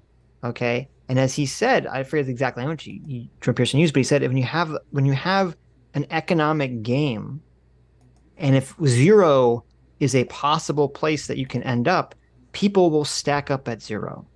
okay? And as he said, I forget the exact language Jordan Peterson used, but he said when you have an economic game, and if 0 is a possible place that you can end up, people will stack up at 0.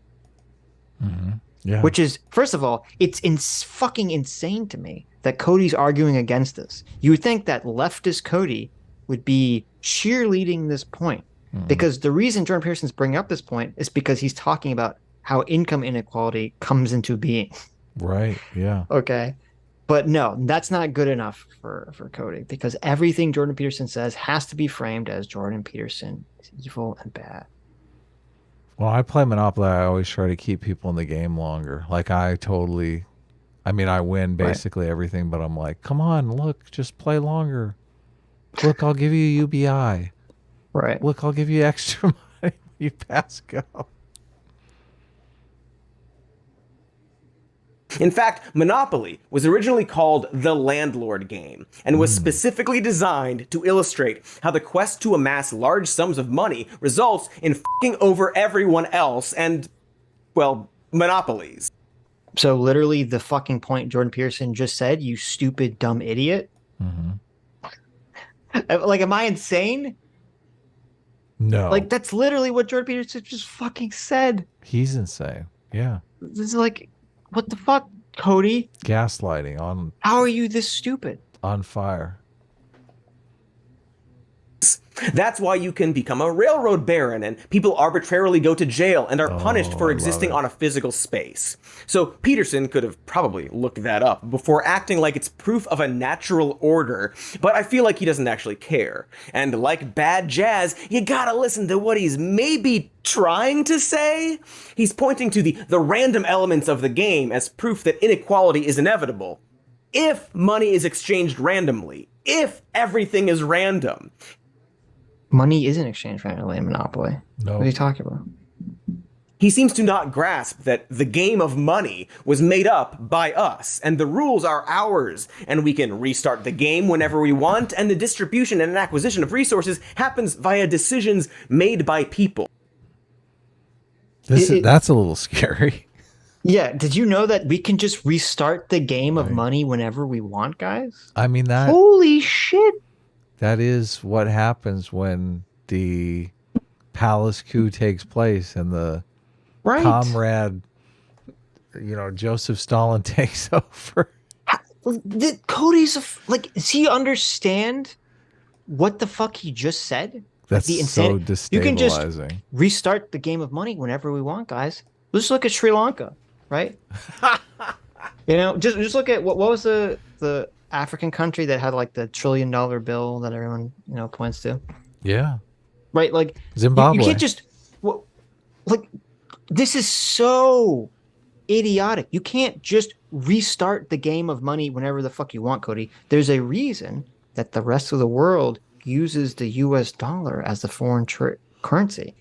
Yeah. Which is, first of all, it's fucking insane to me that Cody's arguing against this. You would think that leftist Cody would be cheerleading this point, because the reason Jordan Peterson's bringing up this point is because he's talking about how income inequality comes into being. Right, yeah. Okay. But no, that's not good enough for Cody, because everything Jordan Peterson says has to be framed as Jordan Peterson is evil and bad. When I play Monopoly, I always try to keep people in the game longer. Like I win basically everything, but I'm like, come on, look, just play longer. Look, I'll give you UBI. Right. Look, I'll give you extra money. You pass go. In fact, Monopoly was originally called the Landlord game and was specifically designed to illustrate how the quest to amass large sums of money results in fucking over everyone else and, well, monopolies. So literally the fucking point Jordan Peterson just said, you stupid, dumb idiot. Like, am I insane? No. Like, that's literally what Jordan Peterson just fucking said. He's insane. Yeah. This is like, what the fuck, Cody? Gaslighting on. How are you this stupid? On fire. That's why you can become a railroad baron and people arbitrarily go to jail and are punished for existing on a physical space. So Peterson could have probably looked that up before acting like it's proof of a natural order, but I feel like he doesn't actually care. And like bad jazz, you gotta listen to what he's maybe trying to say. He's pointing to the random elements of the game as proof that inequality is inevitable. If money is exchanged randomly, if everything is random. Money isn't exchanged randomly in Monopoly. No. What are you talking about? He seems to not grasp that the game of money was made up by us, and the rules are ours, and we can restart the game whenever we want, and the distribution and acquisition of resources happens via decisions made by people. That's a little scary. Yeah, did you know that we can just restart the game of money whenever we want, guys? I mean, that... Holy shit! That is what happens when the palace coup takes place and the comrade, Joseph Stalin takes over. Cody's does he understand what the fuck he just said? That's so destabilizing. You can just restart the game of money whenever we want, guys. Let's look at Sri Lanka, right? Just look at what was the African country that had like the $1 trillion bill that everyone points to. Yeah. Right, like Zimbabwe. You can't just this is so idiotic. You can't just restart the game of money whenever the fuck you want, Cody. There's a reason that the rest of the world uses the US dollar as the foreign currency.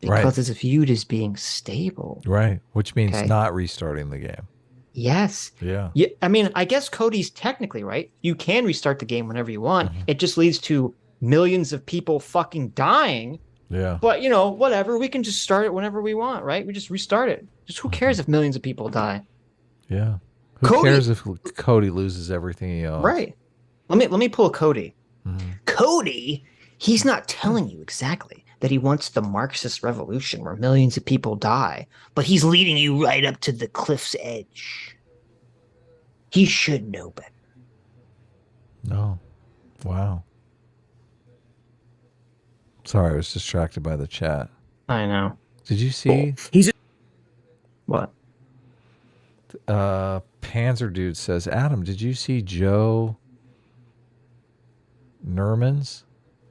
Because it's viewed as being stable. Right, which means not restarting the game. Yes. Yeah. I mean, I guess Cody's technically right. You can restart the game whenever you want. It just leads to millions of people fucking dying. Yeah. But, whatever. We can just start it whenever we want, right? We just restart it. Just who cares if millions of people die? Yeah. Who cares if Cody loses everything he owns? Right. Let me pull Cody. Cody, he's not telling you exactly that he wants the Marxist revolution where millions of people die, but he's leading you right up to the cliff's edge. He should know better. No. Wow. Sorry, I was distracted by the chat. I know. Did you see? What? Panzer Dude says, Adam, did you see Joe Nerman's?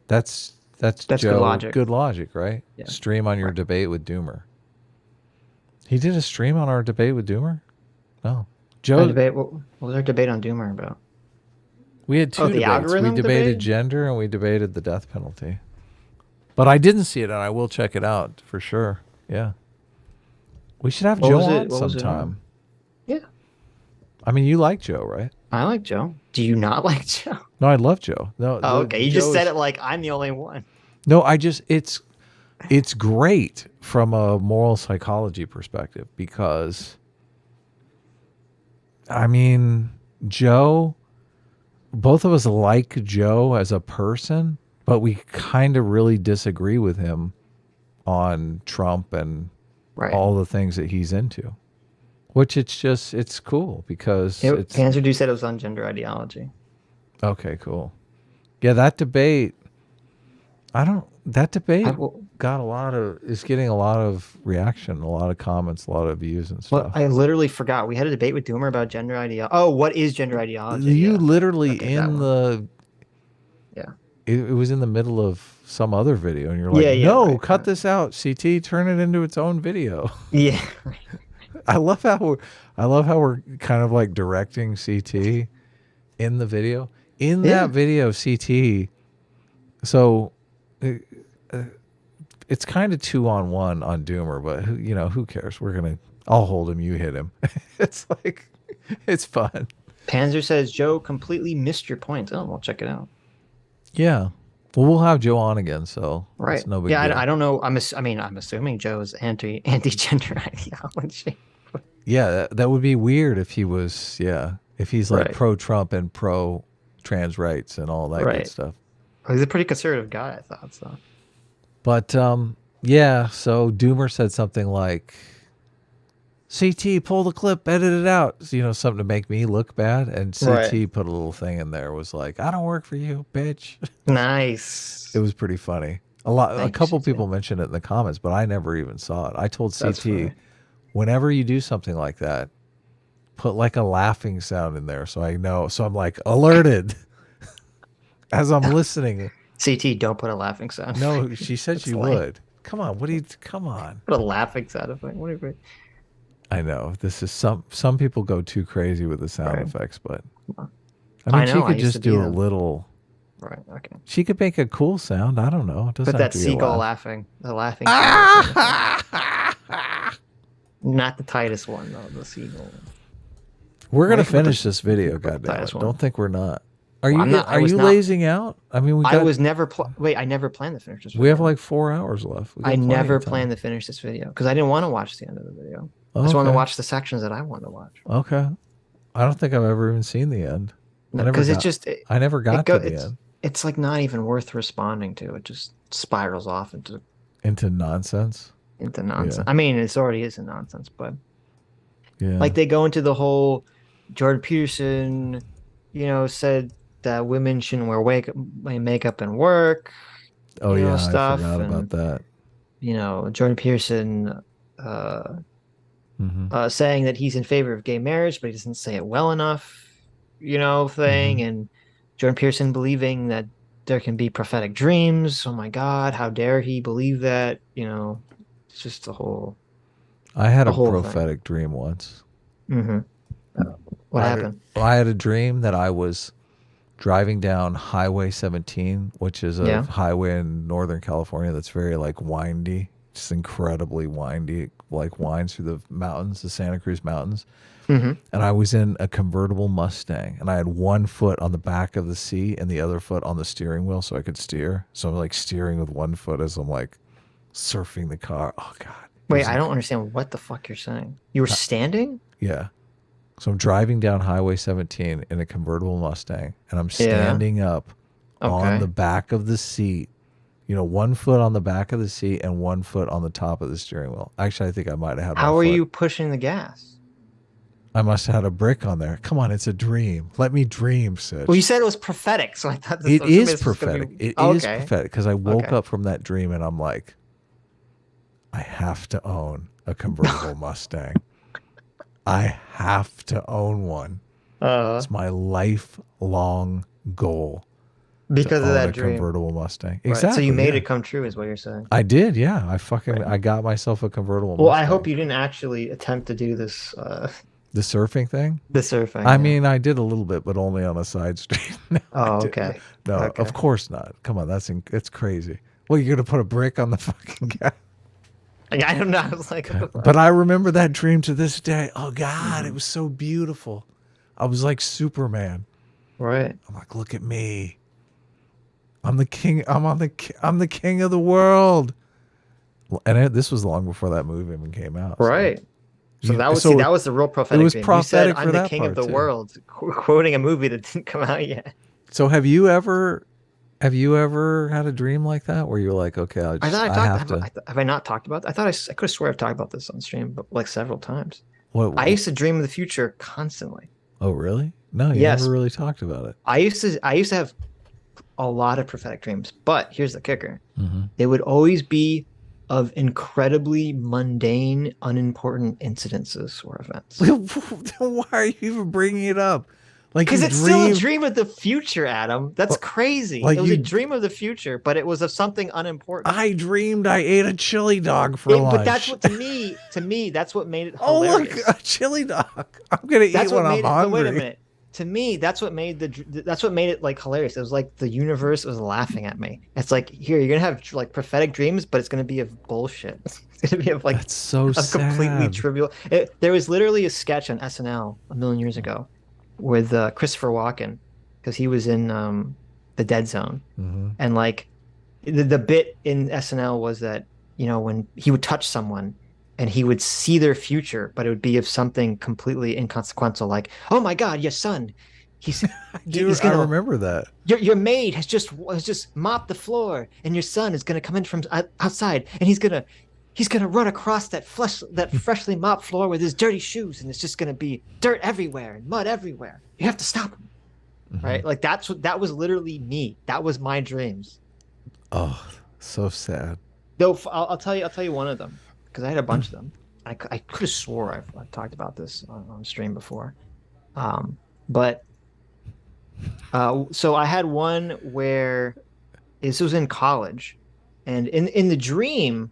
That's Joe. Good Logic. Good Logic, right? Yeah. Stream on your debate with Doomer. He did a stream on our debate with Doomer? No. Joe. What was our debate on Doomer about? We had two debates. We debated gender and we debated the death penalty. But I didn't see it, and I will check it out for sure. Yeah. We should have Joe on sometime. Yeah. I mean, you like Joe, right? I like Joe. Do you not like Joe? No, I love Joe. No. Oh, okay. You just said it like I'm the only one. No, it's great from a moral psychology perspective because, I mean, Joe, both of us like Joe as a person, but we kind of really disagree with him on Trump and all the things that he's into. Which it's cool because Panzer Dude said it was on gender ideology. Okay, cool. Yeah, that debate. it's getting a lot of reaction, a lot of comments, a lot of views and stuff. Well, I literally forgot. We had a debate with Doomer about gender ideology. Oh, what is gender ideology? You literally in the yeah. It was in the middle of some other video, and you're like, no, cut this out. CT, turn it into its own video. Yeah. I love how we're kind of like directing CT in the video. In that video, CT. So it's kind of 2-on-1 on Doomer, but who cares? I'll hold him, you hit him. It's like, it's fun. Panzer says, Joe completely missed your point. Oh, we'll check it out. Yeah. Well, we'll have Joe on again, so right. It's no big deal. I don't know. I'm assuming Joe's anti-gender ideology. Yeah, that would be weird if he was, if he's like pro-Trump and pro-trans rights and all that good stuff. Well, he's a pretty conservative guy, I thought so. But so Doomer said something like, CT, pull the clip, edit it out. So, something to make me look bad. And CT put a little thing in there, was like, I don't work for you, bitch. Nice. It was pretty funny. A couple people mentioned it in the comments, but I never even saw it. I told CT, whenever you do something like that, put like a laughing sound in there so I know. So I'm like alerted as I'm listening. CT, don't put a laughing sound. No, she said she would. Come on, come on. Put a laughing sound effect. What are you? I know this is some people go too crazy with the sound effects, but I mean, she could just do a little. Right. Okay. She could make a cool sound. I don't know. It doesn't Put that have to be seagull laughing. The laughing. Not the tightest one though. The seagull. We're gonna finish this video. Goddamn! Don't think we're not. Are you lazing out? I mean, I never planned to finish this video. We have like 4 hours left. I never planned to finish this video because I didn't want to watch the end of the video. I just wanted to watch the sections that I wanted to watch. Okay. I don't think I've ever even seen the end. Because I never got to the end. It's like not even worth responding to. It just spirals off into nonsense. Into nonsense. Yeah. I mean, it already is a nonsense, but yeah, like they go into the whole Jordan Peterson, said that women shouldn't wear makeup and work. Oh yeah, stuff. I forgot about that. Jordan Peterson saying that he's in favor of gay marriage, but he doesn't say it well enough, thing. And Jordan Peterson believing that there can be prophetic dreams. Oh my God, how dare he believe that? It's just a whole. I had a prophetic dream once. Mm-hmm. What happened? I had a dream that I was driving down Highway 17, which is a highway in Northern California that's very like windy, just incredibly windy, like winds through the mountains, the Santa Cruz Mountains. Mm-hmm. And I was in a convertible Mustang, and I had one foot on the back of the seat and the other foot on the steering wheel so I could steer. So I'm like steering with one foot as I'm like surfing the car. Oh God. Wait, I don't understand what the fuck you're saying. You were standing? Yeah. So I'm driving down Highway 17 in a convertible Mustang, and I'm standing up on the back of the seat. One foot on the back of the seat and one foot on the top of the steering wheel. Actually, I think I might have had. How are you pushing the gas? I must have had a brick on there. Come on, it's a dream. Let me dream, Sitch. Well, you said it was prophetic, so I thought it is prophetic. It is prophetic because I woke up from that dream and I'm like, I have to own a convertible Mustang. I have to own one. It's my lifelong goal. Because of that dream. Convertible Mustang. Right. Exactly. So you made it come true is what you're saying. I did, yeah. I got myself a convertible Mustang. Well, I hope you didn't actually attempt to do this. The surfing thing? The surfing. I mean, I did a little bit, but only on a side street. Okay. No, of course not. Come on, it's crazy. Well, you're going to put a brick on the fucking gas. I don't know. I was like, but I remember that dream to this day. Oh God, it was so beautiful. I was like Superman. Right. I'm like, look at me. I'm the king. I'm the king of the world. And this was long before that movie even came out. Right. So that was the real prophetic. It was dream. prophetic. You said, I'm the king of the world, quoting a movie that didn't come out yet. So have you ever had a dream like that where you're like, okay, have I not talked about that? I thought I could swear I've talked about this on stream, but like several times. I used to dream of the future constantly. Oh, really? No, you never really talked about it. I used to have a lot of prophetic dreams, but here's the kicker. Mm-hmm. They would always be of incredibly mundane, unimportant incidences or events. Why are you even bringing it up? Like, because it's still a dream of the future, Adam. That's crazy. like it was a you- dream of the future, but it was of something unimportant. I dreamed I ate a chili dog for lunch. But that's what to me, that's what made it Oh, hilarious. look, a chili dog. I'm gonna eat when I'm hungry. But wait a minute. To me, that's what made it like hilarious. It was like the universe was laughing at me. It's like, here, you're gonna have like prophetic dreams, but it's gonna be of bullshit. It's gonna be of like That's so of completely sad. trivial. There was literally a sketch on SNL a million years ago with Christopher Walken, because he was in the Dead Zone, and like the bit in SNL was that, you know, when he would touch someone and he would see their future, but it would be of something completely inconsequential, like, oh my God, your son, he's gonna, I remember that. Your maid has just mopped the floor, and your son is gonna come in from outside, and he's gonna run across that freshly mopped floor with his dirty shoes, and it's just gonna be dirt everywhere and mud everywhere. You have to stop him, right? Like that was literally me. That was my dreams. Oh, so sad. Though I'll tell you one of them, because I had a bunch of them. I could have swore I've talked about this on stream before, so I had one where this was in college, and in the dream,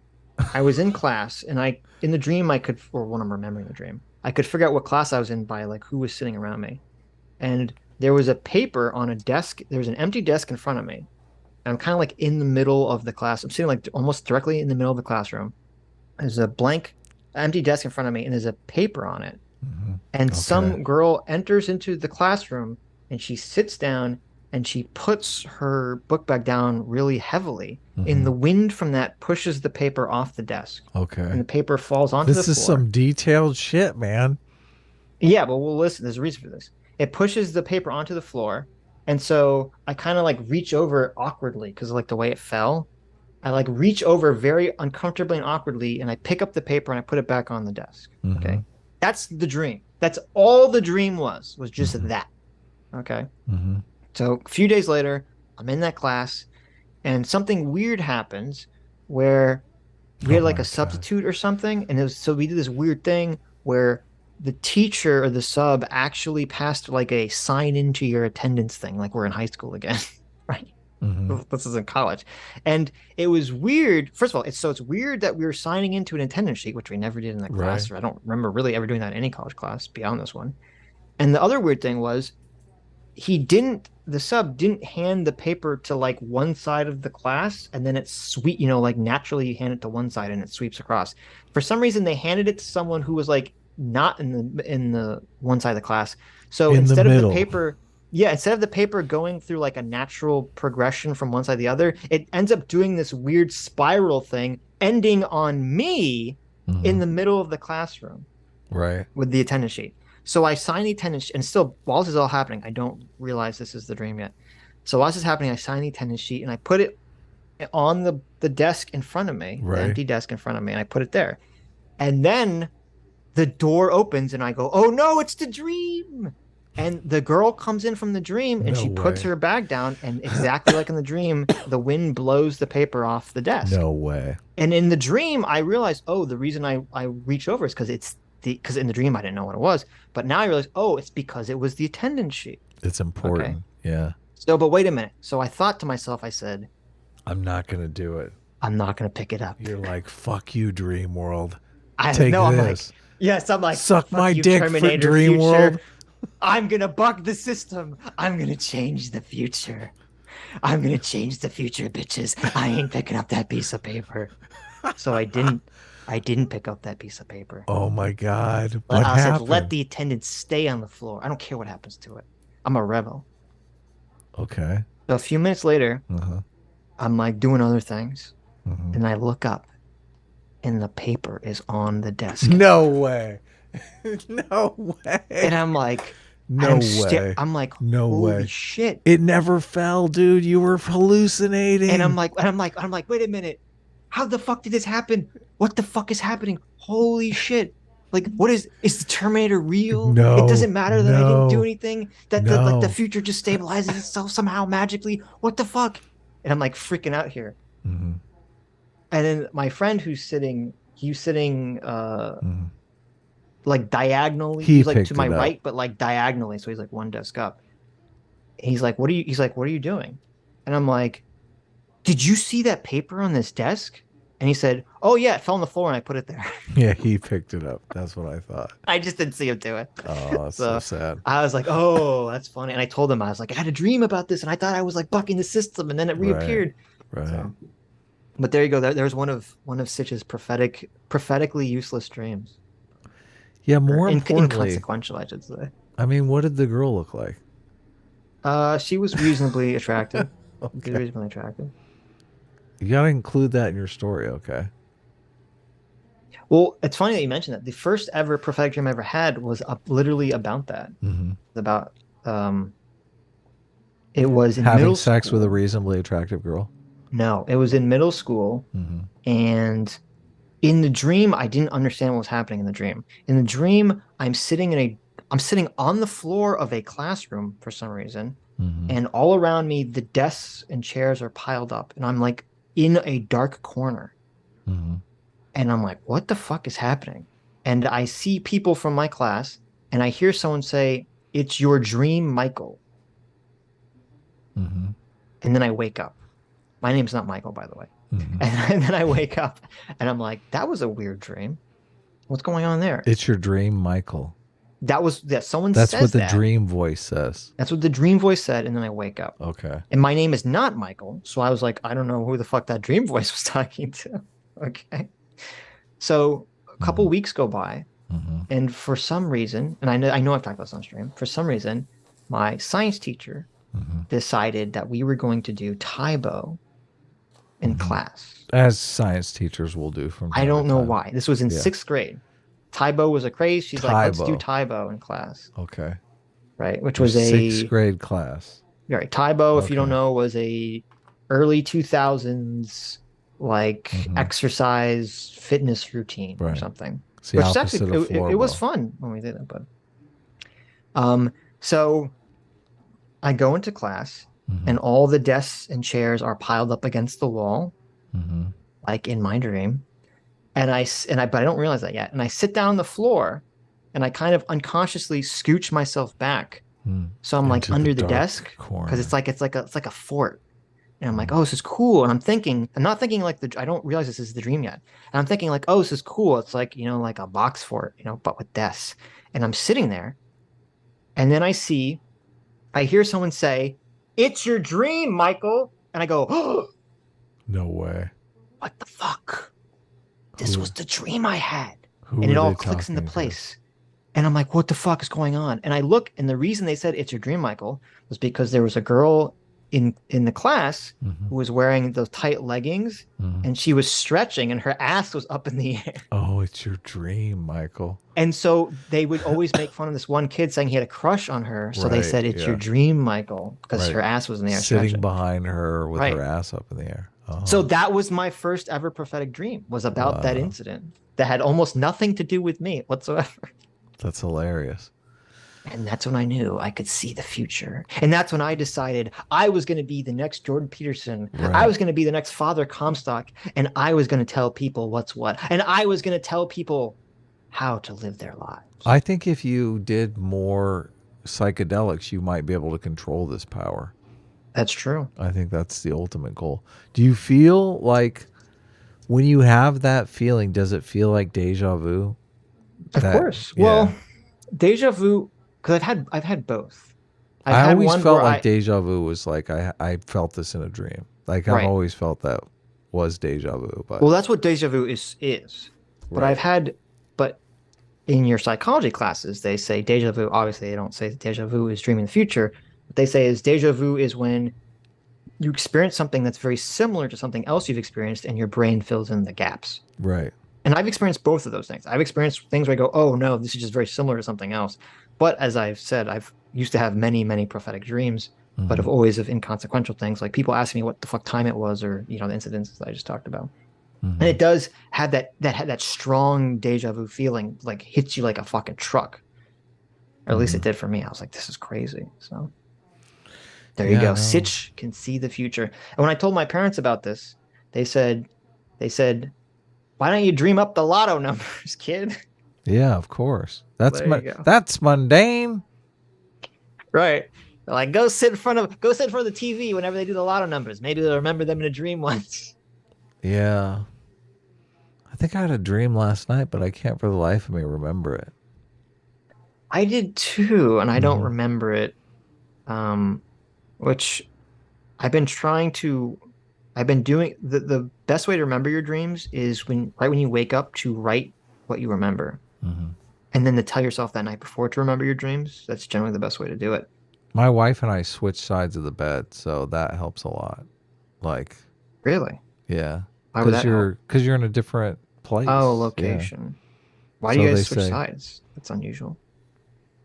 I was in class, and in the dream I could, or when I'm remembering the dream, I could figure out what class I was in by like who was sitting around me, and there was a paper on a desk. There was an empty desk in front of me. I'm kind of like in the middle of the class. I'm sitting like almost directly in the middle of the classroom. There's a blank, empty desk in front of me, and there's a paper on it. And some girl enters into the classroom, and she sits down, and she puts her book bag down really heavily. And the wind from that pushes the paper off the desk. Okay. And the paper falls onto the floor. This is some detailed shit, man. Yeah, but well, listen, there's a reason for this. It pushes the paper onto the floor. And so I kind of like reach over awkwardly because of like the way it fell. I like reach over very uncomfortably and awkwardly, and I pick up the paper and I put it back on the desk. Okay. That's the dream. That's all the dream was just that. Okay. So a few days later, I'm in that class, and something weird happens where we had like a substitute or something. And so we did this weird thing where the teacher or the sub actually passed like a sign into your attendance thing, like we're in high school again, right? This is in college. And it was weird. First of all, it's weird that we were signing into an attendance sheet, which we never did in that class. Or I don't remember really ever doing that in any college class beyond this one. And the other weird thing was the sub didn't hand the paper to like one side of the class, and then it's like naturally you hand it to one side and it sweeps across. For some reason, they handed it to someone who was like not in the one side of the class. So instead of the paper going through like a natural progression from one side to the other, it ends up doing this weird spiral thing, ending on me in the middle of the classroom, right, with the attendance sheet. So I sign the attendance sheet, and still, while this is all happening, I don't realize this is the dream yet. So while this is happening, I sign the attendance sheet, and I put it on the desk in front of me, the empty desk in front of me, and I put it there. And then the door opens, and I go, oh no, it's the dream. And the girl comes in from the dream, and she puts her bag down, and exactly like in the dream, the wind blows the paper off the desk. No way. And in the dream, I realized, oh, the reason I reached over is because in the dream I didn't know what it was, but now I realize, oh, it's because it was the attendance sheet. It's important. Okay. Yeah. So, but wait a minute. So I thought to myself, I said, I'm not going to do it. I'm not going to pick it up. You're like, fuck you, Dream World. I'm like, yes, I'm like, suck my dick for Dream future. World. I'm going to buck the system. I'm going to change the future. I'm going to change the future, bitches. I ain't picking up that piece of paper. So I didn't pick up that piece of paper. Oh my God. What happened? Said, let the attendance stay on the floor. I don't care what happens to it. I'm a rebel. Okay. So a few minutes later, I'm like doing other things, and I look up, and the paper is on the desk. No way. No way. And I'm like, no way. I'm like, no holy way. Shit. It never fell, dude. You were hallucinating. And I'm like, wait a minute. How the fuck did this happen? What the fuck is happening? Holy shit. Like, is the Terminator real? No. It doesn't matter that I didn't do anything. That the future just stabilizes itself somehow magically. What the fuck? And I'm like freaking out here. And then my friend he's sitting like diagonally. He He's like picked to my it up. right, but like diagonally. So he's like one desk up. He's like, what are you doing? And I'm like, did you see that paper on this desk? And he said, oh yeah, it fell on the floor and I put it there. Yeah, he picked it up. That's what I thought. I just didn't see him do it. Oh, that's so sad. I was like, oh, that's funny. And I told him, I was like, I had a dream about this and I thought I was like bucking the system and then it reappeared. Right. So, but there you go. There's one of Sitch's prophetically useless dreams. Yeah, more importantly, inconsequential, I should say. I mean, what did the girl look like? She was reasonably attractive. Okay. She was reasonably attractive. You got to include that in your story, okay? Well, it's funny that you mentioned that. The first ever prophetic dream I ever had was literally about that. Mm-hmm. About it was in having middle sex school. with a reasonably attractive girl. No, it was in middle school, and in the dream, I didn't understand what was happening in the dream. In the dream, I'm sitting on the floor of a classroom for some reason, and all around me, the desks and chairs are piled up, and I'm like in a dark corner, and I'm like, what the fuck is happening? And I see people from my class, and I hear someone say, "It's your dream, Michael." And then I wake up. My name's not Michael, by the way. And then I wake up and I'm like, that was a weird dream. What's going on there? It's your dream, Michael. Someone That's says what the that. dream voice says. That's what the dream voice said, and then I wake up. Okay. And my name is not Michael, so I was like, I don't know who the fuck that dream voice was talking to. Okay. So a couple weeks go by, and for some reason, and I know I've talked about this on stream, for some reason, my science teacher decided that we were going to do Taibo in class. As science teachers will do from time I don't to know time. why. This was in 6th grade. Taibo was a craze. She's like, let's do Taibo in class. Okay. Right, which was a 6th grade class. Right, Taibo, if you don't know, was a early 2000s like exercise fitness routine or something. It's the which opposite actually of it was floorball. fun when we did it, but so I go into class and all the desks and chairs are piled up against the wall, like in my dream. But I don't realize that yet. And I sit down on the floor and I kind of unconsciously scooch myself back. So I'm like under the desk because it's like a fort. And I'm like, oh, this is cool. And I'm not thinking like I don't realize this is the dream yet. And I'm thinking like, oh, this is cool. It's like, like a box fort, but with desks. And I'm sitting there. And then I hear someone say, "It's your dream, Michael." And I go, oh, no way. What the fuck? This was the dream I had. Who And it were all they clicks into talking to? place. And I'm like, what the fuck is going on? And I look, and the reason they said it's your dream, Michael, was because there was a girl in the class who was wearing those tight leggings, and she was stretching, and her ass was up in the air. Oh, it's your dream, Michael. And so they would always make fun of this one kid saying he had a crush on her. So they Right, said, it's yeah. your dream, Michael, because Right. her ass was in the air Sitting stretching. behind her with Right. her ass up in the air. Oh. So that was my first ever prophetic dream, was about that incident that had almost nothing to do with me whatsoever. That's hilarious. And that's when I knew I could see the future. And that's when I decided I was going to be the next Jordan Peterson. Right. I was going to be the next Father Comstock. And I was going to tell people what's what. And I was going to tell people how to live their lives. I think if you did more psychedelics, you might be able to control this power. That's true. I think that's the ultimate goal. Do you feel like when you have that feeling, does it feel like deja vu? Of course. Well, deja vu, because I've had both. I always one felt where like deja vu was like I felt this in a dream. Like I've Right. always felt that was deja vu. But Well, that's what deja vu is. But Right. but in your psychology classes, they say deja vu. Obviously, they don't say deja vu is dreaming the future. What they say is deja vu is when you experience something that's very similar to something else you've experienced, and your brain fills in the gaps. right. And I've experienced both of those things. I've experienced things where I go, oh no, this is just very similar to something else. But as I've said, I've used to have many, many prophetic dreams, but of always of inconsequential things. Like people asking me what the fuck time it was, or the incidents that I just talked about. And it does have that strong deja vu feeling, like hits you like a fucking truck. Or at least it did for me. I was like, this is crazy. So there you Yeah, go. no. Sitch can see the future. And when I told my parents about this, they said, They said, "Why don't you dream up the lotto numbers, kid?" Yeah, of course. That's There you go. that's mundane. Right. They're like, go sit in front of the TV whenever they do the lotto numbers. Maybe they'll remember them in a dream once. Yeah. I think I had a dream last night, but I can't for the life of me remember it. I did too, and I don't remember it. Which I've been doing the best way to remember your dreams is right when you wake up to write what you remember. And then to tell yourself that night before to remember your dreams. That's generally the best way to do it. My wife and I switch sides of the bed, so that helps a lot. Like, really? Yeah. Why would that help? Because you're in a different place. Oh, location. Yeah. Why do you guys switch sides? That's unusual.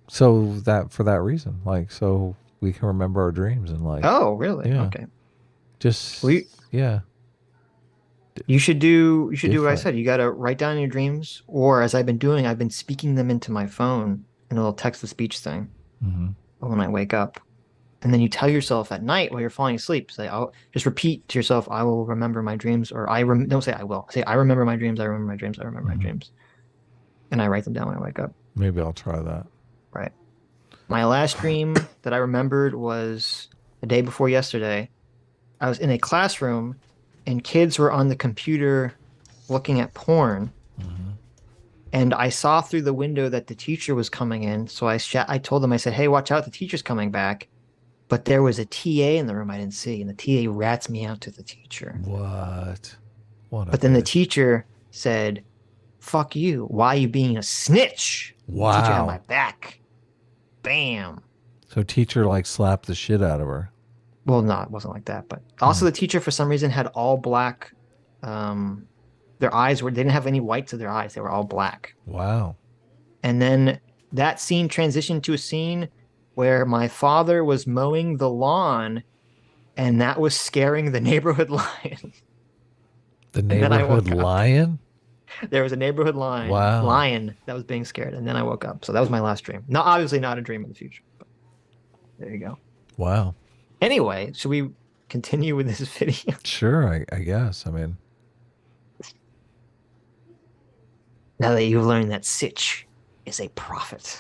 So for that reason, like, so we can remember our dreams and like. Oh, really? Yeah. Okay. Yeah. You should do what I said. You got to write down your dreams, or as I've been doing, I've been speaking them into my phone in a little text-to-speech thing when I wake up. And then you tell yourself at night while you're falling asleep, say, "I'll just repeat to yourself, I will remember my dreams," or don't say I will. Say, "I remember my dreams, I remember my dreams, I remember my dreams." And I write them down when I wake up. Maybe I'll try that. Right. My last dream that I remembered was the day before yesterday. I was in a classroom and kids were on the computer looking at porn. And I saw through the window that the teacher was coming in. So I told them, I said, "Hey, watch out, the teacher's coming back." But there was a TA in the room I didn't see. And the TA rats me out to the teacher. What? But then the teacher said, "Fuck you. Why are you being a snitch?" Wow. The teacher had my back. Bam. So teacher like slapped the shit out of her. Well, no, it wasn't like that. But also the teacher, for some reason, had all black. Their eyes they didn't have any whites of their eyes. They were all black. Wow. And then that scene transitioned to a scene where my father was mowing the lawn, and that was scaring the neighborhood lion. The neighborhood lion? There was a neighborhood lion that was being scared, and then I woke up. So that was my last dream. Obviously not a dream of the future, but there you go. Wow. Anyway, should we continue with this video? Sure, I guess. I mean, now that you've learned that Sitch is a prophet,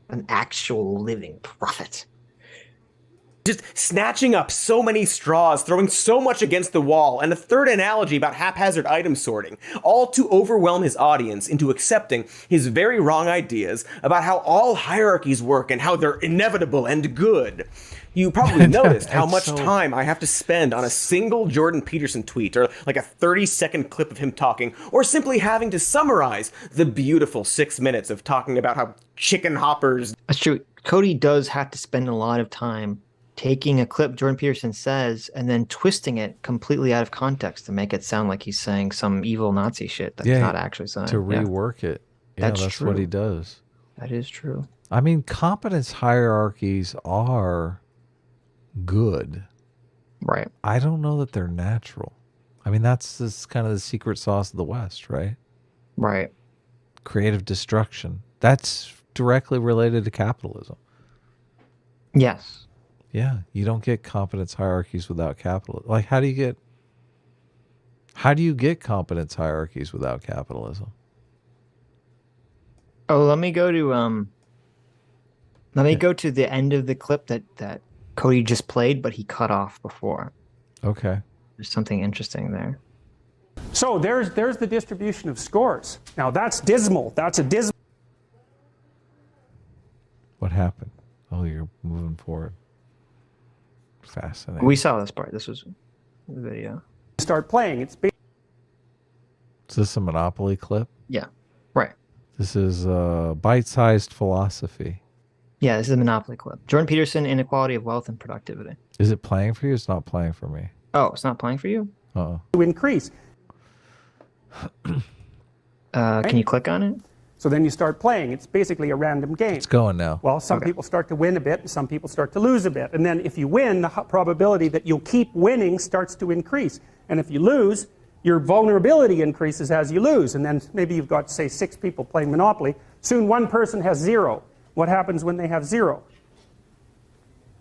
an actual living prophet. Just snatching up so many straws, throwing so much against the wall, and a third analogy about haphazard item sorting, all to overwhelm his audience into accepting his very wrong ideas about how all hierarchies work and how they're inevitable and good. You probably noticed how much time I have to spend on a single Jordan Peterson tweet, or like a 30-second clip of him talking, or simply having to summarize the beautiful 6 minutes of talking about how chicken hoppers... That's true. Cody does have to spend a lot of time taking a clip Jordan Peterson says and then twisting it completely out of context to make it sound like he's saying some evil Nazi shit that's not actually saying. To rework it. Yeah, that's true. what he does. That is true. I mean, competence hierarchies are good. Right. I don't know that they're natural. I mean, that's kind of the secret sauce of the West, right? Right. Creative destruction. That's directly related to capitalism. Yes. Yeah, you don't get competence hierarchies without capitalism. Like, how do you get competence hierarchies without capitalism? Oh, let me go to go to the end of the clip that Cody just played, but he cut off before. Okay. There's something interesting there. So there's the distribution of scores. Now that's dismal. That's a dismal. What happened? Oh, you're moving forward. Fascinating. We saw this part. This was the video. Start playing. Is this a Monopoly clip? Yeah. Right. This is bite-sized philosophy. Yeah, this is a Monopoly clip. Jordan Peterson, Inequality of Wealth and Productivity. Is it playing for you? It's not playing for me. Oh, it's not playing for you? Uh-oh. To increase. Can you click on it? So then you start playing. It's basically a random game. It's going now. Well, some people start to win a bit, and some people start to lose a bit. And then if you win, the probability that you'll keep winning starts to increase. And if you lose, your vulnerability increases as you lose. And then maybe you've got, say, 6 people playing Monopoly. Soon one person has 0. What happens when they have 0?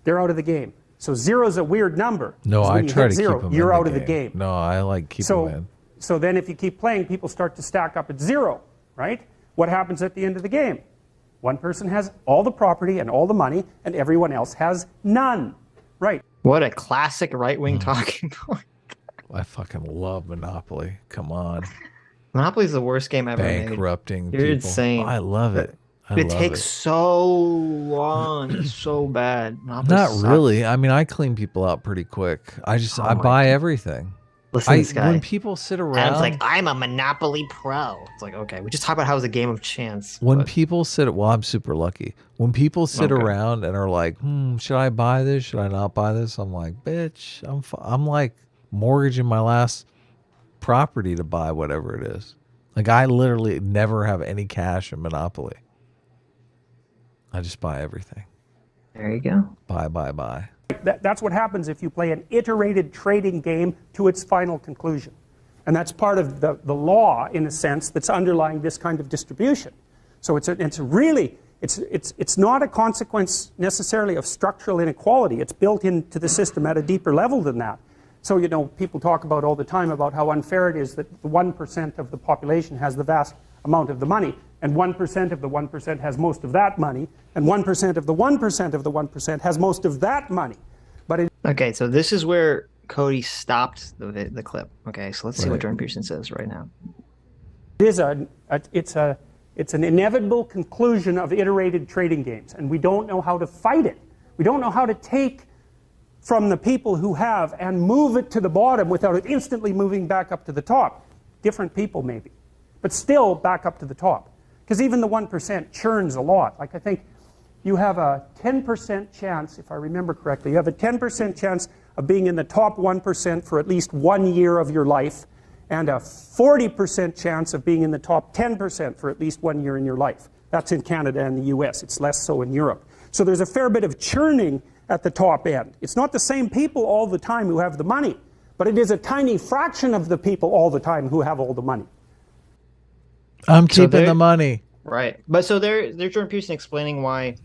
They're out of the game. So 0 is a weird number. No, I try to keep them you're in out the of the game. game. No, I like keeping them in. So then if you keep playing, people start to stack up at 0, right? What happens at the end of the game? One person has all the property and all the money, and everyone else has none. Right. What a classic right-wing talking point. I fucking love Monopoly. Come on. Monopoly is the worst game ever made. Bankrupting You're people. insane. Oh, I love it. It takes so long. It's so bad. Monopoly Not sucks. really. I mean, I clean people out pretty quick. I buy everything. Listen to this guy. When people sit around, Adam's like, I'm a Monopoly pro. It's like, okay, we just talk about how it's a game of chance. when people sit, well, I'm super lucky. When people sit around and are like, should I buy this? Should I not buy this? I'm like, bitch, I'm like mortgaging my last property to buy whatever it is. Like, I literally never have any cash in Monopoly. I just buy everything. There you go. Buy. That's what happens if you play an iterated trading game to its final conclusion. And that's part of the law, in a sense, that's underlying this kind of distribution. So it's not a consequence necessarily of structural inequality. It's built into the system at a deeper level than that. So, you know, people talk about all the time about how unfair it is that the 1% of the population has the vast amount of the money, and 1% of the 1% has most of that money, and 1% of the 1% of the 1% has most of that money. But okay, so this is where Cody stopped the clip. Okay, so let's see what Jordan Peterson says right now. It is it's an inevitable conclusion of iterated trading games, and we don't know how to fight it. We don't know how to take from the people who have and move it to the bottom without it instantly moving back up to the top. Different people maybe, but still back up to the top. Because even the 1% churns a lot. Like, I think you have a 10% chance, if I remember correctly, you have a 10% chance of being in the top 1% for at least 1 year of your life, and a 40% chance of being in the top 10% for at least 1 year in your life. That's in Canada and the US. It's less so in Europe. So there's a fair bit of churning at the top end. It's not the same people all the time who have the money, but it is a tiny fraction of the people all the time who have all the money. I'm keeping the money. Right. But so there's Jordan Peterson explaining why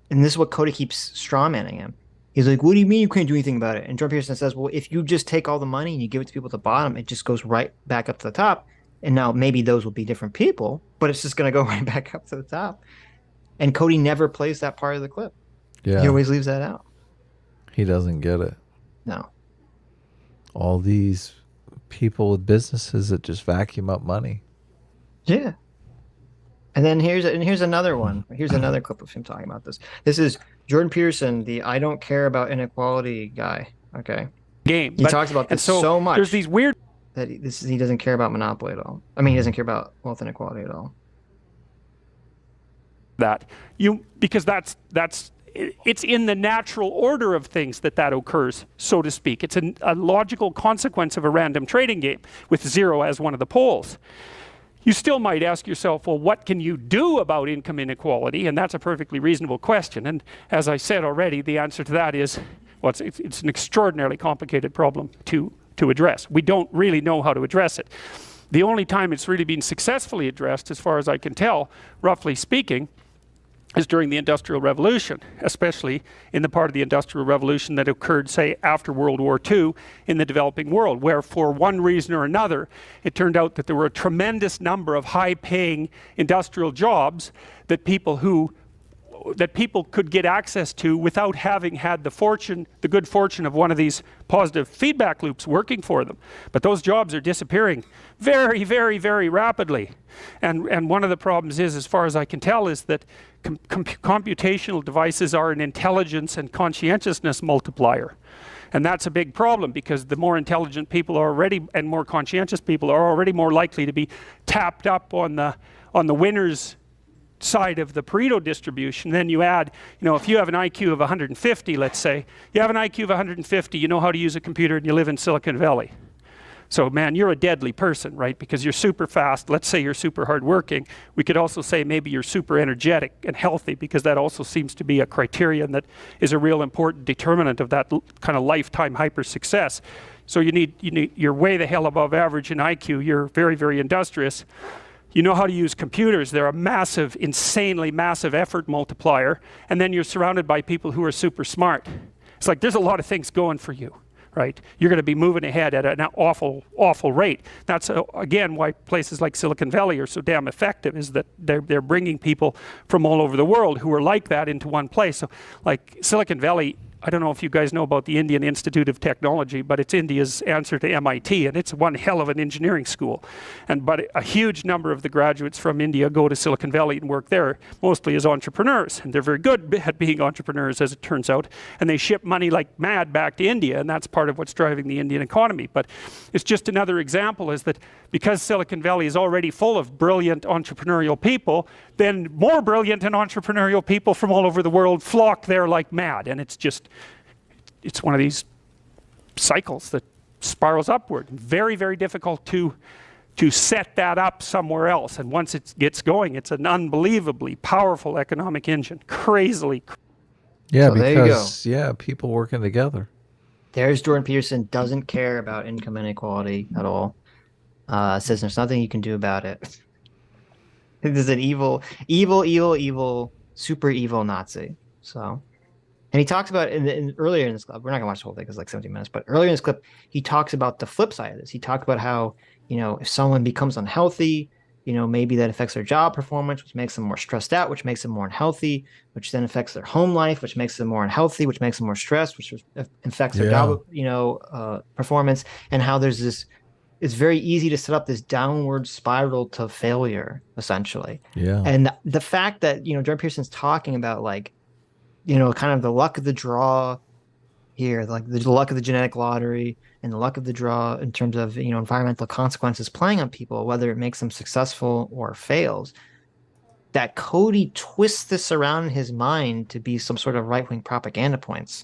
and this is what Cody keeps strawmanning him. He's like, what do you mean you can't do anything about it? And Jordan Peterson says, well, if you just take all the money and you give it to people at the bottom, it just goes right back up to the top. And now maybe those will be different people, but it's just going to go right back up to the top. And Cody never plays that part of the clip. Yeah. He always leaves that out. He doesn't get it. No. All these people with businesses that just vacuum up money. Yeah. And then here's another one. Here's another clip of him talking about this. This is Jordan Peterson, the I don't care about inequality guy. Okay. Game. He talks about this so much. There's these weird that he doesn't care about monopoly at all. I mean, he doesn't care about wealth inequality at all. Because it's in the natural order of things that occurs, so to speak. It's a logical consequence of a random trading game with 0 as one of the poles. You still might ask yourself, well, what can you do about income inequality? And that's a perfectly reasonable question. And as I said already, the answer to that is, well, it's an extraordinarily complicated problem to address. We don't really know how to address it. The only time it's really been successfully addressed, as far as I can tell, roughly speaking, is during the Industrial Revolution, especially in the part of the Industrial Revolution that occurred, say, after World War II in the developing world, where for one reason or another, it turned out that there were a tremendous number of high-paying industrial jobs that people could get access to without having had the good fortune of one of these positive feedback loops working for them. But those jobs are disappearing very, very, very rapidly. And one of the problems is, as far as I can tell, is that computational devices are an intelligence and conscientiousness multiplier. And that's a big problem, because the more intelligent people are already, and more conscientious people are already more likely to be tapped up on the winners side of the Pareto distribution. Then you add, if you have an IQ of 150, let's say, you have an IQ of 150, you know how to use a computer, and you live in Silicon Valley. So, man, you're a deadly person, right? Because you're super fast. Let's say you're super hardworking. We could also say maybe you're super energetic and healthy, because that also seems to be a criterion that is a real important determinant of that kind of lifetime hyper success. So you're way the hell above average in IQ. You're very, very industrious. You know how to use computers. They're a massive, insanely massive effort multiplier. And then you're surrounded by people who are super smart. It's like there's a lot of things going for you, right? You're going to be moving ahead at an awful, awful rate. That's again why places like Silicon Valley are so damn effective, is that they're bringing people from all over the world who are like that into one place. So like Silicon Valley, I don't know if you guys know about the Indian Institute of Technology, but it's India's answer to MIT, and it's one hell of an engineering school. But a huge number of the graduates from India go to Silicon Valley and work there, mostly as entrepreneurs. And they're very good at being entrepreneurs, as it turns out. And they ship money like mad back to India, and that's part of what's driving the Indian economy. But it's just another example, is that because Silicon Valley is already full of brilliant entrepreneurial people, then more brilliant and entrepreneurial people from all over the world flock there like mad. And it's one of these cycles that spirals upward. Very, very difficult to set that up somewhere else. And once it gets going, it's an unbelievably powerful economic engine. Crazily. Yeah, So there you because, yeah, people working together. There's Jordan Peterson, doesn't care about income inequality at all. Says there's nothing you can do about it. This is an evil, super evil Nazi. So, and he talks about earlier in this clip, we're not gonna watch the whole thing because it's like 17 minutes, but earlier in this clip, he talks about the flip side of this. He talked about how, if someone becomes unhealthy, maybe that affects their job performance, which makes them more stressed out, which makes them more unhealthy, which then affects their home life, which makes them more unhealthy, which makes them more stressed, which affects their job, performance, and how there's this. It's very easy to set up this downward spiral to failure, essentially. Yeah. And the fact that, Jordan Peterson's talking about, like, kind of the luck of the draw here, like the luck of the genetic lottery and the luck of the draw in terms of, environmental consequences playing on people, whether it makes them successful or fails, that Cody twists this around in his mind to be some sort of right-wing propaganda points,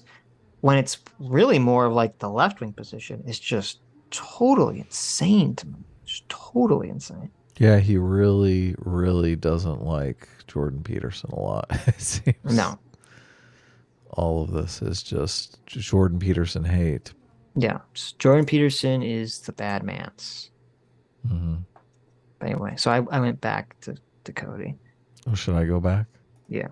when it's really more of like the left-wing position. It's just totally insane to me. Just totally insane. Yeah, he really, really doesn't like Jordan Peterson a lot. It seems. No. All of this is just Jordan Peterson hate. Yeah, Jordan Peterson is the bad man's. Mm-hmm. But anyway, so I went back to Cody. Oh, should I go back? Yeah.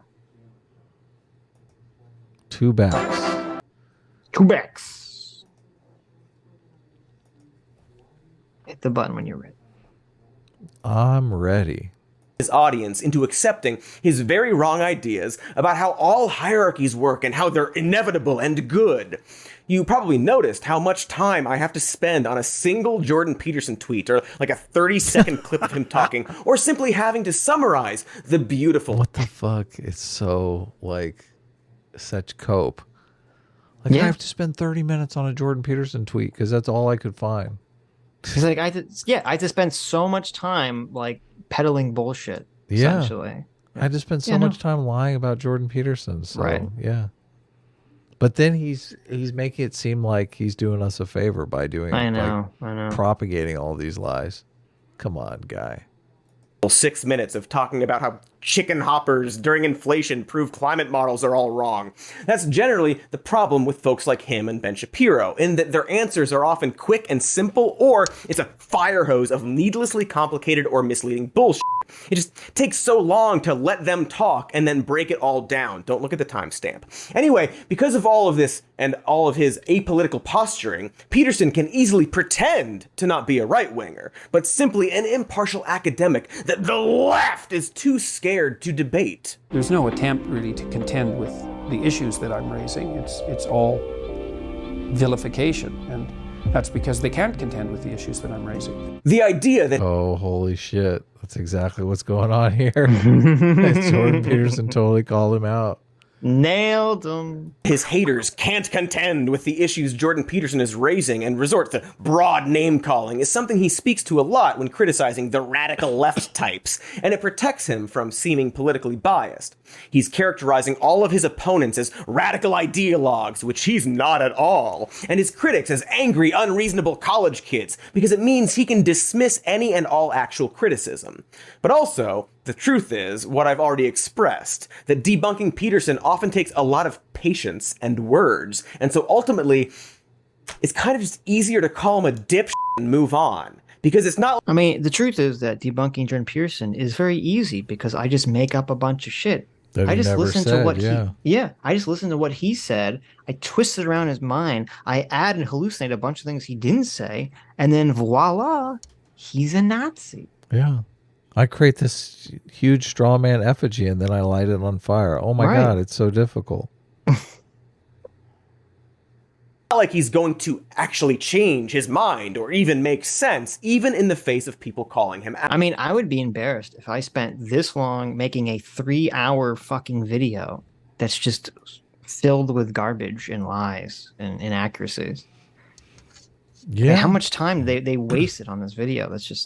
2 backs. 2 backs. Hit the button when you're ready. I'm ready. His audience into accepting his very wrong ideas about how all hierarchies work and how they're inevitable and good. You probably noticed how much time I have to spend on a single Jordan Peterson tweet, or like a 30-second clip of him talking, or simply having to summarize the beautiful... What the fuck? It's so, like, such cope. Like, I have to spend 30 minutes on a Jordan Peterson tweet because that's all I could find. He's like, I had to spend so much time, like, peddling bullshit, essentially. I had to spend so much time lying about Jordan Peterson. So, right. Yeah. But then he's making it seem like he's doing us a favor by doing I know. propagating all these lies. Come on, guy. 6 minutes of talking about how chicken hoppers during inflation prove climate models are all wrong. That's generally the problem with folks like him and Ben Shapiro, in that their answers are often quick and simple, or it's a fire hose of needlessly complicated or misleading bullshit. It just takes so long to let them talk and then break it all down. Don't look at the timestamp. Anyway, because of all of this and all of his apolitical posturing, Peterson can easily pretend to not be a right-winger, but simply an impartial academic that the left is too scared to debate. There's no attempt really to contend with the issues that I'm raising. It's all vilification, and that's because they can't contend with the issues that I'm raising. The idea that... Oh, holy shit. That's exactly what's going on here. Jordan Peterson totally called him out. Nailed him. His haters can't contend with the issues Jordan Peterson is raising and resort to broad name-calling is something he speaks to a lot when criticizing the radical left types, and it protects him from seeming politically biased. He's characterizing all of his opponents as radical ideologues, which he's not at all, and his critics as angry, unreasonable college kids, because it means he can dismiss any and all actual criticism. But also, the truth is what I've already expressed, that debunking Peterson often takes a lot of patience and words, and so ultimately, it's kind of just easier to call him a dipshit and move on. Because it's not... I mean, the truth is that debunking Jordan Peterson is very easy because I just make up a bunch of shit. That I he just never listened said, to what yeah. I just listened to what he said. I twisted around his mind. I add and hallucinate a bunch of things he didn't say, and then voila, he's a Nazi. Yeah. I create this huge straw man effigy and then I light it on fire. Oh my Right. God, it's so difficult. Not like he's going to actually change his mind or even make sense, even in the face of people calling him out. I mean, I would be embarrassed if I spent this long making a 3-hour fucking video that's just filled with garbage and lies and inaccuracies. Yeah. And how much time they wasted on this video? This is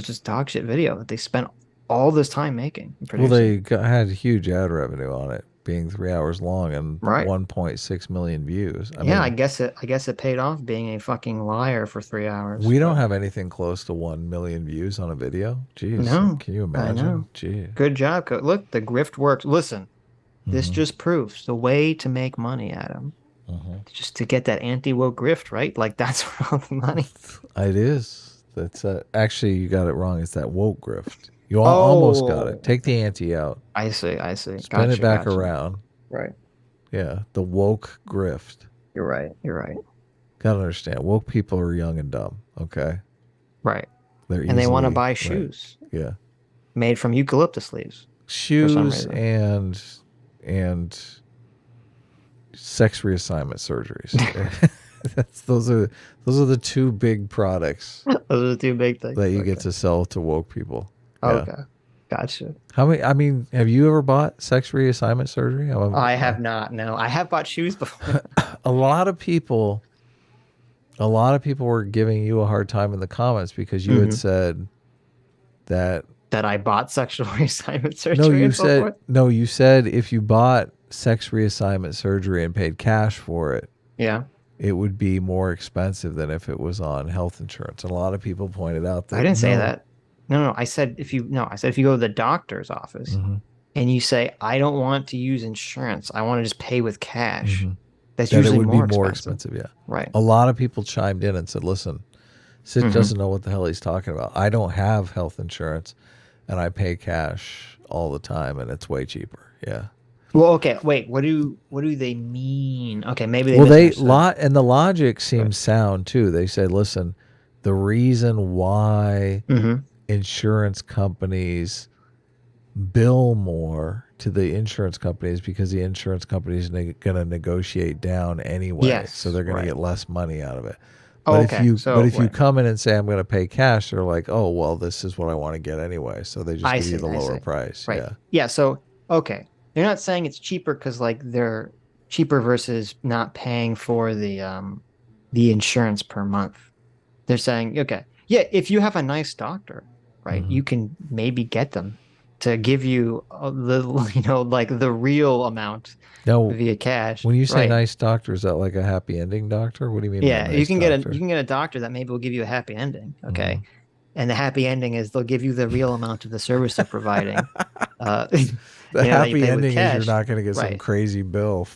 just dog shit video that they spent all this time making. And Well, producing. they had huge ad revenue on it, being 3 hours long and Right. 1.6 million views. I I mean, guess it paid off being a fucking liar for 3 hours. we don't have anything close to 1 million views on a video. Jeez, No, can you I imagine? know. Gee. Good job. Look, the grift works. Listen, this Mm-hmm. just proves the way to make money, Adam. Just to get that anti-woke grift, right? Like that's where all the money. It is. That's actually, you got it wrong. It's that woke grift. You almost got it. Take the anti out. I see. Spin it back around. Right. Yeah, the woke grift. You're right. Gotta understand, woke people are young and dumb. Okay. Right. They're And they want to easily- buy right. shoes Yeah. made from eucalyptus leaves. Shoes and sex reassignment surgeries. Those are the two big products Those are the two big things that you get to sell to woke people. Yeah. Okay. Gotcha. How many? I mean, have you ever bought sex reassignment surgery? I have not. No, I have bought shoes before. A lot of people were giving you a hard time in the comments because you had said that I bought sexual reassignment surgery. you said if you bought sex reassignment surgery and paid cash for it, Yeah. it would be more expensive than if it was on health insurance. And a lot of people pointed out that I didn't say that. No. I said if you go to the doctor's office and you say I don't want to use insurance, I want to just pay with cash. That's that usually it would more be more expensive. expensive. Yeah. Right. A lot of people chimed in and said, listen, Sitch doesn't know what the hell he's talking about. I don't have health insurance and I pay cash all the time and it's way cheaper. Yeah. Well, okay. Wait. What do they mean? Okay, maybe they. Well, misunderstood. and the logic seems sound too. They said, listen, the reason why insurance companies bill more to the insurance companies because the insurance companies are going to negotiate down anyway, Yes, so they're going right. to get less money out of it. Oh, But okay. if you come in and say I'm going to pay cash, they're like, oh well, this is what I want to get anyway, so they just give you the lower price. Right. Yeah. Yeah. So okay, they're not saying it's cheaper because like they're cheaper versus not paying for the insurance per month. They're saying okay, yeah, if you have a nice doctor, right, you can maybe get them to give you the real amount via cash. When you say right. nice doctor, is that like a happy ending doctor? What do you mean? Yeah, by nice you can doctor? get a doctor that maybe will give you a happy ending. Okay. And the happy ending is they'll give you the real amount of the service they're providing. The that you happy pay with ending is cash. you're not going to get some Right. crazy bill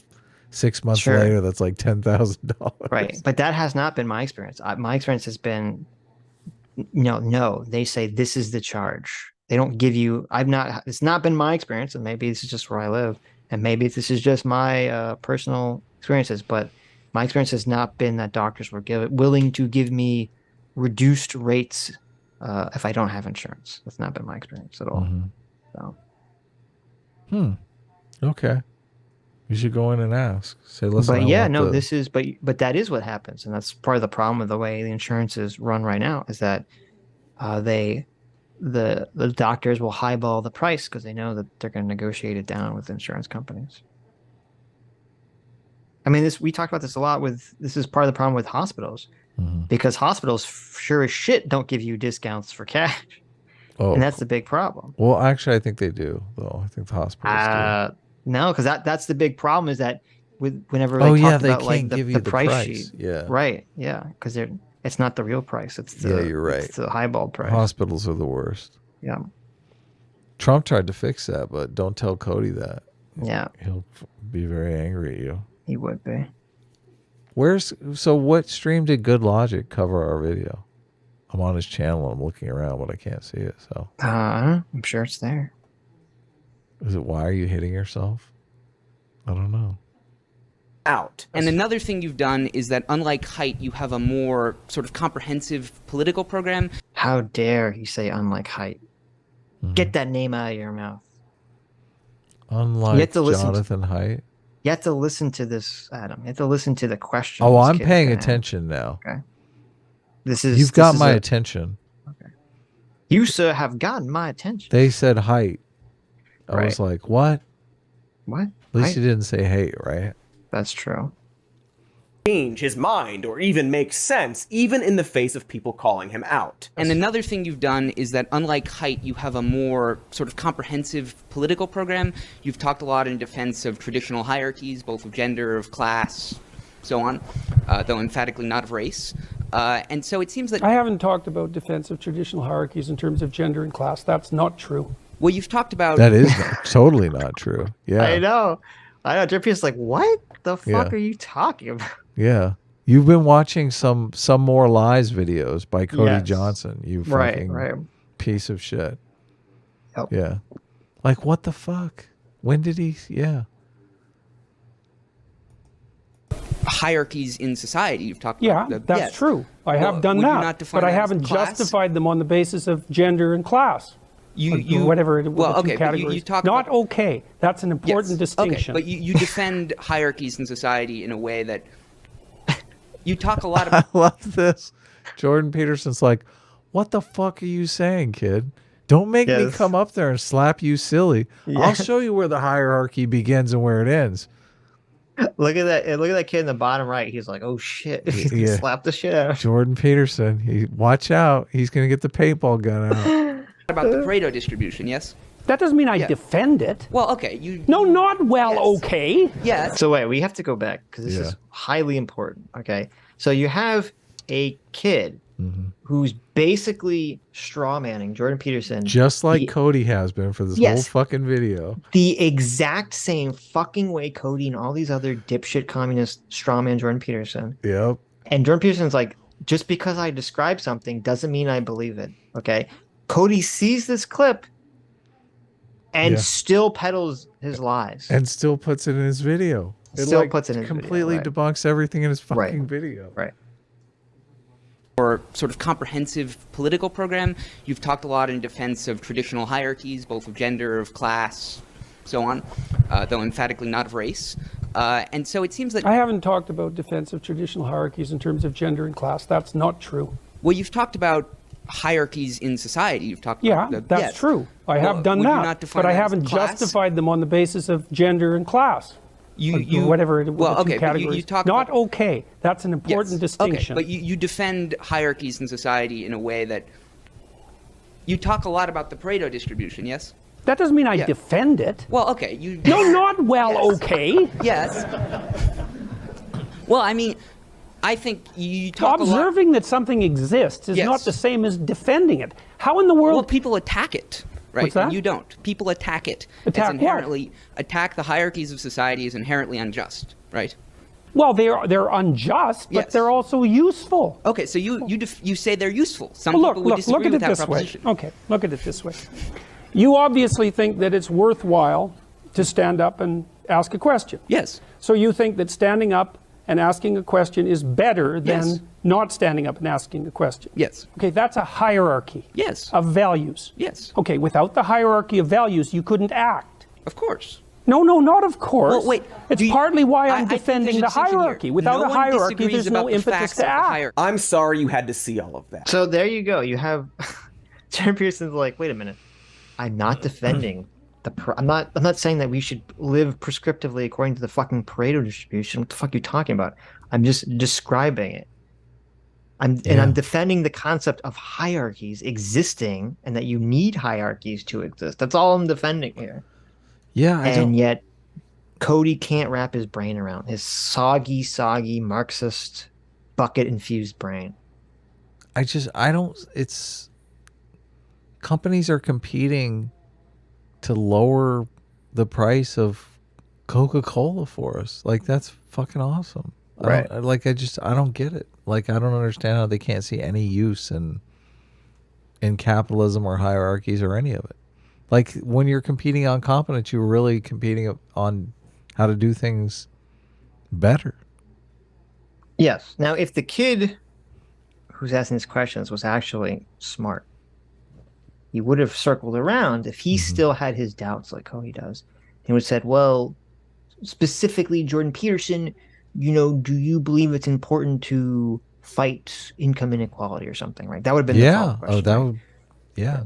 6 months Sure. later that's like $10,000. Right. But that has not been my experience. My experience has been no. They say this is the charge. They don't give you. It's not been my experience, and maybe this is just where I live, and maybe this is just my personal experiences. But my experience has not been that doctors were willing to give me reduced rates if I don't have insurance. That's not been my experience at all. So. Okay. You should go in and ask. Say, listen. But I yeah, want no, the- this is but that is what happens, and that's part of the problem with the way the insurance is run right now is that the doctors will highball the price because they know that they're going to negotiate it down with insurance companies. I mean, we talked about this a lot this is part of the problem with hospitals because hospitals sure as shit don't give you discounts for cash. Oh. And that's the big problem. Well, actually, I think they do, though. I think the hospitals do. No, because that's the big problem is that whenever Oh, they yeah, talk they about like can't give the you the price price. sheet. Yeah. Right. Yeah. Because it's not the real price. It's the, Yeah, you're right. It's the highball price. Hospitals are the worst. Yeah. Trump tried to fix that, but don't tell Cody that. Yeah. He'll be very angry at you. He would be. So what stream did Good Logic cover our video? I'm on his channel and I'm looking around, but I can't see it. So I'm sure it's there. Is it why are you hitting yourself? I don't know. Out. And another thing you've done is that, unlike Height, you have a more sort of comprehensive political program. How dare you say unlike Height? Get that name out of your mouth. Unlike Jonathan Haidt. You have to listen to this, Adam. You have to listen to the question. Oh, I'm paying attention now. Okay. You've got my attention. Okay. You, sir, have gotten my attention. They said height. I was like, what? What? At least you didn't say hate, right? That's true. Change his mind or even make sense, even in the face of people calling him out. And another thing you've done is that, unlike Height, you have a more sort of comprehensive political program. You've talked a lot in defense of traditional hierarchies, both of gender, of class, so on, though emphatically not of race. And so it seems that... I haven't talked about defense of traditional hierarchies in terms of gender and class. That's not true. Well, you've talked about... That is totally not true. Yeah. I know. Jordan Peterson's like, what the fuck are you talking about? Yeah. You've been watching some more lies videos by Cody Johnston. You fucking piece of shit. Yep. Yeah. Like, what the fuck? When did he... Yeah. Hierarchies in society. You've talked about... That's true. I have done that. But I haven't justified them on the basis of gender and class. Whatever the two categories. You talk not about, okay. That's an important distinction. Okay, but you defend hierarchies in society in a way that you talk a lot about. I love this. Jordan Peterson's like, what the fuck are you saying, kid? Don't make me come up there and slap you silly. I'll show you where the hierarchy begins and where it ends. Look at that! Look at that kid in the bottom right. He's like, "Oh shit!" He's gonna slap the shit out of Jordan Peterson. Watch out! He's gonna get the paintball gun out. About the Pareto distribution, yes? That doesn't mean I defend it. Well, okay. Okay. Yes. So wait, we have to go back because this is highly important. Okay. So you have a kid who's basically straw manning Jordan Peterson. Just like Cody has been for this whole fucking video. The exact same fucking way Cody and all these other dipshit communist straw man Jordan Peterson. Yep. And Jordan Peterson's like, just because I describe something doesn't mean I believe it. Okay. Cody sees this clip and still peddles his lies. And still puts it in his video. It still puts it in his completely video, debunks everything in his fucking video. Right. Or sort of comprehensive political program. You've talked a lot in defense of traditional hierarchies, both of gender, of class, so on, though emphatically not of race. And so it seems that... I haven't talked about defense of traditional hierarchies in terms of gender and class. That's not true. Well, you've talked about hierarchies in society. You've talked about... that's true. I have done that. But I haven't justified them on the basis of gender and class. Whatever the two categories. You talk not about, okay. That's an important distinction. Okay, but you defend hierarchies in society in a way that... You talk a lot about the Pareto distribution, yes? That doesn't mean I defend it. Well, okay. Okay. Yes. Well, I mean, I think you talk Observing that something exists is not the same as defending it. How in the world... Well, people attack it. Right, What's that? And you don't. People attack it. Attack it's inherently attack the hierarchies of society is inherently unjust, right? Well, they're unjust, but they're also useful. Okay, so you say they're useful. Some well, people would disagree with that proposition. Okay, look at it this way. You obviously think that it's worthwhile to stand up and ask a question. Yes. So you think that standing up and asking a question is better than not standing up and asking a question. Yes. Okay, that's a hierarchy. Yes. Of values. Yes. Okay, without the hierarchy of values, you couldn't act. Of course. No, not of course. Well, wait. It's partly why I'm I defending the hierarchy. Without a hierarchy, there's no impetus to act. I'm sorry you had to see all of that. So there you go. You have Jordan Peterson's like, wait a minute. I'm not defending I'm not saying that we should live prescriptively according to the fucking Pareto distribution. What the fuck are you talking about? I'm just describing it. I'm defending the concept of hierarchies existing and that you need hierarchies to exist. That's all I'm defending here. Yeah, and yet Cody can't wrap his brain around his soggy Marxist bucket infused brain. It's companies are competing to lower the price of Coca-Cola for us. Like, that's fucking awesome. Right. I don't get it. Like, I don't understand how they can't see any use in capitalism or hierarchies or any of it. Like when you're competing on competence, you're really competing on how to do things better. Yes. Now, if the kid who's asking these questions was actually smart, he would have circled around if he still had his doubts like Cody does. He would have said, well, specifically Jordan Peterson, do you believe it's important to fight income inequality or something, right? That would have been the follow-up question. That would, yeah.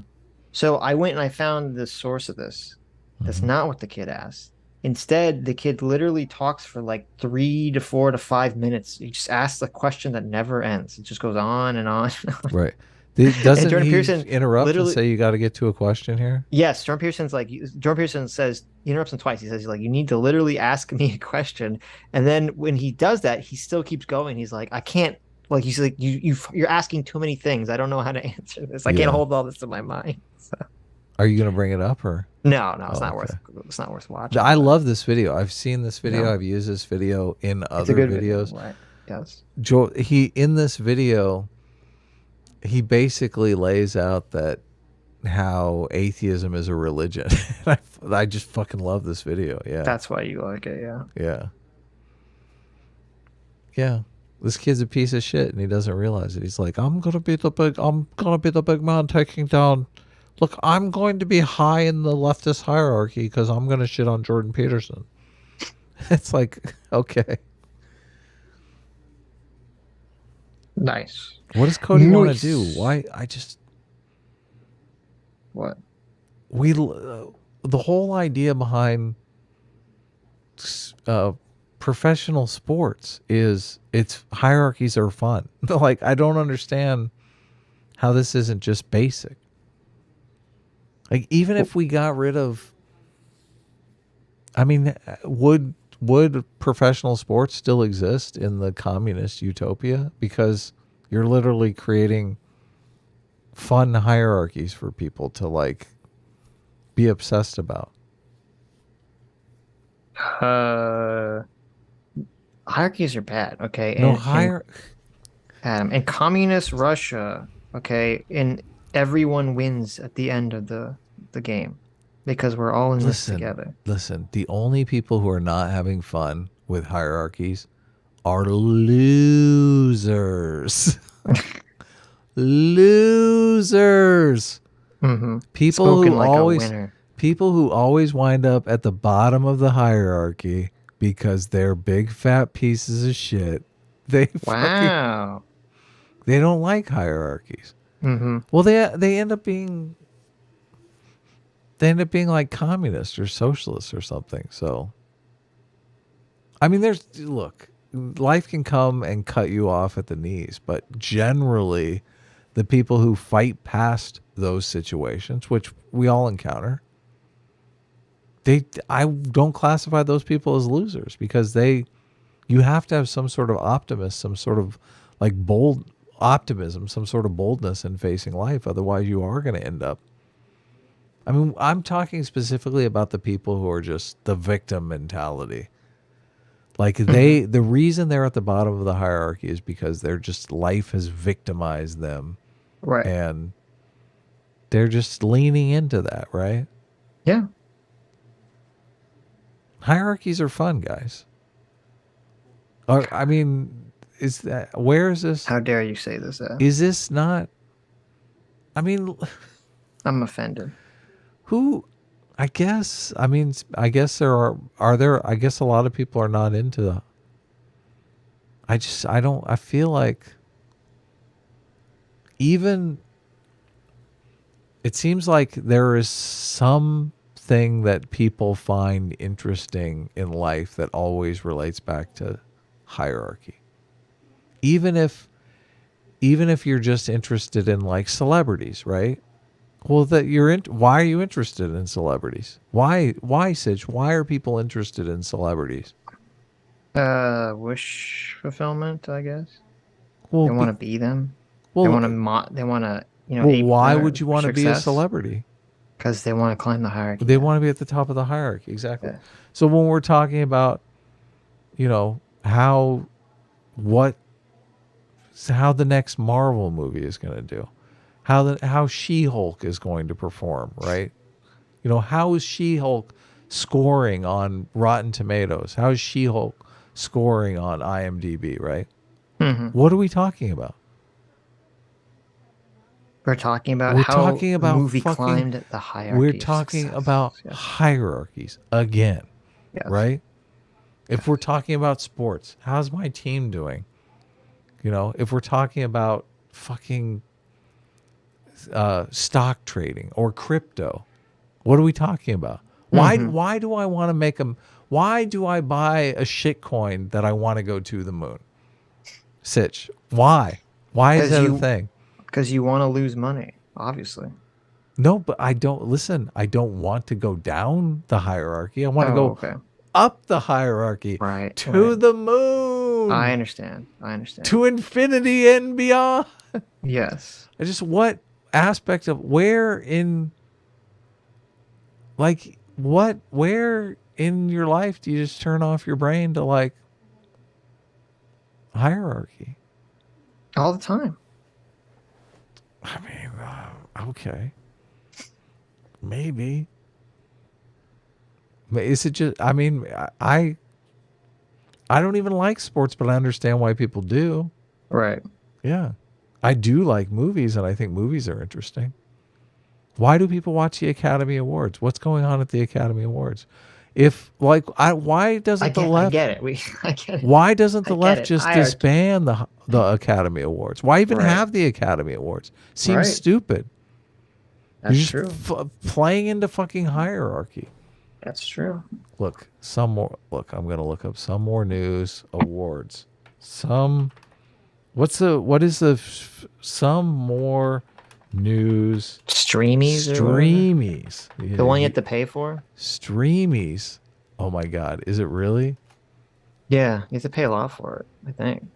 So I went and I found the source of this. That's not what the kid asked. Instead, the kid literally talks for like 3 to 4 to 5 minutes. He just asks a question that never ends. It just goes on and on. Right. Doesn't Jordan he Peterson interrupt and say you got to get to a question here? Yes, Jordan Peterson says, he interrupts him twice. He says, you need to literally ask me a question. And then when he does that, he still keeps going. He's like, I can't, he's like, you're asking too many things. I don't know how to answer this. I can't hold all this in my mind. So. Are you going to bring it up or? No, it's not worth watching. I love this video. I've seen this video. I've used this video in other videos. Right. Yes. In this video, he basically lays out that how atheism is a religion. I just fucking love this video. Yeah. That's why you like it. Yeah. Yeah. Yeah. This kid's a piece of shit and he doesn't realize it. He's like, I'm going to be the big man taking down. Look, I'm going to be high in the leftist hierarchy because I'm going to shit on Jordan Peterson. It's like, okay. Nice. What does Cody want to do? Why? What? The whole idea behind professional sports is its hierarchies are fun. Like, I don't understand how this isn't just basic. Like, even if we got rid of, I mean, would professional sports still exist in the communist utopia? Because you're literally creating fun hierarchies for people to like be obsessed about. Hierarchies are bad, okay? And in communist Russia, okay, and everyone wins at the end of the game because we're all in this together. Listen, the only people who are not having fun with hierarchies are losers. Losers. People who always wind up at the bottom of the hierarchy because they're big fat pieces of shit. They don't like hierarchies. Well, they end up being like communists or socialists or something. So, I mean, life can come and cut you off at the knees, but generally, the people who fight past those situations, which we all encounter, I don't classify those people as losers because you have to have some sort of optimism, some sort of like bold optimism, some sort of boldness in facing life. Otherwise, you are going to end up. I mean, I'm talking specifically about the people who are just the victim mentality. Like the reason they're at the bottom of the hierarchy is because they're just, life has victimized them. Right. And they're just leaning into that, right? Yeah. Hierarchies are fun, guys. I mean, where is this? How dare you say this? Is this not? I mean, I'm offended. I guess there are I guess a lot of people are not into. I feel like even it seems like there is something that people find interesting in life that always relates back to hierarchy. Even if you're just interested in like celebrities, right? Well, why are you interested in celebrities? Why, Sitch? Why are people interested in celebrities? Wish fulfillment, I guess. Well, they want to be them. Well, they want to, Well, why would you want to be a celebrity? Because they want to climb the hierarchy. They want to be at the top of the hierarchy, exactly. Yeah. So when we're talking about, how the next Marvel movie is going to do, how She-Hulk is going to perform, right? You know, how is She-Hulk scoring on Rotten Tomatoes? How is She-Hulk scoring on IMDb, right? Mm-hmm. What are we talking about? We're talking about We're how talking the about movie fucking- climbed the hierarchy. We're of talking success. about Yes. hierarchies again, Yes. right? If we're talking about sports, how's my team doing? You know, if we're talking about fucking stock trading or crypto, what are we talking about? Why do I want to make them? Why do I buy a shit coin that I want to go to the moon? Sitch, why? Why is that a thing? Because you want to lose money, obviously. No, but I don't listen. I don't want to go down the hierarchy. I want to go up the hierarchy, to the moon. I understand. To infinity and beyond. Yes. I just what aspect of where in your life do you just turn off your brain to like hierarchy? All the time. I mean, okay. Maybe. Is it just, I mean, I don't even like sports, but I understand why people do. Right. Yeah. I do like movies, and I think movies are interesting. Why do people watch the Academy Awards? What's going on at the Academy Awards? If like, why doesn't the left? I get it. I get it. Why doesn't the I get left it. just I disband the Academy Awards? Why even Right. have the Academy Awards? Seems Right. stupid. That's You're just playing into fucking hierarchy. That's true. Look, some more. Look, I'm gonna look up some more news awards. Some more news Streamies? Streamies. The one you have to pay for? Streamies. Oh my God. Is it really? Yeah, you have to pay a lot for it, I think.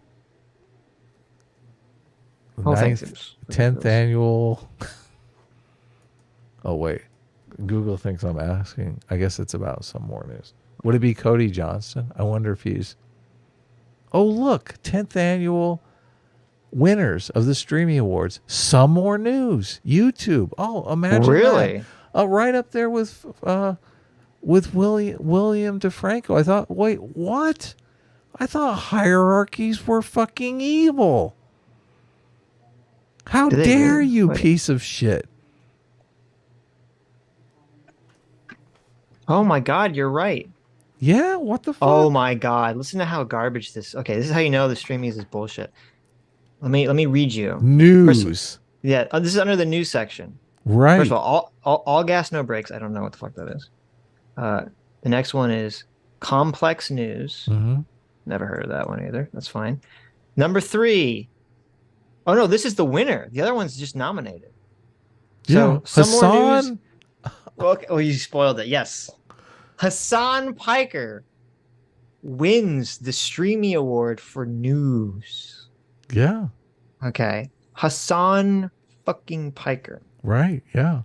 Whole thing seems 10th annual. Oh, wait. Google thinks I'm asking. I guess it's about some more news. Would it be Cody Johnston? I wonder if he's. Oh, look. 10th annual winners of the Streaming Awards. Some more news. YouTube. Oh, imagine Really? that. Right up there with William DeFranco. I thought, wait, what? I thought hierarchies were fucking evil. How Do they dare really? you, Wait. piece of shit? Oh my God, you're right. Yeah, what the fuck? Oh my God, listen to how garbage this. Okay, this is how you know the Streamies is bullshit. Let me read you. News. Yeah, this is under the news section. Right. First of all gas, no brakes. I don't know what the fuck that is. The next one is complex news. Mm-hmm. Never heard of that one either. That's fine. Number 3. Oh no, this is the winner. The other one's just nominated. Yeah, So some more news. Hassan. Okay, oh, you spoiled it. Yes, Hassan Piker wins the Streamy Award for news. Yeah. Okay, Hassan fucking Piker. Right. Yeah.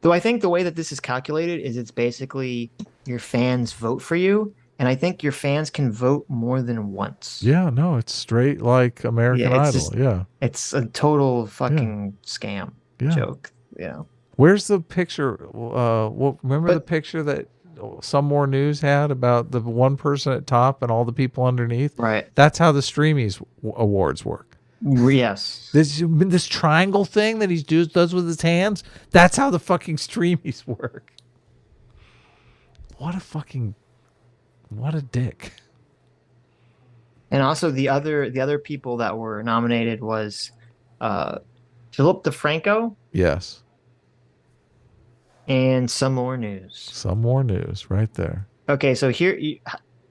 Though I think the way that this is calculated is it's basically your fans vote for you, and I think your fans can vote more than once. Yeah. No, it's straight like American it's Idol. just- Yeah. It's a total fucking scam Yeah. joke. You know. Where's the picture? Remember the picture that Some More News had about the one person at top and all the people underneath? Right. That's how the Streamies awards work. Yes. This triangle thing that he does with his hands, that's how the fucking Streamies work. What a dick. And also the other people that were nominated was Philip DeFranco Yes. and Some More News. Some More News right there. Okay, so here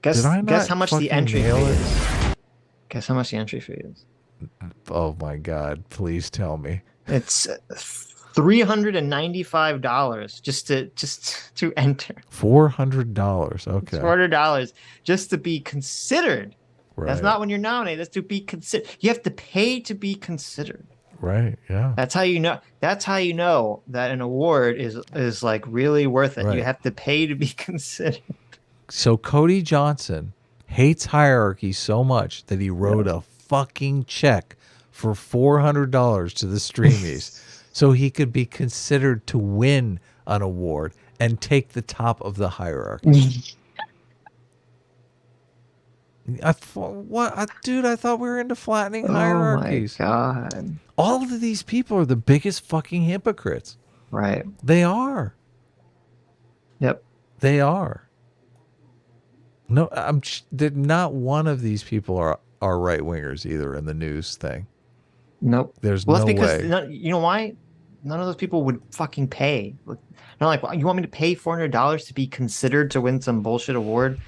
guess Did I not guess how much the fucking entry fee nail it? is. Guess how much the entry fee is. Oh my God, please tell me. It's $395 just to enter. $400. Okay. It's $400 just to be considered. That's Right. not when you're nominated. That's to be considered. You have to pay to be considered. Right. Yeah. That's how you know. That's how you know that an award is like really worth it. Right. You have to pay to be considered. So Cody Johnston hates hierarchy so much that he wrote a fucking check for $400 to the Streamies so he could be considered to win an award and take the top of the hierarchy. Dude, I thought we were into flattening hierarchies. Oh my God. All of these people are the biggest fucking hypocrites. Right. They are. Yep. They are. No, not one of these people are right wingers either in the news thing. Nope. There's well, no that's because way. You know why? None of those people would fucking pay. Not like, well, you want me to pay $400 to be considered to win some bullshit award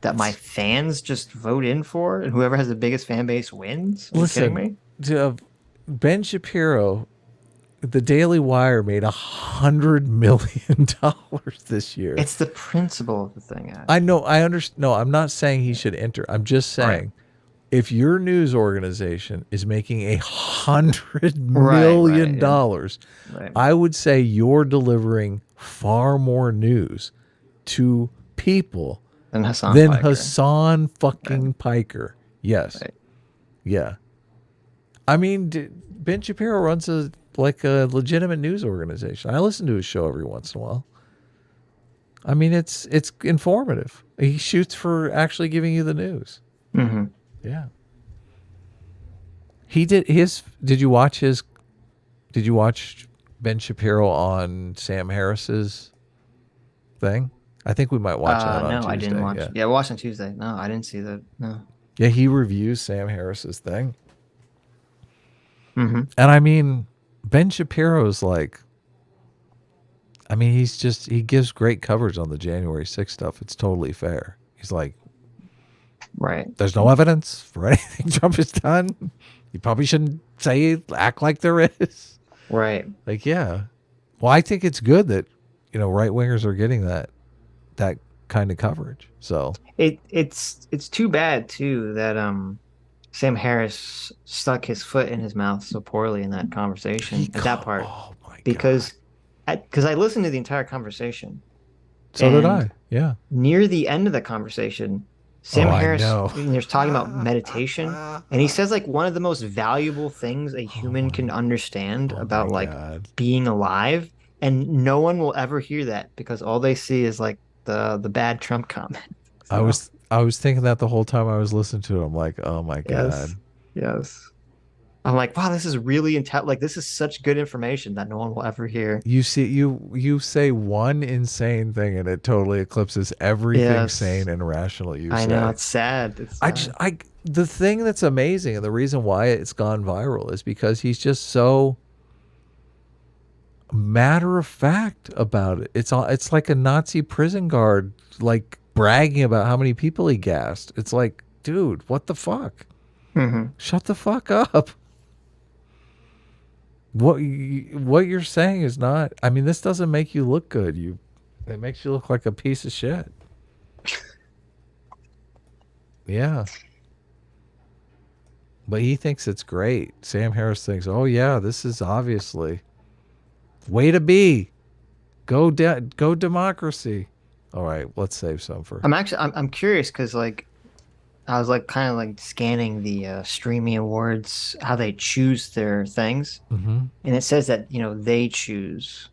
that my fans just vote in for, and whoever has the biggest fan base wins? Are you kidding me? Ben Shapiro, the Daily Wire made $100 million this year. It's the principle of the thing. I know. I understand. No, I'm not saying he should enter. I'm just saying, if your news organization is making $100 million, I would say you're delivering far more news to people than Hassan fucking Piker. Yes. Right. Yeah. I mean, Ben Shapiro runs a legitimate news organization. I listen to his show every once in a while. I mean, it's informative. He shoots for actually giving you the news. Mm-hmm. Yeah. He did his. Did you watch Ben Shapiro on Sam Harris's thing? I think we might watch that on Tuesday. No, I didn't watch. Yeah, we watched on Tuesday. No, I didn't see that. No. Yeah, he reviews Sam Harris's thing. Mm-hmm. And I mean, Ben Shapiro's like, I mean, he gives great coverage on the January 6th stuff. It's totally fair. He's like, right. There's no evidence for anything Trump has done. You probably shouldn't act like there is. Right. Like, yeah. Well, I think it's good that, right wingers are getting that kind of coverage. So it's too bad too that Sam Harris stuck his foot in his mouth so poorly in that conversation at that part. Oh my because I listened to the entire conversation. So did I. Yeah. Near the end of the conversation, Sam Harris is talking about meditation, and he says like one of the most valuable things a human can understand about being alive, and no one will ever hear that because all they see is like the bad Trump comment. So. I was thinking that the whole time I was listening to it. I'm like, oh my God. Yes. I'm like, wow, this is really this is such good information that no one will ever hear. You see, you say one insane thing and it totally eclipses everything sane and rational you say. I know, it's sad. The thing that's amazing and the reason why it's gone viral is because he's just so matter of fact about it. It's like a Nazi prison guard like bragging about how many people he gassed. It's like, dude, what the fuck? Mm-hmm. Shut the fuck up. What you're saying is not. I mean, this doesn't make you look good. It makes you look like a piece of shit. Yeah. But he thinks it's great. Sam Harris thinks, oh yeah, this is obviously way to be. Go democracy. All right, let's save some for. I'm curious because I was kind of scanning the streaming awards, how they choose their things, and it says that they choose,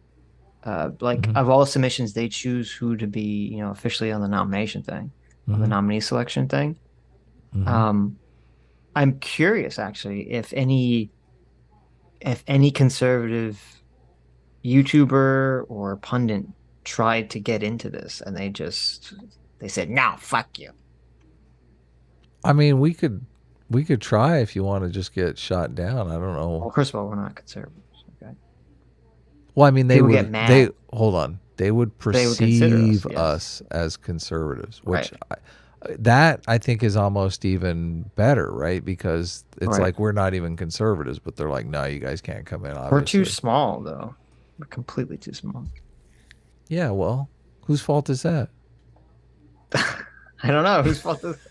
of all submissions, they choose who to be officially on the nomination thing, on the nominee selection thing. I'm curious actually if any conservative YouTuber or pundit tried to get into this and they said, no, fuck you. I mean, we could try if you want to just get shot down. I don't know. Well, first of all, we're not conservatives. Okay. Well, I mean, they would get mad. Hold on. They would perceive us as conservatives, which I think is almost even better, right? Because it's like we're not even conservatives, but they're like, no, you guys can't come in. Obviously. We're too small, though. We're completely too small. Yeah, well, whose fault is that? I don't know. Whose fault is that?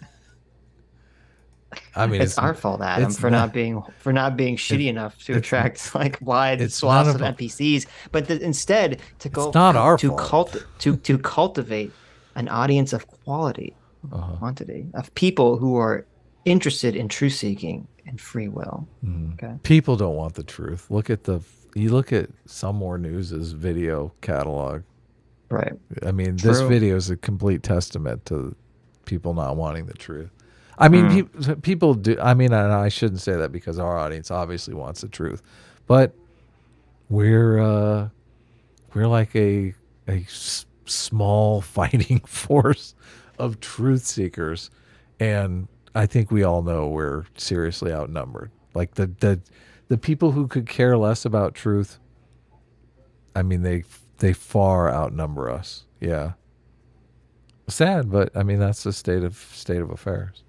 I mean, it's our fault, Adam, for not being shitty enough to attract wide swaths of NPCs. But instead, to go to cultivate an audience of quality, quantity of people who are interested in truth seeking and free will. Okay, people don't want the truth. You look at Some More News's video catalog. Right. I mean, this video is a complete testament to people not wanting the truth. I mean, people do. I mean, and I shouldn't say that because our audience obviously wants the truth, but we're like a small fighting force of truth seekers, and I think we all know we're seriously outnumbered. Like the people who could care less about truth, I mean, they far outnumber us. Yeah. Sad, but I mean that's the state of affairs.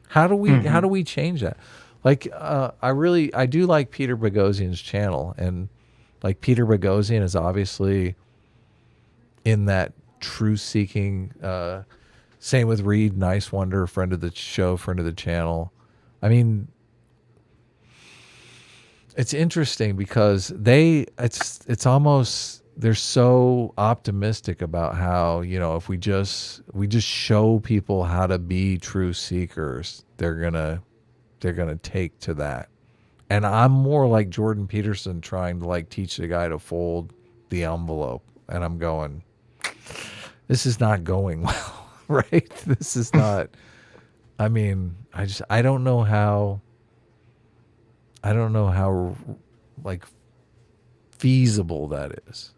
How do we change that? Like I do like Peter Boghossian's channel, and like Peter Boghossian is obviously in that truth seeking. Same with Reed Nice Wonder, friend of the show, friend of the channel. I mean, it's interesting because it's almost, they're so optimistic about how, you know, if we just show people how to be truth seekers, they're gonna take to that. And I'm more like Jordan Peterson trying to like teach the guy to fold the envelope, and I'm going, this is not going well. Right? This is not, I mean, I don't know how like feasible that is.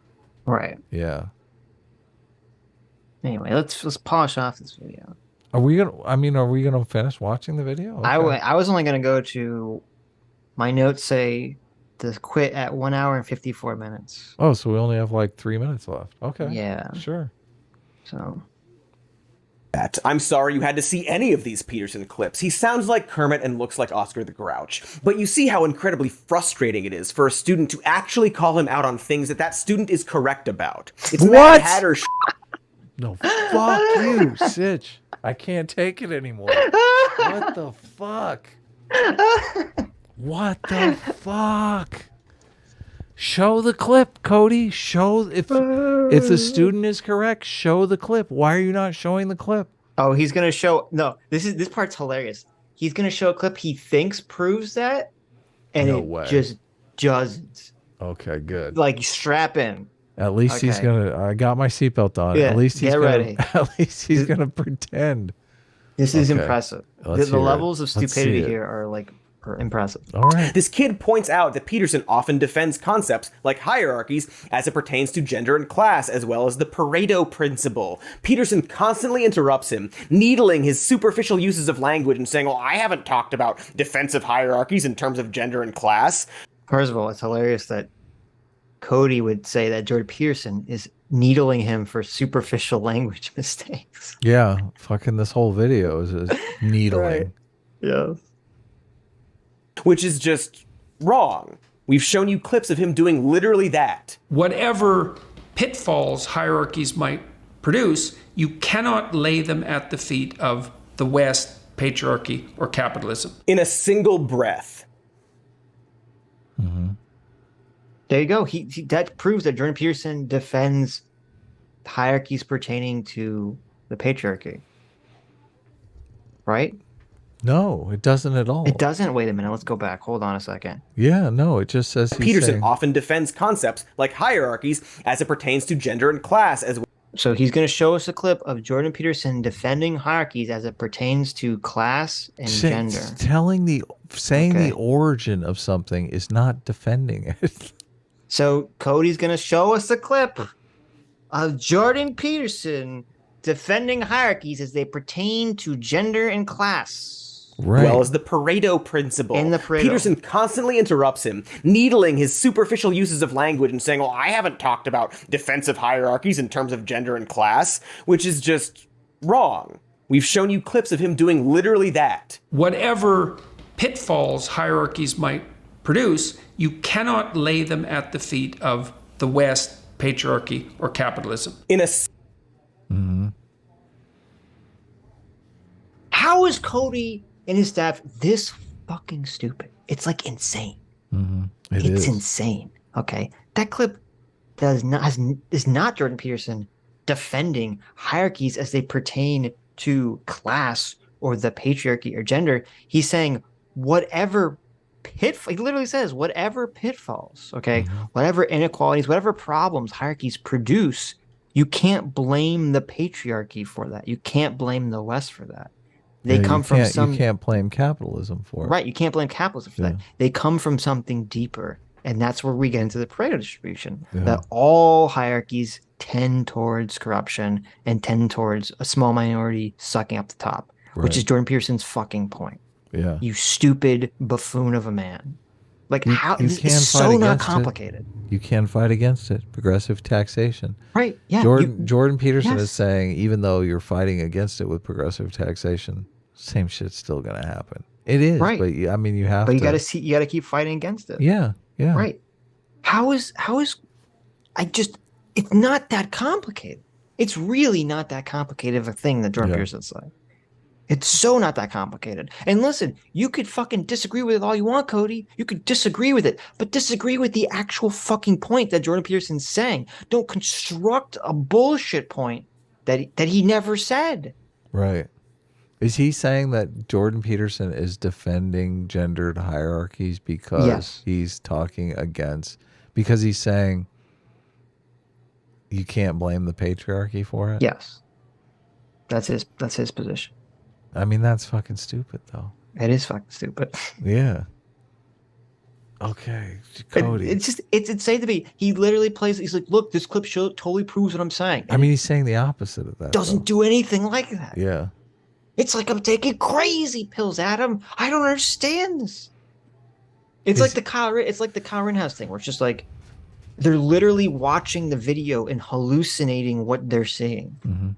Right. Yeah. Anyway, let's polish off this video. Are we gonna finish watching the video? Okay. I was only gonna go to, my notes say to quit at 1 hour and 54 minutes. Oh, so we only have like 3 minutes left. Okay. Yeah. Sure. So I'm sorry you had to see any of these Peterson clips. He sounds like Kermit and looks like Oscar the Grouch. But you see how incredibly frustrating it is for a student to actually call him out on things that student is correct about. It's Mad Hatter No, fuck you, Sitch. I can't take it anymore. What the fuck? What the fuck? Show the clip, Cody. Show if the student is correct, show the clip. Why are you not showing the clip? Oh, he's gonna show. No, this part's hilarious. He's gonna show a clip he thinks proves that, and just doesn't. Okay, good. Like, strap in. At least he's gonna. I got my seatbelt on. Yeah, at least he's get gonna, ready. At least he's gonna pretend. This is impressive. The levels of Let's stupidity see it. here are impressive. All right. This kid points out that Peterson often defends concepts like hierarchies as it pertains to gender and class, as well as the Pareto principle. Peterson constantly interrupts him, needling his superficial uses of language and saying, well, I haven't talked about defensive hierarchies in terms of gender and class. First of all, it's hilarious that Cody would say that Jordan Peterson is needling him for superficial language mistakes. Yeah, fucking this whole video is needling. Right. Yeah. Which is just wrong. We've shown you clips of him doing literally that. Whatever pitfalls hierarchies might produce, you cannot lay them at the feet of the West, patriarchy, or capitalism. In a single breath. Mm-hmm. There you go. He that proves that Jordan Peterson defends hierarchies pertaining to the patriarchy. Right? No, it doesn't at all. It doesn't. Wait a minute. Let's go back. Hold on a second. Yeah, no, it just says Peterson often defends concepts like hierarchies as it pertains to gender and class as well. So he's going to show us a clip of Jordan Peterson defending hierarchies as it pertains to class and gender. Saying the origin of something is not defending it. So Cody's going to show us a clip of Jordan Peterson defending hierarchies as they pertain to gender and class. Right. Well as the Pareto principle. And the Pareto. Peterson constantly interrupts him, needling his superficial uses of language and saying, well, I haven't talked about defensive hierarchies in terms of gender and class, which is just wrong. We've shown you clips of him doing literally that. Whatever pitfalls hierarchies might produce, you cannot lay them at the feet of the West, patriarchy, or capitalism. In a... Mm-hmm. How is Cody and his staff this fucking stupid? It's like insane. Mm-hmm. It's insane. Okay, that clip is not Jordan Peterson defending hierarchies as they pertain to class or the patriarchy or gender. He's saying whatever he literally says whatever pitfalls, okay, whatever inequalities, whatever problems hierarchies produce, You can't blame the patriarchy for that. You can't blame the West for that. They Yeah, come from some. You can't blame capitalism for it. Right. You can't blame capitalism for that. They come from something deeper. And that's where we get into the Pareto distribution, that all hierarchies tend towards corruption and tend towards a small minority sucking up the top, which is Jordan Peterson's fucking point. Yeah. You stupid buffoon of a man. Like, how you it's so not complicated. You can fight against it. Progressive taxation. Right. Yeah. Jordan Peterson is saying, even though you're fighting against it with progressive taxation, same shit's still going to happen. It is. Right. But I mean, you have to. But you got to keep fighting against it. Yeah. Yeah. Right. It's not that complicated. It's really not that complicated of a thing that Jordan Peterson's like. It's so not that complicated. And listen, you could fucking disagree with it all you want, Cody. You could disagree with it, but disagree with the actual fucking point that Jordan Peterson's saying. Don't construct a bullshit point that he never said. Right. Is he saying that Jordan Peterson is defending gendered hierarchies because he's talking against, because he's saying you can't blame the patriarchy for it? Yes. That's his position. I mean, that's fucking stupid, though. It is fucking stupid. Yeah. Okay, Cody. It's insane to me. He literally plays. He's like, "Look, this clip totally proves what I'm saying." And I mean, he's saying the opposite of that. Doesn't do anything like that. Yeah. It's like I'm taking crazy pills, Adam. I don't understand this. It's like the Kyle Rittenhouse thing, where it's just like they're literally watching the video and hallucinating what they're seeing. Mm-hmm.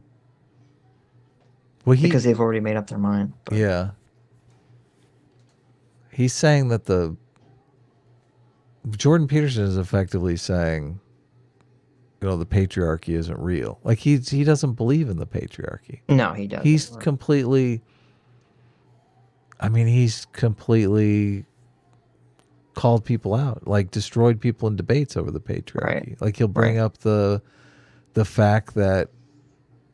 Well, because they've already made up their mind. But. Yeah. He's saying that Jordan Peterson is effectively saying, the patriarchy isn't real. Like he doesn't believe in the patriarchy. No, he doesn't. He's completely called people out, like destroyed people in debates over the patriarchy. Right. Like he'll bring up the fact that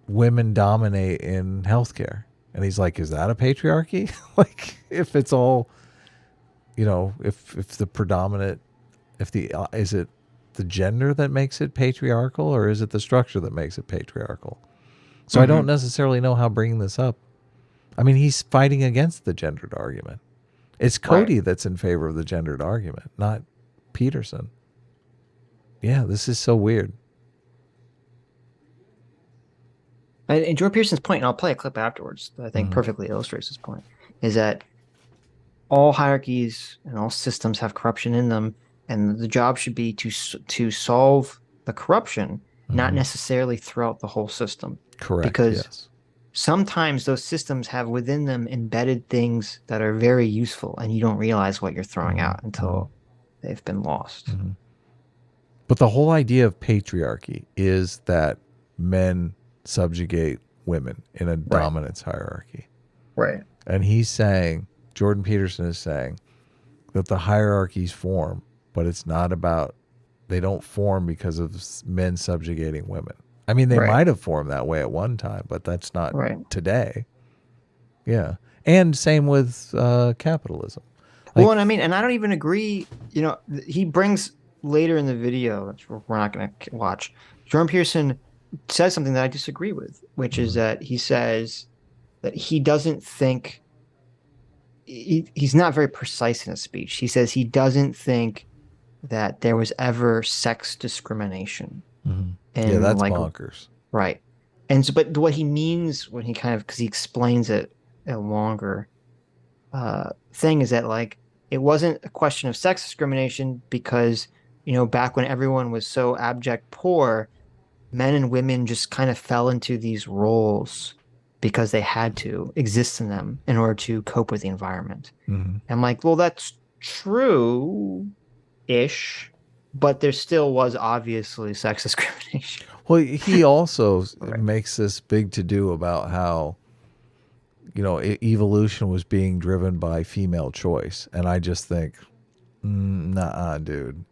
women dominate in healthcare, and he's like, is that a patriarchy? Like if it's all, if the predominant, is it the gender that makes it patriarchal, or is it the structure that makes it patriarchal? So I don't necessarily know how bringing this up. I mean, he's fighting against the gendered argument. It's Cody that's in favor of the gendered argument, not Peterson. Yeah, this is so weird. And Jordan Peterson's point, and I'll play a clip afterwards that I think perfectly illustrates this point, is that all hierarchies and all systems have corruption in them, and the job should be to solve the corruption, not necessarily throughout the whole system. Correct. Because sometimes those systems have within them embedded things that are very useful, and you don't realize what you're throwing out until they've been lost. But the whole idea of patriarchy is that men subjugate women in a dominance hierarchy. Right. And he's saying, Jordan Peterson is saying, that the hierarchies form, but it's not about, they don't form because of men subjugating women. I mean, they might have formed that way at one time, but that's not today. Yeah. And same with capitalism. Well, and I mean, and I don't even agree, he brings later in the video, which we're not going to watch, Jordan Peterson says something that I disagree with, which is that he says that he doesn't think, he's not very precise in his speech. He says he doesn't think that there was ever sex discrimination. And that's bonkers. Right. And so, but what he means when he because he explains it a longer thing is that it wasn't a question of sex discrimination because, back when everyone was so abject poor, men and women just kind of fell into these roles because they had to exist in them in order to cope with the environment. I'm like, well, that's true-ish, but there still was obviously sex discrimination. Well, he also makes this big to-do about how, evolution was being driven by female choice. And I just think, nah, dude.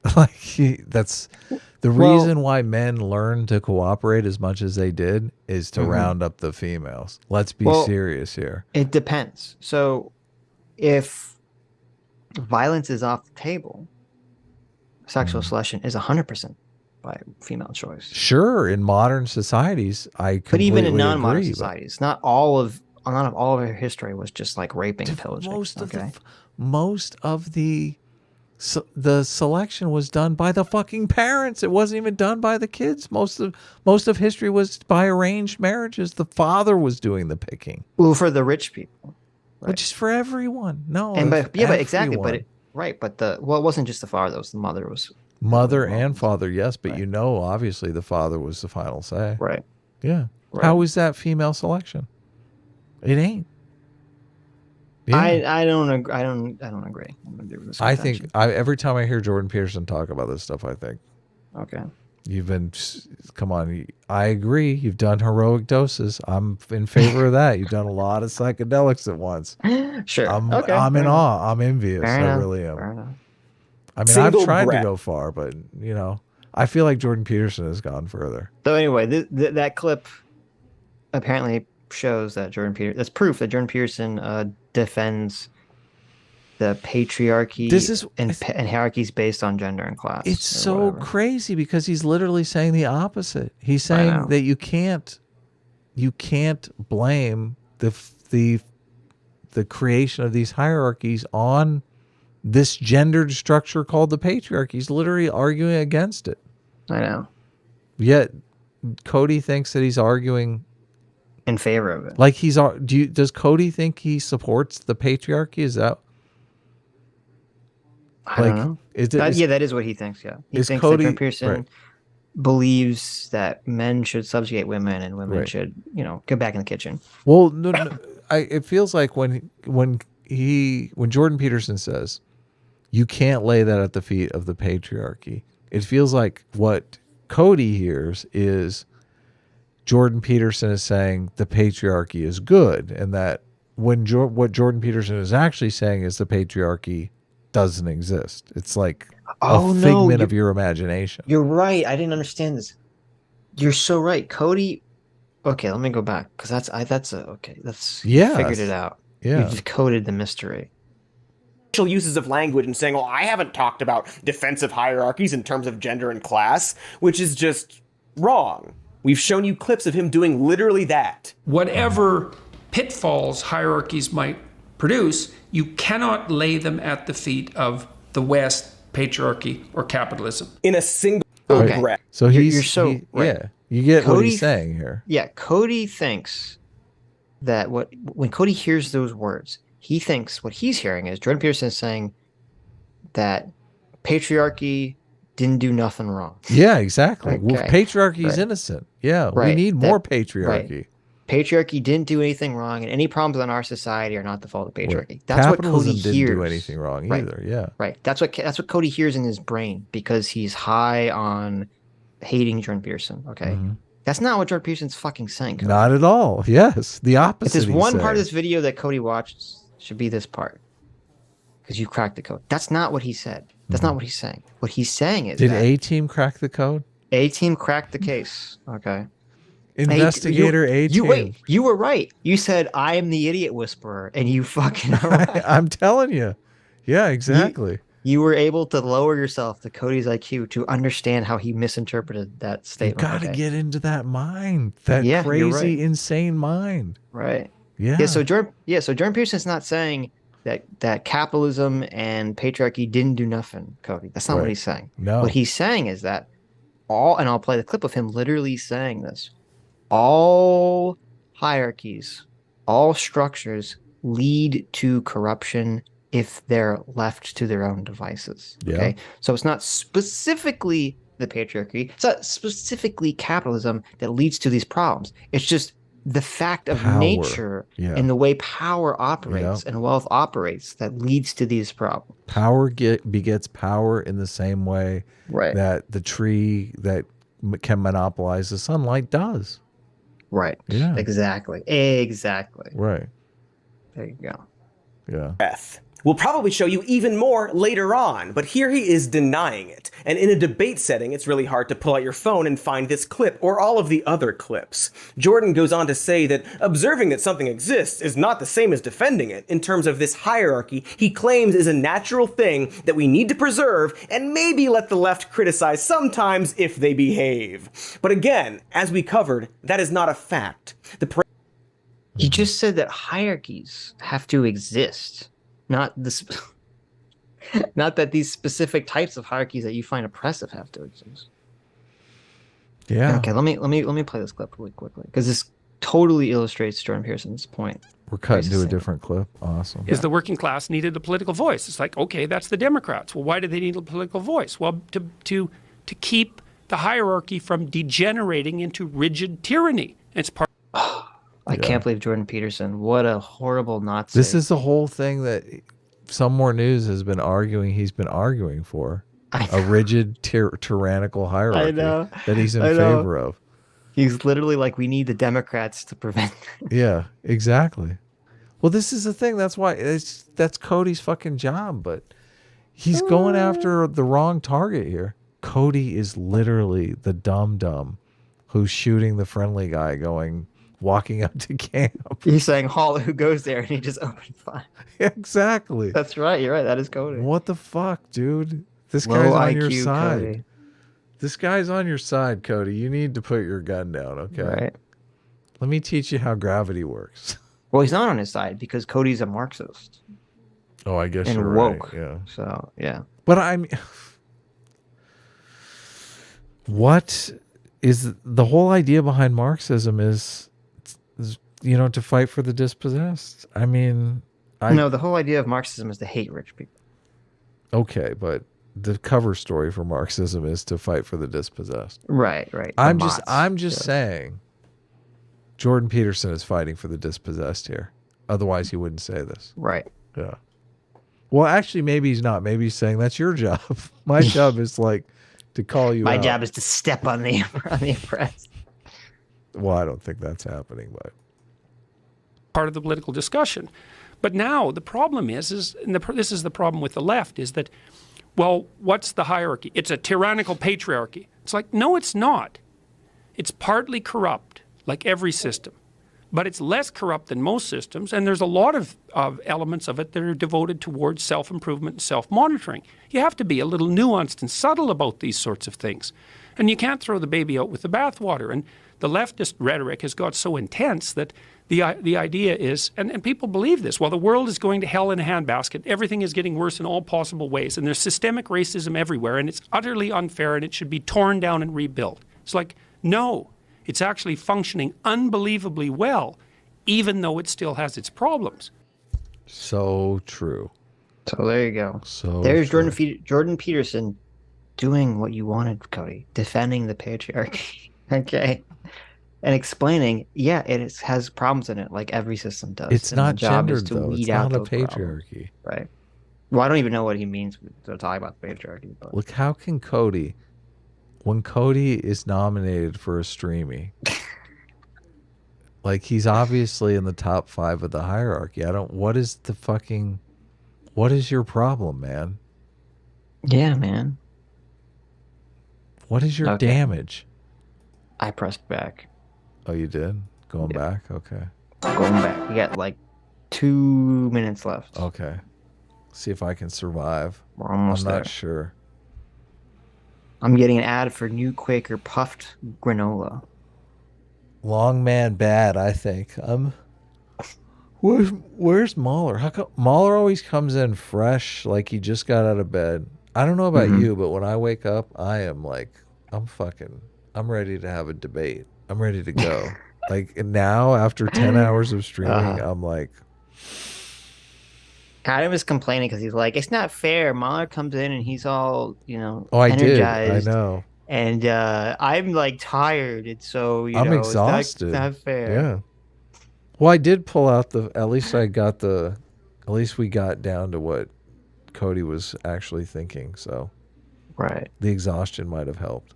That's the reason why men learned to cooperate as much as they did is to round up the females. Let's be serious here. It depends. So if violence is off the table, sexual selection is 100% by female choice. Sure, in modern societies, I completely But even in agree, non-modern but societies, not all of her history was just like raping and pillaging. most of the selection was done by the fucking parents. It wasn't even done by the kids. Most of history was by arranged marriages. The father was doing the picking. Well, for the rich people, which is for everyone. No, but exactly. But it wasn't just the father. It was the mother. Was mother and father, yes, but obviously the father was the final say. Right. Yeah. Right. How is that female selection? It ain't. Yeah. I don't agree. I don't agree. I think every time I hear Jordan Peterson talk about this stuff, I think, okay, come on. I agree. You've done heroic doses. I'm in favor of that. You've done a lot of psychedelics at once. Sure. I'm in enough. awe. I'm envious. I really am. Fair enough. I mean, I've tried to go far, but I feel like Jordan Peterson has gone further. So anyway, that clip apparently shows that that's proof that Jordan Peterson defends the patriarchy and hierarchies based on gender and class. It's so crazy because he's literally saying the opposite. He's saying that you can't blame the creation of these hierarchies on this gendered structure called the patriarchy. He's literally arguing against it. I know. Yet Cody thinks that he's arguing in favor of it. Like does Cody think he supports the patriarchy? Is that I don't know. That is what he thinks. Yeah, he thinks that Jordan Peterson believes that men should subjugate women and women should, get back in the kitchen. Well, no, it feels like when Jordan Peterson says you can't lay that at the feet of the patriarchy, it feels like what Cody hears is Jordan Peterson is saying the patriarchy is good, and that what Jordan Peterson is actually saying is the patriarchy doesn't exist. It's like a figment of your imagination. You're right. I didn't understand this. You're so right, Cody. Okay, let me go back because figured it out. Yeah, you decoded the mystery. Uses of language and saying, "Well, I haven't talked about defensive hierarchies in terms of gender and class," which is just wrong. We've shown you clips of him doing literally that. Whatever pitfalls hierarchies might produce, you cannot lay them at the feet of the West, patriarchy, or capitalism. In a single breath. So you're so right. Yeah, you get what he's saying here. Yeah, Cody thinks that when Cody hears those words, he thinks what he's hearing is Jordan Peterson is saying that patriarchy didn't do nothing wrong. Yeah, exactly. Okay. Well, patriarchy is innocent. Yeah, we need more patriarchy. Right. Patriarchy didn't do anything wrong, and any problems in our society are not the fault of patriarchy. Right. That's Capitalism what Cody hears. Didn't do anything wrong either. Yeah, right. That's what Cody hears in his brain because he's high on hating Jordan Peterson. Okay, that's not what Jordan Peterson's fucking saying. Cody. Not at all. Yes, the opposite. If there's one part of this video that Cody watched, should be this part because you cracked the code. That's not what he said. That's not what he's saying. What he's saying is, did A-Team crack the code? A-Team cracked the case. Okay. Investigator A-Team. Wait, you were right. You said I am the idiot whisperer, and you fucking are right. I'm telling you. Yeah, exactly. You were able to lower yourself to Cody's IQ to understand how he misinterpreted that statement. You got to get into that mind, that crazy, insane mind. Right. Yeah. So Jordan Peterson's not saying that capitalism and patriarchy didn't do nothing, Cody. That's not what he's saying. No. What he's saying is that and I'll play the clip of him literally saying this, all hierarchies, all structures lead to corruption if they're left to their own devices. Yeah. Okay. So it's not specifically the patriarchy, it's not specifically capitalism that leads to these problems. It's just the fact of nature and the way power operates and wealth operates that leads to these problems. Power begets power in the same way that the tree that can monopolize the sunlight does. Right. Yeah. Exactly. Right. There you go. Yeah. We'll probably show you even more later on, but here he is denying it. And in a debate setting, it's really hard to pull out your phone and find this clip or all of the other clips. Jordan goes on to say that observing that something exists is not the same as defending it in terms of this hierarchy he claims is a natural thing that we need to preserve and maybe let the left criticize sometimes if they behave. But again, as we covered, that is not a fact. He just said that hierarchies have to exist. Not this, not that these specific types of hierarchies that you find oppressive have to exist. Yeah. Okay, let me play this clip really quickly because this totally illustrates Jordan Peterson's point. We're cutting to a different clip. Awesome. Is the working class needed a political voice? It's like, okay, that's the Democrats. Well, why do they need a political voice? Well, to keep the hierarchy from degenerating into rigid tyranny. It's part. I can't believe Jordan Peterson. What a horrible Nazi. This is the whole thing that Some More News has been arguing. He's been arguing for a rigid tyrannical hierarchy that he's in favor of. He's literally like, we need the Democrats to prevent. Yeah, exactly. Well, this is the thing. That's why that's Cody's fucking job, but he's going after the wrong target here. Cody is literally the dumb who's shooting the friendly guy walking up to camp. He's saying Hall who goes there and he just opened fire. Exactly. That's right. You're right. That is Cody. What the fuck, dude? This Low guy's on IQ your side. Cody. This guy's on your side, Cody. You need to put your gun down, okay? Right. Let me teach you how gravity works. Well, he's not on his side because Cody's a Marxist. Oh, I guess and you're woke. right. Yeah. So, yeah. But I mean, what is the whole idea behind Marxism is to fight for the dispossessed. I mean, no, the whole idea of Marxism is to hate rich people. Okay, but the cover story for Marxism is to fight for the dispossessed. Right. I'm just saying Jordan Peterson is fighting for the dispossessed here. Otherwise he wouldn't say this. Right. Yeah. Well, actually, maybe he's not. Maybe he's saying that's your job. My job is to call you My out. job is to step on the oppressed. Well, I don't think that's happening, but part of the political discussion. But now the problem is this is the problem with the left, is that, well, what's the hierarchy? It's a tyrannical patriarchy. It's like, no, it's not. It's partly corrupt, like every system. But it's less corrupt than most systems, and there's a lot of elements of it that are devoted towards self-improvement and self-monitoring. You have to be a little nuanced and subtle about these sorts of things. And you can't throw the baby out with the bathwater. And the leftist rhetoric has got so intense that the idea is, and people believe this, well, the world is going to hell in a handbasket. Everything is getting worse in all possible ways, and there's systemic racism everywhere, and it's utterly unfair, and it should be torn down and rebuilt. It's like, no. It's actually functioning unbelievably well, even though it still has its problems. So true. So there you go. So there's Jordan Peterson doing what you wanted, Cody, defending the patriarchy. Okay. And explaining, it has problems in it, like every system does. It's not gendered, to though. weed It's out not a those patriarchy. problems. Right. Well, I don't even know what he means to talk about the patriarchy. But. Look, how can Cody, when Cody is nominated for a Streamy, he's obviously in the top 5 of the hierarchy. What is your problem, man? Yeah, man. What is your damage? I pressed back. Oh, you did? Going back? Okay. Going back. We got 2 minutes left. Okay. See if I can survive. We're almost I'm there. not sure. I'm getting an ad for new Quaker puffed granola. Long man bad, I think. Where's Mahler? How come Mahler always comes in fresh, like he just got out of bed? I don't know about you, but when I wake up, I am I'm ready to have a debate. I'm ready to go. Now, after 10 hours of streaming, I'm like... Adam is complaining because he's like, it's not fair. Mahler comes in and he's all, I energized. did. I know. And I'm tired. And so, I'm exhausted. It's not fair. Yeah. Well, I did pull out at least we got down to what Cody was actually thinking. So, right. The exhaustion might have helped.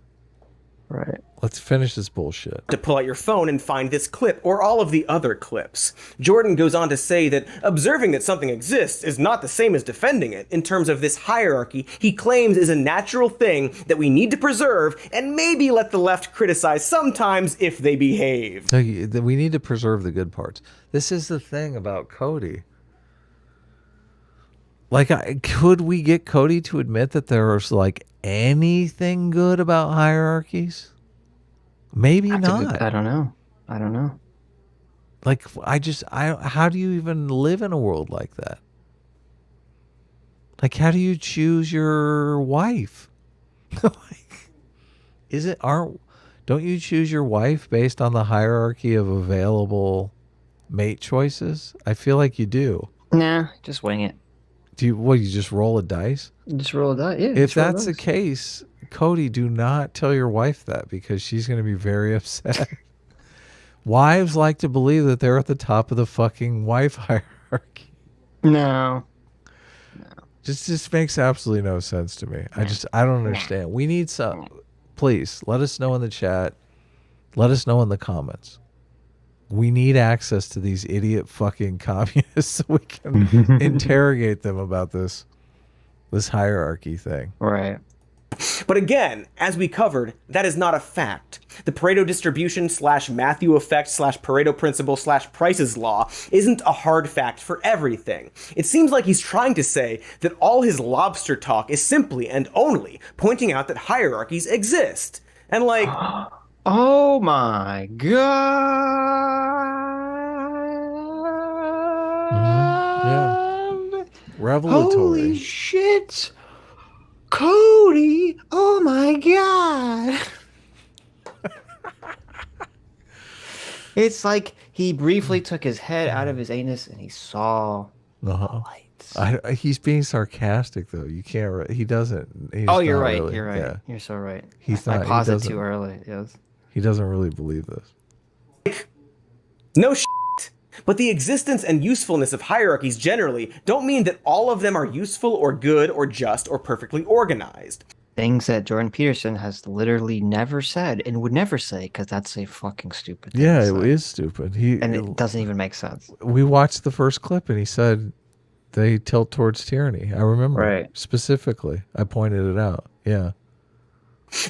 Right. Let's finish this bullshit. To pull out your phone and find this clip or all of the other clips. Jordan goes on to say that observing that something exists is not the same as defending it in terms of this hierarchy he claims is a natural thing that we need to preserve and maybe let the left criticize sometimes if they behave. So we need to preserve the good parts. This is the thing about Cody. Like, could we get Cody to admit that there's like anything good about hierarchies? Maybe not. I don't know. Like, how do you even live in a world like that? Like, how do you choose your wife? Don't you choose your wife based on the hierarchy of available mate choices? I feel like you do. Nah, just wing it. You just roll a dice? Just roll a dice, yeah. If that's the case, Cody, do not tell your wife that because she's going to be very upset. Wives like to believe that they're at the top of the fucking wife hierarchy. No. Just makes absolutely no sense to me. I don't understand. We need some. Please let us know in the chat. Let us know in the comments. We need access to these idiot fucking communists so we can interrogate them about this hierarchy thing. Right. But again, as we covered, that is not a fact. The Pareto distribution / Matthew effect / Pareto principle / Price's law isn't a hard fact for everything. It seems like he's trying to say that all his lobster talk is simply and only pointing out that hierarchies exist. And like... Oh my god! Yeah. Revelatory. Holy shit! Cody! Oh my god! It's like he briefly took his head out of his anus and he saw the lights. He's being sarcastic though. You can't. He doesn't. Oh, you're right. Really, you're right. Yeah. You're so right. I paused it too early. Yes. He doesn't really believe this. No shit. But the existence and usefulness of hierarchies generally don't mean that all of them are useful or good or just or perfectly organized. Things that Jordan Peterson has literally never said and would never say because that's a fucking stupid thing. Yeah, it is stupid. And it doesn't even make sense. We watched the first clip and he said they tilt towards tyranny. I remember specifically. I pointed it out. Yeah.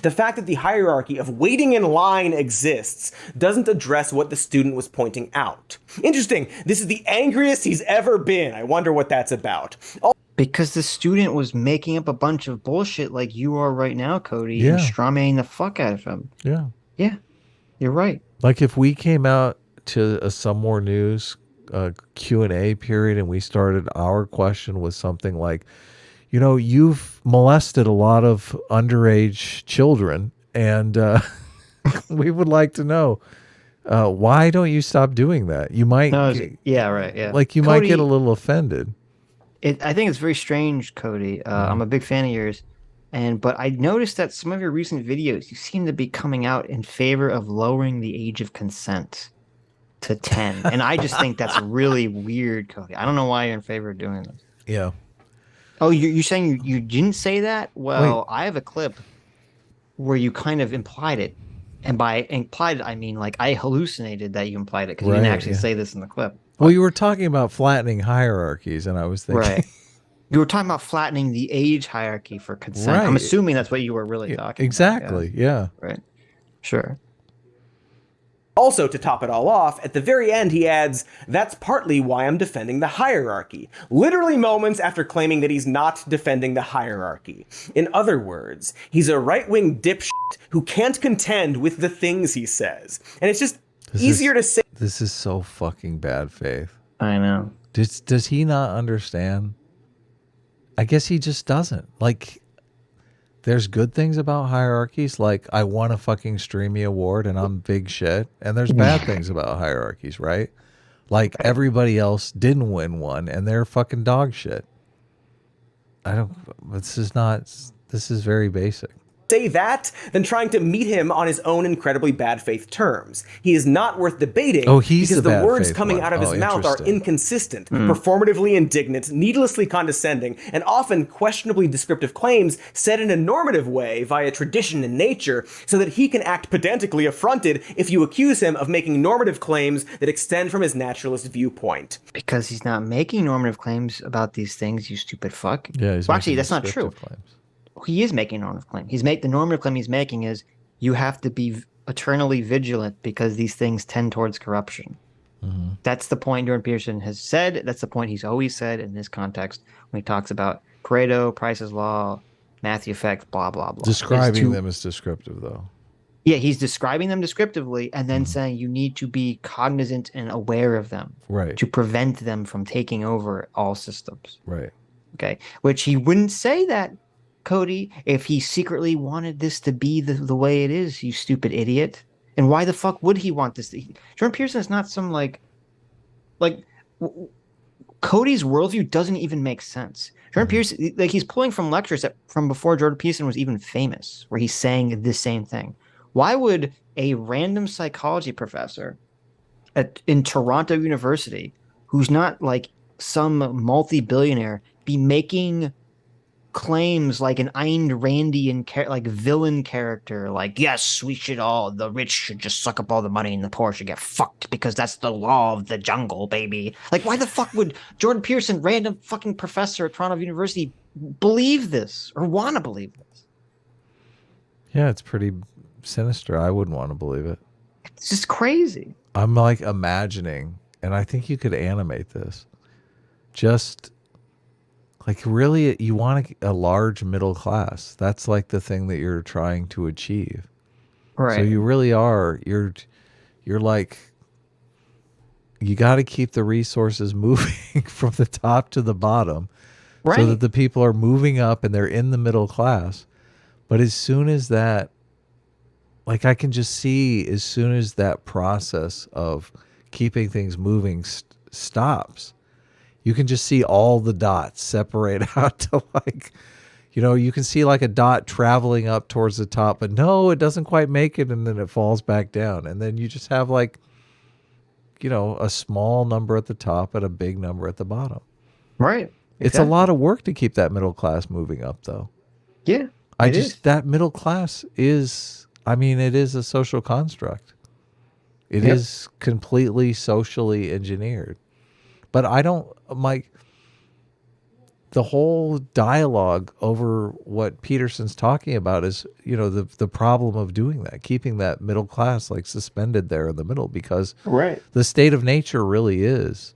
The fact that the hierarchy of waiting in line exists doesn't address what the student was pointing out. Interesting. This is the angriest he's ever been. I wonder what that's about. Because the student was making up a bunch of bullshit like you are right now, Cody, and strawmanning the fuck out of him. Yeah. Yeah. You're right. Like if we came out to a Some More News Q&A period and we started our question with something like, you know, you've molested a lot of underage children, and we would like to know why don't you stop doing that? You might, yeah, right, yeah. Like you Cody, might get a little offended. I think it's very strange, Cody. I'm a big fan of yours, but I noticed that some of your recent videos, you seem to be coming out in favor of lowering the age of consent to 10, and I just think that's really weird, Cody. I don't know why you're in favor of doing this. Yeah. Oh, you're saying you didn't say that? Well, I have a clip where you kind of implied it. And by implied, I mean like I hallucinated that you implied it because you didn't actually say this in the clip. Well, you were talking about flattening hierarchies, and I was thinking... Right. You were talking about flattening the age hierarchy for consent. I'm assuming that's what you were really talking about. Yeah. Right. Sure. Also, to top it all off, at the very end he adds, "That's partly why I'm defending the hierarchy," literally moments after claiming that he's not defending the hierarchy. In other words, he's a right-wing dipshit who can't contend with the things he says. And it's just easier to say... This is so fucking bad faith. I know. Does he not understand? I guess he just doesn't. Like... There's good things about hierarchies, like I won a fucking Streamy Award and I'm big shit. And there's bad things about hierarchies, right? Like everybody else didn't win one and they're fucking dog shit. This is very basic. say that than trying to meet him on his own incredibly bad faith terms. He is not worth debating because the words coming out of his mouth are inconsistent, performatively indignant, needlessly condescending, and often questionably descriptive claims said in a normative way via tradition and nature so that he can act pedantically affronted if you accuse him of making normative claims that extend from his naturalist viewpoint. Because he's not making normative claims about these things, you stupid fuck. Yeah, well, actually, that's not true. He is making a normative claim. The normative claim he's making is you have to be eternally vigilant because these things tend towards corruption. Mm-hmm. That's the point Jordan Peterson has said. That's the point he's always said in this context when he talks about Pareto, Price's Law, Matthew effect, blah, blah, blah. Describing them as descriptive, though. Yeah, he's describing them descriptively and then saying you need to be cognizant and aware of them to prevent them from taking over all systems. Right. Okay. Which he wouldn't say that, Cody, if he secretly wanted this to be the way it is, you stupid idiot. And why the fuck would he want this? Jordan Peterson is not some Cody's worldview doesn't even make sense. Jordan Peterson, he's pulling from lectures from before Jordan Peterson was even famous, where he's saying the same thing. Why would a random psychology professor in Toronto University, who's not like some multi-billionaire, be making claims like an Ayn Randian villain character, like, yes, the rich should just suck up all the money and the poor should get fucked because that's the law of the jungle, baby. Like, why the fuck would Jordan Peterson, random fucking professor at Toronto University, believe this or want to believe this? Yeah, it's pretty sinister. I wouldn't want to believe it. It's just crazy. I'm like imagining, and I think you could animate this. Just like really, you want a large middle class. That's like the thing that you're trying to achieve. Right. So you really are. You're like, you got to keep the resources moving from the top to the bottom, so that the people are moving up and they're in the middle class. But as soon as that, like I can just see, as soon as that process of keeping things moving stops, you can just see all the dots separate out to you can see like a dot traveling up towards the top, but no, it doesn't quite make it. And then it falls back down. And then you just have a small number at the top and a big number at the bottom. Right. It's a lot of work to keep that middle class moving up though. Yeah. That middle class is, it is a social construct. It is completely socially engineered. But the whole dialogue over what Peterson's talking about is, the problem of doing that, keeping that middle class like suspended there in the middle, because the state of nature really is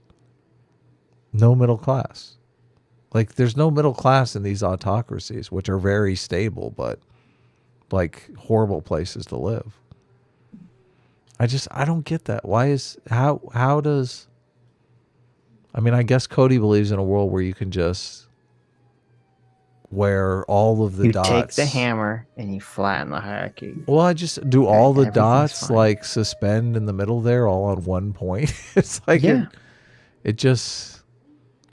no middle class. Like there's no middle class in these autocracies, which are very stable, but like horrible places to live. I don't get that. How does, I guess Cody believes in a world where you can just, where all of the dots. You take the hammer and you flatten the hierarchy. Well, I just do all the dots fine. Like suspend in the middle there, all on one point. It's like, it just,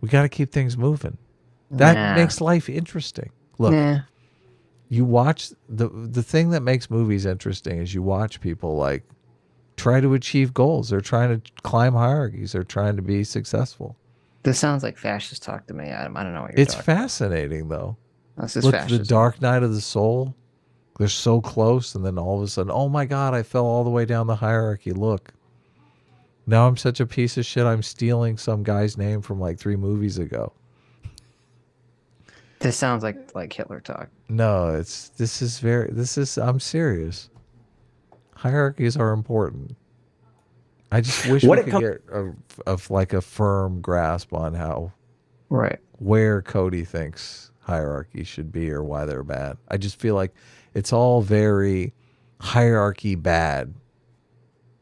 we got to keep things moving. That makes life interesting. Look, you watch, the thing that makes movies interesting is you watch people like try to achieve goals. They're trying to climb hierarchies. They're trying to be successful. This sounds like fascist talk to me, Adam. I don't know what you're talking about. It's fascinating, though. This is Look, fascism. The Dark Night of the Soul, they're so close, and then all of a sudden, oh my God, I fell all the way down the hierarchy. Look. Now I'm such a piece of shit, I'm stealing some guy's name from like 3 movies ago. This sounds like Hitler talk. No, I'm serious. Hierarchies are important. I just wish we could get a firm grasp on how, where Cody thinks hierarchy should be or why they're bad. I just feel like it's all very hierarchy bad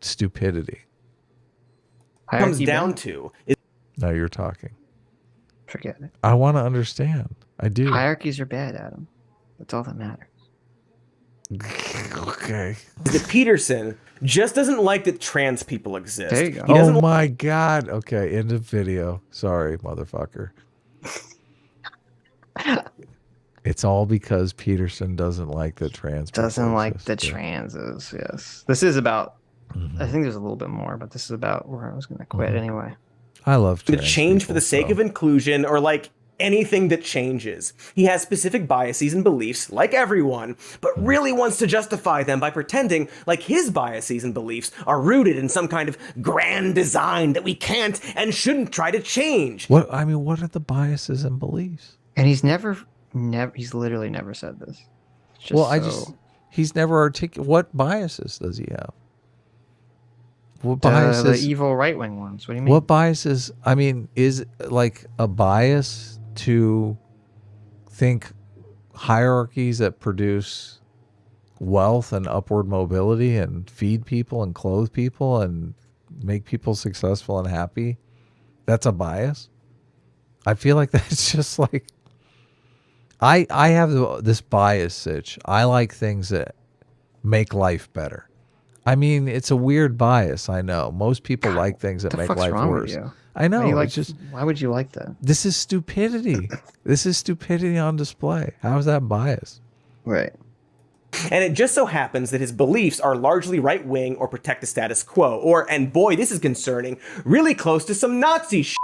stupidity. Comes down to. Now you're talking. Forget it. I want to understand. I do. Hierarchies are bad, Adam. That's all that matters. Okay. That Peterson just doesn't like that trans people exist. There you go. Oh my God. Okay, end of video. Sorry, motherfucker. It's all because Peterson doesn't like the trans. Doesn't like exist. the transes. Yes. This is about. I think there's a little bit more, but this is about where I was going to quit anyway. I love The trans change people, for the sake so. of inclusion, or like anything that changes. He has specific biases and beliefs, like everyone, but really wants to justify them by pretending like his biases and beliefs are rooted in some kind of grand design that we can't and shouldn't try to change. What I mean, what are the biases and beliefs? And he's he's literally never said this. He's never articulated. What biases does he have? What biases? The evil right-wing ones. What do you mean? What biases? I mean, is like a bias to think hierarchies that produce wealth and upward mobility and feed people and clothe people and make people successful and happy? That's a bias. I feel like that's just like I have this bias, Sitch. I like things that make life better. I mean, it's a weird bias. I know most people like things that make life worse. I know. Why would you like that? This is stupidity. This is stupidity on display. How is that bias? Right. And it just so happens that his beliefs are largely right-wing or protect the status quo, or, and boy, this is concerning, really close to some Nazi shit.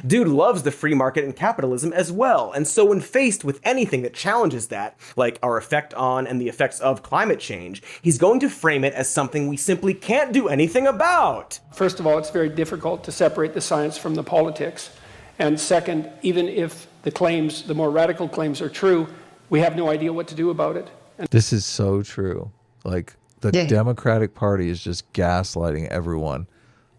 Dude loves the free market and capitalism as well, and so when faced with anything that challenges that, like our effect on and the effects of climate change, he's going to frame it as something we simply can't do anything about. First of all, it's very difficult to separate the science from the politics. And second, even if the more radical claims are true, we have no idea what to do about it. This is so true. Like the Democratic Party is just gaslighting everyone.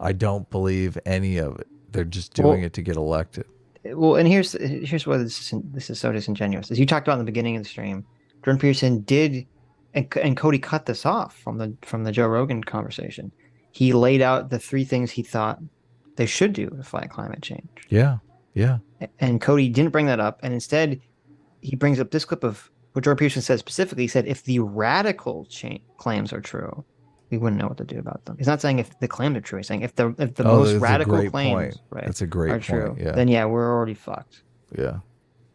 I don't believe any of it. They're just doing it to get elected. Well, and here's why this is so disingenuous. As you talked about in the beginning of the stream, Jordan Peterson did, and Cody cut this off from the Joe Rogan conversation. He laid out the 3 things he thought they should do to fight climate change. Yeah, yeah. And Cody didn't bring that up, and instead he brings up this clip of what Jordan Peterson said specifically. He said, if the radical claims are true, we wouldn't know what to do about them. He's not saying if the claims are true. He's saying if the most radical claims that's a great are point. true, Yeah. then we're already fucked. Yeah.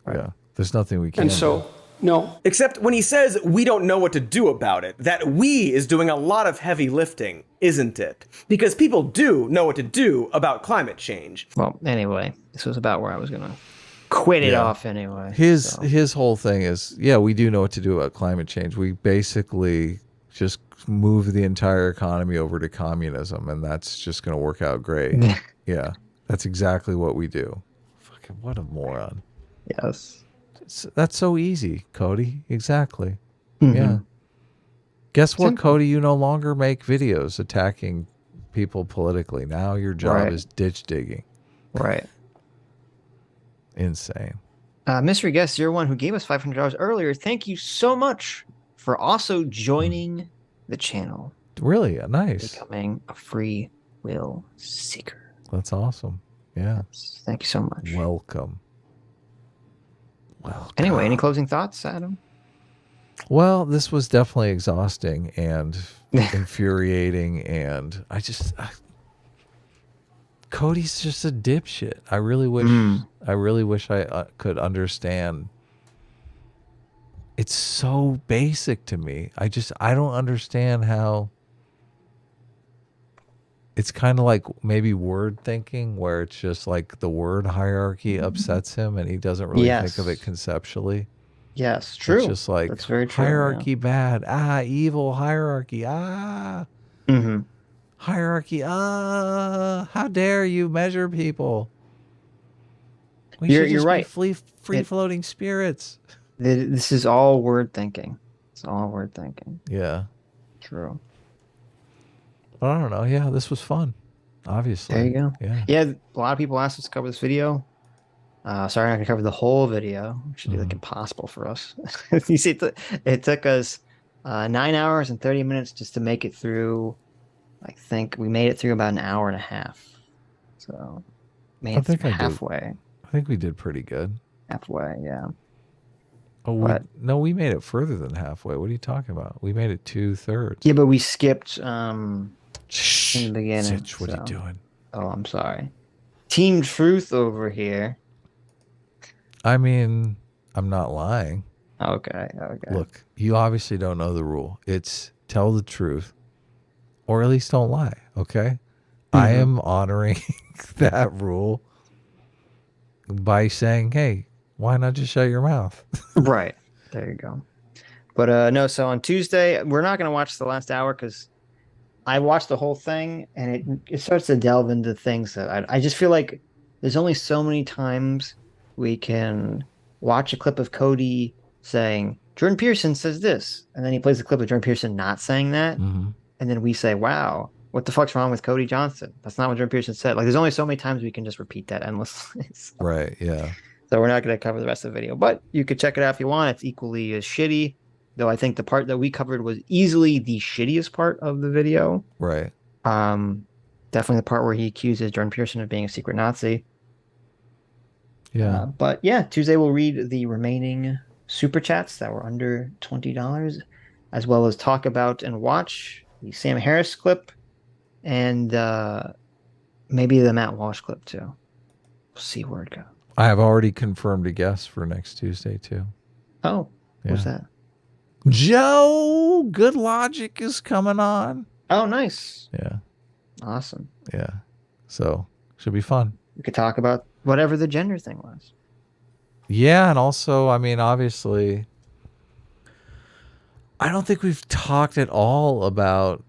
Right. Yeah. There's nothing we can And so, no. Except when he says we don't know what to do about it, that we is doing a lot of heavy lifting, isn't it? Because people do know what to do about climate change. Well, anyway, this was about where I was going to quit it off anyway. His whole thing is, we do know what to do about climate change. We basically just move the entire economy over to communism, and that's just going to work out great. Yeah, that's exactly what we do. Fucking what a moron. Yes. That's so easy, Cody. Exactly. Mm-hmm. Yeah. Guess what, Cody? You no longer make videos attacking people politically. Now your job is ditch digging. Right. Insane. Mystery guest 01 who gave us $500 earlier. Thank you so much for also joining the channel. Really? Nice. Becoming a free will seeker. That's awesome. Yeah. Thank you so much. Welcome. Anyway, any closing thoughts, Adam? Well, this was definitely exhausting and infuriating, and Cody's just a dipshit. I really wish I could understand. It's so basic to me. I don't understand how. It's kind of like maybe word thinking, where it's just like the word hierarchy upsets him and he doesn't really think of it conceptually. Yes, true. It's just like that's very true, hierarchy bad. Evil hierarchy. Mm-hmm. Hierarchy. How dare you measure people? You're right. Free floating spirits. This is all word thinking. It's all word thinking. Yeah. True. But I don't know. Yeah, this was fun. Obviously. There you go. Yeah. A lot of people asked us to cover this video. Sorry, I'm not gonna cover the whole video. It should be like impossible for us. You see, it took us 9 hours and 30 minutes just to make it through. I think we made it through about an hour and a half. So made it through halfway. I think we did pretty good. Halfway, yeah. Oh, we made it further than halfway. What are you talking about? We made it 2/3. Yeah, but we skipped in the beginning. Sitch, what are you doing? Oh, I'm sorry. Team Truth over here. I mean, I'm not lying. Okay. Look, you obviously don't know the rule. It's tell the truth, or at least don't lie. Okay. I am honoring that rule by saying, hey, why not just shut your mouth? Right. There you go. But no, so on Tuesday, we're not going to watch the last hour because I watched the whole thing and it starts to delve into things that I just feel like there's only so many times we can watch a clip of Cody saying, Jordan Peterson says this. And then he plays a clip of Jordan Peterson not saying that. And then we say, wow, what the fuck's wrong with Cody Johnston? That's not what Jordan Peterson said. Like, there's only so many times we can just repeat that endlessly. Right. Yeah. So we're not going to cover the rest of the video, but you could check it out if you want. It's equally as shitty, though I think the part that we covered was easily the shittiest part of the video. Right. Definitely the part where he accuses Jordan Peterson of being a secret Nazi. Yeah. But yeah, Tuesday we'll read the remaining super chats that were under $20, as well as talk about and watch the Sam Harris clip and maybe the Matt Walsh clip too. We'll see where it goes. I have already confirmed a guest for next Tuesday too. Oh, what's that? Joe Good Logic is coming on. Oh, nice. Yeah. Awesome. Yeah. So should be fun. We could talk about whatever the gender thing was. Yeah, and also, I mean, obviously, I don't think we've talked at all about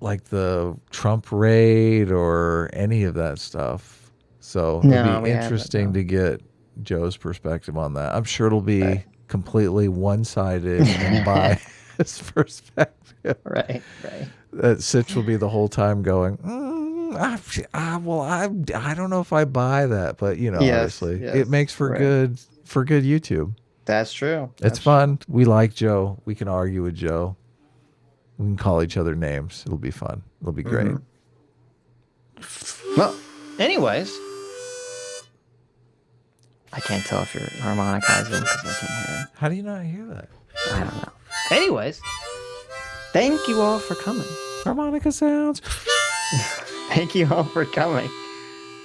like the Trump raid or any of that stuff. So it'll be interesting to get Joe's perspective on that. I'm sure it'll be completely one-sided and biased perspective. Right. That Sitch will be the whole time going, I don't know if I buy that, but obviously it makes for good YouTube. That's true. It's fun. We like Joe. We can argue with Joe. We can call each other names. It'll be fun. It'll be great. Well, anyways, I can't tell if you're harmonicizing because I can't hear it. How do you not hear that? I don't know. Anyways, thank you all for coming. Harmonica sounds. Thank you all for coming.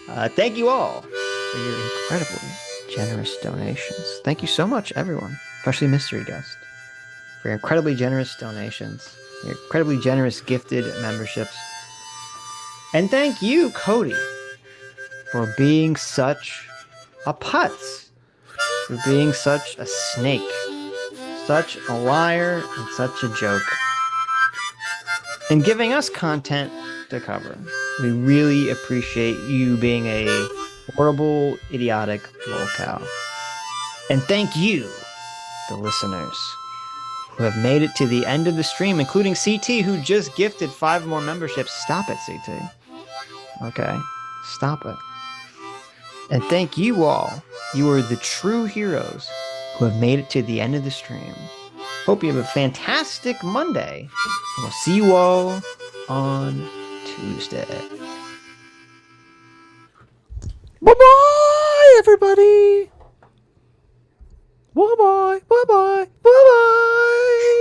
Thank you all for your incredibly generous donations. Thank you so much, everyone, especially Mystery Guest, for your incredibly generous donations, your incredibly generous gifted memberships. And thank you, Cody, for being such a putz, for being such a snake, such a liar, and such a joke, and giving us content to cover. We really appreciate you being a horrible, idiotic lolcow. And thank you, the listeners, who have made it to the end of the stream, including CT, who just gifted 5 more memberships. Stop it, CT. Okay, stop it. And thank you all. You are the true heroes who have made it to the end of the stream. Hope you have a fantastic Monday. And we'll see you all on Tuesday. Bye-bye, everybody. Bye-bye. Bye-bye. Bye-bye.